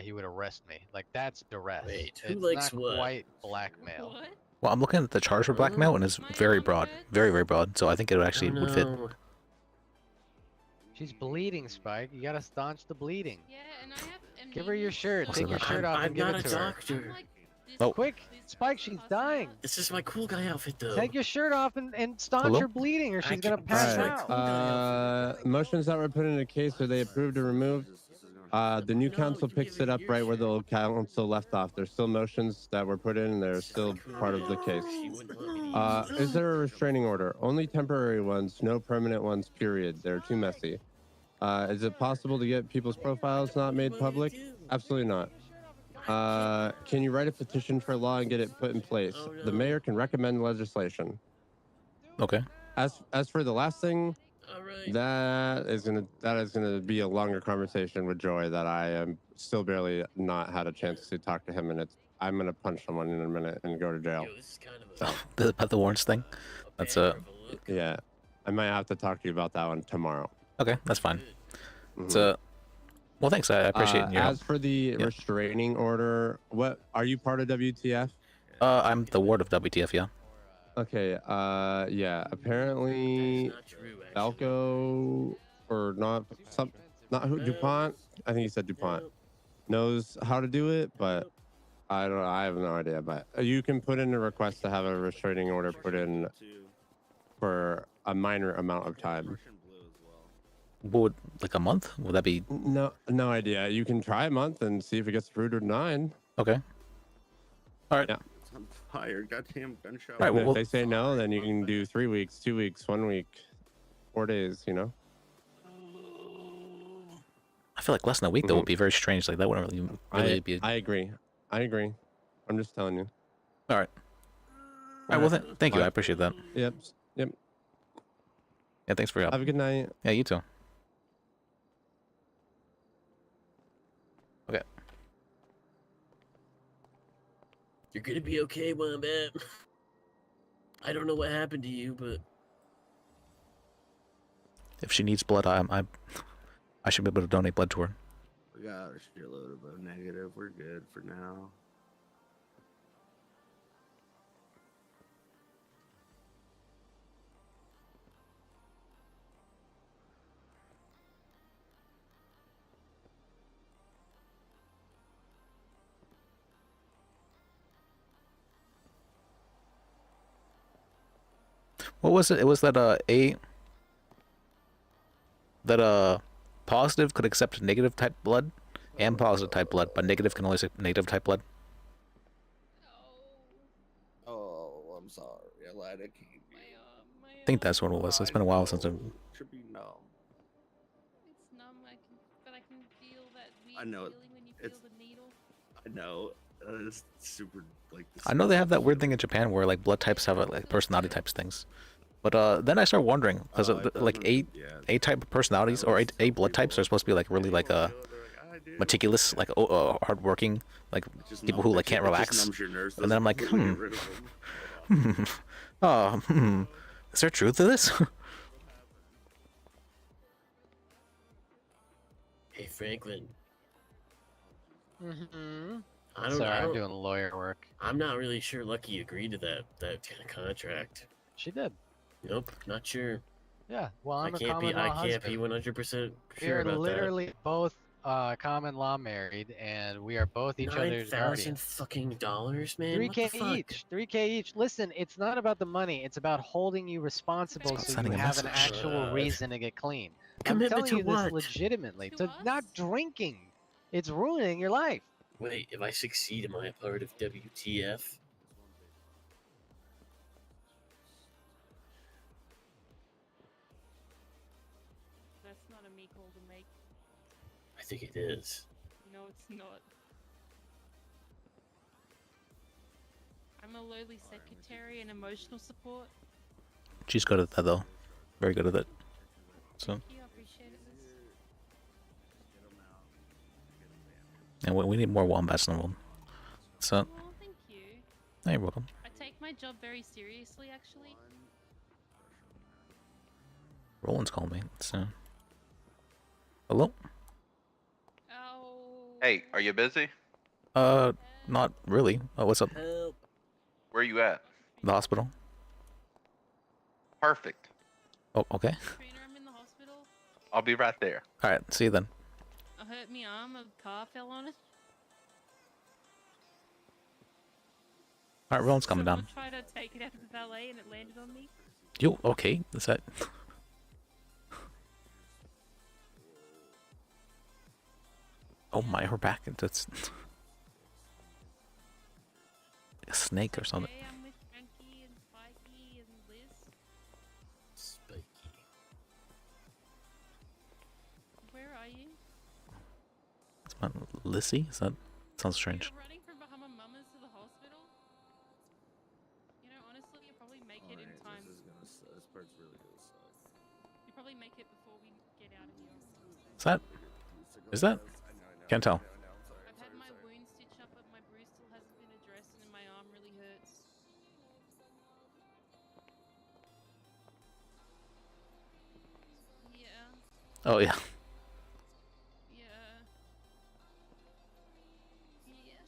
he would arrest me. Like that's duress. Wait, who It's likes not what? quite blackmail. What? Well, I'm looking at the charge for blackmail, and it's very broad, very, very broad. So I think it actually would fit. She's bleeding, Spike. You gotta staunch the bleeding. Yeah, and I have amnesia. Give her your shirt. What's Take your that? shirt off I'm and give not it a to her. doctor. Oh, Quick, Spike, she's dying. This is my cool guy outfit, though. Take your shirt off and staunch Hello? her bleeding, or she's gonna pass out. Motions that were put in the case, are they approved or removed? The new council picks it up right where the old council left off. There's still motions that were put in, and they're still part of the case. Is there a restraining order? Only temporary ones, no permanent ones, period. They're too messy. Is it possible to get people's profiles not made public? Absolutely not. Can you write a petition for law and get it put in place? The mayor can recommend legislation. Okay. As for the last thing, that is gonna be a longer conversation with Joy that I am still barely not had a chance to talk to him, and I'm gonna punch someone in a minute and go to jail. About the warrants thing. That's yeah. I might have to talk to you about that one tomorrow. Okay, that's fine. It's well, thanks. I appreciate your help. As for the restraining order, what are you part of WTF? I'm the ward of WTF. Yeah. Okay. Yeah. Apparently, Elko or not who DuPont. I think he said DuPont knows how to do it, but I don't know. I have no idea. But you can put in a request to have a restraining order put in for a minor amount of time. Would like a month? Would that be? No idea. You can try a month and see if it gets approved or denied. Okay. All right. Yeah. I'm fired. Goddamn gunshot. Right. Well, if they say no, then you can do 3 weeks, 2 weeks, 1 week, 4 days. You know. I feel like less than a week though would be very strange. Like that wouldn't really be. I agree. I'm just telling you. All right. All right. Well, thank you. I appreciate that. Yep. Yeah. Thanks for your help. Have a good night. Yeah. You too. Okay. You're gonna be okay, Wombat. I don't know what happened to you, but If she needs blood, I should be able to donate blood to her. we got a shitload of a negative. We're good for now. What was it? It was that positive could accept negative type blood and positive type blood, but negative can only accept negative type blood. Oh, I'm sorry. I lied. I can't. I think that's what it was. It's been a while since I've... Should be numb. It's numb, but I can feel that weird I know it. feeling when you feel It's. the needle. I know. It's super like. I know they have that weird thing in Japan where like blood types have like personality types things, but then I start wondering because like A type of personalities or A blood types are supposed to be like really like meticulous, like hardworking, like people who like can't relax. And then I'm like, is there truth to this? hey, Franklin. Mm-hmm. I Sorry, don't. I'm doing lawyer work. I'm not really sure Lucky agreed to that kind of contract. She did. Nope, not sure. Yeah. Well, I'm I a can't common be. law I can't be husband. 100% sure We're about literally both common law married, and we are both each other's $9,000 guardians. fucking dollars, man. What the 3K fuck? each. 3K each. Listen, it's not about the money. It's about holding you responsible so you sending a have an message. actual reason to get clean. I'm Commitment telling to you what? this legitimately. To not drinking. It's ruining your life. Wait, if I succeed, am I a part of WTF? That's not a me call to make. I think it is. No, it's not. I'm a lowly secretary and emotional support. She's good at that though, very good at it. So. Thank you, I appreciate it. And we need more wombats in the world. So. Oh, thank you. Hey, you're welcome. I take my job very seriously, actually. Roland's calling me. Let's, hello? Hey, are you busy? Not really. Oh, what's up? Where you at? The hospital. Perfect. Oh, okay. I'm in the hospital. I'll be right there. All right. See you then. I hurt my arm. A car fell on it. All right, Roland's coming Someone down. tried to take it out of the valet and it landed on me. You okay? Is that? Oh my, her back. That's a snake or something. Hey, I'm with Frankie and Spikey and Liz. Spiky. Where are you? It's my Lissy. Is that? Sounds strange. You're running from Bahama Mamas to the hospital? You know, honestly, you'll probably make it in time. This part's really gonna suck. You'll probably make it before we get out of here. Is that? Is that? Can't tell. I've had my wound stitched up, but my bruise still hasn't been addressed, and my arm really hurts. Yeah. Oh yeah. Yeah. Yeah.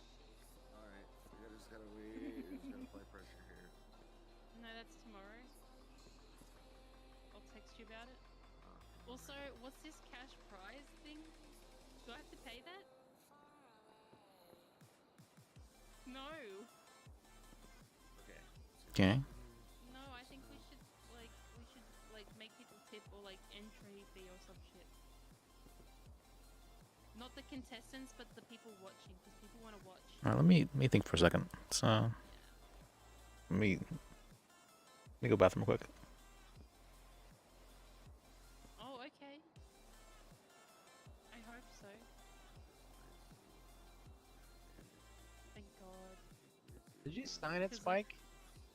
Alright, we just gotta wait. We just gotta apply pressure here. No, that's tomorrow. I'll text you about it. Also, what's this cash prize thing? Do I have to pay that? No. Okay. No, I think we should make people tip or like entry fee or some shit. Not the contestants, but the people watching, because people want to watch. All right. Let me think for a second. So, let me go bathroom real quick. Oh, okay. I hope so. Thank God. Did you sign it, Spike?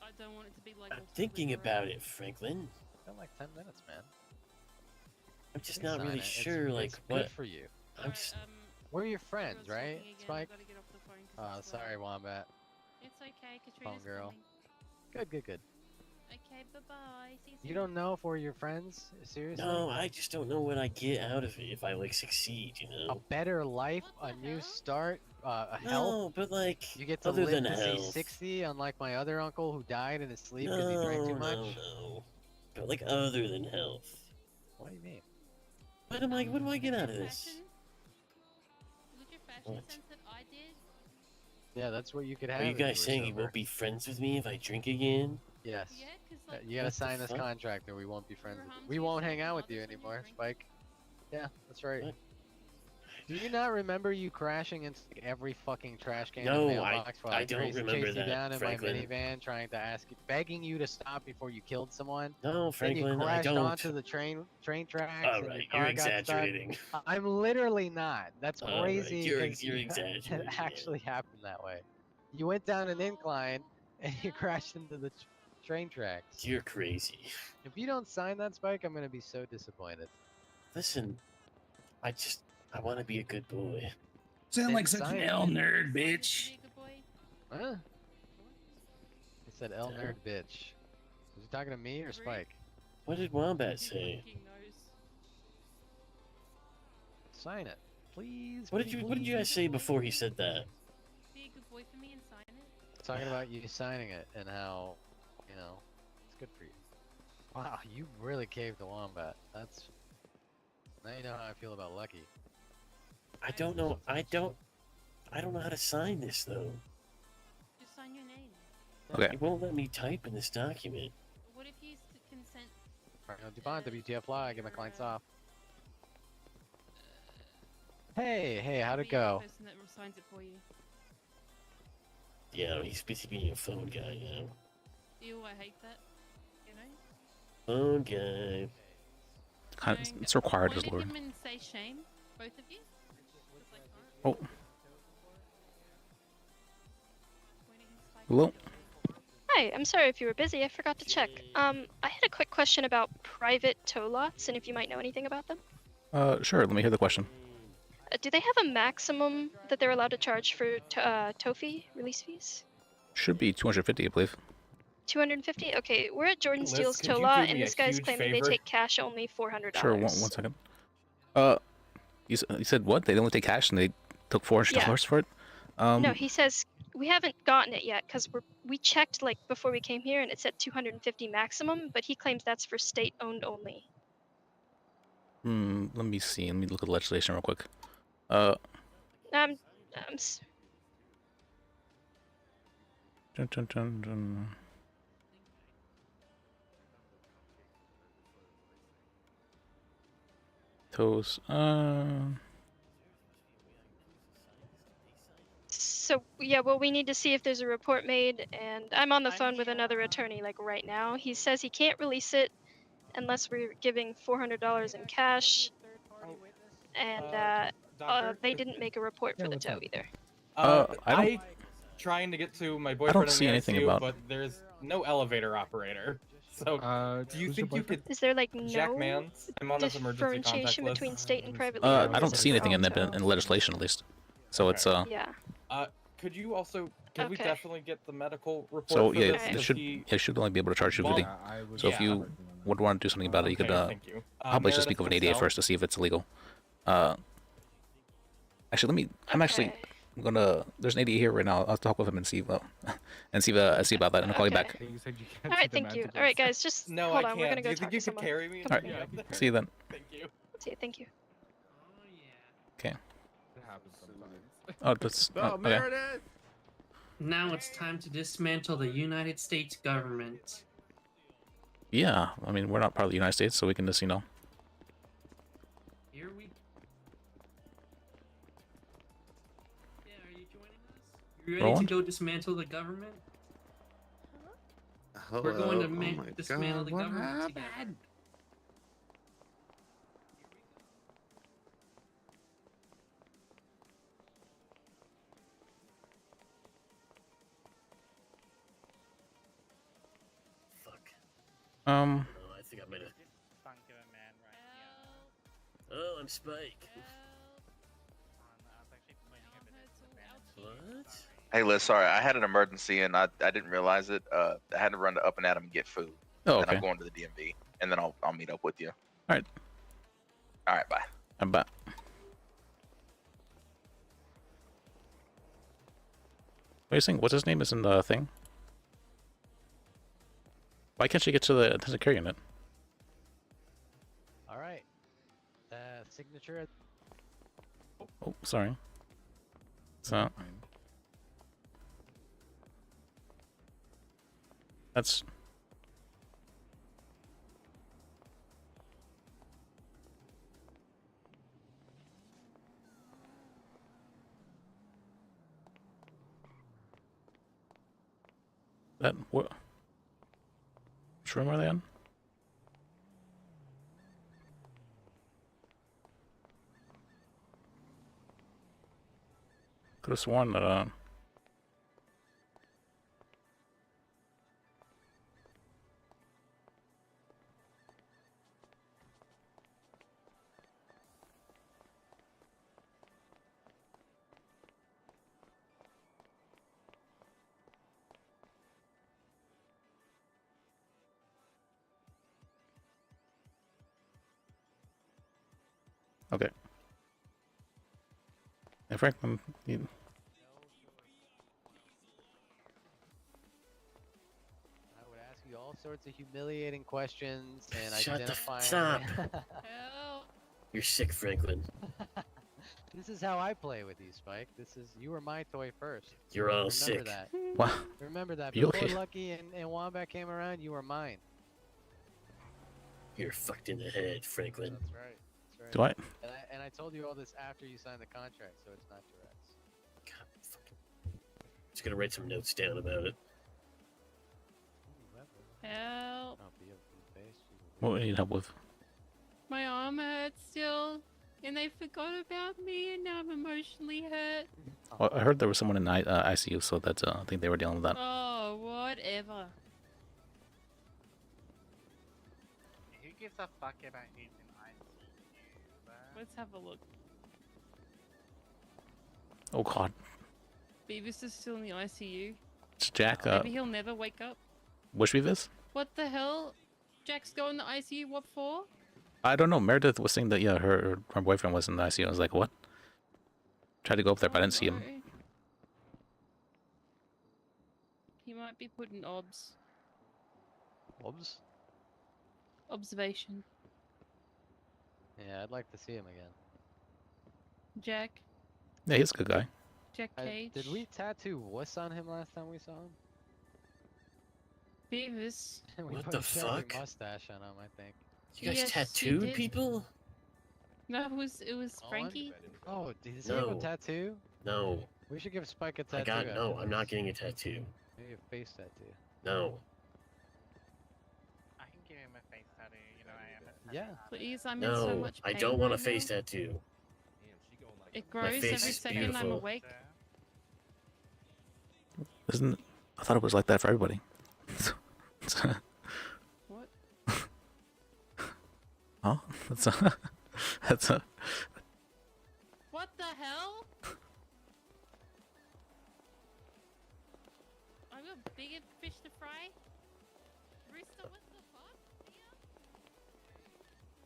I don't want it to be like. I'm thinking about it, Franklin. Been like 10 minutes, man. I'm just You can not sign really it. sure, It's like, good what. for you. I'm just. We're your friends, right, again. Spike? I gotta get off the phone 'cause it's Sorry, loud. Wombat. It's okay, Phone Katrina's girl. coming. Good, good, good. Okay, bye-bye. See you soon. You don't know if we're your friends? Seriously? No, I just don't know what I get out of it if I like succeed, you A know. better life, a new start, a No, health. but like You get to other live than to see health. 60, unlike my other uncle who died in his sleep because he drank too much. No. But like other than health. What do you mean? What do I get out of this? With your fashion What? sense that I did, Yeah, that's what you could have. Are you if guys were saying you sober. won't be friends with me if I drink again? Yes. yeah, 'cause like You gotta What the sign this fuck? contract or we won't be friends with you. harm We to won't yourself hang and out with others you when you anymore, drink. Spike. Yeah, that's right. What? Do you not remember you crashing into every fucking trash can No, and mailbox while I don't Tracy remember chased that, you down in Franklin. my minivan trying to begging you to stop before you killed someone? No, Then you Franklin, I crashed don't. onto the train tracks and your Alright, car you're got stuck. exaggerating. I'm literally not. That's Alright, crazy. you're 'Cause you're it exaggerating. actually happened that way. You went down an incline and you crashed into the train tracks. You're crazy. If you don't sign that, Spike, I'm gonna be so disappointed. Listen, I want to be a good boy. Sound like such an L nerd, bitch. Huh? He said L nerd bitch. Was he talking to me or Spike? What did Wombat say? Sign it, please. What did you guys say before he said that? Be a good boy for me and sign it. Talking about you signing it and how, you know, it's good for you. Wow, you really caved to Wombat. That's. Now you know how I feel about Lucky. I don't know. I don't know how to sign this though. Just sign your name. Okay. It won't let me type in this document. What if you consent? Dupont, WTF Fly, get my clients off. Hey, how'd it go? The person that signs it for you. Yeah, he's busy being a phone guy, you know. Ew, I hate that. You know. Phone guy. It's required as Point Lord. at him and say shame, both of you. Oh. Hello. Hi, I'm sorry if you were busy. I forgot to check. I had a quick question about private tow lots and if you might know anything about them. Sure. Let me hear the question. Do they have a maximum that they're allowed to charge for tow fee, release fees? Should be 250, I believe. 250? Okay, we're at Jordan Liz, Steele's could you tow do lot, me and a this guy's huge claiming favor? they take cash only $400. Sure, one second. You said what? They only take cash and they took $400 for it? No, he says we haven't gotten it yet because we checked like before we came here and it said 250 maximum, but he claims that's for state owned only. Let me see. Let me look at the legislation real quick. Um, Dun, dun, dun, dun. Toes. So yeah, well, we need to see if there's a report made, and I'm on the phone with another attorney like right now. He says he can't release it unless we're giving $400 in cash, and Doctor? they didn't make a report for the what's tow up? either. I trying to get to my I boyfriend don't in see the anything ICU, about- but there's no elevator operator. So, do you think you could? Is there like Jack no Mans? I'm on this emergency contact differentiation list. between state and private? I don't see anything in the legislation at least. So it's Yeah. Could you also? Could we Okay. definitely get the medical report? so for yeah, this? it Does should he- it should only be able to charge you Well, 50. So if you would want to do something about it, you could Okay, thank you. probably just speak Meredith with an ADA Patel? first to see if it's illegal. Actually, let me. I'm actually gonna. There's an ADA here right now. I'll talk with him and see about see about that, and I'll call you back. All right, thank you. All right, guys, just No, hold I on. We're can't. gonna Do go you talk think to you could someone. carry me? Come All on. right. Yeah. See you then. Thank you. See you. Thank you. Okay. It happens sometimes. Oh, that's okay. Now it's time to dismantle the United States government. Yeah, I mean we're not part of the United States, so we can just Here we. Yeah, are you joining us? You ready Roland? to go dismantle the government? Hello? We're going to Oh my dismantle God, the what government happened? together. Oh, I think I might have. Oh, I'm Spike. What? Hey, Liz, sorry, I had an emergency and I didn't realize it. I had to run to Up and Atom and get food. Oh, And okay. I'm going to the DMV, and then I'll meet up with you. All right. All right, bye. Bye. What are you saying? What's his name is in the thing? Why can't she get to the carry unit? All right. Signature. Oh, sorry. So that's that what? Which room are they in? Could have sworn that okay. Hey Franklin, you... I would ask you all sorts of humiliating questions and Shut identify. Stop. You're sick, Franklin. This is how I play with you, Spike. You were my toy first. You're all Remember sick. that. Wow. Remember that. You Before okay? Lucky and Wombat came around, you were mine. You're fucked in the head, Franklin. That's right. That's Do I? right. And I told you all this after you signed the contract, so it's not Tourette's. God, fucking. Just gonna write some notes down about it. Help. What do you need help with? My arm hurts still, and they forgot about me, and now I'm emotionally hurt. Well, I heard there was someone in ICU, so that's I think they were dealing with that. Oh, whatever. Who gives a fuck about who's in ICU? Let's have a look. Oh God, Beavis is still in the ICU. it's Jack. Maybe he'll never wake up. Which Beavis? What the hell? Jack's going to ICU. What for? I don't know. Meredith was saying that yeah, her boyfriend was in the ICU. I was like, what? Tried to go up there, but I didn't see him. No. He might be put in obs. Obs? Observation. Yeah, I'd like to see him again. Jack. Yeah, he's a good guy. Jack Cage. Did we tattoo wuss on him last time we saw him? Beavis. We What put the a Shelby fuck? mustache on him, I think. You guys Yes, tattooed he did. people? No, it was Frankie. Oh, does he have a No. tattoo? No. We should give Spike a I tattoo. got no. after I'm not this. getting a tattoo. Maybe a face tattoo. No. I can give him a face tattoo, you know, I am a Yeah. Please, I'm in so No. much I pain don't want a right face now. tattoo. It My grows face every is second I'm beautiful. awake. Isn't? I thought it was like that for everybody. What? Huh? That's a. What the hell? I got bigger fish to fry. Rooster, what the fuck?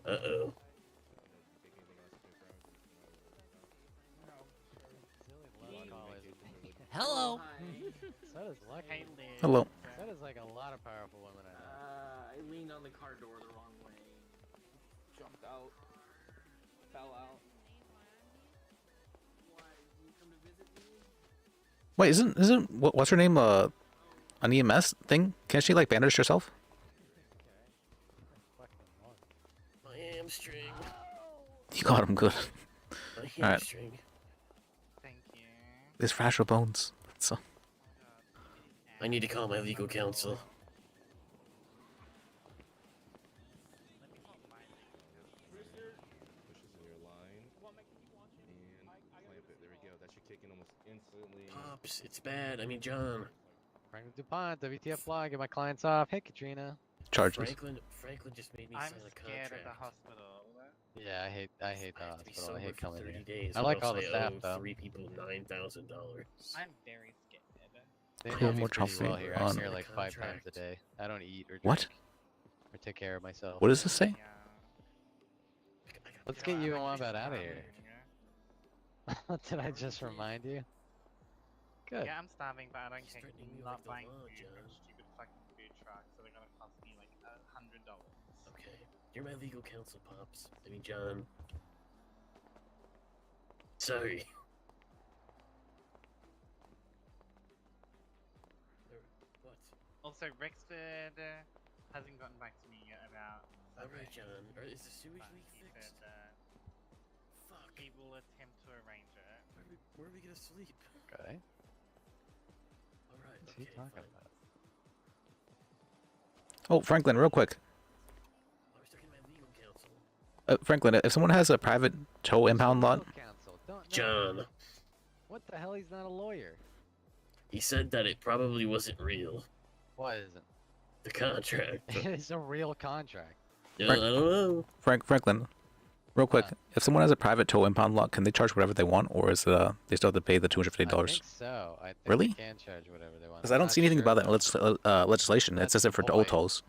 Uh-oh. Hello. So does Lucky. Hello. That is like a lot of powerful women I know. I leaned on the car door the wrong way. Jumped out. Fell out. Why? You come to visit me? Wait, isn't what's her name? An EMS thing? Can't she like bandage herself? My hamstring. You got him good. My All right. hamstring. Thank you. There's fragile bones. So. I need to call my legal counsel. Pushes in your line. And clamp it. There we go. That should kick in almost instantly. Pops, it's bad. I mean, John. Franklin DuPont, WTF Law, get my clients off. Hey, Katrina. Charges. Franklin just made me I'm sign a scared contract. of the hospital. Yeah, I hate the I have to be hospital. I hate sober for coming 30 here. days, I or like else all the I staff owe though. 3 people $9,000. I'm very scared. They Cool, know me more pretty well chopping here. I'm on- here like 5 times a day. I don't eat or drink. What? Or take care of myself. What does this say? Let's get you and Wombat out of here. Did I just remind you? Good. Yeah, I'm starving, but I don't care. threatening me Not like the buying law, food John. from stupid fucking food trucks, so they're gonna cost me like $100. Okay. You're my legal counsel, Pops. I mean, John. Sorry. What? Also, Rexford hasn't gotten back to me yet about. Alright, John. Is the sewage but leak he fixed? said Fuck. he will attempt to arrange it. Where are we gonna sleep? Okay. Alright, What's he okay, talking fine. about? Oh, Franklin, real quick. I was talking to my legal counsel. Franklin, if someone has a private tow impound lot, Counsel. Don't, John. What the hell? He's not a lawyer. He said that it probably wasn't real. What isn't? The contract. It's a real contract. Yeah, I don't know. Franklin, real quick, if someone has a private tow impound lot, can they charge whatever they want, or is they still have to pay the $250? I think so. I think Really? they can charge whatever they want. Because I I'm don't not see anything sure, about that though. in legislation. It That's says the it for point. tow tolls.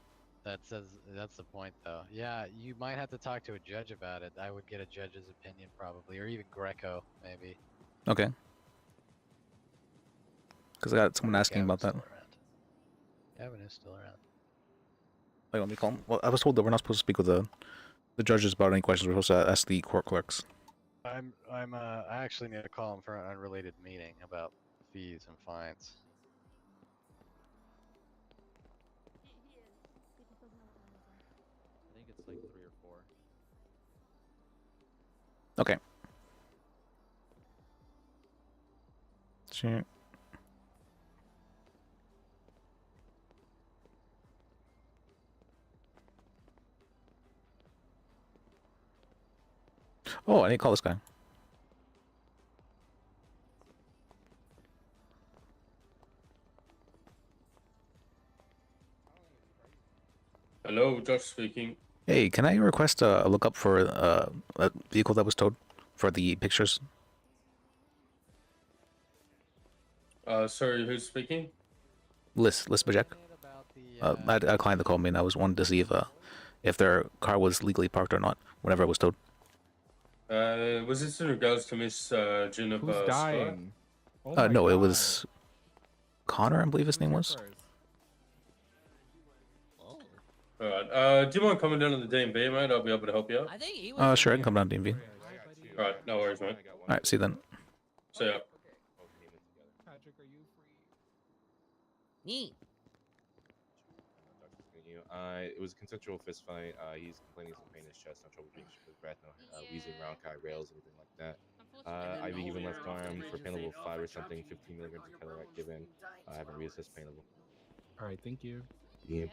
That says that's the point, though. Yeah, you might have to talk to a judge about it. I would get a judge's opinion probably, or even Greco maybe. Okay. Because I got someone asking about that. Gavin is still around. Like, let me call him. Well, I was told that we're not supposed to speak with the judges about any questions. We're supposed to ask the court clerks. I actually need to call him for an unrelated meeting about fees and fines. I think it's like 3 or 4. Okay. Sure. Oh, I need to call this guy. Hello, Josh speaking. Hey, can I request a lookup for a vehicle that was towed for the pictures? Sorry, who's speaking? Liz Bajek. About the I had a client that called me, and I was wanting to see if their car was legally parked or not. Whenever I was told. Was this in regards to Miss Jennifer Who's Scott? dying? Oh my No, it God. was Connor, I believe his name was. Alright, do you mind coming down to the DMV, mate? I'll be able to help you out. I think he was. Sure, I can come down to DMV. Alright, no worries, mate. Alright, see you then. See ya. Patrick, are you free? Neat. It was a consensual fist fight. He's complaining some pain in his chest, no trouble breathing his breath, no wheezing around Kai rails, anything like that. IV given left arm for pain level 5 or something, 15 milligrams of cataract given. I haven't reassessed pain level. Alright, thank you. Yeah.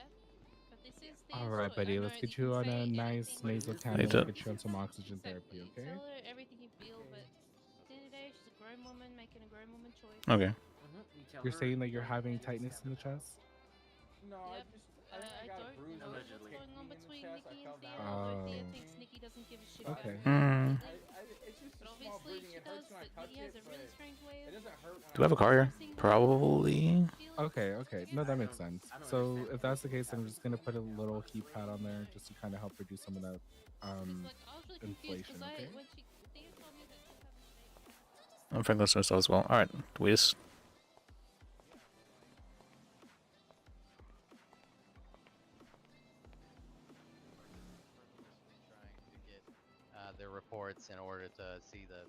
Alright, buddy, let's get you on a nice nasal cannula. Later. Get you on some oxygen therapy, okay? Tell her everything you feel, but at the end of the day, she's a grown woman making a grown woman choice. Okay. You're saying that you're having tightness in the chest? No, Yep. I got a bruise know what's allegedly. going on between Nikki and Theo. Oh. Although Theo thinks Nikki doesn't give a shit about Okay. her. It's just But a small obviously bruising. she It hurts does, when I but touch Nikki has it, a really but strange way it of... doesn't hurt when Do I have a car here? Probably. Okay, okay. No, that makes sense. So if that's the case, I'm just gonna put a little keypad on there just to kind of help reduce some of that inflation. Okay. I'm Franklin's myself as well. Alright, do we just... Their reports in order to see the,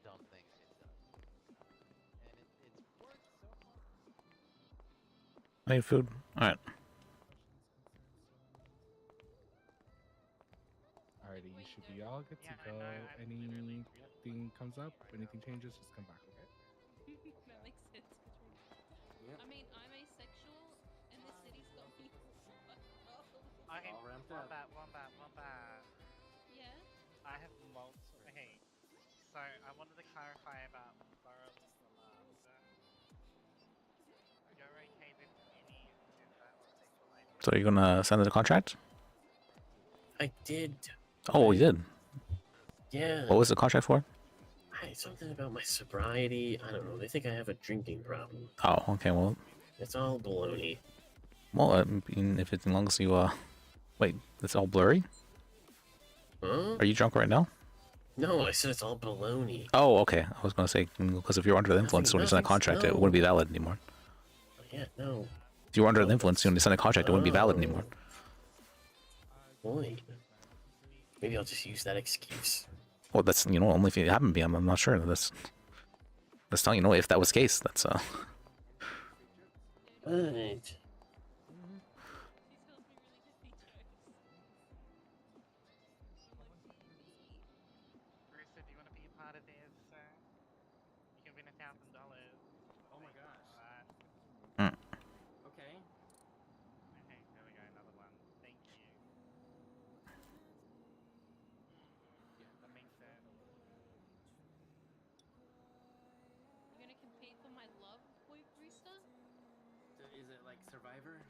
dumb things they've done. And it's worked so far. I need food. Alright. Alrighty, you should be all good to go. Anything comes up, anything changes, just come back, okay? That makes sense, Katrina. I mean, I'm asexual, and this city's got me Okay, Wombat. Yeah? I have multiple. Hey, so I wanted to clarify about borrowing the last. You're okay with any sexual identity? So you're gonna send in the contract? I did. Oh, you did? Yeah. What was the contract for? Something about my sobriety. I don't know. They think I have a drinking problem. Oh, okay, well... It's all baloney. Well, I mean, if it's as long as you, Wait, it's all blurry? Huh? Are you drunk right now? No, I said it's all baloney. Oh, okay. I was gonna say, because if you're under the influence when you sign a contract, it wouldn't be valid anymore. Yeah, no. If you were under the influence when you sign a contract, it wouldn't be valid anymore. Boy. Maybe I'll just use that excuse. Well, that's, only if you happen to be. I'm not sure. That's telling if that was the case. That's, Right. Brewster, do you want to be a part of this? You can win $1,000. Oh my gosh. Okay. Okay, there we go, another one. Thank you. Yeah, that makes sense. You're gonna compete for my love, boy Brewster? So is it like Survivor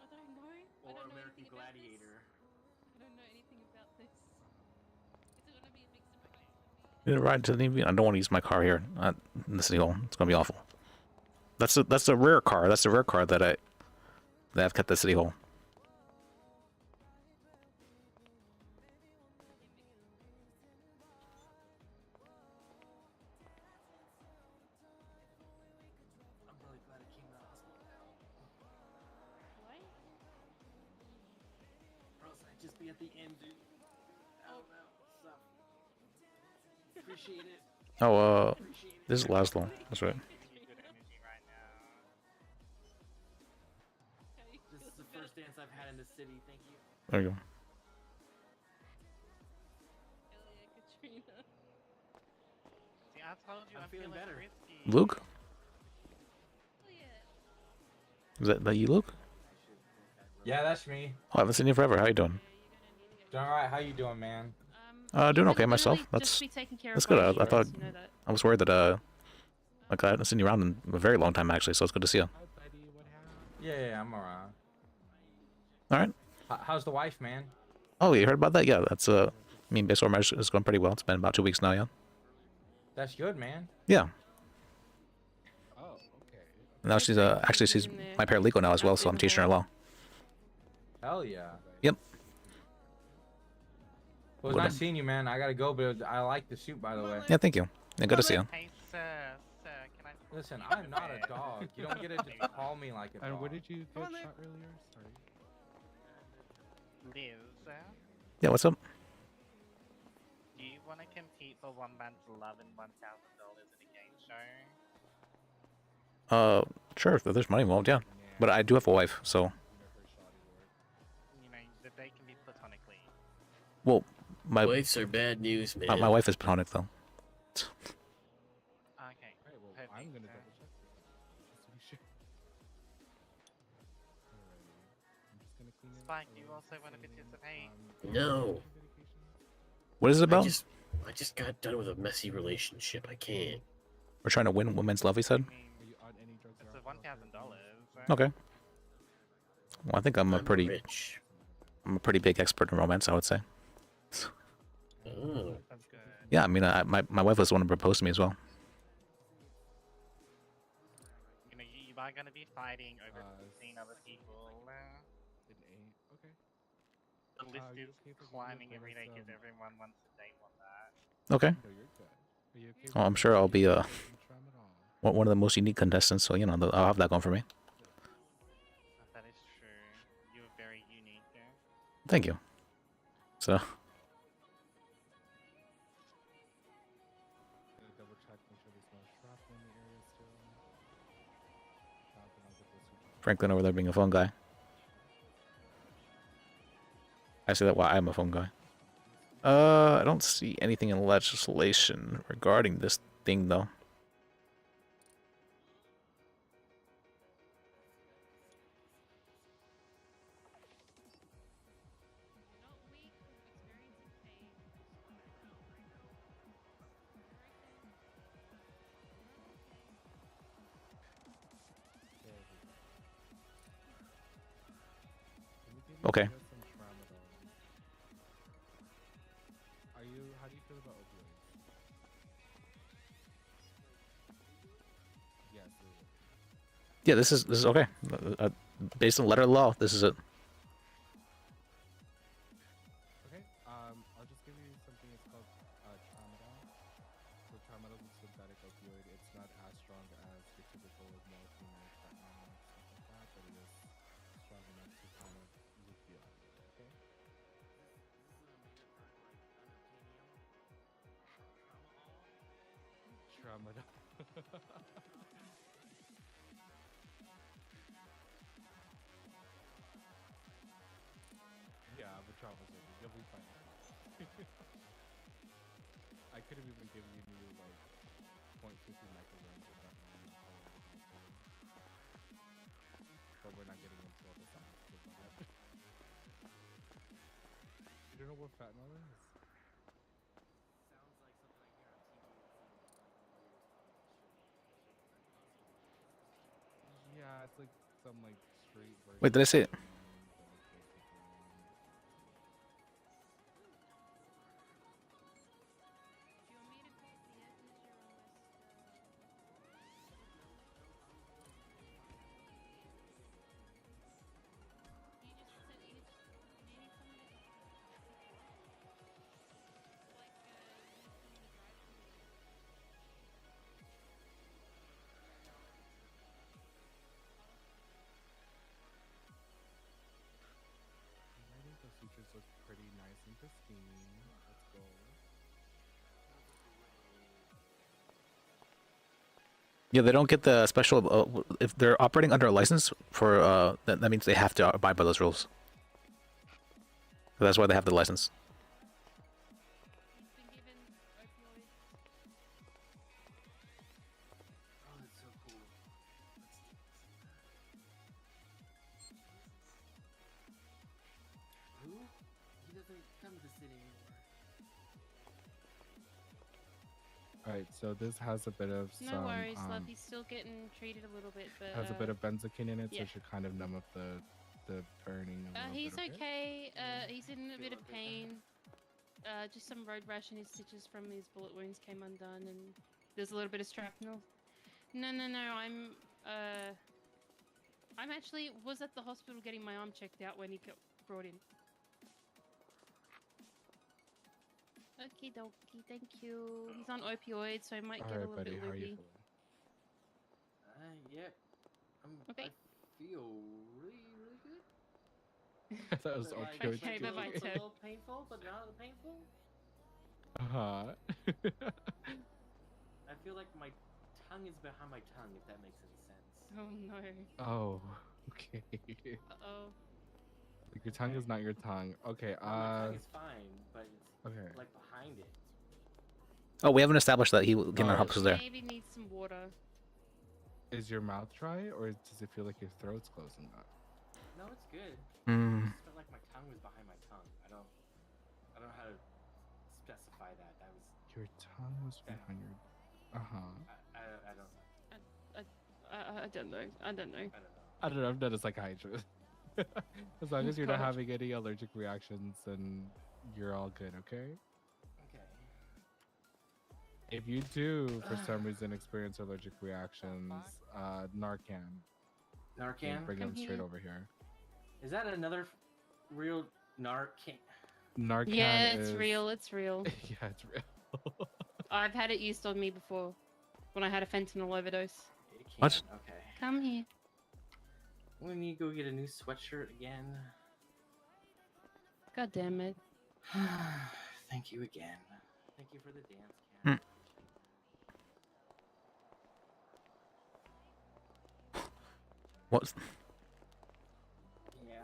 I don't know. I or don't know American anything about this. Gladiator? I don't know anything about this. Is it gonna be a mix of both? you need to ride to the DMV? I don't want to use my car here in the city hall. It's gonna be awful. That's a rare car. That's a rare car that I've kept at City Hall. I'm really glad I came to the hospital. Why? Or else I'd just be at the end, dude. I don't know. So, appreciate it. Oh, this is Laszlo. That's right. This is the first dance I've had in the city. Thank you. There you go. Hell yeah, Katrina. See, I told you I'm feeling better. risky. Luke? Hell yeah. Is that you, Luke? Yeah, that's me. Oh, I haven't seen you forever. How you doing? Doing alright. How you doing, man? Doing okay myself. That's good. I thought I was worried that like I hadn't seen you around in a very long time actually, so it's good to see you. Yeah, I'm alright. All right. How's the wife, man? Oh, you heard about that? Yeah, that's I mean, base marriage is going pretty well. It's been about 2 weeks now. Yeah. That's good, man. Yeah. Oh, okay. Now she's actually she's my paralegal now as well, so I'm teaching her law. Hell yeah. Yep. Well, it's nice seeing you, man. I gotta go, but I like the suit, by the way. Yeah, thank you. Yeah, good to see you. Hey, sir, can I... Listen, I'm not a dog. You don't get to just call me like a dog. And where did you get shot earlier? Sorry. Liz, Yeah, what's up? do you want to compete for one man's love and $1,000 at a game show? Sure. If there's money involved, yeah. But I do have a wife, so. You know, the date can be platonically. Well, my Wives are bad news, man. my wife is platonic though. Okay. Alright, well, perfect, I'm gonna sir. double check this. Just to be sure. Alrighty. I'm just gonna clean it. Spike, you also want to participate? No. What is it about? I just got done with a messy relationship. I can't. We're trying to win women's love, he said. It's $1,000. Okay. Well, I think I'm a pretty rich. I'm a pretty big expert in romance, I would say. Oh. That's good. Yeah, I mean, my wife was the one who proposed to me as well. You know, you are going to be fighting over 15 other people. Okay. The list is climbing every day because everyone wants to date on that. Okay. No, you're good. Are you okay Well, I'm sure I'll be one of the most unique contestants, so you know I'll have that going for me. That is true. You're very unique. Thank you. So. Double check, make sure there's no shrapnel in the area still. Then I'll get those two. Franklin over there being a phone guy. I say that while I'm a phone guy. I don't see anything in legislation regarding this thing though. Okay. How do you feel about opioids? Yes. Yeah, this is okay. Based on letter of law, this is it. Okay. I'll just give you something. It's called tramadol. So tramadol is a synthetic opioid. It's not as strong as your typical morphine or fentanyl and stuff like that, but it is strong enough to kind of loop you out. Okay. Tramadol. Yeah, I'm a trauma surgeon. You'll be fine. I could have even given you like 0.50 micrograms of that. But we're not getting into all the science of that. You don't know what fentanyl is? Yeah, it's like some like straight version. Wait, did I say it? Alrighty, the sutures look pretty nice and pristine. Let's go. Yeah, they don't get the special. If they're operating under a license for, that means they have to abide by those rules. So that's why they have the license. Oh, that's so cool. Who? He doesn't come to the city anymore. Alright, so this has a bit of No some. worries, love. He's still getting treated a little bit, but Has a bit of benzocaine in it, so yeah. it should kind of numb up the burning. A little He's bit, okay. He's in a bit of pain. Just some road rash and his stitches from his bullet wounds came undone, and there's a little bit of shrapnel. No, I'm I'm actually was at the hospital getting my arm checked out when he got brought in. Okie dokie, thank you. He's on opioids, so he might get a little buddy, bit how are you loopy. feeling? Yeah. Okay. I feel really good. That was But, like, opioid Okay, it's bye bye, a Ted. little painful, but not painful. I feel like my tongue is behind my tongue, if that makes any sense. Oh no. Oh, okay. Uh-oh. Like your tongue is not your tongue. Okay. My tongue is fine, but it's Okay. like behind it. Oh, we haven't established that he came out helps us there. Maybe needs some water. Is your mouth dry, or does it feel like your throat's closing up? No, it's good. Hmm. I just felt like my tongue was behind my tongue. I don't know how to specify that. That was. Your tongue was behind your. I don't know. I don't know. I don't know. I don't know. I'm not a psychiatrist. As long as you're not God. having any allergic reactions, then you're all good. Okay. Okay. If you do, for some reason, experience allergic reactions, Narcan. Narcan? Bring Come them straight here. over here. Is that another real Narcan? Narcan Yeah, it's is... real. It's real. Yeah, it's real. I've had it used on me before when I had a fentanyl overdose. What? Okay. Come here. We need to go get a new sweatshirt again. God damn it. Thank you again. Thank you for the dance Hmm. cam. What? Yeah.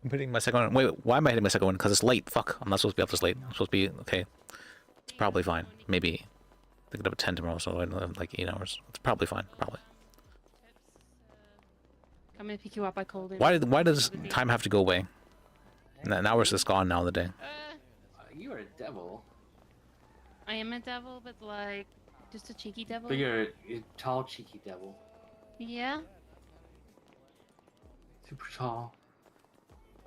I'm hitting my second one. Wait, why am I hitting my second one? Because it's late. Fuck. I'm not supposed to be up this late. I'm supposed to be okay. It's probably fine. Maybe. I get up at 10 tomorrow, so I have like 8 hours. It's probably fine. Probably. Come and pick you up. I called him. Why does time have to go away? Now we're just gone now in the day. You are a devil. I am a devil, but like just a cheeky devil. But you're a tall, cheeky devil. Yeah. Super tall.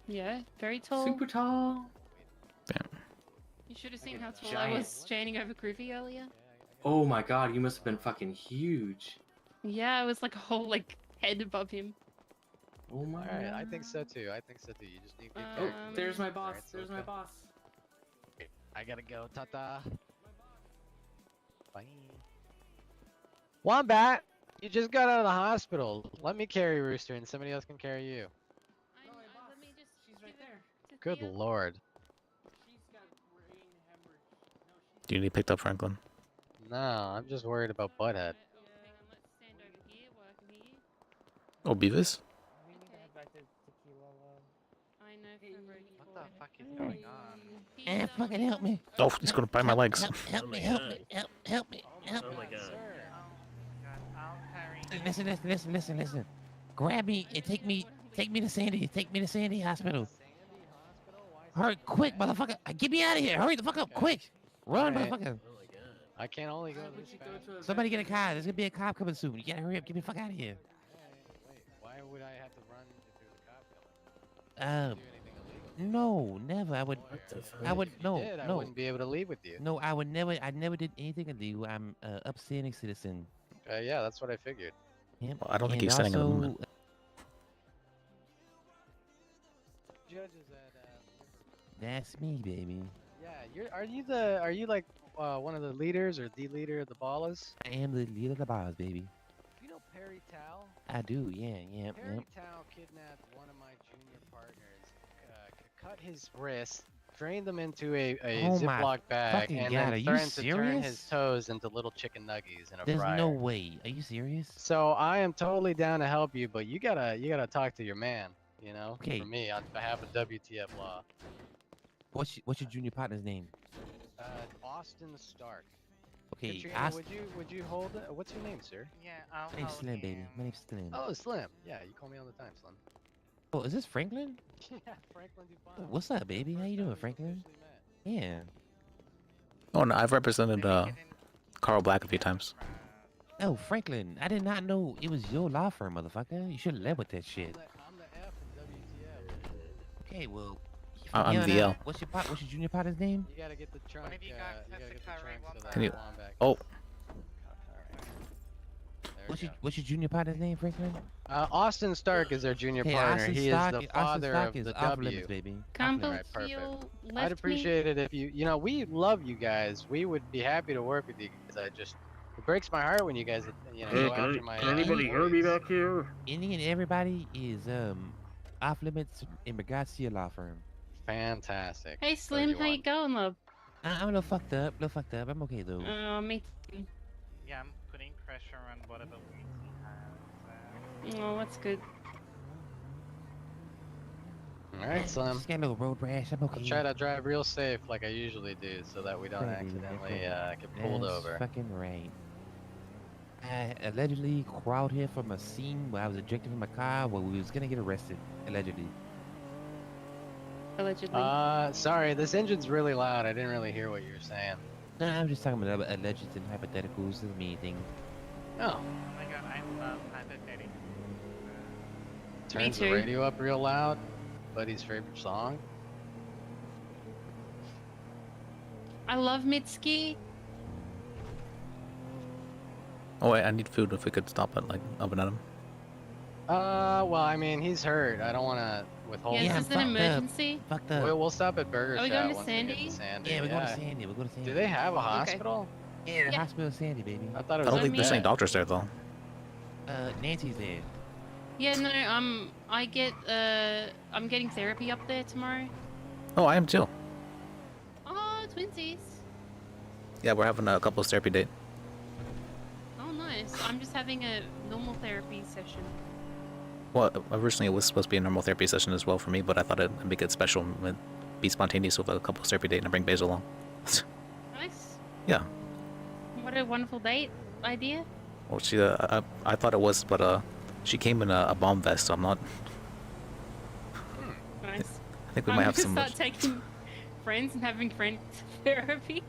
Yeah. Very tall. Super tall. You should have seen Like a how tall I giant. was standing over Groovy earlier. Oh my god, you must have been fucking huge. Yeah, I was like a whole like head above him. Oh my Alright, I god. think so too. I think so too. You just need to Oh, there's my boss. There's my boss. I gotta go. Ta-ta. Bye. Wombat! You just got out of the hospital. Let me carry Rooster and somebody else can carry you. Let me just She's right there. Good lord. She's got brain hemorrhage. Do you need picked up, Franklin? No, I'm just worried about Butthead. Oh, Beavis? I know. What the fuck is going on? Eh, fucking help me. Oh, he's gonna bite my legs. Help me, help me, help me, help me. Oh my god. Listen. Grab me and take me to Sandy. Take me to Sandy Hospital. Hurry, quick, motherfucker. Get me out of here. Hurry the fuck up, quick. Run, Alright. motherfucker. I can't only go this fast. Somebody get a car. There's gonna be a cop coming soon. You gotta hurry up. Get me the fuck out of here. Wait, why would I have to run if there's a cop coming? No, never. I would. I would. No, If you did, I no. wouldn't be able to leave with you. No, I would never. I never did anything illegal. I'm a upstanding citizen. Yeah, that's what I figured. Yep. I don't think and he's standing at the also, moment. Judges at That's me, baby. Yeah, are you like one of the leaders or the leader of the Ballas? I am the leader of the boss, baby. You know Perry Tao? I do. Yeah. Perry Tao kidnapped one of my junior partners, cut his wrist, drained them into a Oh my Ziploc bag, fucking and God, are then you threatened to turn his serious? toes into little chicken nuggies in a There's fryer. no way. Are you serious? So I am totally down to help you, but you gotta talk to your man. You know, Okay. for me on behalf of WTF Law. What's your junior partner's name? Austin Stark. Okay, Katrina, would you hold it? What's your name, sir? Yeah, I'll My name's hold Slim, baby. him. My name's Slim. Oh, Slim. Yeah, you call me all the time, Slim. Oh, is this Franklin? Yeah, Franklin Oh, what's up, baby? How you doing, Franklin? Yeah. Oh, no, I've represented Carl Black a few times. Oh, Franklin, I did not know it was your law firm, motherfucker. You should have led with that shit. I'm the F in WTF. Okay, well, I'm VL. What's your junior partner's name? You gotta get the trunk. You gotta get the trunk so that Can you? belong back. Oh, What's your junior partner's name, Franklin? Austin Stark is our junior Hey, partner. Austin He Stark- is the Austin father Stark of is the off W. limits, baby. Can't All right, believe you perfect. left I'd me. appreciate it if you know, we love you guys. We would be happy to work with you guys. It breaks my heart when you guys, go after my. Can anybody hear me back here? Any and everybody is off limits in regards to your law firm. Fantastic. Hey Slim, how you going, love? I'm a little fucked up. I'm okay though. Me too. Yeah, I'm putting pressure on whatever we have. Oh, that's good. All right, Slim. Just got a little road rash. I'm okay. I'll try to drive real safe like I usually do, so that we don't Right, baby, accidentally that's get pulled That's over. fucking right. I allegedly crawled here from a scene where I was ejected from a car where we was gonna get arrested. Allegedly. Allegedly. Sorry, this engine's really loud. I didn't really hear what you were saying. No, I'm just talking about alleged and hypotheticals. Doesn't mean anything. Oh. Oh my god, I love hypothetical. Turns the too. radio up real loud. Buddy's favorite song. I love Mitski. oh wait, I need food. If we could stop at like up and at him. Well, I mean, he's hurt. I don't want to withhold. Yeah, Yeah, is this an fucked up. emergency? Fucked up. We'll stop at Burger Are we Shot going to once we get Sandy? to Sandy. Yeah, we're going to Sandy. We're going to Sandy. Do they have a hospital? Yeah, the Yeah. hospital Sandy, baby. I thought I it was. don't think there's any med. doctors there though. Nancy's there. Yeah, no, I'm getting therapy up there tomorrow. Oh, I am too. Oh, twinsies. Yeah, we're having a couples therapy date. Oh, nice. I'm just having a normal therapy session. Well, originally it was supposed to be a normal therapy session as well for me, but I thought it'd make it special and be spontaneous with a couples therapy date and I bring Basil along. Nice. Yeah. What a wonderful date idea. Well, she, I thought it was, but she came in a bomb vest, so I'm not. Nice. I think we I'm might have gonna some. start taking friends and having friend therapy.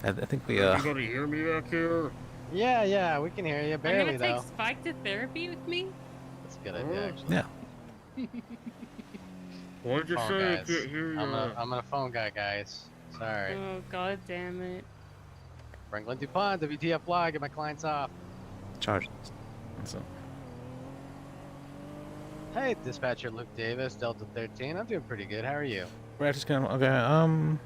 I think we. Anybody hear me back here? Yeah, we can hear you. I'm Barely gonna take though. Spike to therapy with me. That's a good idea, actually. Yeah. What did you Phone say? I guys. can't hear you. I'm a phone guy, guys. Sorry. Oh, god damn it. Franklin DuPont, WTF Law, get my clients off. Charged. So. Hey, dispatcher Luke Davis, Delta 13. I'm doing pretty good. How are you? Right, just gonna. Okay.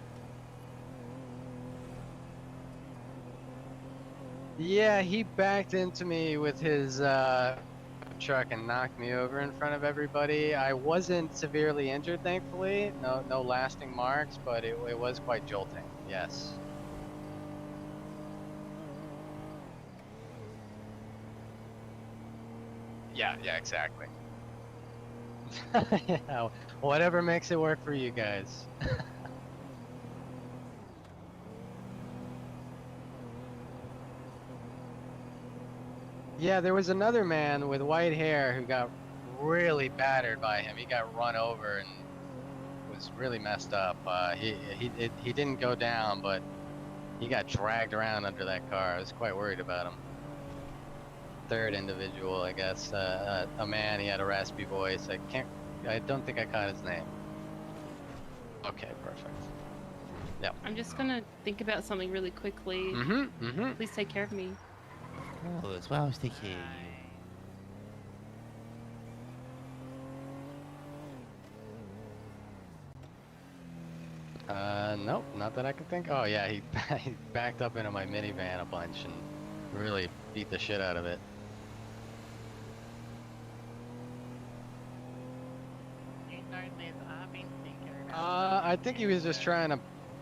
Yeah, he backed into me with his truck and knocked me over in front of everybody. I wasn't severely injured, thankfully. No lasting marks, but it was quite jolting. Yes. Yeah, exactly. Yeah, whatever makes it work for you guys. Yeah, there was another man with white hair who got really battered by him. He got run over and was really messed up. He didn't go down, but he got dragged around under that car. I was quite worried about him. Third individual, I guess, a man. He had a raspy voice. I don't think I caught his name. Okay, perfect. Yep. I'm just gonna think about something really quickly. Please take care of me. Oh, it's well, I was taking care of you. Nope, not that I can think. Oh yeah, he backed up into my minivan a bunch and really beat the shit out of it. You know, there's I've been thinking about. I think he was just trying to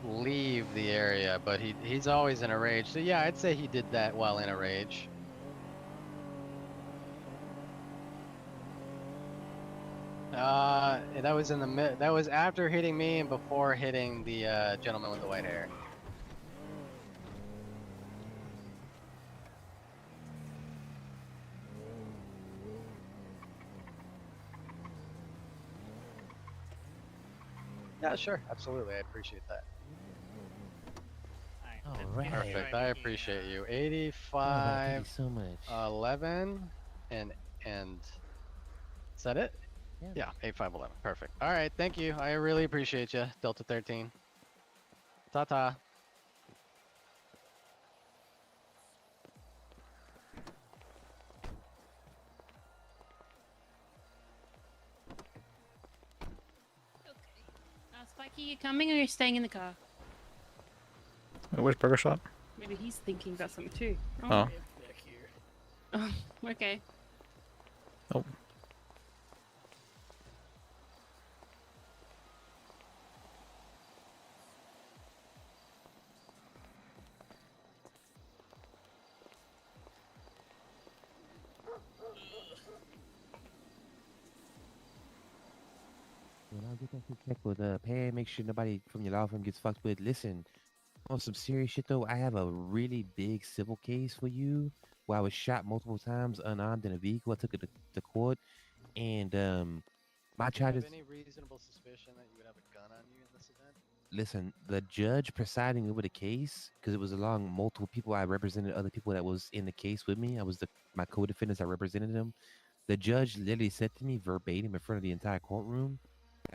leave the area, but he's always in a rage. So yeah, I'd say he did that while in a rage. That was in the that was after hitting me and before hitting the gentleman with the white hair. Yeah, sure, absolutely. I appreciate that. Alright. Perfect. I appreciate you. Oh, thank 85, you so much. 11, and is that it? Yeah, 8511. Perfect. All right, thank you. I really appreciate you, Delta 13. Ta-ta. Spiky, you coming or you're staying in the car? Where's Burger Shop? Maybe he's thinking about something too. Oh. Back here. Oh, okay. Oh. When I'll get that shit checked with Pam, make sure nobody from your law firm gets fucked with. Listen, on some serious shit though, I have a really big civil case for you where I was shot multiple times unarmed in a vehicle. I took it to court, and my Do you have charges. any reasonable suspicion that you would have a gun on you in this event? Listen, the judge presiding over the case, because it was along multiple people, I represented other people that was in the case with me. I was my co-defendants. I represented them. The judge literally said to me verbatim in front of the entire courtroom,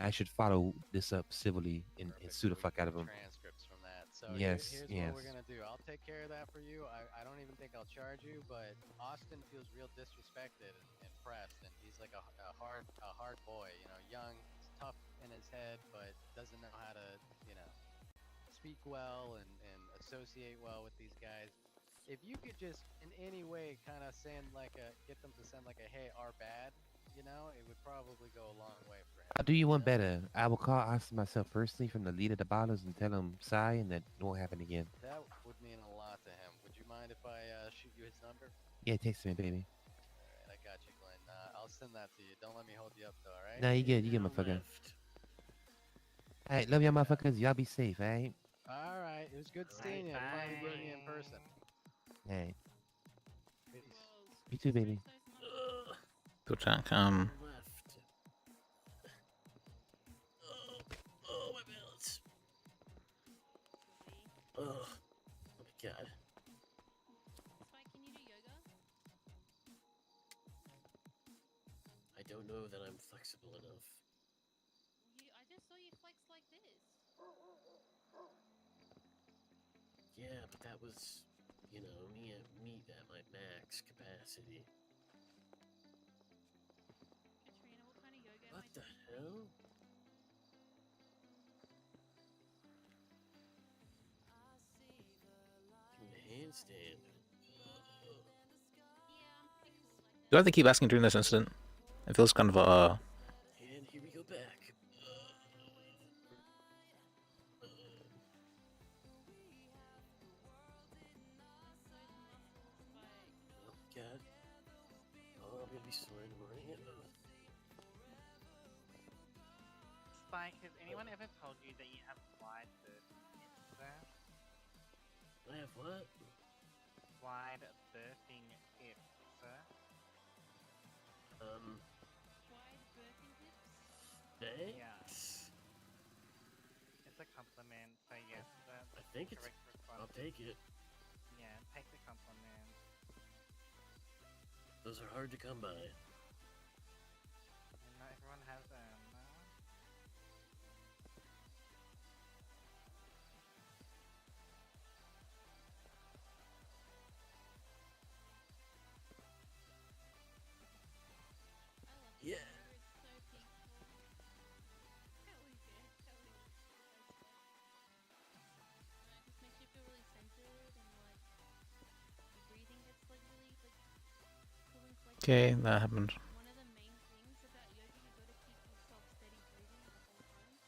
I should follow this up civilly and sue the fuck out of him. Transcripts from that. So Yes, here's yes. what we're gonna do. I'll take care of that for you. I don't even think I'll charge you, but Austin feels real disrespected and pressed, and he's like a hard boy, you know, young, he's tough in his head, but doesn't know how to, you know, speak well and associate well with these guys. If you could just in any way kind of get them to send like a hey, our bad, you know, it would probably go a long way for him. I'll do you one better. I will call Austin myself personally from the lead of the bottlers and tell him sorry and that it won't happen again. That would mean a lot to him. Would you mind if I shoot you his number? Yeah, text me, baby. Alright, I got you, Glenn. I'll send that to you. Don't let me hold you up, though, alright? Nah, you good, motherfucker. Alright, love y'all motherfuckers. Y'all be safe, alright? Alright, it was good seeing you. Finally meeting you in person. Alright. Peace. You too, baby. So Jack, Left. Oh, my balance. Oh my god. Spike, can you do yoga? I don't know that I'm flexible enough. I just saw you flex like this. Yeah, but that was, you know, me at my max capacity. Katrina, what kind of yoga What the hell? Doing a handstand. do I have to keep asking during this incident? It feels kind of And here we go back. Oh god. Oh, I'm gonna be sore in the morning. Spike, has anyone ever told you that you have wide birthing hips there? I have what? Wide birthing hips, sir? Wide birthing hips? Thanks. Yeah. It's a compliment, so yes, that's I think it's. correct response. I'll take it. Yeah, take the compliment. Those are hard to come by. And not everyone has them, no? Yeah. Just makes you feel really centered and like your breathing gets like really like cool and collected. okay. That happened. One of the main things about yoga, you got to keep yourself steady breathing the whole time. You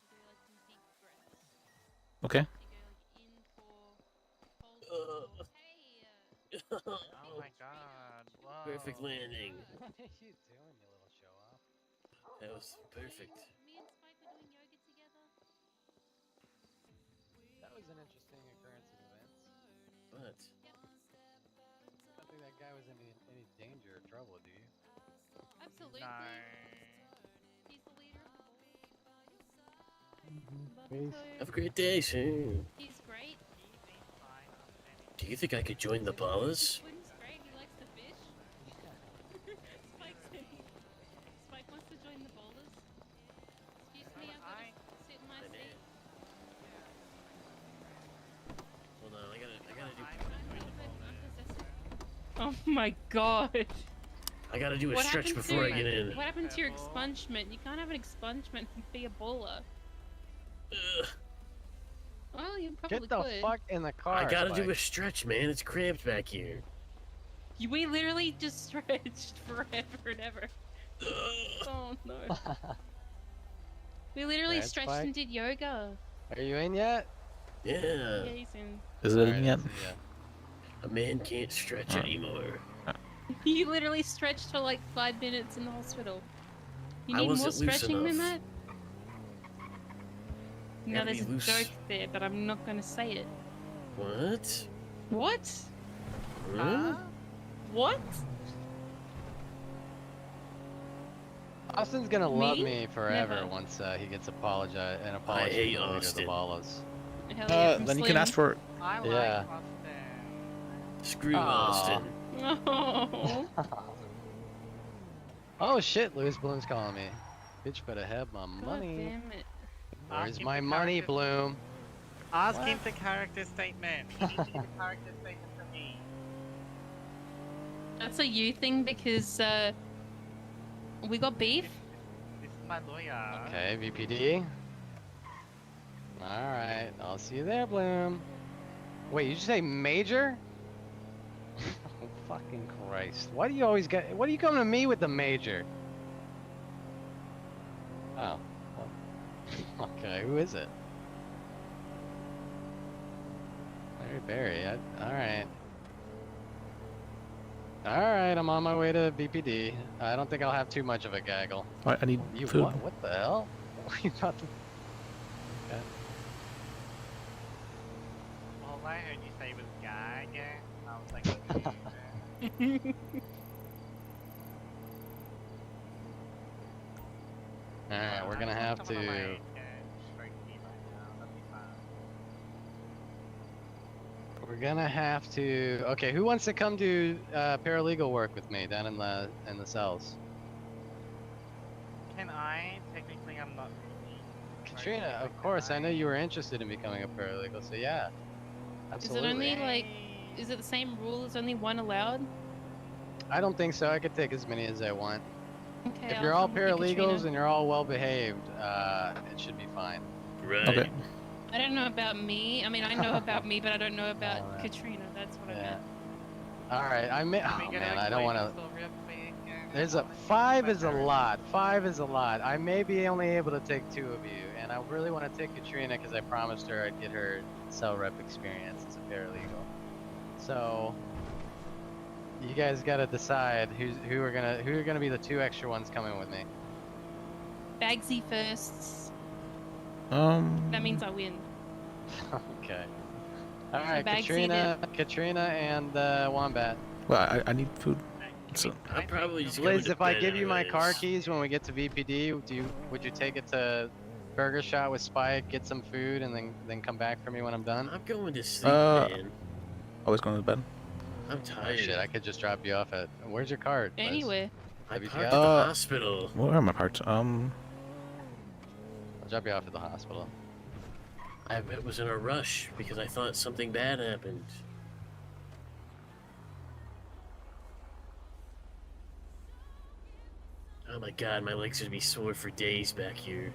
do like some deep breaths. Okay. You go like in for, hold for, hey. Oh my god, whoa. Perfect landing. What are you doing, you little show off? That was perfect. Me and Spike were doing yoga together. That was an interesting occurrence of events. But I don't think that guy was in any danger or trouble, do you? Absolutely. No. He's the leader of the have a great day, sir. He's great. Do you think I could join the Ballas? Squid's great. He likes to fish. Spike Oh my god. I gotta do a What stretch happened before I to- get in. What happened to your expungement? You can't have an expungement and be a baller. Ugh. Well, you probably Get the could. fuck in the car. I gotta do Spike. a stretch, man. It's cramped back here. We literally just stretched forever and ever. Oh no. We literally Right, stretched Spike? and did yoga. Are you in yet? Yeah. Yeah, he's in. Is it Alright, in yet? A man can't stretch anymore. You literally stretched for like 5 minutes in the hospital. You I need more wasn't loose stretching than enough. that? Now Gotta there's a be loose. joke there, but I'm not gonna say it. What? What? Huh? What? Austin's gonna love Me? me forever Never. once he gets an apology hate from the leader of the Austin. Ballas. Hell yeah, from Then you can Slim. ask for. I like Yeah. Austin. Screw Aw. Austin. Oh. Oh shit, Louis Bloom's calling me. Bitch better have my God money. damn it. Where's Ask him my for money, character- Bloom? Ask What? him the character statement. He needs to give a character statement for me. That's a you thing because we got beef. This is my lawyer. Okay, VPD. Alright, I'll see you there, Bloom. Wait, you just say major? Oh, fucking Christ. Why do you always get. What are you coming to me with the major? Oh. well, Okay, who is it? Larry Barry. Alright. Alright, I'm on my way to BPD. I don't think I'll have too much of a gaggle. Alright, I need You food. what the hell? What are you about to... Okay. All I heard you say was gag. I was like, Alright, we're gonna have to... We're gonna have to... Okay, who wants to come do paralegal work with me down in the cells? Can I? Technically, I'm not. Katrina, of course, I know you were interested in becoming a paralegal, so yeah. Is Absolutely. it only like? Is it the same rule? Is only one allowed? I don't think so. I could take as many as I want. Okay. If I'll you're all come with paralegals Katrina. and you're all well behaved, it should be fine. Right. Okay. I don't know about me. I mean, I know about me, but I don't know about Katrina. That's what I Yeah. meant. Alright, oh get man, a I don't want to... license real quick? There's a 5 is a lot. 5 is a lot. I may be only able to take 2 of you, and I really want to take Katrina because I promised her I'd get her cell rep experience as a paralegal. So you guys got to decide who are gonna be the 2 extra ones coming with me. Bagsy firsts. That means I win. Okay. All right, Bagsy Katrina and Wombat. Well, I need food. So I'm probably just Liz, going to if I bed give you my anyways. car keys when we get to VPD, would you take it to Burger Shot with Spike, get some food, and then come back for me when I'm done? I'm going to sleep, man. always going to bed. I'm Oh tired. shit, I could just drop you off at. Where's your card? Liz? Anywhere. I Have you parked at got- the hospital. Where am I parked? I'll drop you off at the hospital. I was in a rush because I thought something bad happened. Oh my god, my legs would be sore for days back here.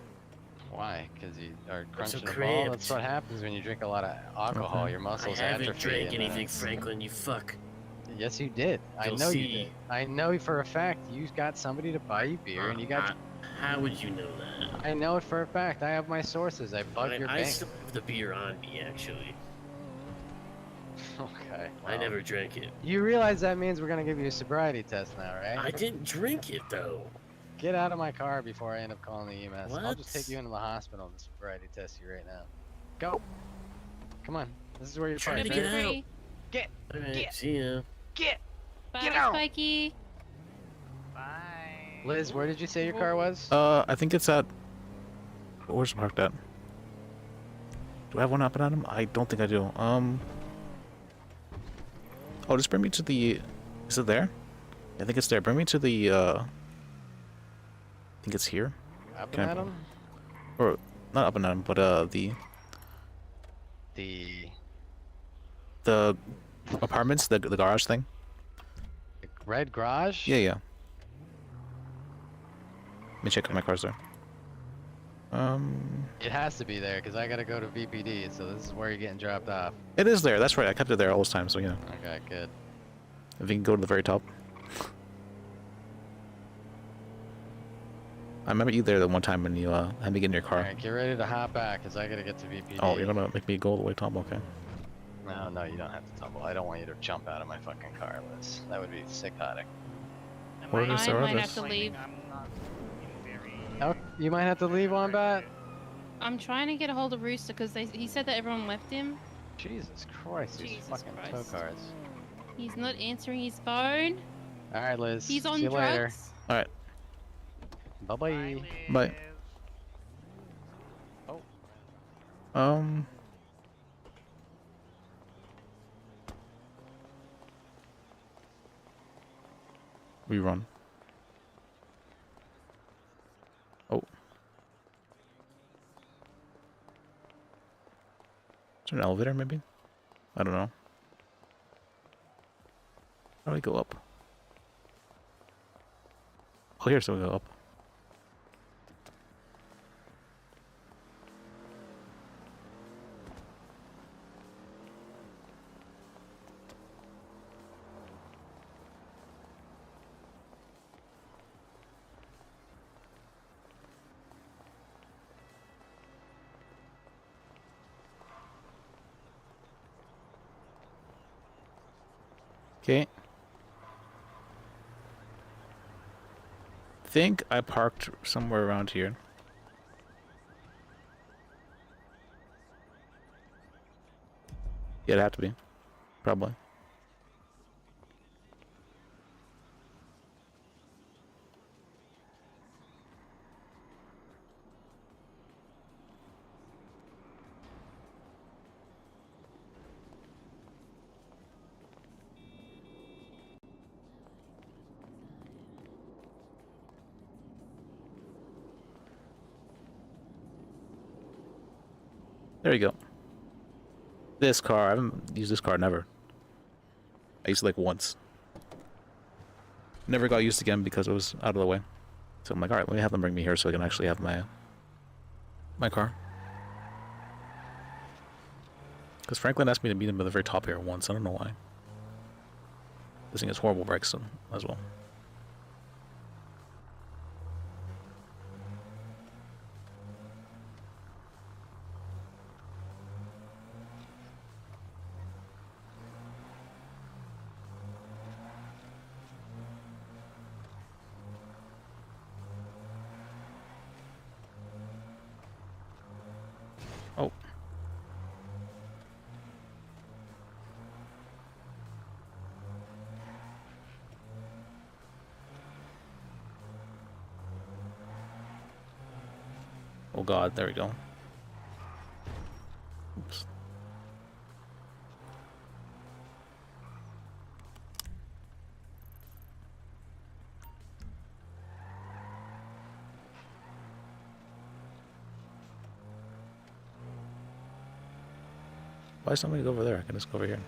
Why? Because you are so crunching a ball? cramped. That's what happens when you drink a lot of alcohol. Okay. Your I muscles haven't atrophy. drank and, anything, Franklin, you fuck. Yes, you did. I You'll know you see. did. I know for a fact you got somebody to buy you beer, and you got. How would you know that? I know it for a fact. I have my sources. I bug your I bank. still have the beer on me, actually. Okay. I well, never drank it. You realize that means we're gonna give you a sobriety test now, right? I didn't drink it, though. Get out of my car before I end up calling the EMS. I'll just What? take you into the hospital and sobriety test you right now. Go. Come on. This is where you're Trying parked. to get right? out. Free. Alright, Get. see ya. Get. Bye, Get out. Spiky. Bye. Liz, where did you say your car was? I think it's at. Where's it parked at? Do I have one up and at him? I don't think I do. Oh, just bring me to the. Is it there? I think it's there. Bring me to the. I think it's here. Up Can and I- at him? Or not up and at him, but the The. apartments, the garage thing. Red garage? Yeah, yeah. Let me check if my car's there. It has to be there because I gotta go to VPD, so this is where you're getting dropped off. It is there. That's right. I kept it there all this time, so yeah. Okay, good. If you can go to the very top. I remember you there the one time when you had me get in your car. Alright, get ready to hop back because I gotta get to VPD. Oh, you're gonna make me go all the way top? Okay. No, you don't have to tumble. I don't want you to jump out of my fucking car, Liz. That would be psychotic. What is there I might others? have to leave. Oh, you might have to leave, Wombat? I'm trying to get a hold of Rooster because he said that everyone left him. Jesus Christ, these Jesus fucking tow Christ. cars. He's not answering his phone. Alright, Liz. He's on See you drugs. later. Alright. Bye-bye. Bye. Oh. Rerun. Oh. Is there an elevator, maybe? I don't know. How do we go up? Oh, here, so we go up. Okay. Think I parked somewhere around here. Yeah, it'd have to be. Probably. There you go. This car, I haven't used this car never. I used it like once. Never got used again because it was out of the way. So I'm like, alright, let me have them bring me here so I can actually have my car. Because Franklin asked me to meet him at the very top here once, I don't know why. This thing has horrible brakes as well. Oh. Oh god, there we go. Oops. Why is somebody go over there? I can just go over here.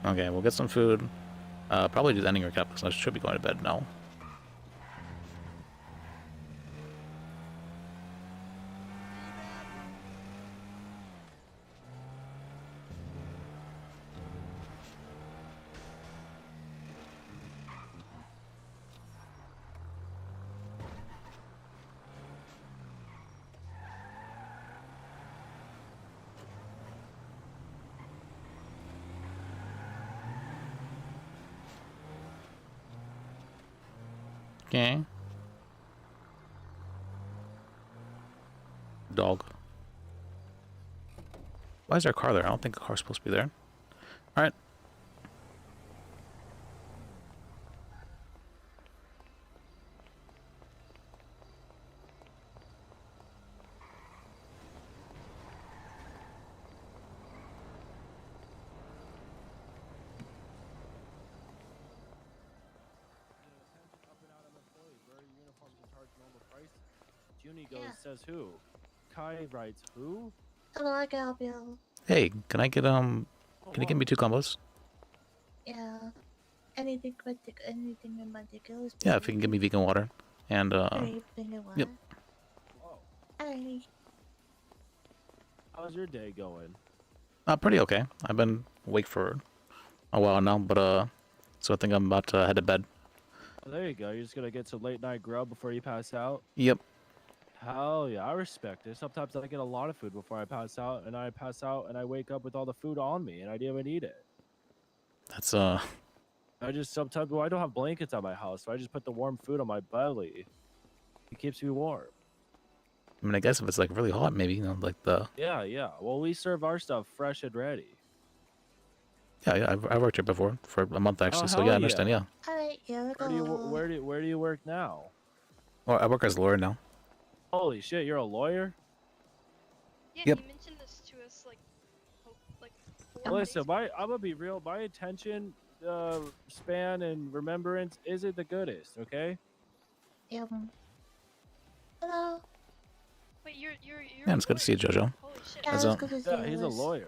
Okay, we'll get some food. Probably do the ending recap because I should be going to bed now. Okay. Dog. Why is there a car there? I don't think a car's supposed to be there. Alright. Junie goes, says who? Kai writes who? Hello, I can help you. Hey, can I get can you give me 2 combos? Yeah. Anything anything in particular? Yeah, if you can give me vegan water. And Anything in yep. Alrighty. How's your day going? Pretty okay. I've been awake for a while now, but so I think I'm about to head to bed. Oh, there you go. You're just gonna get some late night grub before you pass out? Yep. Hell yeah, I respect it. Sometimes I get a lot of food before I pass out, and I wake up with all the food on me, and I didn't even eat it. That's I just sometimes, well, I don't have blankets at my house, so I just put the warm food on my belly. It keeps me warm. I mean, I guess if it's like really hot, maybe, you know, like the Yeah, yeah. Well, we serve our stuff fresh and ready. yeah, I worked here before for a month actually, so hell yeah, I understand. Yeah. Alright, here we go. Where do you work now? Well, I work as a lawyer now. Holy shit, you're a lawyer? Yeah, Yep. he mentioned this to us like, Listen, I'm gonna be real. My attention span and remembrance isn't the goodest. Okay. Hello. Wait, you're. Yeah, it's good to see you, Jojo. Holy shit. Yeah, How's it's up? good to see Yeah, you, he's a Liz. lawyer.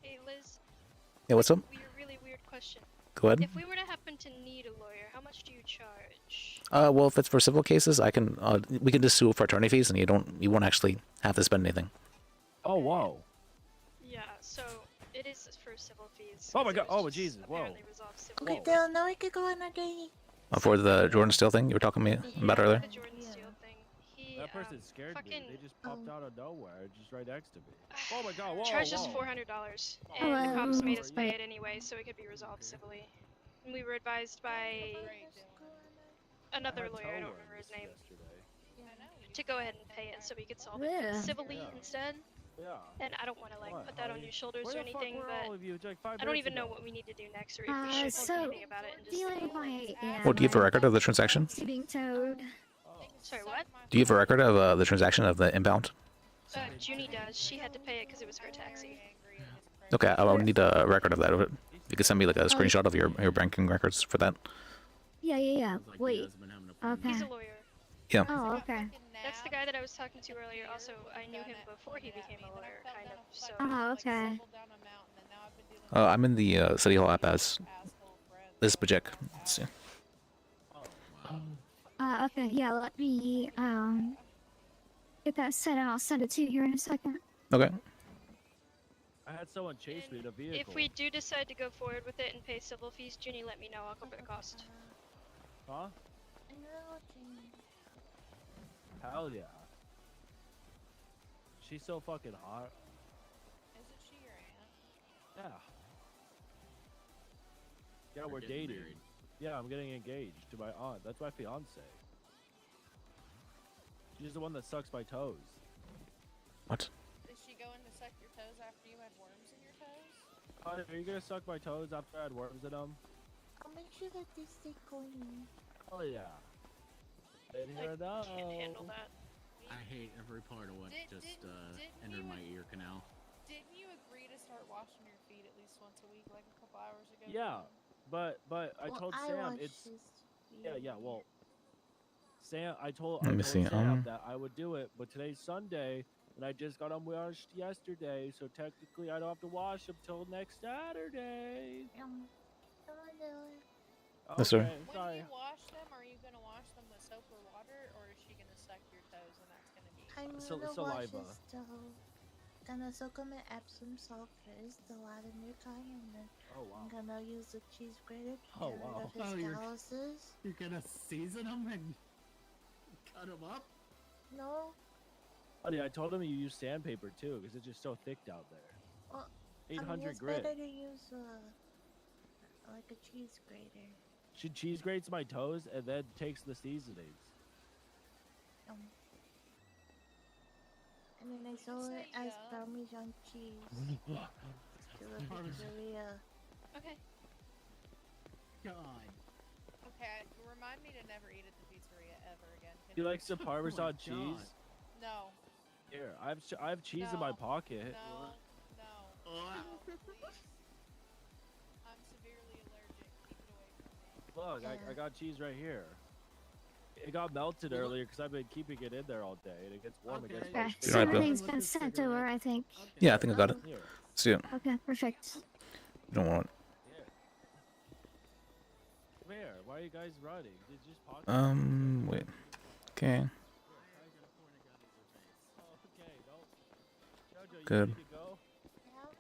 Hey, Liz. Yeah, what's up? Really weird question. Go ahead. If we were to happen to need a lawyer, how much do you charge? Well, if it's for civil cases, I can we can just sue for attorney fees, and you won't actually have to spend anything. Oh wow. Yeah, so it is for civil fees. Oh my 'cause it god. was Oh just Jesus. Whoa. apparently resolved civil Okay, fees. Dylan, now we can go on our day. For the Jordan Steele thing you were talking to me about earlier. The Jordan Steele thing. He That person scared me. They just popped out of nowhere, just right next to me. Oh my god. Whoa. charged us whoa. $400, and the cops made us pay it anyway, so it could be resolved civilly. And we were advised by another lawyer, I don't remember his name, to go ahead and pay it so we could solve it Yeah. civilly Yeah. instead. Yeah. And I don't want to like What? put that on your shoulders Where or the fuck anything, were but all of you? It's like 5 I don't minutes even know ago. what we need to do next or if we should do anything about it. And just Dealing my Well, do you have a record of the transaction? being towed. Sorry, what? Do you have a record of the transaction of the inbound? Junie does. She had to pay it because it was her taxi. Okay, I would need a record of that. If you could send me like a screenshot of your banking records for that. Yeah. Wait. Okay. He's a lawyer. Yeah. Oh, okay. That's the guy that I was talking to earlier. Also, I knew him before he became a lawyer, kind of. So. Oh, okay. I'm in the City Hall app as Liz Bajek. Let's see. Okay, yeah, let me, get that set and I'll send it to you here in a second. Okay. I had someone chase me in a vehicle. If we do decide to go forward with it and pay civil fees, Junie, let me know. I'll cover the cost. Huh? Hell yeah. She's so fucking hot. Isn't she your aunt? Yeah. Yeah, we're dating. Yeah, I'm getting engaged to my aunt. That's my fiance. She's the one that sucks my toes. What? Is she going to suck your toes after you had worms in your toes? Honey, are you gonna suck my toes after I had worms in them? I'll make sure that they stay clean. Oh yeah. Didn't hear that. Can't handle that. I hate every part of what just entered my ear canal. Didn't you agree to start washing your feet at least once a week, like a couple hours ago? Yeah, but I Well, told I Sam watched it's his yeah. Well, Sam, I told Let me see, Sam that I would do it, but today's Sunday, and I just got them washed yesterday, so technically I don't have to wash them till next Saturday. Yes, sir. Okay, When sorry. you wash them, are you gonna wash them with soap or water, or is she gonna suck your toes and that's gonna be? I'm gonna wash his toe. Gonna soak him in Epsom salt first, a lot of new time, and then I'm gonna use the cheese grater to Oh, get wow. rid of his calluses. You're gonna season them and cut them up? No, Honey, I told him you use sandpaper too, because it's just so thick down there. well, 800 I mean, it's grit. better to use like a cheese grater. She cheese grates my toes and then takes the seasonings. And then I sold it as Parmesan cheese to a pizzeria. Okay. God. Okay, remind me to never eat at the pizzeria ever again. Can She you- likes the Parmesan cheese. No. Here, I have cheese in my pocket. No. No, please. I'm severely allergic. Keep it away from me. Look, I got cheese right here. It got melted earlier because I've been keeping it in there all day, and it gets warm against my Okay, skin. so everything's been sent over, I think. Yeah, I think I got it. Here. See it. Okay, perfect. You don't want it. Come here. Why are you guys running? Did you just pause? Wait. Okay. Okay, Jojo, you Good. ready to go?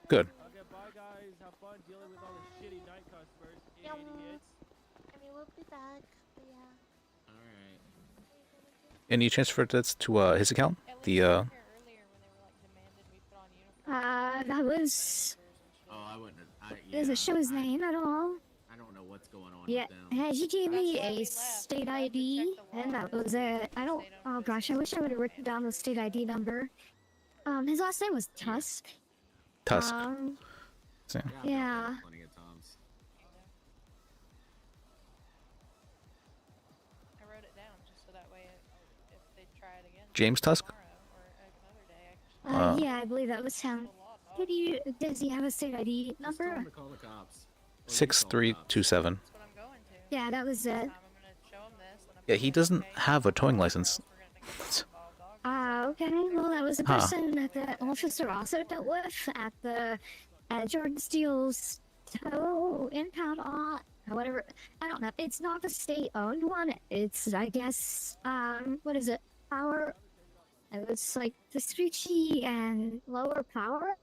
Good. Okay, bye guys. Have fun dealing with all the shitty night customers, Yeah, idiots. I mean, we'll be back. But yeah. And you transferred this to his account? The That was. Oh, I wouldn't. Does it show his name at all? I don't know what's going on Yeah, with them. he gave me a state ID, and that was it. I don't. Oh gosh, I wish I would have written down the state ID number. His last name was Tusk. Tusk. Yeah. Yeah. Plenty of times. I wrote it down just so that way if they try it again. James Tusk? Yeah, I believe that was him. Does he have a state ID number? Call the cops. 6327. Yeah, that was it. Yeah, he doesn't have a towing license. Okay. Well, that was the Huh. person that the officer also dealt with at Jordan Steele's tow impound lot. Whatever. I don't know. It's not the state-owned one. It's, I guess, what is it? Power. It's like the Screechy and lower power.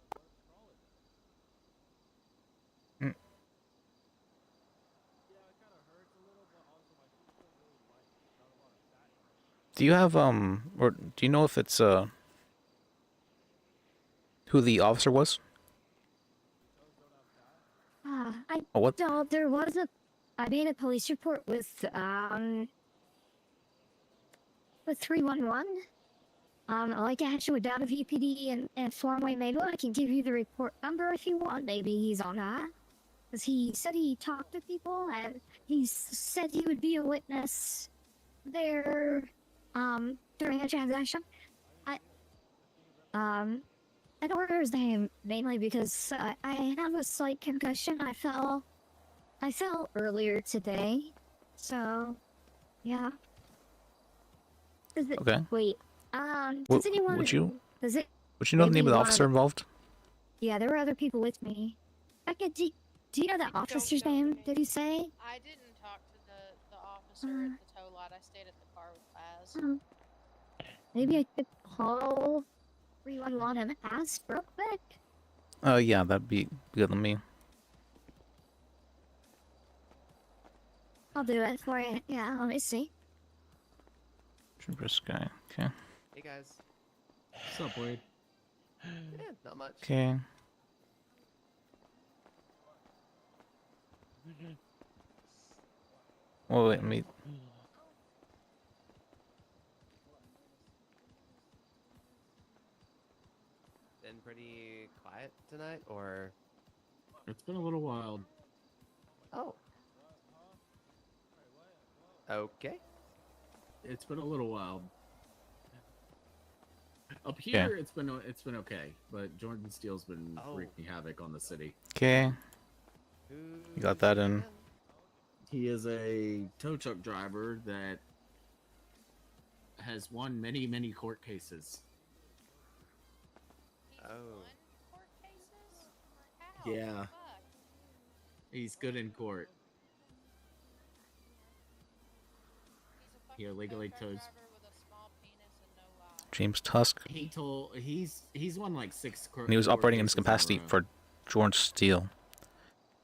Do you have or do you know if it's who the officer was? I Oh, what? don't. There was I made a police report with 311. Like I actually went down to VPD and four-way made one. I can give you the report number if you want. Maybe he's on that. Because he said he talked to people and he said he would be a witness there during a transaction. I don't remember his name mainly because I have a slight concussion. I fell earlier today, so yeah. Okay. Wait. Would Does anyone? you Does it? would you know the maybe name of the one officer involved? Yeah, there were other people with me. Becca, do you know that officer's name? Did you say? I didn't talk to the officer at the tow lot. I stayed at the car with Baz. Maybe I could call 311 and ask real quick. Yeah, that'd be good on me. I'll do it for you. Yeah, let me see. Trooper Sky. Okay. Hey guys. What's up, Wade? Yeah, not much. Okay. Well, wait, let me. Been pretty quiet tonight, or? It's been a little wild. Oh. Okay. It's been a little wild. Up here, it's been okay, but Jordan Steele's been wreaking havoc on the city. Okay. You got that in. He is a tow truck driver that has won many, many court cases. Oh. Yeah. He's good in court. He illegally tows. James Tusk. He's won like 6 court. And he was court operating in his cases capacity a row. for George Steele.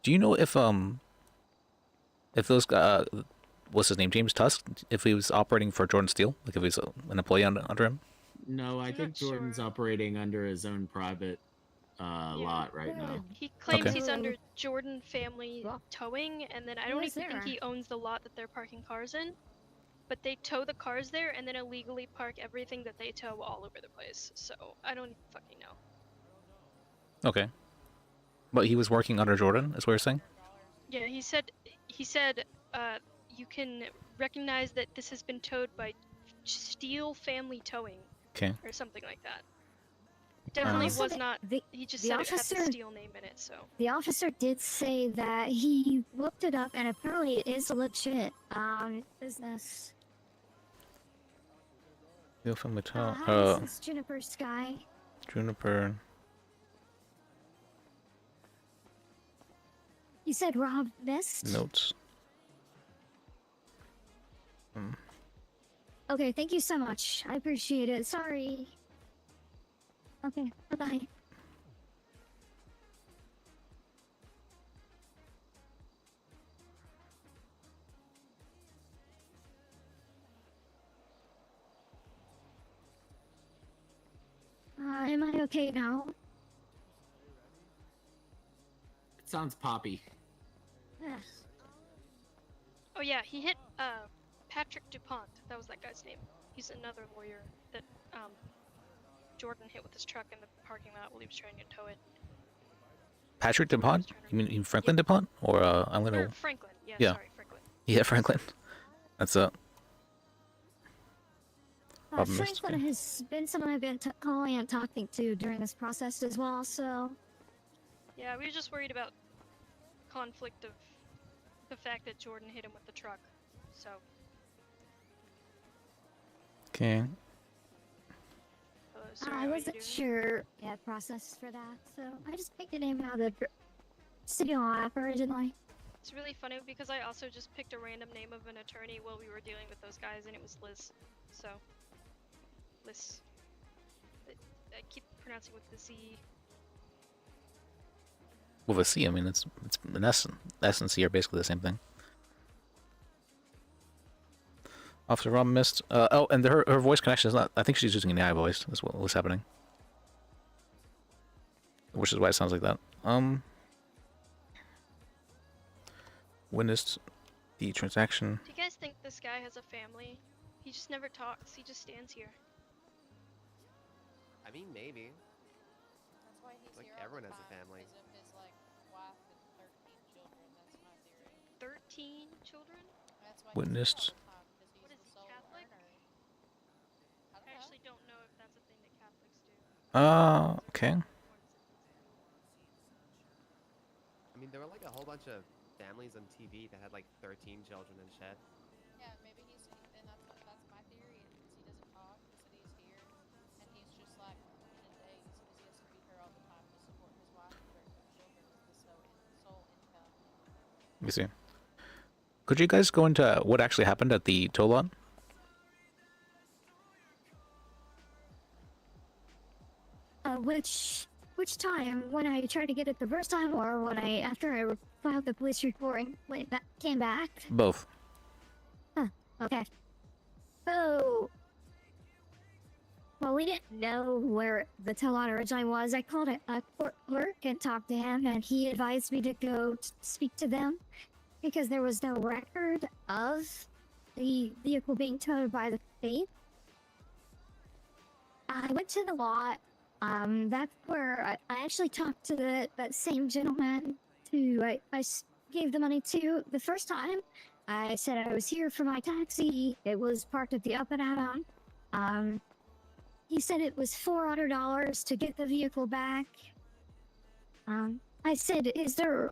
Do you know if those what's his name, James Tusk, if he was operating for Jordan Steele, like if he was an employee under him? No, I think Jordan's operating under his own private lot right now. He claims Okay. he's under Jordan Family Towing, and then I don't was even think there. he owns the lot that they're parking cars in. But they tow the cars there and then illegally park everything that they tow all over the place. So I don't fucking know. Okay. But he was working under Jordan, is what you're saying? Yeah, he said you can recognize that this has been towed by Steel Family Towing. Okay. Or something like that. It definitely So was not. He just said it had the Steel name in it, so. The officer did say that he looked it up and apparently it is a legit business. Steel Family Tower. Hi, this is Juniper Sky. Juniper. You said Rob missed? Notes. Okay, thank you so much. I appreciate it. Sorry. Okay, bye-bye. Am I okay now? It sounds poppy. Yes. Oh yeah, he hit Patrick DuPont. That was that guy's name. He's another lawyer that Jordan hit with his truck in the parking lot while he was trying to tow it. Patrick DuPont? You mean Franklin DuPont? Or I'm gonna. Or Franklin. Yeah, sorry, Franklin. Yeah, Franklin. That's Franklin has been someone I've been calling and talking to during this process as well, so... Yeah, we were just worried about conflict of the fact that Jordan hit him with the truck, so... Okay. Hello, sorry, I wasn't sure process for that, so I just picked a name out of the City Hall app originally. It's really funny because I also just picked a random name of an attorney while we were dealing with those guys, and it was Liz. So, Liz. I keep pronouncing with the Z. With a C, I mean, it's in essence, S and C are basically the same thing. Officer Rob missed. Oh, and her voice connection is not. I think she's using an AI voice. That's what was happening. Which is why it sounds like that. Witnessed the transaction. Do you guys think this guy has a family? He just never talks. He just stands here. I mean, maybe. That's why he's Like here all everyone the has a time, family. because of his like wife and 13 children. That's my theory. 13 children? That's why Witnessed. he's here all the time, because he's What is the he, sole Catholic? earner. I actually don't know if that's a thing that Catholics do. Okay. I mean, there were like a whole bunch of families on TV that had like 13 children and shit. Yeah, maybe he's, and that's my theory, is he doesn't talk, he said he's here, and he's just like in a daze, because he has to be here all the time to support his wife and 13 children as the sole income. Let me see. Could you guys go into what actually happened at the tow lot? Which time? When I tried to get it the first time, or when after I filed the police report and came back? Both. Huh, okay. Oh. Well, we didn't know where the tow lot originally was. I called a court clerk and talked to him, and he advised me to go speak to them because there was no record of the vehicle being towed by the state. I went to the lot. That's where I actually talked to that same gentleman who I gave the money to the first time. I said I was here for my taxi. It was parked at the Up and Add-on. He said it was $400 to get the vehicle back. I said, is there,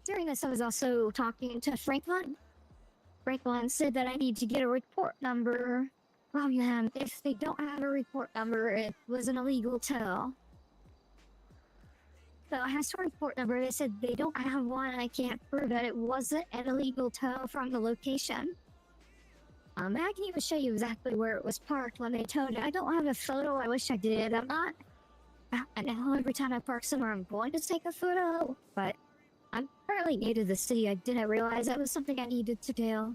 during this I was also talking to Franklin. Franklin said that I need to get a report number from them. If they don't have a report number, it was an illegal tow. So I asked for a report number. They said they don't have one. I can't prove that it wasn't an illegal tow from the location. I can even show you exactly where it was parked when they towed it. I don't have a photo. I wish I did. I know every time I park somewhere, I'm going to take a photo, but I'm fairly new to the city. I didn't realize that was something I needed to do.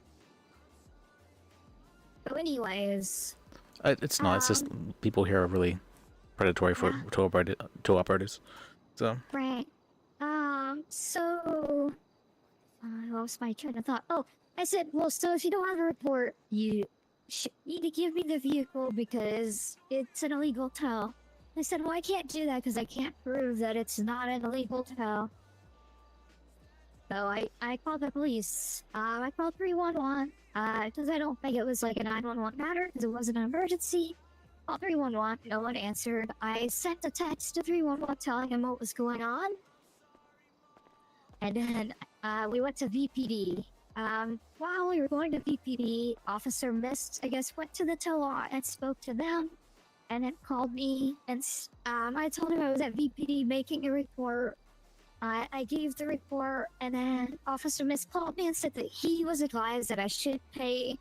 So anyways... It's not. It's just people here are really predatory for tow operators. So Right. So I lost my train of thought. Oh, I said, well, so if you don't have a report, you need to give me the vehicle because it's an illegal tow. I said, well, I can't do that because I can't prove that it's not an illegal tow. So I called the police. I called 311 because I don't think it was like a 911 matter because it wasn't an emergency. Called 311, no one answered. I sent a text to 311 telling him what was going on. And then we went to VPD. While we were going to VPD, Officer Mist, I guess, went to the tow lot and spoke to them. And then called me. And I told him I was at VPD making a report. I gave the report. And then Officer Mist called me and said that he was advised that I should pay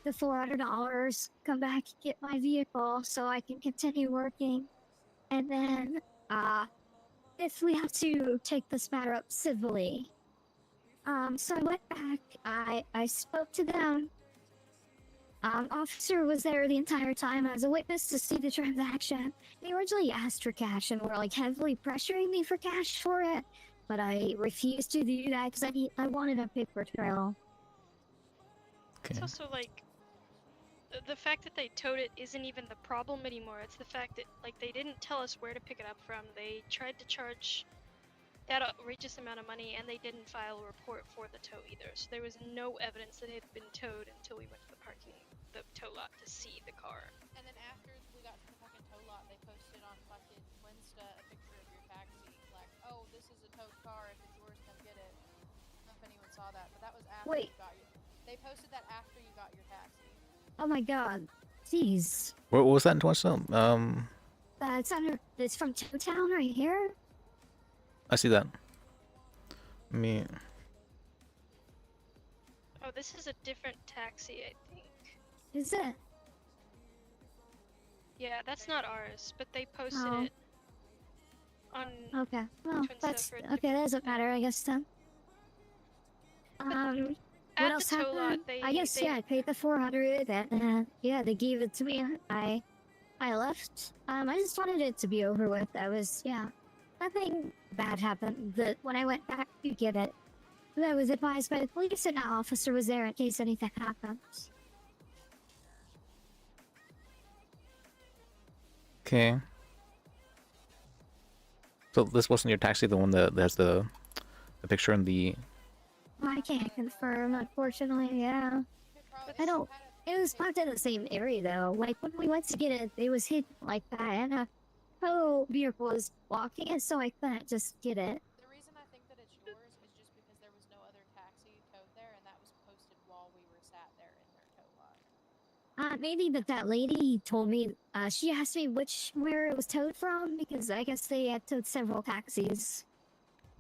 the $400, come back and get my vehicle so I can continue working. And then, if we have to take this matter up civilly. So I went back, I spoke to them. Officer was there the entire time as a witness to see the transaction. They originally asked for cash and were like heavily pressuring me for cash for it, but I refused to do that because I wanted a paper trail. It's also like the fact that they towed it isn't even the problem anymore. It's the fact that like they didn't tell us where to pick it up from. They tried to charge that outrageous amount of money, and they didn't file a report for the tow either. So there was no evidence that it had been towed until we went to the tow lot to see the car. And then after we got to the fucking tow lot, they posted on fucking Insta a picture of your taxi, like, oh, this is a towed car. If it's yours, come get it. I don't know if anyone saw that, but that was after you got your. They posted that after you got your taxi. Oh my god. Jeez. what was that in Toronto? It's from Tow Town right here. I see that. Me. Oh, this is a different taxi, I think. Is it? Yeah, that's not ours, but they posted Oh. it on. Okay. Well, Twin that's Stuff okay. That doesn't matter, I guess then. What at else the tow lot, happened? they- I guess they- yeah, I paid the 400, and yeah, they gave it to me. I left. I just wanted it to be over with. Nothing bad happened. When I went back to get it, I was advised by the police and an officer was there in case anything happened. Okay. So this wasn't your taxi, the one that has the picture in the. I can't confirm, unfortunately. Yeah, I don't. It was parked in the same area though. Like when we went to get it, it was hidden like that, and a tow vehicle was blocking it, so I couldn't just get it. The reason I think that it's yours is just because there was no other taxi towed there, and that was posted while we were sat there in their tow lot. Maybe that lady told me. She asked me where it was towed from because I guess they had towed several taxis.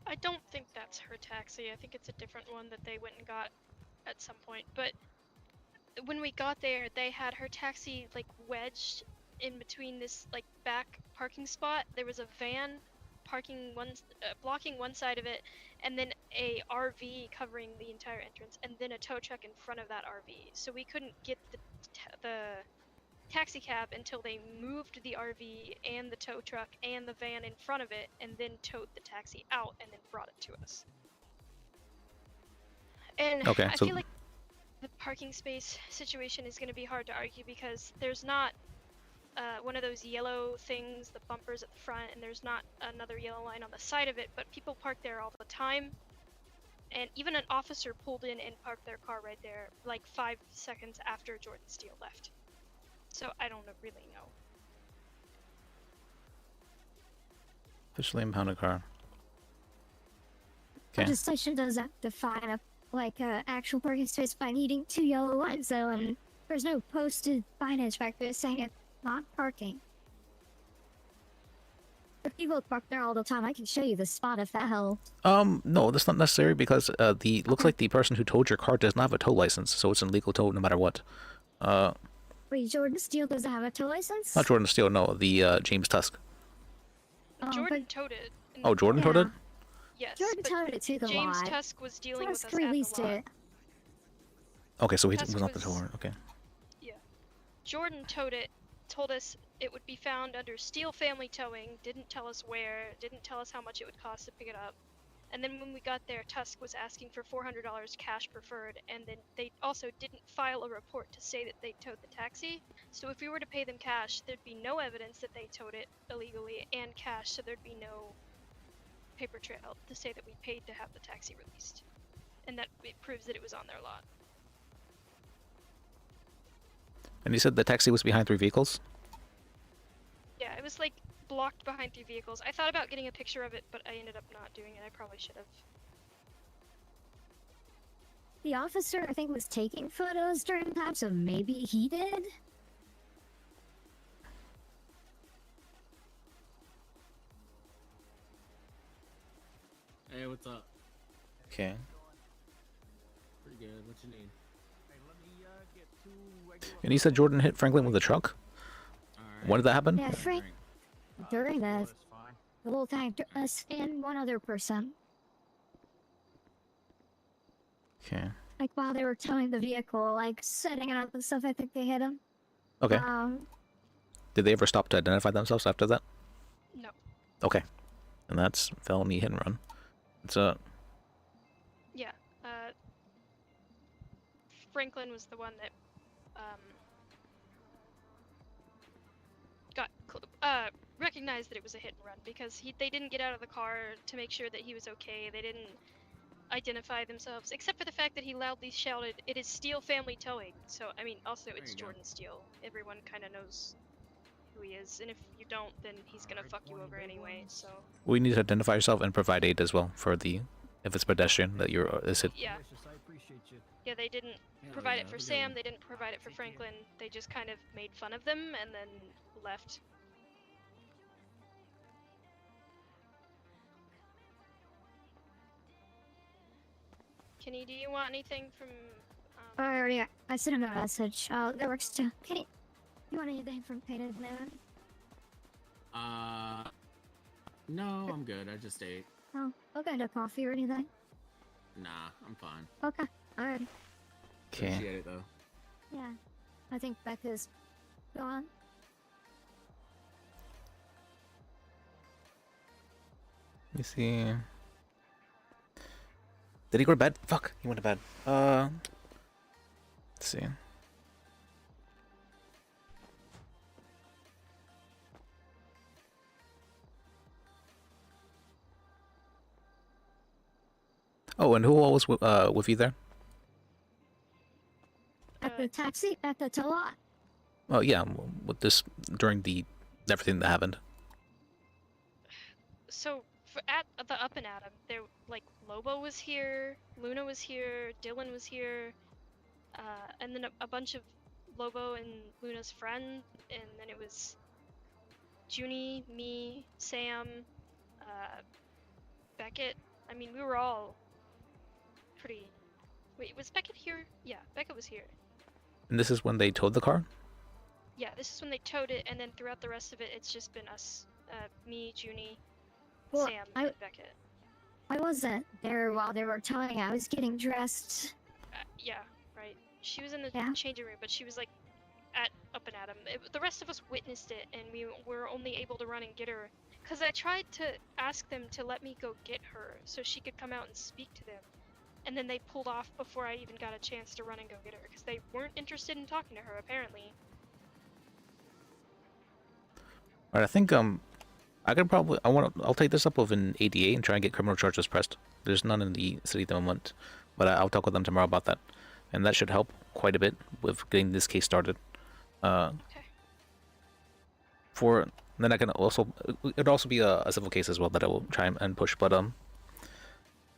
I don't think that's her taxi. I think it's a different one that they went and got at some point. But when we got there, they had her taxi like wedged in between this like back parking spot. There was a van parking blocking one side of it, and then a RV covering the entire entrance, and then a tow truck in front of that RV. So we couldn't get the taxi cab until they moved the RV and the tow truck and the van in front of it, and then towed the taxi out and then brought it to us. And Okay, I so- feel like the parking space situation is going to be hard to argue because there's not one of those yellow things, the bumpers at the front, and there's not another yellow line on the side of it, but people park there all the time. And even an officer pulled in and parked their car right there like 5 seconds after Jordan Steele left. So I don't really know. Officially impounded car. Okay. Legislation doesn't define a actual parking space by needing 2 yellow lines though, and there's no posted signage back there saying it's not parking. If people park there all the time, I can show you the spot if that helps. No, that's not necessary because looks like the person who towed your car does not have a tow license, so it's an illegal tow no matter what. Wait, Jordan Steele doesn't have a tow license? Not Jordan Steele, no, the James Tusk. Jordan towed it. Oh, Jordan towed it? Yes. Jordan towed it to the James lot. Tusk was dealing Tusk with us released at the lot. it. Okay, so he Tusk was not the was- tower. Okay. Yeah. Jordan towed it told us it would be found under Steele Family Towing, didn't tell us where, didn't tell us how much it would cost to pick it up. And then when we got there, Tusk was asking for $400 cash preferred, and then they also didn't file a report to say that they towed the taxi. So if we were to pay them cash, there'd be no evidence that they towed it illegally and cash, so there'd be no paper trail to say that we paid to have the taxi released. And that it proves that it was on their lot. And you said the taxi was behind 3 vehicles? Yeah, it was like blocked behind 3 vehicles. I thought about getting a picture of it, but I ended up not doing it. I probably should have. The officer, I think, was taking photos during the time, so maybe he did? Hey, what's up? Okay. Pretty good. What you need? And you said Jordan hit Franklin with a truck? When did that happen? Yeah, Frank. During the whole time, us and one other person. Okay. Like while they were towing the vehicle, like setting it up and stuff, I think they hit him. Okay. Did they ever stop to identify themselves after that? No. Okay. And that's felony hit and run. It's Yeah, Franklin was the one that, recognized that it was a hit and run because they didn't get out of the car to make sure that he was okay. They didn't identify themselves, except for the fact that he loudly shouted, "It is Steele Family Towing." So, I mean, also it's Jordan Steele. Everyone kind of knows who he is, and if you don't, then he's gonna fuck you over anyway, so... we need to identify yourself and provide aid as well for the if it's pedestrian that you're is it. Yeah. Yeah, they didn't provide it for Sam, they didn't provide it for Franklin, they just kind of made fun of them and then left. Kenny, do you want anything from... I sent him a message. That works too. Kenny, you want anything from Painted Moon? No, I'm good. I just ate. Oh, I'll get a coffee or anything. Nah, I'm fine. Okay, alright. Okay. Appreciate it though. Yeah, I think Becca's gone. Let me see. Did he go to bed? Fuck, he went to bed. Let's see. Oh, and who all was with you there? At the taxi? At the tow lot? Oh yeah, with this during the everything that happened. So, at the Up and Atom, there, like, Lobo was here, Luna was here, Dylan was here, and then a bunch of Lobo and Luna's friend, and then it was Junie, me, Sam, Beckett. I mean, we were all pretty... Wait, was Beckett here? Yeah, Beckett was here. And this is when they towed the car? Yeah, this is when they towed it, and then throughout the rest of it, it's just been us. Me, Junie, Well, Sam, and Beckett. I wasn't there while they were towing. I was getting dressed. Yeah, right. She was in the changing room, but she was like at Up and Atom. The rest of us witnessed it, and we were only able to run and get her. Because I tried to ask them to let me go get her so she could come out and speak to them. And then they pulled off before I even got a chance to run and go get her. Because they weren't interested in talking to her, apparently. Alright, I think I could probably I'll take this up with an ADA and try and get criminal charges pressed. There's none in the city at the moment, but I'll talk with them tomorrow about that, and that should help quite a bit with getting this case started. For then I can also it'd also be a civil case as well that I will try and push, but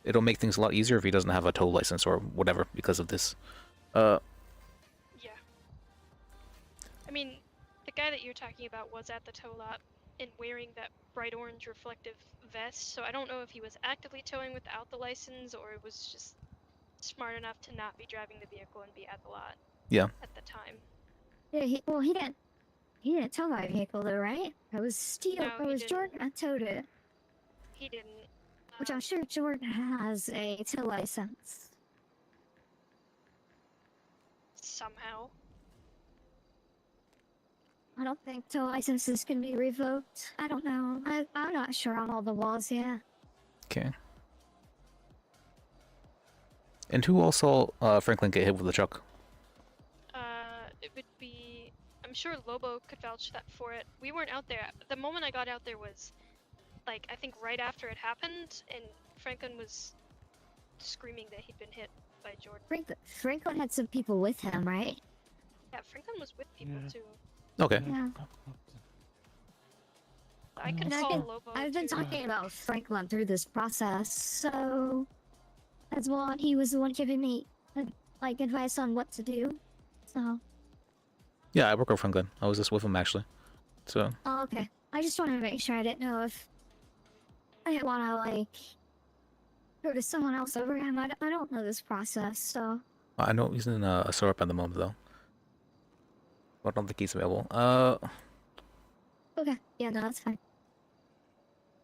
it'll make things a lot easier if he doesn't have a tow license or whatever because of this. Yeah. I mean, the guy that you're talking about was at the tow lot and wearing that bright orange reflective vest, so I don't know if he was actively towing without the license or was just smart enough to not be driving the vehicle and be at the lot. Yeah. At the time. Yeah, he didn't tow my vehicle though, right? It was Steele. No, it he was didn't. Jordan that towed it. He didn't. Which I'm sure Jordan has a tow license. Somehow. I don't think the licenses can be revoked. I don't know. I'm not sure on all the laws yet. Okay. And who all saw Franklin get hit with the truck? It would be. I'm sure Lobo could vouch that for it. We weren't out there. The moment I got out there was, like, I think right after it happened, and Franklin was screaming that he'd been hit by Jordan. Franklin had some people with him, right? Yeah, Franklin was with people too. Okay. Yeah. I could And call Lobo. I've been too. talking about Franklin through this process, so as well, he was the one giving me like advice on what to do. So. Yeah, I work with Franklin. I was just with him actually. So. Oh, okay. I just wanted to make sure. I didn't know if I didn't want to like go to someone else over him. I don't know this process, so. I know he's in a syrup at the moment though. I don't think he's available. Okay. Yeah, no, that's fine.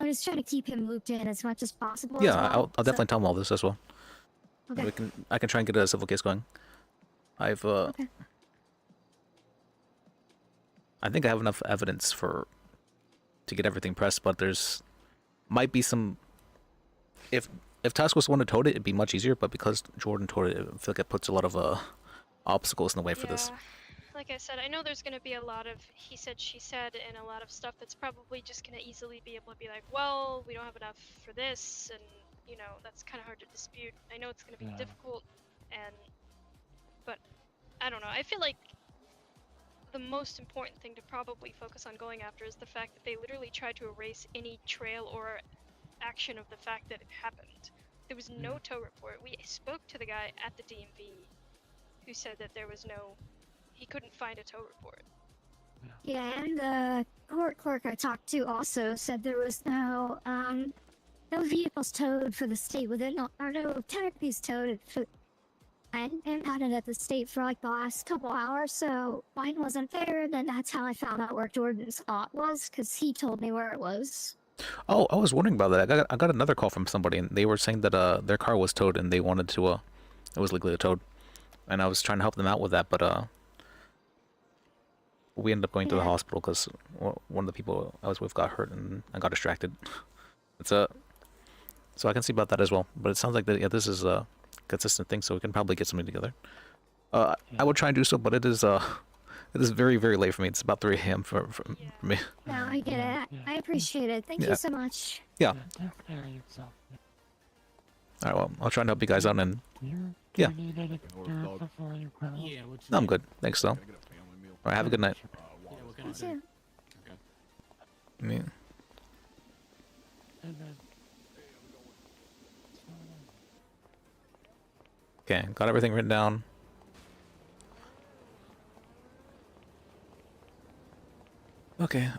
I'm just trying to keep him looped in as much as possible. Yeah, as well, I'll definitely tell him all this as well. Okay. I can try and get a civil case going. I've Okay. I think I have enough evidence to get everything pressed, but there's might be some. If Task was the one who towed it, it'd be much easier. But because Jordan towed it, I feel like it puts a lot of obstacles in the way for this. Like I said, I know there's going to be a lot of he said, she said, and a lot of stuff that's probably just going to easily be able to be like, well, we don't have enough for this, and, you know, that's kind of hard to dispute. I know it's going to be difficult, but I don't know. I feel like the most important thing to probably focus on going after is the fact that they literally tried to erase any trail or action of the fact that it happened. There was no tow report. We spoke to the guy at the DMV who said that there was no... He couldn't find a tow report. Yeah, and the court clerk I talked to also said there was no vehicles towed for the state within, or no taxis towed for, and impounded at the state for like the last couple hours, so mine wasn't there, and then that's how I found out where Jordan's spot was, because he told me where it was. Oh, I was wondering about that. I got another call from somebody, and they were saying that their car was towed, and they wanted to it was legally towed, and I was trying to help them out with that, but we ended up going to the hospital because one of the people I was with got hurt, and I got distracted. So I can see about that as well. But it sounds like that. Yeah, this is a consistent thing, so we can probably get something together. I would try and do so, but it is very, very late for me. It's about 3 a.m. for me. No, I get it. I appreciate it. Thank Yeah. you so much. Yeah. All right. Well, I'll try and help you guys out, and yeah. No, I'm good. Thanks, though. All right. Have a good night. You too. Me. Okay, got everything written down. Okay,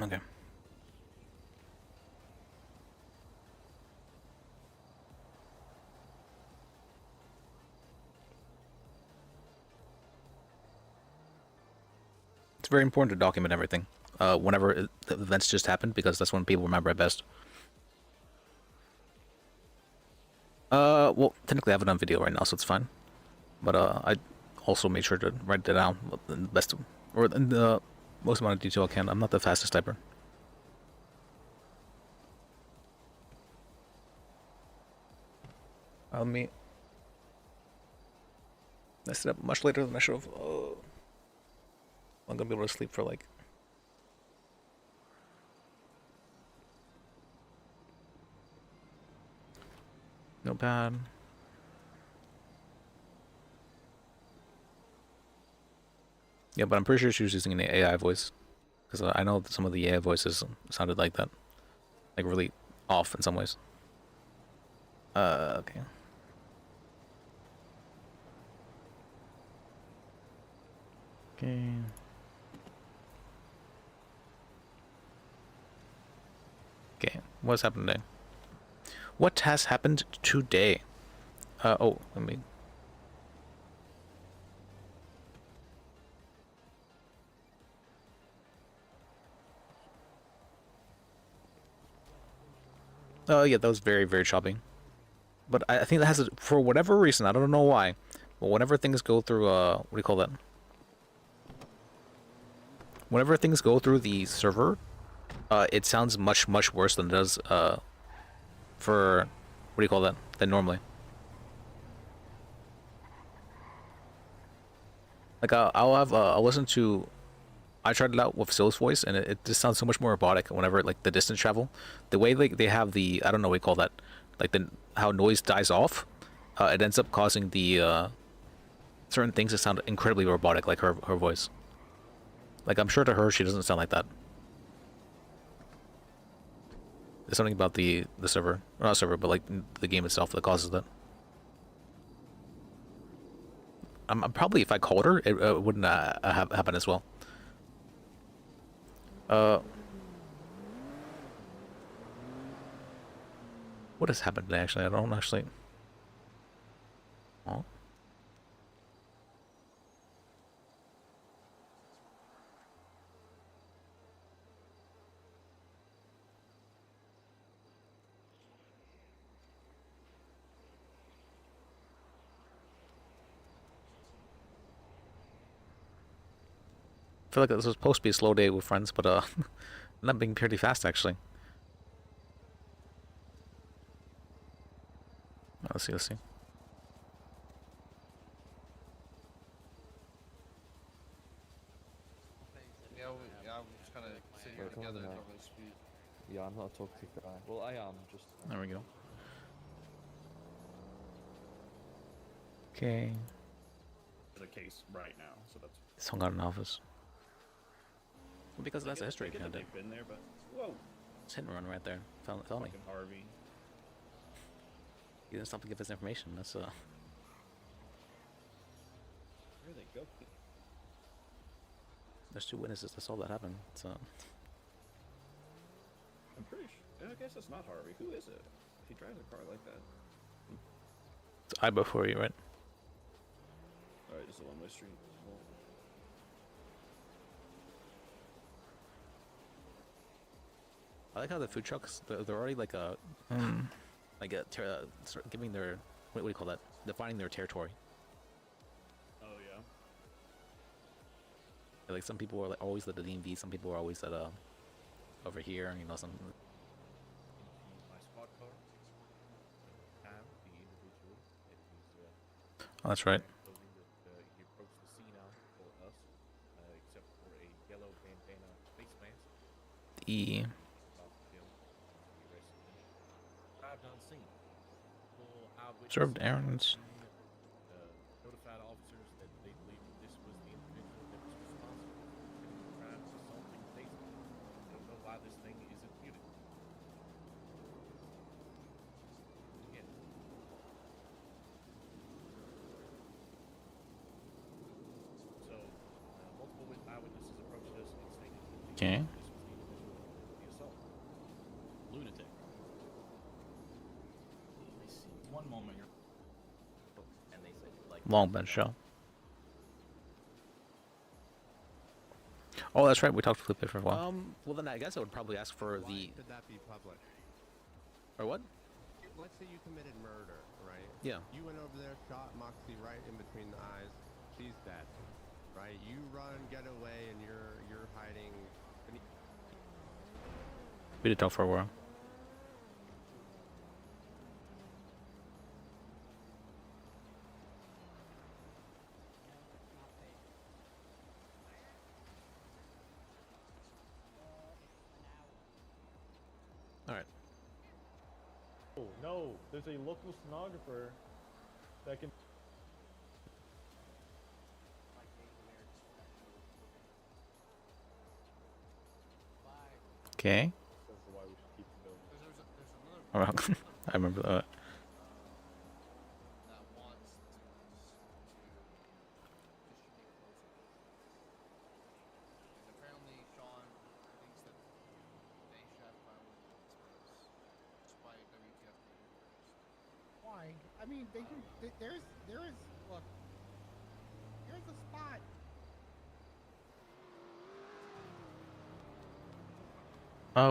okay. It's very important to document everything whenever the events just happened, because that's when people remember it best. Well, technically I have it on video right now, so it's fine. But I also made sure to write it down in the best, or in the most amount of detail I can. I'm not the fastest typer. I messed it up much later than I should have. I'm gonna be able to sleep for like... Notepad. Yeah, but I'm pretty sure she was using an AI voice, because I know that some of the AI voices sounded like that, like really off in some ways. Okay. Okay. Okay, what's happened today? What has happened today? Oh, let me... Oh yeah, that was very, very choppy. But I think that has a, for whatever reason, I don't know why, but whenever things go through what do you call that? Whenever things go through the server, it sounds much, much worse than it does for what do you call that? Than normally. Like I'll listen to, I tried it out with Sill's voice, and it just sounds so much more robotic whenever like the distance travel, the way like they have the, I don't know what you call that, like the how noise dies off, it ends up causing the certain things to sound incredibly robotic, like her voice. Like I'm sure to her she doesn't sound like that. There's something about the server, or not server, but like the game itself that causes that. I'm probably, if I called her, it wouldn't happen as well. What has happened today, actually? I don't actually... Oh. I feel like this was supposed to be a slow day with friends, but not being pretty fast, actually. Let's see, let's see. Yeah, I'm just kind of sitting here together. Don't really speak. Yeah, I'm not a toxic guy. Well, I am, just... There we go. Okay. The case right now, so that's... Someone got an office. Well, because that's a history I kind they've been there, but whoa, it's hit and run right there. Felony. fucking Harvey. He didn't stop to give us information. That's Where they go? There's 2 witnesses. That's all that happened. So. I'm pretty sure. I guess it's not Harvey. Who is it? If he drives a car like that. It's I before you, right? Alright, just a one-way street. Cool. I like how the food trucks, they're already like a, sort giving their, what do you call that? Defining their territory. Oh yeah. Like some people are like always at the DMV, some people are always at over here, you know, some. My squad car. The individual. It was, Oh, that's right. He approached the scene now for us, except for a yellow bandana face mask. The. Served errands. Notified officers that they believe this was the individual that was responsible for committing the crime of assaulting Daisy. I don't know why this thing isn't muted. Again. So, multiple eyewitnesses approached us and stated that Okay. this was the individual that committed the assault. Lunatic. Let me see. One moment here. And they said like Long bench show. Oh, that's right. We talked to Felipe for a while. Well, then I guess I would probably ask for the. Should that be public? Or what? Let's say you committed murder, right? Yeah. You went over there, shot Moxie right in between the eyes. She's dead, right? You run, get away, and you're hiding. We did talk for a while. Alright. Oh, no, there's a local stenographer that can... Okay. That's why we should keep the building. Oh, I remember that. Why? I mean, they can. There is. Look. Here's a spot.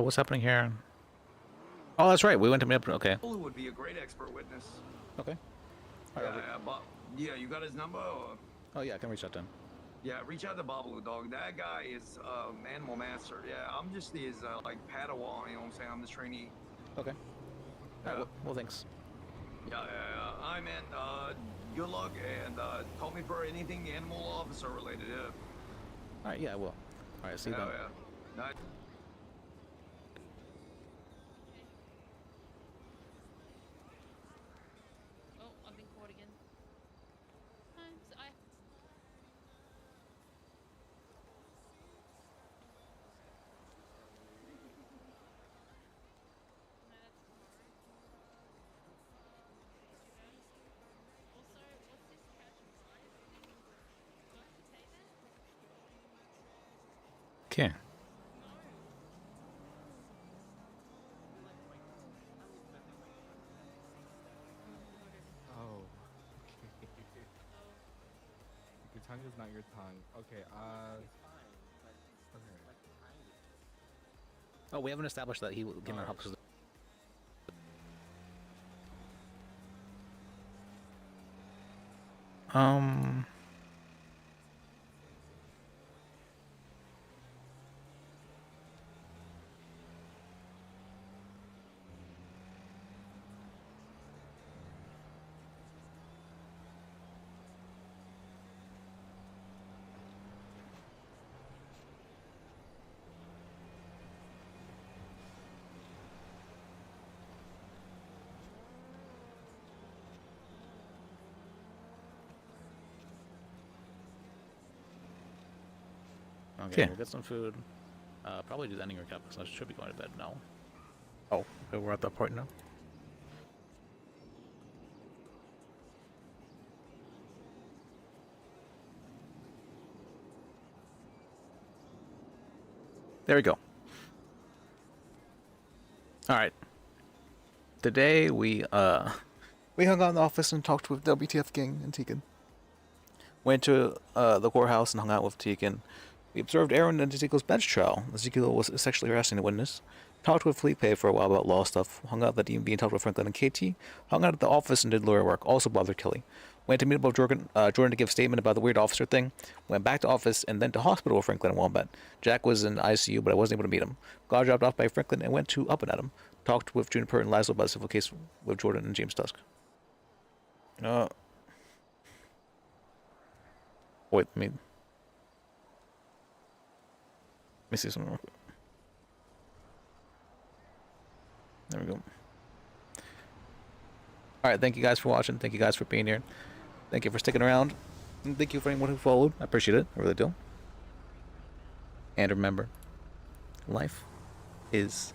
What's happening here? Oh, that's right. We went to meet up. Okay. Who would be a great expert witness? Okay. Yeah, but yeah, you got his number? Or? Oh yeah, I can reach out to him. Yeah, reach out to Babalu, dog. That guy is animal master. Yeah, I'm just his like Padawan. You know what I'm saying? I'm the trainee. Okay. Yeah. All right, well, thanks. Yeah. All right, man. Good luck, and call me for anything animal officer related. Yeah. All right. Yeah, I will. All right. See you then. Yeah. Night. Oh, I've been caught again. Okay. Oh. Your tongue is not your tongue. Okay, okay. Oh, we haven't established that he came out help us. Okay, we'll get some food. Probably do the ending recap because I should be going to bed now. Oh, okay, we're at that point now. There we go. All right. Today we hung out in the office and talked with WTF Gang and Tegan. Went to the courthouse and hung out with Tegan. We observed Aaron and Ezekiel's bench trial. Ezekiel was sexually harassing the witness. Talked with Felipe for a while about law stuff. Hung out at the DMV and talked with Franklin and KT. Hung out at the office and did lawyer work. Also bothered Kelly. Went to meet up with Jordan to give a statement about the weird officer thing. Went back to office and then to hospital with Franklin and Wombat. Jack was in ICU, but I wasn't able to meet him. Got dropped off by Franklin and went to up and at him. Talked with Juniper and Laszlo about the civil case with Jordan and James Tusk. Wait, let me see something real quick. There we go. Alright, thank you guys for watching. Thank you guys for being here. Thank you for sticking around. And thank you for anyone who followed. I appreciate it. I really do. And remember, life is